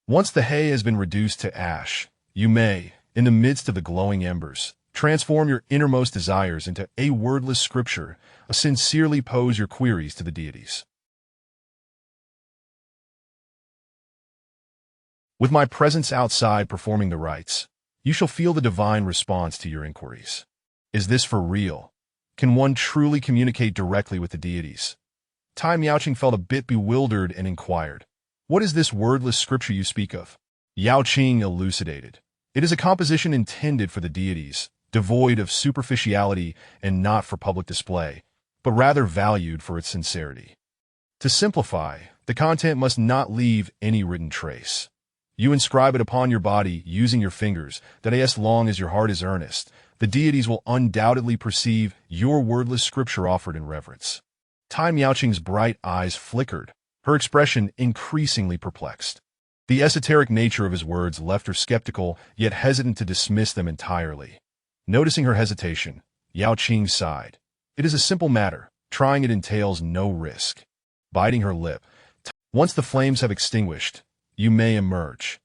Once the hay has been reduced to ash, you may, in the midst of the glowing embers, transform your innermost desires into a wordless scripture, sincerely pose your queries to the deities. With my presence outside performing the rites, you shall feel the divine response to your inquiries. Is this for real? Can one truly communicate directly with the deities? Tai Miaoqing felt a bit bewildered and inquired, "What is this wordless scripture you speak of?" Yao Qing elucidated. "It is a composition intended for the deities, devoid of superficiality and not for public display, but rather valued for its sincerity. To simplify, the content must not leave any written trace. You inscribe it upon your body using your fingers, that as long as your heart is earnest, the deities will undoubtedly perceive your wordless scripture offered in reverence. Tai Miaoqing's bright eyes flickered, her expression increasingly perplexed. The esoteric nature of his words left her skeptical, yet hesitant to dismiss them entirely. Noticing her hesitation, Yao Qing sighed. It is a simple matter. Trying it entails no risk. Biting her lip, once the flames have extinguished, you may emerge.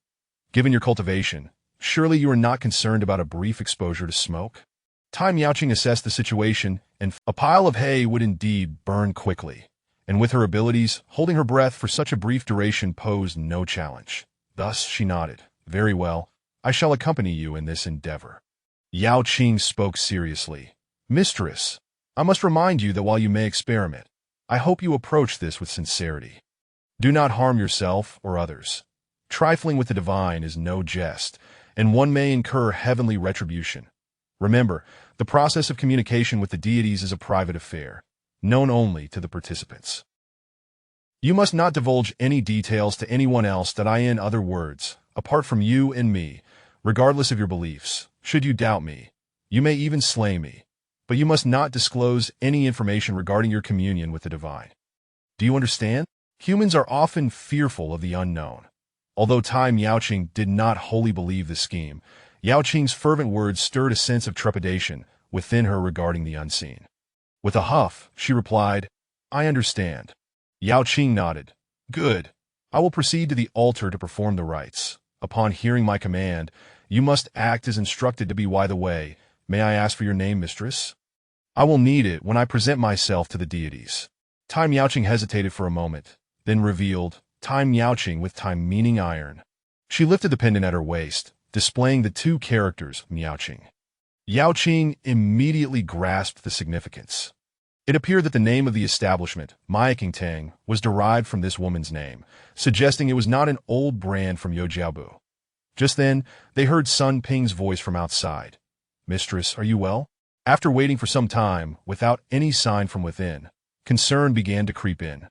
Given your cultivation, surely you are not concerned about a brief exposure to smoke? Tai Miaoqing assessed the situation, and a pile of hay would indeed burn quickly. And with her abilities, holding her breath for such a brief duration posed no challenge. Thus she nodded. Very well, I shall accompany you in this endeavor. Yao Qing spoke seriously. Mistress, I must remind you that while you may experiment, I hope you approach this with sincerity. Do not harm yourself or others. Trifling with the divine is no jest, and one may incur heavenly retribution. Remember, the process of communication with the deities is a private affair, known only to the participants. You must not divulge any details to anyone else that I, in other words, apart from you and me, regardless of your beliefs. Should you doubt me, you may even slay me, but you must not disclose any information regarding your communion with the divine. Do you understand? Humans are often fearful of the unknown. Although Tai Miaoqing did not wholly believe the scheme, Yao Qing's fervent words stirred a sense of trepidation within her regarding the unseen. With a huff, she replied, I understand. Yao Qing nodded. Good. I will proceed to the altar to perform the rites. Upon hearing my command, you must act as instructed to be by the way. May I ask for your name, mistress? I will need it when I present myself to the deities. Tai Miaoqing hesitated for a moment, then revealed, Tai Miaoqing with time meaning iron. She lifted the pendant at her waist, displaying the two characters, Miaoqing. Yao Qing immediately grasped the significance. It appeared that the name of the establishment, Miaoqing Tang, was derived from this woman's name, suggesting it was not an old brand from Youjiaobu. Just then, they heard Sun Ping's voice from outside. Mistress, are you well? After waiting for some time, without any sign from within, concern began to creep in.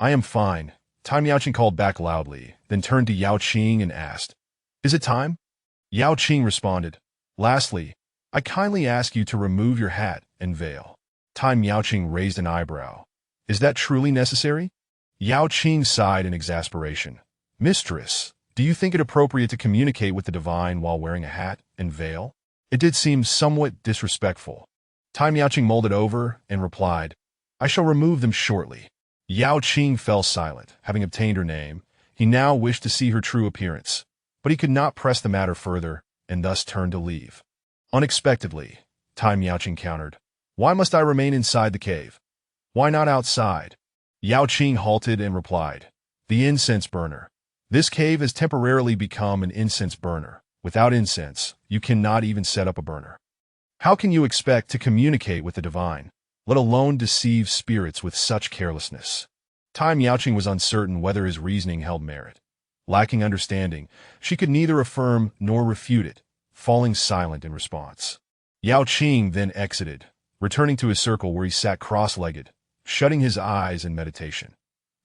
I am fine, Tai Miaoqing called back loudly, then turned to Yao Qing and asked, Is it time? Yao Qing responded, Lastly, I kindly ask you to remove your hat and veil. Tai Miaoqing raised an eyebrow. Is that truly necessary? Yao Qing sighed in exasperation. Mistress, do you think it appropriate to communicate with the divine while wearing a hat and veil? It did seem somewhat disrespectful. Tai Miaoqing mulled it over and replied, I shall remove them shortly. Yao Qing fell silent. Having obtained her name, he now wished to see her true appearance, but he could not press the matter further and thus turned to leave. Unexpectedly, Tai Miaoqing countered, Why must I remain inside the cave? Why not outside? Yao Qing halted and replied, The incense burner. This cave has temporarily become an incense burner. Without incense, you cannot even set up a burner. How can you expect to communicate with the divine, let alone deceive spirits with such carelessness? Tai Miaoqing was uncertain whether his reasoning held merit. Lacking understanding, she could neither affirm nor refute it, falling silent in response. Yao Qing then exited, returning to his circle where he sat cross-legged, shutting his eyes in meditation.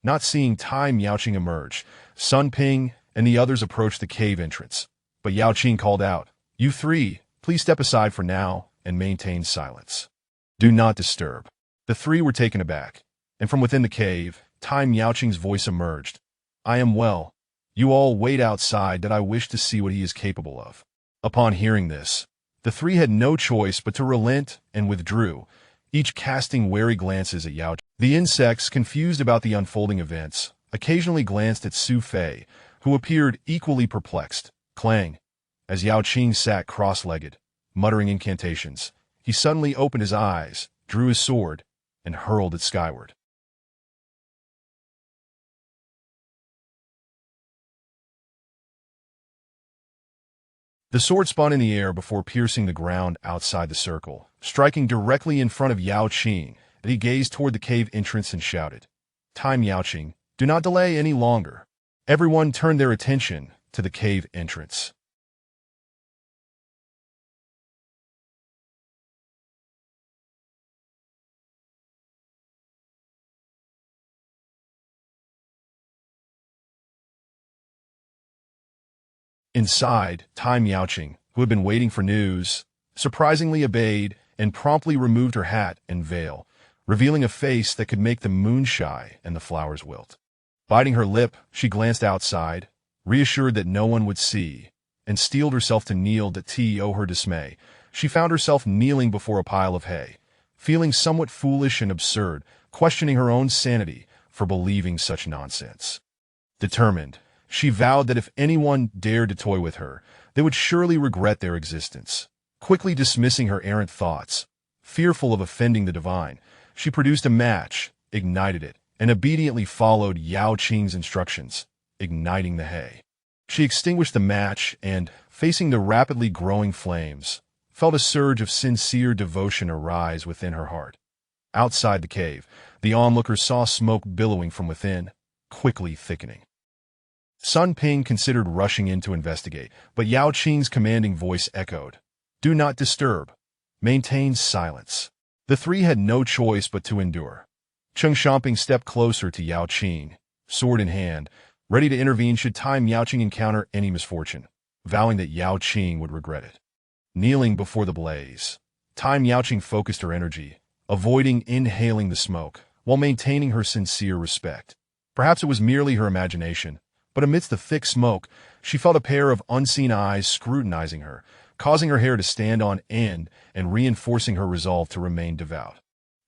Not seeing Tai Miaoqing emerge, Sun Ping and the others approached the cave entrance. But Yao Qing called out, You three, please step aside for now and maintain silence. Do not disturb. The three were taken aback, and from within the cave, Tai Miaoqing's voice emerged. I am well. You all wait outside that I wish to see what he is capable of. Upon hearing this, the three had no choice but to relent and withdrew, each casting wary glances at Yao Qing. The insects, confused about the unfolding events, occasionally glanced at Su Fei, who appeared equally perplexed. Clang. As Yao Qing sat cross-legged, muttering incantations, he suddenly opened his eyes, drew his sword, and hurled it skyward. The sword spun in the air before piercing the ground outside the circle, striking directly in front of Yao Qing, and he gazed toward the cave entrance and shouted, Tai Miaoqing, do not delay any longer. Everyone turned their attention to the cave entrance. Inside, Tai Miaoqing, who had been waiting for news, surprisingly obeyed and promptly removed her hat and veil, revealing a face that could make the moon shy and the flowers wilt. Biting her lip, she glanced outside, reassured that no one would see, and steeled herself to kneel. To her dismay, she found herself kneeling before a pile of hay, feeling somewhat foolish and absurd, questioning her own sanity for believing such nonsense. Determined, she vowed that if anyone dared to toy with her, they would surely regret their existence. Quickly dismissing her errant thoughts, fearful of offending the divine, she produced a match, ignited it, and obediently followed Yao Qing's instructions, igniting the hay. She extinguished the match and, facing the rapidly growing flames, felt a surge of sincere devotion arise within her heart. Outside the cave, the onlookers saw smoke billowing from within, quickly thickening. Sun Ping considered rushing in to investigate, but Yao Qing's commanding voice echoed, "Do not disturb. Maintain silence." The three had no choice but to endure. Cheng Xiaoping stepped closer to Yao Qing, sword in hand, ready to intervene should Time Yao Qing encounter any misfortune, vowing that Yao Qing would regret it. Kneeling before the blaze, Time Yao Qing focused her energy, avoiding inhaling the smoke, while maintaining her sincere respect. Perhaps it was merely her imagination, but amidst the thick smoke, she felt a pair of unseen eyes scrutinizing her, causing her hair to stand on end and reinforcing her resolve to remain devout.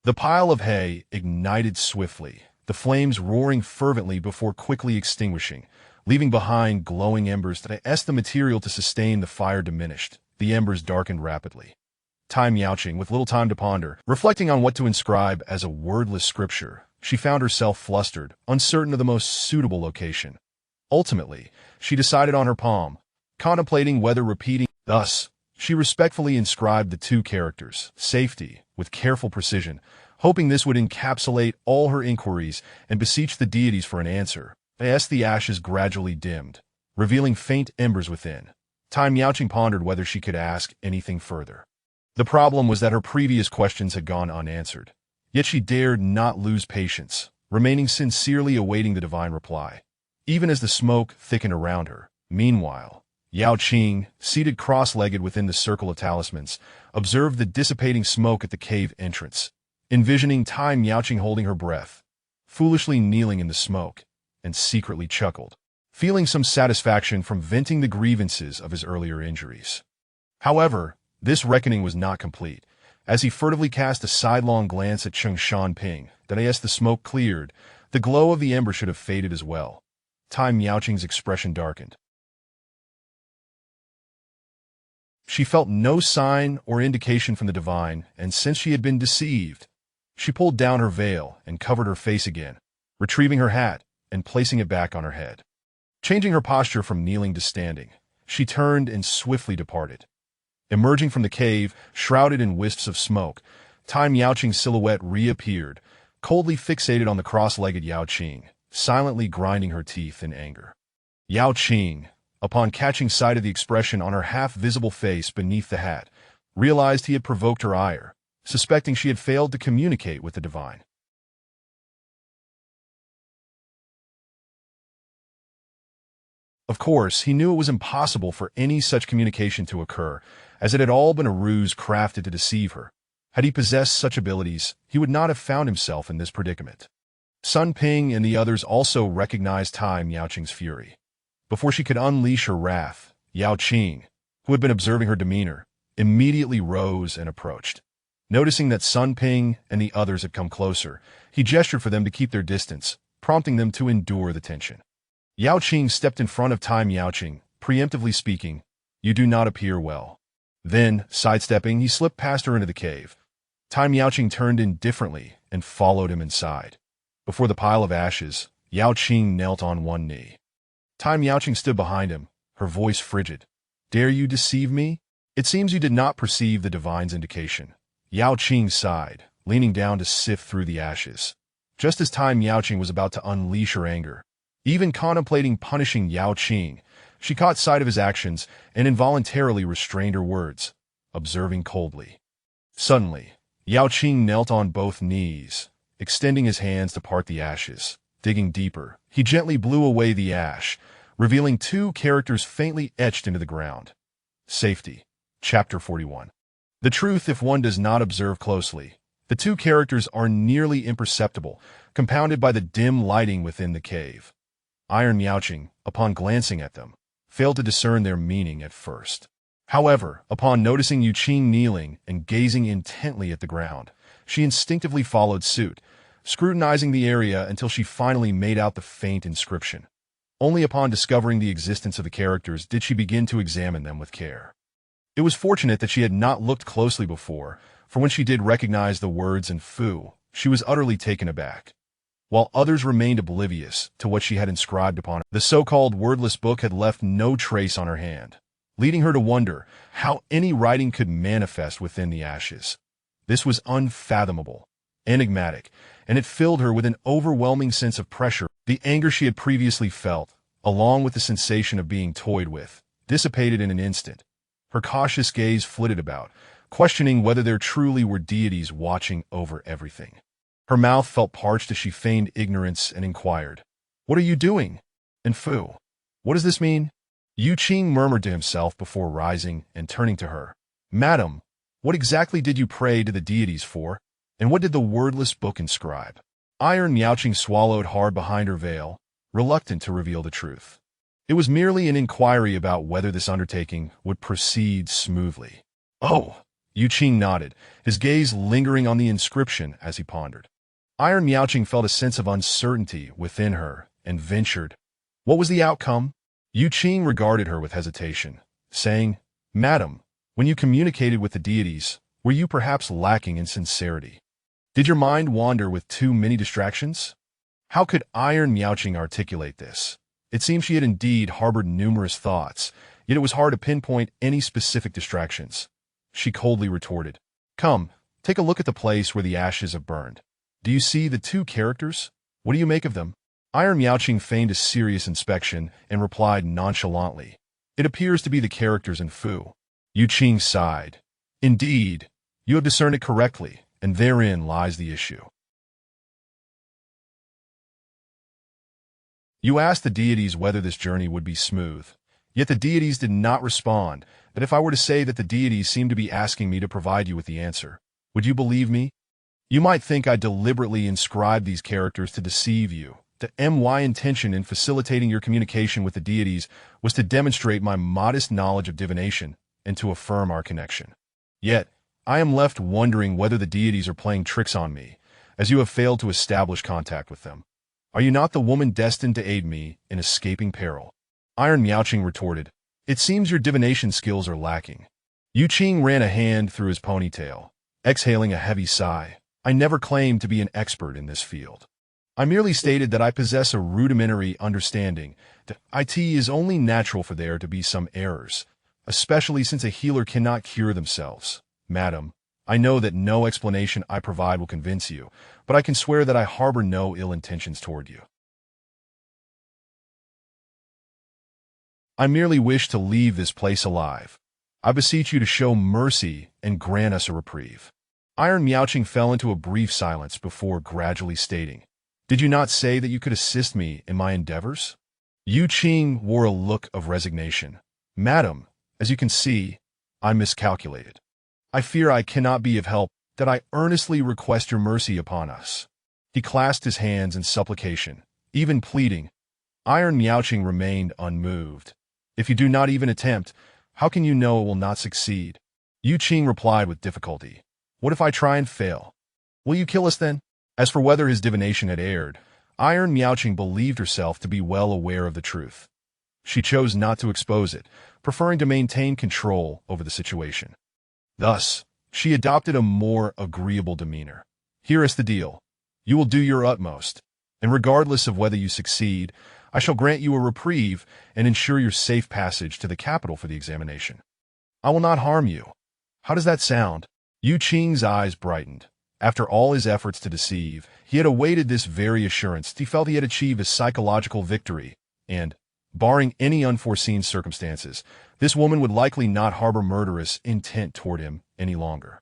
The pile of hay ignited swiftly, the flames roaring fervently before quickly extinguishing, leaving behind glowing embers that as the material to sustain the fire diminished, the embers darkened rapidly. Time Yao Qing, with little time to ponder, reflecting on what to inscribe as a wordless scripture, she found herself flustered, uncertain of the most suitable location. Ultimately, she decided on her palm, contemplating whether repeating. Thus, she respectfully inscribed the two characters, safety, with careful precision, hoping this would encapsulate all her inquiries and beseech the deities for an answer. As the ashes gradually dimmed, revealing faint embers within, Time Yao Qing pondered whether she could ask anything further. The problem was that her previous questions had gone unanswered, yet she dared not lose patience, remaining sincerely awaiting the divine reply. Even as the smoke thickened around her, meanwhile, Yao Qing, seated cross-legged within the circle of talismans, observed the dissipating smoke at the cave entrance, envisioning Time Yao Qing holding her breath, foolishly kneeling in the smoke, and secretly chuckled, feeling some satisfaction from venting the grievances of his earlier injuries. However, this reckoning was not complete, as he furtively cast a sidelong glance at Cheng Xiaoping, that as the smoke cleared, the glow of the ember should have faded as well. Time Yao Qing's expression darkened. She felt no sign or indication from the divine, and since she had been deceived, she pulled down her veil and covered her face again, retrieving her hat and placing it back on her head. Changing her posture from kneeling to standing, she turned and swiftly departed. Emerging from the cave, shrouded in wisps of smoke, Time Yao Qing's silhouette reappeared, coldly fixated on the cross-legged Yao Qing, silently grinding her teeth in anger. Yao Qing, upon catching sight of the expression on her half-visible face beneath the hat, realized he had provoked her ire, suspecting she had failed to communicate with the divine. Of course, he knew it was impossible for any such communication to occur, as it had all been a ruse crafted to deceive her. Had he possessed such abilities, he would not have found himself in this predicament. Sun Ping and the others also recognized Time Yao Qing's fury. Before she could unleash her wrath, Yao Qing, who had been observing her demeanor, immediately rose and approached. Noticing that Sun Ping and the others had come closer, he gestured for them to keep their distance, prompting them to endure the tension. Yao Qing stepped in front of Time Yao Qing, preemptively speaking, "You do not appear well." Then, sidestepping, he slipped past her into the cave. Time Yao Qing turned indifferently and followed him inside. Before the pile of ashes, Yao Qing knelt on one knee. Time Yao Qing stood behind him, her voice frigid. "Dare you deceive me? It seems you did not perceive the divine's indication." Yao Qing sighed, leaning down to sift through the ashes. Just as Time Yao Qing was about to unleash her anger, even contemplating punishing Yao Qing, she caught sight of his actions and involuntarily restrained her words, observing coldly. Suddenly, Yao Qing knelt on both knees, extending his hands to part the ashes. Digging deeper, he gently blew away the ash, revealing two characters faintly etched into the ground. Safety. Chapter 41. The truth, if one does not observe closely, the two characters are nearly imperceptible, compounded by the dim lighting within the cave. Iron Miaoqing, upon glancing at them, failed to discern their meaning at first. However, upon noticing Yu Qing kneeling and gazing intently at the ground, she instinctively followed suit, scrutinizing the area until she finally made out the faint inscription. Only upon discovering the existence of the characters did she begin to examine them with care. It was fortunate that she had not looked closely before, for when she did recognize the words in Fu, she was utterly taken aback. While others remained oblivious to what she had inscribed upon it, the so-called wordless book had left no trace on her hand, leading her to wonder how any writing could manifest within the ashes. This was unfathomable, enigmatic, and it filled her with an overwhelming sense of pressure. The anger she had previously felt, along with the sensation of being toyed with, dissipated in an instant. Her cautious gaze flitted about, questioning whether there truly were deities watching over everything. Her mouth felt parched as she feigned ignorance and inquired, "What are you doing?" And Fu, "What does this mean?" Yu Qing murmured to himself before rising and turning to her. "Madam, what exactly did you pray to the deities for, and what did the wordless book inscribe?" Iron Miaoqing swallowed hard behind her veil, reluctant to reveal the truth. It was merely an inquiry about whether this undertaking would proceed smoothly. "Oh!" Yu Qing nodded, his gaze lingering on the inscription as he pondered. Iron Miaoqing felt a sense of uncertainty within her and ventured, "What was the outcome?" Yu Qing regarded her with hesitation, saying, "Madam, when you communicated with the deities, were you perhaps lacking in sincerity? Did your mind wander with too many distractions?" How could Iron Miaoqing articulate this? It seemed she had indeed harbored numerous thoughts, yet it was hard to pinpoint any specific distractions. She coldly retorted, "Come, take a look at the place where the ashes have burned. Do you see the two characters? What do you make of them?" Iron Miaoqing feigned a serious inspection and replied nonchalantly, "It appears to be the characters in Fu." Yu Qing sighed. "Indeed, you have discerned it correctly, and therein lies the issue. You asked the deities whether this journey would be smooth, yet the deities did not respond, but if I were to say that the deities seemed to be asking me to provide you with the answer, would you believe me? You might think I deliberately inscribed these characters to deceive you. My intention in facilitating your communication with the deities was to demonstrate my modest knowledge of divination and to affirm our connection. Yet, I am left wondering whether the deities are playing tricks on me, as you have failed to establish contact with them. Are you not the woman destined to aid me in escaping peril?" Iron Miaoqing retorted, "It seems your divination skills are lacking." Yu Qing ran a hand through his ponytail, exhaling a heavy sigh. "I never claimed to be an expert in this field. I merely stated that I possess a rudimentary understanding that it is only natural for there to be some errors, especially since a healer cannot cure themselves. Madam, I know that no explanation I provide will convince you, but I can swear that I harbor no ill intentions toward you. I merely wish to leave this place alive. I beseech you to show mercy and grant us a reprieve." Iron Miaoqing fell into a brief silence before gradually stating, "Did you not say that you could assist me in my endeavors?" Yu Qing wore a look of resignation. "Madam, as you can see, I miscalculated. I fear I cannot be of help, that I earnestly request your mercy upon us." He clasped his hands in supplication, even pleading. Iron Miaoqing remained unmoved. "If you do not even attempt, how can you know it will not succeed?" Yu Qing replied with difficulty, "What if I try and fail? Will you kill us then?" As for whether his divination had erred, Iron Miaoqing believed herself to be well aware of the truth. She chose not to expose it, preferring to maintain control over the situation. Thus, she adopted a more agreeable demeanor. "Here is the deal. You will do your utmost, and regardless of whether you succeed, I shall grant you a reprieve and ensure your safe passage to the capital for the examination. I will not harm you. How does that sound?" Yu Qing's eyes brightened. After all his efforts to deceive, he had awaited this very assurance. He felt he had achieved a psychological victory, and, barring any unforeseen circumstances, this woman would likely not harbor murderous intent toward him any longer.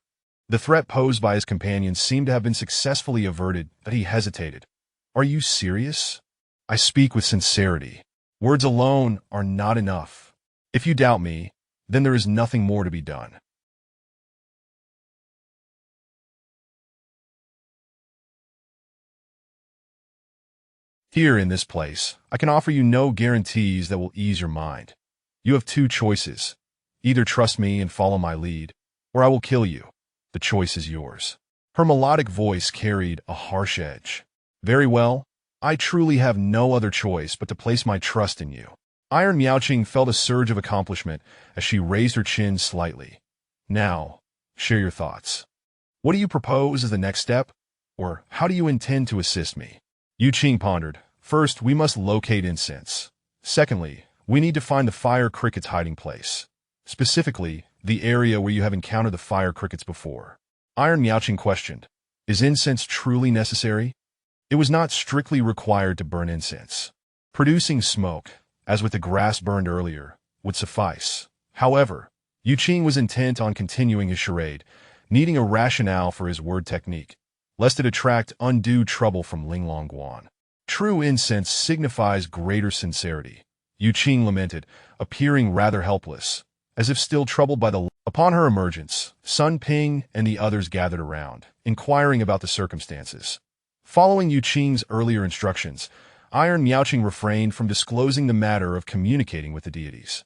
The threat posed by his companion seemed to have been successfully averted, but he hesitated. "Are you serious?" "I speak with sincerity. Words alone are not enough. If you doubt me, then there is nothing more to be done." Here in this place, I can offer you no guarantees that will ease your mind. You have two choices. Either trust me and follow my lead, or I will kill you. The choice is yours. Her melodic voice carried a harsh edge. Very well, I truly have no other choice but to place my trust in you. Iron Miaoqing felt a surge of accomplishment as she raised her chin slightly. Now, share your thoughts. What do you propose as the next step? Or how do you intend to assist me? Yu Qing pondered. First, we must locate incense. Secondly, we need to find the fire cricket's hiding place. Specifically, the area where you have encountered the fire crickets before. Iron Miaoqing questioned, is incense truly necessary? It was not strictly required to burn incense. Producing smoke, as with the grass burned earlier, would suffice. However, Yu Qing was intent on continuing his charade, needing a rationale for his word technique, lest it attract undue trouble from Linglong Guan. True incense signifies greater sincerity, Yu Qing lamented, appearing rather helpless, as if still troubled by the... Upon her emergence, Sun Ping and the others gathered around, inquiring about the circumstances. Following Yu Qing's earlier instructions, Iron Miaoqing refrained from disclosing the matter of communicating with the deities.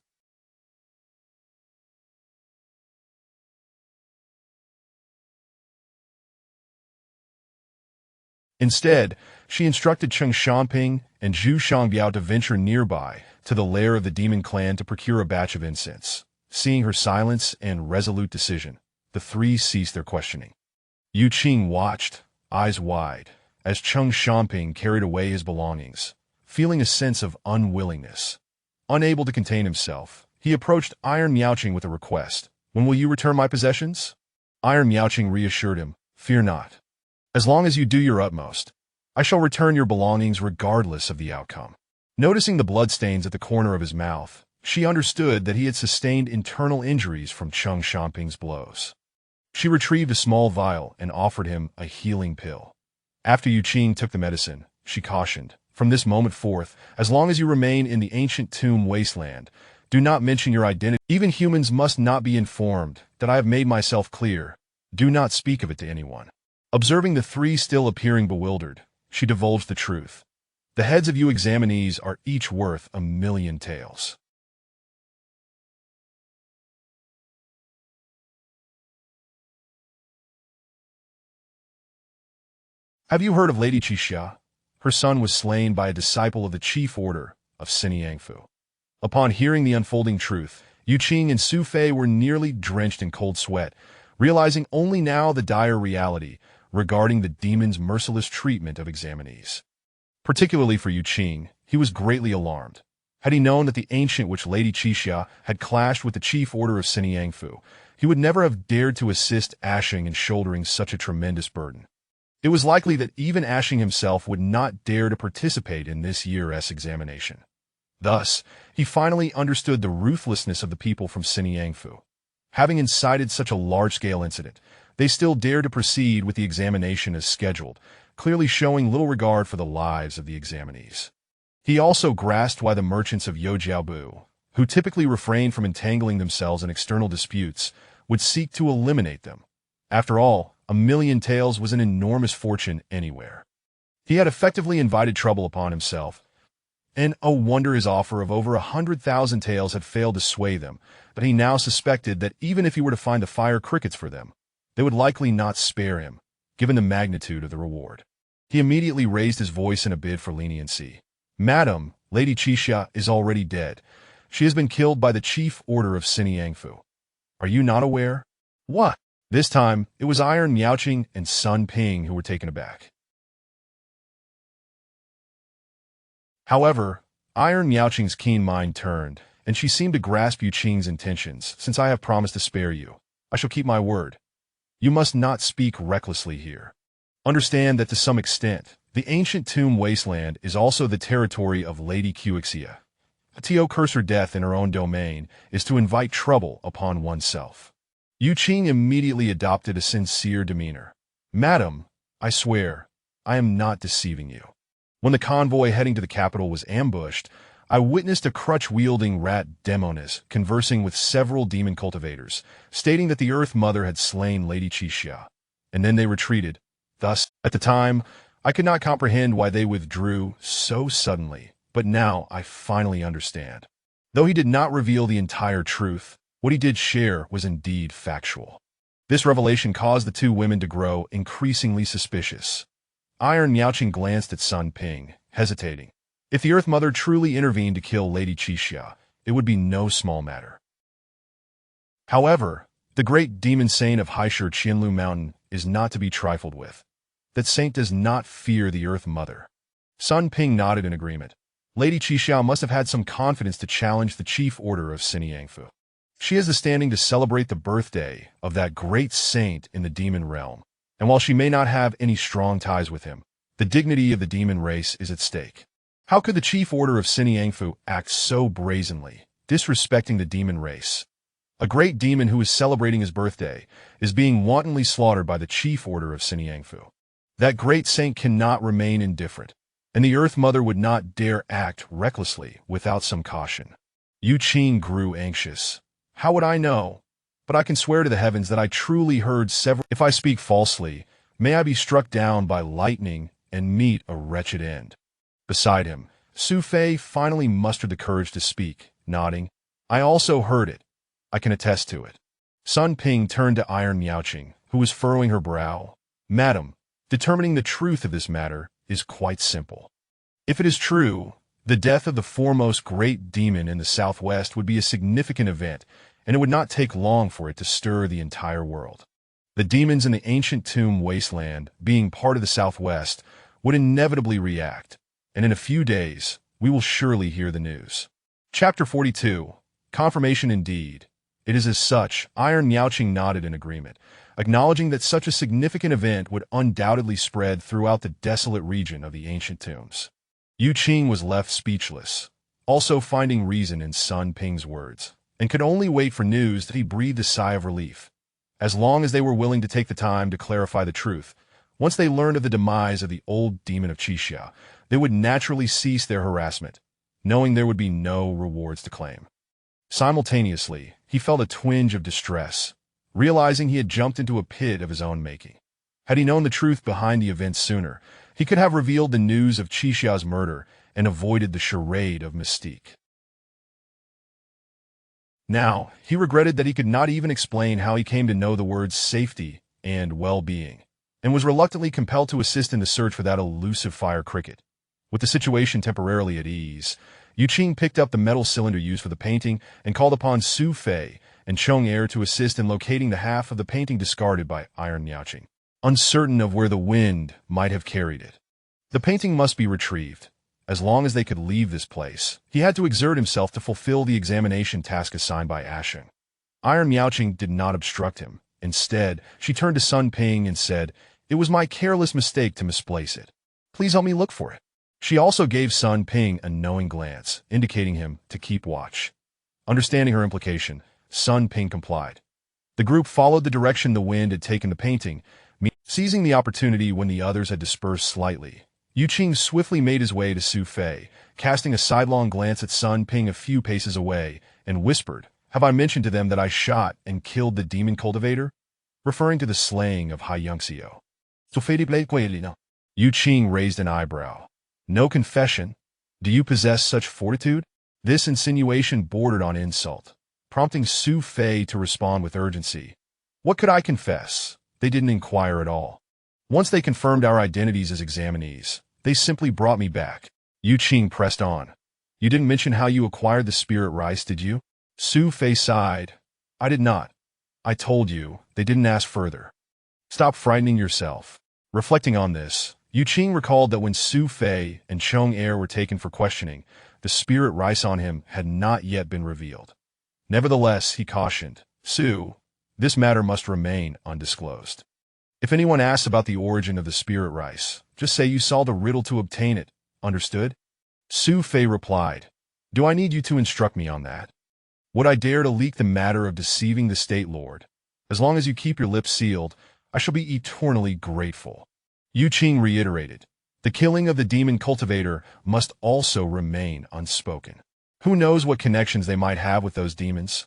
Instead, she instructed Cheng Xiaoping and Zhu Shangbiao to venture nearby to the lair of the demon clan to procure a batch of incense. Seeing her silence and resolute decision, the three ceased their questioning. Yu Qing watched, eyes wide, as Cheng Xiaoping carried away his belongings, feeling a sense of unwillingness. Unable to contain himself, he approached Iron Miaoqing with a request. When will you return my possessions? Iron Miaoqing reassured him, fear not. As long as you do your utmost, I shall return your belongings regardless of the outcome. Noticing the bloodstains at the corner of his mouth, she understood that he had sustained internal injuries from Cheng Xiaoping's blows. She retrieved a small vial and offered him a healing pill. After Yu Qing took the medicine, she cautioned, from this moment forth, as long as you remain in the ancient tomb wasteland, do not mention your identity. Even humans must not be informed that I have made myself clear. Do not speak of it to anyone. Observing the three still appearing bewildered, she divulged the truth. The heads of you examinees are each worth 1,000,000 taels. Have you heard of Lady Qixia? Her son was slain by a disciple of the chief order of Siniangfu. Upon hearing the unfolding truth, Yu Qing and Su Fei were nearly drenched in cold sweat, realizing only now the dire reality regarding the demon's merciless treatment of examinees. Particularly for Yu Qing, he was greatly alarmed. Had he known that the ancient witch Lady Qixia had clashed with the chief order of Siniangfu, he would never have dared to assist Ashing in shouldering such a tremendous burden. It was likely that even Ashing himself would not dare to participate in this year's examination. Thus, he finally understood the ruthlessness of the people from Siniangfu. Having incited such a large-scale incident, they still dared to proceed with the examination as scheduled, clearly showing little regard for the lives of the examinees. He also grasped why the merchants of Youjiaobu, who typically refrained from entangling themselves in external disputes, would seek to eliminate them. After all, 1,000,000 taels was an enormous fortune anywhere. He had effectively invited trouble upon himself, and oh wonder his offer of over 100,000 taels had failed to sway them, but he now suspected that even if he were to find the fire crickets for them, they would likely not spare him, given the magnitude of the reward. He immediately raised his voice in a bid for leniency. Madam, Lady Qixia is already dead. She has been killed by the chief order of Siniangfu. Are you not aware? What? This time, it was Iron Miaoqing and Sun Ping who were taken aback. However, Iron Miaoqing's keen mind turned, and she seemed to grasp Yu Qing's intentions. Since I have promised to spare you, I shall keep my word. You must not speak recklessly here. Understand that to some extent, the ancient tomb wasteland is also the territory of Lady Qixia. To curse her death in her own domain is to invite trouble upon oneself. Yu Qing immediately adopted a sincere demeanor. Madam, I swear, I am not deceiving you. When the convoy heading to the capital was ambushed, I witnessed a crutch-wielding rat demoness conversing with several demon cultivators, stating that the Earth Mother had slain Lady Qixia, and then they retreated. Thus, at the time, I could not comprehend why they withdrew so suddenly, but now I finally understand. Though he did not reveal the entire truth, what he did share was indeed factual. This revelation caused the two women to grow increasingly suspicious. Iron Miaoqing glanced at Sun Ping, hesitating. If the Earth Mother truly intervened to kill Lady Qixia, it would be no small matter. However, the great demon saint of Haisher Qianlu Mountain is not to be trifled with. That saint does not fear the Earth Mother. Sun Ping nodded in agreement. Lady Qixia must have had some confidence to challenge the chief order of Sinyangfu. She has the standing to celebrate the birthday of that great saint in the demon realm, and while she may not have any strong ties with him, the dignity of the demon race is at stake. How could the chief order of Sinyangfu act so brazenly, disrespecting the demon race? A great demon who is celebrating his birthday is being wantonly slaughtered by the chief order of Sinyangfu. That great saint cannot remain indifferent, and the Earth Mother would not dare act recklessly without some caution. Yu Qing grew anxious. How would I know? But I can swear to the heavens that I truly heard several. If I speak falsely, may I be struck down by lightning and meet a wretched end. Beside him, Su Fei finally mustered the courage to speak, nodding. I also heard it. I can attest to it. Sun Ping turned to Iron Miaoqing, who was furrowing her brow. Madam, determining the truth of this matter is quite simple. If it is true, the death of the foremost great demon in the southwest would be a significant event, and it would not take long for it to stir the entire world. The demons in the ancient tomb wasteland, being part of the southwest, would inevitably react, and in a few days, we will surely hear the news. Chapter 42. Confirmation indeed. It is as such. Iron Miaoqing nodded in agreement, acknowledging that such a significant event would undoubtedly spread throughout the desolate region of the ancient tombs. Yu Qing was left speechless, also finding reason in Sun Ping's words, and could only wait for news that he breathed a sigh of relief. As long as they were willing to take the time to clarify the truth, once they learned of the demise of the old demon of Qixia, they would naturally cease their harassment, knowing there would be no rewards to claim. Simultaneously, he felt a twinge of distress, realizing he had jumped into a pit of his own making. Had he known the truth behind the events sooner, he could have revealed the news of Qixia's murder and avoided the charade of mystique. Now, he regretted that he could not even explain how he came to know the words safety and well-being, and was reluctantly compelled to assist in the search for that elusive fire cricket. With the situation temporarily at ease, Yu Qing picked up the metal cylinder used for the painting and called upon Su Fei and Chong Er to assist in locating the half of the painting discarded by Iron Miaoqing, uncertain of where the wind might have carried it. The painting must be retrieved. As long as they could leave this place, he had to exert himself to fulfill the examination task assigned by Asheng. Iron Miaoqing did not obstruct him. Instead, she turned to Sun Ping and said, "It was my careless mistake to misplace it. Please help me look for it." She also gave Sun Ping a knowing glance, indicating him to keep watch. Understanding her implication, Sun Ping complied. The group followed the direction the wind had taken the painting, seizing the opportunity when the others had dispersed slightly. Yu Qing swiftly made his way to Su Fei, casting a sidelong glance at Sun Ping a few paces away, and whispered, "Have I mentioned to them that I shot and killed the demon cultivator?" Referring to the slaying of Hai Yongxiu. Yu Qing raised an eyebrow. No confession? Do you possess such fortitude? This insinuation bordered on insult, prompting Su Fei to respond with urgency. What could I confess? They didn't inquire at all. Once they confirmed our identities as examinees, they simply brought me back. Yu Qing pressed on. You didn't mention how you acquired the spirit rice, did you? Su Fei sighed. I did not. I told you, they didn't ask further. Stop frightening yourself. Reflecting on this, Yu Qing recalled that when Su Fei and Chong Er were taken for questioning, the spirit rice on him had not yet been revealed. Nevertheless, he cautioned, Su, this matter must remain undisclosed. If anyone asks about the origin of the spirit rice, just say you saw the riddle to obtain it. Understood? Su Fei replied, Do I need you to instruct me on that? Would I dare to leak the matter of deceiving the state lord? As long as you keep your lips sealed, I shall be eternally grateful. Yu Qing reiterated, the killing of the demon cultivator must also remain unspoken. Who knows what connections they might have with those demons?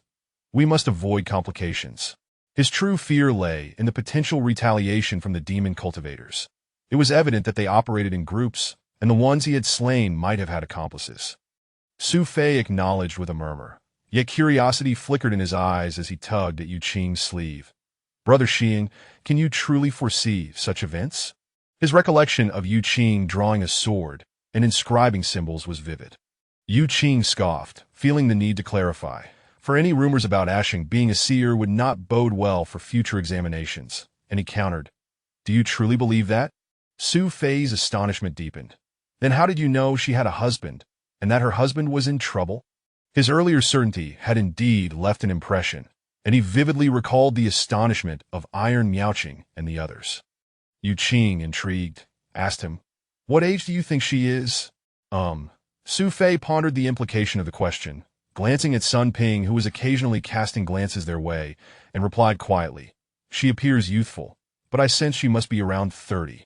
We must avoid complications. His true fear lay in the potential retaliation from the demon cultivators. It was evident that they operated in groups, and the ones he had slain might have had accomplices. Su Fei acknowledged with a murmur, yet curiosity flickered in his eyes as he tugged at Yu Qing's sleeve. "Brother Xiang, can you truly foresee such events?" His recollection of Yu Qing drawing a sword and inscribing symbols was vivid. Yu Qing scoffed, feeling the need to clarify, for any rumors about Ashing being a seer would not bode well for future examinations, and he countered, "Do you truly believe that?" Su Fei's astonishment deepened. "Then how did you know she had a husband, and that her husband was in trouble?" His earlier certainty had indeed left an impression, and he vividly recalled the astonishment of Iron Miaoqing and the others. Yu Qing, intrigued, asked him, "What age do you think she is?" Su Fei pondered the implication of the question, glancing at Sun Ping, who was occasionally casting glances their way, and replied quietly, "She appears youthful, but I sense she must be around 30.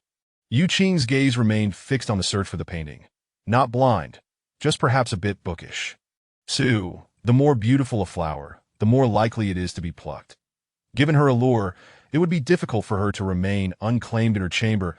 Yu Qing's gaze remained fixed on the search for the painting. Not blind, just perhaps a bit bookish. "Su, the more beautiful a flower, the more likely it is to be plucked. Given her allure, it would be difficult for her to remain unclaimed in her chamber,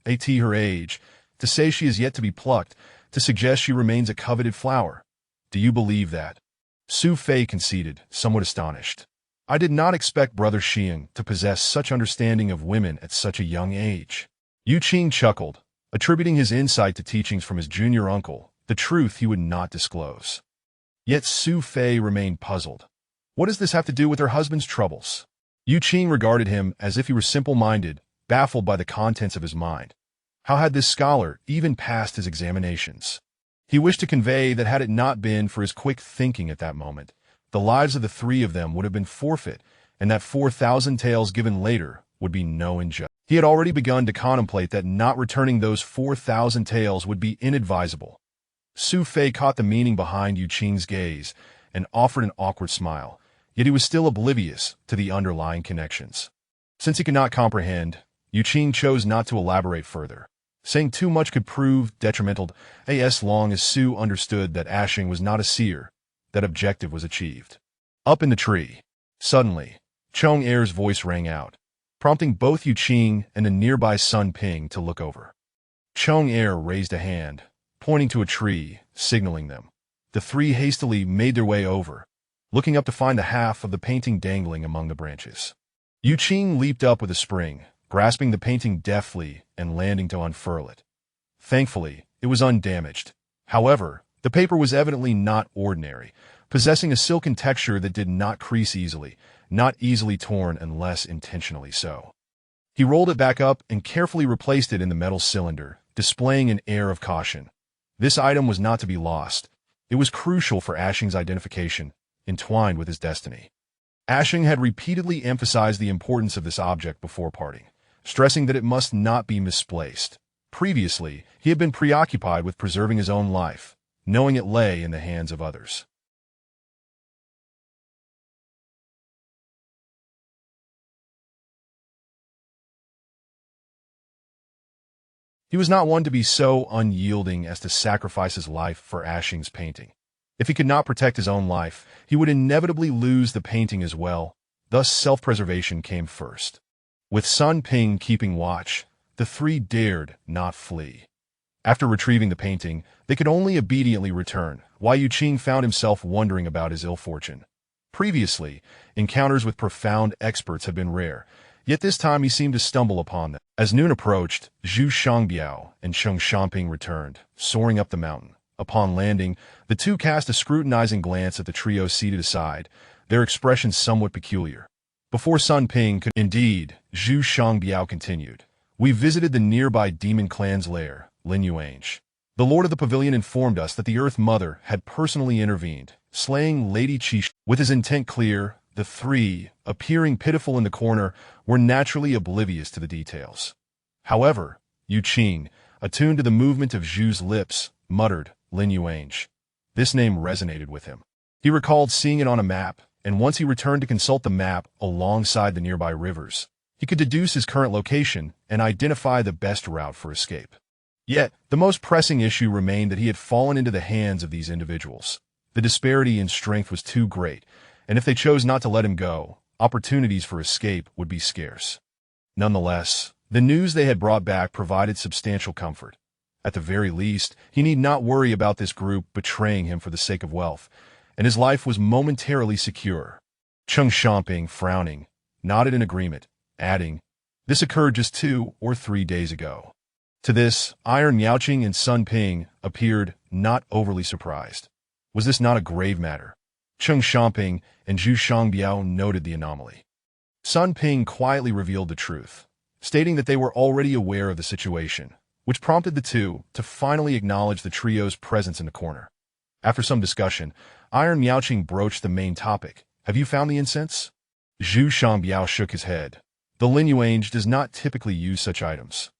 at her age, to say she is yet to be plucked, to suggest she remains a coveted flower. Do you believe that?" Su Fei conceded, somewhat astonished. "I did not expect Brother Xiang to possess such understanding of women at such a young age." Yu Qing chuckled, attributing his insight to teachings from his junior uncle, the truth he would not disclose. Yet Su Fei remained puzzled. What does this have to do with her husband's troubles? Yu Qing regarded him as if he were simple-minded, baffled by the contents of his mind. How had this scholar even passed his examinations? He wished to convey that had it not been for his quick thinking at that moment, the lives of the three of them would have been forfeit, and that 4,000 taels given later would be no injustice. He had already begun to contemplate that not returning those 4,000 taels would be inadvisable. Su Fei caught the meaning behind Yu Qing's gaze and offered an awkward smile, yet he was still oblivious to the underlying connections. Since he could not comprehend, Yu Qing chose not to elaborate further, saying too much could prove detrimental as long as Su understood that Ashing was not a seer. That objective was achieved. Up in the tree, suddenly, Chong Er's voice rang out, prompting both Yu Qing and the nearby Sun Ping to look over. Chong Er raised a hand, pointing to a tree, signaling them. The three hastily made their way over, looking up to find the half of the painting dangling among the branches. Yu Qing leaped up with a spring, grasping the painting deftly and landing to unfurl it. Thankfully, it was undamaged. However, the paper was evidently not ordinary, possessing a silken texture that did not crease easily, not easily torn unless intentionally so. He rolled it back up and carefully replaced it in the metal cylinder, displaying an air of caution. This item was not to be lost. It was crucial for Ashing's identification, entwined with his destiny. Ashing had repeatedly emphasized the importance of this object before parting, stressing that it must not be misplaced. Previously, he had been preoccupied with preserving his own life, knowing it lay in the hands of others. He was not one to be so unyielding as to sacrifice his life for Ashing's painting. If he could not protect his own life, he would inevitably lose the painting as well. Thus, self-preservation came first. With Sun Ping keeping watch, the three dared not flee. After retrieving the painting, they could only obediently return, while Yu Qing found himself wondering about his ill fortune. Previously, encounters with profound experts had been rare, yet this time he seemed to stumble upon them. As noon approached, Zhu Shangbiao and Cheng Xiaoping returned, soaring up the mountain. Upon landing, the two cast a scrutinizing glance at the trio seated aside, their expressions somewhat peculiar. Before Sun Ping could— Indeed, Zhu Shangbiao continued, "We visited the nearby demon clan's lair, Leniency. The lord of the pavilion informed us that the Earth Mother had personally intervened, slaying Lady Qi." With his intent clear, the three, appearing pitiful in the corner, were naturally oblivious to the details. However, Yu Qing, attuned to the movement of Zhu's lips, muttered, "Leniency." This name resonated with him. He recalled seeing it on a map, and once he returned to consult the map alongside the nearby rivers, he could deduce his current location and identify the best route for escape. Yet, the most pressing issue remained that he had fallen into the hands of these individuals. The disparity in strength was too great, and if they chose not to let him go, opportunities for escape would be scarce. Nonetheless, The news they had brought back provided substantial comfort. At the very least, he need not worry about this group betraying him for the sake of wealth, and his life was momentarily secure. Cheng Xiaoping, frowning, nodded in agreement, adding, "This occurred just 2 or 3 days ago." To this, Iron Yaoqing and Sun Ping appeared not overly surprised. Was this not a grave matter? Cheng Xiaoping and Zhu Shangbiao noted the anomaly. Sun Ping quietly revealed the truth, stating that they were already aware of the situation, which prompted the two to finally acknowledge the trio's presence in the corner. After some discussion, Iron Yaoqing broached the main topic. "Have you found the incense?" Zhu Shangbiao shook his head. The lineage does not typically use such items.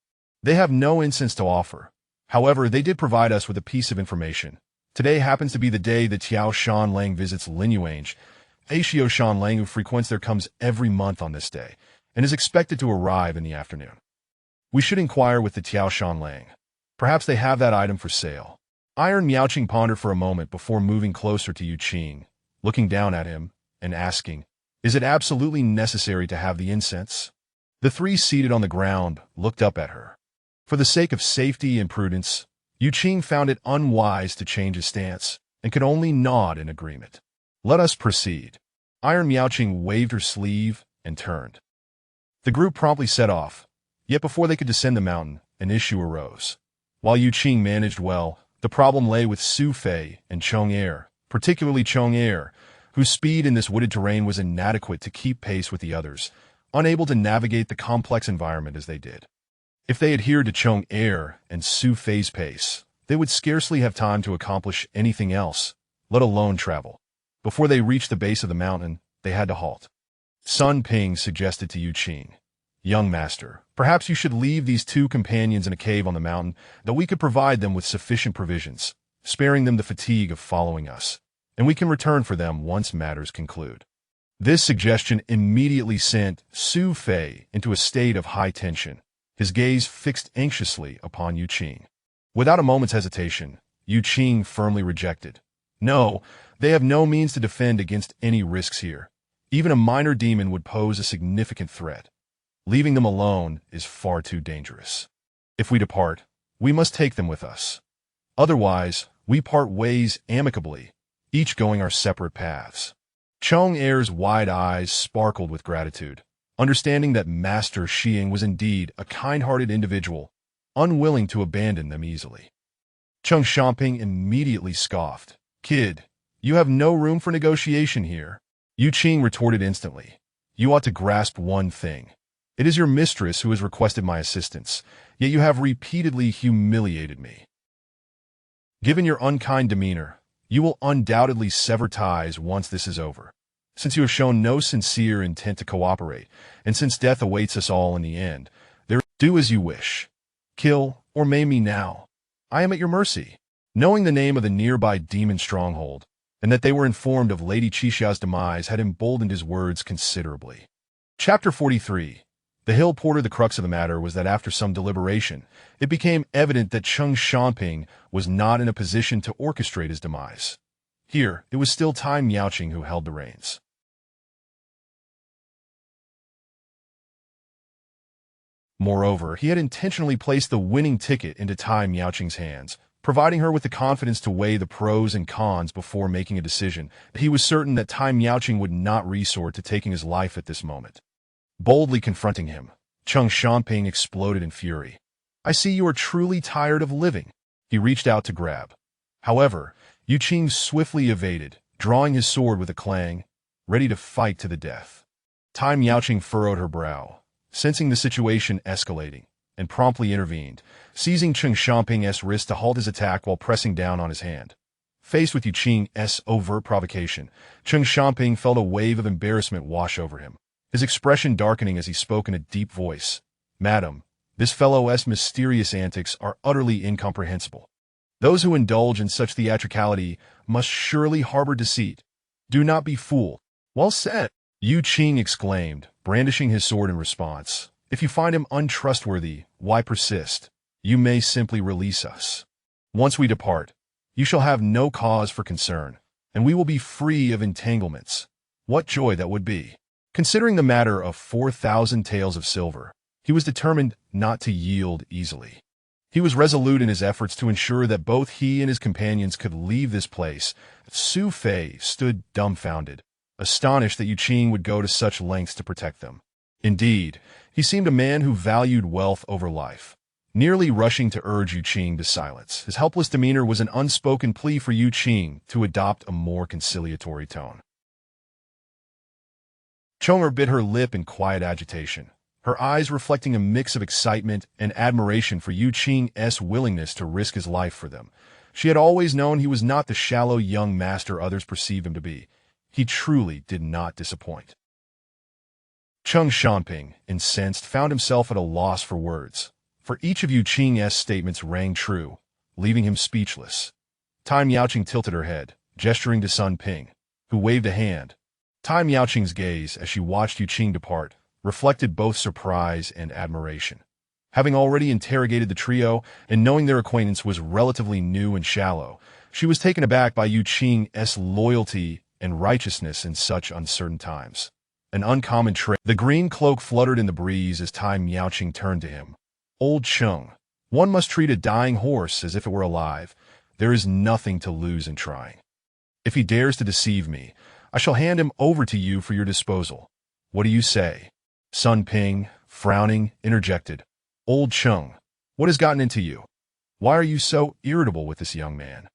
They have no incense to offer. However, they did provide us with a piece of information. Today happens to be the day that Tiao Shan Lang visits lineage. Ashio Shan Lang, who frequents there, comes every month on this day, and is expected to arrive in the afternoon. We should inquire with the Tiao Shan Lang. Perhaps they have that item for sale. Iron Yaoqing pondered for a moment before moving closer to Yu Qing, looking down at him and asking, "Is it absolutely necessary to have the incense?" The three seated on the ground looked up at her. For the sake of safety and prudence, Yu Qing found it unwise to change his stance and could only nod in agreement. "Let us proceed." Iron Yaoqing waved her sleeve and turned. The group promptly set off, yet before they could descend the mountain, an issue arose. While Yu Qing managed well, the problem lay with Su Fei and Chong Er, particularly Chong Er, whose speed in this wooded terrain was inadequate to keep pace with the others, unable to navigate the complex environment as they did. If they adhered to Chong Er and Su Fei's pace, they would scarcely have time to accomplish anything else, let alone travel. Before they reached the base of the mountain, they had to halt. Sun Ping suggested to Yu Qing, "Young master, perhaps you should leave these two companions in a cave on the mountain, though we could provide them with sufficient provisions, sparing them the fatigue of following us, and we can return for them once matters conclude." This suggestion immediately sent Su Fei into a state of high tension, his gaze fixed anxiously upon Yu Qing. Without a moment's hesitation, Yu Qing firmly rejected. "No, they have no means to defend against any risks here. Even a minor demon would pose a significant threat. Leaving them alone is far too dangerous. If we depart, we must take them with us. Otherwise, we part ways amicably, each going our separate paths." Chong Er's wide eyes sparkled with gratitude, understanding that Master Xiang was indeed a kind-hearted individual, unwilling to abandon them easily. Cheng Xiaoping immediately scoffed. "Kid, you have no room for negotiation here." Yu Qing retorted instantly, "You ought to grasp one thing. It is your mistress who has requested my assistance, yet you have repeatedly humiliated me. Given your unkind demeanor, you will undoubtedly sever ties once this is over. Since you have shown no sincere intent to cooperate, and since death awaits us all in the end, do as you wish. Kill or maim me now. I am at your mercy." Knowing the name of the nearby demon stronghold, and that they were informed of Lady Qixia's demise, had emboldened his words considerably. Chapter 43. The hill porter. The crux of the matter was that after some deliberation, it became evident that Cheng Xiaoping was not in a position to orchestrate his demise. Here, it was still Time Yaoqing who held the reins. Moreover, he had intentionally placed the winning ticket into Time Yaoqing's hands, providing her with the confidence to weigh the pros and cons before making a decision. He was certain that Time Yaoqing would not resort to taking his life at this moment. Boldly confronting him, Cheng Xiaoping exploded in fury. "I see you are truly tired of living." He reached out to grab. However, Yu Qing swiftly evaded, drawing his sword with a clang, ready to fight to the death. Time Yaoqing furrowed her brow, sensing the situation escalating, and promptly intervened, seizing Cheng Xiaoping's wrist to halt his attack while pressing down on his hand. Faced with Yu Qing's overt provocation, Cheng Xiaoping felt a wave of embarrassment wash over him, his expression darkening as he spoke in a deep voice. "Madam, this fellow's mysterious antics are utterly incomprehensible. Those who indulge in such theatricality must surely harbor deceit. Do not be fooled." "Well said," Yu Qing exclaimed, brandishing his sword in response. "If you find him untrustworthy, why persist? You may simply release us. Once we depart, you shall have no cause for concern, and we will be free of entanglements. What joy that would be!" Considering the matter of 4,000 taels of silver, He was determined not to yield easily. He was resolute in his efforts to ensure that both he and his companions could leave this place. Su Fei stood dumbfounded, astonished that Yu Qing would go to such lengths to protect them. Indeed, he seemed a man who valued wealth over life. Nearly rushing to urge Yu Qing to silence, his helpless demeanor was an unspoken plea for Yu Qing to adopt a more conciliatory tone. Chong'er bit her lip in quiet agitation, her eyes reflecting a mix of excitement and admiration for Yu Qing's willingness to risk his life for them. She had always known he was not the shallow young master others perceived him to be. He truly did not disappoint. Cheng Xiaoping, incensed, found himself at a loss for words. For each of Yu Qing's statements rang true, leaving him speechless. Tai Miaoqing tilted her head, gesturing to Sun Ping, who waved a hand. Tai Miaoqing's gaze, as she watched Yu Qing depart, reflected both surprise and admiration. Having already interrogated the trio, and knowing their acquaintance was relatively new and shallow, she was taken aback by Yu Qing's loyalty and righteousness in such uncertain times. An uncommon trait. The green cloak fluttered in the breeze as Tai Miaoqing turned to him. Old Cheng, one must treat a dying horse as if it were alive. There is nothing to lose in trying. If he dares to deceive me, I shall hand him over to you for your disposal. What do you say? Sun Ping, frowning, interjected. Old Cheng, what has gotten into you? Why are you so irritable with this young man?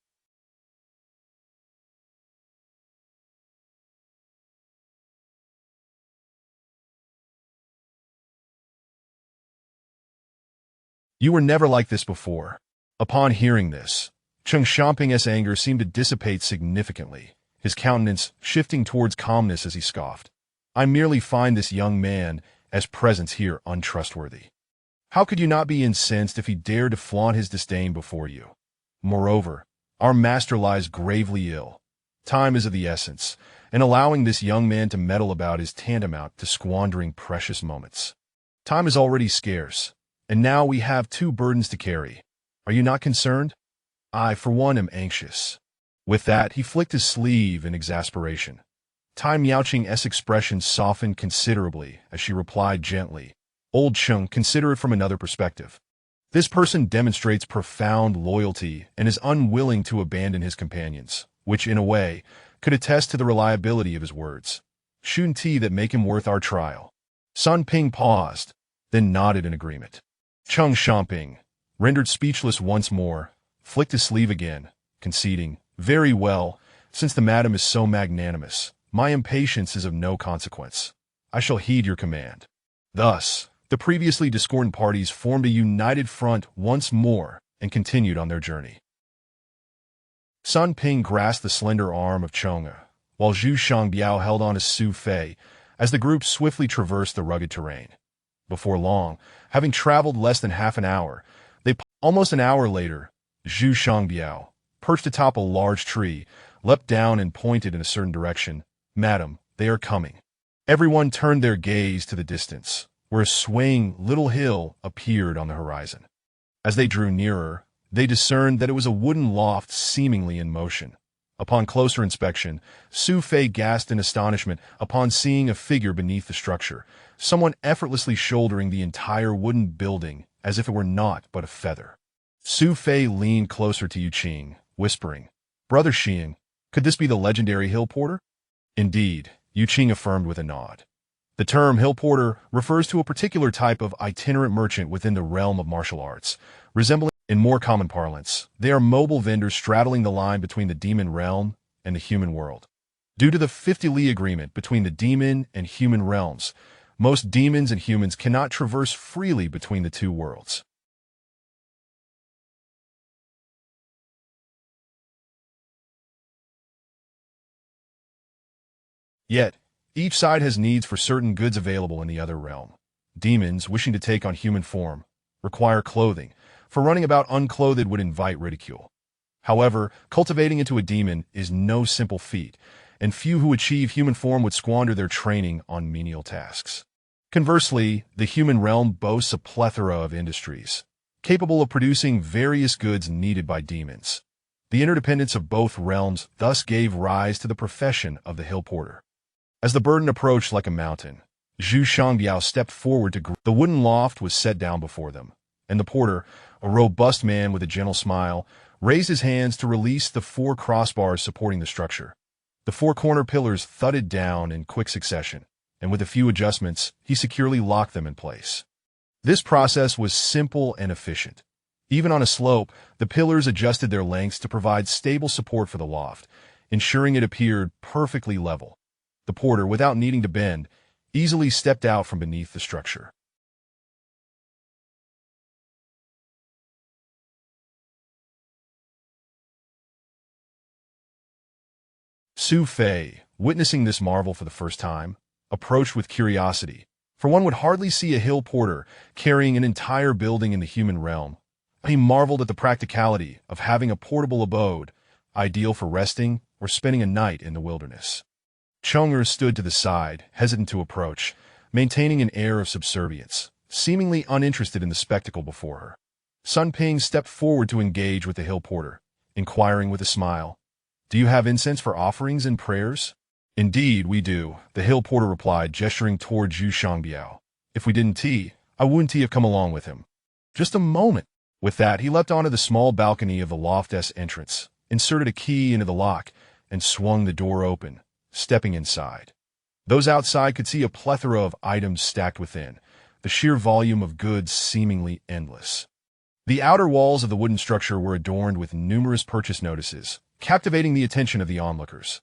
You were never like this before. Upon hearing this, Cheng Xiaoping's anger seemed to dissipate significantly, his countenance shifting towards calmness as he scoffed. I merely find this young man as presence here untrustworthy. How could you not be incensed if he dared to flaunt his disdain before you? Moreover, our master lies gravely ill. Time is of the essence, and allowing this young man to meddle about is tantamount to squandering precious moments. Time is already scarce, and now we have two burdens to carry. Are you not concerned? I, for one, am anxious. With that, he flicked his sleeve in exasperation. Tai Miaoqing's expression softened considerably as she replied gently, Old Cheng, consider it from another perspective. This person demonstrates profound loyalty and is unwilling to abandon his companions, which, in a way, could attest to the reliability of his words. Shouldn't that make him worth our trial? Sun Ping paused, then nodded in agreement. Cheng Xiaoping, rendered speechless once more, flicked his sleeve again, conceding, Very well, since the madam is so magnanimous, my impatience is of no consequence. I shall heed your command. Thus, the previously discordant parties formed a united front once more and continued on their journey. Sun Ping grasped the slender arm of Chong'er, while Zhu Shangbiao held on to Su Fei as the group swiftly traversed the rugged terrain. Before long, having traveled less than half an hour, almost an hour later, Zhu Shangbiao, perched atop a large tree, leapt down and pointed in a certain direction. Madam, they are coming. Everyone turned their gaze to the distance, where a swaying little hill appeared on the horizon. As they drew nearer, they discerned that it was a wooden loft seemingly in motion. Upon closer inspection, Su Fei gasped in astonishment upon seeing a figure beneath the structure, someone effortlessly shouldering the entire wooden building as if it were naught but a feather. Su Fei leaned closer to Yu Qing, whispering, Brother Xiang, could this be the legendary hill porter? Indeed, Yu Qing affirmed with a nod. The term hill porter refers to a particular type of itinerant merchant within the realm of martial arts, resembling, in more common parlance, they are mobile vendors straddling the line between the demon realm and the human world. Due to the 50-li agreement between the demon and human realms, most demons and humans cannot traverse freely between the two worlds. Yet, each side has needs for certain goods available in the other realm. Demons, wishing to take on human form, require clothing, for running about unclothed would invite ridicule. However, cultivating into a demon is no simple feat, and few who achieve human form would squander their training on menial tasks. Conversely, the human realm boasts a plethora of industries, capable of producing various goods needed by demons. The interdependence of both realms thus gave rise to the profession of the hill porter. As the burden approached like a mountain, Zhu Shangbiao stepped forward to the wooden loft was set down before them, and the porter, a robust man with a gentle smile, raised his hands to release the 4 crossbars supporting the structure. The 4 corner pillars thudded down in quick succession, and with a few adjustments, he securely locked them in place. This process was simple and efficient. Even on a slope, the pillars adjusted their lengths to provide stable support for the loft, ensuring it appeared perfectly level. The porter, without needing to bend, easily stepped out from beneath the structure. Su Fei, witnessing this marvel for the first time, approached with curiosity, for one would hardly see a hill porter carrying an entire building in the human realm. He marveled at the practicality of having a portable abode, ideal for resting or spending a night in the wilderness. Chang'er stood to the side, hesitant to approach, maintaining an air of subservience, seemingly uninterested in the spectacle before her. Sun Ping stepped forward to engage with the hill porter, inquiring with a smile, "Do you have incense for offerings and prayers?" "Indeed, we do," the hill porter replied, gesturing toward Zhu Shangbiao. "If we didn't I wouldn't have come along with him." "Just a moment." With that, he leapt onto the small balcony of the loft's entrance, inserted a key into the lock, and swung the door open, stepping inside. Those outside could see a plethora of items stacked within, the sheer volume of goods seemingly endless. The outer walls of the wooden structure were adorned with numerous purchase notices, captivating the attention of the onlookers.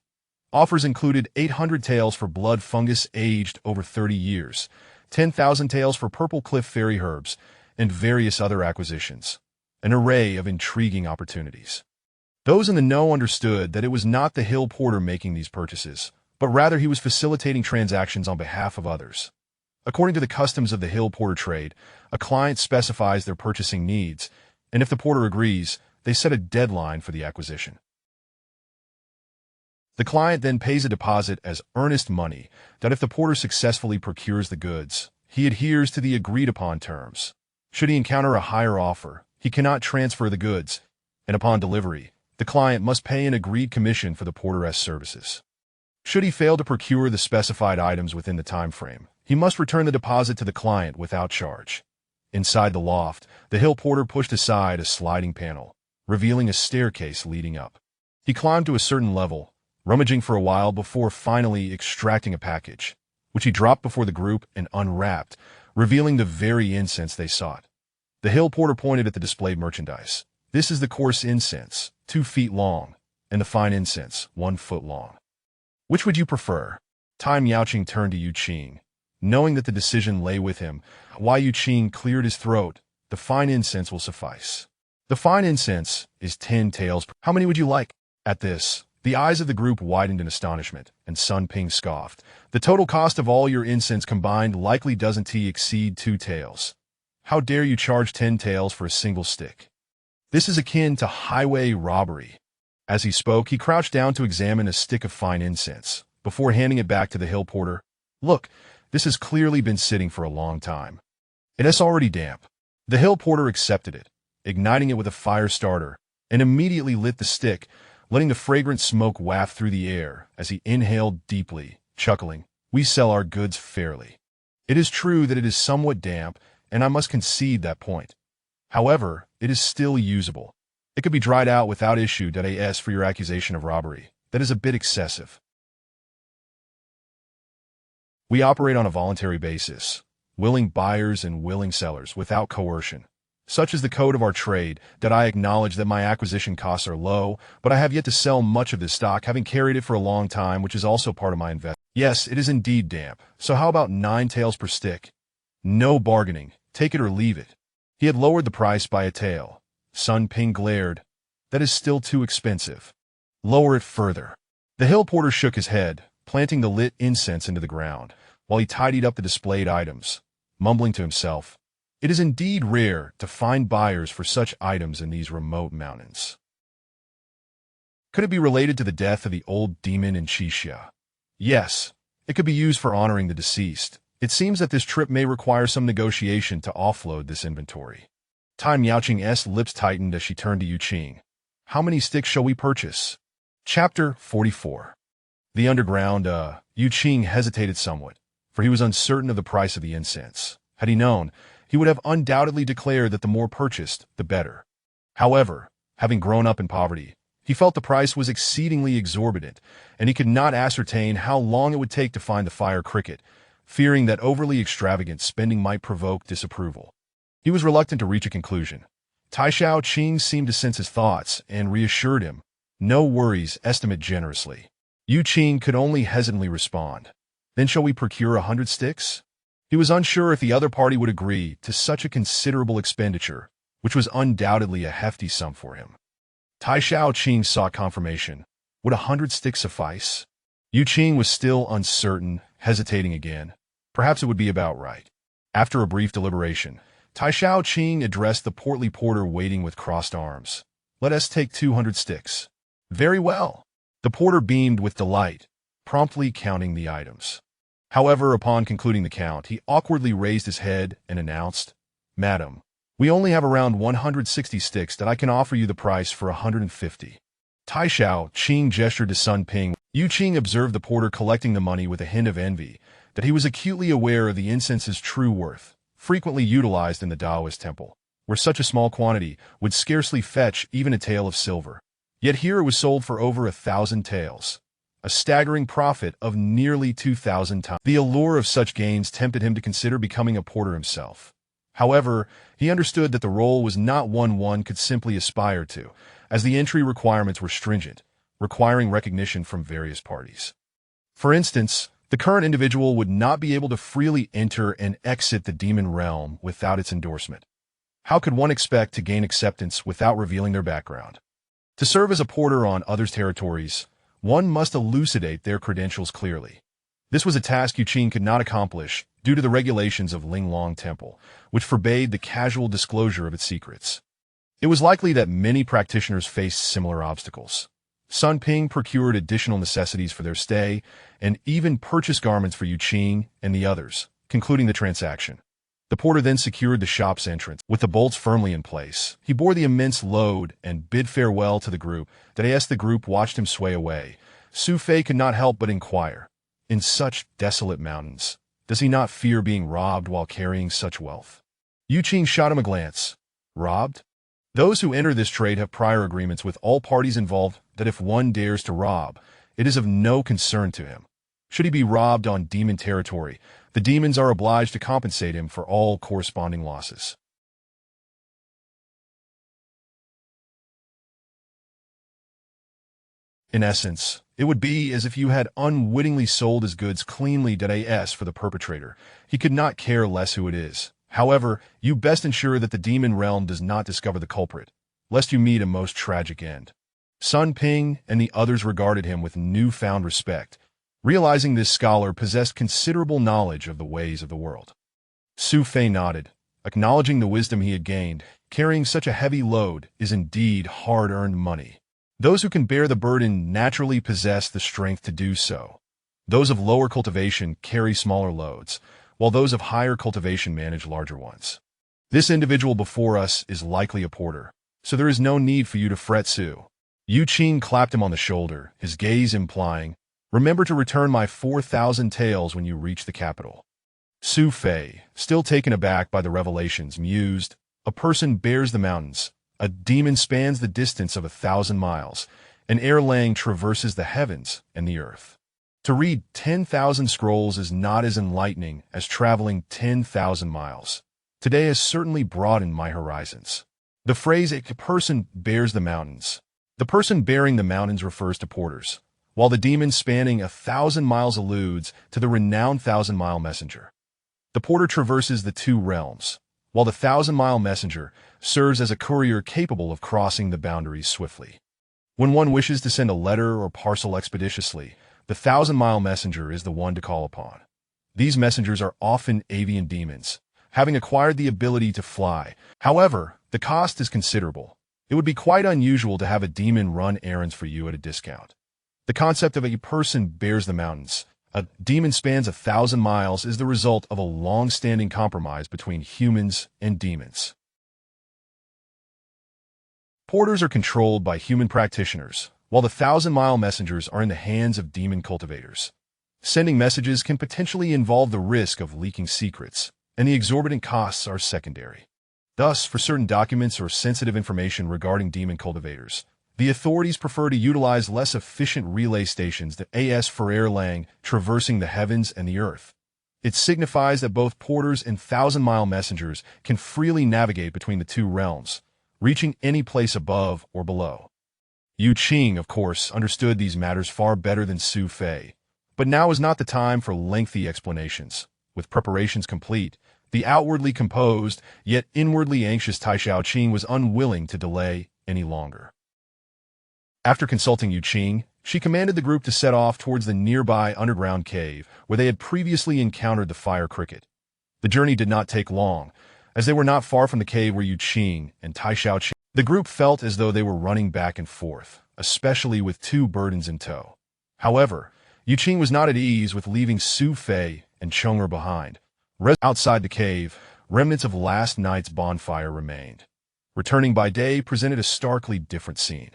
Offers included 800 taels for blood fungus aged over 30 years, 10,000 taels for purple cliff fairy herbs, and various other acquisitions, an array of intriguing opportunities. Those in the know understood that it was not the hill porter making these purchases, but rather he was facilitating transactions on behalf of others. According to the customs of the hill porter trade, a client specifies their purchasing needs, and if the porter agrees, they set a deadline for the acquisition. The client then pays a deposit as earnest money that if the porter successfully procures the goods, he adheres to the agreed-upon terms. Should he encounter a higher offer, he cannot transfer the goods, and upon delivery, the client must pay an agreed commission for the porter's services. Should he fail to procure the specified items within the time frame, he must return the deposit to the client without charge. Inside the loft, the hill porter pushed aside a sliding panel, revealing a staircase leading up. He climbed to a certain level, rummaging for a while before finally extracting a package, which he dropped before the group and unwrapped, revealing the very incense they sought. The hill porter pointed at the displayed merchandise. "This is the coarse incense, 2 feet long, and the fine incense, 1 foot long. Which would you prefer?" Tai Miaoqing turned to Yu Qing. Knowing that the decision lay with him, Yu Qing cleared his throat. "The fine incense will suffice." "The fine incense is 10 taels. How many would you like?" At this, the eyes of the group widened in astonishment, and Sun Ping scoffed. "The total cost of all your incense combined likely doesn't exceed 2 taels. How dare you charge 10 taels for a single stick? This is akin to highway robbery." As he spoke, he crouched down to examine a stick of fine incense, before handing it back to the hill porter. "Look, this has clearly been sitting for a long time. It is already damp." The hill porter accepted it, igniting it with a fire starter, and immediately lit the stick, letting the fragrant smoke waft through the air as he inhaled deeply, chuckling. "We sell our goods fairly. It is true that it is somewhat damp, and I must concede that point. However, it is still usable. It could be dried out without issue. As for your accusation of robbery, that is a bit excessive. We operate on a voluntary basis, willing buyers and willing sellers without coercion. Such is the code of our trade, that I acknowledge that my acquisition costs are low, but I have yet to sell much of this stock, having carried it for a long time, which is also part of my investment. Yes, it is indeed damp, so how about 9 taels per stick? No bargaining, take it or leave it." He had lowered the price by a tael. Sun Ping glared. "That is still too expensive. Lower it further." The hill porter shook his head, planting the lit incense into the ground, while he tidied up the displayed items, mumbling to himself, "It is indeed rare to find buyers for such items in these remote mountains." Could it be related to the death of the old demon in Qixia? Yes, it could be used for honoring the deceased. It seems that this trip may require some negotiation to offload this inventory. Tai Miaoqing's lips tightened as she turned to Yu Qing. "How many sticks shall we purchase?" Chapter 44. The underground, Yu Qing hesitated somewhat, for he was uncertain of the price of the incense. Had he known, he would have undoubtedly declared that the more purchased, the better. However, having grown up in poverty, he felt the price was exceedingly exorbitant, and he could not ascertain how long it would take to find the fire cricket, fearing that overly extravagant spending might provoke disapproval. He was reluctant to reach a conclusion. Tai Ching seemed to sense his thoughts and reassured him. No worries, estimate generously. Yu Qing could only hesitantly respond. Then shall we procure 100 sticks? He was unsure if the other party would agree to such a considerable expenditure, which was undoubtedly a hefty sum for him. Tai Ching sought confirmation. Would 100 sticks suffice? Yu Qing was still uncertain, hesitating again. Perhaps it would be about right. After a brief deliberation, Tai Ching addressed the portly porter waiting with crossed arms. Let us take 200 sticks. Very well. The porter beamed with delight, promptly counting the items. However, upon concluding the count, he awkwardly raised his head and announced, Madam, we only have around 160 sticks that I can offer you the price for 150. Tai Ching gestured to Sun Ping. Yu Qing observed the porter collecting the money with a hint of envy, that he was acutely aware of the incense's true worth, frequently utilized in the Daoist temple, where such a small quantity would scarcely fetch even a tael of silver. Yet here it was sold for over 1,000 taels, a staggering profit of nearly 2,000 times. The allure of such gains tempted him to consider becoming a porter himself. However, he understood that the role was not one could simply aspire to, as the entry requirements were stringent, requiring recognition from various parties. For instance, the current individual would not be able to freely enter and exit the demon realm without its endorsement. How could one expect to gain acceptance without revealing their background? To serve as a porter on others' territories, one must elucidate their credentials clearly. This was a task Yu Qing could not accomplish due to the regulations of Linglong Temple, which forbade the casual disclosure of its secrets. It was likely that many practitioners faced similar obstacles. Sun Ping procured additional necessities for their stay and even purchased garments for Yu Qing and the others, concluding the transaction. The porter then secured the shop's entrance. With the bolts firmly in place, he bore the immense load and bid farewell to the group. As the group watched him sway away, Su Fei could not help but inquire, in such desolate mountains, does he not fear being robbed while carrying such wealth? Yu Qing shot him a glance. Robbed? Those who enter this trade have prior agreements with all parties involved that if one dares to rob, it is of no concern to him. Should he be robbed on demon territory, the demons are obliged to compensate him for all corresponding losses. In essence, it would be as if you had unwittingly sold his goods cleanly Daoist for the perpetrator. He could not care less who it is. However, you best ensure that the demon realm does not discover the culprit, lest you meet a most tragic end. Sun Ping and the others regarded him with newfound respect, realizing this scholar possessed considerable knowledge of the ways of the world. Su Fei nodded, acknowledging the wisdom he had gained. Carrying such a heavy load is indeed hard-earned money. Those who can bear the burden naturally possess the strength to do so. Those of lower cultivation carry smaller loads, while those of higher cultivation manage larger ones. This individual before us is likely a porter, so there is no need for you to fret, Su. Yu Qing clapped him on the shoulder, his gaze implying, remember to return my 4,000 taels when you reach the capital. Su Fei, still taken aback by the revelations, mused, a person bears the mountains, a demon spans the distance of 1,000 miles, an airlang traverses the heavens and the earth. To read 10,000 scrolls is not as enlightening as traveling 10,000 miles. Today has certainly broadened my horizons. The phrase, a person bears the mountains. The person bearing the mountains refers to porters, while the demon spanning 1,000 miles alludes to the renowned 1,000-mile messenger. The porter traverses the two realms, while the 1,000-mile messenger serves as a courier capable of crossing the boundaries swiftly. When one wishes to send a letter or parcel expeditiously, the 1,000-mile messenger is the one to call upon. These messengers are often avian demons, having acquired the ability to fly. However, the cost is considerable. It would be quite unusual to have a demon run errands for you at a discount. The concept of a person bears the mountains, a demon spans 1,000 miles is the result of a long-standing compromise between humans and demons. Porters are controlled by human practitioners, while the 1,000-mile messengers are in the hands of demon cultivators. Sending messages can potentially involve the risk of leaking secrets, and the exorbitant costs are secondary. Thus, for certain documents or sensitive information regarding demon cultivators, the authorities prefer to utilize less efficient relay stations than as Ferrer Lang traversing the heavens and the earth. It signifies that both porters and thousand-mile messengers can freely navigate between the two realms, reaching any place above or below. Yu Qing, of course, understood these matters far better than Su Fei, but now is not the time for lengthy explanations. With preparations complete, the outwardly composed, yet inwardly anxious Tai Xiaoqing was unwilling to delay any longer. After consulting Yu Qing, she commanded the group to set off towards the nearby underground cave where they had previously encountered the fire cricket. The journey did not take long, as they were not far from the cave where Yu Qing and Tai Xiaoqing. The group felt as though they were running back and forth, especially with two burdens in tow. However, Yu Qing was not at ease with leaving Su Fei and Cheng'er behind. Outside the cave, remnants of last night's bonfire remained. Returning by day presented a starkly different scene.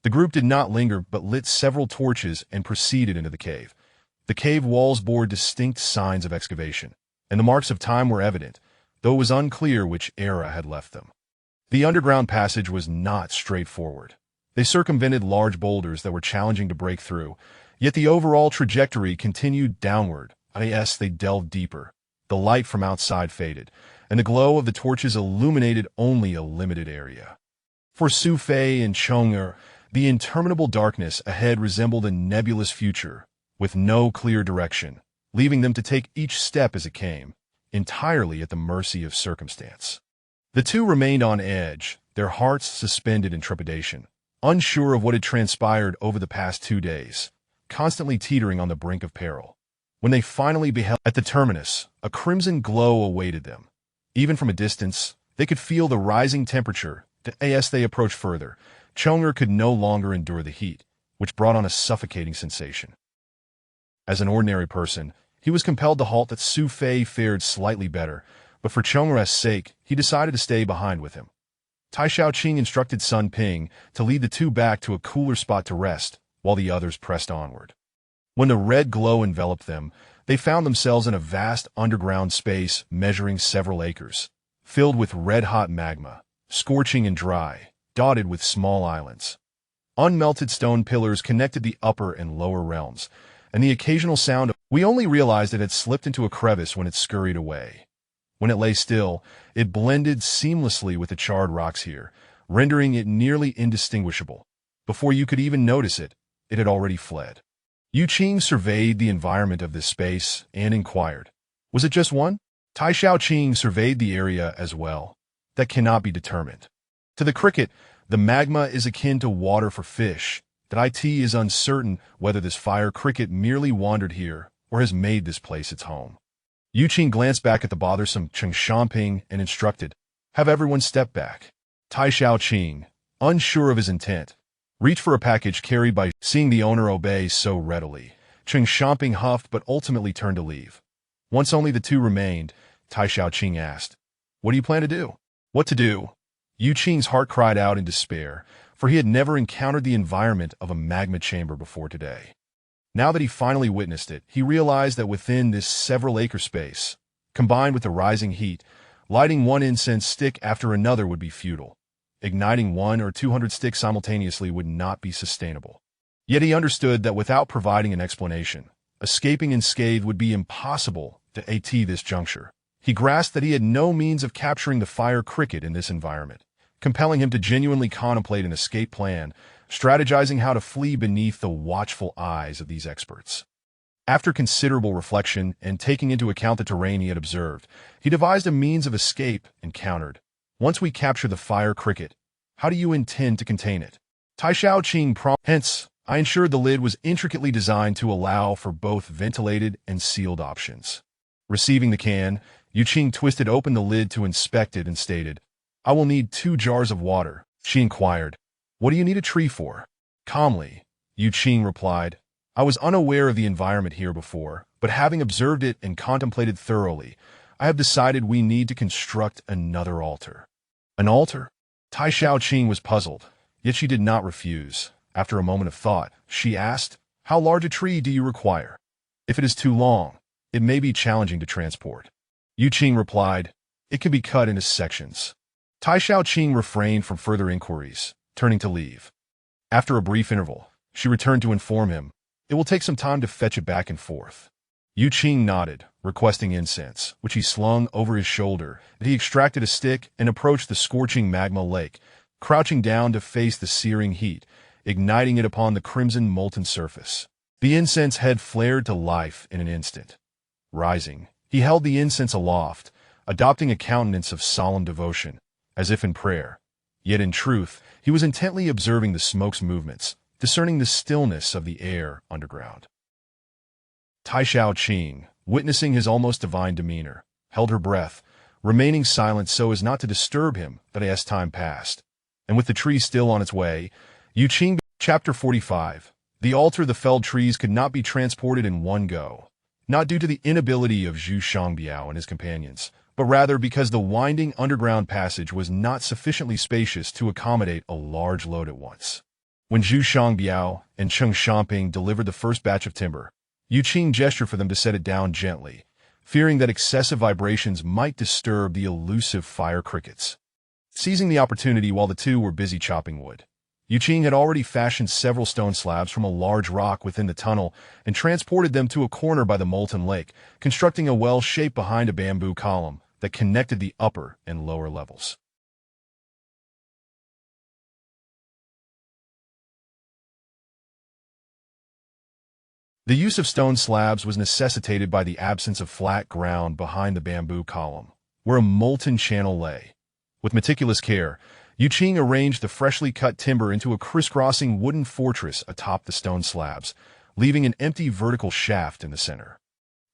The group did not linger but lit several torches and proceeded into the cave. The cave walls bore distinct signs of excavation, and the marks of time were evident, though it was unclear which era had left them. The underground passage was not straightforward. They circumvented large boulders that were challenging to break through, yet the overall trajectory continued downward. As they delved deeper, the light from outside faded, and the glow of the torches illuminated only a limited area. For Su Fei and Cheng'er, the interminable darkness ahead resembled a nebulous future, with no clear direction, leaving them to take each step as it came, entirely at the mercy of circumstance. The two remained on edge, their hearts suspended in trepidation, unsure of what had transpired over the past 2 days, constantly teetering on the brink of peril. When they finally beheld at the terminus, a crimson glow awaited them. Even from a distance, they could feel the rising temperature. As they approached further, Cheng'er could no longer endure the heat, which brought on a suffocating sensation. As an ordinary person, he was compelled to halt. That Su Fei fared slightly better, but for Cheng'er's sake, he decided to stay behind with him. Tai Xiaoqing instructed Sun Ping to lead the two back to a cooler spot to rest, while the others pressed onward. When the red glow enveloped them, they found themselves in a vast underground space measuring several acres, filled with red-hot magma, scorching and dry, dotted with small islands. Unmelted stone pillars connected the upper and lower realms, and the occasional sound of we only realized it had slipped into a crevice when it scurried away. When it lay still, it blended seamlessly with the charred rocks here, rendering it nearly indistinguishable. Before you could even notice it, it had already fled. Yu Qing surveyed the environment of this space and inquired, "Was it just one?" Tai Xiaoqing surveyed the area as well. "That cannot be determined. To the cricket, the magma is akin to water for fish. That it is uncertain whether this fire cricket merely wandered here or has made this place its home." Yu Qing glanced back at the bothersome Chen Xiaoping and instructed, "Have everyone step back." Tai Xiaoqing, unsure of his intent, reached for a package carried by. Seeing the owner obey so readily, Chen Xiaoping huffed but ultimately turned to leave. Once only the two remained, Tai Xiaoqing asked, "What do you plan to do?" "What to do?" Yu Qing's heart cried out in despair, for he had never encountered the environment of a magma chamber before today. Now that he finally witnessed it, he realized that within this several-acre space, combined with the rising heat, lighting one incense stick after another would be futile. Igniting 100 or 200 sticks simultaneously would not be sustainable. Yet he understood that without providing an explanation, escaping unscathed would be impossible at this juncture. He grasped that he had no means of capturing the fire cricket in this environment, compelling him to genuinely contemplate an escape plan, strategizing how to flee beneath the watchful eyes of these experts. After considerable reflection and taking into account the terrain he had observed, he devised a means of escape and countered, "Once we capture the fire cricket, how do you intend to contain it?" Tai Xiaoqing prompted. Hence, I ensured the lid was intricately designed to allow for both ventilated and sealed options. Receiving the can, Yu Qing twisted open the lid to inspect it and stated, "I will need 2 jars of water." She inquired, "What do you need a tree for?" Calmly, Yu Qing replied, "I was unaware of the environment here before, but having observed it and contemplated thoroughly, I have decided we need to construct another altar." "An altar?" Tai Xiaoqing was puzzled, yet she did not refuse. After a moment of thought, she asked, "How large a tree do you require?" If it is too long, it may be challenging to transport. Yu Qing replied, "It can be cut into sections." Tai Xiaoqing refrained from further inquiries, turning to leave. After a brief interval, she returned to inform him, "It will take some time to fetch it back and forth." Yu Qing nodded, requesting incense, which he slung over his shoulder. He extracted a stick and approached the scorching magma lake, crouching down to face the searing heat, igniting it upon the crimson molten surface. The incense head flared to life in an instant. Rising, he held the incense aloft, adopting a countenance of solemn devotion, as if in prayer. Yet in truth, he was intently observing the smoke's movements, discerning the stillness of the air underground. Tai Xiaoqing, witnessing his almost divine demeanor, held her breath, remaining silent so as not to disturb him. But as time passed, and with the tree still on its way, Yu Qing. Chapter 45. The altar. The felled trees could not be transported in one go, not due to the inability of Zhu Shangbiao and his companions, but rather because the winding underground passage was not sufficiently spacious to accommodate a large load at once. When Zhu Shangbiao and Cheng Xiaoping delivered the first batch of timber, Yu Qing gestured for them to set it down gently, fearing that excessive vibrations might disturb the elusive fire crickets. Seizing the opportunity while the two were busy chopping wood, Yu Qing had already fashioned several stone slabs from a large rock within the tunnel and transported them to a corner by the molten lake, constructing a well shaped behind a bamboo column that connected the upper and lower levels. The use of stone slabs was necessitated by the absence of flat ground behind the bamboo column, where a molten channel lay. With meticulous care, Yu Qing arranged the freshly cut timber into a crisscrossing wooden fortress atop the stone slabs, leaving an empty vertical shaft in the center.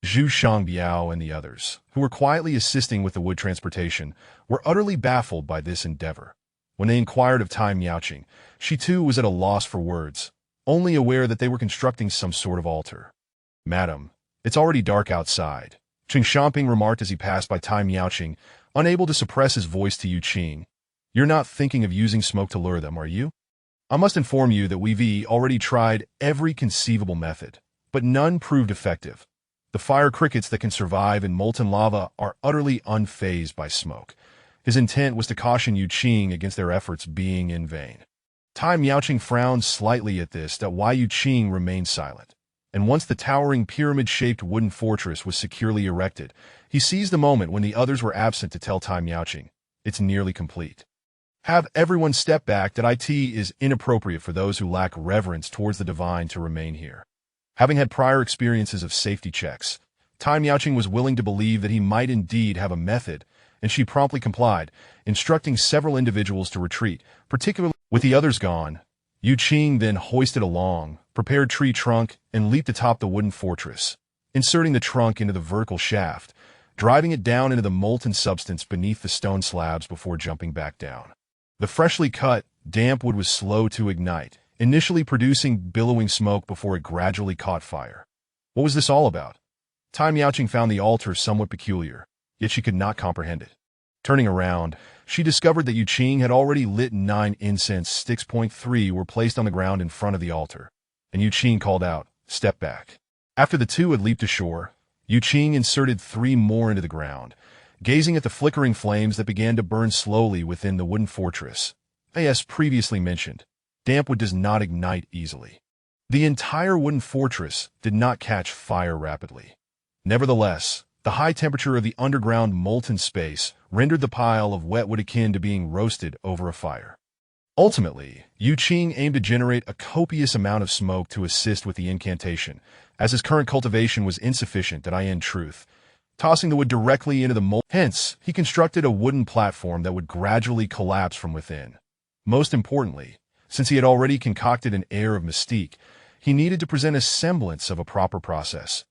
Zhu Shangbiao and the others, who were quietly assisting with the wood transportation, were utterly baffled by this endeavor. When they inquired of Tai Miaoqing, she too was at a loss for words, only aware that they were constructing some sort of altar. "Madam, it's already dark outside," Cheng Xiaoping remarked as he passed by Tai Miaoqing, unable to suppress his voice to Yu Qing. "You're not thinking of using smoke to lure them, are you? I must inform you that we've already tried every conceivable method, but none proved effective. The fire crickets that can survive in molten lava are utterly unfazed by smoke." His intent was to caution Yu Qing against their efforts being in vain. Tai Miaoqing frowned slightly at this, that why Yu Qing remained silent, and once the towering pyramid-shaped wooden fortress was securely erected, he seized the moment when the others were absent to tell Tai Miaoqing, "It's nearly complete. Have everyone step back, that it is inappropriate for those who lack reverence towards the divine to remain here." Having had prior experiences of safety checks, Tai Miaoqing was willing to believe that he might indeed have a method, and she promptly complied, instructing several individuals to retreat, particularly with the others gone. Yu Qing then hoisted a long, prepared tree trunk and leaped atop the wooden fortress, inserting the trunk into the vertical shaft, driving it down into the molten substance beneath the stone slabs before jumping back down. The freshly cut, damp wood was slow to ignite, initially producing billowing smoke before it gradually caught fire. What was this all about? Tai Miaoqing found the altar somewhat peculiar, yet she could not comprehend it. Turning around, she discovered that Yu Qing had already lit 9 incense sticks. 3 were placed on the ground in front of the altar, and Yu Qing called out, "Step back." After the two had leaped ashore, Yu Qing inserted 3 more into the ground, gazing at the flickering flames that began to burn slowly within the wooden fortress. As previously mentioned, damp wood does not ignite easily. The entire wooden fortress did not catch fire rapidly. Nevertheless, the high temperature of the underground molten space rendered the pile of wet wood akin to being roasted over a fire. Ultimately, Yu Qing aimed to generate a copious amount of smoke to assist with the incantation, as his current cultivation was insufficient in truth, tossing the wood directly into the molten. Hence, he constructed a wooden platform that would gradually collapse from within. Most importantly, since he had already concocted an air of mystique, he needed to present a semblance of a proper process.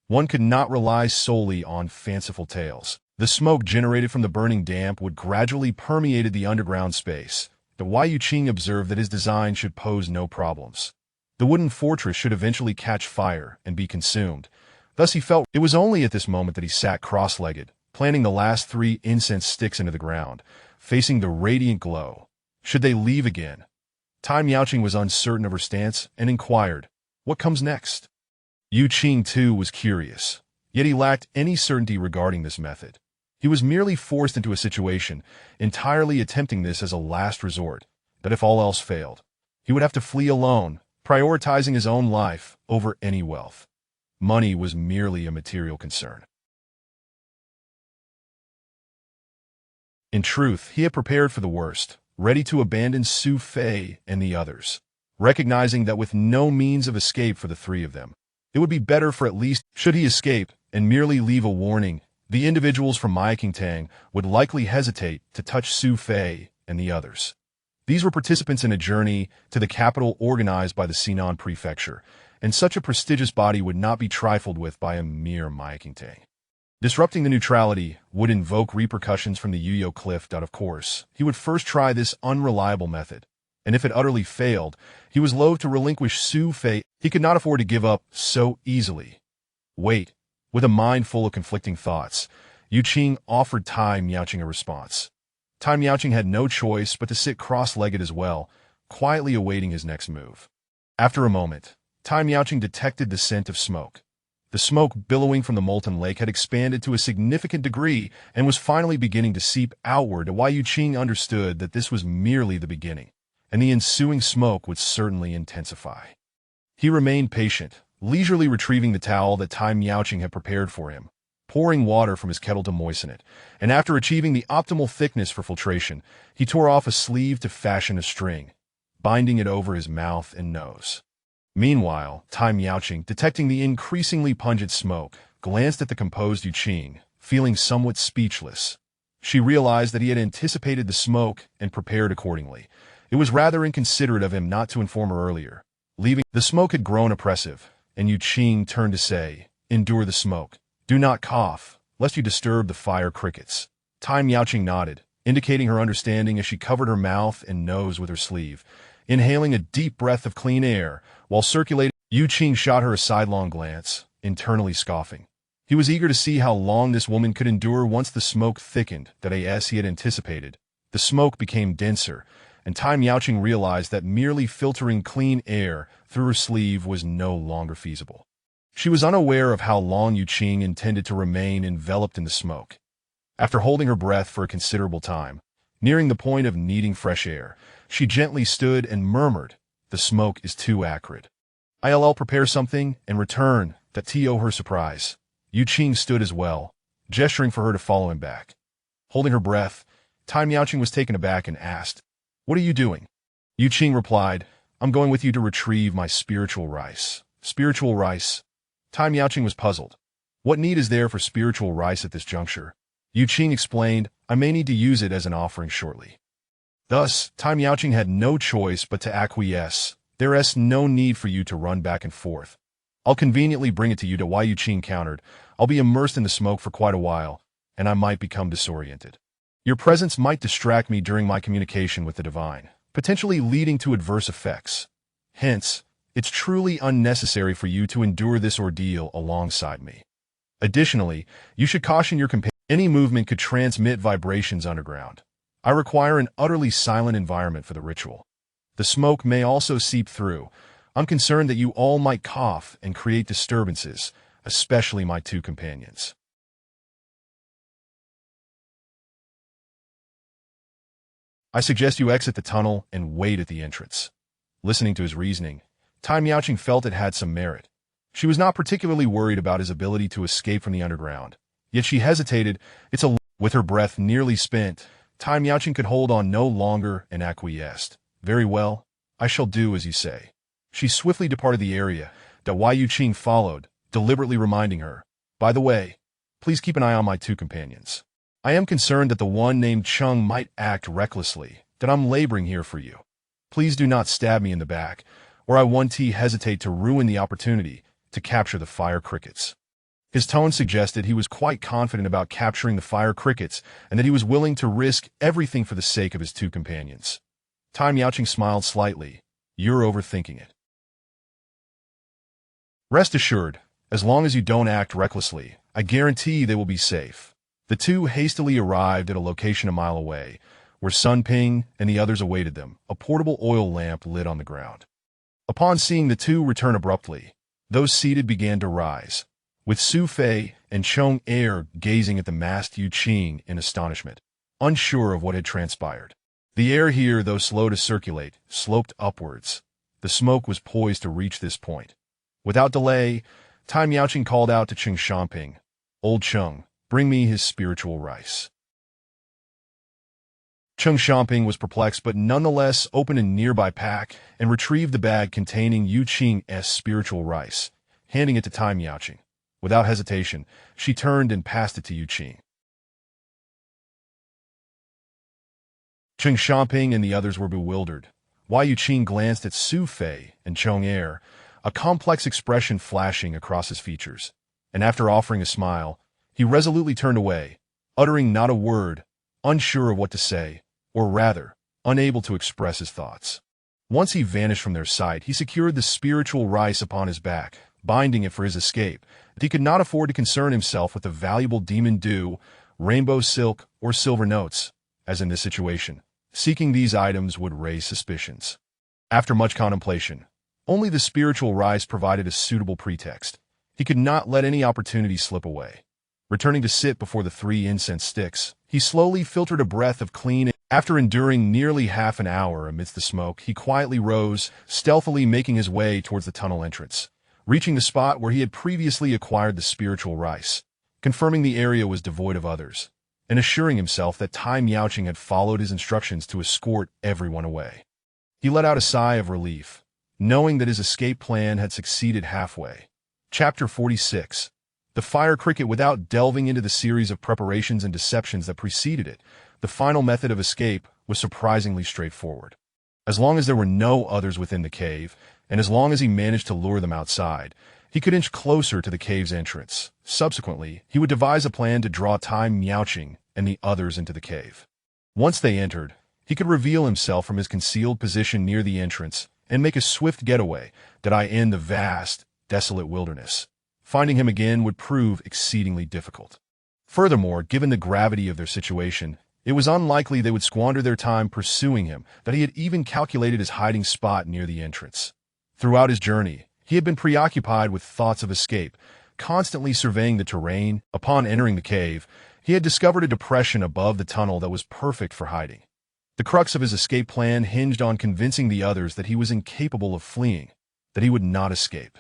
One could not rely solely on fanciful tales. The smoke generated from the burning damp wood gradually permeated the underground space. The Yu Qing observed that his design should pose no problems. The wooden fortress should eventually catch fire and be consumed. Thus he felt. It was only at this moment that he sat cross-legged, planting the last 3 incense sticks into the ground, facing the radiant glow. Should they leave again? Tai Miaoqing was uncertain of her stance and inquired, "What comes next?" Yu Qing, too, was curious, yet he lacked any certainty regarding this method. He was merely forced into a situation, entirely attempting this as a last resort, but if all else failed, he would have to flee alone, prioritizing his own life over any wealth. Money was merely a material concern. In truth, he had prepared for the worst, ready to abandon Su Fei and the others, recognizing that with no means of escape for the three of them, it would be better for at least, should he escape and merely leave a warning, the individuals from Maikingtang would likely hesitate to touch Su Fei and the others. These were participants in a journey to the capital organized by the Sinan prefecture, and such a prestigious body would not be trifled with by a mere Maikingtang. Disrupting the neutrality would invoke repercussions from the Yuyo cliff. Of course, he would first try this unreliable method, and if it utterly failed, he was loath to relinquish Su Fei. He could not afford to give up so easily. Wait. With a mind full of conflicting thoughts, Yu Qing offered Tai Miaoqing a response. Tai Miaoqing had no choice but to sit cross-legged as well, quietly awaiting his next move. After a moment, Tai Miaoqing detected the scent of smoke. The smoke billowing from the molten lake had expanded to a significant degree and was finally beginning to seep outward, while Yu Qing understood that this was merely the beginning, and the ensuing smoke would certainly intensify. He remained patient, leisurely retrieving the towel that Tai Miaoqing had prepared for him, pouring water from his kettle to moisten it, and after achieving the optimal thickness for filtration, he tore off a sleeve to fashion a string, binding it over his mouth and nose. Meanwhile, Tai Miaoqing, detecting the increasingly pungent smoke, glanced at the composed Yu Qing, feeling somewhat speechless. She realized that he had anticipated the smoke and prepared accordingly. It was rather inconsiderate of him not to inform her earlier. The smoke had grown oppressive, and Yu Qing turned to say, "Endure the smoke. Do not cough, lest you disturb the fire crickets." Tai Miaoqing nodded, indicating her understanding as she covered her mouth and nose with her sleeve, inhaling a deep breath of clean air while circulating. Yu Qing shot her a sidelong glance, internally scoffing. He was eager to see how long this woman could endure once the smoke thickened. As he had anticipated, the smoke became denser, and Tai Miaoqing realized that merely filtering clean air through her sleeve was no longer feasible. She was unaware of how long Yu Qing intended to remain enveloped in the smoke. After holding her breath for a considerable time, nearing the point of needing fresh air, she gently stood and murmured, "The smoke is too acrid. I'll prepare something and return." To her surprise, Yu Qing stood as well, gesturing for her to follow him back. Holding her breath, Tai Miaoqing was taken aback and asked, "What are you doing?" Yu Qing replied, "I'm going with you to retrieve my spiritual rice." Spiritual rice? Tai Miaoqing was puzzled. What need is there for spiritual rice at this juncture? Yu Qing explained, "I may need to use it as an offering shortly." Thus, Tai Miaoqing had no choice but to acquiesce. "There's no need for you to run back and forth. I'll conveniently bring it to you." Yu Qing countered, "I'll be immersed in the smoke for quite a while, and I might become disoriented. Your presence might distract me during my communication with the divine, potentially leading to adverse effects. Hence, it's truly unnecessary for you to endure this ordeal alongside me. Additionally, you should caution your companion. Any movement could transmit vibrations underground. I require an utterly silent environment for the ritual. The smoke may also seep through. I'm concerned that you all might cough and create disturbances, especially my two companions. I suggest you exit the tunnel and wait at the entrance." Listening to his reasoning, Tai Miaoqing felt it had some merit. She was not particularly worried about his ability to escape from the underground, yet she hesitated. With her breath nearly spent, Tai Miaoqing could hold on no longer and acquiesced. "Very well, I shall do as you say." She swiftly departed the area. Yu Qing followed, deliberately reminding her, "By the way, please keep an eye on my two companions. I am concerned that the one named Chung might act recklessly, that I'm laboring here for you. Please do not stab me in the back, or I won't hesitate to ruin the opportunity to capture the fire crickets." His tone suggested he was quite confident about capturing the fire crickets and that he was willing to risk everything for the sake of his two companions. Tai Miaoqing smiled slightly. "You're overthinking it. Rest assured, as long as you don't act recklessly, I guarantee they will be safe." The two hastily arrived at a location a mile away, where Sun Ping and the others awaited them, a portable oil lamp lit on the ground. Upon seeing the two return abruptly, Those seated began to rise, with Su Fei and Chong Er gazing at the masked Yu Qing in astonishment, unsure of what had transpired. The air here, though slow to circulate, sloped upwards. The smoke was poised to reach this point. Without delay, Tai Miaoqing called out to Cheng Xiaoping, "Old Cheng, bring me his spiritual rice." Cheng Xiaoping was perplexed but nonetheless opened a nearby pack and retrieved the bag containing Yu Qing's spiritual rice, handing it to Tai Miaoqing. Without hesitation, she turned and passed it to Yu Qing. Cheng Xiaoping and the others were bewildered, while Yu Qing glanced at Su Fei and Chong Er, a complex expression flashing across his features. And after offering a smile, he resolutely turned away, uttering not a word, unsure of what to say, or rather, unable to express his thoughts. Once he vanished from their sight, he secured the spiritual rice upon his back, binding it for his escape. He could not afford to concern himself with the valuable demon dew, rainbow silk, or silver notes, as in this situation. Seeking these items would raise suspicions. After much contemplation, only the spiritual rice provided a suitable pretext. He could not let any opportunity slip away. Returning to sit before the 3 incense sticks, he slowly filtered a breath of clean air. After enduring nearly half an hour amidst the smoke, he quietly rose, stealthily making his way towards the tunnel entrance, reaching the spot where he had previously acquired the spiritual rice, confirming the area was devoid of others, and assuring himself that Tai Miaoqing had followed his instructions to escort everyone away. He let out a sigh of relief, knowing that his escape plan had succeeded halfway. Chapter 46. The Fire Cricket. Without delving into the series of preparations and deceptions that preceded it, the final method of escape was surprisingly straightforward. As long as there were no others within the cave, and as long as he managed to lure them outside, he could inch closer to the cave's entrance. Subsequently, he would devise a plan to draw Tai Miaoqing and the others into the cave. Once they entered, he could reveal himself from his concealed position near the entrance and make a swift getaway that in the vast, desolate wilderness. Finding him again would prove exceedingly difficult. Furthermore, given the gravity of their situation, it was unlikely they would squander their time pursuing him, that he had even calculated his hiding spot near the entrance. Throughout his journey, he had been preoccupied with thoughts of escape, constantly surveying the terrain. Upon entering the cave, he had discovered a depression above the tunnel that was perfect for hiding. The crux of his escape plan hinged on convincing the others that he was incapable of fleeing, that he would not escape.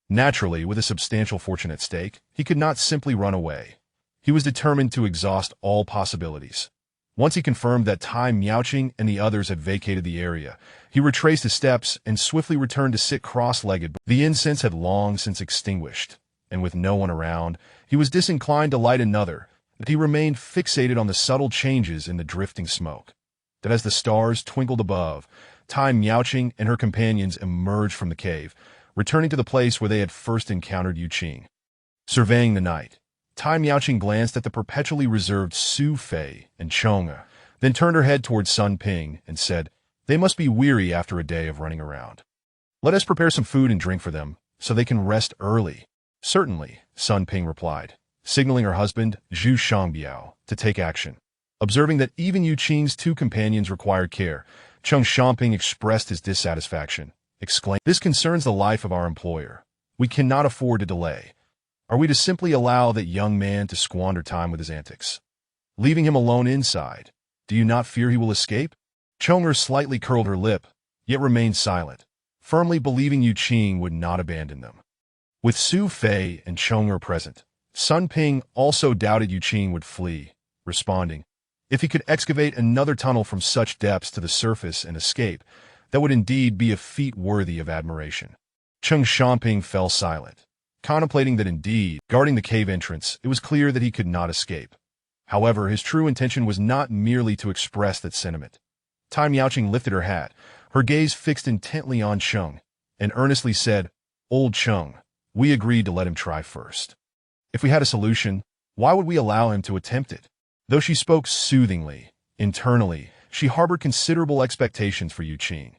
Naturally, with a substantial fortune at stake, he could not simply run away. He was determined to exhaust all possibilities. Once he confirmed that Tai Miaoqing and the others had vacated the area, he retraced his steps and swiftly returned to sit cross-legged. The incense had long since extinguished, and with no one around, he was disinclined to light another, but he remained fixated on the subtle changes in the drifting smoke. That as the stars twinkled above, Tai Miaoqing and her companions emerged from the cave, returning to the place where they had first encountered Yu Qing. Surveying the night, Tai Miaoqing glanced at the perpetually reserved Su Fei and Chong, then turned her head towards Sun Ping and said, "They must be weary after a day of running around. Let us prepare some food and drink for them, so they can rest early." "Certainly," Sun Ping replied, signaling her husband, Zhu Shangbiao, to take action. Observing that even Yu Qing's 2 companions required care, Cheng Xiaoping expressed his dissatisfaction, exclaiming, "This concerns the life of our employer. We cannot afford to delay. Are we to simply allow that young man to squander time with his antics? Leaving him alone inside, do you not fear he will escape?" Chong slightly curled her lip, yet remained silent, firmly believing Yu Qing would not abandon them. With Su Fei and Chong present, Sun Ping also doubted Yu Qing would flee, responding, "If he could excavate another tunnel from such depths to the surface and escape, that would indeed be a feat worthy of admiration." Cheng Xiaoping fell silent, contemplating that indeed, guarding the cave entrance, it was clear that he could not escape. However, his true intention was not merely to express that sentiment. Tai Miaoqing lifted her hat, her gaze fixed intently on Cheng, and earnestly said, "Old Cheng, we agreed to let him try first. If we had a solution, why would we allow him to attempt it?" Though she spoke soothingly, internally, she harbored considerable expectations for Yu Qing.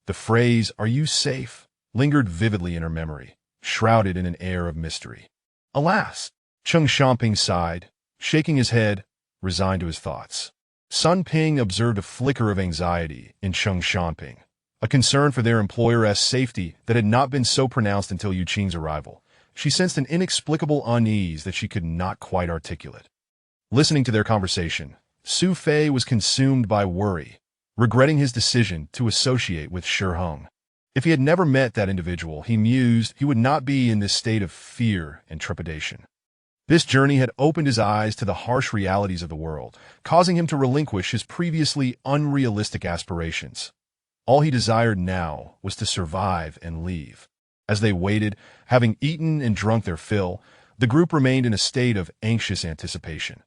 The phrase, "Are you safe?" lingered vividly in her memory, shrouded in an air of mystery. Alas! Cheng Xiaoping sighed, shaking his head, resigned to his thoughts. Sun Ping observed a flicker of anxiety in Cheng Xiaoping, a concern for their employer's safety that had not been so pronounced until Yu Qing's arrival. She sensed an inexplicable unease that she could not quite articulate. Listening to their conversation, Su Fei was consumed by worry, regretting his decision to associate with Shi Hong. If he had never met that individual, he mused, he would not be in this state of fear and trepidation. This journey had opened his eyes to the harsh realities of the world, causing him to relinquish his previously unrealistic aspirations. All he desired now was to survive and leave. As they waited, having eaten and drunk their fill, the group remained in a state of anxious anticipation.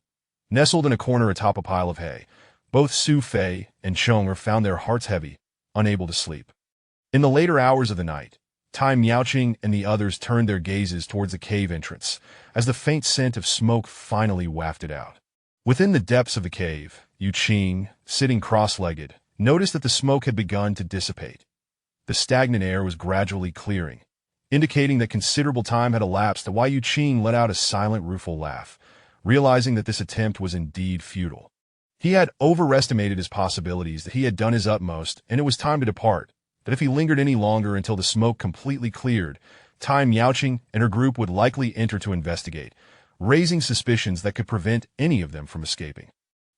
Nestled in a corner atop a pile of hay, both Su Fei and Chong found their hearts heavy, unable to sleep. In the later hours of the night, Tai Miaoqing and the others turned their gazes towards the cave entrance, as the faint scent of smoke finally wafted out. Within the depths of the cave, Yu Qing, sitting cross-legged, noticed that the smoke had begun to dissipate. The stagnant air was gradually clearing, indicating that considerable time had elapsed, while Yu Qing let out a silent, rueful laugh, realizing that this attempt was indeed futile. He had overestimated his possibilities, that he had done his utmost, and it was time to depart, that if he lingered any longer until the smoke completely cleared, Tai Miaoqing and her group would likely enter to investigate, raising suspicions that could prevent any of them from escaping.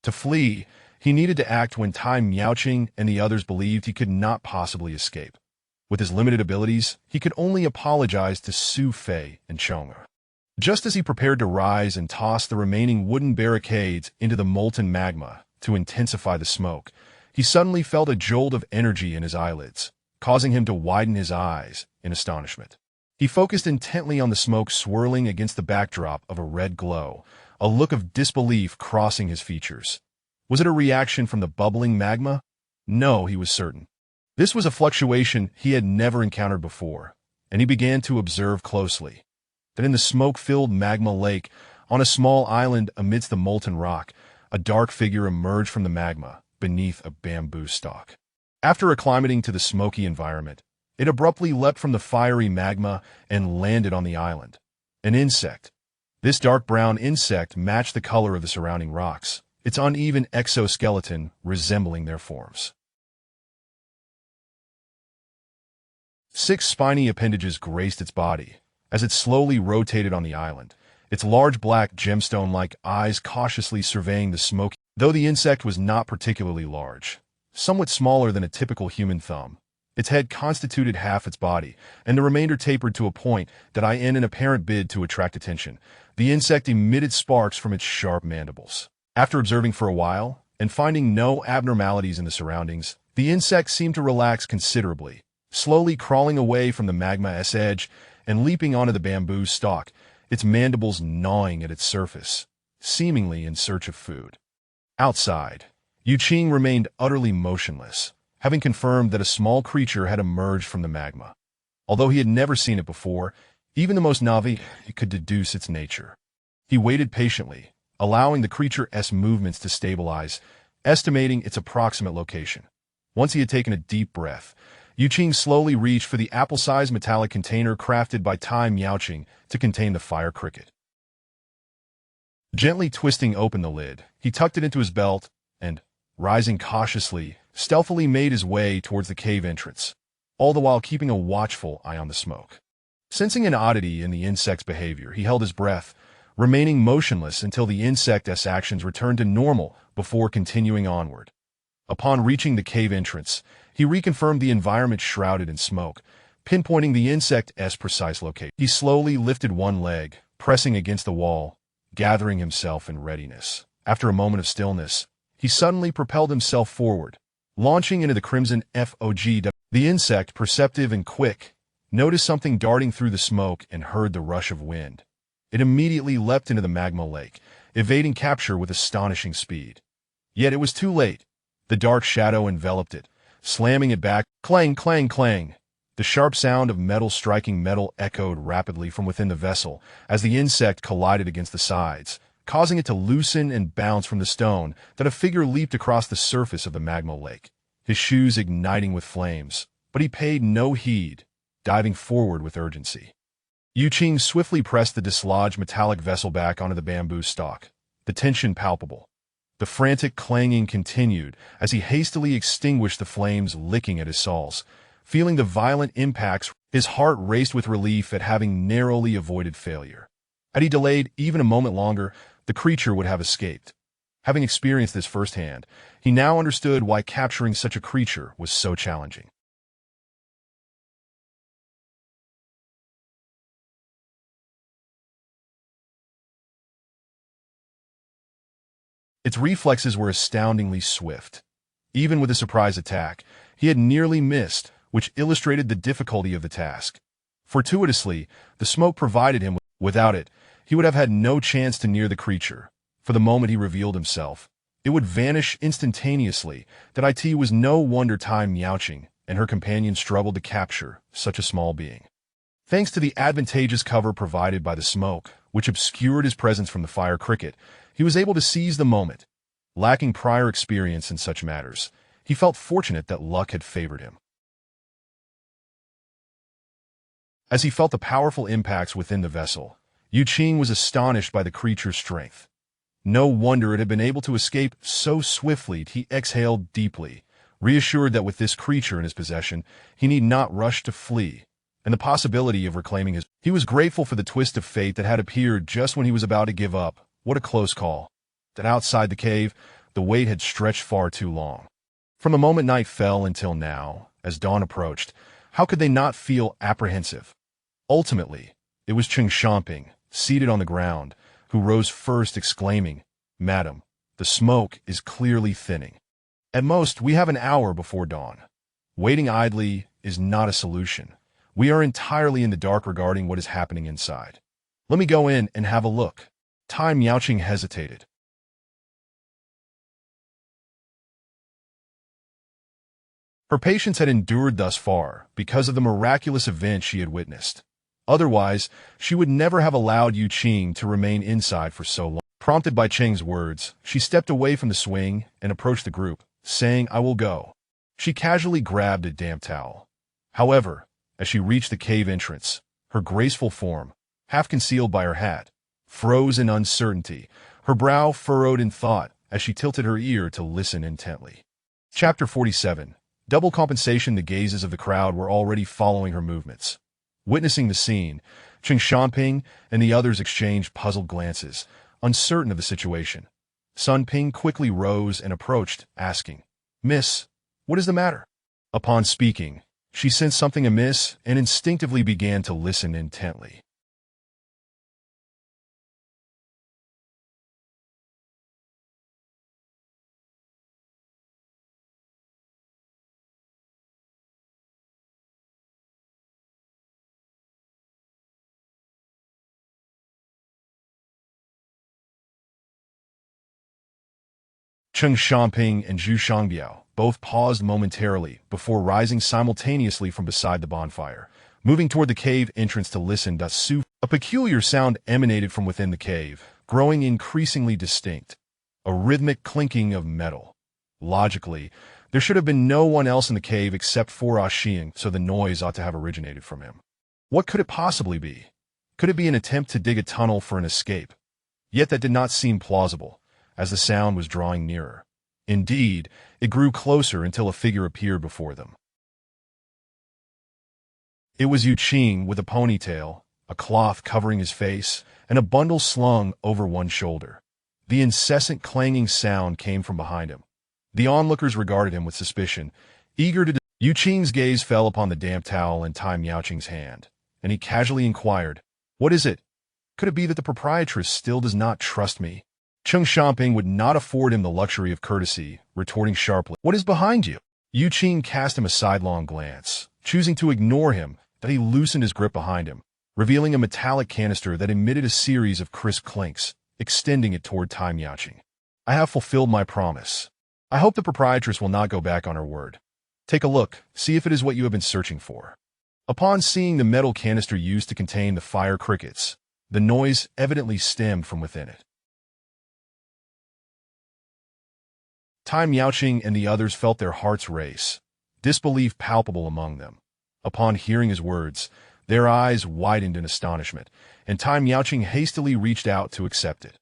To flee, he needed to act when Tai Miaoqing and the others believed he could not possibly escape. With his limited abilities, he could only apologize to Su Fei and Chong. Just as he prepared to rise and toss the remaining wooden barricades into the molten magma to intensify the smoke, he suddenly felt a jolt of energy in his eyelids, causing him to widen his eyes in astonishment. He focused intently on the smoke swirling against the backdrop of a red glow, a look of disbelief crossing his features. Was it a reaction from the bubbling magma? No, he was certain. This was a fluctuation he had never encountered before, and he began to observe closely. That in the smoke-filled magma lake, on a small island amidst the molten rock, a dark figure emerged from the magma beneath a bamboo stalk. After acclimating to the smoky environment, it abruptly leapt from the fiery magma and landed on the island. An insect. This dark brown insect matched the color of the surrounding rocks, its uneven exoskeleton resembling their forms. 6 spiny appendages graced its body as it slowly rotated on the island, its large black gemstone-like eyes cautiously surveying the smoke. Though the insect was not particularly large, somewhat smaller than a typical human thumb, its head constituted half its body, and the remainder tapered to a point that in an apparent bid to attract attention. The insect emitted sparks from its sharp mandibles. After observing for a while, and finding no abnormalities in the surroundings, the insect seemed to relax considerably, slowly crawling away from the magma's edge and leaping onto the bamboo stalk, its mandibles gnawing at its surface, seemingly in search of food. Outside, Yu Qing remained utterly motionless, having confirmed that a small creature had emerged from the magma. Although he had never seen it before, even the most navi could deduce its nature. He waited patiently, allowing the creature's movements to stabilize, estimating its approximate location. Once he had taken a deep breath, Yu Qing slowly reached for the apple-sized metallic container crafted by Tai Miaoqing to contain the fire cricket. Gently twisting open the lid, he tucked it into his belt and, rising cautiously, stealthily made his way towards the cave entrance, all the while keeping a watchful eye on the smoke. Sensing an oddity in the insect's behavior, he held his breath, remaining motionless until the insect's actions returned to normal before continuing onward. Upon reaching the cave entrance, he reconfirmed the environment shrouded in smoke, pinpointing the insect's precise location. He slowly lifted one leg, pressing against the wall, gathering himself in readiness. After a moment of stillness, he suddenly propelled himself forward, launching into the crimson fog. The insect, perceptive and quick, noticed something darting through the smoke and heard the rush of wind. It immediately leapt into the magma lake, evading capture with astonishing speed. Yet it was too late. The dark shadow enveloped it, slamming it back. Clang, clang, clang. The sharp sound of metal striking metal echoed rapidly from within the vessel as the insect collided against the sides, causing it to loosen and bounce from the stone. That a figure leaped across the surface of the magma lake, his shoes igniting with flames, but he paid no heed, diving forward with urgency. Yu Qing swiftly pressed the dislodged metallic vessel back onto the bamboo stalk, the tension palpable. The frantic clanging continued as he hastily extinguished the flames licking at his soles. Feeling the violent impacts, his heart raced with relief at having narrowly avoided failure. Had he delayed even a moment longer, the creature would have escaped. Having experienced this firsthand, he now understood why capturing such a creature was so challenging. Its reflexes were astoundingly swift. Even with a surprise attack, he had nearly missed, which illustrated the difficulty of the task. Fortuitously, the smoke provided him. Without it, he would have had no chance to near the creature. For the moment he revealed himself, it would vanish instantaneously. That it was no wonder Time Miaoqing and her companion struggled to capture such a small being. Thanks to the advantageous cover provided by the smoke, which obscured his presence from the fire cricket, he was able to seize the moment. Lacking prior experience in such matters, he felt fortunate that luck had favored him. As he felt the powerful impacts within the vessel, Yu Qing was astonished by the creature's strength. No wonder it had been able to escape so swiftly. He exhaled deeply, reassured that with this creature in his possession, he need not rush to flee, and the possibility of reclaiming his... He was grateful for the twist of fate that had appeared just when he was about to give up. What a close call. That outside the cave, the wait had stretched far too long. From the moment night fell until now, as dawn approached, how could they not feel apprehensive? Ultimately, it was Cheng Xiaoping, seated on the ground, who rose first, exclaiming, "Madam, the smoke is clearly thinning. At most, we have an hour before dawn. Waiting idly is not a solution. We are entirely in the dark regarding what is happening inside. Let me go in and have a look." Time Miaoqing hesitated. Her patience had endured thus far because of the miraculous event she had witnessed. Otherwise, she would never have allowed Yu Qing to remain inside for so long. Prompted by Cheng's words, she stepped away from the swing and approached the group, saying, "I will go." She casually grabbed a damp towel. However, as she reached the cave entrance, her graceful form, half concealed by her hat, froze in uncertainty, her brow furrowed in thought as she tilted her ear to listen intently. Chapter 47. Double compensation. The gazes of the crowd were already following her movements. Witnessing the scene, Cheng Xiaoping and the others exchanged puzzled glances, uncertain of the situation. Sun Ping quickly rose and approached, asking, "Miss, what is the matter?" Upon speaking, she sensed something amiss and instinctively began to listen intently. Cheng Xiaoping and Zhu Shangbiao both paused momentarily before rising simultaneously from beside the bonfire, moving toward the cave entrance to listen. Su. A peculiar sound emanated from within the cave, growing increasingly distinct. A rhythmic clinking of metal. Logically, there should have been no one else in the cave except for Xiang, so the noise ought to have originated from him. What could it possibly be? Could it be an attempt to dig a tunnel for an escape? Yet that did not seem plausible, as the sound was drawing nearer. Indeed, it grew closer until a figure appeared before them. It was Yu Qing with a ponytail, a cloth covering his face, and a bundle slung over one shoulder. The incessant clanging sound came from behind him. The onlookers regarded him with suspicion, eager to... Yu Qing's gaze fell upon the damp towel in Time Miaoqing's hand, and he casually inquired, "What is it? Could it be that the proprietress still does not trust me?" Cheng Xiaoping would not afford him the luxury of courtesy, retorting sharply, "What is behind you?" Yu Qing cast him a sidelong glance. Choosing to ignore him, that he loosened his grip behind him, revealing a metallic canister that emitted a series of crisp clinks, extending it toward Time Miaoqing. "I have fulfilled my promise. I hope the proprietress will not go back on her word. Take a look, see if it is what you have been searching for." Upon seeing the metal canister used to contain the fire crickets, the noise evidently stemmed from within it. Time Miaoqing and the others felt their hearts race, disbelief palpable among them. Upon hearing his words, their eyes widened in astonishment, and Time Miaoqing hastily reached out to accept it.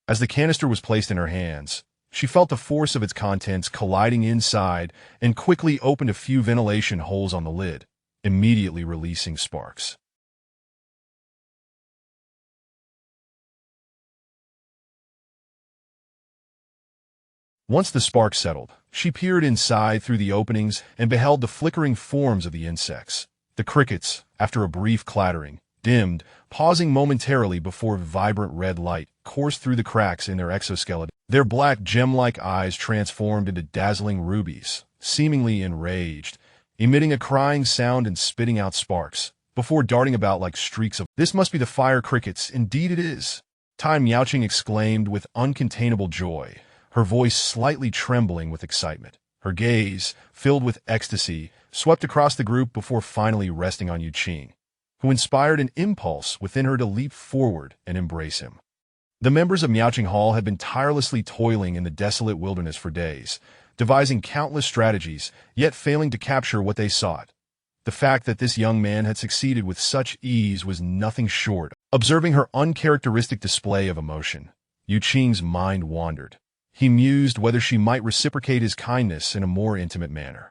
As the canister was placed in her hands, she felt the force of its contents colliding inside and quickly opened a few ventilation holes on the lid, immediately releasing sparks. Once the sparks settled, she peered inside through the openings and beheld the flickering forms of the insects. The crickets, after a brief clattering, dimmed, pausing momentarily before vibrant red light coursed through the cracks in their exoskeleton. Their black gem-like eyes transformed into dazzling rubies, seemingly enraged, emitting a crying sound and spitting out sparks, before darting about like streaks of— "This must be the fire crickets, indeed it is!" Tai Miaoqing exclaimed with uncontainable joy, her voice slightly trembling with excitement. Her gaze, filled with ecstasy, swept across the group before finally resting on Yuqing, who inspired an impulse within her to leap forward and embrace him. The members of Miaoqing Hall had been tirelessly toiling in the desolate wilderness for days, devising countless strategies, yet failing to capture what they sought. The fact that this young man had succeeded with such ease was nothing short. Observing her uncharacteristic display of emotion, Yuqing's mind wandered. He mused whether she might reciprocate his kindness in a more intimate manner.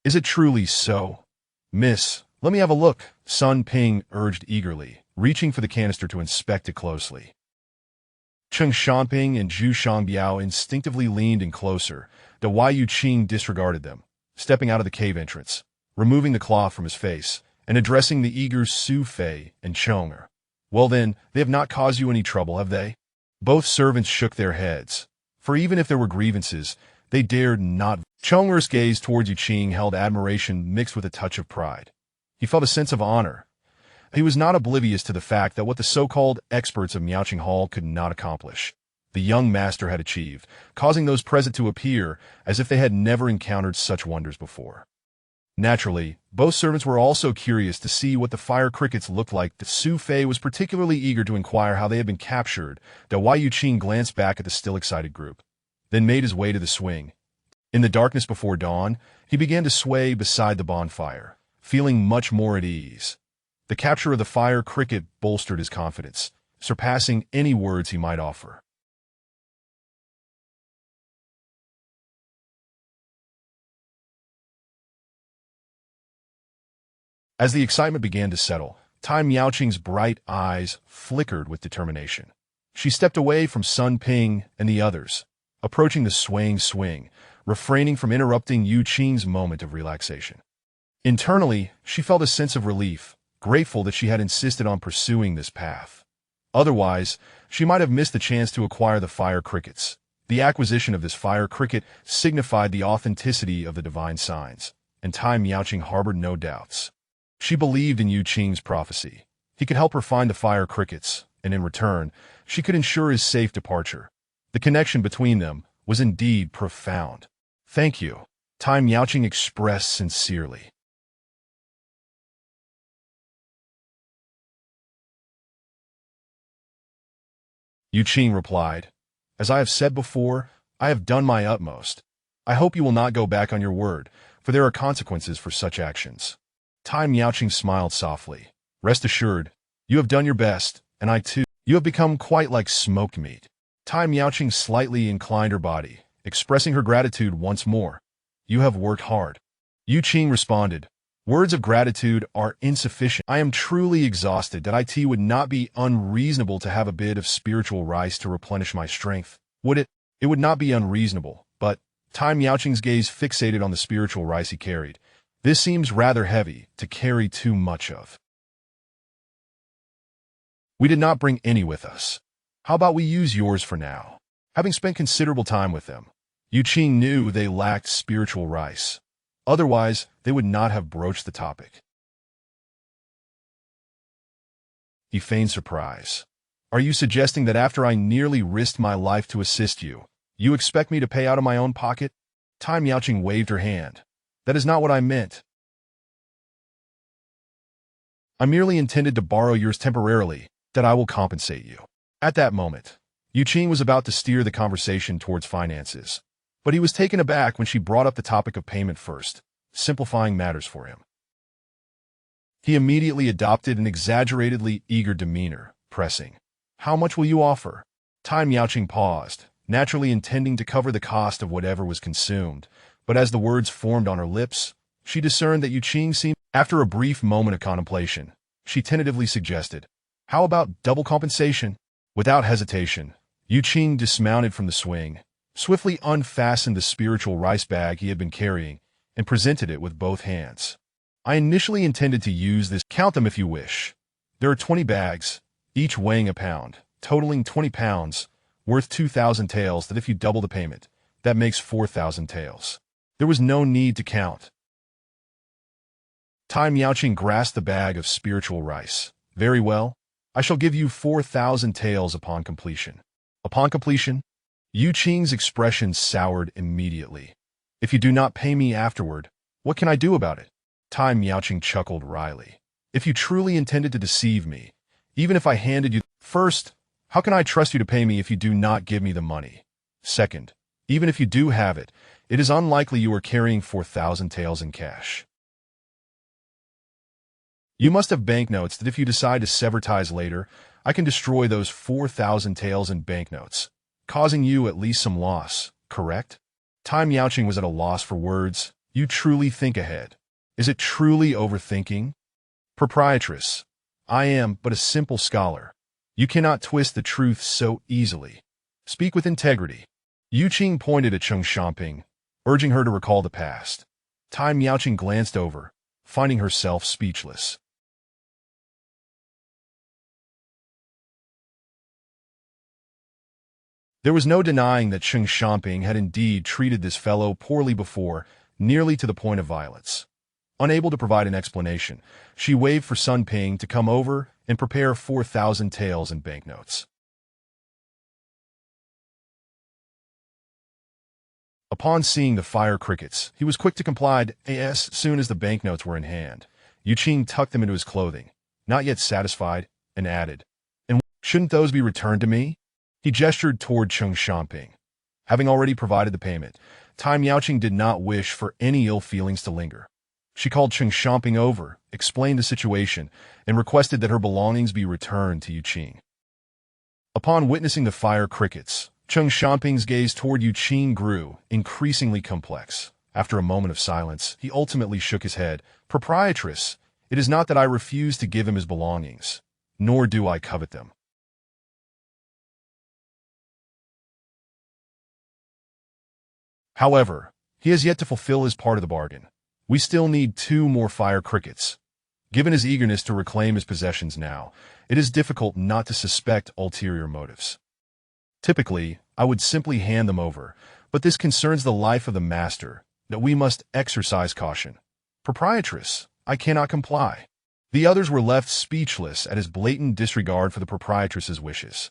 "Is it truly so? Miss, let me have a look," Sun Ping urged eagerly, reaching for the canister to inspect it closely. Cheng Shanping and Zhu Shangbiao instinctively leaned in closer, though Wei Yuqing disregarded them, stepping out of the cave entrance, removing the cloth from his face, and addressing the eager Su Fei and Chonger. "Well then, they have not caused you any trouble, have they?" Both servants shook their heads, for even if there were grievances, they dared not. Chonger's gaze towards Yuqing held admiration mixed with a touch of pride. He felt a sense of honor. He was not oblivious to the fact that what the so-called experts of Miaoqing Hall could not accomplish, the young master had achieved, causing those present to appear as if they had never encountered such wonders before. Naturally, both servants were also curious to see what the fire crickets looked like. The Su Fei was particularly eager to inquire how they had been captured, though Wei Yuqing glanced back at the still excited group, then made his way to the swing. In the darkness before dawn, he began to sway beside the bonfire, feeling much more at ease. The capture of the fire cricket bolstered his confidence, surpassing any words he might offer. As the excitement began to settle, Tai Miaoqing's bright eyes flickered with determination. She stepped away from Sun Ping and the others, approaching the swaying swing, refraining from interrupting Yuqing's moment of relaxation. Internally, she felt a sense of relief, grateful that she had insisted on pursuing this path. Otherwise, she might have missed the chance to acquire the fire crickets. The acquisition of this fire cricket signified the authenticity of the divine signs, and Tai Miaoqing harbored no doubts. She believed in Yuqing's prophecy. He could help her find the fire crickets, and in return, she could ensure his safe departure. The connection between them was indeed profound. "Thank you," Tai Miaoqing expressed sincerely. Yuqing replied, "As I have said before, I have done my utmost. I hope you will not go back on your word, for there are consequences for such actions." Tai Miaoqing smiled softly. "Rest assured, you have done your best, and I too. You have become quite like smoked meat." Tai Miaoqing slightly inclined her body, expressing her gratitude once more. "You have worked hard." Yuqing responded, "Words of gratitude are insufficient. I am truly exhausted that it would not be unreasonable to have a bit of spiritual rice to replenish my strength, would it?" "It would not be unreasonable, but—" Tai Miaoqing's gaze fixated on the spiritual rice he carried. "This seems rather heavy to carry too much of. We did not bring any with us. How about we use yours for now?" Having spent considerable time with them, Yuqing knew they lacked spiritual rice. Otherwise, they would not have broached the topic. He feigned surprise. "Are you suggesting that after I nearly risked my life to assist you, you expect me to pay out of my own pocket?" Tai Miaoqing waved her hand. "That is not what I meant. I merely intended to borrow yours temporarily, that I will compensate you." At that moment, Yuqing was about to steer the conversation towards finances, but he was taken aback when she brought up the topic of payment first, simplifying matters for him. He immediately adopted an exaggeratedly eager demeanor, pressing, "How much will you offer?" Tai Miaoqing paused, naturally intending to cover the cost of whatever was consumed, but as the words formed on her lips, she discerned that Yu Qing seemed. After a brief moment of contemplation, she tentatively suggested, "How about double compensation?" Without hesitation, Yu Qing dismounted from the swing, swiftly unfastened the spiritual rice bag he had been carrying, and presented it with both hands. "I initially intended to use this. Count them if you wish. There are 20 bags, each weighing a pound, totaling 20 pounds, worth 2,000 taels. That if you double the payment, that makes 4,000 taels." There was no need to count. Tai Miaoqing grasped the bag of spiritual rice. "Very well. I shall give you 4,000 taels upon completion." Upon completion? Yu Qing's expression soured immediately. "If you do not pay me afterward, what can I do about it?" Tai Miaoqing chuckled wryly. "If you truly intended to deceive me, even if I handed you... First, how can I trust you to pay me if you do not give me the money? Second, even if you do have it, it is unlikely you are carrying 4,000 taels in cash. You must have banknotes that if you decide to sever ties later, I can destroy those 4,000 taels in banknotes, causing you at least some loss, correct?" Tai Miaoqing was at a loss for words. "You truly think ahead. Is it truly overthinking?" "Proprietress, I am but a simple scholar. You cannot twist the truth so easily. Speak with integrity." Yu Qing pointed at Cheng Xiaoping, urging her to recall the past. Tai Miaoqing glanced over, finding herself speechless. There was no denying that Cheng Xiaoping had indeed treated this fellow poorly before, nearly to the point of violence. Unable to provide an explanation, she waved for Sun Ping to come over and prepare 4,000 taels in banknotes. Upon seeing the fire crickets, he was quick to comply as soon as the banknotes were in hand. Yu Qing tucked them into his clothing, not yet satisfied, and added, "And shouldn't those be returned to me?" He gestured toward Cheng Xiaoping. Having already provided the payment, Tai Miaoqing did not wish for any ill feelings to linger. She called Cheng Xiaoping over, explained the situation, and requested that her belongings be returned to Yu Qing. Upon witnessing the fire crickets, Cheng Xiaoping's gaze toward Yu Qing grew increasingly complex. After a moment of silence, he ultimately shook his head. "Proprietress, it is not that I refuse to give him his belongings, nor do I covet them. However, he has yet to fulfill his part of the bargain. We still need 2 more fire crickets." Given his eagerness to reclaim his possessions now, it is difficult not to suspect ulterior motives. Typically, I would simply hand them over, but this concerns the life of the master, that we must exercise caution. "Proprietress, I cannot comply." The others were left speechless at his blatant disregard for the proprietress's wishes.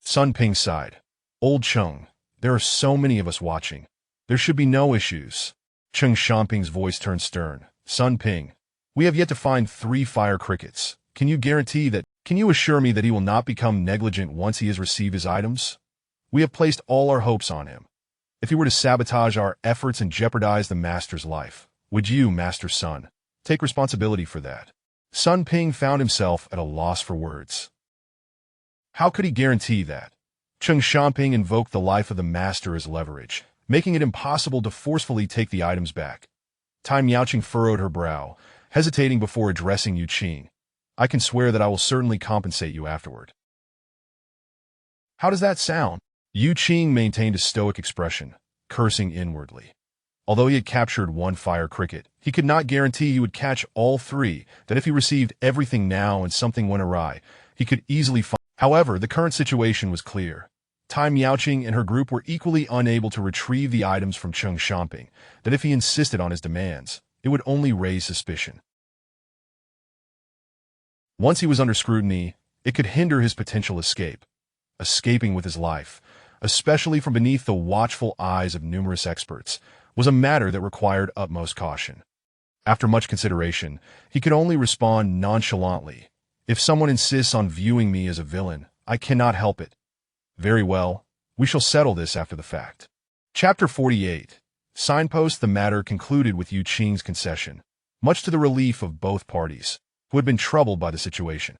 Sun Ping sighed. "Old Cheng, there are so many of us watching. There should be no issues." Cheng Xiaoping's voice turned stern. "Sun Ping, we have yet to find 3 fire crickets. Can you assure me that he will not become negligent once he has received his items? We have placed all our hopes on him. If he were to sabotage our efforts and jeopardize the master's life, would you, Master Sun, take responsibility for that?" Sun Ping found himself at a loss for words. How could he guarantee that? Cheng Xiaoping invoked the life of the master as leverage, making it impossible to forcefully take the items back. Tai Miaoqing furrowed her brow, hesitating before addressing Yu Qing. "I can swear that I will certainly compensate you afterward." "How does that sound?" Yu Qing maintained a stoic expression, cursing inwardly. Although he had captured 1 fire cricket, he could not guarantee he would catch all 3, that if he received everything now and something went awry, he could easily find. However, the current situation was clear. Tai Miaoqing and her group were equally unable to retrieve the items from Cheng Xiaoping, that if he insisted on his demands, it would only raise suspicion. Once he was under scrutiny, it could hinder his potential escape. Escaping with his life, especially from beneath the watchful eyes of numerous experts, was a matter that required utmost caution. After much consideration, he could only respond nonchalantly. "If someone insists on viewing me as a villain, I cannot help it." "Very well, we shall settle this after the fact." Chapter 48. Signpost. The matter concluded with Yu Qing's concession. much to the relief of both parties, who had been troubled by the situation.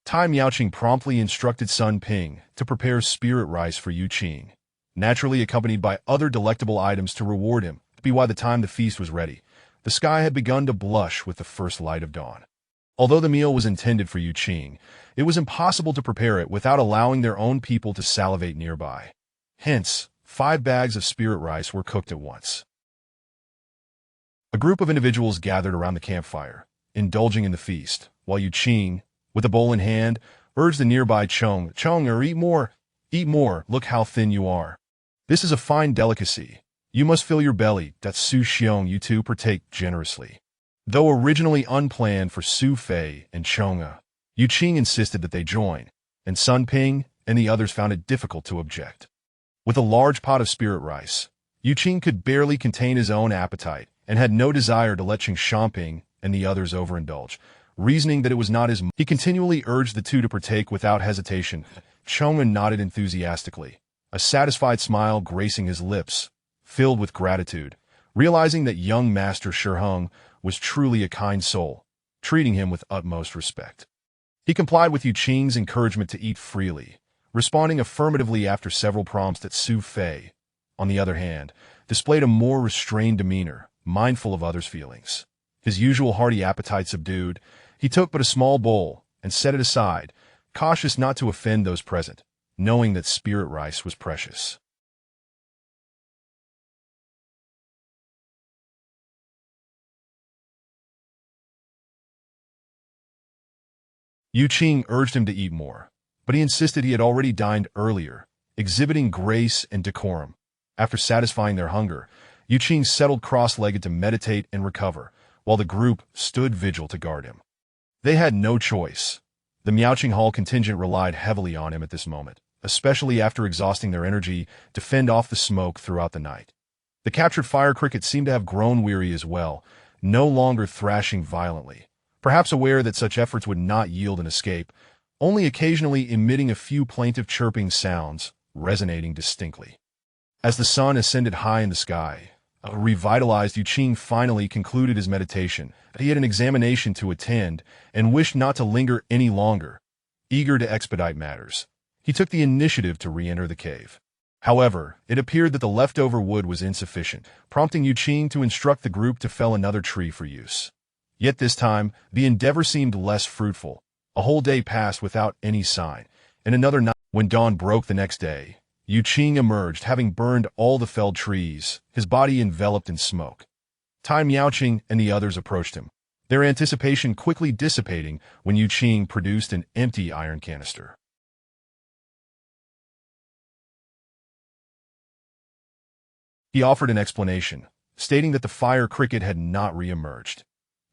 Tai Miaoqing promptly instructed Sun Ping to prepare spirit rice for Yu Qing, naturally accompanied by other delectable items to reward him. By the time the feast was ready, the sky had begun to blush with the first light of dawn. Although the meal was intended for Yu Qing, it was impossible to prepare it without allowing their own people to salivate nearby. Hence, 5 bags of spirit rice were cooked at once. A group of individuals gathered around the campfire, indulging in the feast, while Yu Qing, with a bowl in hand, urged the nearby Chong, eat more, look how thin you are. This is a fine delicacy. You must fill your belly, that Su Xiong you two partake generously. Though originally unplanned for Su Fei and Chonga, Yu Qing insisted that they join, and Sun Ping and the others found it difficult to object. With a large pot of spirit rice, Yu Qing could barely contain his own appetite and had no desire to let Ching Shamping and the others overindulge, reasoning that it was not his. He continually urged the two to partake without hesitation. Chonga nodded enthusiastically, a satisfied smile gracing his lips, filled with gratitude, realizing that young Master Shiheng was truly a kind soul, treating him with utmost respect. He complied with Yu Qing's encouragement to eat freely, responding affirmatively after several prompts that Su Fei, on the other hand, displayed a more restrained demeanor, mindful of others' feelings. His usual hearty appetite subdued, he took but a small bowl and set it aside, cautious not to offend those present, knowing that spirit rice was precious. Yu Qing urged him to eat more, but he insisted he had already dined earlier, exhibiting grace and decorum. After satisfying their hunger, Yu Qing settled cross-legged to meditate and recover, while the group stood vigil to guard him. They had no choice. The Miaoqing Hall contingent relied heavily on him at this moment, especially after exhausting their energy to fend off the smoke throughout the night. The captured fire crickets seemed to have grown weary as well, no longer thrashing violently, perhaps aware that such efforts would not yield an escape, only occasionally emitting a few plaintive chirping sounds, resonating distinctly. As the sun ascended high in the sky, a revitalized Yu Qing finally concluded his meditation. He had an examination to attend and wished not to linger any longer. Eager to expedite matters, he took the initiative to re-enter the cave. However, it appeared that the leftover wood was insufficient, prompting Yu Qing to instruct the group to fell another tree for use. Yet this time, the endeavor seemed less fruitful. A whole day passed without any sign, and another night. When dawn broke the next day, Yu Qing emerged, having burned all the felled trees, his body enveloped in smoke. Tai Miaoqing and the others approached him, their anticipation quickly dissipating when Yu Qing produced an empty iron canister. He offered an explanation, stating that the fire cricket had not re-emerged.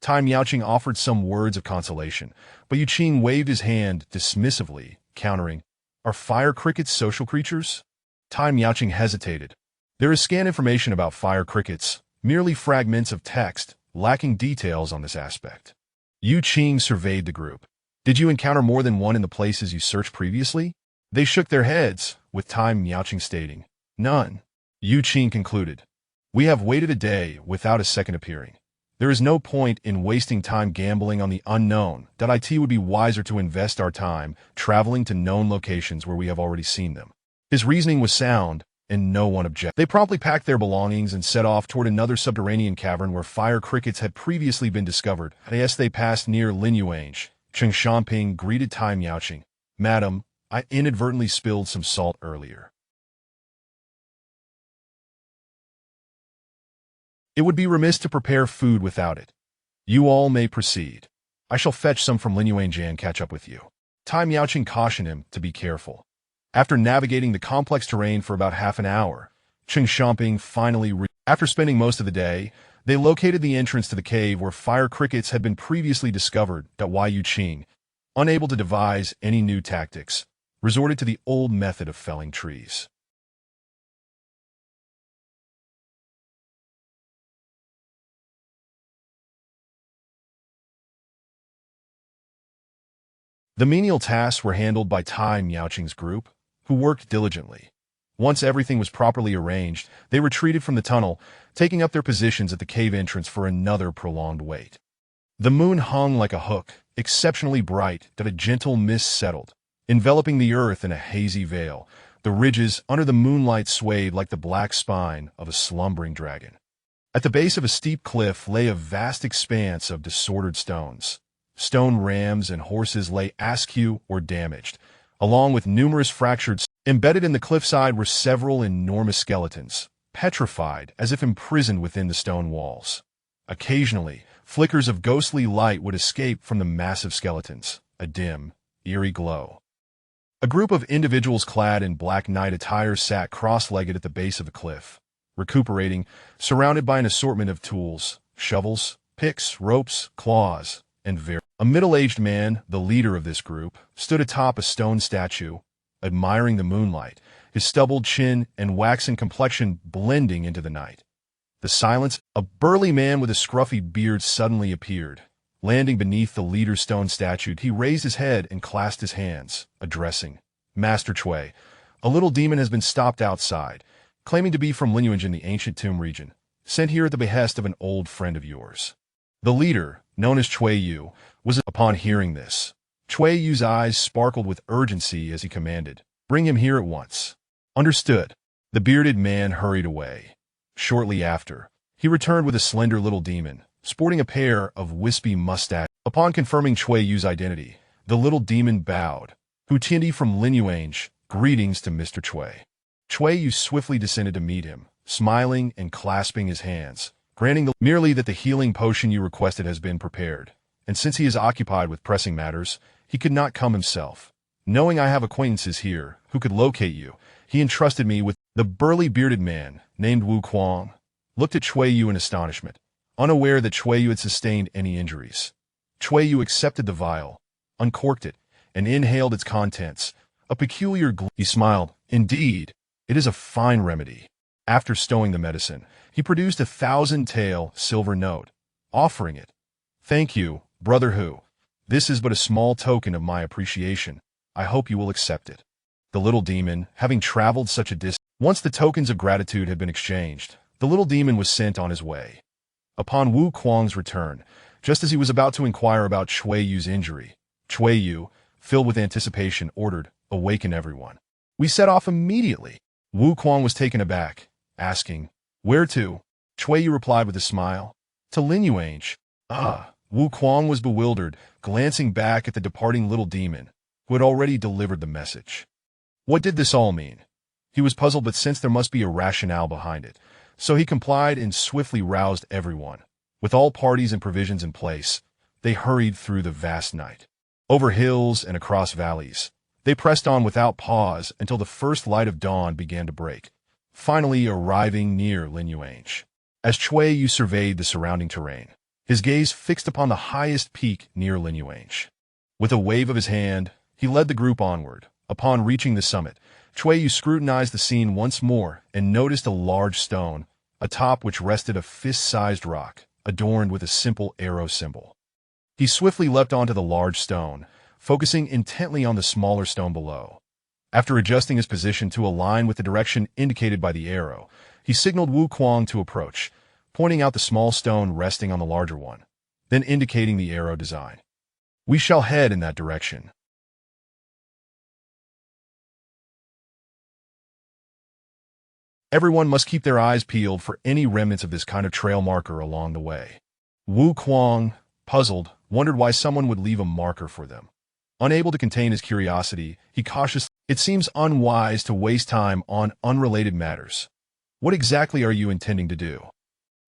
Tai Miaoqing offered some words of consolation, but Yu Qing waved his hand dismissively, countering, "Are fire crickets social creatures?" Tai Miaoqing hesitated. There is scant information about fire crickets, merely fragments of text, lacking details on this aspect. Yu Qing surveyed the group. "Did you encounter more than one in the places you searched previously?" They shook their heads, with Tai Miaoqing stating, "None." Yu Qing concluded, "We have waited a day without a second appearing. There is no point in wasting time gambling on the unknown. It would be wiser to invest our time traveling to known locations where we have already seen them." His reasoning was sound, and no one objected. They promptly packed their belongings and set off toward another subterranean cavern where fire crickets had previously been discovered. As they passed near Linyuange, Cheng Shamping greeted Tai Miaoqing. "Madam, I inadvertently spilled some salt earlier. It would be remiss to prepare food without it. You all may proceed. I shall fetch some from Linyuange and catch up with you." Tai Miaoqing cautioned him to be careful. After navigating the complex terrain for about half an hour, Cheng Shamping finally After spending most of the day, they located the entrance to the cave where fire crickets had been previously discovered. Yu Qing, unable to devise any new tactics, resorted to the old method of felling trees. The menial tasks were handled by Tai Miaoqing's group, who worked diligently. Once everything was properly arranged, they retreated from the tunnel, taking up their positions at the cave entrance for another prolonged wait. The moon hung like a hook, exceptionally bright, that a gentle mist settled, enveloping the earth in a hazy veil. The ridges under the moonlight swayed like the black spine of a slumbering dragon. At the base of a steep cliff lay a vast expanse of disordered stones. Stone rams and horses lay askew or damaged, along with numerous fractured. Embedded in the cliffside were several enormous skeletons, petrified as if imprisoned within the stone walls. Occasionally, flickers of ghostly light would escape from the massive skeletons, a dim, eerie glow. A group of individuals clad in black night attire sat cross-legged at the base of the cliff, recuperating, surrounded by an assortment of tools, shovels, picks, ropes, claws, and A middle-aged man, the leader of this group, stood atop a stone statue, admiring the moonlight, his stubbled chin and waxen complexion blending into the night. The silence, a burly man with a scruffy beard suddenly appeared. Landing beneath the leader's stone statue, he raised his head and clasped his hands, addressing Master Chui. A little demon has been stopped outside, claiming to be from lineage in the ancient tomb region, sent here at the behest of an old friend of yours. The leader, known as Chui Yu, was upon hearing this. Chui Yu's eyes sparkled with urgency as he commanded, "Bring him here at once." Understood. The bearded man hurried away. Shortly after, he returned with a slender little demon, sporting a pair of wispy mustaches. Upon confirming Chui Yu's identity, the little demon bowed. Hu Tiandi from lineage, greetings to Mr. Chui. Chui Yu swiftly descended to meet him, smiling and clasping his hands, granting merely that the healing potion you requested has been prepared, and since he is occupied with pressing matters, he could not come himself. Knowing I have acquaintances here who could locate you, he entrusted me with. The burly bearded man, named Wu Kuang, looked at Chui Yu in astonishment, unaware that Chui Yu had sustained any injuries. Chui Yu accepted the vial, uncorked it, and inhaled its contents. A peculiar He smiled. Indeed, it is a fine remedy. After stowing the medicine, he produced a 1,000-tael silver note, offering it. Thank you, Brother Hu. This is but a small token of my appreciation. I hope you will accept it. The little demon, having traveled such a distance, once the tokens of gratitude had been exchanged, the little demon was sent on his way. Upon Wu Kuang's return, just as he was about to inquire about Chui Yu's injury, Chui Yu, filled with anticipation, ordered, "Awaken everyone." We set off immediately. Wu Kuang was taken aback, asking, "Where to?" Chui Yu replied with a smile, "To lineage." Wu Kuang was bewildered, glancing back at the departing little demon, who had already delivered the message. What did this all mean? He was puzzled, but sensed there must be a rationale behind it, so he complied and swiftly roused everyone. With all parties and provisions in place, they hurried through the vast night. Over hills and across valleys, they pressed on without pause until the first light of dawn began to break, finally arriving near lineage. As Chui Yu surveyed the surrounding terrain, his gaze fixed upon the highest peak near lineage. With a wave of his hand, he led the group onward. Upon reaching the summit, Chui Yu scrutinized the scene once more and noticed a large stone, atop which rested a fist-sized rock, adorned with a simple arrow symbol. He swiftly leapt onto the large stone, focusing intently on the smaller stone below. After adjusting his position to align with the direction indicated by the arrow, he signaled Wu Kuang to approach, pointing out the small stone resting on the larger one, then indicating the arrow design. "We shall head in that direction." Everyone must keep their eyes peeled for any remnants of this kind of trail marker along the way. Wu Kuang, puzzled, wondered why someone would leave a marker for them. Unable to contain his curiosity, he cautiously, "It seems unwise to waste time on unrelated matters. What exactly are you intending to do?"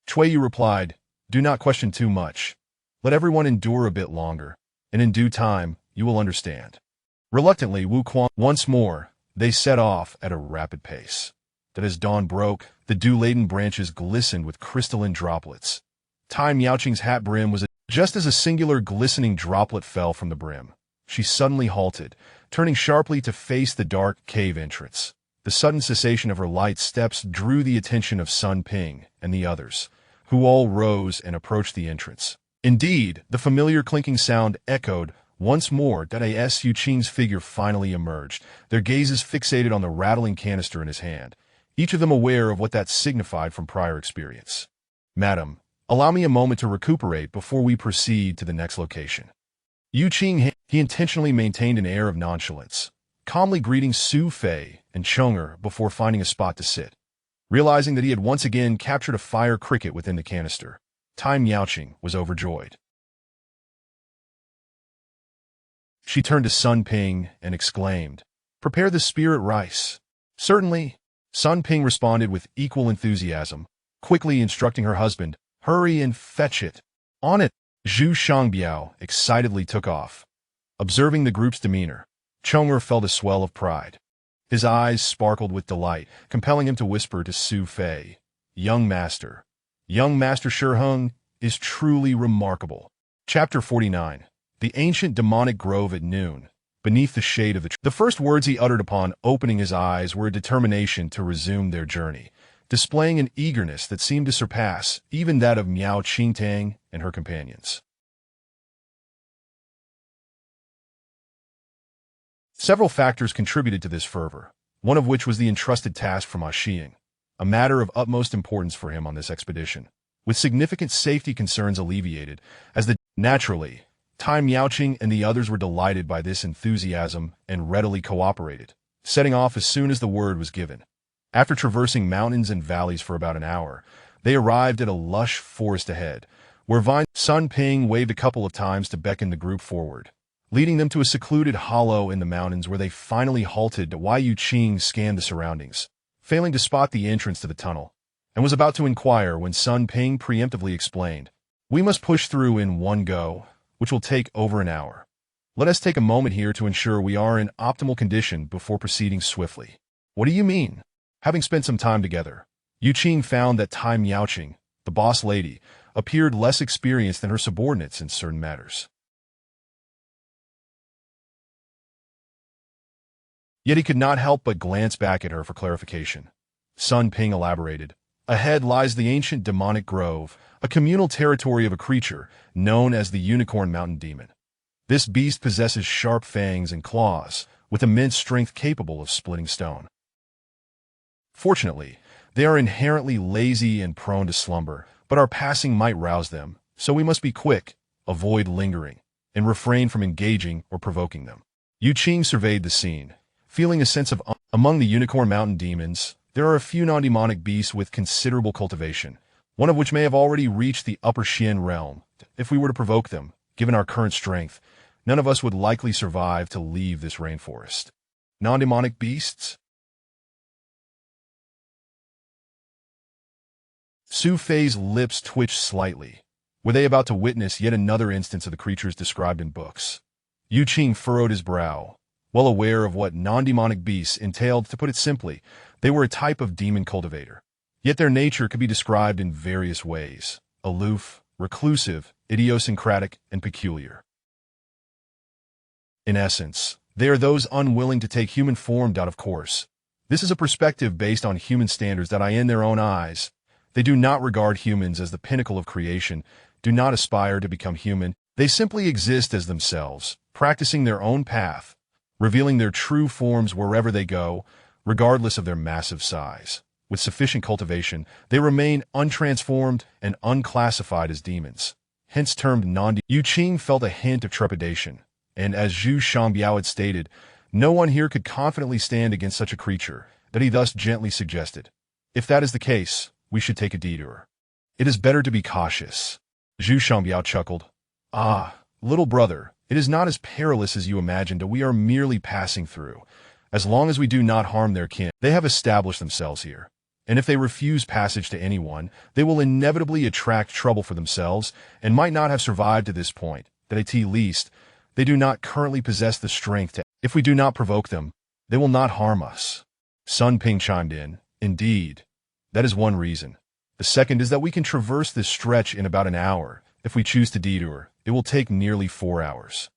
Chui Yu replied, "Do not question too much. Let everyone endure a bit longer, and in due time, you will understand." Reluctantly, Wu Kuang, once more, they set off at a rapid pace. That as dawn broke, the dew-laden branches glistened with crystalline droplets. Tai Miaoqing's hat brim was just as a singular glistening droplet fell from the brim. She suddenly halted, turning sharply to face the dark cave entrance. The sudden cessation of her light steps drew the attention of Sun Ping and the others, who all rose and approached the entrance. Indeed, the familiar clinking sound echoed once more. Daoist Yu Qing's figure finally emerged, their gazes fixated on the rattling canister in his hand, each of them aware of what that signified from prior experience. "Madam, Allow me a moment to recuperate before we proceed to the next location. Yu Qing, he intentionally maintained an air of nonchalance, calmly greeting Su Fei and Cheng'er before finding a spot to sit. Realizing that he had once again captured a fire cricket within the canister, Tai Miaoqing was overjoyed. She turned to Sun Ping and exclaimed, "Prepare the spirit rice." "Certainly." Sun Ping responded with equal enthusiasm, quickly instructing her husband, "Hurry and fetch it." "On it." Zhu Shangbiao excitedly took off. Observing the group's demeanor, Cheng'er felt a swell of pride. His eyes sparkled with delight, compelling him to whisper to Su Fei, Young Master Shiheng is truly remarkable." Chapter 49. The Ancient Demonic Grove at Noon, beneath the shade of the tree. The first words he uttered upon opening his eyes were a determination to resume their journey, displaying an eagerness that seemed to surpass even that of Miao Qingtang and her companions. Several factors contributed to this fervor, one of which was the entrusted task from Xing, a matter of utmost importance for him on this expedition, with significant safety concerns alleviated, as naturally, Tai Miaoqing and the others were delighted by this enthusiasm and readily cooperated, setting off as soon as the word was given. After traversing mountains and valleys for about an hour, they arrived at a lush forest ahead, where Sun Ping waved a couple of times to beckon the group forward, leading them to a secluded hollow in the mountains where they finally halted while Yu Qing scanned the surroundings, failing to spot the entrance to the tunnel, and was about to inquire when Sun Ping preemptively explained, "We must push through in one go, which will take over an hour. Let us take a moment here to ensure we are in optimal condition before proceeding swiftly." "What do you mean?" Having spent some time together, Yu Qing found that Tai Miaoqing, the boss lady, appeared less experienced than her subordinates in certain matters. Yet he could not help but glance back at her for clarification. Sun Ping elaborated, "Ahead lies the ancient demonic grove, a communal territory of a creature known as the Unicorn Mountain Demon. This beast possesses sharp fangs and claws, with immense strength capable of splitting stone. Fortunately, they are inherently lazy and prone to slumber, but our passing might rouse them, so we must be quick, avoid lingering, and refrain from engaging or provoking them." Yu Qing surveyed the scene, feeling a sense of among the Unicorn Mountain Demons, there are a few non-demonic beasts with considerable cultivation, one of which may have already reached the upper Xian realm. If we were to provoke them, given our current strength, none of us would likely survive to leave this rainforest. Non-demonic beasts? Su Fei's lips twitched slightly. Were they about to witness yet another instance of the creatures described in books? Yu Qing furrowed his brow, well aware of what non-demonic beasts entailed. To put it simply, they were a type of demon cultivator. Yet their nature could be described in various ways: aloof, reclusive, idiosyncratic, and peculiar. In essence, they are those unwilling to take human form. Of course, this is a perspective based on human standards that in their own eyes, they do not regard humans as the pinnacle of creation, do not aspire to become human. They simply exist as themselves, practicing their own path, revealing their true forms wherever they go, regardless of their massive size. With sufficient cultivation, they remain untransformed and unclassified as demons, hence termed non-demonic. Yu Qing felt a hint of trepidation, and as Zhu Shangbiao had stated, no one here could confidently stand against such a creature, that he thus gently suggested, "If that is the case, we should take a detour. It is better to be cautious." Zhu Shangbiao chuckled. "Ah, little brother, it is not as perilous as you imagined. We are merely passing through. As long as we do not harm their kin, they have established themselves here. And if they refuse passage to anyone, they will inevitably attract trouble for themselves and might not have survived to this point. That at least, they do not currently possess the strength to. If we do not provoke them, they will not harm us." Sun Ping chimed in, "Indeed, that is one reason. The second is that we can traverse this stretch in about an hour. If we choose to detour, it will take nearly 4 hours.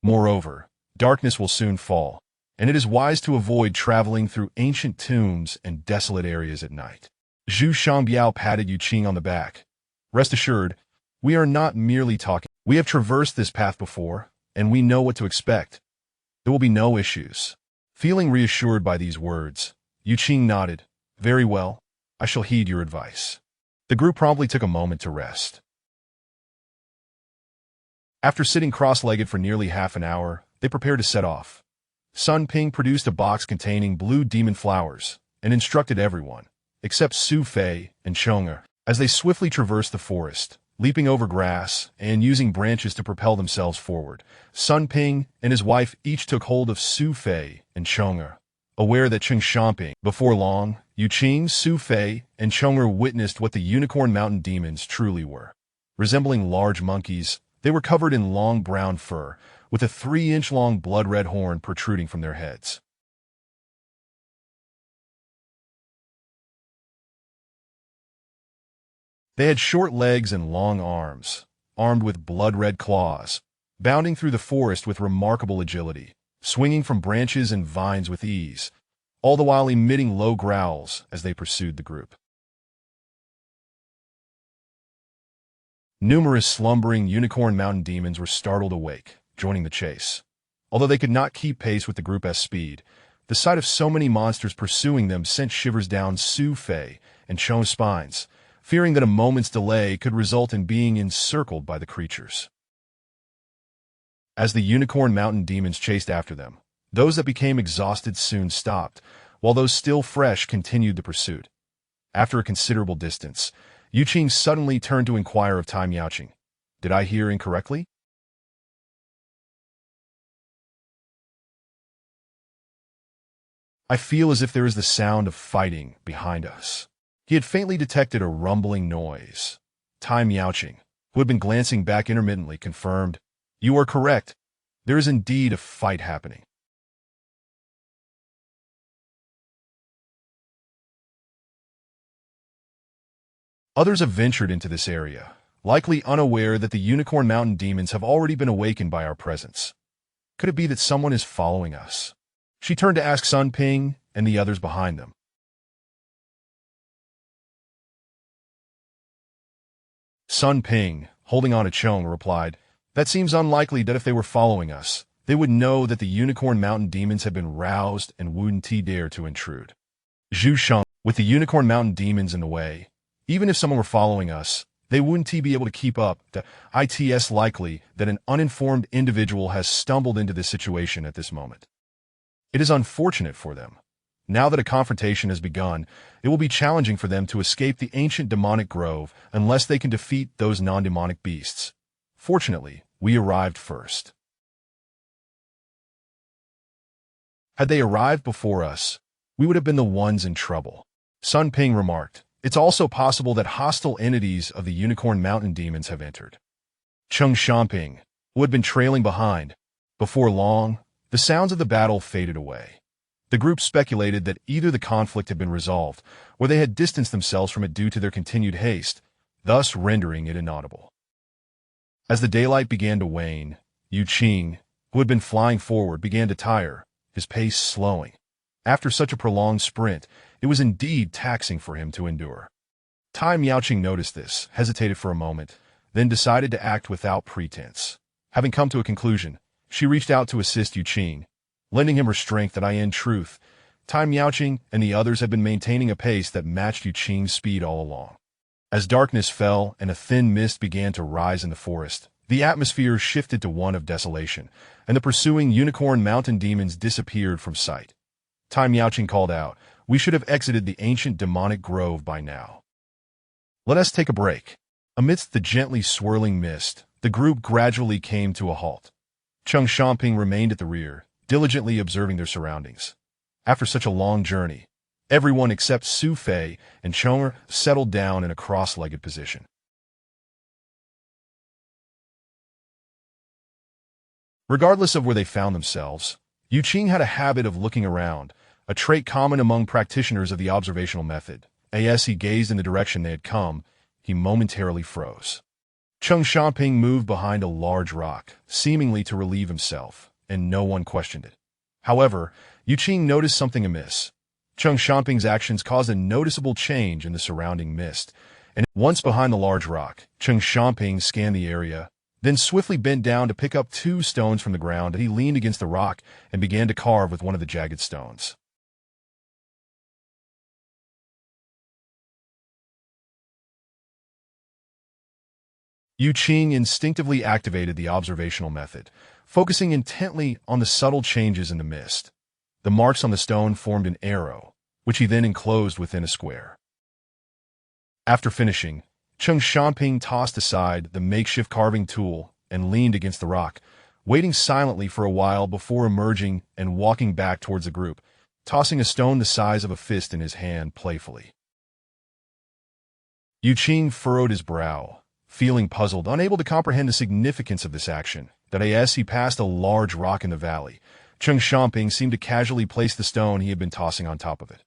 Moreover, darkness will soon fall, and it is wise to avoid traveling through ancient tombs and desolate areas at night." Zhu Shangbiao patted Yu Qing on the back. "Rest assured, we are not merely talking. We have traversed this path before, and we know what to expect. There will be no issues." Feeling reassured by these words, Yu Qing nodded. "Very well. I shall heed your advice." The group promptly took a moment to rest. After sitting cross-legged for nearly half an hour, they prepared to set off. Sun Ping produced a box containing blue demon flowers and instructed everyone, except Su Fei and Chong'er, as they swiftly traversed the forest, leaping over grass and using branches to propel themselves forward. Sun Ping and his wife each took hold of Su Fei and Chong'er, aware that Cheng Xiaoping. Before long, Yu Qing, Su Fei, and Chong'er witnessed what the unicorn mountain demons truly were. Resembling large monkeys, they were covered in long brown fur, with a 3-inch-long blood-red horn protruding from their heads. They had short legs and long arms, armed with blood-red claws, bounding through the forest with remarkable agility, swinging from branches and vines with ease, all the while emitting low growls as they pursued the group. Numerous slumbering unicorn mountain demons were startled awake, joining the chase. Although they could not keep pace with the group's speed, the sight of so many monsters pursuing them sent shivers down Su Fei and Chong's spines, fearing that a moment's delay could result in being encircled by the creatures. As the unicorn mountain demons chased after them, those that became exhausted soon stopped, while those still fresh continued the pursuit. After a considerable distance, Yu Qing suddenly turned to inquire of Tai Miaoqing. "Did I hear incorrectly?" "I feel as if there is the sound of fighting behind us." He had faintly detected a rumbling noise. Tai Miaoqing, who had been glancing back intermittently, confirmed, "You are correct. There is indeed a fight happening." Others have ventured into this area, likely unaware that the unicorn mountain demons have already been awakened by our presence. Could it be that someone is following us? She turned to ask Sun Ping and the others behind them. Sun Ping, holding on to Chong, replied, "That seems unlikely. That if they were following us, they would know that the unicorn mountain demons have been roused and wouldn't dare to intrude." Zhu Sheng, with the unicorn mountain demons in the way, even if someone were following us, they wouldn't be able to keep up. It's likely that an uninformed individual has stumbled into this situation at this moment. It is unfortunate for them. Now that a confrontation has begun, it will be challenging for them to escape the ancient demonic grove unless they can defeat those non-demonic beasts. Fortunately, we arrived first. Had they arrived before us, we would have been the ones in trouble. Sun Ping remarked, "It's also possible that hostile entities of the unicorn mountain demons have entered." Cheng Xiaoping, who had been trailing behind, before long, the sounds of the battle faded away. The group speculated that either the conflict had been resolved, or they had distanced themselves from it due to their continued haste, thus rendering it inaudible. As the daylight began to wane, Yu Qing, who had been flying forward, began to tire, his pace slowing. After such a prolonged sprint, it was indeed taxing for him to endure. Tai Miaoqing noticed this, hesitated for a moment, then decided to act without pretense. Having come to a conclusion, she reached out to assist Yu Qing, lending him her strength. That in truth, Tai Miaoqing and the others had been maintaining a pace that matched Yu Qing's speed all along. As darkness fell and a thin mist began to rise in the forest, the atmosphere shifted to one of desolation, and the pursuing unicorn mountain demons disappeared from sight. Tai Miaoqing called out, "We should have exited the ancient demonic grove by now. Let us take a break." Amidst the gently swirling mist, the group gradually came to a halt. Cheng Xiaoping remained at the rear, diligently observing their surroundings. After such a long journey, everyone except Su Fei and Chong'er settled down in a cross-legged position. Regardless of where they found themselves, Yu Qing had a habit of looking around, a trait common among practitioners of the observational method. As he gazed in the direction they had come, he momentarily froze. Cheng Xiaoping moved behind a large rock, seemingly to relieve himself, and no one questioned it. However, Yu Qing noticed something amiss. Cheng Xiaoping's actions caused a noticeable change in the surrounding mist, and once behind the large rock, Cheng Xiaoping scanned the area, then swiftly bent down to pick up 2 stones from the ground. He leaned against the rock and began to carve with one of the jagged stones. Yu Qing instinctively activated the observational method, focusing intently on the subtle changes in the mist. The marks on the stone formed an arrow, which he then enclosed within a square. After finishing, Cheng Xiaoping tossed aside the makeshift carving tool and leaned against the rock, waiting silently for a while before emerging and walking back towards the group, tossing a stone the size of a fist in his hand playfully. Yu Qing furrowed his brow, feeling puzzled, unable to comprehend the significance of this action. That as he passed a large rock in the valley, Cheng Xiaoping seemed to casually place the stone he had been tossing on top of it.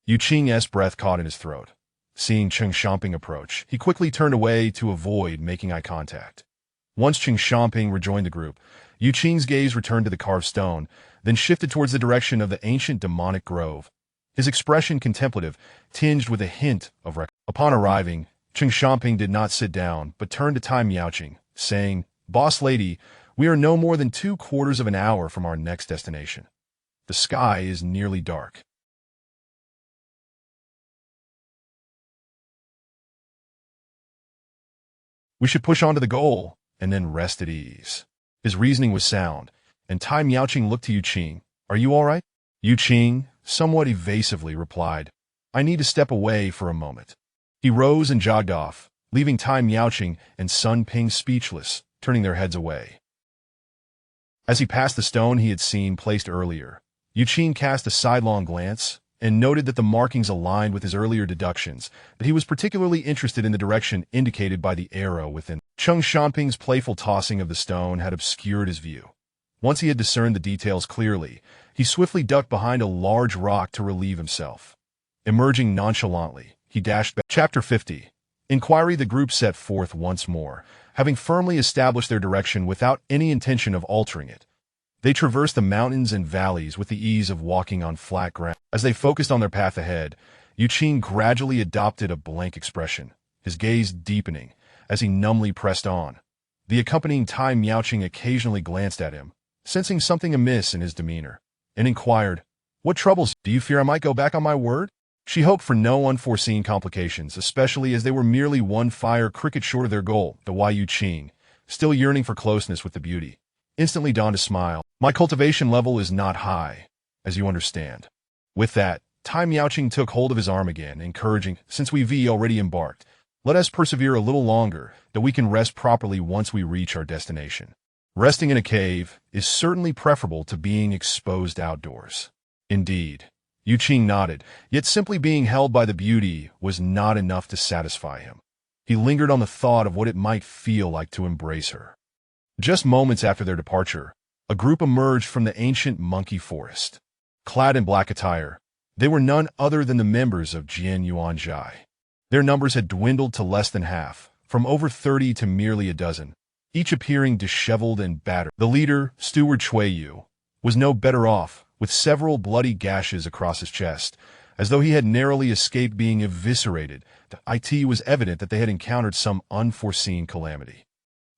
Yu Qing's breath caught in his throat. Seeing Cheng Xiaoping approach, he quickly turned away to avoid making eye contact. Once Cheng Xiaoping rejoined the group, Yu Qing's gaze returned to the carved stone, then shifted towards the direction of the ancient demonic grove, his expression contemplative, tinged with a hint of regret. Upon arriving, Cheng Xiaoping did not sit down, but turned to Tai Miaoqing, saying, "Boss lady, we are no more than 2/4 of an hour from our next destination. The sky is nearly dark. We should push on to the goal, and then rest at ease." His reasoning was sound, and Tai Miaoqing looked to Yu Qing. "Are you all right?" Yu Qing, somewhat evasively, replied, "I need to step away for a moment." He rose and jogged off, leaving Tai Miaoqing and Sun Ping speechless, turning their heads away. As he passed the stone he had seen placed earlier, Yu Qing cast a sidelong glance and noted that the markings aligned with his earlier deductions, that he was particularly interested in the direction indicated by the arrow within. Cheng Xiaoping's playful tossing of the stone had obscured his view. Once he had discerned the details clearly, he swiftly ducked behind a large rock to relieve himself. Emerging nonchalantly, he dashed back. Chapter 50. Inquiry. The group set forth once more, having firmly established their direction without any intention of altering it. They traversed the mountains and valleys with the ease of walking on flat ground. As they focused on their path ahead, Yu Qing gradually adopted a blank expression, his gaze deepening as he numbly pressed on. The accompanying Tai Miaoqing occasionally glanced at him, sensing something amiss in his demeanor, and inquired, "What troubles you? Do you fear I might go back on my word?" She hoped for no unforeseen complications, especially as they were merely one fire cricket short of their goal. The Yu Qing, still yearning for closeness with the beauty, instantly donned a smile. "My cultivation level is not high, as you understand." With that, Tai Miaoqing took hold of his arm again, encouraging, "Since we've already embarked, let us persevere a little longer, that we can rest properly once we reach our destination. Resting in a cave is certainly preferable to being exposed outdoors." Indeed. Yu Qing nodded, yet simply being held by the beauty was not enough to satisfy him. He lingered on the thought of what it might feel like to embrace her. Just moments after their departure, a group emerged from the ancient monkey forest. Clad in black attire, they were none other than the members of Jian Yuanzhai. Their numbers had dwindled to less than half, from over 30 to merely a dozen, each appearing disheveled and battered. The leader, Steward Chuiyu, was no better off, with several bloody gashes across his chest, as though he had narrowly escaped being eviscerated. It was evident that they had encountered some unforeseen calamity.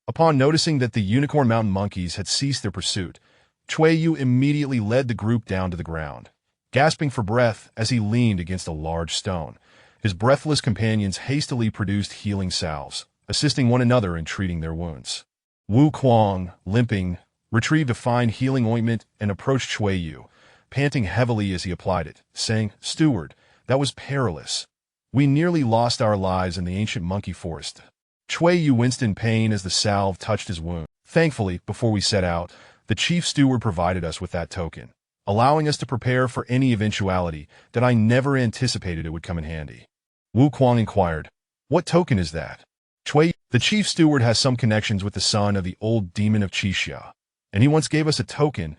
Upon noticing that the Unicorn Mountain monkeys had ceased their pursuit, Chuiyu immediately led the group down to the ground, gasping for breath as he leaned against a large stone. His breathless companions hastily produced healing salves, assisting one another in treating their wounds. Wu Kuang, limping, retrieved a fine healing ointment and approached Chuiyu, panting heavily as he applied it, saying, "Steward, that was perilous. We nearly lost our lives in the ancient monkey forest." Chuiyu winced in pain as the salve touched his wound. "Thankfully, before we set out, the chief steward provided us with that token, allowing us to prepare for any eventuality that I never anticipated it would come in handy." Wu Kuang inquired, "What token is that?" Chuiyu, "The chief steward has some connections with the son of the old demon of Qixia, and he once gave us a token.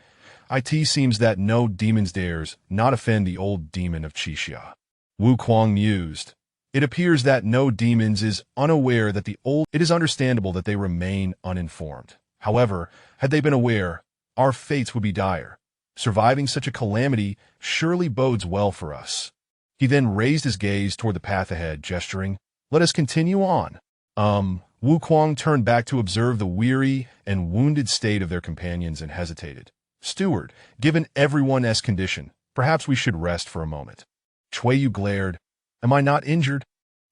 It seems that no demons dares not offend the old demon of Qixia." Wu Kuang mused. "It appears that no demons is unaware that the old... It is understandable that they remain uninformed. However, had they been aware, our fates would be dire. Surviving such a calamity surely bodes well for us." He then raised his gaze toward the path ahead, gesturing, "Let us continue on." Wu Kuang turned back to observe the weary and wounded state of their companions and hesitated. "Steward, given everyone's condition, perhaps we should rest for a moment." Chuiyu glared. Am I not injured?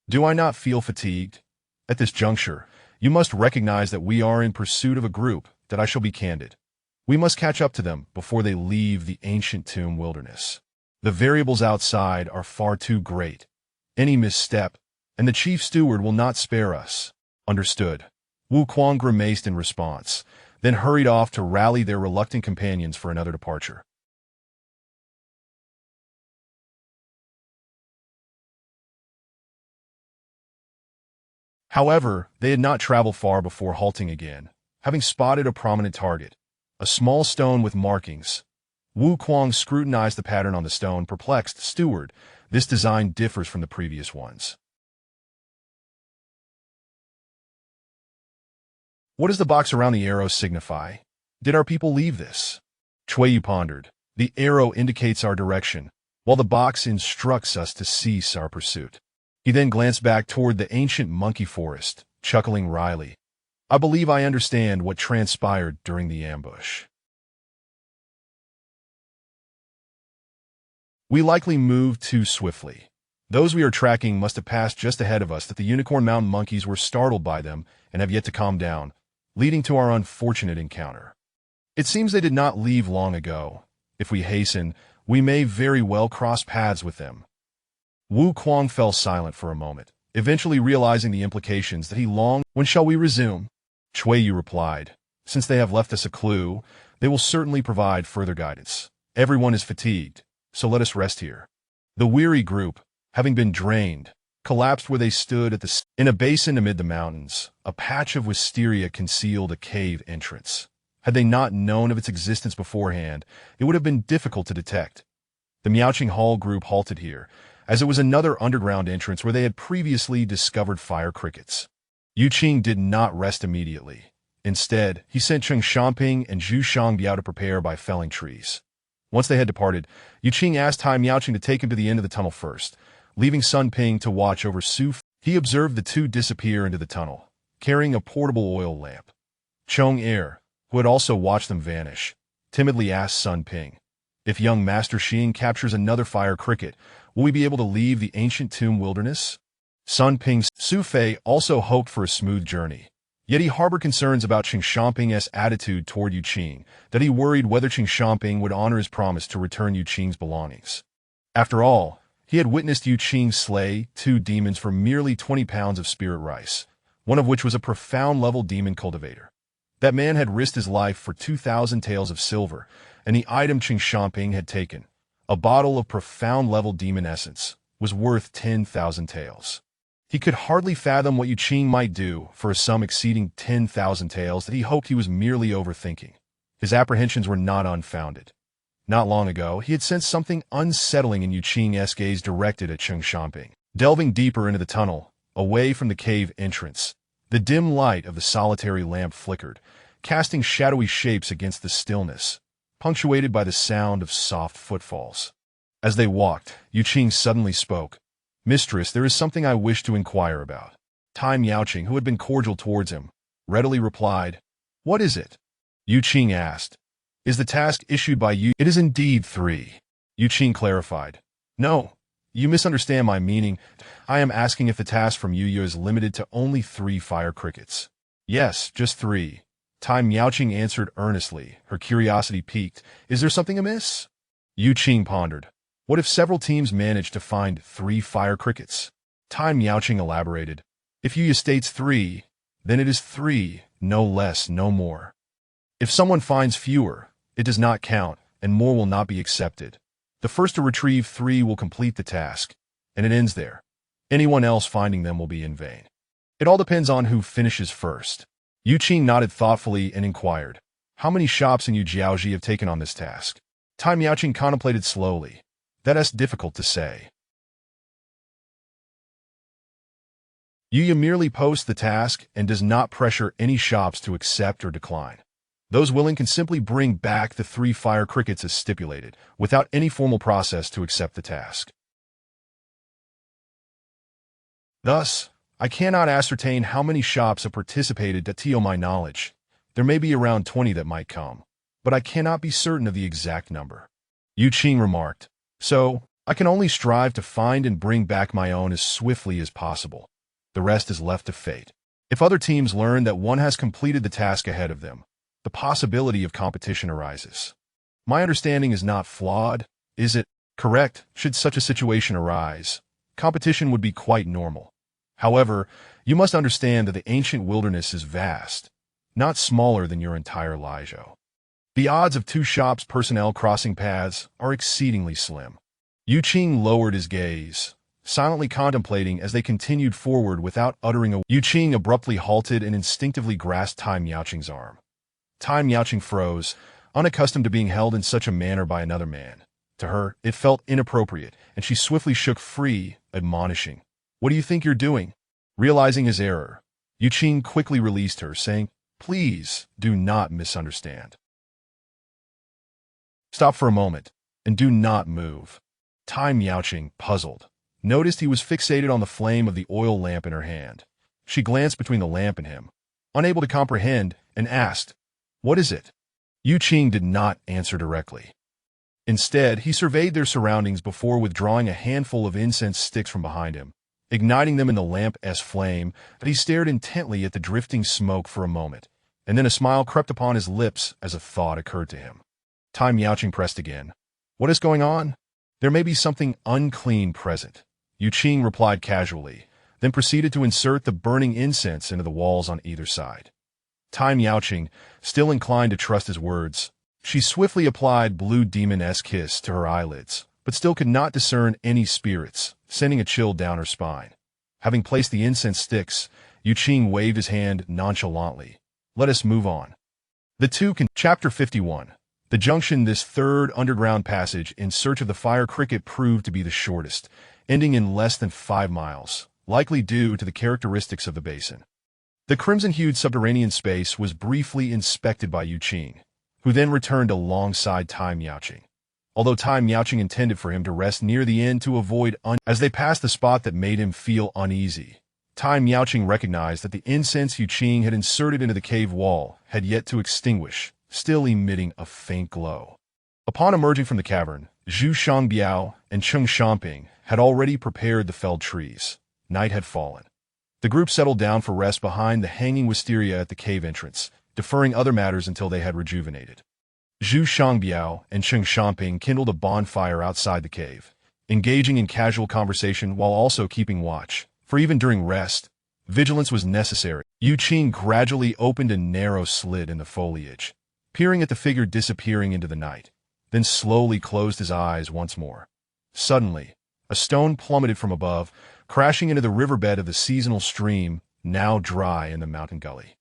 Do I not feel fatigued? At this juncture, you must recognize that we are in pursuit of a group that I shall be candid. We must catch up to them before they leave the ancient tomb wilderness. The variables outside are far too great. Any misstep, and the chief steward will not spare us. Understood. Wu Kuang grimaced in response, then hurried off to rally their reluctant companions for another departure. However, they had not traveled far before halting again, having spotted a prominent target, a small stone with markings. Wu Kuang scrutinized the pattern on the stone, perplexed. Steward, this design differs from the previous ones. What does the box around the arrow signify? Did our people leave this? Chuiyu pondered. The arrow indicates our direction, while the box instructs us to cease our pursuit. He then glanced back toward the ancient monkey forest, chuckling wryly. I believe I understand what transpired during the ambush. We likely moved too swiftly. Those we are tracking must have passed just ahead of us that the Unicorn Mountain monkeys were startled by them and have yet to calm down, leading to our unfortunate encounter. It seems they did not leave long ago. If we hasten, we may very well cross paths with them. Wu Kuang fell silent for a moment, eventually realizing the implications that he longed. When shall we resume? Chuiyu replied. Since they have left us a clue, they will certainly provide further guidance. Everyone is fatigued, so let us rest here. The weary group, having been drained, collapsed where they stood in a basin amid the mountains. A patch of wisteria concealed a cave entrance. Had they not known of its existence beforehand, it would have been difficult to detect. The Miaoqing Hall group halted here, as it was another underground entrance where they had previously discovered fire crickets. Yu Qing did not rest immediately. Instead, he sent Cheng Xiaoping and Zhu Shangbiao to prepare by felling trees. Once they had departed, Yu Qing asked Tai Miaoqing to take him to the end of the tunnel first, leaving Sun Ping to watch over Su. He observed the two disappear into the tunnel, carrying a portable oil lamp. Chong Er, who had also watched them vanish, timidly asked Sun Ping, if young Master Xing captures another fire cricket, will we be able to leave the ancient tomb wilderness? Sun Ping's Su Fei also hoped for a smooth journey, yet he harbored concerns about Cheng Xiaoping's attitude toward Yu Qing, that he worried whether Cheng Xiaoping would honor his promise to return Yu Qing's belongings. After all, he had witnessed Yu Qing slay 2 demons for merely 20 pounds of spirit rice, one of which was a profound-level demon cultivator. That man had risked his life for 2,000 taels of silver, and the item Cheng Xiaoping had taken, a bottle of profound-level demon essence, was worth 10,000 taels. He could hardly fathom what Yu Qing might do for a sum exceeding 10,000 taels that he hoped he was merely overthinking. His apprehensions were not unfounded. Not long ago, he had sensed something unsettling in Yu Qing's gaze directed at Cheng Xiaoping. Delving deeper into the tunnel, away from the cave entrance, the dim light of the solitary lamp flickered, casting shadowy shapes against the stillness, punctuated by the sound of soft footfalls. As they walked, Yu Qing suddenly spoke. Mistress, there is something I wish to inquire about. Tai Miaoqing, who had been cordial towards him, readily replied, What is it? Yu Qing asked. Is the task issued by you? It is indeed 3. Yu Qing clarified. No, you misunderstand my meaning. I am asking if the task from Yu is limited to only 3 fire crickets. Yes, just 3. Tai Miaoqing answered earnestly, her curiosity piqued. Is there something amiss? Yu Qing pondered. What if several teams manage to find 3 fire crickets? Tai Miaoqing elaborated. If Yu states 3, then it is 3, no less, no more. If someone finds fewer, it does not count, and more will not be accepted. The first to retrieve 3 will complete the task, and it ends there. Anyone else finding them will be in vain. It all depends on who finishes first. Yu Qing nodded thoughtfully and inquired, How many shops in Jiaoji have taken on this task? Tai Miaoqing contemplated slowly. That is difficult to say. Yu merely posts the task and does not pressure any shops to accept or decline. Those willing can simply bring back the 3 fire crickets as stipulated, without any formal process to accept the task. Thus, I cannot ascertain how many shops have participated to my knowledge. There may be around 20 that might come, but I cannot be certain of the exact number. Yu Qing remarked. So, I can only strive to find and bring back my own as swiftly as possible. The rest is left to fate. If other teams learn that one has completed the task ahead of them, the possibility of competition arises. My understanding is not flawed, is it? Correct. Should such a situation arise, competition would be quite normal. However, you must understand that the ancient wilderness is vast, not smaller than your entire Lijo. The odds of two shops' personnel crossing paths are exceedingly slim. Yu Qing lowered his gaze, silently contemplating as they continued forward without uttering a word. Yu Qing abruptly halted and instinctively grasped Tai Miaoqing's arm. Tai Miaoqing froze, unaccustomed to being held in such a manner by another man. To her, it felt inappropriate, and she swiftly shook free, admonishing, "What do you think you're doing?" Realizing his error, Yu Qing quickly released her, saying, "Please, do not misunderstand. Stop for a moment, and do not move." Tai Miaoqing, puzzled, noticed he was fixated on the flame of the oil lamp in her hand. She glanced between the lamp and him, unable to comprehend, and asked, "What is it?" Yu Qing did not answer directly. Instead, he surveyed their surroundings before withdrawing a handful of incense sticks from behind him, igniting them in the lamp's flame. But he stared intently at the drifting smoke for a moment, and then a smile crept upon his lips as a thought occurred to him. Tai Miaoqing pressed again. "What is going on?" "There may be something unclean present," Yu Qing replied casually, then proceeded to insert the burning incense into the walls on either side. Tai Miaoqing, still inclined to trust his words, she swiftly applied blue demon-esque kiss to her eyelids, but still could not discern any spirits, sending a chill down her spine. Having placed the incense sticks, Yu Qing waved his hand nonchalantly. "Let us move on." The two can. Chapter 51. The junction. This third underground passage in search of the fire cricket proved to be the shortest, ending in less than 5 miles, likely due to the characteristics of the basin. The crimson-hued subterranean space was briefly inspected by Yu Qing, who then returned alongside Tai Miaoqing. Although Tai Miaoqing intended for him to rest near the end to avoid as they passed the spot that made him feel uneasy, Tai Miaoqing recognized that the incense Yu Qing had inserted into the cave wall had yet to extinguish, still emitting a faint glow. Upon emerging from the cavern, Zhu Shangbiao and Cheng Xiaoping had already prepared the felled trees. Night had fallen. The group settled down for rest behind the hanging wisteria at the cave entrance, deferring other matters until they had rejuvenated. Zhu Shangbiao and Cheng Xiaoping kindled a bonfire outside the cave, engaging in casual conversation while also keeping watch, for even during rest, vigilance was necessary. Yu Qing gradually opened a narrow slit in the foliage, peering at the figure disappearing into the night, then slowly closed his eyes once more. Suddenly, a stone plummeted from above, crashing into the riverbed of the seasonal stream, now dry in the mountain gully.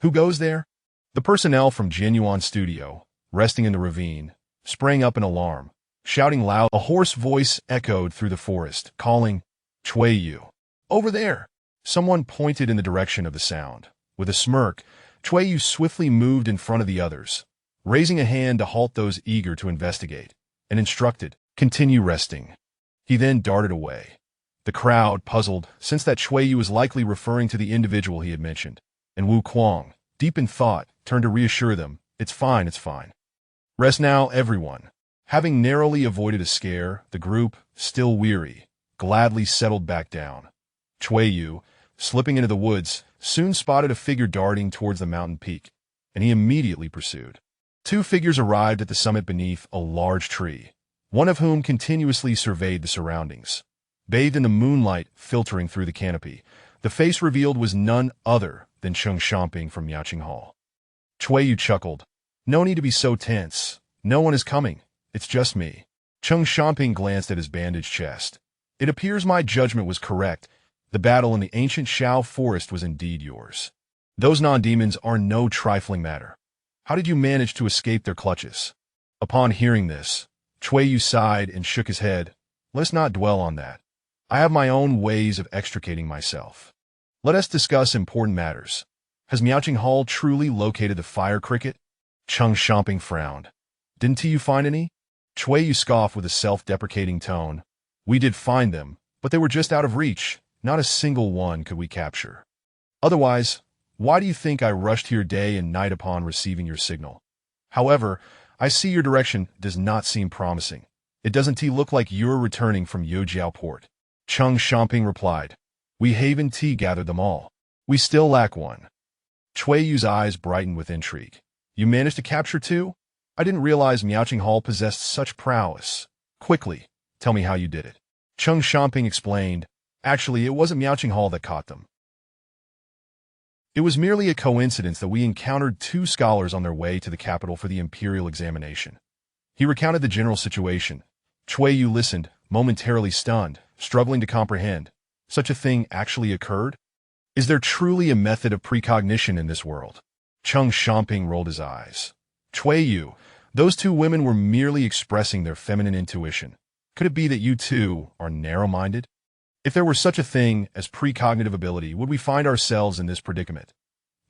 "Who goes there?" The personnel from Jianyuan Studio, resting in the ravine, sprang up in alarm, shouting loud. A hoarse voice echoed through the forest, calling, "Chui Yu! Over there!" Someone pointed in the direction of the sound. With a smirk, Chui Yu swiftly moved in front of the others, raising a hand to halt those eager to investigate, and instructed, "Continue resting." He then darted away. The crowd, puzzled, sensed that Chui Yu was likely referring to the individual he had mentioned, and Wu Kuang, deep in thought, turned to reassure them, it's fine. Rest now, everyone." Having narrowly avoided a scare, the group, still weary, gladly settled back down. Chui Yu, slipping into the woods, soon spotted a figure darting towards the mountain peak, and he immediately pursued. 2 figures arrived at the summit beneath a large tree, one of whom continuously surveyed the surroundings. Bathed in the moonlight filtering through the canopy, the face revealed was none other than Cheng Xiaoping from Miaoqing Hall. Chui Yu chuckled. "No need to be so tense. No one is coming. It's just me." Cheng Xiaoping glanced at his bandaged chest. "It appears my judgment was correct. The battle in the ancient Shao forest was indeed yours. Those non-demons are no trifling matter. How did you manage to escape their clutches?" Upon hearing this, Chui Yu sighed and shook his head. "Let's not dwell on that. I have my own ways of extricating myself. Let us discuss important matters. Has Miaoqing Hall truly located the fire cricket?" Cheng Xiaoping frowned. "Didn't you find any?" Chui Yu scoffed with a self-deprecating tone. "We did find them, but they were just out of reach. Not a single one could we capture. Otherwise, why do you think I rushed here day and night upon receiving your signal? However, I see your direction does not seem promising. It doesn't look like you're returning from Yojiao port. Cheng Xiaoping replied. We Haven Tea gathered them all. We still lack one. Chui Yu's eyes brightened with intrigue. You managed to capture two? I didn't realize Miaoqing Hall possessed such prowess. Quickly, tell me how you did it. Cheng Xiaoping explained. Actually, it wasn't Miaoqing Hall that caught them. It was merely a coincidence that we encountered two scholars on their way to the capital for the imperial examination. He recounted the general situation. Chui Yu listened, momentarily stunned, struggling to comprehend. Such a thing actually occurred? Is there truly a method of precognition in this world? Cheng Xiaoping rolled his eyes. Chui Yu, those two women were merely expressing their feminine intuition. Could it be that you two are narrow-minded? If there were such a thing as precognitive ability, would we find ourselves in this predicament?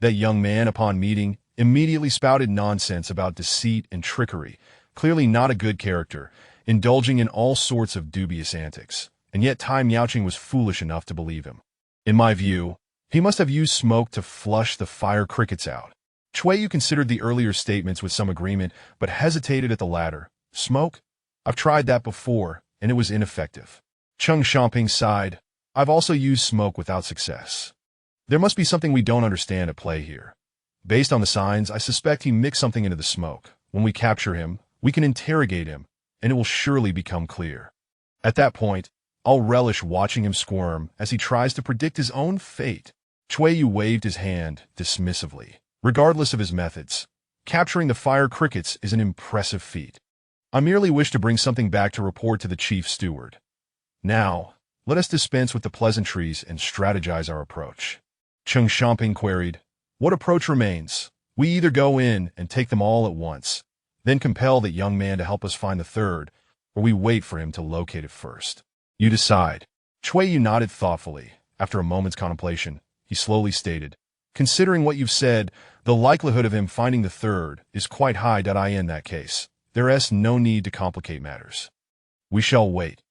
That young man, upon meeting, immediately spouted nonsense about deceit and trickery, clearly not a good character, indulging in all sorts of dubious antics, and yet Tai Miaoqing was foolish enough to believe him. In my view, he must have used smoke to flush the fire crickets out. Chui Yu considered the earlier statements with some agreement, but hesitated at the latter. Smoke? I've tried that before, and it was ineffective. Cheng Xiaoping sighed. I've also used smoke without success. There must be something we don't understand at play here. Based on the signs, I suspect he mixed something into the smoke. When we capture him, we can interrogate him, and it will surely become clear. At that point, I'll relish watching him squirm as he tries to predict his own fate. Chui Yu waved his hand dismissively. Regardless of his methods, capturing the fire crickets is an impressive feat. I merely wish to bring something back to report to the chief steward. Now, let us dispense with the pleasantries and strategize our approach. Cheng Xiaoping queried, what approach remains? We either go in and take them all at once, then compel that young man to help us find the third, or we wait for him to locate it first. You decide. Chui Yu nodded thoughtfully. After a moment's contemplation, he slowly stated, considering what you've said, the likelihood of him finding the third is quite high. In that case, there is no need to complicate matters. We shall wait.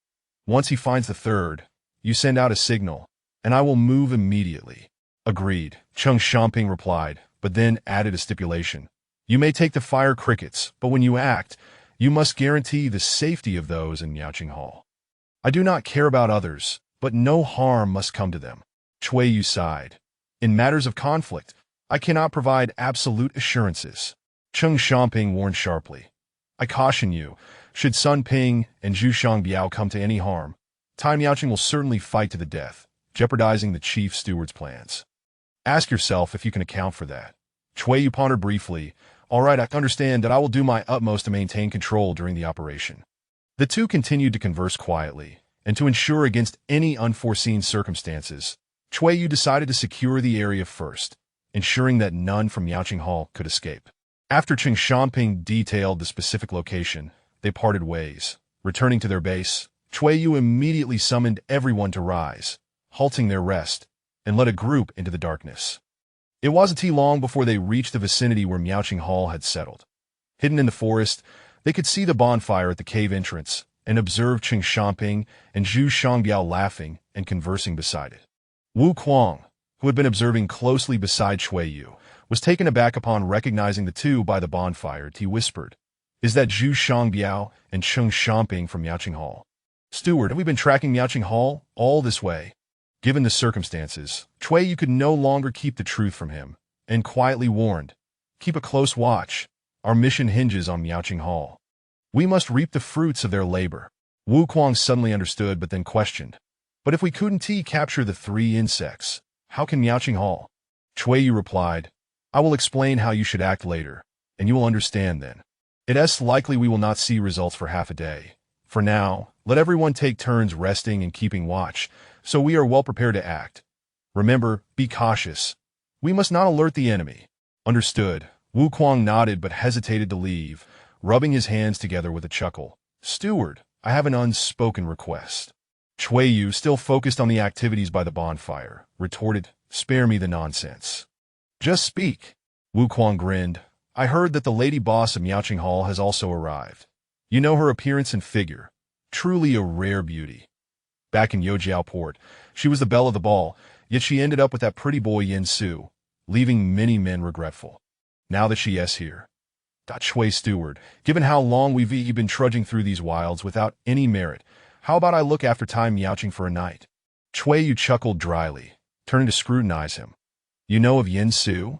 Once he finds the third, you send out a signal, and I will move immediately. Agreed, Cheng Xiaoping replied, but then added a stipulation. You may take the fire crickets, but when you act, you must guarantee the safety of those in Miaoqing Hall. I do not care about others, but no harm must come to them. Chui Yu sighed. In matters of conflict, I cannot provide absolute assurances. Cheng Xiaoping warned sharply. I caution you, should Sun Ping and Zhu Shangbiao come to any harm, Tai Miaoqing will certainly fight to the death, jeopardizing the chief steward's plans. Ask yourself if you can account for that. Chui Yu pondered briefly. All right, I understand that I will do my utmost to maintain control during the operation. The two continued to converse quietly, and to ensure against any unforeseen circumstances, Chui Yu decided to secure the area first, ensuring that none from Miaoqing Hall could escape. After Cheng Xiaoping detailed the specific location, they parted ways. Returning to their base, Chui Yu immediately summoned everyone to rise, halting their rest, and led a group into the darkness. It wasn't long before they reached the vicinity where Miaoqing Hall had settled. Hidden in the forest, they could see the bonfire at the cave entrance and observed Cheng Xiaoping and Zhu Shangbiao laughing and conversing beside it. Wu Kuang, who had been observing closely beside Chui Yu, was taken aback upon recognizing the two by the bonfire. He whispered, Is that Zhu Shangbiao and Cheng Xiaoping from Miaoqing Hall? Steward, have we been tracking Miaoqing Hall all this way? Given the circumstances, Chui Yu could no longer keep the truth from him, and quietly warned, Keep a close watch. Our mission hinges on Miaoqing Hall. We must reap the fruits of their labor. Wu Kuang suddenly understood but then questioned. But if we couldn't capture the three insects, how can Miaoqing Hall? Chui Yu replied, I will explain how you should act later, and you will understand then. It is likely we will not see results for half a day. For now, let everyone take turns resting and keeping watch, so we are well prepared to act. Remember, be cautious. We must not alert the enemy. Understood. Wu Kuang nodded but hesitated to leave, rubbing his hands together with a chuckle. Steward, I have an unspoken request. Chui Yu, still focused on the activities by the bonfire, retorted, Spare me the nonsense. Just speak. Wu Kuang grinned. I heard that the lady boss of Miaoqing Hall has also arrived. You know her appearance and figure. Truly a rare beauty. Back in Yojiao port, she was the belle of the ball, yet she ended up with that pretty boy Yin Su, leaving many men regretful. Now that she is here, Shui steward, given how long we've been trudging through these wilds without any merit, how about I look after time meowching for a night? Yu chuckled dryly, turning to scrutinize him. You know of Yin Su?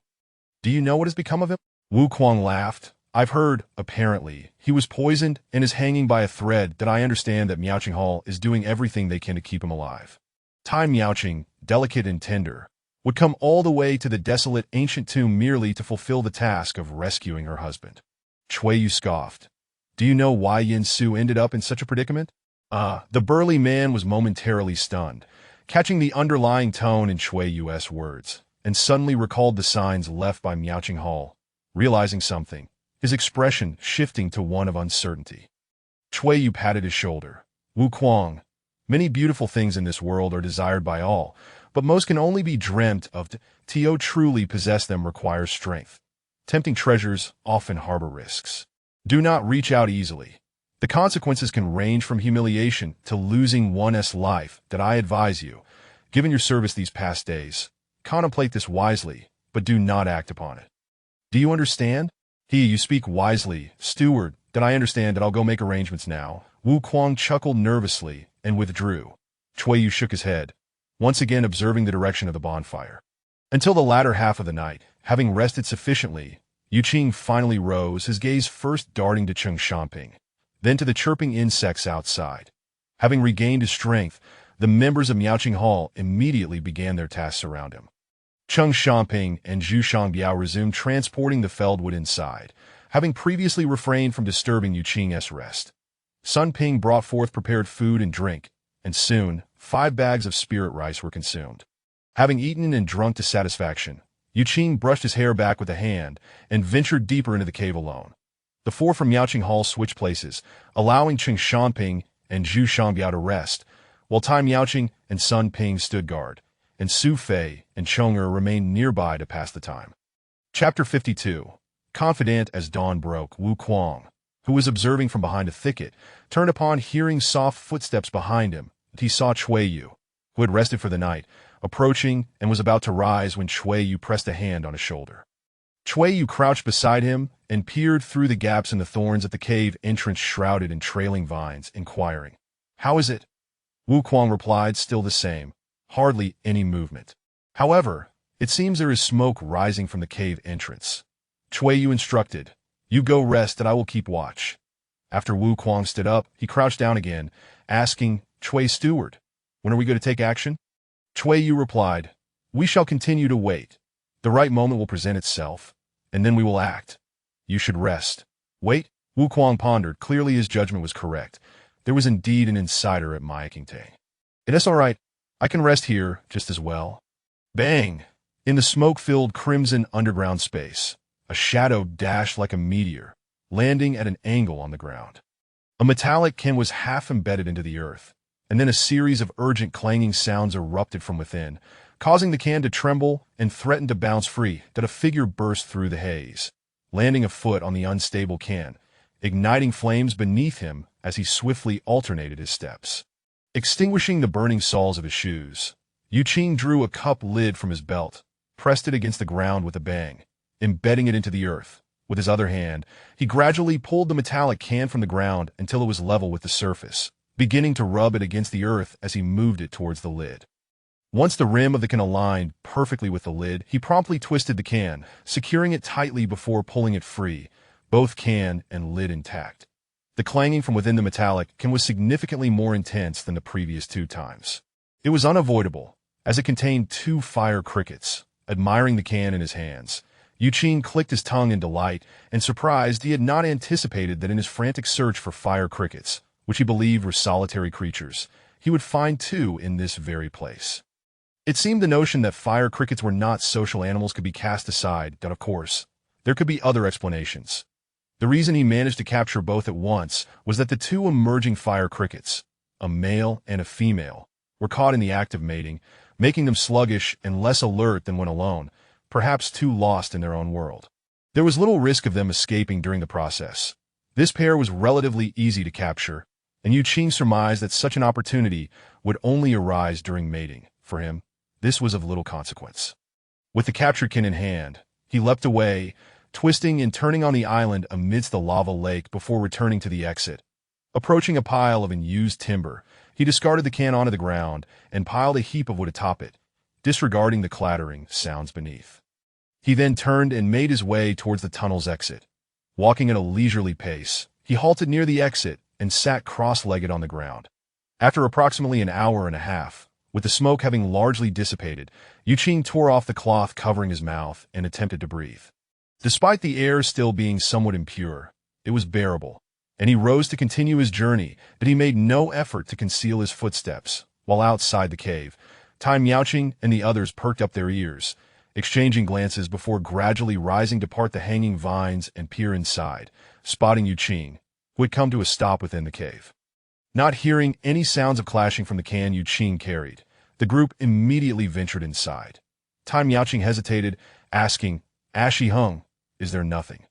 Do you know what has become of him? Wu Kuang laughed. I've heard, apparently, he was poisoned and is hanging by a thread. That I understand that Miaoqing Hall is doing everything they can to keep him alive. Time Miaoqing, delicate and tender, would come all the way to the desolate ancient tomb merely to fulfill the task of rescuing her husband. Yu scoffed. Do you know why Yin Su ended up in such a predicament? The burly man was momentarily stunned, catching the underlying tone in Yu's words, and suddenly recalled the signs left by Miaoqing Hall, realizing something, his expression shifting to one of uncertainty. Yu patted his shoulder. Wu Kuang, many beautiful things in this world are desired by all, but most can only be dreamt of. To truly possess them requires strength. Tempting treasures often harbor risks. Do not reach out easily. The consequences can range from humiliation to losing one's life. That I advise you, given your service these past days, contemplate this wisely, but do not act upon it. Do you understand? You speak wisely, steward. That I understand. That I'll go make arrangements now. Wu Kuang chuckled nervously and withdrew. Yu shook his head, once again observing the direction of the bonfire. Until the latter half of the night, having rested sufficiently, Yu Qing finally rose, his gaze first darting to Cheng Xiaoping, then to the chirping insects outside. Having regained his strength, the members of Miaoqing Hall immediately began their tasks around him. Cheng Xiaoping and Zhu Shangbiao resumed transporting the feldwood inside, having previously refrained from disturbing Yu Qing's rest. Sun Ping brought forth prepared food and drink, and soon 5 bags of spirit rice were consumed. Having eaten and drunk to satisfaction, Yu Qing brushed his hair back with a hand and ventured deeper into the cave alone. The 4 from Miaoqing Hall switched places, allowing Cheng Xiaoping and Zhu Shangbiao to rest, while Tai Miaoqing and Sun Ping stood guard, and Su Fei and Chong'er remained nearby to pass the time. Chapter 52. Confident as dawn broke, Wu Kuang, who was observing from behind a thicket, turned upon hearing soft footsteps behind him. He saw Yu, who had rested for the night, approaching and was about to rise when Yu pressed a hand on his shoulder. Yu crouched beside him and peered through the gaps in the thorns at the cave entrance shrouded in trailing vines, inquiring, How is it? Wu Kuang replied, Still the same. Hardly any movement. However, it seems there is smoke rising from the cave entrance. Yu instructed, You go rest and I will keep watch. After Wu Kuang stood up, he crouched down again, asking, Steward, when are we going to take action? Yu replied, We shall continue to wait. The right moment will present itself, and then we will act. You should rest. Wait? Wu Kuang pondered. Clearly his judgment was correct. There was indeed an insider at Miaoqing. It's all right. I can rest here just as well. Bang! In the smoke-filled crimson underground space, a shadow dashed like a meteor, landing at an angle on the ground. A metallic can was half embedded into the earth, and then a series of urgent clanging sounds erupted from within, causing the can to tremble and threaten to bounce free. That a figure burst through the haze, landing a foot on the unstable can, igniting flames beneath him as he swiftly alternated his steps. Extinguishing the burning soles of his shoes, Yu Qing drew a cup lid from his belt, pressed it against the ground with a bang, embedding it into the earth. With his other hand, he gradually pulled the metallic can from the ground until it was level with the surface, beginning to rub it against the earth as he moved it towards the lid. Once the rim of the can aligned perfectly with the lid, he promptly twisted the can, securing it tightly before pulling it free, both can and lid intact. The clanging from within the metallic can was significantly more intense than the previous 2 times. It was unavoidable, as it contained 2 fire crickets. Admiring the can in his hands, Yu Qing clicked his tongue in delight and surprised. He had not anticipated that in his frantic search for fire crickets, which he believed were solitary creatures, he would find 2 in this very place. It seemed the notion that fire crickets were not social animals could be cast aside. That, of course, there could be other explanations. The reason he managed to capture both at once was that the 2 emerging fire crickets, a male and a female, were caught in the act of mating, making them sluggish and less alert than when alone, perhaps too lost in their own world. There was little risk of them escaping during the process. This pair was relatively easy to capture, and Yu Qing surmised that such an opportunity would only arise during mating. For him, this was of little consequence. With the captured kin in hand, he leapt away, twisting and turning on the island amidst the lava lake before returning to the exit. Approaching a pile of unused timber, he discarded the can onto the ground and piled a heap of wood atop it, disregarding the clattering sounds beneath. He then turned and made his way towards the tunnel's exit. Walking at a leisurely pace, he halted near the exit and sat cross-legged on the ground. After approximately an hour and a half, with the smoke having largely dissipated, Yuqing tore off the cloth covering his mouth and attempted to breathe. Despite the air still being somewhat impure, it was bearable, and he rose to continue his journey, but he made no effort to conceal his footsteps. While outside the cave, Tai Miaoqing and the others perked up their ears, exchanging glances before gradually rising to part the hanging vines and peer inside, spotting Yuqing, who had come to a stop within the cave. Not hearing any sounds of clashing from the can Yuqing carried, the group immediately ventured inside. Tai Miaoqing hesitated, asking, "Ashi Hung, is there nothing?"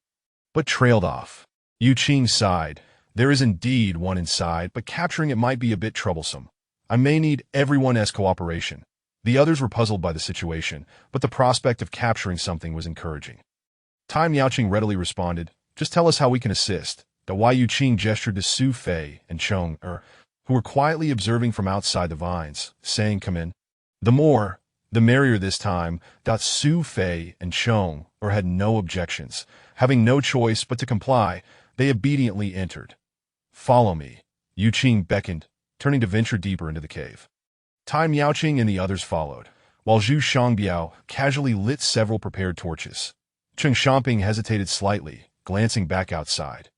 But trailed off. Yuqing sighed. "There is indeed one inside, but capturing it might be a bit troublesome. I may need everyone's cooperation." The others were puzzled by the situation, but the prospect of capturing something was encouraging. Tai Miaoqing readily responded, "Just tell us how we can assist." Yuqing gestured to Su Fei and Chong who were quietly observing from outside the vines, saying, "Come in." The more, the merrier this time. Su Fei and Chong had no objections. Having no choice but to comply, they obediently entered. "Follow me," Yuqing beckoned, turning to venture deeper into the cave. Tai Miaoqing and the others followed, while Zhu Shangbiao casually lit several prepared torches. Cheng Xiaoping hesitated slightly, glancing back outside.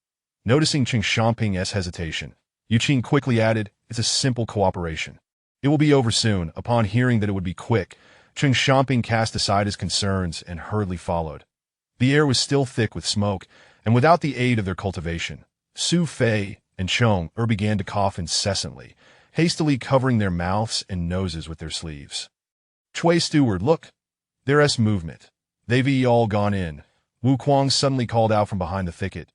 Noticing Cheng Xiaoping's hesitation, Yuqing quickly added, "It's a simple cooperation. It will be over soon." Upon hearing that it would be quick, Cheng Xiaoping cast aside his concerns and hurriedly followed. The air was still thick with smoke, and without the aid of their cultivation, Su Fei and Chong began to cough incessantly, hastily covering their mouths and noses with their sleeves. "Chui steward, look! There's movement. They've all gone in," Wu Kuang suddenly called out from behind the thicket.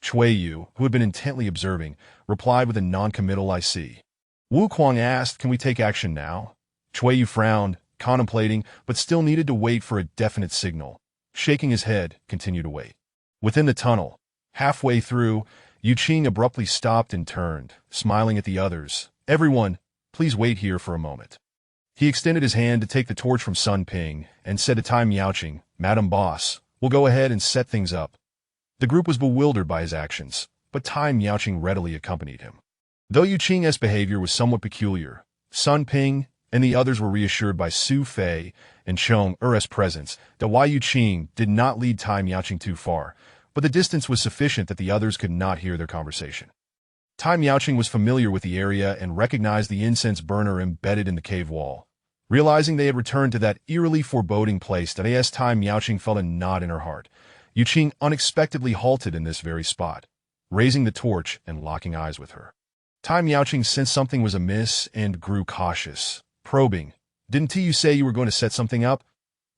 Chui Yu, who had been intently observing, replied with a non-committal "I see." Wu Kuang asked, "Can we take action now?" Chui Yu frowned, contemplating, but still needed to wait for a definite signal. Shaking his head, continued to wait. Within the tunnel, halfway through, Yuqing abruptly stopped and turned, smiling at the others. "Everyone, please wait here for a moment." He extended his hand to take the torch from Sun Ping and said to Tai Miaoqing, "Madam Boss, we'll go ahead and set things up." The group was bewildered by his actions, but Tai Miaoqing readily accompanied him. Though Yuqing's behavior was somewhat peculiar, Sun Ping and the others were reassured by Su Fei and Chong's presence that Yuqing did not lead Tai Miaoqing too far, but the distance was sufficient that the others could not hear their conversation. Tai Miaoqing was familiar with the area and recognized the incense burner embedded in the cave wall. Realizing they had returned to that eerily foreboding place, Tai Miaoqing felt a knot in her heart. Yuqing unexpectedly halted in this very spot, raising the torch and locking eyes with her. Tai Miaoqing sensed something was amiss and grew cautious, probing. "Didn't you say you were going to set something up?"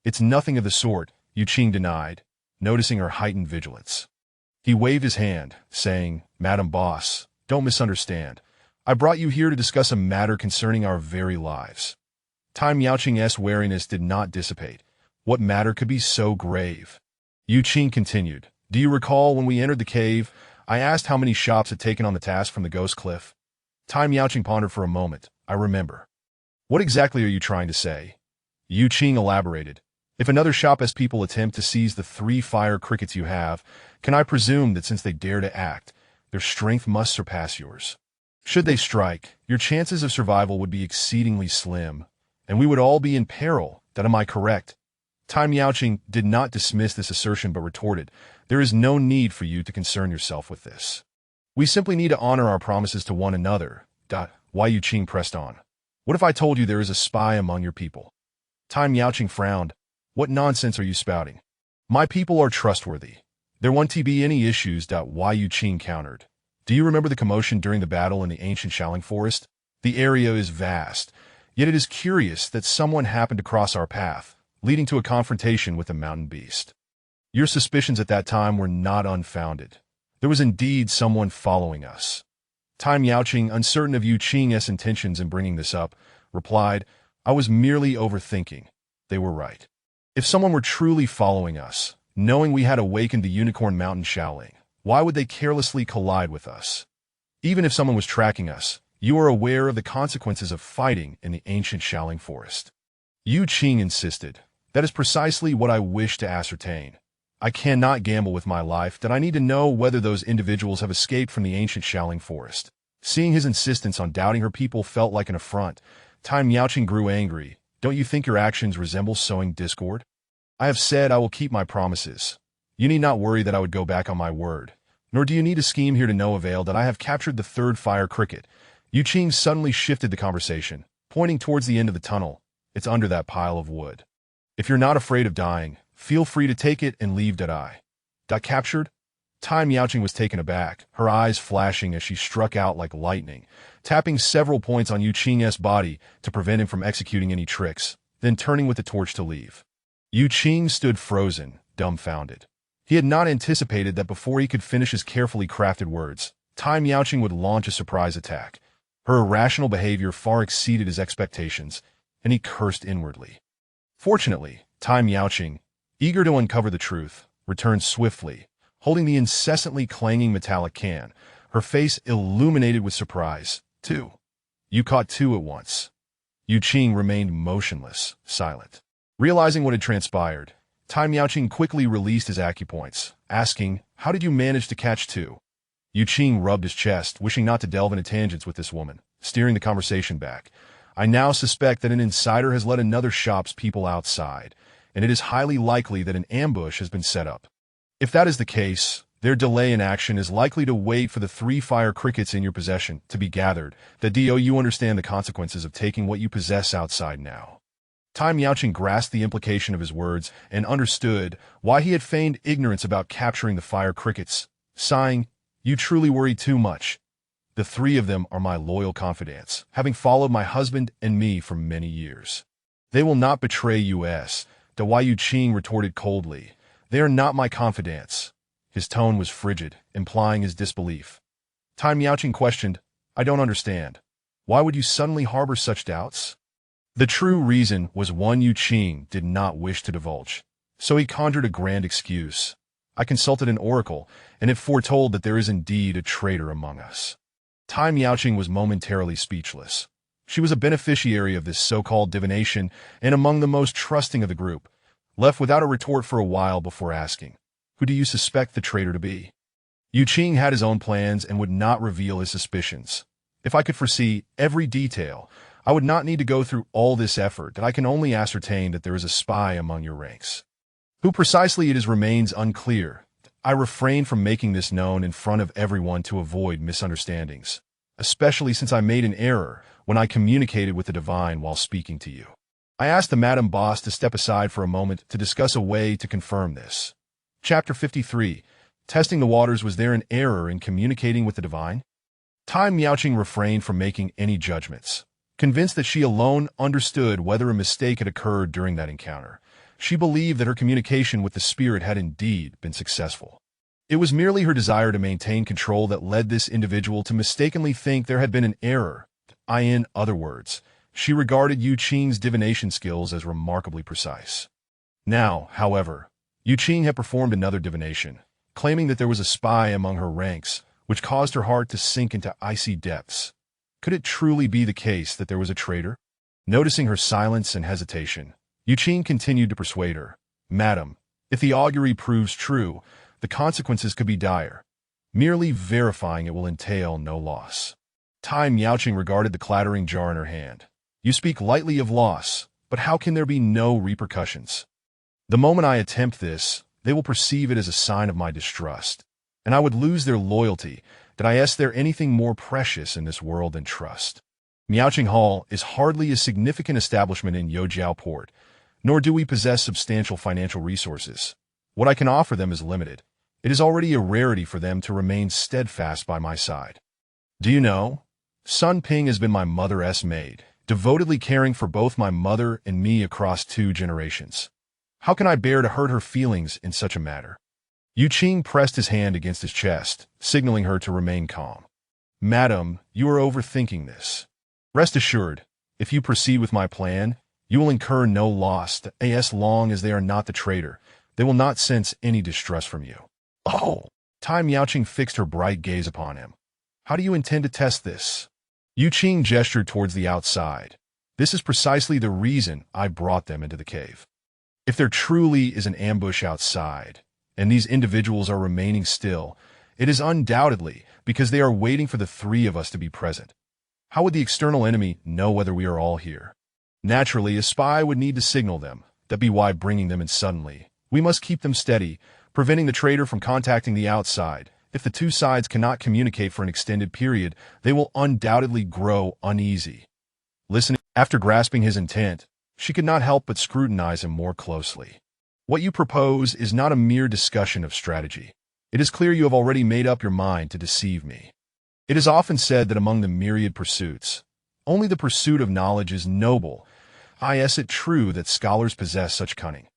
"It's nothing of the sort," Yuqing denied, noticing her heightened vigilance. He waved his hand, saying, "Madam Boss, don't misunderstand. I brought you here to discuss a matter concerning our very lives." Tai Miaoqing's wariness did not dissipate. What matter could be so grave? Yuqing continued, "Do you recall when we entered the cave, I asked how many shops had taken on the task from the Ghost Cliff?" Tai Miaoqing pondered for a moment. "I remember." "What exactly are you trying to say?" Yuqing elaborated. "If another shop has people attempt to seize the 3 fire crickets you have, can I presume that since they dare to act, their strength must surpass yours? Should they strike, your chances of survival would be exceedingly slim, and we would all be in peril. Am I correct?" Tai Miaoqing did not dismiss this assertion but retorted, "There is no need for you to concern yourself with this. We simply need to honor our promises to one another." Yuqing pressed on. "What if I told you there is a spy among your people?" Tai Miaoqing frowned. "What nonsense are you spouting? My people are trustworthy. There won't be any issues. Yuqing countered. "Do you remember the commotion during the battle in the ancient Shaoling forest? The area is vast, yet it is curious that someone happened to cross our path, leading to a confrontation with a mountain beast. Your suspicions at that time were not unfounded. There was indeed someone following us." Tai Miaoqing, uncertain of Yuqing's intentions in bringing this up, replied, "I was merely overthinking. They were right. If someone were truly following us, Knowing we had awakened the unicorn mountain Shaoling, why would they carelessly collide with us? Even if someone was tracking us, you are aware of the consequences of fighting in the ancient Shaoling forest. Yu Qing insisted. That is precisely what I wish to ascertain. I cannot gamble with my life that I need to know whether those individuals have escaped from the ancient Shaoling forest. Seeing his insistence on doubting her people felt like an affront. Tai Miaoqing grew angry. Don't you think your actions resemble sowing discord? I have said I will keep my promises. You need not worry that I would go back on my word. Nor do you need to scheme here to no avail that I have captured the third fire cricket. Yu Qing suddenly shifted the conversation, pointing towards the end of the tunnel. It's under that pile of wood. If you're not afraid of dying, feel free to take it and leave Dai. Captured? Tai Miaoqing was taken aback, her eyes flashing as she struck out like lightning, tapping several points on Yu Qing's body to prevent him from executing any tricks, then turning with the torch to leave. Yu Qing stood frozen, dumbfounded. He had not anticipated that before he could finish his carefully crafted words, Tai Miaoqing would launch a surprise attack. Her irrational behavior far exceeded his expectations, and he cursed inwardly. Fortunately, Tai Miaoqing, eager to uncover the truth, returned swiftly, holding the incessantly clanging metallic can, her face illuminated with surprise. Two. You caught two at once. Yu Qing remained motionless, silent. Realizing what had transpired, Tai Miaoqing quickly released his acupoints, asking, "How did you manage to catch two?" Yu Qing rubbed his chest, wishing not to delve into tangents with this woman, steering the conversation back. I now suspect that an insider has let another shop's people outside, and it is highly likely that an ambush has been set up. If that is the case, their delay in action is likely to wait for the 3 fire crickets in your possession to be gathered. You understand the consequences of taking what you possess outside now. Tai Miaoqing grasped the implication of his words and understood why he had feigned ignorance about capturing the fire crickets. Sighing, you truly worry too much. The 3 of them are my loyal confidants, having followed my husband and me for many years. They will not betray us, Yu Qing retorted coldly. They are not my confidants. His tone was frigid, implying his disbelief. Tai Miaoqing questioned, I don't understand. Why would you suddenly harbor such doubts? The true reason was one Yu Qing did not wish to divulge, so he conjured a grand excuse. I consulted an oracle, and it foretold that there is indeed a traitor among us. Tai Miaoqing was momentarily speechless. She was a beneficiary of this so-called divination and among the most trusting of the group, left without a retort for a while before asking, who do you suspect the traitor to be? Yu Qing had his own plans and would not reveal his suspicions. If I could foresee every detail, I would not need to go through all this effort that I can only ascertain that there is a spy among your ranks. Who precisely it is remains unclear. I refrained from making this known in front of everyone to avoid misunderstandings, especially since I made an error when I communicated with the divine while speaking to you. I asked the Madam Boss to step aside for a moment to discuss a way to confirm this. Chapter 53. Testing the waters. Was there an error in communicating with the divine? Tai Miaoqing refrained from making any judgments. Convinced that she alone understood whether a mistake had occurred during that encounter, she believed that her communication with the spirit had indeed been successful. It was merely her desire to maintain control that led this individual to mistakenly think there had been an error. In other words, she regarded Yu Qing's divination skills as remarkably precise. Now, however, Yu Qing had performed another divination, claiming that there was a spy among her ranks, which caused her heart to sink into icy depths. Could it truly be the case that there was a traitor? Noticing her silence and hesitation, Yu Qing continued to persuade her. Madam, if the augury proves true, the consequences could be dire. Merely verifying it will entail no loss. Tai Miaoqing regarded the clattering jar in her hand. You speak lightly of loss, but how can there be no repercussions? The moment I attempt this, they will perceive it as a sign of my distrust, and I would lose their loyalty. Is there anything more precious in this world than trust? Miaoqing Hall is hardly a significant establishment in Youjiao Port, nor do we possess substantial financial resources. What I can offer them is limited. It is already a rarity for them to remain steadfast by my side. Do you know? Sun Ping has been my mother's maid, devotedly caring for both my mother and me across 2 generations. How can I bear to hurt her feelings in such a matter? Yu Qing pressed his hand against his chest, signaling her to remain calm. Madam, you are overthinking this. Rest assured, if you proceed with my plan, you will incur no loss as long as they are not the traitor. They will not sense any distrust from you. Oh! Tai Miaoqing fixed her bright gaze upon him. How do you intend to test this? Yu Qing gestured towards the outside. This is precisely the reason I brought them into the cave. If there truly is an ambush outside, and these individuals are remaining still, it is undoubtedly because they are waiting for the three of us to be present. How would the external enemy know whether we are all here? Naturally, a spy would need to signal them. That be why bringing them in suddenly. We must keep them steady, preventing the traitor from contacting the outside. If the two sides cannot communicate for an extended period, they will undoubtedly grow uneasy. Listening, after grasping his intent, she could not help but scrutinize him more closely. What you propose is not a mere discussion of strategy. It is clear you have already made up your mind to deceive me. It is often said that among the myriad pursuits, only the pursuit of knowledge is noble. Is it true that scholars possess such cunning?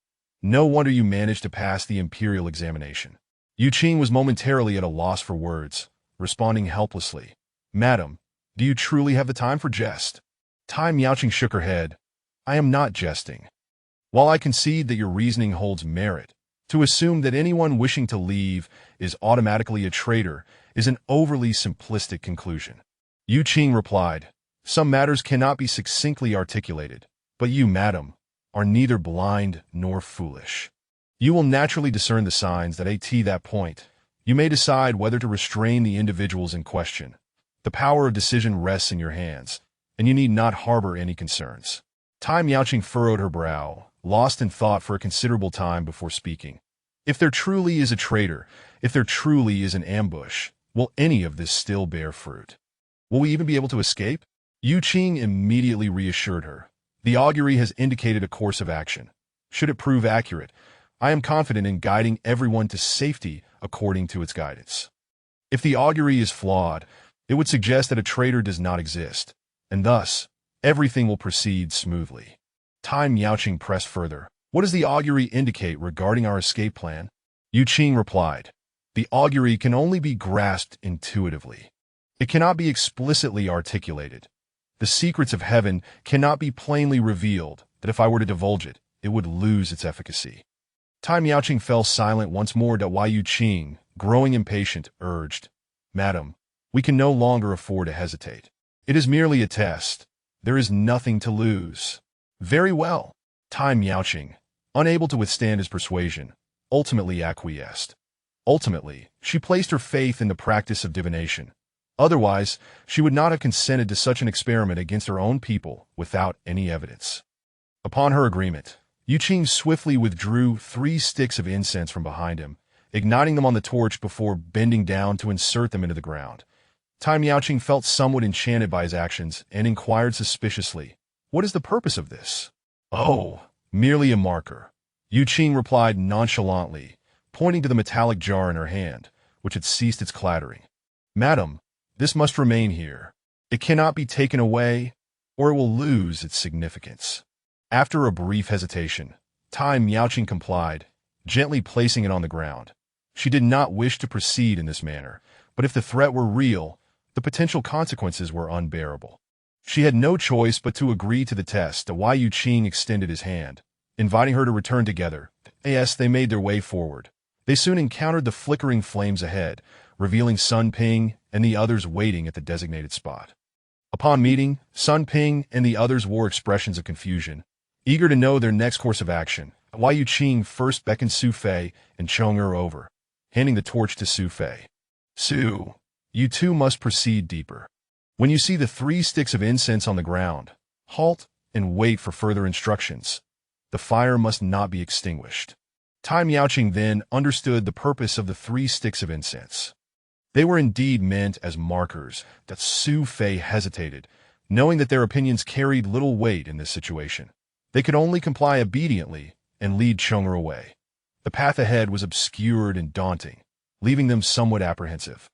No wonder you managed to pass the imperial examination. Yu Qing was momentarily at a loss for words, responding helplessly. Madam, do you truly have the time for jest? Tai Miaoqing shook her head. I am not jesting. While I concede that your reasoning holds merit, to assume that anyone wishing to leave is automatically a traitor is an overly simplistic conclusion. Yu Qing replied, some matters cannot be succinctly articulated, but you, madam, are neither blind nor foolish. You will naturally discern the signs that at that point, you may decide whether to restrain the individuals in question. The power of decision rests in your hands, and you need not harbor any concerns. Tai Miaoqing furrowed her brow, lost in thought for a considerable time before speaking. If there truly is a traitor, if there truly is an ambush, will any of this still bear fruit? Will we even be able to escape? Yu Qing immediately reassured her. The augury has indicated a course of action. Should it prove accurate, I am confident in guiding everyone to safety according to its guidance. If the augury is flawed, it would suggest that a traitor does not exist, and thus, everything will proceed smoothly. Tai Miaoqing pressed further. What does the augury indicate regarding our escape plan? Yu Qing replied, the augury can only be grasped intuitively. It cannot be explicitly articulated. The secrets of heaven cannot be plainly revealed, that if I were to divulge it, it would lose its efficacy. Tai Miaoqing fell silent once more. Yu Qing, growing impatient, urged, Madam, we can no longer afford to hesitate. It is merely a test. There is nothing to lose. Very well. Tai Miaoqing, unable to withstand his persuasion, ultimately acquiesced. Ultimately, she placed her faith in the practice of divination. Otherwise, she would not have consented to such an experiment against her own people without any evidence. Upon her agreement, Yu Qing swiftly withdrew 3 sticks of incense from behind him, igniting them on the torch before bending down to insert them into the ground. Tai Miaoqing felt somewhat enchanted by his actions and inquired suspiciously, what is the purpose of this? Oh, merely a marker. Yu Qing replied nonchalantly, pointing to the metallic jar in her hand, which had ceased its clattering. Madam, this must remain here. It cannot be taken away, or it will lose its significance. After a brief hesitation, Tai Miaoqing complied, gently placing it on the ground. She did not wish to proceed in this manner, but if the threat were real, the potential consequences were unbearable. She had no choice but to agree to the test. Yu Qing extended his hand, inviting her to return together. As they made their way forward, they soon encountered the flickering flames ahead, revealing Sun Ping and the others waiting at the designated spot. Upon meeting, Sun Ping and the others wore expressions of confusion, eager to know their next course of action. Yu Qing first beckoned Su Fei and Chong Er over, handing the torch to Su Fei. Su, you too must proceed deeper. When you see the 3 sticks of incense on the ground, halt and wait for further instructions. The fire must not be extinguished. Tai Miaoqing then understood the purpose of the 3 sticks of incense. They were indeed meant as markers. That Su Fei hesitated, knowing that their opinions carried little weight in this situation. They could only comply obediently and lead Chong-Er away. The path ahead was obscured and daunting, leaving them somewhat apprehensive.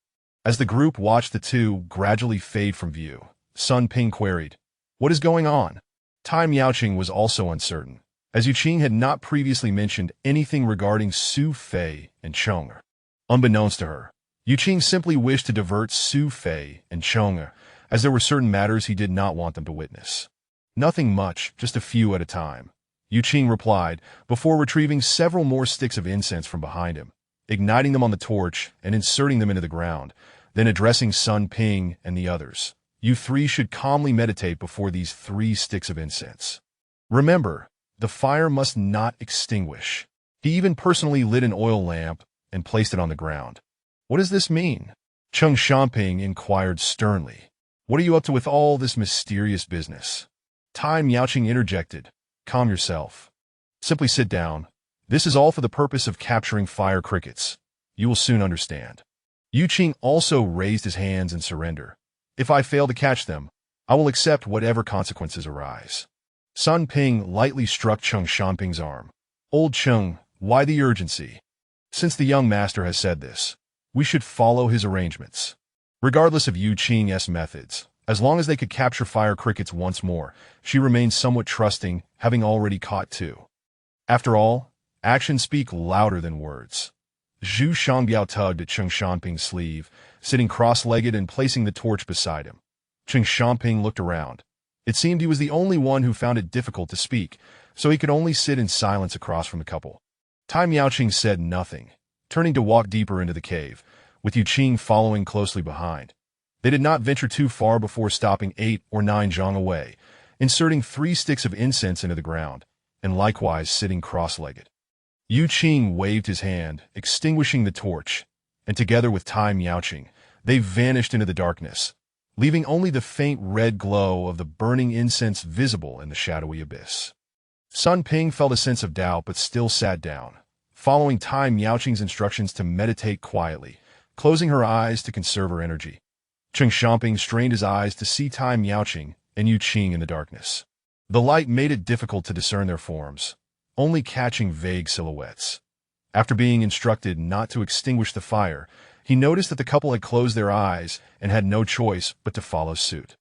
As the group watched the two gradually fade from view, Sun Ping queried, what is going on? Tai Miaoqing was also uncertain, as Yu Qing had not previously mentioned anything regarding Su Fei and Chong-Er. Unbeknownst to her, Yu Qing simply wished to divert Su Fei and Chong-Er, as there were certain matters he did not want them to witness. Nothing much, just a few at a time. Yu Qing replied, before retrieving several more sticks of incense from behind him, igniting them on the torch and inserting them into the ground, then addressing Sun Ping and the others. You three should calmly meditate before these 3 sticks of incense. Remember, the fire must not extinguish. He even personally lit an oil lamp and placed it on the ground. What does this mean? Cheng Xiaoping inquired sternly. What are you up to with all this mysterious business? Tai Miaoqing interjected. Calm yourself. Simply sit down. This is all for the purpose of capturing fire crickets. You will soon understand. Yu Qing also raised his hands in surrender. If I fail to catch them, I will accept whatever consequences arise. Sun Ping lightly struck Cheng Xiaoping's arm. Old Cheng, why the urgency? Since the young master has said this, we should follow his arrangements. Regardless of Yu Qing's methods, as long as they could capture fire crickets once more, she remained somewhat trusting, having already caught 2. After all, actions speak louder than words. Zhu Shangbiao tugged at Cheng Xiaoping's sleeve, sitting cross-legged and placing the torch beside him. Cheng Xiaoping looked around. It seemed he was the only one who found it difficult to speak, so he could only sit in silence across from the couple. Tai Miaoqing said nothing, turning to walk deeper into the cave, with Yu Qing following closely behind. They did not venture too far before stopping 8 or 9 zhang away, inserting 3 sticks of incense into the ground, and likewise sitting cross-legged. Yu Qing waved his hand, extinguishing the torch, and together with Tai Miaoqing, they vanished into the darkness, leaving only the faint red glow of the burning incense visible in the shadowy abyss. Sun Ping felt a sense of doubt but still sat down, following Tai Miaoqing's instructions to meditate quietly, closing her eyes to conserve her energy. Cheng Xiaoping strained his eyes to see Tai Miaoqing and Yu Qing in the darkness. The light made it difficult to discern their forms, only catching vague silhouettes. After being instructed not to extinguish the fire, he noticed that the couple had closed their eyes and had no choice but to follow suit.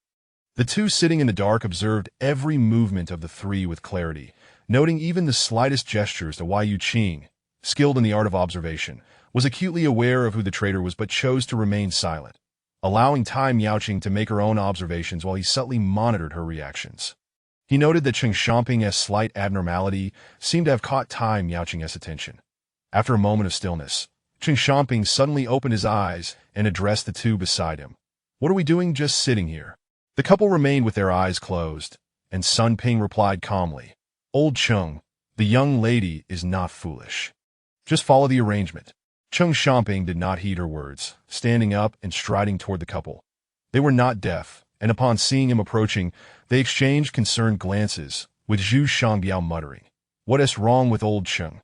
The 2 sitting in the dark observed every movement of the 3 with clarity, noting even the slightest gestures to why Yu Qing, skilled in the art of observation, was acutely aware of who the traitor was but chose to remain silent, allowing Tai Miaoqing to make her own observations while he subtly monitored her reactions. He noted that Cheng Xiaoping's slight abnormality seemed to have caught Tai Miaoqing's attention. After a moment of stillness, Cheng Xiaoping suddenly opened his eyes and addressed the 2 beside him. What are we doing just sitting here? The couple remained with their eyes closed, and Sun Ping replied calmly, Old Cheng, the young lady is not foolish. Just follow the arrangement. Cheng Xiaoping did not heed her words, standing up and striding toward the couple. They were not deaf, and upon seeing him approaching, they exchanged concerned glances, with Zhu Shangbiao muttering, What is wrong with old Cheng?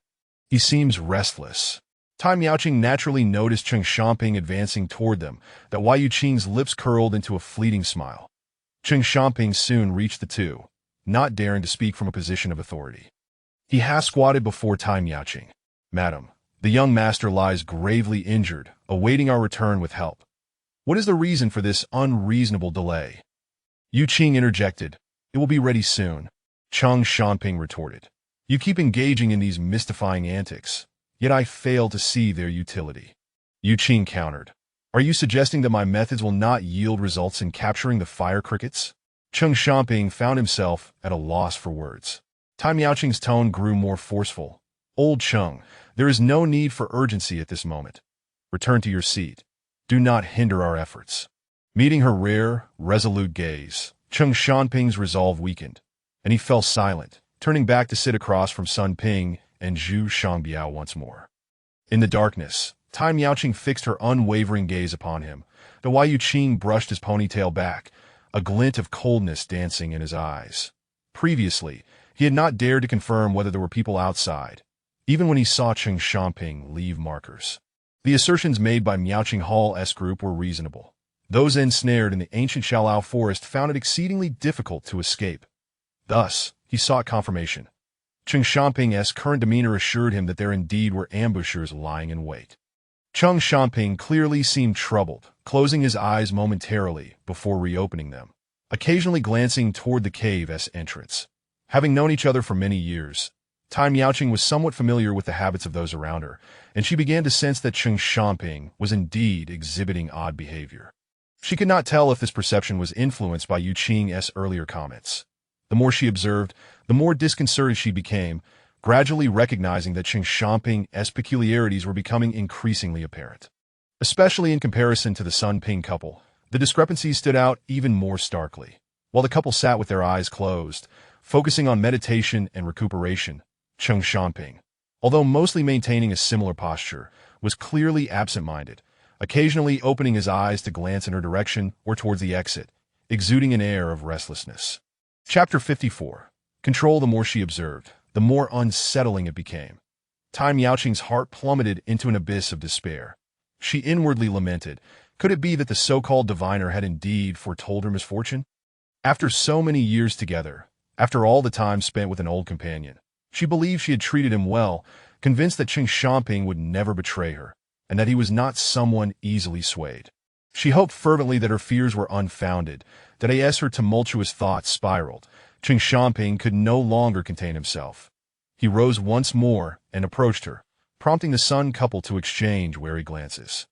He seems restless. Tai Miaoqing naturally noticed Cheng Xiaoping advancing toward them, that Wai Yu Qing's lips curled into a fleeting smile. Cheng Xiaoping soon reached the 2, not daring to speak from a position of authority. He half-squatted before Tai Miaoqing. Madam, the young master lies gravely injured, awaiting our return with help. What is the reason for this unreasonable delay? Yu Qing interjected. It will be ready soon. Cheng Xiaoping retorted. You keep engaging in these mystifying antics, yet I fail to see their utility. Yu Qing countered. Are you suggesting that my methods will not yield results in capturing the fire crickets? Cheng Xiaoping found himself at a loss for words. Tai Miaoqing's tone grew more forceful. Old Cheng, there is no need for urgency at this moment. Return to your seat. Do not hinder our efforts. Meeting her rare, resolute gaze, Cheng Xiaoping's resolve weakened, and he fell silent, turning back to sit across from Sun Ping and Zhu Shangbiao once more. In the darkness, Tai Miaoqing fixed her unwavering gaze upon him, though Wai Yu Qing brushed his ponytail back, a glint of coldness dancing in his eyes. Previously, he had not dared to confirm whether there were people outside, even when he saw Cheng Xiaoping leave markers. The assertions made by Miaoqing Hall's group were reasonable. Those ensnared in the ancient Xiaolao forest found it exceedingly difficult to escape. Thus, he sought confirmation. Cheng Xiaoping's current demeanor assured him that there indeed were ambushers lying in wait. Cheng Xiaoping clearly seemed troubled, closing his eyes momentarily before reopening them, occasionally glancing toward the cave's entrance. Having known each other for many years, Tai Miaoqing was somewhat familiar with the habits of those around her, and she began to sense that Cheng Xiaoping was indeed exhibiting odd behavior. She could not tell if this perception was influenced by Yu Qing's earlier comments. The more she observed, the more disconcerted she became, gradually recognizing that Chen Xiangping's peculiarities were becoming increasingly apparent. Especially in comparison to the Sun Ping couple, the discrepancies stood out even more starkly. While the couple sat with their eyes closed, focusing on meditation and recuperation, Chen Xiangping, although mostly maintaining a similar posture, was clearly absent-minded, occasionally opening his eyes to glance in her direction or towards the exit, exuding an air of restlessness. Chapter 54. Control. The more she observed, the more unsettling it became. Tai Miaoqing's heart plummeted into an abyss of despair. She inwardly lamented, could it be that the so-called diviner had indeed foretold her misfortune? After so many years together, after all the time spent with an old companion, she believed she had treated him well, convinced that Chen Xiangping would never betray her, and that he was not someone easily swayed. She hoped fervently that her fears were unfounded, that as her tumultuous thoughts spiraled, Chen Xiangping could no longer contain himself. He rose once more and approached her, prompting the Sun couple to exchange wary glances.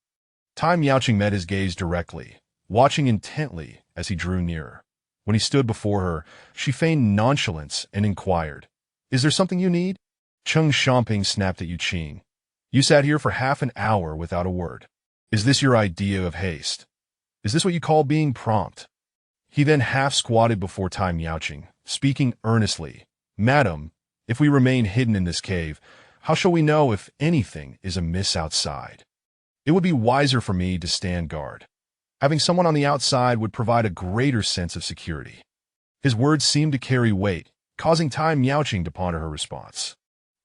Tai Miaoqing met his gaze directly, watching intently as he drew nearer. When he stood before her, she feigned nonchalance and inquired, "Is there something you need?" Chen Xiangping snapped at Yuqing. "You sat here for half an hour without a word. Is this your idea of haste? Is this what you call being prompt?" He then half-squatted before Tai Miaoqing, speaking earnestly. "Madam, if we remain hidden in this cave, how shall we know if anything is amiss outside? It would be wiser for me to stand guard. Having someone on the outside would provide a greater sense of security." His words seemed to carry weight, causing Tai Miaoqing to ponder her response.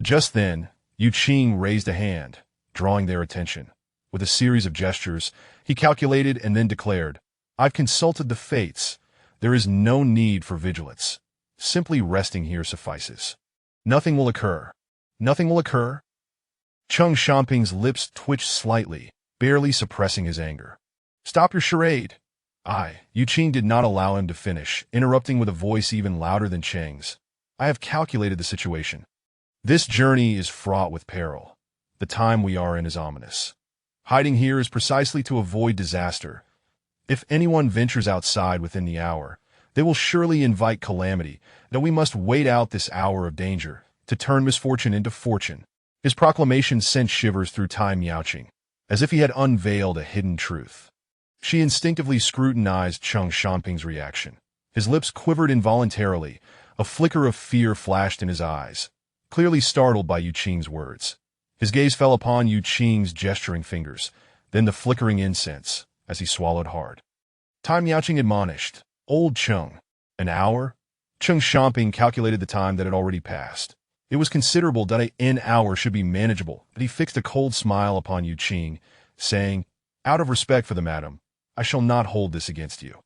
Just then, Yuqing raised a hand, drawing their attention. With a series of gestures, he calculated and then declared, "I've consulted the fates. There is no need for vigilance. Simply resting here suffices. Nothing will occur. Nothing will occur." Chen Xiangping's lips twitched slightly, barely suppressing his anger. "Stop your charade." Yuqing did not allow him to finish, interrupting with a voice even louder than Cheng's. "I have calculated the situation. This journey is fraught with peril. The time we are in is ominous. Hiding here is precisely to avoid disaster. If anyone ventures outside within the hour, they will surely invite calamity, that we must wait out this hour of danger, to turn misfortune into fortune." His proclamation sent shivers through Tai Miaoqing, as if he had unveiled a hidden truth. She instinctively scrutinized Chen Xiangping's reaction. His lips quivered involuntarily, a flicker of fear flashed in his eyes, clearly startled by Yuqing's words. His gaze fell upon Yuqing's gesturing fingers, then the flickering incense, as he swallowed hard. Tai Miaoqing admonished, "Old Chen, an hour?" Chen Xiangping calculated the time that had already passed. It was considerable that an hour should be manageable, but he fixed a cold smile upon Yuqing, saying, "Out of respect for the madam, I shall not hold this against you.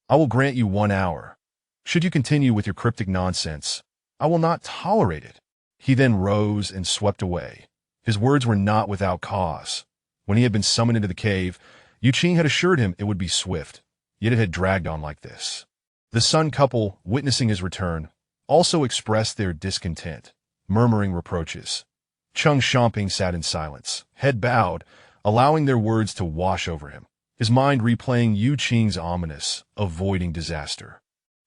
I will grant you 1 hour. Should you continue with your cryptic nonsense, I will not tolerate it." He then rose and swept away. His words were not without cause. When he had been summoned into the cave, Yuqing had assured him it would be swift, yet it had dragged on like this. The Sun couple, witnessing his return, also expressed their discontent, murmuring reproaches. Chen Xiangping sat in silence, head bowed, allowing their words to wash over him, his mind replaying Yuqing's ominous, avoiding disaster.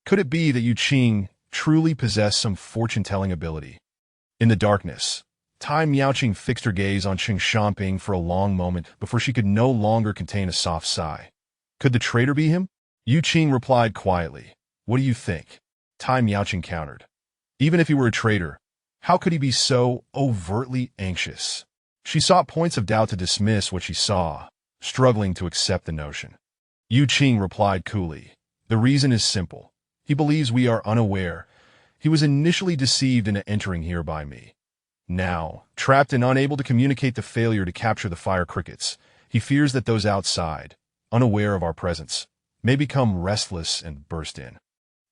Could it be that Yuqing truly possessed some fortune-telling ability? In the darkness, Tai Miaoqing fixed her gaze on Chen Xiangping for a long moment before she could no longer contain a soft sigh. Could the traitor be him? Yuqing replied quietly. "What do you think?" Tai Miaoqing countered. "Even if he were a traitor, how could he be so overtly anxious?" She sought points of doubt to dismiss what she saw, struggling to accept the notion. Yuqing replied coolly, "The reason is simple. He believes we are unaware. He was initially deceived into entering here by me. Now, trapped and unable to communicate the failure to capture the fire crickets, he fears that those outside, unaware of our presence, may become restless and burst in.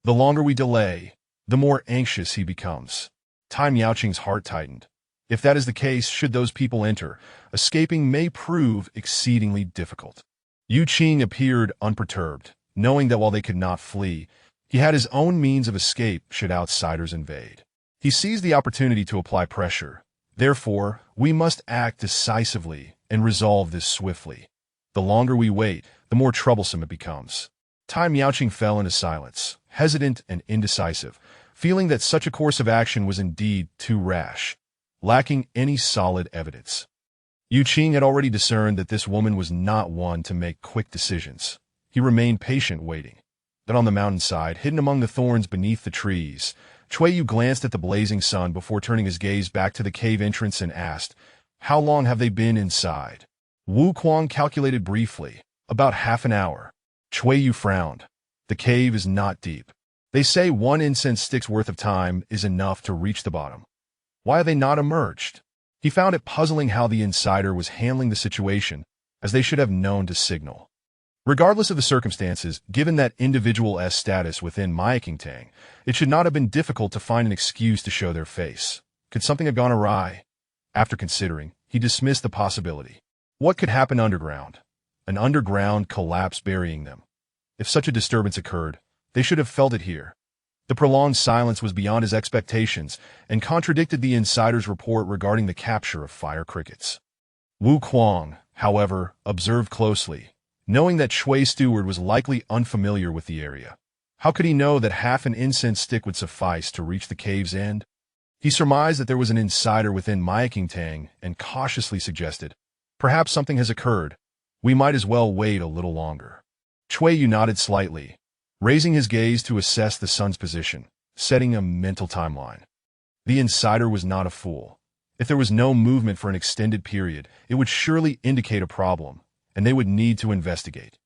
The longer we delay, the more anxious he becomes." Tai Miaoqing's heart tightened. If that is the case, should those people enter, escaping may prove exceedingly difficult. Yuqing appeared unperturbed, knowing that while they could not flee, he had his own means of escape should outsiders invade. He seized the opportunity to apply pressure. "Therefore, we must act decisively and resolve this swiftly. The longer we wait, the more troublesome it becomes." Tai Miaoqing fell into silence, hesitant and indecisive, feeling that such a course of action was indeed too rash, lacking any solid evidence. Yu Qing had already discerned that this woman was not one to make quick decisions. He remained patient, waiting. Then on the mountainside, hidden among the thorns beneath the trees, Cui Yu glanced at the blazing sun before turning his gaze back to the cave entrance and asked, "How long have they been inside?" Wu Kuang calculated briefly. "About half an hour." Cui Yu frowned. "The cave is not deep. They say one incense stick's worth of time is enough to reach the bottom. Why have they not emerged?" He found it puzzling how the insider was handling the situation, as they should have known to signal. Regardless of the circumstances, given that individual's status within Maikingtang, it should not have been difficult to find an excuse to show their face. Could something have gone awry? After considering, he dismissed the possibility. What could happen underground? An underground collapse burying them. If such a disturbance occurred, they should have felt it here. The prolonged silence was beyond his expectations and contradicted the insider's report regarding the capture of fire crickets. Wu Kuang, however, observed closely, knowing that Shui Steward was likely unfamiliar with the area. How could he know that half an incense stick would suffice to reach the cave's end? He surmised that there was an insider within Maikingtang and cautiously suggested, "Perhaps something has occurred. We might as well wait a little longer." Cui Yu nodded slightly, raising his gaze to assess the sun's position, setting a mental timeline. The insider was not a fool. If there was no movement for an extended period, it would surely indicate a problem, and they would need to investigate.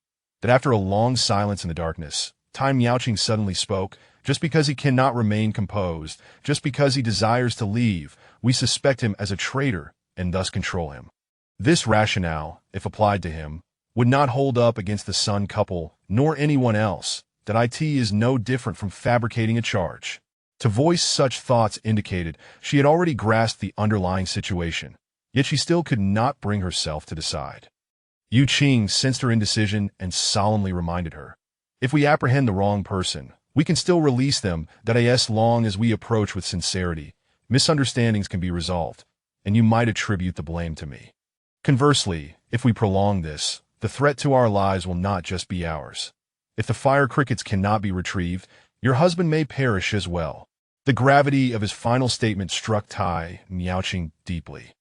That after a long silence in the darkness, Tai Miaoqing suddenly spoke. "Just because he cannot remain composed, just because he desires to leave, we suspect him as a traitor and thus control him." This rationale, if applied to him, would not hold up against the Sun couple, nor anyone else. That it is no different from fabricating a charge. To voice such thoughts indicated she had already grasped the underlying situation, yet she still could not bring herself to decide. Yu Qing sensed her indecision and solemnly reminded her, "If we apprehend the wrong person, we can still release them, that as long as we approach with sincerity, misunderstandings can be resolved, and you might attribute the blame to me. Conversely, if we prolong this, the threat to our lives will not just be ours. If the fire crickets cannot be retrieved, your husband may perish as well." The gravity of his final statement struck Tai Miaoqing deeply.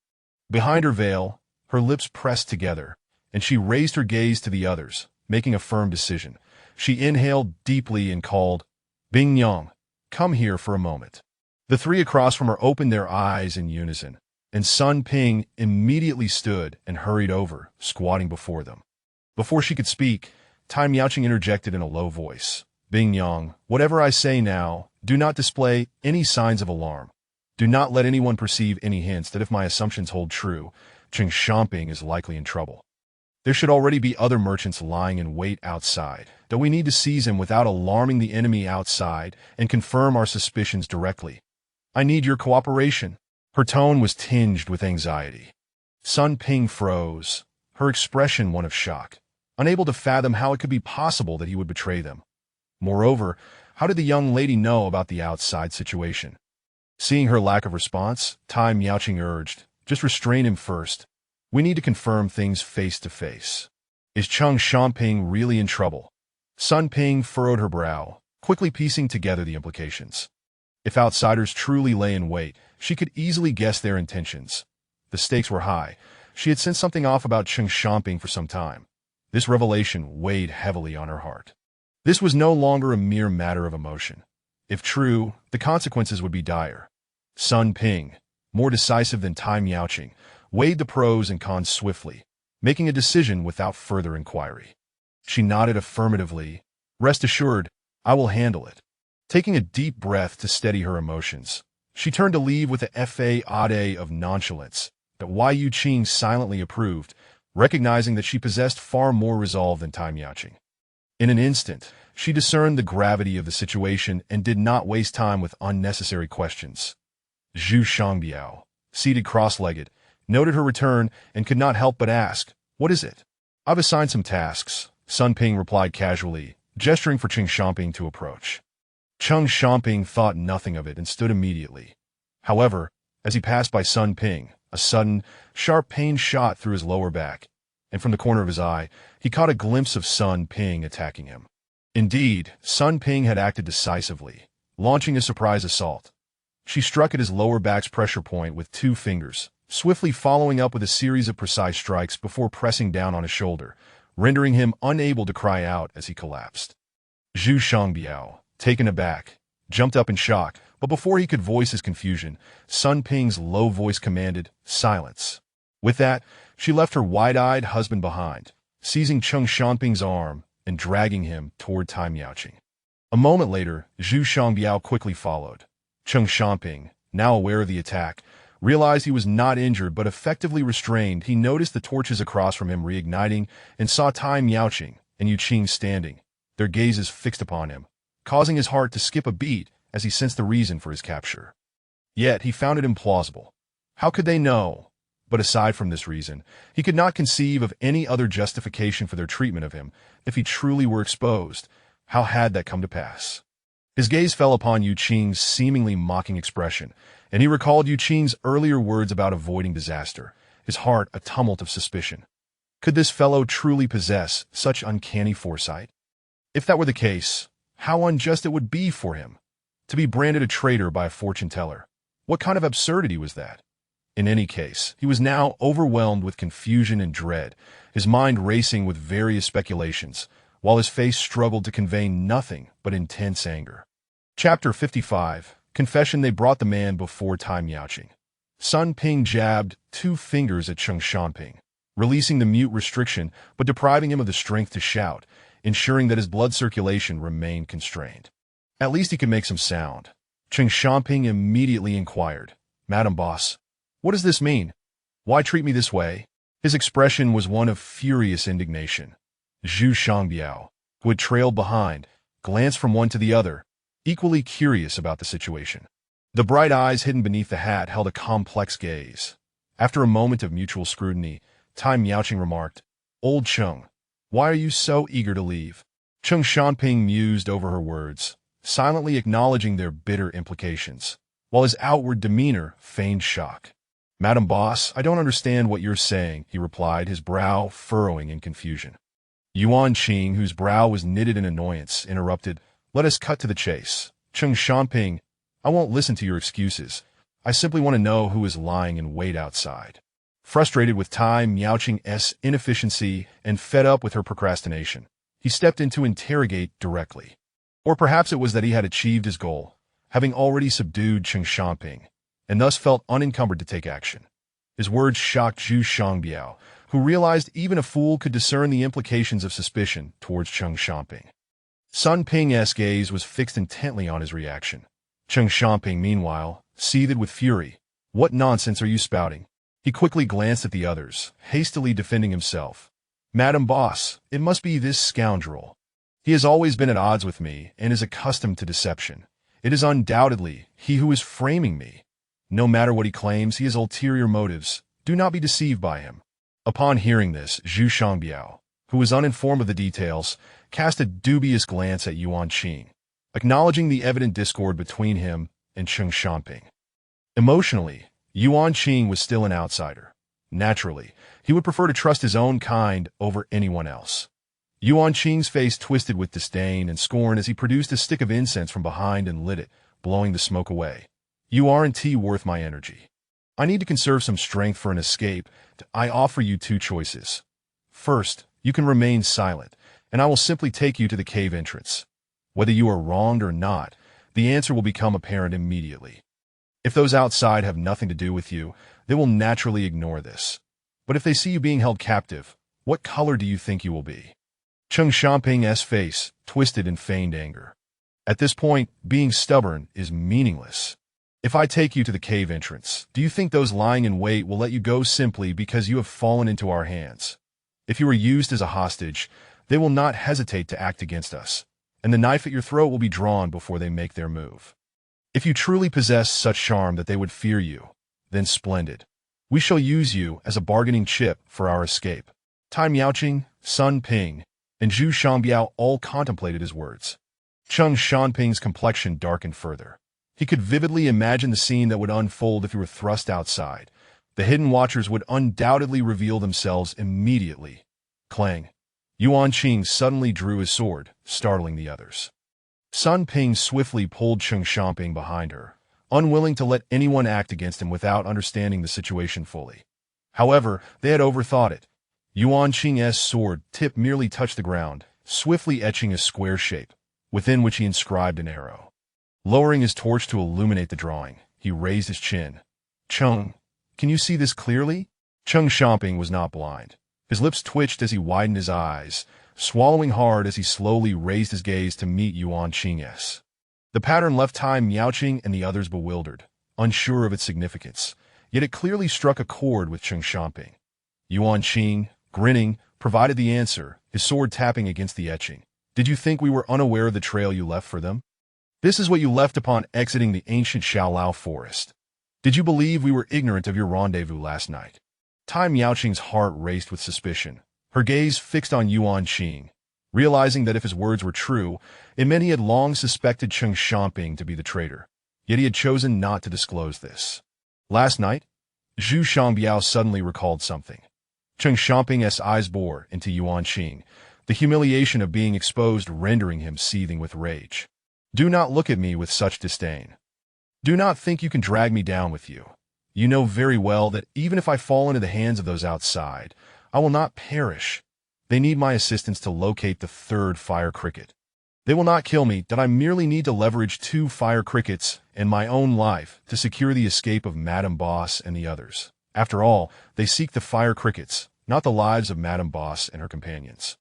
Behind her veil, her lips pressed together, and she raised her gaze to the others, making a firm decision. She inhaled deeply and called, "Bing Yang, come here for a moment." The three across from her opened their eyes in unison, and Sun Ping immediately stood and hurried over, squatting before them. Before she could speak, Tai Miaoqing interjected in a low voice, "Bing Yang, whatever I say now, do not display any signs of alarm. Do not let anyone perceive any hints that if my assumptions hold true, Cheng Xiaoping is likely in trouble. There should already be other merchants lying in wait outside, though we need to seize him without alarming the enemy outside and confirm our suspicions directly. I need your cooperation." Her tone was tinged with anxiety. Sun Ping froze, her expression one of shock, unable to fathom how it could be possible that he would betray them. Moreover, how did the young lady know about the outside situation? Seeing her lack of response, Tai Miaoqing urged, "Just restrain him first. We need to confirm things face to face. Is Cheng Xiaoping really in trouble?" Sun Ping furrowed her brow, quickly piecing together the implications. If outsiders truly lay in wait, she could easily guess their intentions. The stakes were high. She had sensed something off about Cheng Xiaoping for some time. This revelation weighed heavily on her heart. This was no longer a mere matter of emotion. If true, the consequences would be dire. Sun Ping, more decisive than Tai Miaoqing, weighed the pros and cons swiftly, making a decision without further inquiry. She nodded affirmatively. "Rest assured, I will handle it." Taking a deep breath to steady her emotions, she turned to leave with a facade of nonchalance that Yu Qing silently approved, recognizing that she possessed far more resolve than Tai Miaoqing. In an instant, she discerned the gravity of the situation and did not waste time with unnecessary questions. Zhu Shangbiao, seated cross-legged, noted her return and could not help but ask, "What is it?" "I've assigned some tasks," Sun Ping replied casually, gesturing for Cheng Xiaoping to approach. Cheng Xiaoping thought nothing of it and stood immediately. However, as he passed by Sun Ping, a sudden, sharp pain shot through his lower back, and from the corner of his eye, he caught a glimpse of Sun Ping attacking him. Indeed, Sun Ping had acted decisively, launching a surprise assault. She struck at his lower back's pressure point with 2 fingers, swiftly following up with a series of precise strikes before pressing down on his shoulder, rendering him unable to cry out as he collapsed. Zhu Shangbiao, taken aback, jumped up in shock, but before he could voice his confusion, Sun Ping's low voice commanded, "Silence." With that, she left her wide-eyed husband behind, seizing Cheng Shanping's arm and dragging him toward Tai Miaoqing. A moment later, Zhu Shangbiao quickly followed. Cheng Shanping, now aware of the attack, realized he was not injured but effectively restrained. He noticed the torches across from him reigniting and saw Tai Miaoqing and Yu Qing standing, their gazes fixed upon him, causing his heart to skip a beat as he sensed the reason for his capture. Yet he found it implausible. How could they know? But aside from this reason, he could not conceive of any other justification for their treatment of him. If he truly were exposed, how had that come to pass? His gaze fell upon Yu Qing's seemingly mocking expression, and he recalled Yu Qing's earlier words about avoiding disaster, his heart a tumult of suspicion. Could this fellow truly possess such uncanny foresight? If that were the case, how unjust it would be for him to be branded a traitor by a fortune-teller. What kind of absurdity was that? In any case, he was now overwhelmed with confusion and dread, his mind racing with various speculations, while his face struggled to convey nothing but intense anger. Chapter 55. Confession. They brought the man before Tai Miaoqing. Sun Ping jabbed 2 fingers at Cheng Shanping, releasing the mute restriction but depriving him of the strength to shout, ensuring that his blood circulation remained constrained. At least he could make some sound. Cheng Shanping immediately inquired, "Madam Boss, what does this mean? Why treat me this way?" His expression was one of furious indignation. Zhu Shangbiao, who had trailed behind, glanced from one to the other, equally curious about the situation. The bright eyes hidden beneath the hat held a complex gaze. After a moment of mutual scrutiny, Tai Miaoqing remarked, "Old Cheng, why are you so eager to leave?" Cheng Shanping mused over her words, silently acknowledging their bitter implications, while his outward demeanor feigned shock. "Madam Boss, I don't understand what you're saying," he replied, his brow furrowing in confusion. Yuan Qing, whose brow was knitted in annoyance, interrupted, "Let us cut to the chase. Cheng Shanping, I won't listen to your excuses. I simply want to know who is lying in wait outside." Frustrated with Tai Miaoqing's inefficiency and fed up with her procrastination, he stepped in to interrogate directly. Or perhaps it was that he had achieved his goal, having already subdued Cheng Shanping, and thus felt unencumbered to take action. His words shocked Zhu Shangbiao, who realized even a fool could discern the implications of suspicion towards Cheng Shanping. Sun Ping's gaze was fixed intently on his reaction. Cheng Shanping, meanwhile, seethed with fury. "What nonsense are you spouting?" He quickly glanced at the others, hastily defending himself. "Madam Boss, it must be this scoundrel. He has always been at odds with me and is accustomed to deception. It is undoubtedly he who is framing me. No matter what he claims, he has ulterior motives. Do not be deceived by him." Upon hearing this, Zhu Shangbiao, who was uninformed of the details, cast a dubious glance at Yuan Qing, acknowledging the evident discord between him and Cheng Shanping. Emotionally, Yuan Qing was still an outsider. Naturally, he would prefer to trust his own kind over anyone else. Yuan Qing's face twisted with disdain and scorn as he produced a stick of incense from behind and lit it, blowing the smoke away. "You aren't worth my energy. I need to conserve some strength for an escape. I offer you 2 choices. First, you can remain silent, and I will simply take you to the cave entrance. Whether you are wronged or not, the answer will become apparent immediately. If those outside have nothing to do with you, they will naturally ignore this. But if they see you being held captive, what color do you think you will be?" Cheng Shanping's face twisted in feigned anger. At this point, being stubborn is meaningless. "If I take you to the cave entrance, do you think those lying in wait will let you go simply because you have fallen into our hands? If you are used as a hostage, they will not hesitate to act against us, and the knife at your throat will be drawn before they make their move. If you truly possess such charm that they would fear you, then splendid. We shall use you as a bargaining chip for our escape." Tai Miaoqing, Sun Ping, and Zhu Shangbiao all contemplated his words. Cheng Shanping's complexion darkened further. He could vividly imagine the scene that would unfold if he were thrust outside. The hidden watchers would undoubtedly reveal themselves immediately. Clang. Yuan Qing suddenly drew his sword, startling the others. Sun Ping swiftly pulled Cheng Xiaoping behind her, unwilling to let anyone act against him without understanding the situation fully. However, they had overthought it. Yuan Qing's sword tip merely touched the ground, swiftly etching a square shape, within which he inscribed an arrow. Lowering his torch to illuminate the drawing, he raised his chin. "Cheng, can you see this clearly?" Cheng Xiaoping was not blind. His lips twitched as he widened his eyes, swallowing hard as he slowly raised his gaze to meet Yuan Qing's. The pattern left Tai Miaoqing and the others bewildered, unsure of its significance, yet it clearly struck a chord with Cheng Xiaoping. Yuan Qing, grinning, provided the answer, his sword tapping against the etching. "Did you think we were unaware of the trail you left for them? This is what you left upon exiting the ancient Shaolao forest. Did you believe we were ignorant of your rendezvous last night?" Tai Miaoqing's heart raced with suspicion, her gaze fixed on Yuan Qing. Realizing that if his words were true, it meant he had long suspected Cheng Xiaoping to be the traitor, yet he had chosen not to disclose this. Last night, Zhu Shangbiao suddenly recalled something. Cheng Xiaoping's eyes bore into Yuan Qing, the humiliation of being exposed rendering him seething with rage. "Do not look at me with such disdain. Do not think you can drag me down with you. You know very well that even if I fall into the hands of those outside, I will not perish. They need my assistance to locate the third fire cricket. They will not kill me, that I merely need to leverage 2 fire crickets and my own life to secure the escape of Madame Boss and the others. After all, they seek the fire crickets, not the lives of Madame Boss and her companions.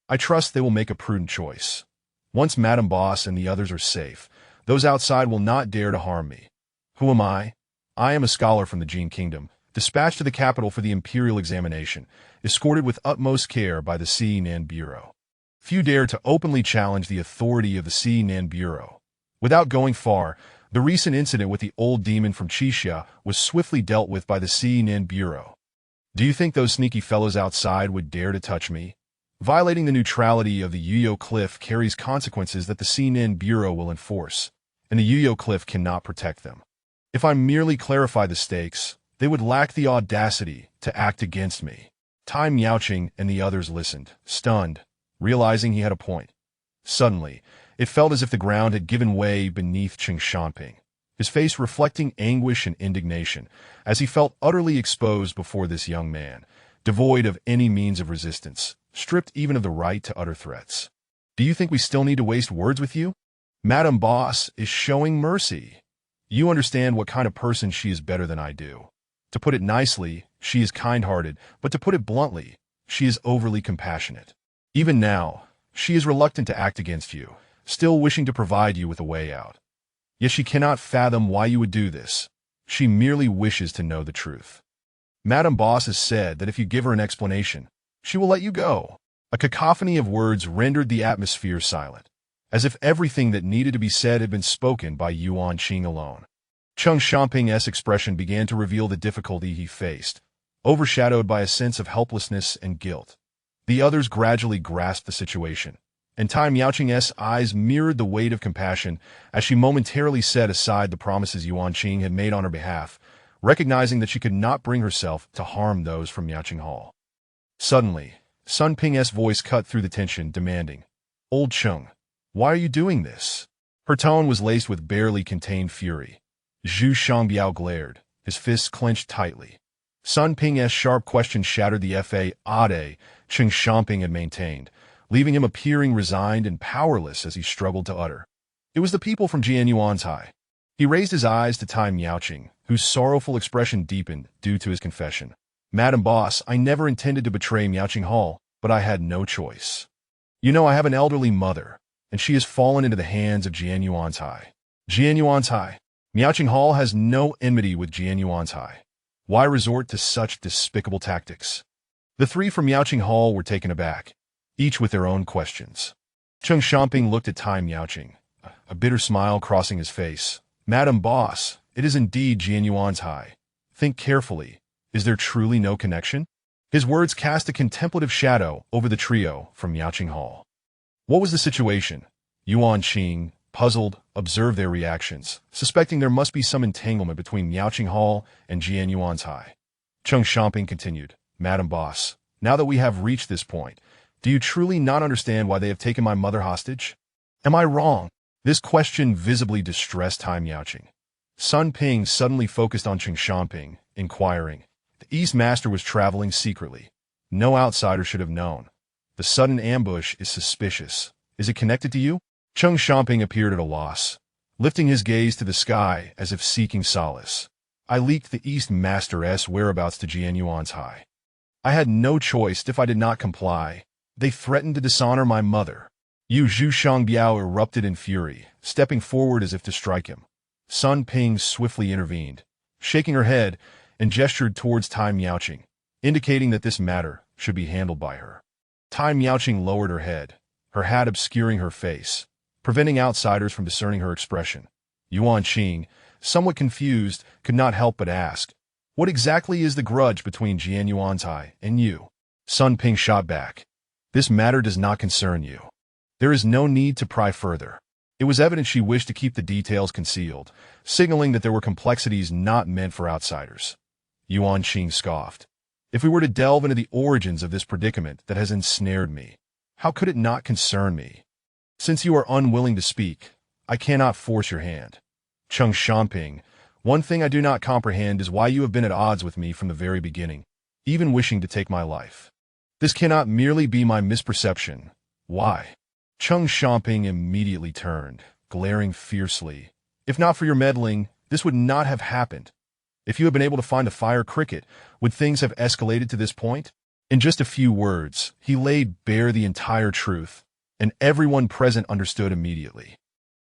I trust they will make a prudent choice. Once Madame Boss and the others are safe, those outside will not dare to harm me. Who am I? I am a scholar from the Jin Kingdom, dispatched to the capital for the imperial examination, escorted with utmost care by the Xinan Bureau. Few dare to openly challenge the authority of the Xinan Bureau. Without going far, the recent incident with the old demon from Qixia was swiftly dealt with by the Xinan Bureau. Do you think those sneaky fellows outside would dare to touch me? Violating the neutrality of the Yuyo Cliff carries consequences that the Xinan Bureau will enforce, and the Yuyo Cliff cannot protect them. If I merely clarify the stakes, they would lack the audacity to act against me." Tai Miaoqing and the others listened, stunned, realizing he had a point. Suddenly, it felt as if the ground had given way beneath Cheng Xiaoping, his face reflecting anguish and indignation, as he felt utterly exposed before this young man, devoid of any means of resistance, stripped even of the right to utter threats. "Do you think we still need to waste words with you? Madame Boss is showing mercy. You understand what kind of person she is better than I do. To put it nicely, she is kind-hearted, but to put it bluntly, she is overly compassionate. Even now, she is reluctant to act against you, still wishing to provide you with a way out. Yet she cannot fathom why you would do this. She merely wishes to know the truth. Madame Boss has said that if you give her an explanation, she will let you go." A cacophony of words rendered the atmosphere silent, as if everything that needed to be said had been spoken by Yuan Qing alone. Cheng Xiaoping's expression began to reveal the difficulty he faced, overshadowed by a sense of helplessness and guilt. The others gradually grasped the situation, and Tai Miaoqing's eyes mirrored the weight of compassion as she momentarily set aside the promises Yuan Qing had made on her behalf, recognizing that she could not bring herself to harm those from Miaoqing Hall. Suddenly, Sun Ping's voice cut through the tension, demanding, "Old Cheng, why are you doing this?" Her tone was laced with barely contained fury. Zhu Shangbiao glared, his fists clenched tightly. Sun Ping's sharp question shattered the fa-ade Cheng Xiaoping had maintained, leaving him appearing resigned and powerless as he struggled to utter. It was the people from Jianyuantai. He raised his eyes to Tai Miaoqing, whose sorrowful expression deepened due to his confession. "Madam Boss, I never intended to betray Miaoqing Hall, but I had no choice. You know I have an elderly mother, and she has fallen into the hands of Jianyuantai. Jianyuantai. Miaoqing Hall has no enmity with Jianyuantai. Why resort to such despicable tactics?" The 3 from Miaoqing Hall were taken aback, each with their own questions. Cheng Xiaoping looked at Tai Miaoqing, a bitter smile crossing his face. "Madam Boss, it is indeed Jianyuantai. Think carefully. Is there truly no connection?" His words cast a contemplative shadow over the trio from Miaoqing Hall. What was the situation? Yuan Qing, puzzled, observed their reactions, suspecting there must be some entanglement between Miaoqing Hall and Jianyuantai. Cheng Xiaoping continued, "Madam Boss, now that we have reached this point, Do you truly not understand why they have taken my mother hostage? Am I wrong? This question visibly distressed Tai Miaoqing. Sun Ping suddenly focused on Cheng Xiaoping, inquiring. The East Master was traveling secretly. No outsider should have known. The sudden ambush is suspicious. Is it connected to you? Cheng Xiaoping appeared at a loss, lifting his gaze to the sky as if seeking solace. I leaked the East Master's whereabouts to Jian Yuan's high. I had no choice if I did not comply. They threatened to dishonor my mother. Yu Zhu Shangbiao erupted in fury, stepping forward as if to strike him. Sun Ping swiftly intervened, shaking her head, and gestured towards Tai Miaoqing, indicating that this matter should be handled by her. Tai Miaoqing lowered her head, her hat obscuring her face, preventing outsiders from discerning her expression. Yuan Qing, somewhat confused, could not help but ask, "What exactly is the grudge between Jian Yuantai and you?" Sun Ping shot back. "This matter does not concern you. There is no need to pry further." It was evident she wished to keep the details concealed, signaling that there were complexities not meant for outsiders. Yuan Qing scoffed. "If we were to delve into the origins of this predicament that has ensnared me, how could it not concern me? Since you are unwilling to speak, I cannot force your hand. Cheng Xiaoping, one thing I do not comprehend is why you have been at odds with me from the very beginning, even wishing to take my life. This cannot merely be my misperception. Why?" Cheng Xiaoping immediately turned, glaring fiercely. "If not for your meddling, this would not have happened. If you had been able to find the fire cricket, would things have escalated to this point?" In just a few words, he laid bare the entire truth, and everyone present understood immediately.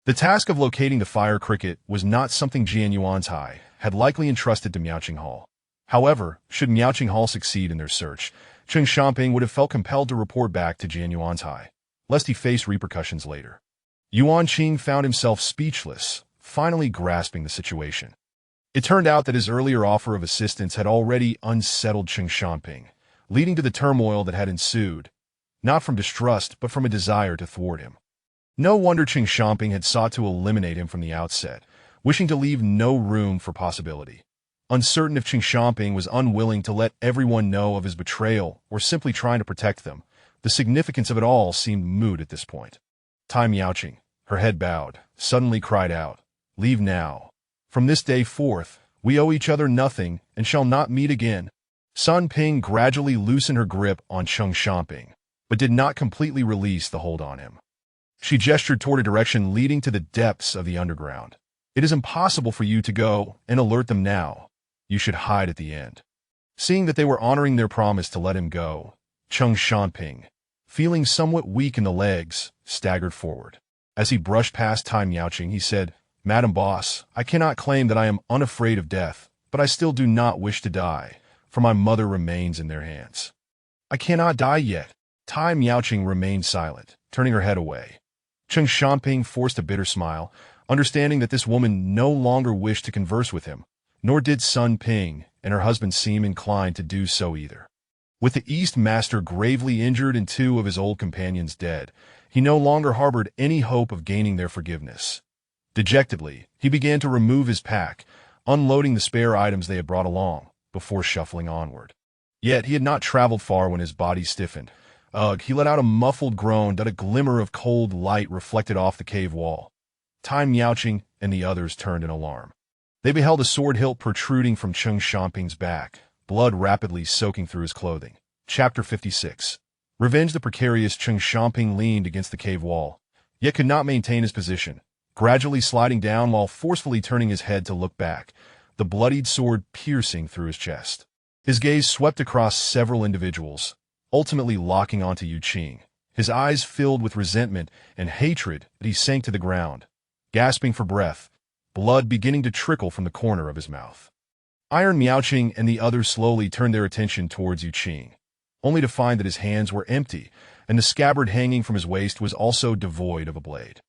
The task of locating the fire cricket was not something Jian Yuantai had likely entrusted to Miaoqing Hall. However, should Miaoqing Hall succeed in their search, Cheng Xiaoping would have felt compelled to report back to Jian Yuantai, lest he face repercussions later. Yuan Qing found himself speechless, finally grasping the situation. It turned out that his earlier offer of assistance had already unsettled Cheng Xiaoping, leading to the turmoil that had ensued, not from distrust but from a desire to thwart him. No wonder Cheng Xiaoping had sought to eliminate him from the outset, wishing to leave no room for possibility. Uncertain if Cheng Xiaoping was unwilling to let everyone know of his betrayal or simply trying to protect them, the significance of it all seemed moot at this point. Tai Miaoqing, her head bowed, suddenly cried out, "Leave now. From this day forth, we owe each other nothing and shall not meet again." Sun Ping gradually loosened her grip on Cheng Xiaoping, but did not completely release the hold on him. She gestured toward a direction leading to the depths of the underground. "It is impossible for you to go and alert them now. You should hide at the end." Seeing that they were honoring their promise to let him go, Cheng Xiaoping, feeling somewhat weak in the legs, staggered forward. As he brushed past Tai Miaoqing, he said, "Madam Boss, I cannot claim that I am unafraid of death, but I still do not wish to die, for my mother remains in their hands." "I cannot die yet." Tai Miaoqing remained silent, turning her head away. Cheng Xiaoping forced a bitter smile, understanding that this woman no longer wished to converse with him, nor did Sun Ping and her husband seem inclined to do so either. With the East Master gravely injured and 2 of his old companions dead, he no longer harbored any hope of gaining their forgiveness. Dejectedly, he began to remove his pack, unloading the spare items they had brought along, before shuffling onward. Yet he had not traveled far when his body stiffened. Ugh, he let out a muffled groan that a glimmer of cold light reflected off the cave wall. Tai Miaoqing and the others turned in alarm. They beheld a sword hilt protruding from Cheng Xiaoping's back, blood rapidly soaking through his clothing. Chapter 56. Revenge. The precarious Cheng Xiaoping leaned against the cave wall, yet could not maintain his position, gradually sliding down while forcefully turning his head to look back, the bloodied sword piercing through his chest. His gaze swept across several individuals, ultimately locking onto Yu Qing, his eyes filled with resentment and hatred that he sank to the ground, gasping for breath, blood beginning to trickle from the corner of his mouth. Iron Miaoqing and the others slowly turned their attention towards Yu Qing, only to find that his hands were empty, and the scabbard hanging from his waist was also devoid of a blade.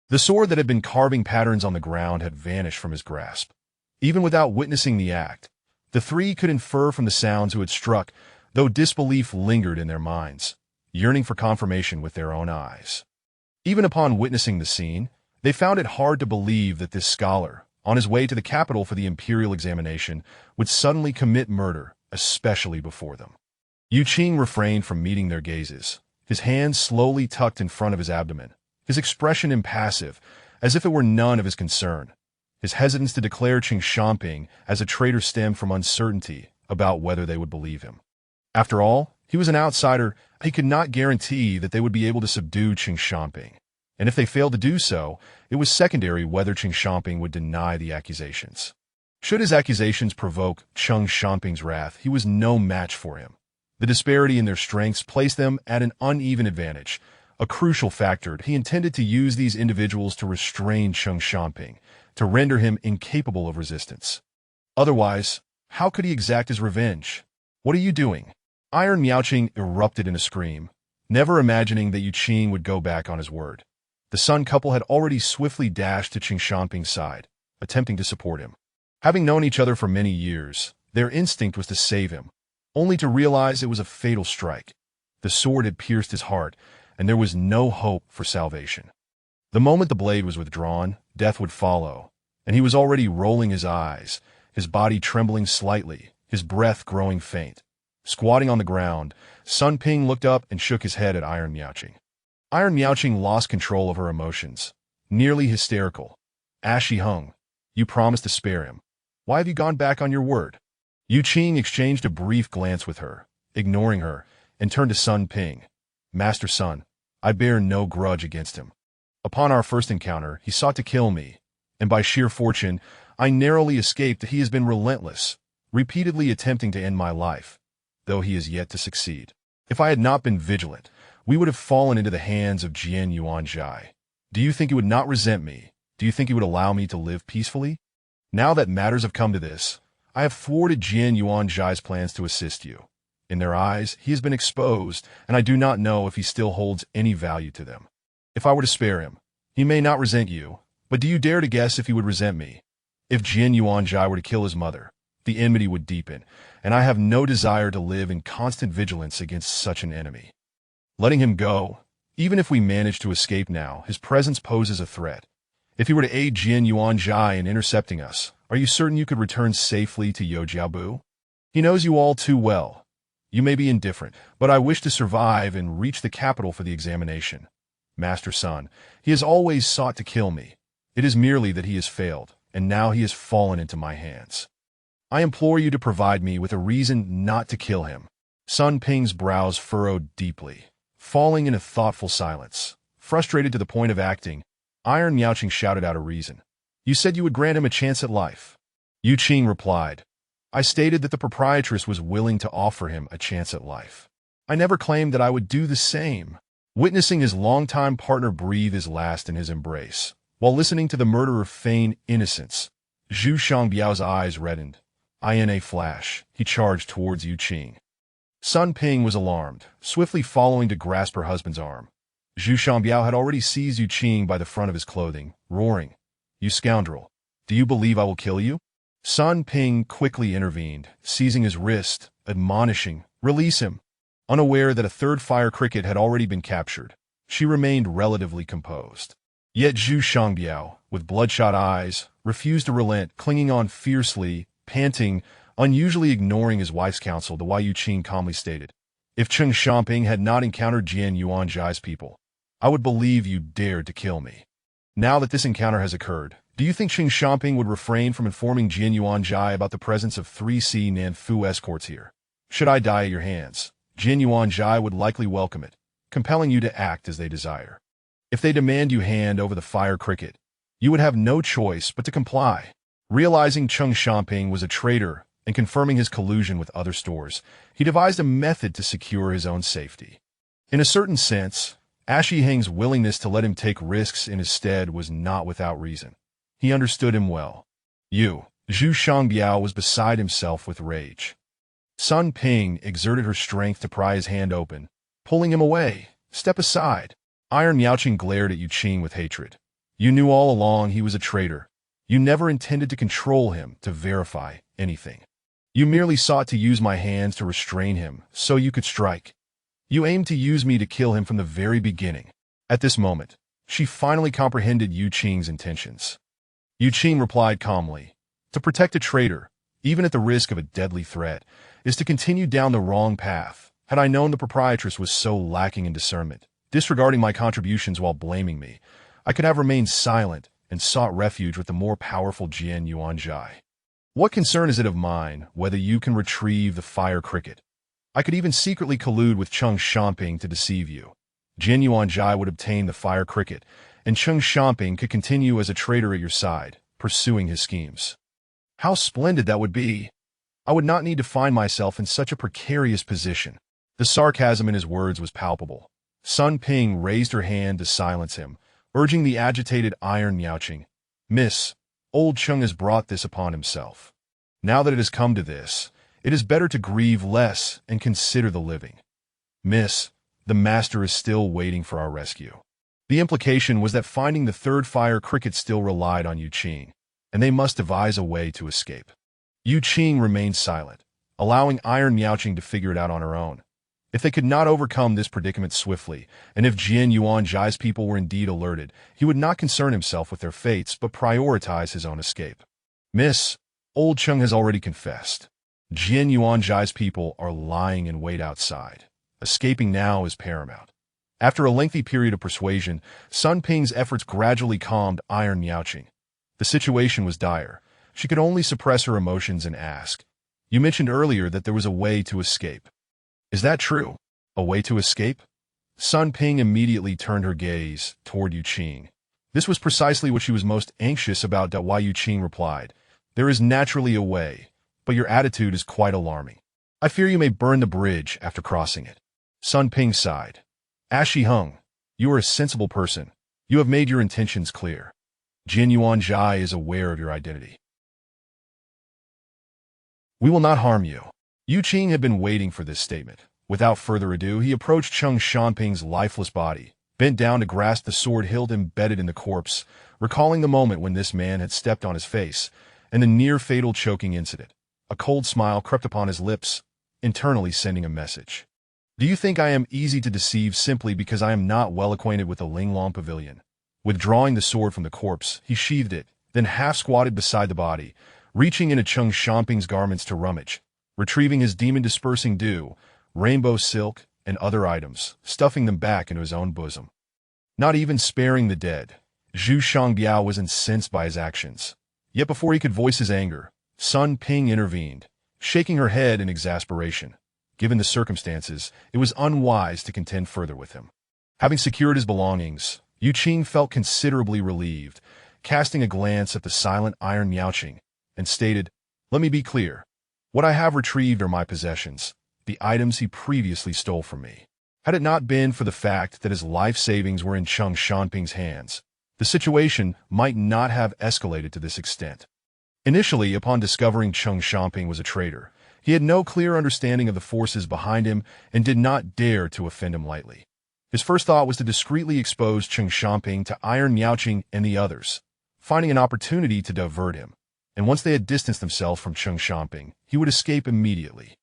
The sword that had been carving patterns on the ground had vanished from his grasp. Even without witnessing the act, the 3 could infer from the sounds who had struck, though disbelief lingered in their minds, yearning for confirmation with their own eyes. Even upon witnessing the scene, they found it hard to believe that this scholar, on his way to the capital for the imperial examination, would suddenly commit murder, especially before them. Yu Qing refrained from meeting their gazes, his hands slowly tucked in front of his abdomen, his expression impassive, as if it were none of his concern. His hesitance to declare Qin Shangping as a traitor stemmed from uncertainty about whether they would believe him. After all, he was an outsider. He could not guarantee that they would be able to subdue Qin Shangping. And if they failed to do so, it was secondary whether Qin Shangping would deny the accusations. Should his accusations provoke Qin Shangping's wrath, he was no match for him. The disparity in their strengths placed them at an uneven advantage, a crucial factor. He intended to use these individuals to restrain Qin Shangping, to render him incapable of resistance. Otherwise, how could he exact his revenge? "What are you doing?" Iron Miaoqing erupted in a scream, never imagining that Yu Qing would go back on his word. The Sun couple had already swiftly dashed to Qin Shangping's side, attempting to support him. Having known each other for many years, their instinct was to save him, only to realize it was a fatal strike. The sword had pierced his heart, and there was no hope for salvation. The moment the blade was withdrawn, death would follow, and he was already rolling his eyes, his body trembling slightly, his breath growing faint. Squatting on the ground, Sun Ping looked up and shook his head at Iron Miaoqing. Iron Miaoqing lost control of her emotions, nearly hysterical. As she hung, "You promised to spare him. Why have you gone back on your word?" Yu Qing exchanged a brief glance with her, ignoring her, and turned to Sun Ping. "Master Sun, I bear no grudge against him. Upon our first encounter, he sought to kill me, and by sheer fortune, I narrowly escaped. He has been relentless, repeatedly attempting to end my life, though he is yet to succeed. If I had not been vigilant, we would have fallen into the hands of Jian Yuanzhai. Do you think he would not resent me? Do you think he would allow me to live peacefully? Now that matters have come to this, I have thwarted Jian Yuanzhai's plans to assist you. In their eyes, he has been exposed, and I do not know if he still holds any value to them. If I were to spare him, he may not resent you, but do you dare to guess if he would resent me? If Jian Yuanzhai were to kill his mother, the enmity would deepen, and I have no desire to live in constant vigilance against such an enemy. Letting him go, even if we manage to escape now, his presence poses a threat. If he were to aid Jian Yuanzhai in intercepting us, are you certain you could return safely to Youjiaobu? He knows you all too well. You may be indifferent, but I wish to survive and reach the capital for the examination. Master Sun, he has always sought to kill me. It is merely that he has failed, and now he has fallen into my hands. I implore you to provide me with a reason not to kill him." Sun Ping's brows furrowed deeply, falling in a thoughtful silence. Frustrated to the point of acting, Iron Miaoqing shouted out a reason. "You said you would grant him a chance at life." Yu Qing replied, "I stated that the proprietress was willing to offer him a chance at life. I never claimed that I would do the same." Witnessing his longtime partner breathe his last in his embrace, while listening to the murderer feign innocence, Zhu Shangbiao's eyes reddened. In a flash, he charged towards Yu Qing. Sun Ping was alarmed, swiftly following to grasp her husband's arm. Zhu Shangbiao had already seized Yu Qing by the front of his clothing, roaring, "You scoundrel! Do you believe I will kill you?" Sun Ping quickly intervened, seizing his wrist, admonishing, "Release him." Unaware that a third fire cricket had already been captured, she remained relatively composed. Yet Zhu Shangbiao, with bloodshot eyes, refused to relent, clinging on fiercely, panting, unusually ignoring his wife's counsel. The Yu Qing calmly stated, "If Qin Shangping had not encountered Jian Yuanzhai's people, I would believe you dared to kill me. Now that this encounter has occurred, do you think Qin Shangping would refrain from informing Jian Yuanzhai about the presence of 3C Nanfu escorts here? Should I die at your hands, Jian Yuanzhai would likely welcome it, compelling you to act as they desire. If they demand you hand over the fire cricket, you would have no choice but to comply." Realizing Qin Shangping was a traitor and confirming his collusion with other stores, he devised a method to secure his own safety. In a certain sense, Ashi Heng's willingness to let him take risks in his stead was not without reason. He understood him well. Zhu Shangbiao was beside himself with rage. Sun Ping exerted her strength to pry his hand open, pulling him away. "Step aside." Iron Miaoqing glared at Yu Qing with hatred. "You knew all along he was a traitor. You never intended to control him, to verify anything. You merely sought to use my hands to restrain him, so you could strike. You aimed to use me to kill him from the very beginning." At this moment, she finally comprehended Yu Qing's intentions. Yu Qing replied calmly, "To protect a traitor, even at the risk of a deadly threat, is to continue down the wrong path. Had I known the proprietress was so lacking in discernment, disregarding my contributions while blaming me, I could have remained silent and sought refuge with the more powerful Jian Yuanzhai. What concern is it of mine whether you can retrieve the fire cricket? I could even secretly collude with Cheng Xiaoping to deceive you. Jian Yuanzhai would obtain the fire cricket, and Cheng Xiaoping could continue as a traitor at your side, pursuing his schemes. How splendid that would be! I would not need to find myself in such a precarious position. The sarcasm in his words was palpable. Sun Ping raised her hand to silence him, urging the agitated Iron Miaoqing. Miss, old Cheng has brought this upon himself. Now that it has come to this, it is better to grieve less and consider the living. Miss, the master is still waiting for our rescue. The implication was that finding the third fire cricket still relied on Yu Qing, and they must devise a way to escape. Yu Qing remained silent, allowing Iron Miaoqing to figure it out on her own. If they could not overcome this predicament swiftly, and if Jian Yuanzhai's people were indeed alerted, he would not concern himself with their fates but prioritize his own escape. Miss, old Cheng has already confessed. Jian Yuanzhai's people are lying in wait outside. Escaping now is paramount. After a lengthy period of persuasion, Sun Ping's efforts gradually calmed Iron Miaoqing. The situation was dire. She could only suppress her emotions and ask, "You mentioned earlier that there was a way to escape. Is that true? A way to escape?" Sun Ping immediately turned her gaze toward Yu Qing. This was precisely what she was most anxious about. Why Yu Qing replied, "There is naturally a way, but your attitude is quite alarming. I fear you may burn the bridge after crossing it." Sun Ping sighed. "Ashi Hung, you are a sensible person. You have made your intentions clear. Jian Yuanzhai is aware of your identity. We will not harm you." Yu Qing had been waiting for this statement. Without further ado, he approached Cheng Xiaoping's lifeless body, bent down to grasp the sword hilt embedded in the corpse, recalling the moment when this man had stepped on his face, and the near-fatal choking incident. A cold smile crept upon his lips, internally sending a message. "Do you think I am easy to deceive simply because I am not well acquainted with the Linglong Pavilion?" Withdrawing the sword from the corpse, he sheathed it, then half-squatted beside the body, reaching into Cheng Xiaoping's garments to rummage, retrieving his demon-dispersing dew, rainbow silk, and other items, stuffing them back into his own bosom. Not even sparing the dead, Zhu Shangbiao was incensed by his actions. Yet before he could voice his anger, Sun Ping intervened, shaking her head in exasperation. Given the circumstances, it was unwise to contend further with him. Having secured his belongings, Yu Qing felt considerably relieved, casting a glance at the silent Iron Miaoqing, and stated, "Let me be clear. What I have retrieved are my possessions, the items he previously stole from me. Had it not been for the fact that his life savings were in Cheng Xiaoping's hands, the situation might not have escalated to this extent." Initially, upon discovering Cheng Xiaoping was a traitor, he had no clear understanding of the forces behind him and did not dare to offend him lightly. His first thought was to discreetly expose Cheng Xiaoping to Iron Miaoqing and the others, finding an opportunity to divert him, and once they had distanced themselves from Cheng Xiaoping, he would escape immediately.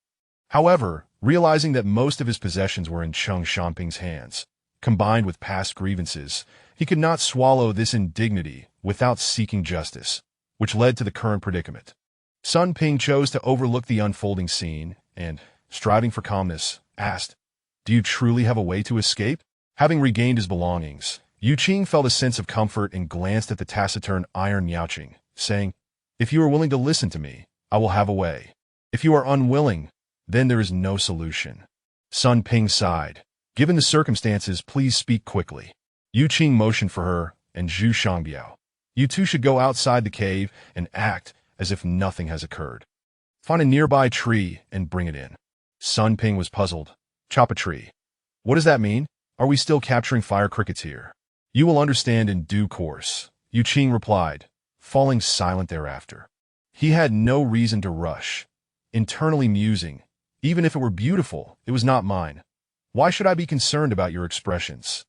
However, realizing that most of his possessions were in Cheng Xiaoping's hands, combined with past grievances, he could not swallow this indignity without seeking justice, which led to the current predicament. Sun Ping chose to overlook the unfolding scene and, striving for calmness, asked, "Do you truly have a way to escape?" Having regained his belongings, Yu Qing felt a sense of comfort and glanced at the taciturn Iron Miaoqing, saying, "If you are willing to listen to me, I will have a way. If you are unwilling, then there is no solution." Sun Ping sighed. "Given the circumstances, please speak quickly." Yu Qing motioned for her and Zhu Shangbiao. "You two should go outside the cave and act as if nothing has occurred. Find a nearby tree and bring it in." Sun Ping was puzzled. "Chop a tree. What does that mean? Are we still capturing fire crickets here?" "You will understand in due course," Yu Qing replied, falling silent thereafter. He had no reason to rush, internally musing, "Even if it were beautiful, it was not mine. Why should I be concerned about your expressions?"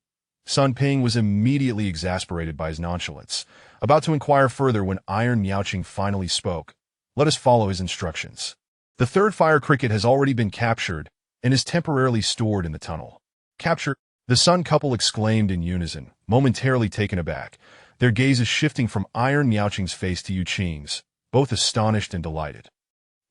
Sun Ping was immediately exasperated by his nonchalance, about to inquire further when Iron Miaoqing finally spoke. "Let us follow his instructions. The third fire cricket has already been captured and is temporarily stored in the tunnel." "Capture?" the Sun couple exclaimed in unison, momentarily taken aback, their gazes shifting from Iron Miaoqing's face to Yu Qing's, both astonished and delighted.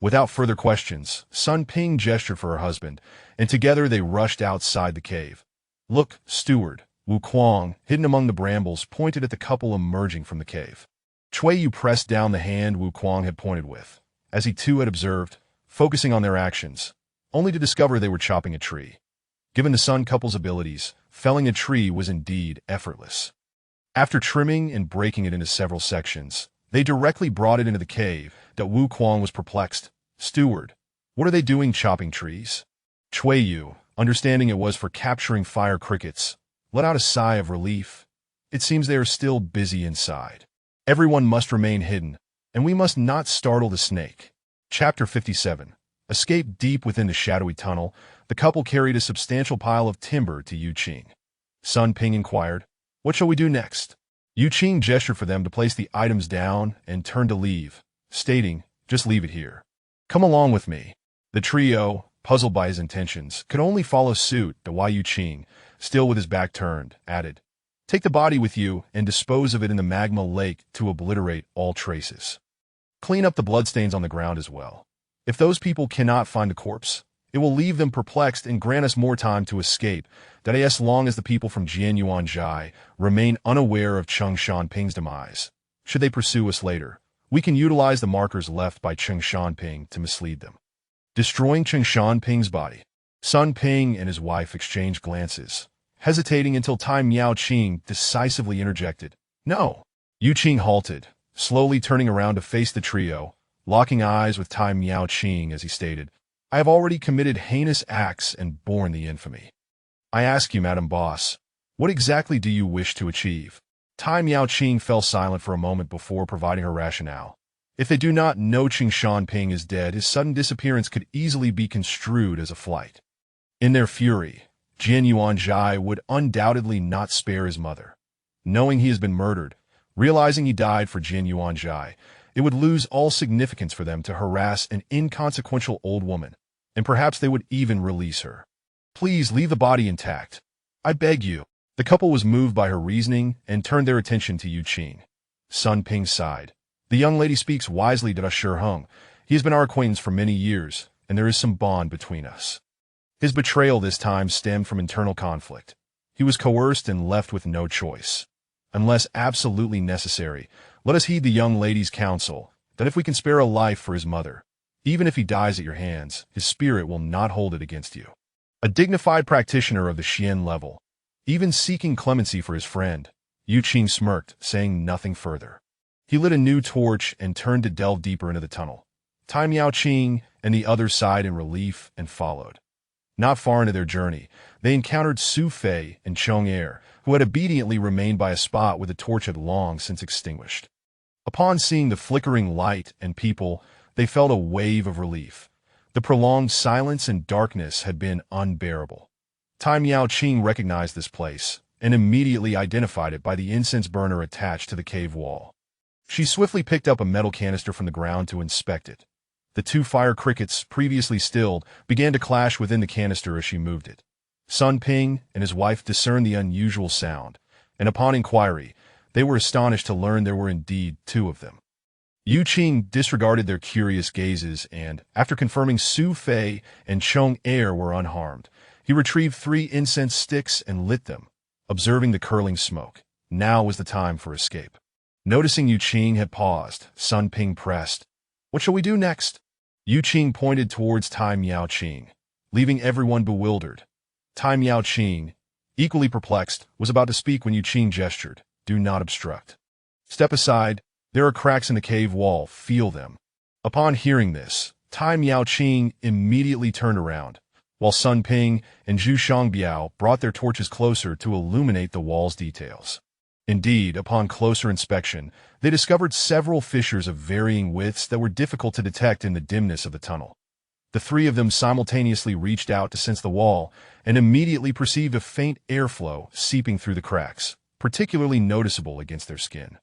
Without further questions, Sun Ping gestured for her husband, and together they rushed outside the cave. "Look, steward," Wu Kuang, hidden among the brambles, pointed at the couple emerging from the cave. Chui Yu pressed down the hand Wu Kuang had pointed with, as he too had observed, focusing on their actions, only to discover they were chopping a tree. Given the Sun couple's abilities, felling a tree was indeed effortless. After trimming and breaking it into several sections, they directly brought it into the cave. That Wu Kuang was perplexed. "Steward, what are they doing chopping trees?" Chui Yu, understanding it was for capturing fire crickets, let out a sigh of relief. "It seems they are still busy inside. Everyone must remain hidden, and we must not startle the snake." Chapter 57. Escape. Deep within the shadowy tunnel, the couple carried a substantial pile of timber to Yu Qing. Sun Ping inquired, "What shall we do next?" Yu Qing gestured for them to place the items down and turned to leave, stating, "Just leave it here. Come along with me." The trio, puzzled by his intentions, could only follow suit. The Yu Qing, still with his back turned, added, "Take the body with you and dispose of it in the magma lake to obliterate all traces. Clean up the bloodstains on the ground as well. If those people cannot find the corpse, it will leave them perplexed and grant us more time to escape, that as long as the people from Jianyuanzhai remain unaware of Cheng Shanping's demise. Should they pursue us later, we can utilize the markers left by Cheng Shanping to mislead them." Destroying Cheng Shanping's body. Sun Ping and his wife exchanged glances, hesitating until Tai Miao Qing decisively interjected, "No." Yu Qing halted, slowly turning around to face the trio, locking eyes with Tai Miao Qing as he stated, "I have already committed heinous acts and borne the infamy. I ask you, Madam Boss, what exactly do you wish to achieve?" Tai Miao Qing fell silent for a moment before providing her rationale. If they do not know Cheng Shanping is dead, his sudden disappearance could easily be construed as a flight. In their fury, Jianyuanzhai would undoubtedly not spare his mother. Knowing he has been murdered, realizing he died for Jianyuanzhai, it would lose all significance for them to harass an inconsequential old woman, and perhaps they would even release her. "Please leave the body intact. I beg you." The couple was moved by her reasoning and turned their attention to Yu Qing. Sun Ping sighed. "The young lady speaks wisely, Da Shi Hung. He has been our acquaintance for many years, and there is some bond between us." His betrayal this time stemmed from internal conflict. He was coerced and left with no choice. Unless absolutely necessary, let us heed the young lady's counsel, that if we can spare a life for his mother, even if he dies at your hands, his spirit will not hold it against you. A dignified practitioner of the Xian level, even seeking clemency for his friend, Yu Qing smirked, saying nothing further. He lit a new torch and turned to delve deeper into the tunnel. Tai Miao Qing and the others sighed in relief and followed. Not far into their journey, they encountered Su Fei and Cheng Er, who had obediently remained by a spot where the torch had long since extinguished. Upon seeing the flickering light and people, they felt a wave of relief. The prolonged silence and darkness had been unbearable. Tai Miao Qing recognized this place and immediately identified it by the incense burner attached to the cave wall. She swiftly picked up a metal canister from the ground to inspect it. The two fire crickets, previously stilled, began to clash within the canister as she moved it. Sun Ping and his wife discerned the unusual sound, and upon inquiry, they were astonished to learn there were indeed two of them. Yu Qing disregarded their curious gazes and, after confirming Su Fei and Cheng Er were unharmed, he retrieved 3 incense sticks and lit them, observing the curling smoke. Now was the time for escape. Noticing Yu Qing had paused, Sun Ping pressed, "What shall we do next?" Yu Qing pointed towards Tai Miao Qing, leaving everyone bewildered. Tai Miao Qing, equally perplexed, was about to speak when Yu Qing gestured, "Do not obstruct. Step aside, there are cracks in the cave wall, feel them." Upon hearing this, Tai Miao Qing immediately turned around, while Sun Ping and Zhu Shangbiao brought their torches closer to illuminate the wall's details. Indeed, upon closer inspection, they discovered several fissures of varying widths that were difficult to detect in the dimness of the tunnel. The 3 of them simultaneously reached out to sense the wall and immediately perceived a faint airflow seeping through the cracks, particularly noticeable against their skin.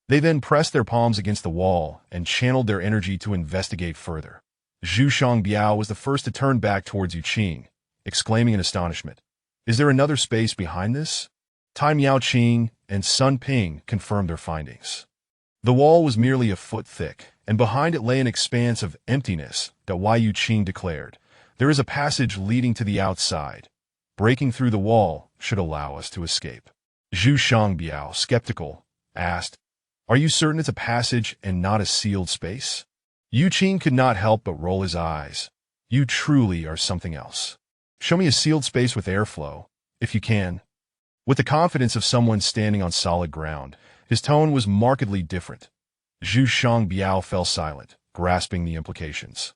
They then pressed their palms against the wall and channeled their energy to investigate further. Zhu Shangbiao was the first to turn back towards Yu Qing, exclaiming in astonishment, "Is there another space behind this?" Tai Miao Qing and Sun Ping confirmed their findings. The wall was merely a foot thick, and behind it lay an expanse of emptiness that Yu Qing declared, "There is a passage leading to the outside. Breaking through the wall should allow us to escape." Zhu Shangbiao, skeptical, asked, "Are you certain it's a passage and not a sealed space?" Yu Qing could not help but roll his eyes. "You truly are something else. Show me a sealed space with airflow, if you can." With the confidence of someone standing on solid ground, his tone was markedly different. Zhu Shangbiao fell silent, grasping the implications.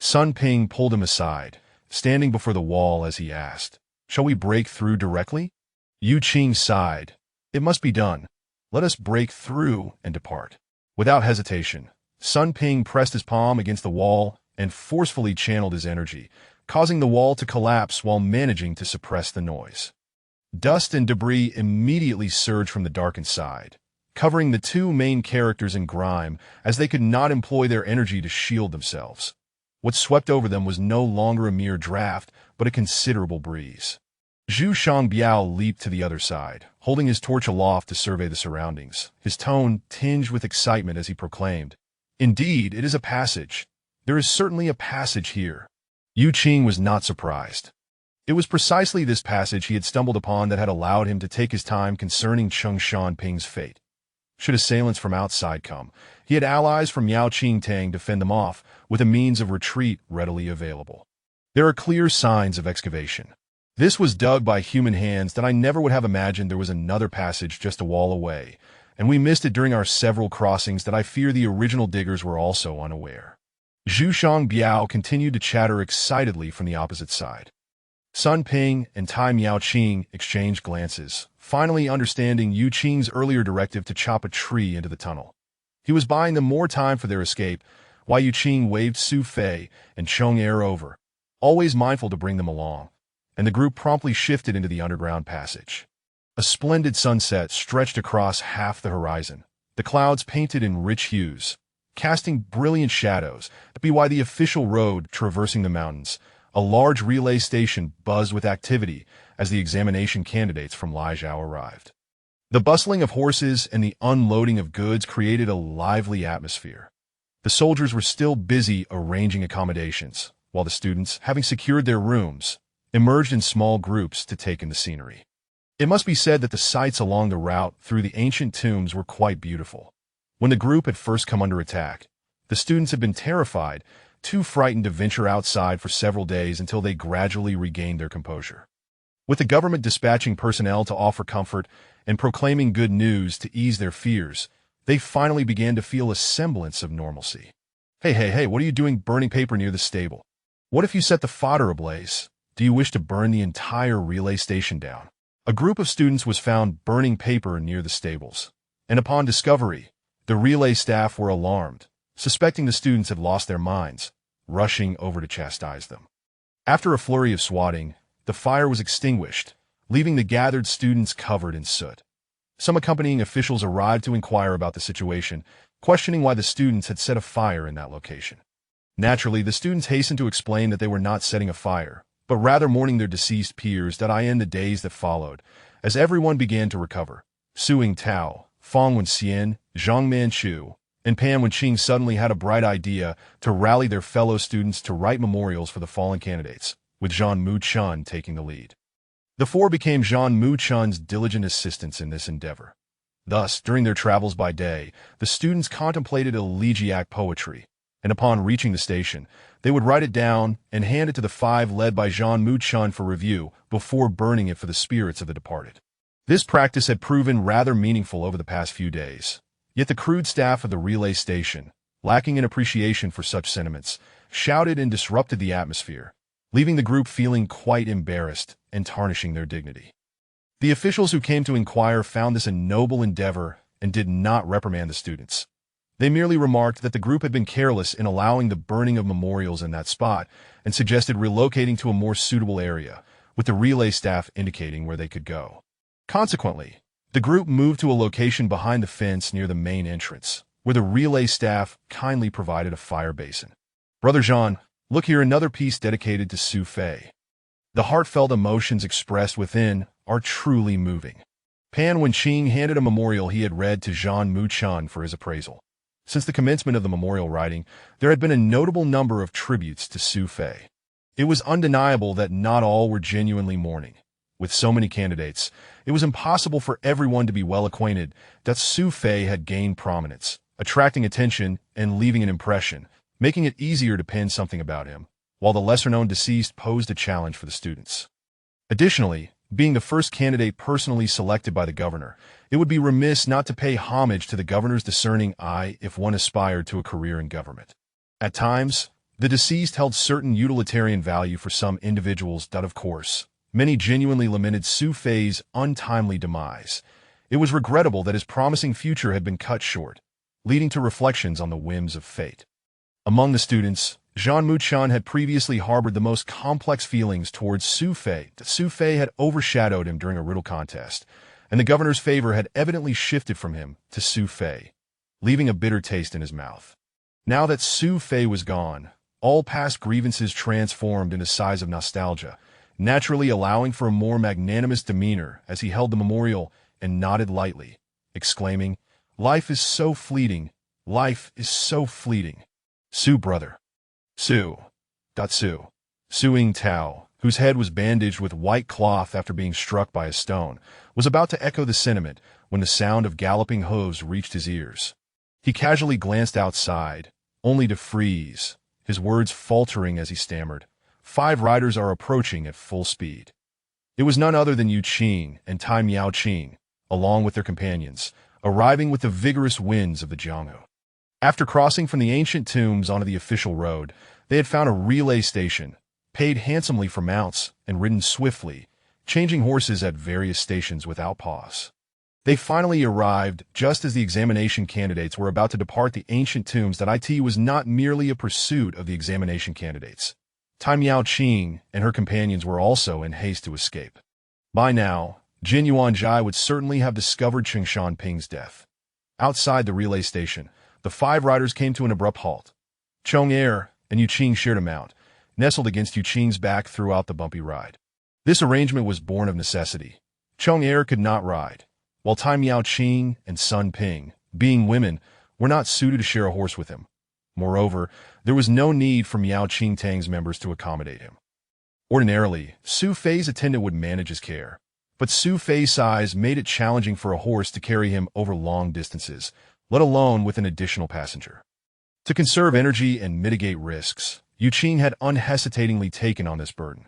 Sun Ping pulled him aside, standing before the wall as he asked, "Shall we break through directly?" Yu Qing sighed. "It must be done. Let us break through and depart." Without hesitation, Sun Ping pressed his palm against the wall and forcefully channeled his energy, causing the wall to collapse while managing to suppress the noise. Dust and debris immediately surged from the darkened side, covering the two main characters in grime as they could not employ their energy to shield themselves. What swept over them was no longer a mere draft, but a considerable breeze. Zhu Shangbiao leaped to the other side, holding his torch aloft to survey the surroundings, his tone tinged with excitement as he proclaimed, "Indeed, it is a passage. There is certainly a passage here." Yu Qing was not surprised. It was precisely this passage he had stumbled upon that had allowed him to take his time concerning Cheng Shan Ping's fate. Should assailants from outside come, he had allies from Yao Qingtang to fend them off, with a means of retreat readily available. There are clear signs of excavation. This was dug by human hands that I never would have imagined there was another passage just a wall away, and we missed it during our several crossings that I fear the original diggers were also unaware. Zhu Shangbiao continued to chatter excitedly from the opposite side. Sun Ping and Tai Miaoqing exchanged glances, finally understanding Yu Qing's earlier directive to chop a tree into the tunnel. He was buying them more time for their escape, while Yu Qing waved Su Fei and Cheng Er over, always mindful to bring them along, and the group promptly shifted into the underground passage. A splendid sunset stretched across half the horizon, the clouds painted in rich hues, casting brilliant shadows by the official road traversing the mountains. A large relay station buzzed with activity as the examination candidates from Lijiao arrived. The bustling of horses and the unloading of goods created a lively atmosphere. The soldiers were still busy arranging accommodations, while the students, having secured their rooms, emerged in small groups to take in the scenery. It must be said that the sights along the route through the ancient tombs were quite beautiful. When the group had first come under attack, the students had been terrified, too frightened to venture outside for several days until they gradually regained their composure. With the government dispatching personnel to offer comfort and proclaiming good news to ease their fears, they finally began to feel a semblance of normalcy. Hey, what are you doing burning paper near the stable? What if you set the fodder ablaze? Do you wish to burn the entire relay station down?" A group of students was found burning paper near the stables, and upon discovery, the relay staff were alarmed, suspecting the students had lost their minds, rushing over to chastise them. After a flurry of swatting, the fire was extinguished, leaving the gathered students covered in soot. Some accompanying officials arrived to inquire about the situation, questioning why the students had set a fire in that location. Naturally, the students hastened to explain that they were not setting a fire, but rather mourning their deceased peers that in the days that followed, as everyone began to recover. Suing Tao, Fong Wenxian, Zhang Manchu, and Pan Wenqing suddenly had a bright idea to rally their fellow students to write memorials for the fallen candidates, with Zhang Mu-chun taking the lead. The four became Zhang Mu-chun's diligent assistants in this endeavor. Thus, during their travels by day, the students contemplated elegiac poetry, and upon reaching the station, they would write it down and hand it to the five led by Zhang Mu-chun for review before burning it for the spirits of the departed. This practice had proven rather meaningful over the past few days. Yet the crude staff of the relay station, lacking in appreciation for such sentiments, shouted and disrupted the atmosphere, leaving the group feeling quite embarrassed and tarnishing their dignity. The officials who came to inquire found this a noble endeavor and did not reprimand the students. They merely remarked that the group had been careless in allowing the burning of memorials in that spot and suggested relocating to a more suitable area, with the relay staff indicating where they could go. Consequently, the group moved to a location behind the fence near the main entrance, where the relay staff kindly provided a fire basin. "Brother Jean, look here, another piece dedicated to Su Fei. The heartfelt emotions expressed within are truly moving. Pan Wenqing handed a memorial he had read to Zhang Muchan for his appraisal. Since the commencement of the memorial writing, there had been a notable number of tributes to Su Fei. It was undeniable that not all were genuinely mourning. With so many candidates, it was impossible for everyone to be well acquainted that Su Fei had gained prominence, attracting attention and leaving an impression, making it easier to pin something about him, while the lesser-known deceased posed a challenge for the students. Additionally, being the first candidate personally selected by the governor, it would be remiss not to pay homage to the governor's discerning eye if one aspired to a career in government. At times, the deceased held certain utilitarian value for some individuals that, of course, many genuinely lamented Su Fei's untimely demise. It was regrettable that his promising future had been cut short, leading to reflections on the whims of fate. Among the students, Zhang Muchan had previously harbored the most complex feelings towards Su Fei, that Su Fei had overshadowed him during a riddle contest, and the governor's favor had evidently shifted from him to Su Fei, leaving a bitter taste in his mouth. Now that Su Fei was gone, all past grievances transformed into sighs of nostalgia, naturally allowing for a more magnanimous demeanor as he held the memorial and nodded lightly, exclaiming, "Life is so fleeting, life is so fleeting. Su brother." Su. Suing Tao, whose head was bandaged with white cloth after being struck by a stone, was about to echo the sentiment when the sound of galloping hooves reached his ears. He casually glanced outside, only to freeze, his words faltering as he stammered, "5 riders are approaching at full speed." It was none other than Yu Qing and Tai Miao-Qing, along with their companions, arriving with the vigorous winds of the Jianghu. After crossing from the ancient tombs onto the official road, they had found a relay station, paid handsomely for mounts, and ridden swiftly, changing horses at various stations without pause. They finally arrived just as the examination candidates were about to depart the ancient tombs. That it was not merely a pursuit of the examination candidates. Tai Miao-Qing and her companions were also in haste to escape. By now, Jin Yuanzhai would certainly have discovered Cheng Shanping's death. Outside the relay station, the 5 riders came to an abrupt halt. Chong Er and Yu Qing shared a mount, nestled against Yu Qing's back throughout the bumpy ride. This arrangement was born of necessity. Chong Er could not ride, while Tai Miao-Qing and Sun Ping, being women, were not suited to share a horse with him. Moreover, there was no need for Miao Qing Tang's members to accommodate him. Ordinarily, Su Fei's attendant would manage his care, but Su Fei's size made it challenging for a horse to carry him over long distances, let alone with an additional passenger. To conserve energy and mitigate risks, Yu Qing had unhesitatingly taken on this burden.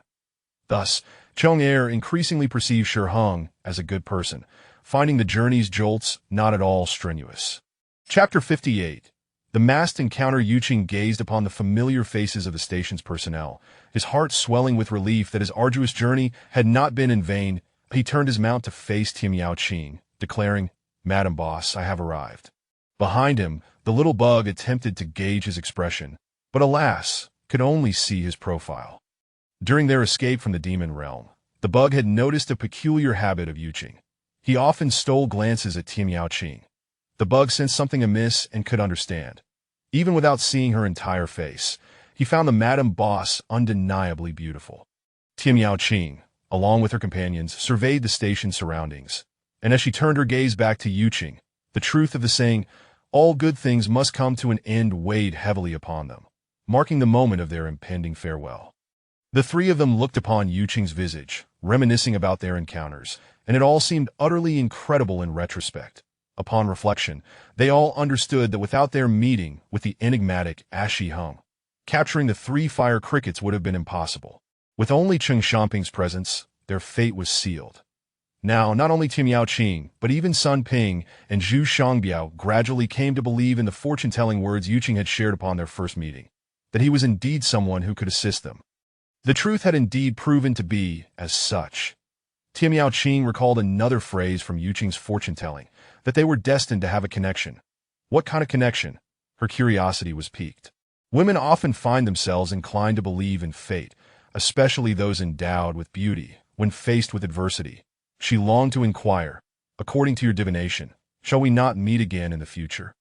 Thus, Chong Er increasingly perceived Shi Heng as a good person, finding the journey's jolts not at all strenuous. Chapter 58. The masked encounter. Yu Qing gazed upon the familiar faces of the station's personnel, his heart swelling with relief that his arduous journey had not been in vain. He turned his mount to face Tai Miao-Qing, declaring, "Madam Boss, I have arrived." Behind him, the little bug attempted to gauge his expression, but alas, could only see his profile. During their escape from the demon realm, the bug had noticed a peculiar habit of Yu Qing. He often stole glances at Tai Miao-Qing. The bug sensed something amiss and could understand. Even without seeing her entire face, he found the Madam Boss undeniably beautiful. Tai Miao-Qing, along with her companions, surveyed the station's surroundings, and as she turned her gaze back to Yu Qing, the truth of the saying, "All good things must come to an end," weighed heavily upon them, marking the moment of their impending farewell. The 3 of them looked upon Yu Qing's visage, reminiscing about their encounters, and it all seemed utterly incredible in retrospect. Upon reflection, they all understood that without their meeting with the enigmatic Shi Heng, capturing the 3 fire crickets would have been impossible. With only Cheng Shanping's presence, their fate was sealed. Now, not only Tai Miao-Qing, but even Sun Ping and Zhu Shangbiao gradually came to believe in the fortune-telling words Yu Qing had shared upon their first meeting, that he was indeed someone who could assist them. The truth had indeed proven to be as such. Tai Miao-Qing recalled another phrase from Yu Qing's fortune-telling, that they were destined to have a connection. What kind of connection? Her curiosity was piqued. Women often find themselves inclined to believe in fate, especially those endowed with beauty, when faced with adversity. She longed to inquire, "According to your divination, shall we not meet again in the future?"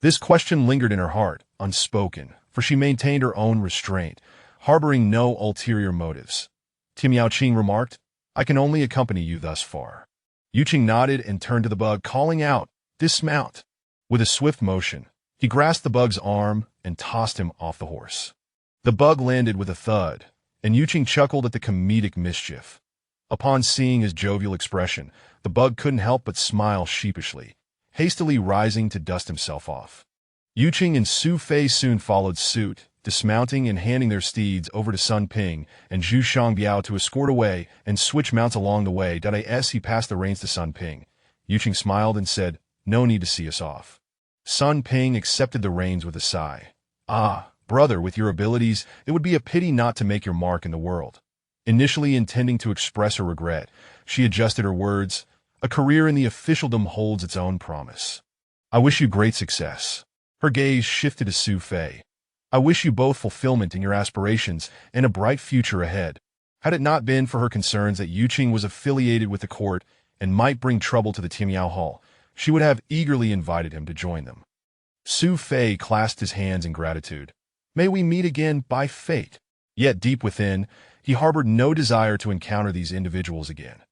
This question lingered in her heart, unspoken, for she maintained her own restraint, harboring no ulterior motives. Tai Miao-Qing remarked, "I can only accompany you thus far. Yuqing nodded and turned to the bug, calling out, "Dismount." With a swift motion, he grasped the bug's arm and tossed him off the horse. The bug landed with a thud, and Yuqing chuckled at the comedic mischief. Upon seeing his jovial expression, the bug couldn't help but smile sheepishly, hastily rising to dust himself off. Yuqing and Su Fei soon followed suit, dismounting and handing their steeds over to Sun Ping and Zhu Shangbiao to escort away and switch mounts along the way. As he passed the reins to Sun Ping, Yuqing smiled and said, "No need to see us off." Sun Ping accepted the reins with a sigh. "Ah, brother, with your abilities, it would be a pity not to make your mark in the world." Initially intending to express her regret, she adjusted her words. "A career in the officialdom holds its own promise. I wish you great success." Her gaze shifted to Su Fei. "I wish you both fulfillment in your aspirations and a bright future ahead." Had it not been for her concerns that Yuqing was affiliated with the court and might bring trouble to the Timiao Hall, she would have eagerly invited him to join them. Su Fei clasped his hands in gratitude. "May we meet again by fate." Yet deep within, he harbored no desire to encounter these individuals again.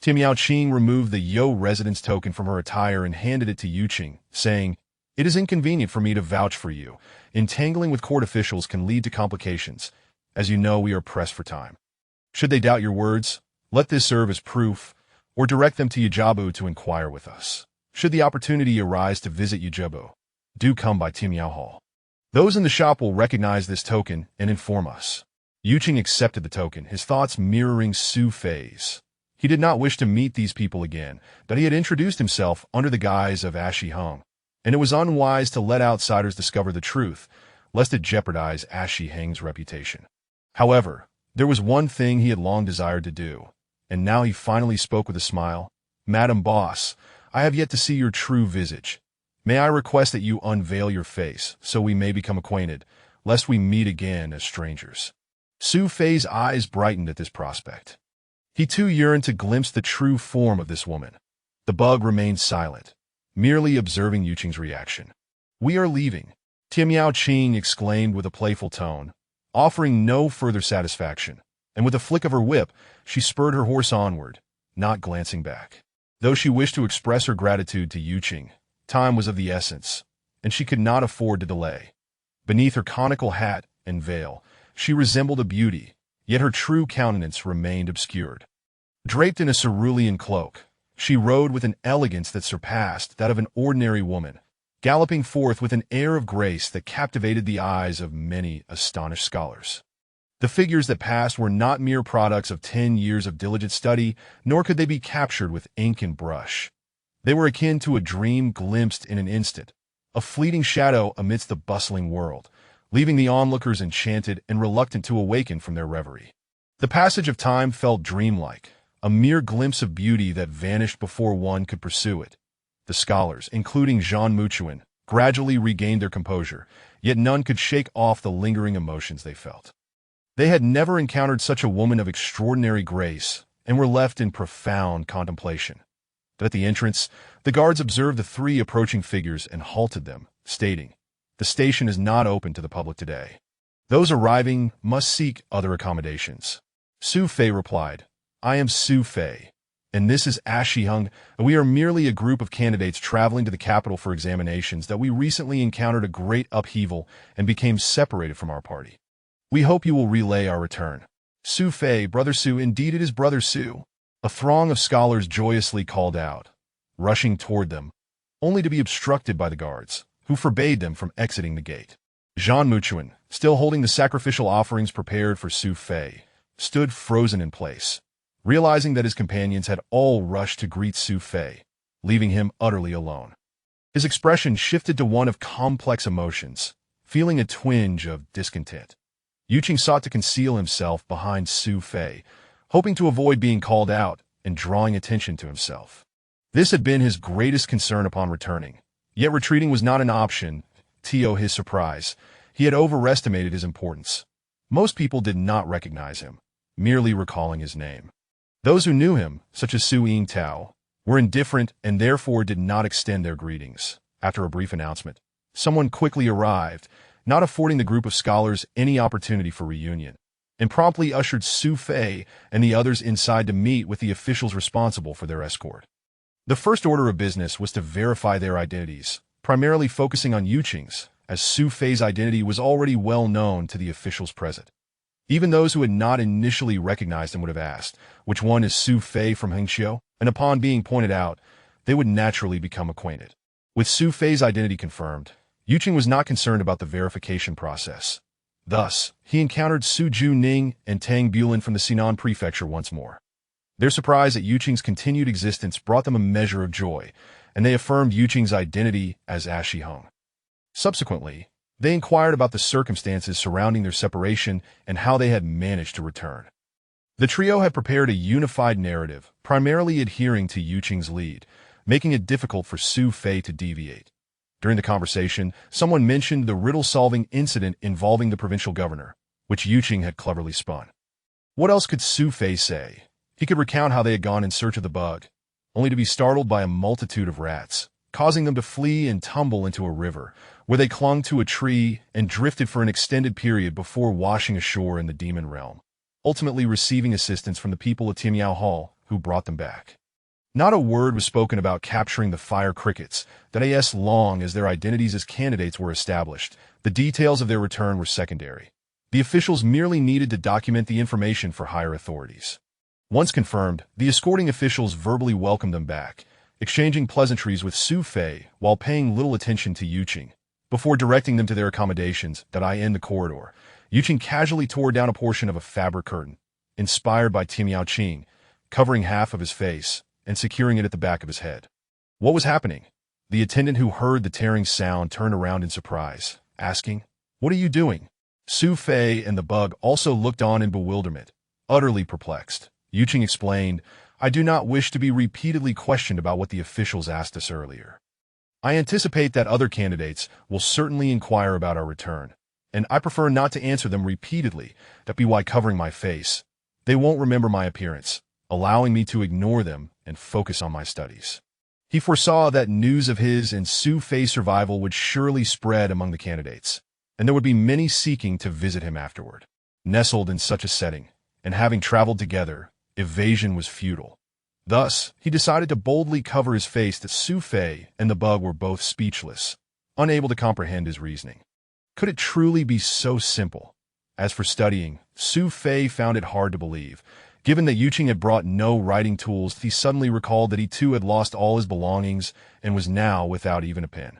Timiao Qing removed the Yo residence token from her attire and handed it to Yuqing, saying, "It is inconvenient for me to vouch for you. Entangling with court officials can lead to complications. As you know, we are pressed for time. Should they doubt your words, let this serve as proof, or direct them to Yajabu to inquire with us. Should the opportunity arise to visit Yajabu, do come by Timiao Hall. Those in the shop will recognize this token and inform us." Yuqing accepted the token, his thoughts mirroring Su Fei's. He did not wish to meet these people again, but he had introduced himself under the guise of Ashi Heng, and it was unwise to let outsiders discover the truth, lest it jeopardize Ashi Heng's reputation. However, there was one thing he had long desired to do, and now he finally spoke with a smile. "Madam Boss, I have yet to see your true visage. May I request that you unveil your face, so we may become acquainted, lest we meet again as strangers?" Su Fei's eyes brightened at this prospect. He too yearned to glimpse the true form of this woman. The bug remained silent, merely observing Yuqing's reaction. "We are leaving," Timiao Qing exclaimed with a playful tone, offering no further satisfaction, and with a flick of her whip, she spurred her horse onward, not glancing back. Though she wished to express her gratitude to Yuqing, time was of the essence, and she could not afford to delay. Beneath her conical hat and veil, she resembled a beauty, yet her true countenance remained obscured. Draped in a cerulean cloak, she rode with an elegance that surpassed that of an ordinary woman, galloping forth with an air of grace that captivated the eyes of many astonished scholars. The figures that passed were not mere products of 10 years of diligent study, nor could they be captured with ink and brush. They were akin to a dream glimpsed in an instant, a fleeting shadow amidst the bustling world, leaving the onlookers enchanted and reluctant to awaken from their reverie. The passage of time felt dreamlike, a mere glimpse of beauty that vanished before one could pursue it. The scholars, including Zhang Muchuan, gradually regained their composure, yet none could shake off the lingering emotions they felt. They had never encountered such a woman of extraordinary grace and were left in profound contemplation. But at the entrance, the guards observed the 3 approaching figures and halted them, stating, "The station is not open to the public today. Those arriving must seek other accommodations." Su Fei replied, "I am Su Fei, and this is Ashi Heng. We are merely a group of candidates traveling to the capital for examinations that we recently encountered a great upheaval and became separated from our party. We hope you will relay our return." "Su Fei, Brother Su, indeed it is Brother Su," a throng of scholars joyously called out, rushing toward them, only to be obstructed by the guards, who forbade them from exiting the gate. Zhang Muchuan, still holding the sacrificial offerings prepared for Su Fei, stood frozen in place, realizing that his companions had all rushed to greet Su Fei, leaving him utterly alone. His expression shifted to one of complex emotions, feeling a twinge of discontent. Yuqing sought to conceal himself behind Su Fei, hoping to avoid being called out and drawing attention to himself. This had been his greatest concern upon returning, yet retreating was not an option. To his surprise, he had overestimated his importance. Most people did not recognize him, merely recalling his name. Those who knew him, such as Su Yingtao, were indifferent and therefore did not extend their greetings. After a brief announcement, someone quickly arrived, not affording the group of scholars any opportunity for reunion, and promptly ushered Su Fei and the others inside to meet with the officials responsible for their escort. The first order of business was to verify their identities, primarily focusing on Yuqing's, as Su Fei's identity was already well known to the officials present. Even those who had not initially recognized him would have asked, which one is Su Fei from Hengqiu? And upon being pointed out, they would naturally become acquainted. With Su Fei's identity confirmed, Yuqing was not concerned about the verification process. Thus, he encountered Su Juning and Tang Bulin from the Sinan prefecture once more. Their surprise at Yuqing's continued existence brought them a measure of joy, and they affirmed Yuqing's identity as Ashihong. Subsequently, they inquired about the circumstances surrounding their separation and how they had managed to return. The trio had prepared a unified narrative, primarily adhering to Yuqing's lead, making it difficult for Su Fei to deviate. During the conversation, someone mentioned the riddle-solving incident involving the provincial governor, which Yuqing had cleverly spun. What else could Su Fei say? He could recount how they had gone in search of the bug, only to be startled by a multitude of rats, causing them to flee and tumble into a river, where they clung to a tree and drifted for an extended period before washing ashore in the demon realm, ultimately receiving assistance from the people of Timiao Hall, who brought them back. Not a word was spoken about capturing the fire crickets, that as long as their identities as candidates were established, the details of their return were secondary. The officials merely needed to document the information for higher authorities. Once confirmed, the escorting officials verbally welcomed them back, exchanging pleasantries with Su Fei while paying little attention to Yuqing. Before directing them to their accommodations that in the corridor, Yuqing casually tore down a portion of a fabric curtain, inspired by Timiao Qing, covering half of his face and securing it at the back of his head. What was happening? The attendant who heard the tearing sound turned around in surprise, asking, "What are you doing?" Su Fei and the bug also looked on in bewilderment, utterly perplexed. Yuqing explained, "I do not wish to be repeatedly questioned about what the officials asked us earlier. I anticipate that other candidates will certainly inquire about our return, and I prefer not to answer them repeatedly, that be why covering my face. They won't remember my appearance, allowing me to ignore them and focus on my studies." He foresaw that news of his and Su Fei's survival would surely spread among the candidates, and there would be many seeking to visit him afterward. Nestled in such a setting, and having traveled together, evasion was futile. Thus, he decided to boldly cover his face that Su Fei and the bug were both speechless, unable to comprehend his reasoning. Could it truly be so simple? As for studying, Su Fei found it hard to believe. Given that Yuqing had brought no writing tools, he suddenly recalled that he too had lost all his belongings and was now without even a pen.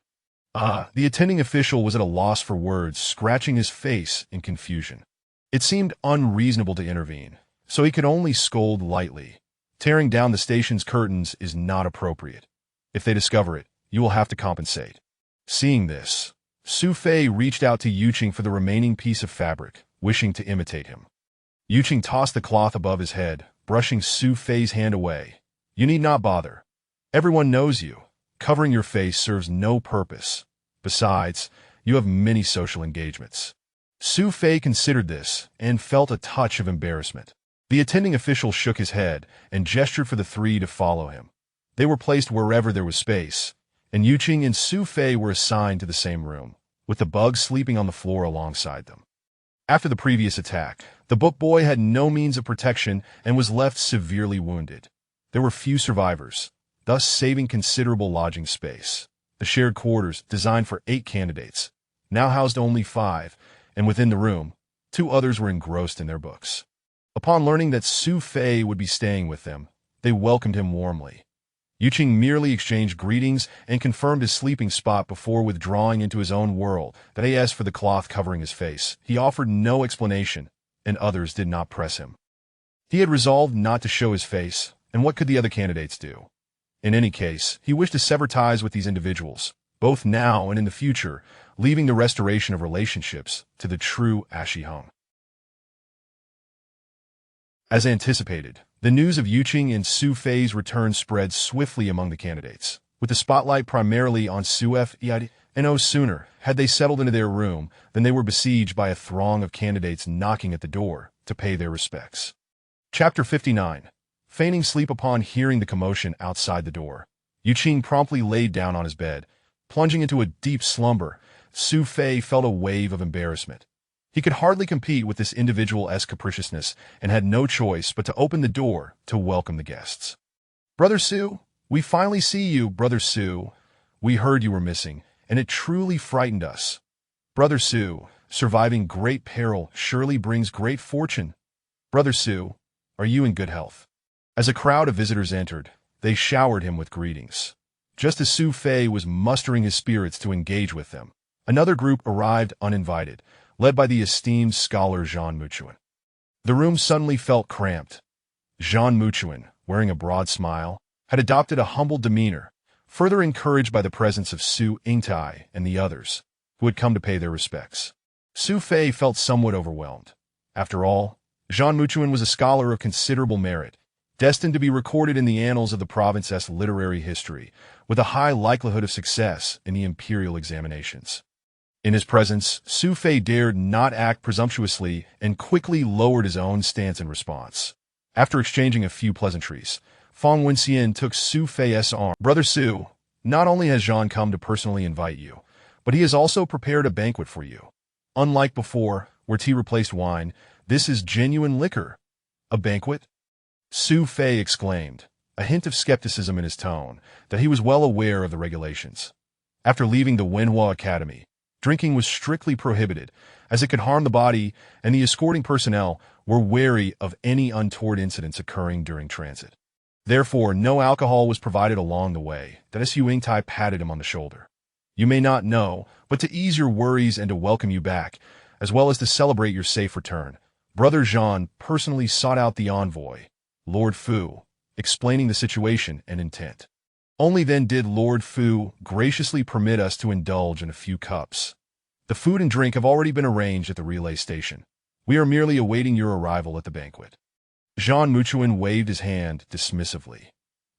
The attending official was at a loss for words, scratching his face in confusion. It seemed unreasonable to intervene, so he could only scold lightly. Tearing down the station's curtains is not appropriate. If they discover it, you will have to compensate. Seeing this, Su Fei reached out to Yuqing for the remaining piece of fabric, wishing to imitate him. Yuqing tossed the cloth above his head, brushing Su Fei's hand away. "You need not bother. Everyone knows you. Covering your face serves no purpose. Besides, you have many social engagements." Su Fei considered this and felt a touch of embarrassment. The attending official shook his head and gestured for the three to follow him. They were placed wherever there was space, and Yuqing and Su Fei were assigned to the same room, with the bug sleeping on the floor alongside them. After the previous attack, the book boy had no means of protection and was left severely wounded. There were few survivors, thus saving considerable lodging space. The shared quarters, designed for 8 candidates, now housed only 5, and within the room, 2 others were engrossed in their books. Upon learning that Su Fei would be staying with them, they welcomed him warmly. Yuqing merely exchanged greetings and confirmed his sleeping spot before withdrawing into his own world. That as for the cloth covering his face, he offered no explanation, and others did not press him. He had resolved not to show his face, and what could the other candidates do? In any case, he wished to sever ties with these individuals, both now and in the future, leaving the restoration of relationships to the true Ashihong. As anticipated, the news of Yuqing and Su Fei's return spread swiftly among the candidates, with the spotlight primarily on Su Fei, and no sooner had they settled into their room than they were besieged by a throng of candidates knocking at the door to pay their respects. Chapter 59. Feigning sleep upon hearing the commotion outside the door, Yuqing promptly laid down on his bed. Plunging into a deep slumber, Su Fei felt a wave of embarrassment. He could hardly compete with this individual's capriciousness and had no choice but to open the door to welcome the guests. "Brother Su, "We finally see you, Brother Su. We heard you were missing, and it truly frightened us. Brother Su, surviving great peril surely brings great fortune. Brother Su, are you in good health?" As a crowd of visitors entered, they showered him with greetings. Just as Su Fei was mustering his spirits to engage with them, another group arrived uninvited, led by the esteemed scholar Zhang Muchuan. The room suddenly felt cramped. Zhang Muchuan, wearing a broad smile, had adopted a humble demeanor, further encouraged by the presence of Su Yingtai and the others, who had come to pay their respects. Su Fei felt somewhat overwhelmed. After all, Zhang Muchuan was a scholar of considerable merit, destined to be recorded in the annals of the province's literary history, with a high likelihood of success in the imperial examinations. In his presence, Su Fei dared not act presumptuously and quickly lowered his own stance in response. After exchanging a few pleasantries, Fong Wenxian took Su Fei's arm. "Brother Su, not only has Zhang come to personally invite you, but he has also prepared a banquet for you. Unlike before, where tea replaced wine, this is genuine liquor." "A banquet?" Su Fei exclaimed, a hint of skepticism in his tone, that he was well aware of the regulations. After leaving the Wenhua Academy, drinking was strictly prohibited, as it could harm the body, and the escorting personnel were wary of any untoward incidents occurring during transit. Therefore, no alcohol was provided along the way. That Su Yingtai patted him on the shoulder. "You may not know, but to ease your worries and to welcome you back, as well as to celebrate your safe return, Brother Zhang personally sought out the envoy, Lord Fu, explaining the situation and intent. Only then did Lord Fu graciously permit us to indulge in a few cups. The food and drink have already been arranged at the relay station. We are merely awaiting your arrival at the banquet." Zhang Muchuan waved his hand dismissively.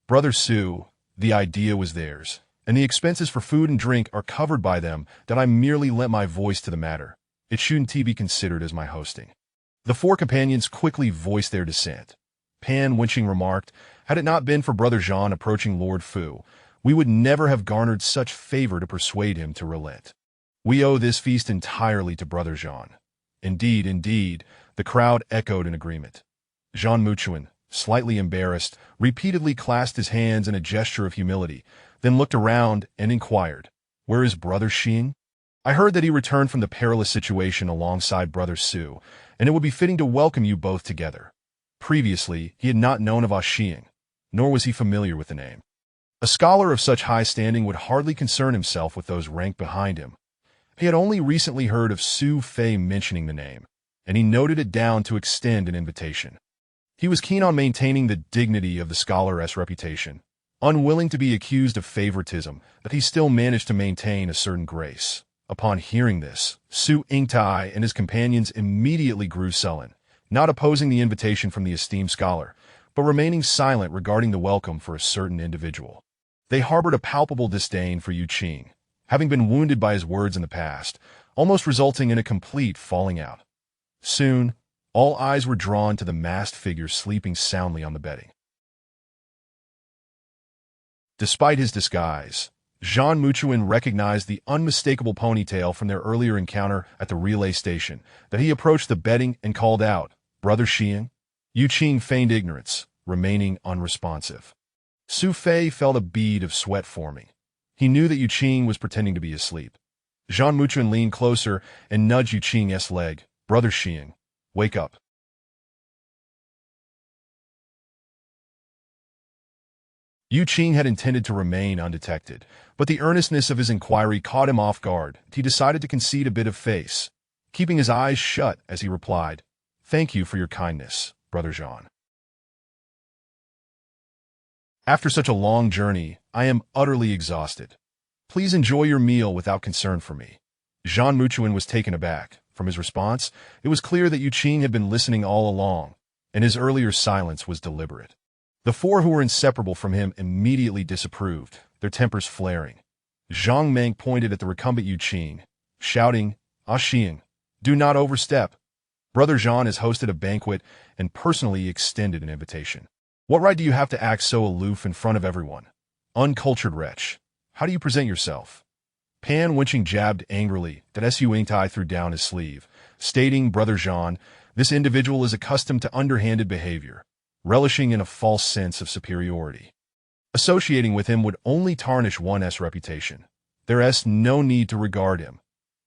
"Brother Su, the idea was theirs, and the expenses for food and drink are covered by them, that I merely lent my voice to the matter. It shouldn't be considered as my hosting." The four companions quickly voiced their dissent. Pan Wenqing remarked, "Had it not been for Brother Zhang approaching Lord Fu, we would never have garnered such favor to persuade him to relent. We owe this feast entirely to Brother Zhang." "Indeed, indeed," the crowd echoed in agreement. Zhang Muchuan, slightly embarrassed, repeatedly clasped his hands in a gesture of humility, then looked around and inquired, "Where is Brother Xing? I heard that he returned from the perilous situation alongside Brother Su, and it would be fitting to welcome you both together." Previously, he had not known of Xing, nor was he familiar with the name. A scholar of such high standing would hardly concern himself with those ranked behind him. He had only recently heard of Su Fei mentioning the name, and he noted it down to extend an invitation. He was keen on maintaining the dignity of the scholar's reputation, unwilling to be accused of favoritism, but he still managed to maintain a certain grace. Upon hearing this, Su Yingtai and his companions immediately grew sullen, not opposing the invitation from the esteemed scholar, but remaining silent regarding the welcome for a certain individual. They harbored a palpable disdain for Yu Qing, having been wounded by his words in the past, almost resulting in a complete falling out. Soon, all eyes were drawn to the masked figure sleeping soundly on the bedding. Despite his disguise, Zhang Muchuan recognized the unmistakable ponytail from their earlier encounter at the relay station, that he approached the bedding and called out, "Brother Xing?" Yu Qing feigned ignorance, remaining unresponsive. Su Fei felt a bead of sweat forming. He knew that Yu Qing was pretending to be asleep. Zhang Muchuan leaned closer and nudged Yu Qing's leg. "Brother Xing, wake up." Yu Qing had intended to remain undetected, but the earnestness of his inquiry caught him off guard. He decided to concede a bit of face, keeping his eyes shut as he replied, "Thank you for your kindness, Brother Zhang. After such a long journey, I am utterly exhausted. Please enjoy your meal without concern for me." Zhang Muchuan was taken aback. From his response, it was clear that Yu Qing had been listening all along, and his earlier silence was deliberate. The four who were inseparable from him immediately disapproved, their tempers flaring. Zhang Meng pointed at the recumbent Yu Qing, shouting, "Xing, do not overstep. Brother Zhang has hosted a banquet and personally extended an invitation. What right do you have to act so aloof in front of everyone? Uncultured wretch, how do you present yourself?" Pan Wenqing jabbed angrily that Su Yingtai threw down his sleeve, stating, "Brother Zhang, this individual is accustomed to underhanded behavior, relishing in a false sense of superiority." Associating with him would only tarnish one's reputation. There's no need to regard him.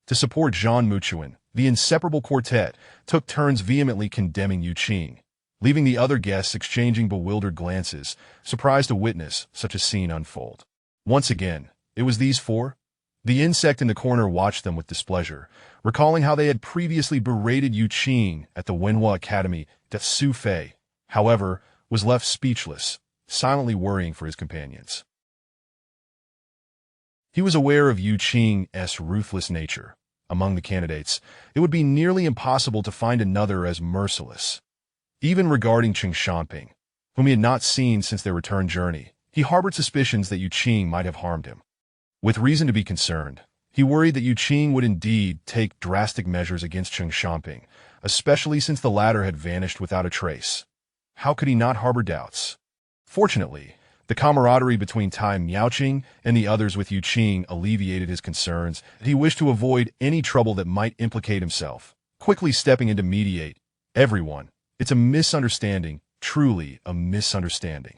To support Jean Muchuan, the inseparable quartet took turns vehemently condemning Yu Qing, leaving the other guests exchanging bewildered glances, surprised to witness such a scene unfold. Once again, it was these four. The insect in the corner watched them with displeasure, recalling how they had previously berated Yu Qing at the Wenhua Academy. That Su Fei, however, was left speechless, silently worrying for his companions. He was aware of Yu Qing's ruthless nature. Among the candidates, it would be nearly impossible to find another as merciless. Even regarding Qing Shanping, whom he had not seen since their return journey, he harbored suspicions that Yu Qing might have harmed him. With reason to be concerned, he worried that Yu Qing would indeed take drastic measures against Qing Shanping, especially since the latter had vanished without a trace. How could he not harbor doubts? Fortunately, the camaraderie between Tai Miaoqing and the others with Yu Qing alleviated his concerns. He wished to avoid any trouble that might implicate himself, quickly stepping in to mediate. Everyone, it's a misunderstanding, truly a misunderstanding.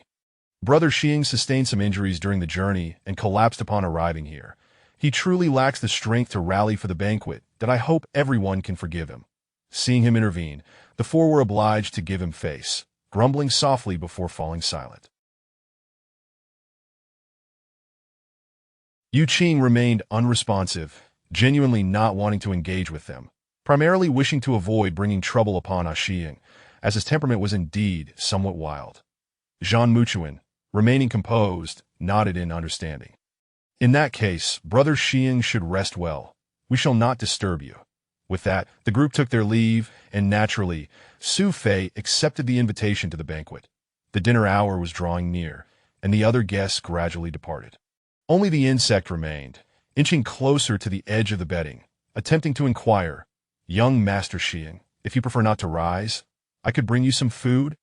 Brother Xing sustained some injuries during the journey and collapsed upon arriving here. He truly lacks the strength to rally for the banquet that I hope everyone can forgive him. Seeing him intervene, the four were obliged to give him face, grumbling softly before falling silent. Yu Qing remained unresponsive, genuinely not wanting to engage with them, primarily wishing to avoid bringing trouble upon Xing, as his temperament was indeed somewhat wild. Jean Muchuan, remaining composed, nodded in understanding. In that case, Brother Xing should rest well. We shall not disturb you. With that, the group took their leave, and naturally, Su Fei accepted the invitation to the banquet. The dinner hour was drawing near, and the other guests gradually departed. Only the insect remained, inching closer to the edge of the bedding, attempting to inquire, "Young Master Xing, if you prefer not to rise, I could bring you some food?"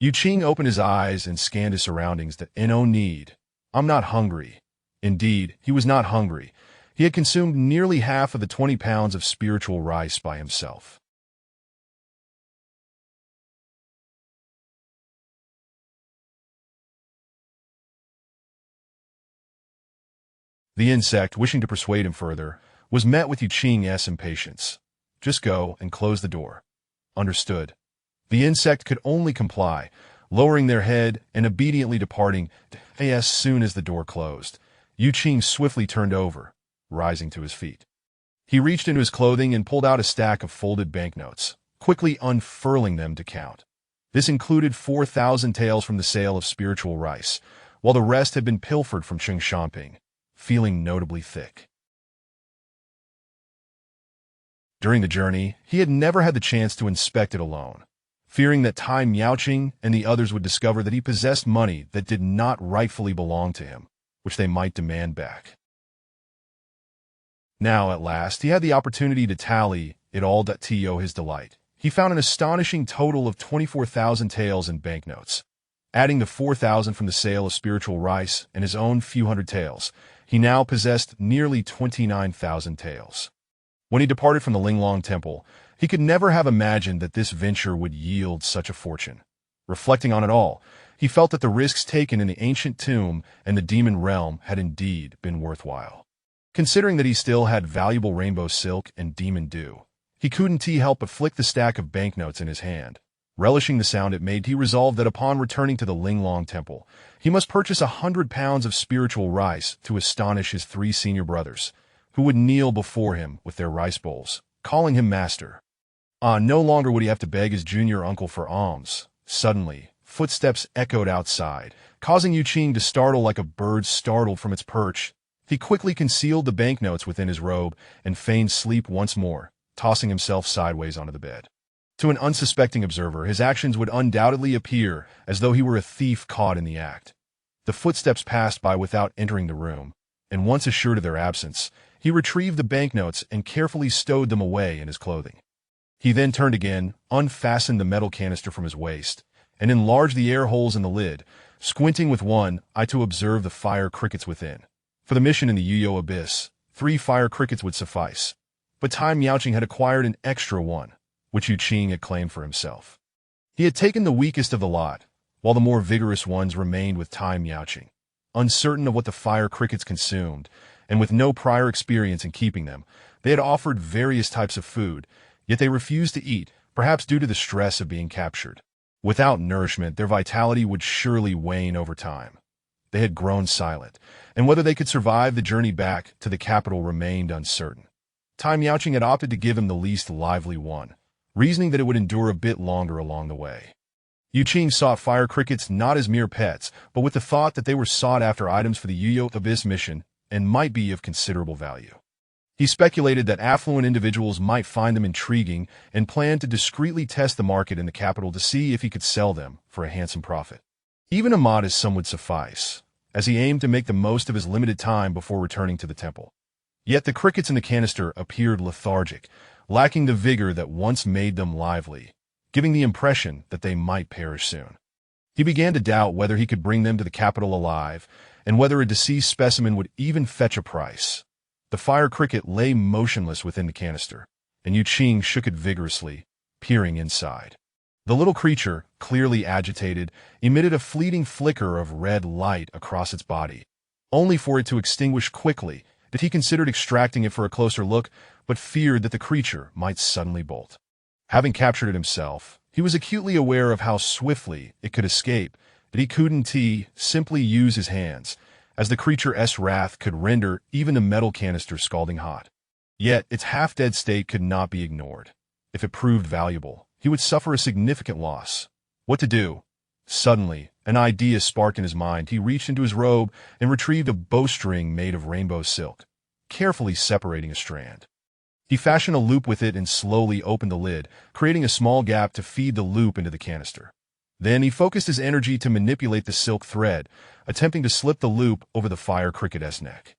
Yu Qing opened his eyes and scanned his surroundings. That no need. I'm not hungry. Indeed, he was not hungry. He had consumed nearly half of the 20 pounds of spiritual rice by himself. The insect, wishing to persuade him further, was met with Yu Qing's impatience. "Just go and close the door." "Understood." The insect could only comply, lowering their head and obediently departing. As soon as the door closed, Yu Qing swiftly turned over, rising to his feet. He reached into his clothing and pulled out a stack of folded banknotes, quickly unfurling them to count. This included 4,000 taels from the sale of spiritual rice, while the rest had been pilfered from Qing Shanping, feeling notably thick. During the journey, he had never had the chance to inspect it alone, fearing that Tai Miaoqing and the others would discover that he possessed money that did not rightfully belong to him, which they might demand back. Now, at last, he had the opportunity to tally it all. To his delight, he found an astonishing total of 24,000 taels in banknotes. Adding the 4,000 from the sale of spiritual rice and his own few hundred taels, he now possessed nearly 29,000 taels. When he departed from the Linglong Temple, he could never have imagined that this venture would yield such a fortune. Reflecting on it all, he felt that the risks taken in the ancient tomb and the demon realm had indeed been worthwhile. Considering that he still had valuable rainbow silk and demon dew, he couldn't help but flick the stack of banknotes in his hand. Relishing the sound it made, he resolved that upon returning to the Linglong Temple, he must purchase 100 pounds of spiritual rice to astonish his 3 senior brothers, who would kneel before him with their rice bowls, calling him master. No longer would he have to beg his junior uncle for alms. Suddenly, footsteps echoed outside, causing Yu Qing to startle like a bird startled from its perch. He quickly concealed the banknotes within his robe and feigned sleep once more, tossing himself sideways onto the bed. To an unsuspecting observer, his actions would undoubtedly appear as though he were a thief caught in the act. The footsteps passed by without entering the room, and once assured of their absence, he retrieved the banknotes and carefully stowed them away in his clothing. He then turned again, unfastened the metal canister from his waist, and enlarged the air holes in the lid, squinting with one eye to observe the fire crickets within. For the mission in the Yuyo Abyss, 3 fire crickets would suffice, but Tai Miaoqing had acquired an extra one, which Yu Qing had claimed for himself. He had taken the weakest of the lot, while the more vigorous ones remained with time meowing. Uncertain of what the fire crickets consumed, and with no prior experience in keeping them, they had offered various types of food, yet they refused to eat, perhaps due to the stress of being captured. Without nourishment, their vitality would surely wane over time. They had grown silent, and whether they could survive the journey back to the capital remained uncertain. Time Yauching had opted to give him the least lively one, reasoning that it would endure a bit longer along the way. Yuqing sought fire crickets not as mere pets, but with the thought that they were sought-after items for the Yuyo Abyss mission and might be of considerable value. He speculated that affluent individuals might find them intriguing and planned to discreetly test the market in the capital to see if he could sell them for a handsome profit. Even a modest sum would suffice, as he aimed to make the most of his limited time before returning to the temple. Yet the crickets in the canister appeared lethargic, lacking the vigor that once made them lively, giving the impression that they might perish soon. He began to doubt whether he could bring them to the capital alive, and whether a deceased specimen would even fetch a price. The fire cricket lay motionless within the canister, and Yuqing shook it vigorously, peering inside. The little creature, clearly agitated, emitted a fleeting flicker of red light across its body, only for it to extinguish quickly. That he considered extracting it for a closer look, but feared that the creature might suddenly bolt. Having captured it himself, he was acutely aware of how swiftly it could escape, that he couldn't simply use his hands, as the creature's wrath could render even the metal canister scalding hot. Yet its half-dead state could not be ignored. If it proved valuable, he would suffer a significant loss. What to do? Suddenly, an idea sparked in his mind. He reached into his robe and retrieved a bowstring made of rainbow silk, carefully separating a strand. He fashioned a loop with it and slowly opened the lid, creating a small gap to feed the loop into the canister. Then he focused his energy to manipulate the silk thread, attempting to slip the loop over the fire cricket's neck.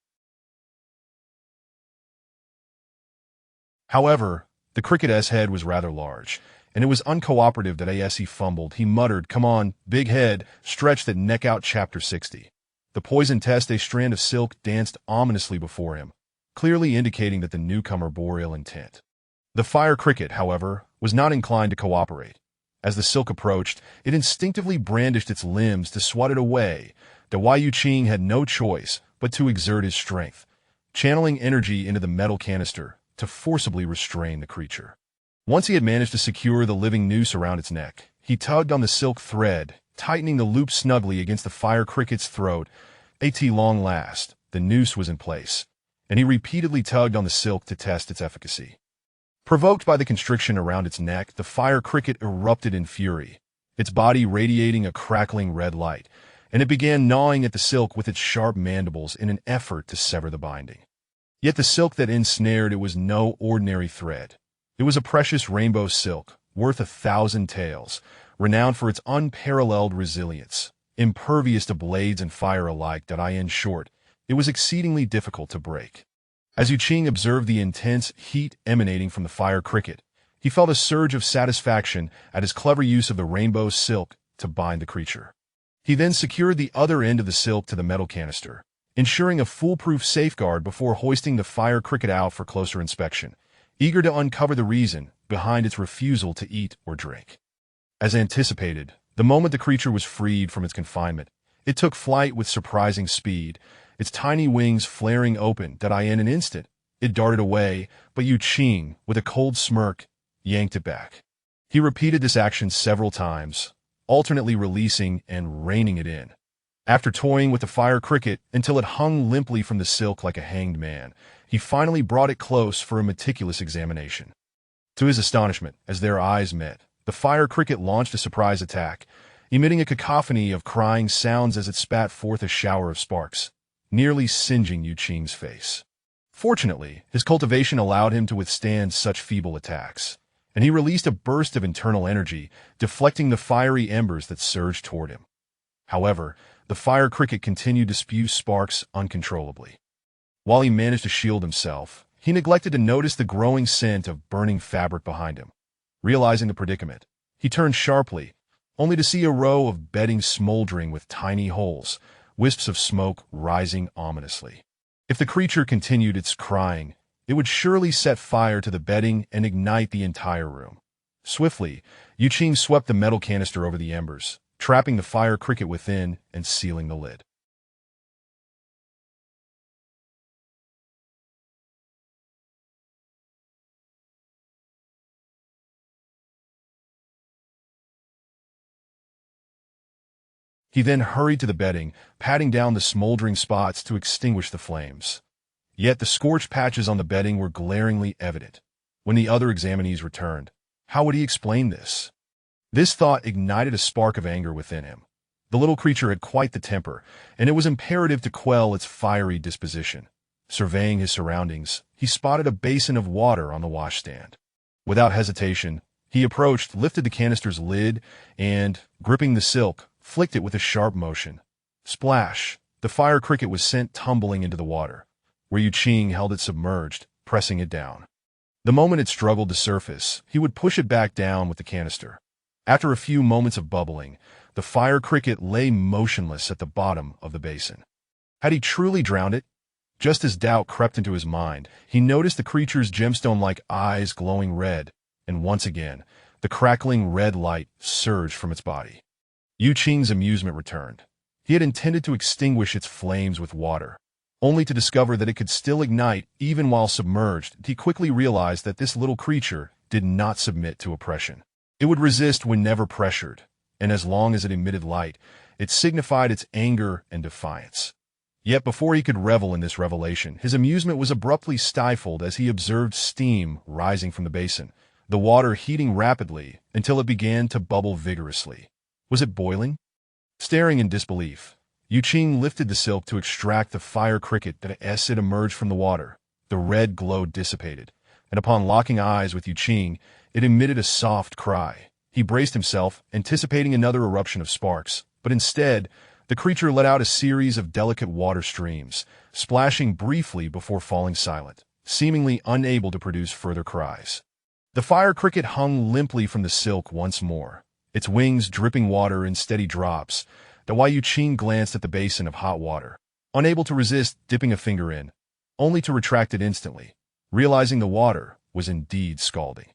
However, the cricket's head was rather large, and it was uncooperative that as he fumbled, he muttered, "Come on, big head, stretch that neck out." Chapter 60. The poison test, a strand of silk danced ominously before him, clearly indicating that the newcomer bore ill intent. The fire cricket, however, was not inclined to cooperate. As the silk approached, it instinctively brandished its limbs to swat it away. The Yuqing had no choice but to exert his strength, channeling energy into the metal canister to forcibly restrain the creature. Once he had managed to secure the living noose around its neck, he tugged on the silk thread, tightening the loop snugly against the fire cricket's throat. At long last, the noose was in place, and he repeatedly tugged on the silk to test its efficacy. Provoked by the constriction around its neck, the fire cricket erupted in fury, its body radiating a crackling red light, and it began gnawing at the silk with its sharp mandibles in an effort to sever the binding. Yet the silk that ensnared it was no ordinary thread. It was a precious rainbow silk, worth 1,000 taels, renowned for its unparalleled resilience, impervious to blades and fire alike. In short, it was exceedingly difficult to break. As Yuqing observed the intense heat emanating from the fire cricket, he felt a surge of satisfaction at his clever use of the rainbow silk to bind the creature. He then secured the other end of the silk to the metal canister, ensuring a foolproof safeguard before hoisting the fire cricket out for closer inspection, eager to uncover the reason behind its refusal to eat or drink. As anticipated, the moment the creature was freed from its confinement, it took flight with surprising speed, its tiny wings flaring open. In an instant, it darted away, but Yuqing, with a cold smirk, yanked it back. He repeated this action several times, alternately releasing and reining it in. After toying with the fire cricket until it hung limply from the silk like a hanged man, he finally brought it close for a meticulous examination. To his astonishment, as their eyes met, the fire cricket launched a surprise attack, emitting a cacophony of crying sounds as it spat forth a shower of sparks, nearly singeing Yuqing's face. Fortunately, his cultivation allowed him to withstand such feeble attacks, and he released a burst of internal energy, deflecting the fiery embers that surged toward him. However, the fire cricket continued to spew sparks uncontrollably. While he managed to shield himself, he neglected to notice the growing scent of burning fabric behind him. Realizing the predicament, he turned sharply, only to see a row of bedding smoldering with tiny holes, wisps of smoke rising ominously. If the creature continued its crying, it would surely set fire to the bedding and ignite the entire room. Swiftly, Yu Qing swept the metal canister over the embers, trapping the fire cricket within and sealing the lid. He then hurried to the bedding, patting down the smoldering spots to extinguish the flames. Yet the scorched patches on the bedding were glaringly evident. When the other examinees returned, how would he explain this? This thought ignited a spark of anger within him. The little creature had quite the temper, and it was imperative to quell its fiery disposition. Surveying his surroundings, he spotted a basin of water on the washstand. Without hesitation, he approached, lifted the canister's lid, and, gripping the silk, flicked it with a sharp motion. Splash! The fire cricket was sent tumbling into the water, where Yu Qing held it submerged, pressing it down. The moment it struggled to surface, he would push it back down with the canister. After a few moments of bubbling, the fire cricket lay motionless at the bottom of the basin. Had he truly drowned it? Just as doubt crept into his mind, he noticed the creature's gemstone-like eyes glowing red, and once again, the crackling red light surged from its body. Yu Qing's amusement returned. He had intended to extinguish its flames with water, only to discover that it could still ignite even while submerged. He quickly realized that this little creature did not submit to oppression. It would resist when never pressured, and as long as it emitted light, it signified its anger and defiance. Yet before he could revel in this revelation, his amusement was abruptly stifled as he observed steam rising from the basin, the water heating rapidly until it began to bubble vigorously. Was it boiling? Staring in disbelief, Yu Qing lifted the silk to extract the fire cricket that as it emerged from the water. The red glow dissipated, and upon locking eyes with Yu Qing, it emitted a soft cry. He braced himself, anticipating another eruption of sparks, but instead, the creature let out a series of delicate water streams, splashing briefly before falling silent, seemingly unable to produce further cries. The fire cricket hung limply from the silk once more, its wings dripping water in steady drops, while Yu Qing glanced at the basin of hot water, unable to resist dipping a finger in, only to retract it instantly, realizing the water was indeed scalding.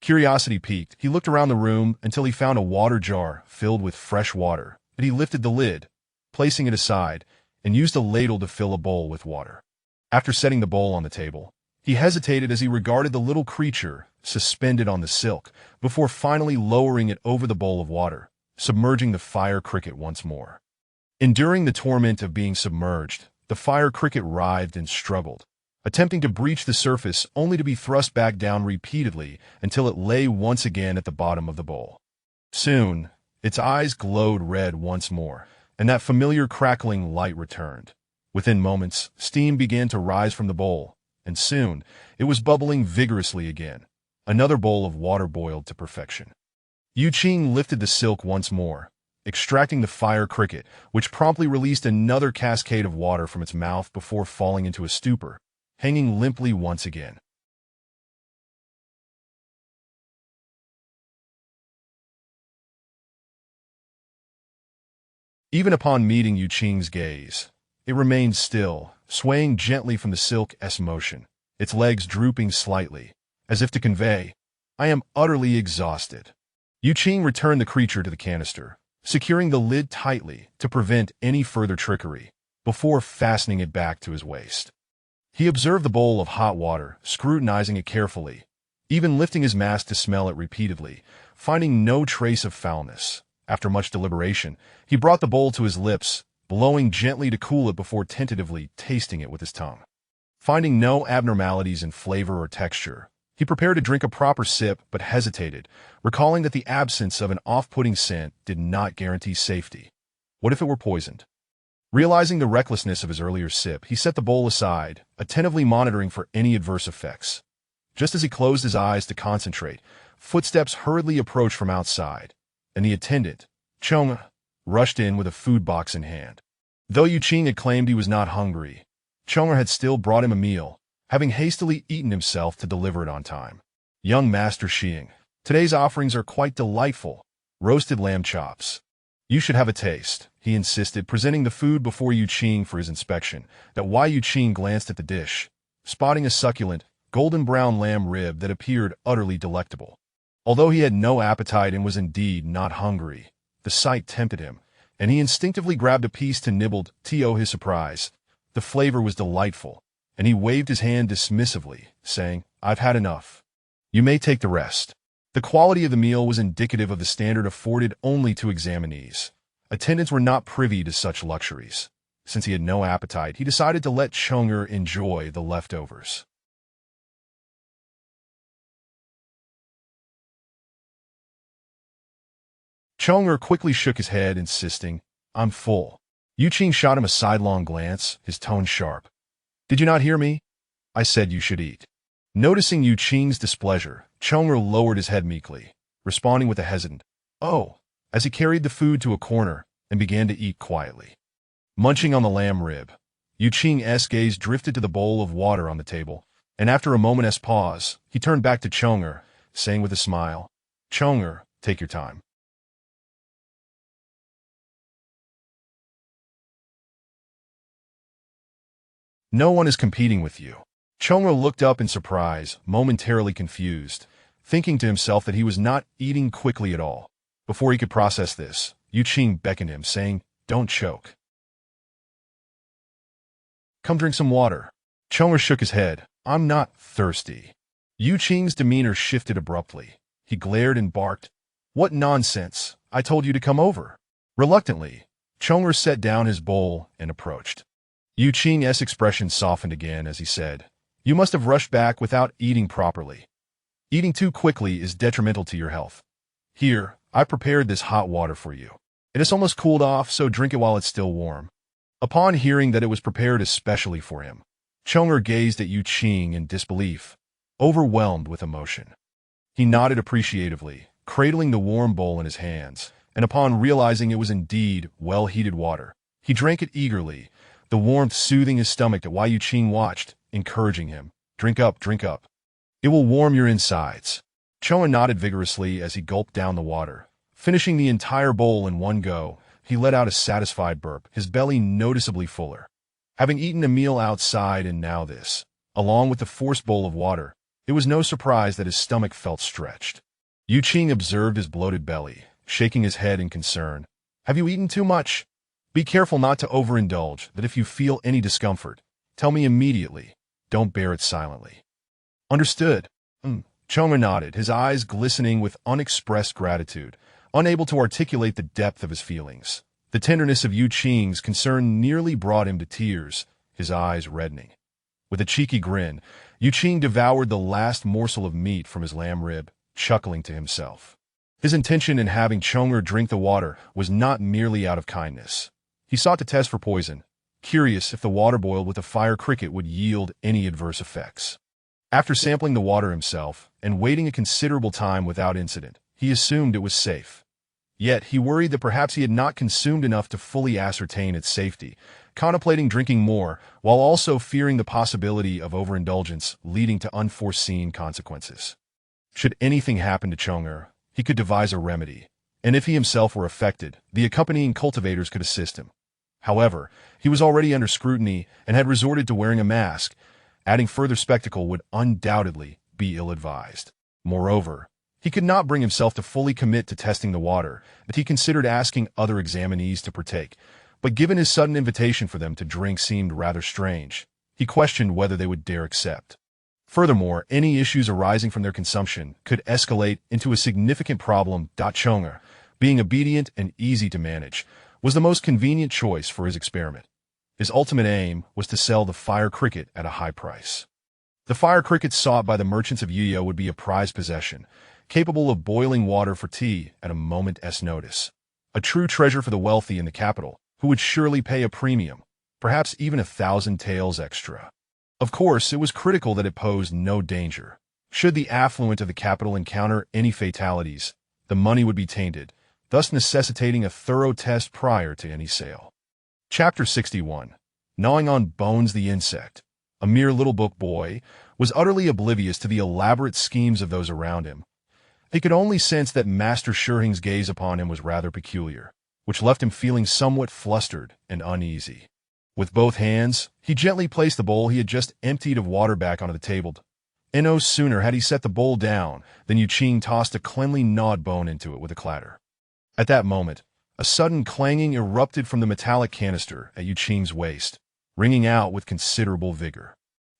Curiosity piqued, he looked around the room until he found a water jar filled with fresh water, but he lifted the lid, placing it aside, and used a ladle to fill a bowl with water. After setting the bowl on the table, he hesitated as he regarded the little creature suspended on the silk, before finally lowering it over the bowl of water, submerging the fire cricket once more. Enduring the torment of being submerged, the fire cricket writhed and struggled, attempting to breach the surface only to be thrust back down repeatedly until it lay once again at the bottom of the bowl. Soon, its eyes glowed red once more, and that familiar crackling light returned. Within moments, steam began to rise from the bowl, and soon, it was bubbling vigorously again. Another bowl of water boiled to perfection. Yu Qing lifted the silk once more, extracting the fire cricket, which promptly released another cascade of water from its mouth before falling into a stupor, hanging limply once again. Even upon meeting Yu Qing's gaze, it remained still, swaying gently from the silk's motion, its legs drooping slightly, as if to convey, "I am utterly exhausted." Yu Qing returned the creature to the canister, securing the lid tightly to prevent any further trickery, before fastening it back to his waist. He observed the bowl of hot water, scrutinizing it carefully, even lifting his mask to smell it repeatedly, finding no trace of foulness. After much deliberation, he brought the bowl to his lips, blowing gently to cool it before tentatively tasting it with his tongue. Finding no abnormalities in flavor or texture, he prepared to drink a proper sip but hesitated, recalling that the absence of an off-putting scent did not guarantee safety. What if it were poisoned? Realizing the recklessness of his earlier sip, he set the bowl aside, attentively monitoring for any adverse effects. Just as he closed his eyes to concentrate, footsteps hurriedly approached from outside, and the attendant, Chong, rushed in with a food box in hand. Though Yu Qing had claimed he was not hungry, Chong had still brought him a meal, having hastily eaten himself to deliver it on time. "Young Master Xing, today's offerings are quite delightful. Roasted lamb chops. You should have a taste," he insisted, presenting the food before Yu Qing for his inspection. While Yu Qing glanced at the dish, spotting a succulent, golden-brown lamb rib that appeared utterly delectable. Although he had no appetite and was indeed not hungry, the sight tempted him, and he instinctively grabbed a piece to nibble. To his surprise, the flavor was delightful, and he waved his hand dismissively, saying, "I've had enough. You may take the rest." The quality of the meal was indicative of the standard afforded only to examinees. Attendants were not privy to such luxuries. Since he had no appetite, he decided to let Chang'e enjoy the leftovers. Chang'e quickly shook his head, insisting, "I'm full." Yu Qing shot him a sidelong glance, his tone sharp. "Did you not hear me? I said you should eat." Noticing Yu Qing's displeasure, Chang'e lowered his head meekly, responding with a hesitant, "Oh," as he carried the food to a corner and began to eat quietly. Munching on the lamb rib, Yu Qing's gaze drifted to the bowl of water on the table, and after a moment's pause, he turned back to Chang'e, saying with a smile, "Chang'e, take your time." "No one is competing with you." Chang'e looked up in surprise, momentarily confused, thinking to himself that he was not eating quickly at all. Before he could process this, Yu Qing beckoned him, saying, "Don't choke. Come drink some water." Chang'e shook his head. "I'm not thirsty." Yu Qing's demeanor shifted abruptly. He glared and barked, "What nonsense! I told you to come over." Reluctantly, Chang'e set down his bowl and approached. Yu Qing's expression softened again as he said, "You must have rushed back without eating properly. Eating too quickly is detrimental to your health. Here, I prepared this hot water for you. It has almost cooled off, so drink it while it's still warm." Upon hearing that it was prepared especially for him, Chang'e gazed at Yu Qing in disbelief, overwhelmed with emotion. He nodded appreciatively, cradling the warm bowl in his hands, and upon realizing it was indeed well-heated water, he drank it eagerly, the warmth soothing his stomach while Yu Qing watched, encouraging him, "Drink up, drink up. It will warm your insides." Chang'e nodded vigorously as he gulped down the water. Finishing the entire bowl in one go, he let out a satisfied burp, his belly noticeably fuller. Having eaten a meal outside and now this, along with the forced bowl of water, it was no surprise that his stomach felt stretched. Yu Qing observed his bloated belly, shaking his head in concern. "Have you eaten too much? Be careful not to overindulge, that if you feel any discomfort, tell me immediately. Don't bear it silently." "Understood." Chang'e nodded, his eyes glistening with unexpressed gratitude, unable to articulate the depth of his feelings. The tenderness of Yu Qing's concern nearly brought him to tears, his eyes reddening. With a cheeky grin, Yu Qing devoured the last morsel of meat from his lamb rib, chuckling to himself. His intention in having Chang'e drink the water was not merely out of kindness. He sought to test for poison, curious if the water boiled with a fire cricket would yield any adverse effects. After sampling the water himself and waiting a considerable time without incident, he assumed it was safe. Yet he worried that perhaps he had not consumed enough to fully ascertain its safety, contemplating drinking more, while also fearing the possibility of overindulgence leading to unforeseen consequences. Should anything happen to Chang'e, he could devise a remedy, and if he himself were affected, the accompanying cultivators could assist him. However, he was already under scrutiny and had resorted to wearing a mask. Adding further spectacle would undoubtedly be ill-advised. Moreover, he could not bring himself to fully commit to testing the water, that he considered asking other examinees to partake, but given his sudden invitation for them to drink seemed rather strange, he questioned whether they would dare accept. Furthermore, any issues arising from their consumption could escalate into a significant problem. Chang'e, being obedient and easy to manage, was the most convenient choice for his experiment. His ultimate aim was to sell the fire cricket at a high price. The fire cricket sought by the merchants of Yuya would be a prized possession, capable of boiling water for tea at a moment's notice. A true treasure for the wealthy in the capital, who would surely pay a premium, perhaps even 1,000 taels extra. Of course, it was critical that it posed no danger. Should the affluent of the capital encounter any fatalities, the money would be tainted, thus necessitating a thorough test prior to any sale. Chapter 61. Gnawing on Bones. The insect, a mere little book boy, was utterly oblivious to the elaborate schemes of those around him. He could only sense that Master Shurhing's gaze upon him was rather peculiar, which left him feeling somewhat flustered and uneasy. With both hands, he gently placed the bowl he had just emptied of water back onto the table, And no sooner had he set the bowl down than Yu Qing tossed a cleanly gnawed bone into it with a clatter. At that moment, a sudden clanging erupted from the metallic canister at Yu Qing's waist, ringing out with considerable vigor.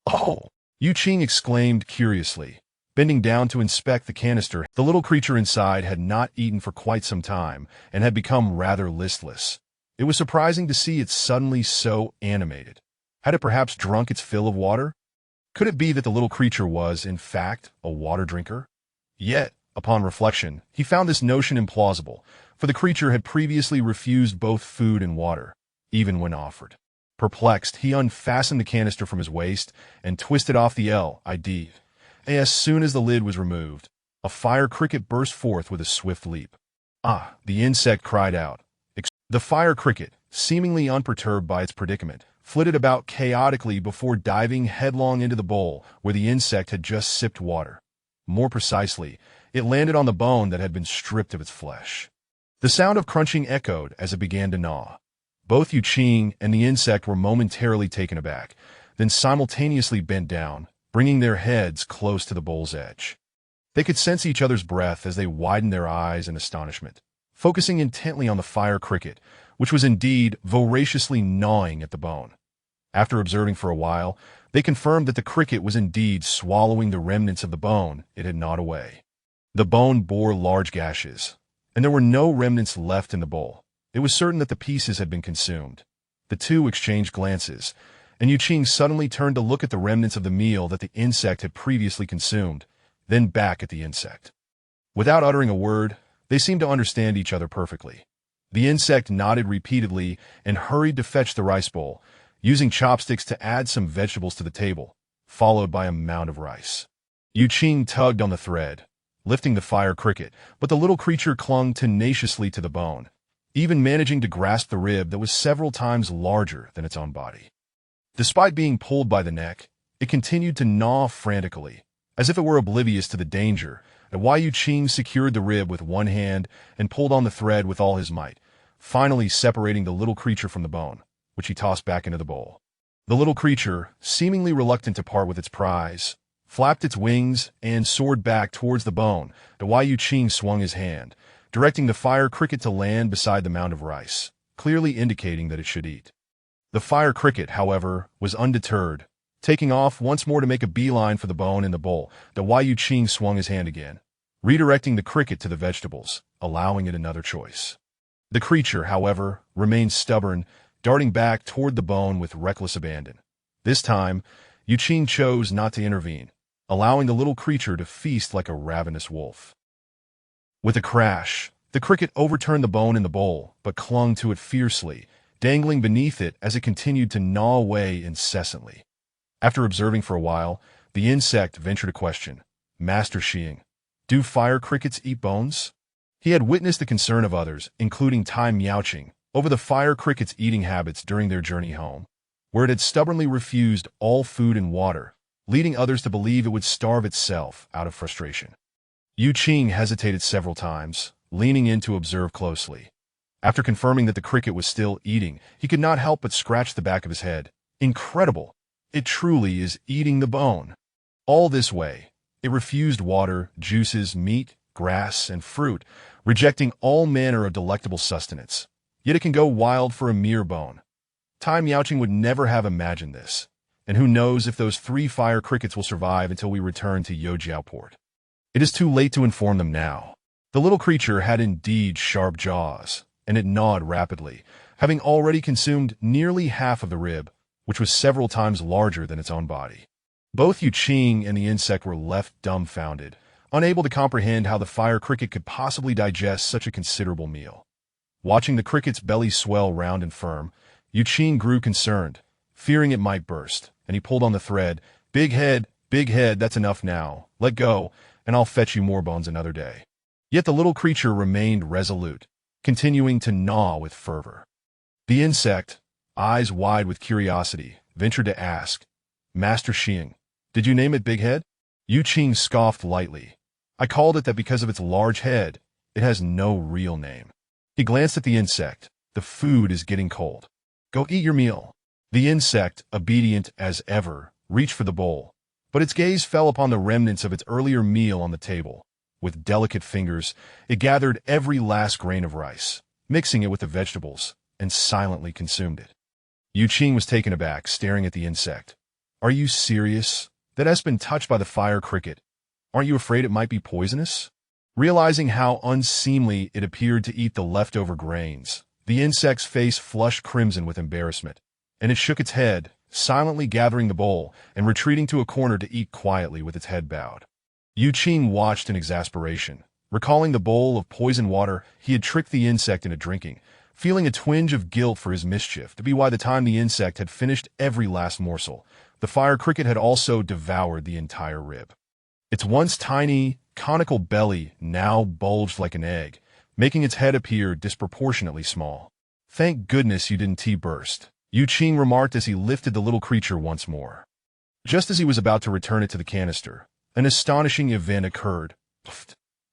"Oh!" Yu Qing exclaimed curiously, bending down to inspect the canister. The little creature inside had not eaten for quite some time and had become rather listless. It was surprising to see it suddenly so animated. Had it perhaps drunk its fill of water? Could it be that the little creature was, in fact, a water drinker? Yet, upon reflection, he found this notion implausible, for the creature had previously refused both food and water, even when offered. Perplexed, he unfastened the canister from his waist and twisted off the lid. As soon as the lid was removed, a fire cricket burst forth with a swift leap. "Ah!" the insect cried out. The fire cricket, seemingly unperturbed by its predicament, flitted about chaotically before diving headlong into the bowl where the insect had just sipped water. More precisely, it landed on the bone that had been stripped of its flesh. The sound of crunching echoed as it began to gnaw. Both Yu Qing and the insect were momentarily taken aback, then simultaneously bent down, bringing their heads close to the bowl's edge. They could sense each other's breath as they widened their eyes in astonishment, focusing intently on the fire cricket, which was indeed voraciously gnawing at the bone. After observing for a while, they confirmed that the cricket was indeed swallowing the remnants of the bone it had gnawed away. The bone bore large gashes, and there were no remnants left in the bowl. It was certain that the pieces had been consumed. The two exchanged glances, and Yu Qing suddenly turned to look at the remnants of the meal that the insect had previously consumed, then back at the insect. Without uttering a word, they seemed to understand each other perfectly. The insect nodded repeatedly and hurried to fetch the rice bowl, using chopsticks to add some vegetables to the table, followed by a mound of rice. Yu Qing tugged on the thread, lifting the fire cricket, but the little creature clung tenaciously to the bone, even managing to grasp the rib that was several times larger than its own body. Despite being pulled by the neck, it continued to gnaw frantically, as if it were oblivious to the danger, and Yu Qing secured the rib with one hand and pulled on the thread with all his might, finally separating the little creature from the bone, which he tossed back into the bowl. The little creature, seemingly reluctant to part with its prize, flapped its wings and soared back towards the bone. Yu Qing swung his hand, directing the fire cricket to land beside the mound of rice, clearly indicating that it should eat. The fire cricket, however, was undeterred, taking off once more to make a beeline for the bone in the bowl. Yu Qing swung his hand again, redirecting the cricket to the vegetables, allowing it another choice. The creature, however, remained stubborn, darting back toward the bone with reckless abandon. This time, Yu Qing chose not to intervene, allowing the little creature to feast like a ravenous wolf. With a crash, the cricket overturned the bone in the bowl, but clung to it fiercely, dangling beneath it as it continued to gnaw away incessantly. After observing for a while, the insect ventured a question. "Master Xing, do fire crickets eat bones?" He had witnessed the concern of others, including Tai Miaoqing, over the fire cricket's eating habits during their journey home, where it had stubbornly refused all food and water, leading others to believe it would starve itself out of frustration. Yu Qing hesitated several times, leaning in to observe closely. After confirming that the cricket was still eating, he could not help but scratch the back of his head. Incredible! It truly is eating the bone. All this way, it refused water, juices, meat, grass, and fruit, rejecting all manner of delectable sustenance. Yet it can go wild for a mere bone. Tai Miaoqing would never have imagined this, and who knows if those 3 fire crickets will survive until we return to Youjiao Port. It is too late to inform them now. The little creature had indeed sharp jaws, and it gnawed rapidly, having already consumed nearly half of the rib, which was several times larger than its own body. Both Yu Qing and the insect were left dumbfounded, unable to comprehend how the fire cricket could possibly digest such a considerable meal. Watching the cricket's belly swell round and firm, Yu Qing grew concerned, fearing it might burst, and he pulled on the thread. Big head, that's enough now. Let go, and I'll fetch you more bones another day." Yet the little creature remained resolute, continuing to gnaw with fervor. The insect, eyes wide with curiosity, ventured to ask, "Master Xing, did you name it Big Head?" Yu Qing scoffed lightly. "I called it that because of its large head. It has no real name." He glanced at the insect. "The food is getting cold. Go eat your meal." The insect, obedient as ever, reached for the bowl, But its gaze fell upon the remnants of its earlier meal on the table. With delicate fingers, it gathered every last grain of rice, mixing it with the vegetables, and silently consumed it. Yu Qing was taken aback, staring at the insect. "Are you serious? That has been touched by the fire cricket. Aren't you afraid it might be poisonous?" Realizing how unseemly it appeared to eat the leftover grains, the insect's face flushed crimson with embarrassment, and it shook its head, silently gathering the bowl and retreating to a corner to eat quietly with its head bowed. Yu Qing watched in exasperation, recalling the bowl of poison water he had tricked the insect into drinking, feeling a twinge of guilt for his mischief to be why the time the insect had finished every last morsel, the fire cricket had also devoured the entire rib. Its once tiny, conical belly now bulged like an egg, making its head appear disproportionately small. "Thank goodness you didn't burst," Yu Qing remarked as he lifted the little creature once more. Just as he was about to return it to the canister, an astonishing event occurred.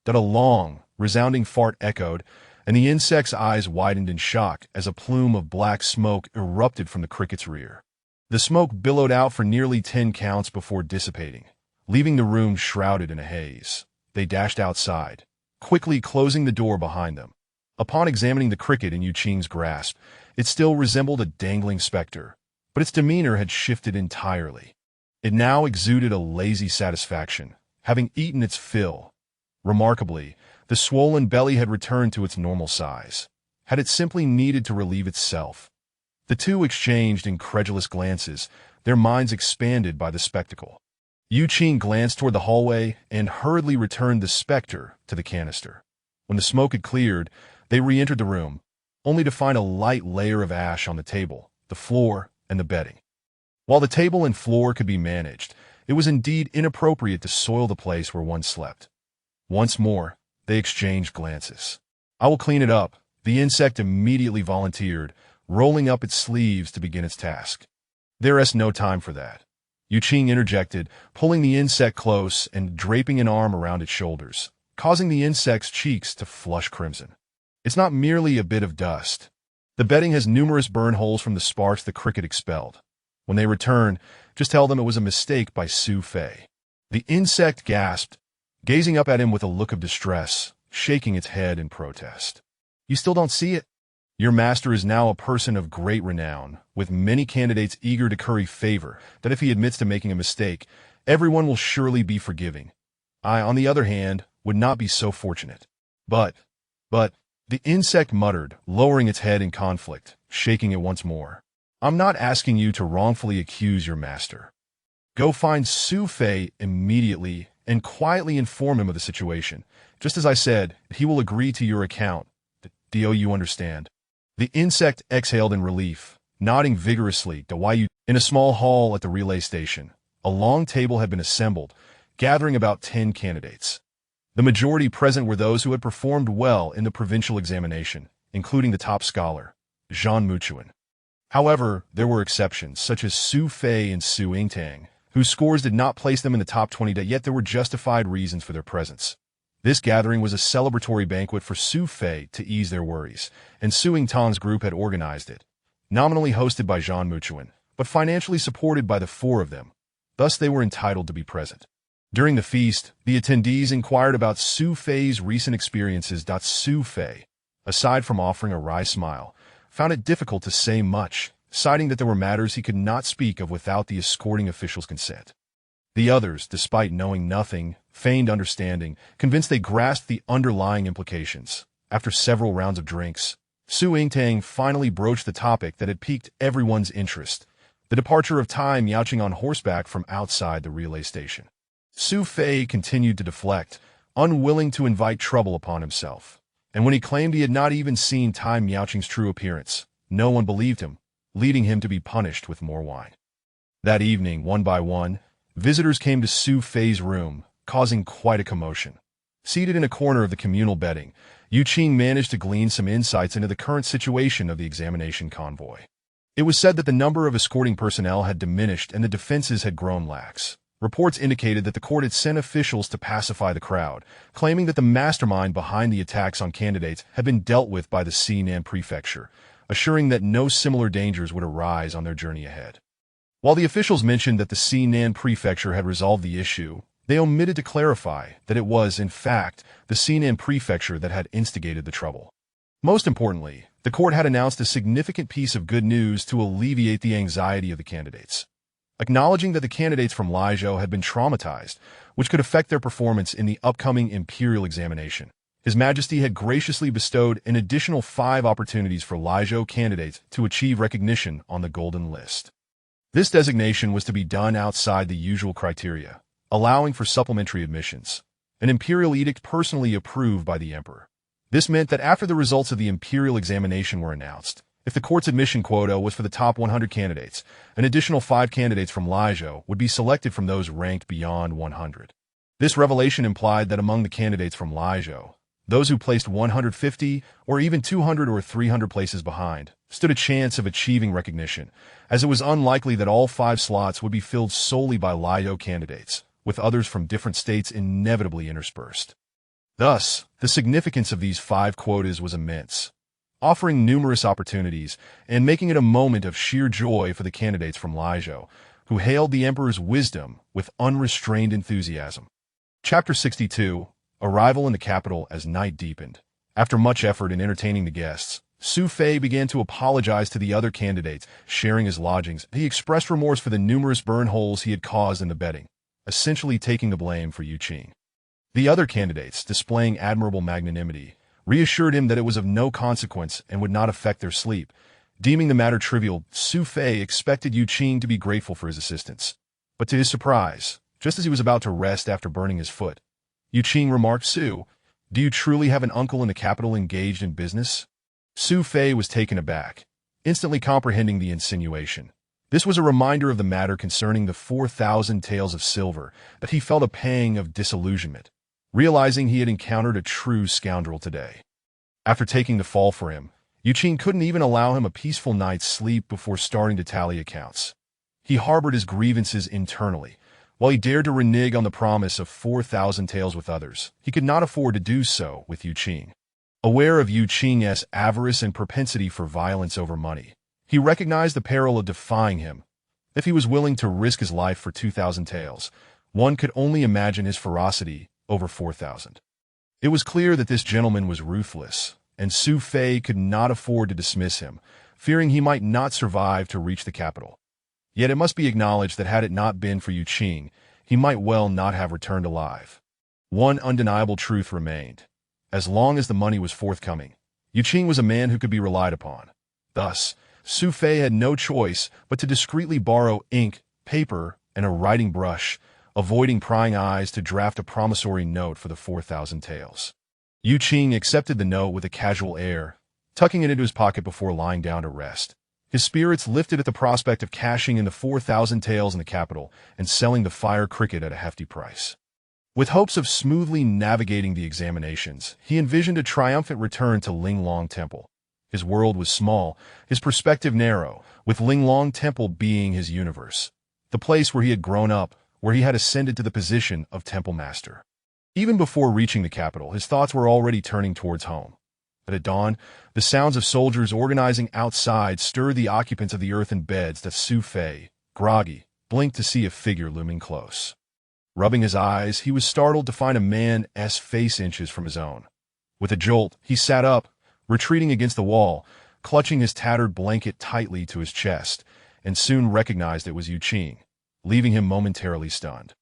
That a long, resounding fart echoed, and the insect's eyes widened in shock as a plume of black smoke erupted from the cricket's rear. The smoke billowed out for nearly 10 counts before dissipating, leaving the room shrouded in a haze. They dashed outside, quickly closing the door behind them. Upon examining the cricket in Yu Qing's grasp, it still resembled a dangling specter, but its demeanor had shifted entirely. It now exuded a lazy satisfaction, having eaten its fill. Remarkably, the swollen belly had returned to its normal size. Had it simply needed to relieve itself? The two exchanged incredulous glances, their minds expanded by the spectacle. Yu Qing glanced toward the hallway and hurriedly returned the specter to the canister. When the smoke had cleared, they re-entered the room, only to find a light layer of ash on the table, the floor, and the bedding. While the table and floor could be managed, it was indeed inappropriate to soil the place where one slept. Once more, they exchanged glances. "I will clean it up," the insect immediately volunteered, rolling up its sleeves to begin its task. "There is no time for that," Yu Qing interjected, pulling the insect close and draping an arm around its shoulders, causing the insect's cheeks to flush crimson. "It's not merely a bit of dust. The bedding has numerous burn holes from the sparks the cricket expelled. When they return, just tell them it was a mistake by Su Fei." The insect gasped, gazing up at him with a look of distress, shaking its head in protest. "You still don't see it? Your master is now a person of great renown, with many candidates eager to curry favor, that if he admits to making a mistake, everyone will surely be forgiving. I, on the other hand, would not be so fortunate. But, the insect muttered, lowering its head in conflict, shaking it once more. "I'm not asking you to wrongfully accuse your master. Go find Su Fei immediately and quietly inform him of the situation. Just as I said, he will agree to your account. Do you understand?" The insect exhaled in relief, nodding vigorously to Yu. In a small hall at the relay station, a long table had been assembled, gathering about 10 candidates. The majority present were those who had performed well in the provincial examination, including the top scholar, Zhang Muchuan. However, there were exceptions, such as Su Fei and Su Yingtang, whose scores did not place them in the top 20, yet there were justified reasons for their presence. This gathering was a celebratory banquet for Su Fei to ease their worries, and Su Yingtang's group had organized it. Nominally hosted by Zhang Muchuan, but financially supported by the four of them. Thus they were entitled to be present. During the feast, the attendees inquired about Su Fei's recent experiences. Su Fei, aside from offering a wry smile, found it difficult to say much, citing that there were matters he could not speak of without the escorting official's consent. The others, despite knowing nothing, feigned understanding, convinced they grasped the underlying implications. After several rounds of drinks, Su Yingtang finally broached the topic that had piqued everyone's interest, the departure of Tai Miaoqing on horseback from outside the relay station. Su Fei continued to deflect, unwilling to invite trouble upon himself. And when he claimed he had not even seen Tai Miaoqing's true appearance, no one believed him, leading him to be punished with more wine. That evening, one by one, visitors came to Su Fei's room, causing quite a commotion. Seated in a corner of the communal bedding, Yu Qing managed to glean some insights into the current situation of the examination convoy. It was said that the number of escorting personnel had diminished and the defenses had grown lax. Reports indicated that the court had sent officials to pacify the crowd, claiming that the mastermind behind the attacks on candidates had been dealt with by the Sinan prefecture, assuring that no similar dangers would arise on their journey ahead. While the officials mentioned that the Sinan prefecture had resolved the issue, they omitted to clarify that it was, in fact, the Sinan prefecture that had instigated the trouble. Most importantly, the court had announced a significant piece of good news to alleviate the anxiety of the candidates. Acknowledging that the candidates from Liezhou had been traumatized, which could affect their performance in the upcoming imperial examination, His Majesty had graciously bestowed an additional 5 opportunities for Liezhou candidates to achieve recognition on the Golden List. This designation was to be done outside the usual criteria, allowing for supplementary admissions, an imperial edict personally approved by the emperor. This meant that after the results of the imperial examination were announced, if the court's admission quota was for the top 100 candidates, an additional 5 candidates from Liezhou would be selected from those ranked beyond 100. This revelation implied that among the candidates from Liezhou, those who placed 150 or even 200 or 300 places behind stood a chance of achieving recognition, as it was unlikely that all 5 slots would be filled solely by Liezhou candidates, with others from different states inevitably interspersed. Thus, the significance of these 5 quotas was immense, offering numerous opportunities and making it a moment of sheer joy for the candidates from Liezhou, who hailed the emperor's wisdom with unrestrained enthusiasm. Chapter 62. Arrival in the capital as night deepened. After much effort in entertaining the guests, Su Fei began to apologize to the other candidates sharing his lodgings. He expressed remorse for the numerous burn holes he had caused in the bedding, essentially taking the blame for Yu Qing. The other candidates, displaying admirable magnanimity, reassured him that it was of no consequence and would not affect their sleep. Deeming the matter trivial, Su Fei expected Yu Qing to be grateful for his assistance. But to his surprise, just as he was about to rest after burning his foot, Yu Qing remarked, "Su, do you truly have an uncle in the capital engaged in business?" Su Fei was taken aback, instantly comprehending the insinuation. This was a reminder of the matter concerning the 4,000 taels of silver, that he felt a pang of disillusionment, realizing he had encountered a true scoundrel today. After taking the fall for him, Yu Qing couldn't even allow him a peaceful night's sleep before starting to tally accounts. He harbored his grievances internally. While he dared to renege on the promise of 4,000 taels with others, he could not afford to do so with Yu Qing. Aware of Yu Qing's avarice and propensity for violence over money, he recognized the peril of defying him. If he was willing to risk his life for 2,000 taels, one could only imagine his ferocity over 4,000. It was clear that this gentleman was ruthless, and Su Fei could not afford to dismiss him, fearing he might not survive to reach the capital. Yet it must be acknowledged that had it not been for Yu Qing, he might well not have returned alive. One undeniable truth remained. As long as the money was forthcoming, Yu Qing was a man who could be relied upon. Thus, Su Fei had no choice but to discreetly borrow ink, paper, and a writing brush, avoiding prying eyes to draft a promissory note for the 4,000 taels. Yu Qing accepted the note with a casual air, tucking it into his pocket before lying down to rest. His spirits lifted at the prospect of cashing in the 4,000 taels in the capital and selling the fire cricket at a hefty price. With hopes of smoothly navigating the examinations, he envisioned a triumphant return to Linglong Temple. His world was small, his perspective narrow, with Linglong Temple being his universe, the place where he had grown up, where he had ascended to the position of temple master. Even before reaching the capital, his thoughts were already turning towards home. But at dawn, the sounds of soldiers organizing outside stirred the occupants of the earthen beds that Su Fei, groggy, blinked to see a figure looming close. Rubbing his eyes, he was startled to find a man's face inches from his own. With a jolt, he sat up, retreating against the wall, clutching his tattered blanket tightly to his chest, and soon recognized it was Yu Qing, leaving him momentarily stunned.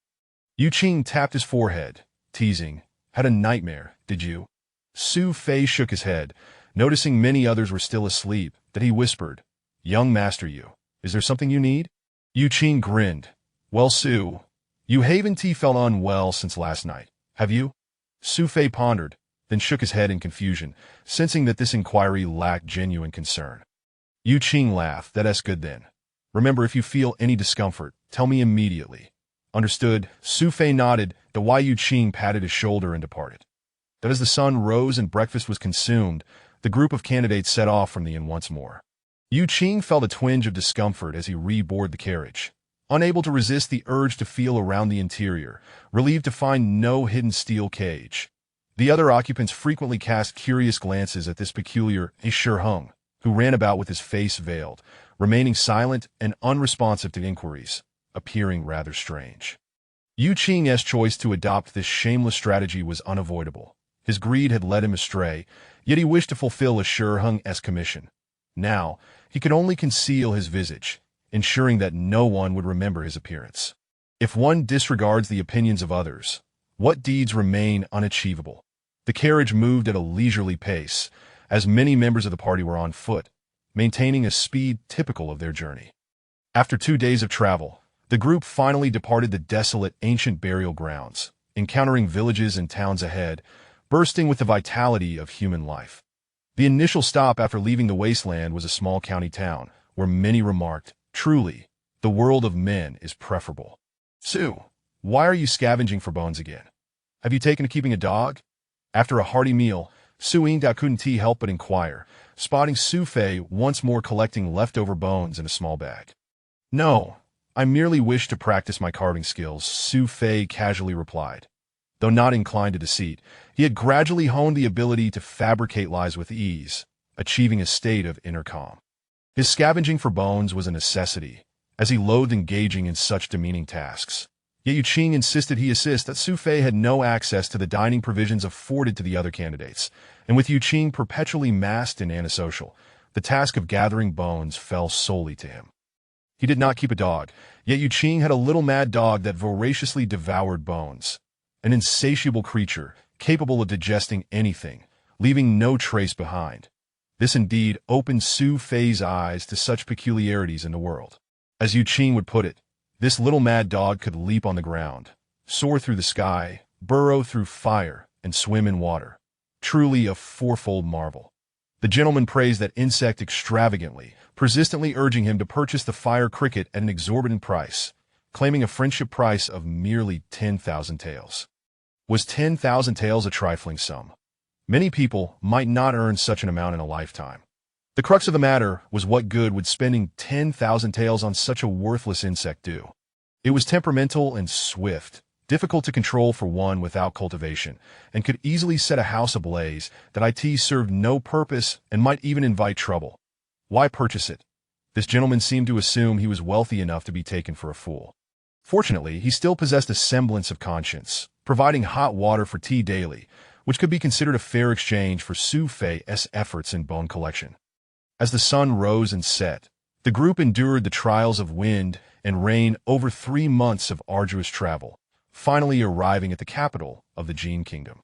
Yu Qing tapped his forehead, teasing, "Had a nightmare, did you?" Su Fei shook his head, noticing many others were still asleep, that he whispered, "Young Master Yu, is there something you need?" Yu Qing grinned. "Well, Su, you haven't felt unwell since last night, have you?" Su Fei pondered, then shook his head in confusion, sensing that this inquiry lacked genuine concern. Yu Qing laughed. "That's good then. Remember, if you feel any discomfort, tell me immediately." "Understood." Su Fei nodded, the Wai Yu Qing patted his shoulder and departed. But as the sun rose and breakfast was consumed, the group of candidates set off from the inn once more. Yu Qing felt a twinge of discomfort as he reboarded the carriage, unable to resist the urge to feel around the interior, relieved to find no hidden steel cage. The other occupants frequently cast curious glances at this peculiar Shiheng, who ran about with his face veiled, remaining silent and unresponsive to inquiries, appearing rather strange. Yu Qing's choice to adopt this shameless strategy was unavoidable. His greed had led him astray, yet he wished to fulfill a Shiheng's commission. Now, he could only conceal his visage, ensuring that no one would remember his appearance. If one disregards the opinions of others, what deeds remain unachievable? The carriage moved at a leisurely pace, as many members of the party were on foot, maintaining a speed typical of their journey. After 2 days of travel, the group finally departed the desolate ancient burial grounds, encountering villages and towns ahead, bursting with the vitality of human life. The initial stop after leaving the wasteland was a small county town, where many remarked, "Truly, the world of men is preferable." "Sue, why are you scavenging for bones again? Have you taken to keeping a dog?" After a hearty meal, Su Ying couldn't help but inquire, spotting Su Fei once more collecting leftover bones in a small bag. "No, I merely wish to practice my carving skills," Su Fei casually replied. Though not inclined to deceit, he had gradually honed the ability to fabricate lies with ease, achieving a state of inner calm. His scavenging for bones was a necessity, as he loathed engaging in such demeaning tasks. Yet Yu Qing insisted he assist that Su Fei had no access to the dining provisions afforded to the other candidates, and with Yu Qing perpetually masked and antisocial, the task of gathering bones fell solely to him. He did not keep a dog, yet Yu Qing had a little mad dog that voraciously devoured bones, an insatiable creature capable of digesting anything, leaving no trace behind. This indeed opened Su Fei's eyes to such peculiarities in the world. As Yu Qing would put it, this little mad dog could leap on the ground, soar through the sky, burrow through fire, and swim in water. Truly a fourfold marvel. The gentleman praised that insect extravagantly, persistently urging him to purchase the fire cricket at an exorbitant price, claiming a friendship price of merely 10,000 taels. Was 10,000 taels a trifling sum? Many people might not earn such an amount in a lifetime. The crux of the matter was what good would spending 10,000 taels on such a worthless insect do? It was temperamental and swift, difficult to control for one without cultivation, and could easily set a house ablaze that served no purpose and might even invite trouble. Why purchase it? This gentleman seemed to assume he was wealthy enough to be taken for a fool. Fortunately, he still possessed a semblance of conscience, providing hot water for tea daily, which could be considered a fair exchange for Su Fei's efforts in bone collection. As the sun rose and set, the group endured the trials of wind and rain over 3 months of arduous travel, finally arriving at the capital of the Jin Kingdom.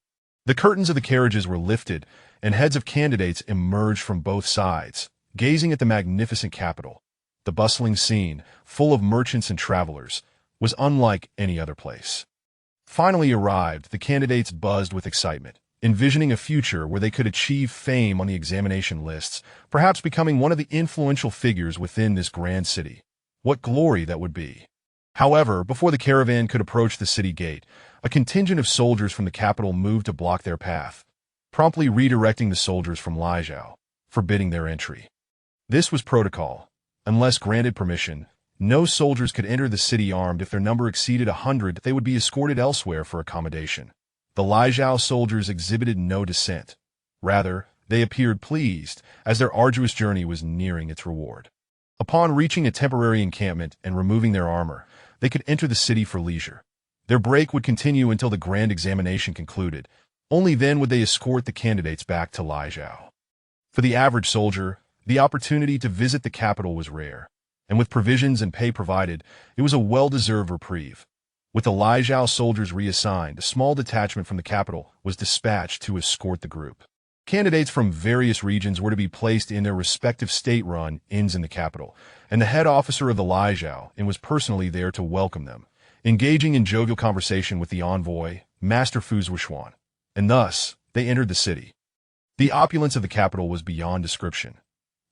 The curtains of the carriages were lifted, and heads of candidates emerged from both sides, gazing at the magnificent capital. The bustling scene, full of merchants and travelers, was unlike any other place. Finally arrived, the candidates buzzed with excitement, envisioning a future where they could achieve fame on the examination lists, perhaps becoming one of the influential figures within this grand city. What glory that would be! However, before the caravan could approach the city gate, a contingent of soldiers from the capital moved to block their path, promptly redirecting the soldiers from Lijiao, forbidding their entry. This was protocol. Unless granted permission, no soldiers could enter the city armed. If their number exceeded 100, they would be escorted elsewhere for accommodation. The Lijiao soldiers exhibited no dissent. Rather, they appeared pleased, as their arduous journey was nearing its reward. Upon reaching a temporary encampment and removing their armor, they could enter the city for leisure. Their break would continue until the grand examination concluded. Only then would they escort the candidates back to Lijiao. For the average soldier, the opportunity to visit the capital was rare, and with provisions and pay provided, it was a well-deserved reprieve. With the Lijiao soldiers reassigned, a small detachment from the capital was dispatched to escort the group. Candidates from various regions were to be placed in their respective state-run inns in the capital, and the head officer of the Lijiao was personally there to welcome them, engaging in jovial conversation with the envoy, Master Fu Zhuan, and thus they entered the city. The opulence of the capital was beyond description.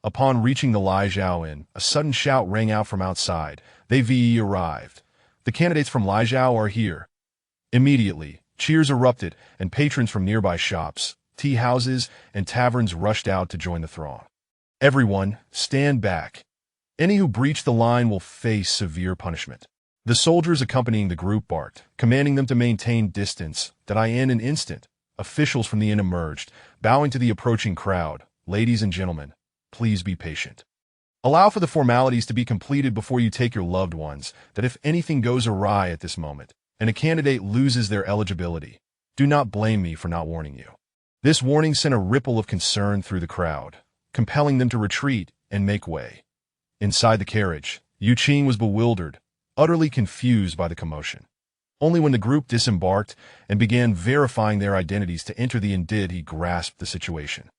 Upon reaching the Lijiao Inn, a sudden shout rang out from outside. "They arrived. The candidates from Lijiao are here." Immediately, cheers erupted, and patrons from nearby shops, tea houses, and taverns rushed out to join the throng. "Everyone, stand back. Any who breach the line will face severe punishment." The soldiers accompanying the group barked, commanding them to maintain distance. In an instant, officials from the inn emerged, bowing to the approaching crowd. "Ladies and gentlemen, please be patient. Allow for the formalities to be completed before you take your loved ones, that if anything goes awry at this moment, and a candidate loses their eligibility, do not blame me for not warning you. This warning sent a ripple of concern through the crowd, compelling them to retreat and make way. Inside the carriage, Yu Qing was bewildered, utterly confused by the commotion. Only when the group disembarked and began verifying their identities to enter the inn did he grasp the situation.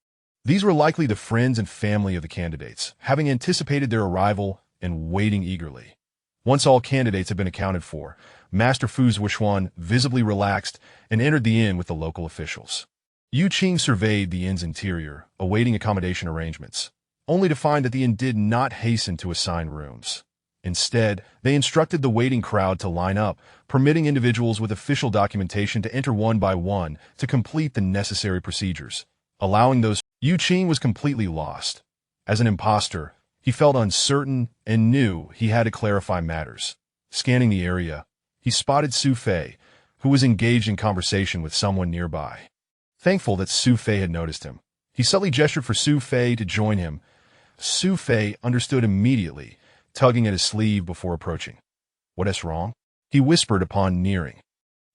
These were likely the friends and family of the candidates, having anticipated their arrival and waiting eagerly. Once all candidates had been accounted for, Master Fu's Wuxuan visibly relaxed and entered the inn with the local officials. Yu Qing surveyed the inn's interior, awaiting accommodation arrangements, only to find that the inn did not hasten to assign rooms. Instead, they instructed the waiting crowd to line up, permitting individuals with official documentation to enter one by one to complete the necessary procedures, allowing those. Yu Qing was completely lost. As an imposter, he felt uncertain and knew he had to clarify matters. Scanning the area, he spotted Su Fei, who was engaged in conversation with someone nearby. Thankful that Su Fei had noticed him, he subtly gestured for Su Fei to join him. Su Fei understood immediately, tugging at his sleeve before approaching. "What is wrong?" he whispered upon nearing.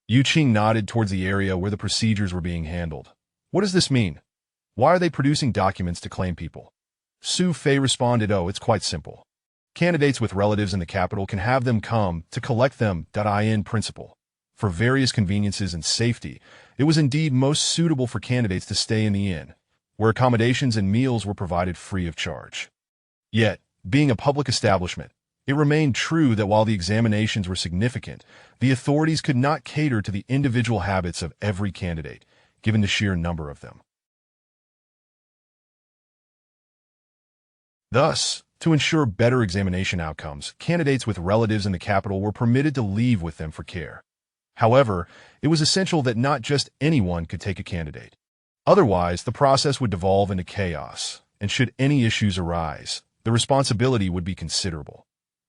Yu Qing nodded towards the area where the procedures were being handled. "What does this mean? Why are they producing documents to claim people?" Su Fei responded, "Oh, it's quite simple. Candidates with relatives in the capital can have them come to collect them. In principle. For various conveniences and safety, it was indeed most suitable for candidates to stay in the inn, where accommodations and meals were provided free of charge. Yet, being a public establishment, it remained true that while the examinations were significant, the authorities could not cater to the individual habits of every candidate, given the sheer number of them. Thus, to ensure better examination outcomes, candidates with relatives in the capital were permitted to leave with them for care. However, it was essential that not just anyone could take a candidate. Otherwise, the process would devolve into chaos, and should any issues arise, the responsibility would be considerable.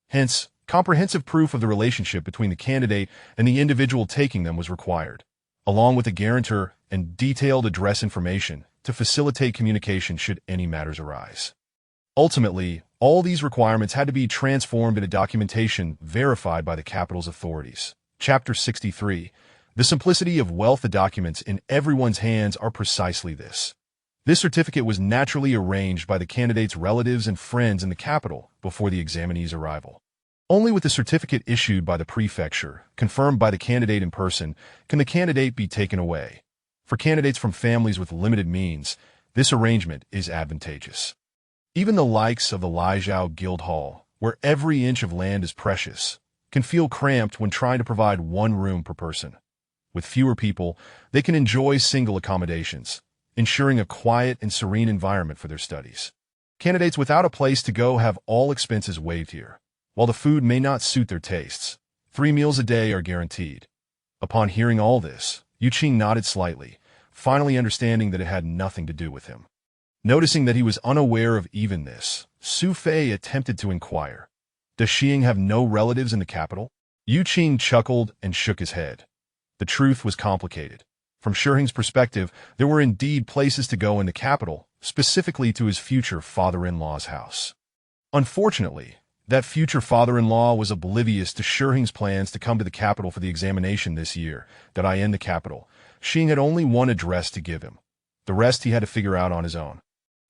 Hence, comprehensive proof of the relationship between the candidate and the individual taking them was required, along with a guarantor and detailed address information to facilitate communication should any matters arise. Ultimately, all these requirements had to be transformed into documentation verified by the capital's authorities. Chapter 63. The simplicity of wealth. The documents in everyone's hands are precisely this. This certificate was naturally arranged by the candidate's relatives and friends in the capital before the examinee's arrival. Only with the certificate issued by the prefecture, confirmed by the candidate in person, can the candidate be taken away. For candidates from families with limited means, this arrangement is advantageous. Even the likes of the Lijiao Guild Hall, where every inch of land is precious, can feel cramped when trying to provide one room per person. With fewer people, they can enjoy single accommodations, ensuring a quiet and serene environment for their studies. Candidates without a place to go have all expenses waived here. While the food may not suit their tastes, 3 meals a day are guaranteed. Upon hearing all this, Yu Qing nodded slightly, finally understanding that it had nothing to do with him. Noticing that he was unaware of even this, Su Fei attempted to inquire. "Does Xing have no relatives in the capital?" Yu Qing chuckled and shook his head. The truth was complicated. From Shiheng's perspective, there were indeed places to go in the capital, specifically to his future father-in-law's house. Unfortunately, that future father-in-law was oblivious to Shiheng's plans to come to the capital for the examination this year. In the capital, Xing had only one address to give him. The rest he had to figure out on his own.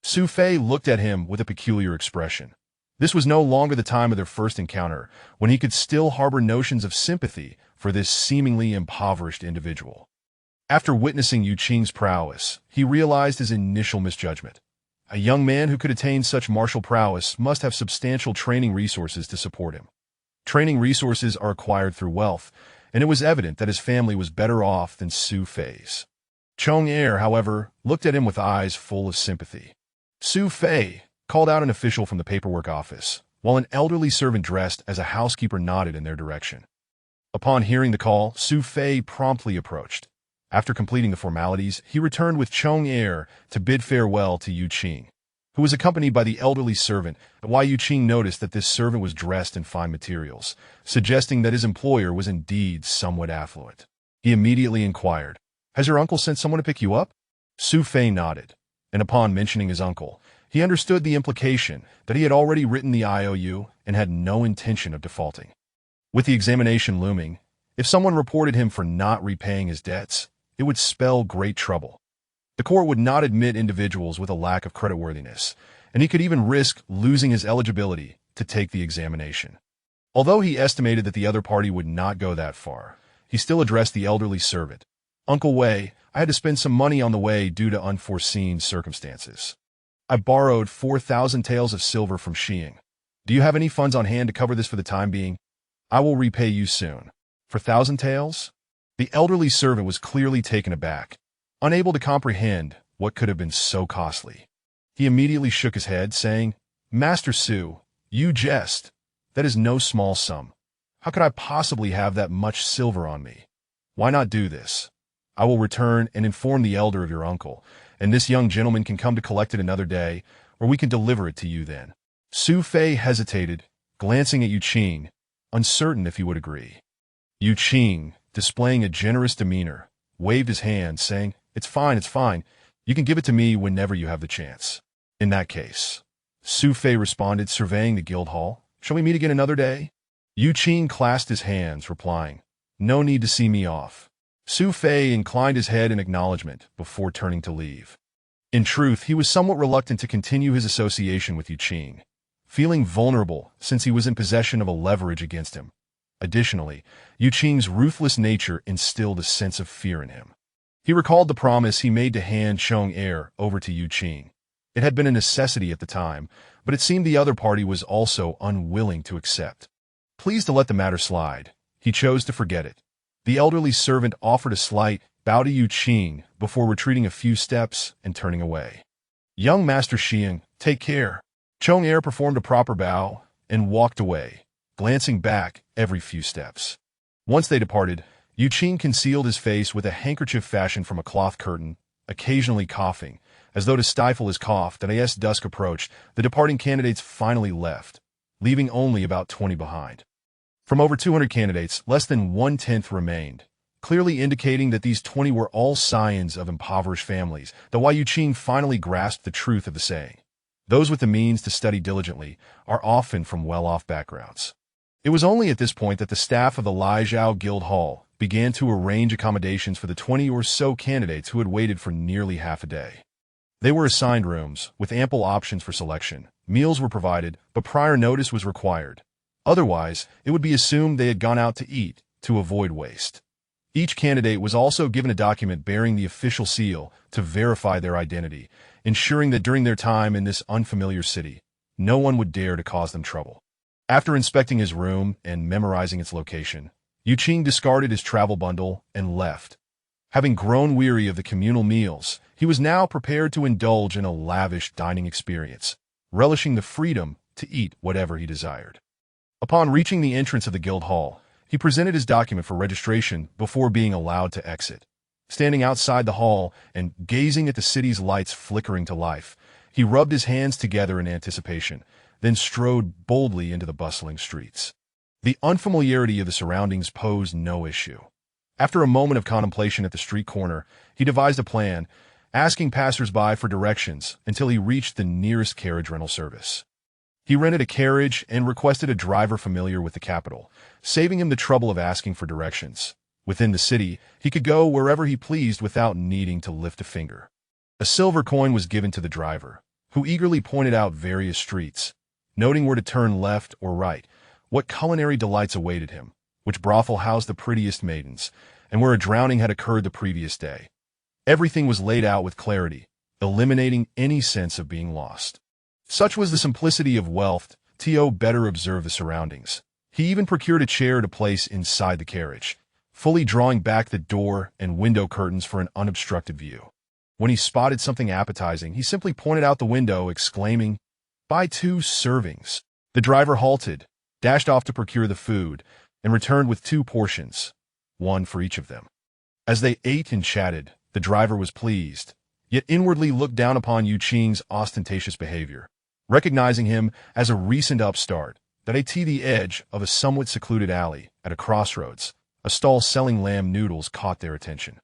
Su Fei looked at him with a peculiar expression. This was no longer the time of their first encounter, when he could still harbor notions of sympathy for this seemingly impoverished individual. After witnessing Yu Qing's prowess, he realized his initial misjudgment. A young man who could attain such martial prowess must have substantial training resources to support him. Training resources are acquired through wealth, and it was evident that his family was better off than Su Fei's. Chong Er, however, looked at him with eyes full of sympathy. Su Fei called out an official from the paperwork office, while an elderly servant dressed as a housekeeper nodded in their direction. Upon hearing the call, Su Fei promptly approached. After completing the formalities, he returned with Chong Er to bid farewell to Yu Qing, who was accompanied by the elderly servant. While Yu Qing noticed that this servant was dressed in fine materials, suggesting that his employer was indeed somewhat affluent. He immediately inquired, "Has your uncle sent someone to pick you up?" Su Fei nodded, and upon mentioning his uncle, He understood the implication that he had already written the IOU and had no intention of defaulting. With the examination looming, if someone reported him for not repaying his debts, it would spell great trouble. The court would not admit individuals with a lack of creditworthiness, and he could even risk losing his eligibility to take the examination. Although he estimated that the other party would not go that far, he still addressed the elderly servant. "Uncle Wei, I had to spend some money on the way due to unforeseen circumstances. I borrowed 4,000 taels of silver from Xiang. Do you have any funds on hand to cover this for the time being? I will repay you soon." "For 1,000 taels?" The elderly servant was clearly taken aback, unable to comprehend what could have been so costly. He immediately shook his head, saying, "Master Su, you jest. That is no small sum. How could I possibly have that much silver on me? Why not do this? I will return and inform the elder of your uncle, and this young gentleman can come to collect it another day, or we can deliver it to you then." Su Fei hesitated, glancing at Yu Qing, uncertain if he would agree. Yu Qing, displaying a generous demeanor, waved his hand, saying, it's fine. You can give it to me whenever you have the chance." "In that case," Su Fei responded, surveying the guild hall, "shall we meet again another day?" Yu Qing clasped his hands, replying, "No need to see me off." Su Fei inclined his head in acknowledgement before turning to leave. In truth, he was somewhat reluctant to continue his association with Yu Qing, feeling vulnerable since he was in possession of a leverage against him. Additionally, Yu Qing's ruthless nature instilled a sense of fear in him. He recalled the promise he made to hand Chong-Er over to Yu Qing. It had been a necessity at the time, but it seemed the other party was also unwilling to accept. Pleased to let the matter slide, he chose to forget it. The elderly servant offered a slight bow to Yu Qing before retreating a few steps and turning away. "Young Master Xiang, take care." Chong-Er performed a proper bow and walked away, glancing back every few steps. Once they departed, Yu Qing concealed his face with a handkerchief fashioned from a cloth curtain, occasionally coughing, as though to stifle his cough. As dusk approached, the departing candidates finally left, leaving only about 20 behind. From over 200 candidates, less than 1/10 remained, clearly indicating that these 20 were all scions of impoverished families, though Yu Qing finally grasped the truth of the saying. Those with the means to study diligently are often from well-off backgrounds. It was only at this point that the staff of the Lijiao Guild Hall began to arrange accommodations for the 20 or so candidates who had waited for nearly half a day. They were assigned rooms, with ample options for selection. Meals were provided, but prior notice was required. Otherwise, it would be assumed they had gone out to eat, to avoid waste. Each candidate was also given a document bearing the official seal to verify their identity, ensuring that during their time in this unfamiliar city, no one would dare to cause them trouble. After inspecting his room and memorizing its location, Yu Qing discarded his travel bundle and left. Having grown weary of the communal meals, he was now prepared to indulge in a lavish dining experience, relishing the freedom to eat whatever he desired. Upon reaching the entrance of the guild hall, he presented his document for registration before being allowed to exit. Standing outside the hall and gazing at the city's lights flickering to life, he rubbed his hands together in anticipation, then strode boldly into the bustling streets. The unfamiliarity of the surroundings posed no issue. After a moment of contemplation at the street corner, he devised a plan, asking passers-by for directions until he reached the nearest carriage rental service. He rented a carriage and requested a driver familiar with the capital, saving him the trouble of asking for directions. Within the city, he could go wherever he pleased without needing to lift a finger. A silver coin was given to the driver, who eagerly pointed out various streets, noting where to turn left or right, what culinary delights awaited him, which brothel housed the prettiest maidens, and where a drowning had occurred the previous day. Everything was laid out with clarity, eliminating any sense of being lost. Such was the simplicity of wealth, Tio better observed the surroundings. He even procured a chair to place inside the carriage, fully drawing back the door and window curtains for an unobstructed view. When he spotted something appetizing, he simply pointed out the window, exclaiming, "Buy 2 servings." The driver halted, dashed off to procure the food, and returned with 2 portions, one for each of them. As they ate and chatted, the driver was pleased, yet inwardly looked down upon Yu Qing's ostentatious behavior. Recognizing him as a recent upstart, that at the edge of a somewhat secluded alley at a crossroads, a stall selling lamb noodles caught their attention.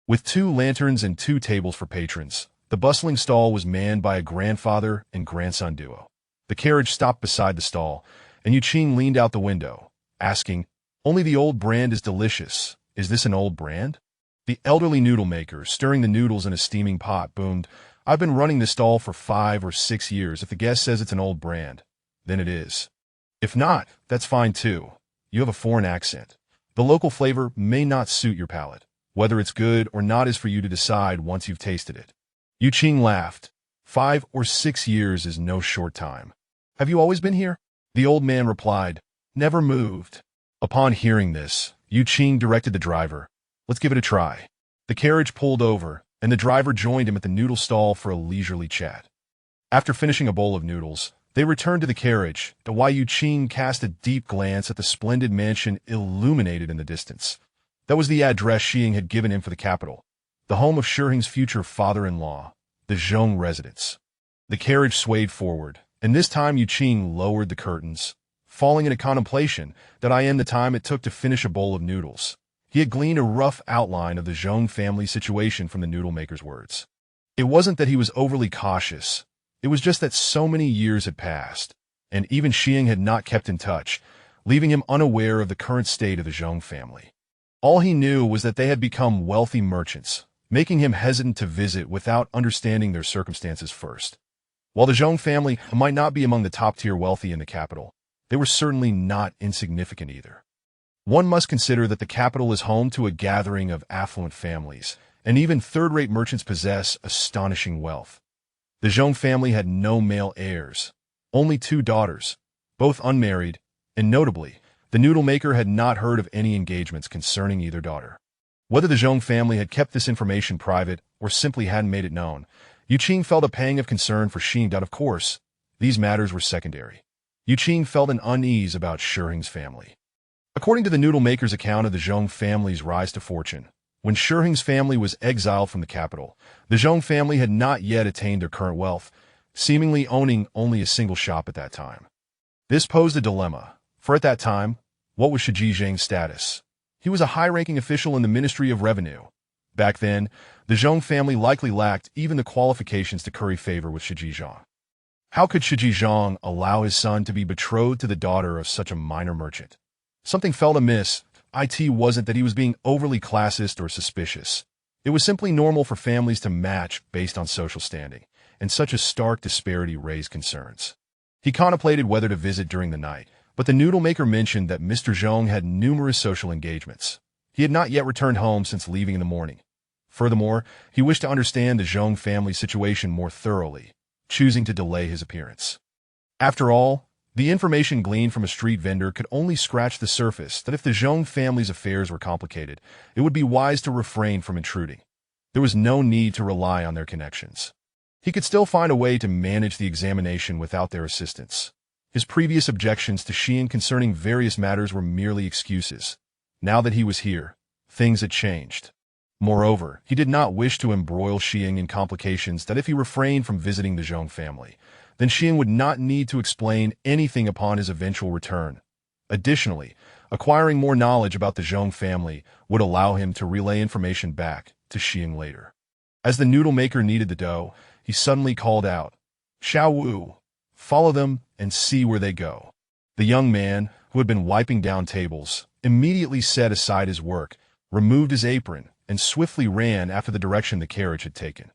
With 2 lanterns and 2 tables for patrons, The bustling stall was manned by a grandfather and grandson duo. The carriage stopped beside the stall, and Yuqing leaned out the window, asking, "Only the old brand is delicious. Is this an old brand?" The elderly noodle maker, stirring the noodles in a steaming pot, boomed, "I've been running this stall for 5 or 6 years. If the guest says it's an old brand, then it is. If not, that's fine too. You have a foreign accent. The local flavor may not suit your palate. Whether it's good or not is for you to decide once you've tasted it." Yuqing laughed. 5 or 6 years is no short time. "Have you always been here?" The old man replied, "Never moved." Upon hearing this, Yuqing directed the driver, "Let's give it a try." The carriage pulled over, and the driver joined him at the noodle stall for a leisurely chat. After finishing a bowl of noodles, they returned to the carriage, while Yuqing cast a deep glance at the splendid mansion illuminated in the distance. That was the address Xing had given him for the capital, the home of Shiheng's future father-in-law, the Zhong residence. The carriage swayed forward, and this time Yuqing lowered the curtains, falling into contemplation that in the time it took to finish a bowl of noodles. He had gleaned a rough outline of the Zhong family situation from the noodle maker's words. It wasn't that he was overly cautious. It was just that so many years had passed, and even Xing had not kept in touch, leaving him unaware of the current state of the Zhong family. All he knew was that they had become wealthy merchants, making him hesitant to visit without understanding their circumstances first. While the Zhong family might not be among the top-tier wealthy in the capital, they were certainly not insignificant either. One must consider that the capital is home to a gathering of affluent families, and even third-rate merchants possess astonishing wealth. The Zhong family had no male heirs, only 2 daughters, both unmarried, and notably, the noodle maker had not heard of any engagements concerning either daughter. Whether the Zhong family had kept this information private or simply hadn't made it known, Yuqing felt a pang of concern for Xing. Of course, these matters were secondary. Yuqing felt an unease about Shiheng's family. According to the noodle maker's account of the Zhong family's rise to fortune, when Shiheng's family was exiled from the capital, the Zhong family had not yet attained their current wealth, seemingly owning only a single shop at that time. This posed a dilemma, for at that time, what was Shi Zheng's status? He was a high-ranking official in the Ministry of Revenue. Back then, the Zhong family likely lacked even the qualifications to curry favor with Shi Zheng. How could Shi Zheng allow his son to be betrothed to the daughter of such a minor merchant? Something felt amiss. It wasn't that he was being overly classist or suspicious. It was simply normal for families to match based on social standing, and such a stark disparity raised concerns. He contemplated whether to visit during the night, but the noodle maker mentioned that Mr. Zhong had numerous social engagements. He had not yet returned home since leaving in the morning. Furthermore, he wished to understand the Zhong family situation more thoroughly, choosing to delay his appearance. After all, the information gleaned from a street vendor could only scratch the surface that if the Zhong family's affairs were complicated, it would be wise to refrain from intruding. There was no need to rely on their connections. He could still find a way to manage the examination without their assistance. His previous objections to Xing concerning various matters were merely excuses. Now that he was here, things had changed. Moreover, he did not wish to embroil Xing in complications that if he refrained from visiting the Zhong family, then Xing would not need to explain anything upon his eventual return. Additionally, acquiring more knowledge about the Zhong family would allow him to relay information back to Xing later. As the noodle maker kneaded the dough, he suddenly called out, "Xiao Wu, follow them and see where they go." The young man, who had been wiping down tables, immediately set aside his work, removed his apron, and swiftly ran after the direction the carriage had taken.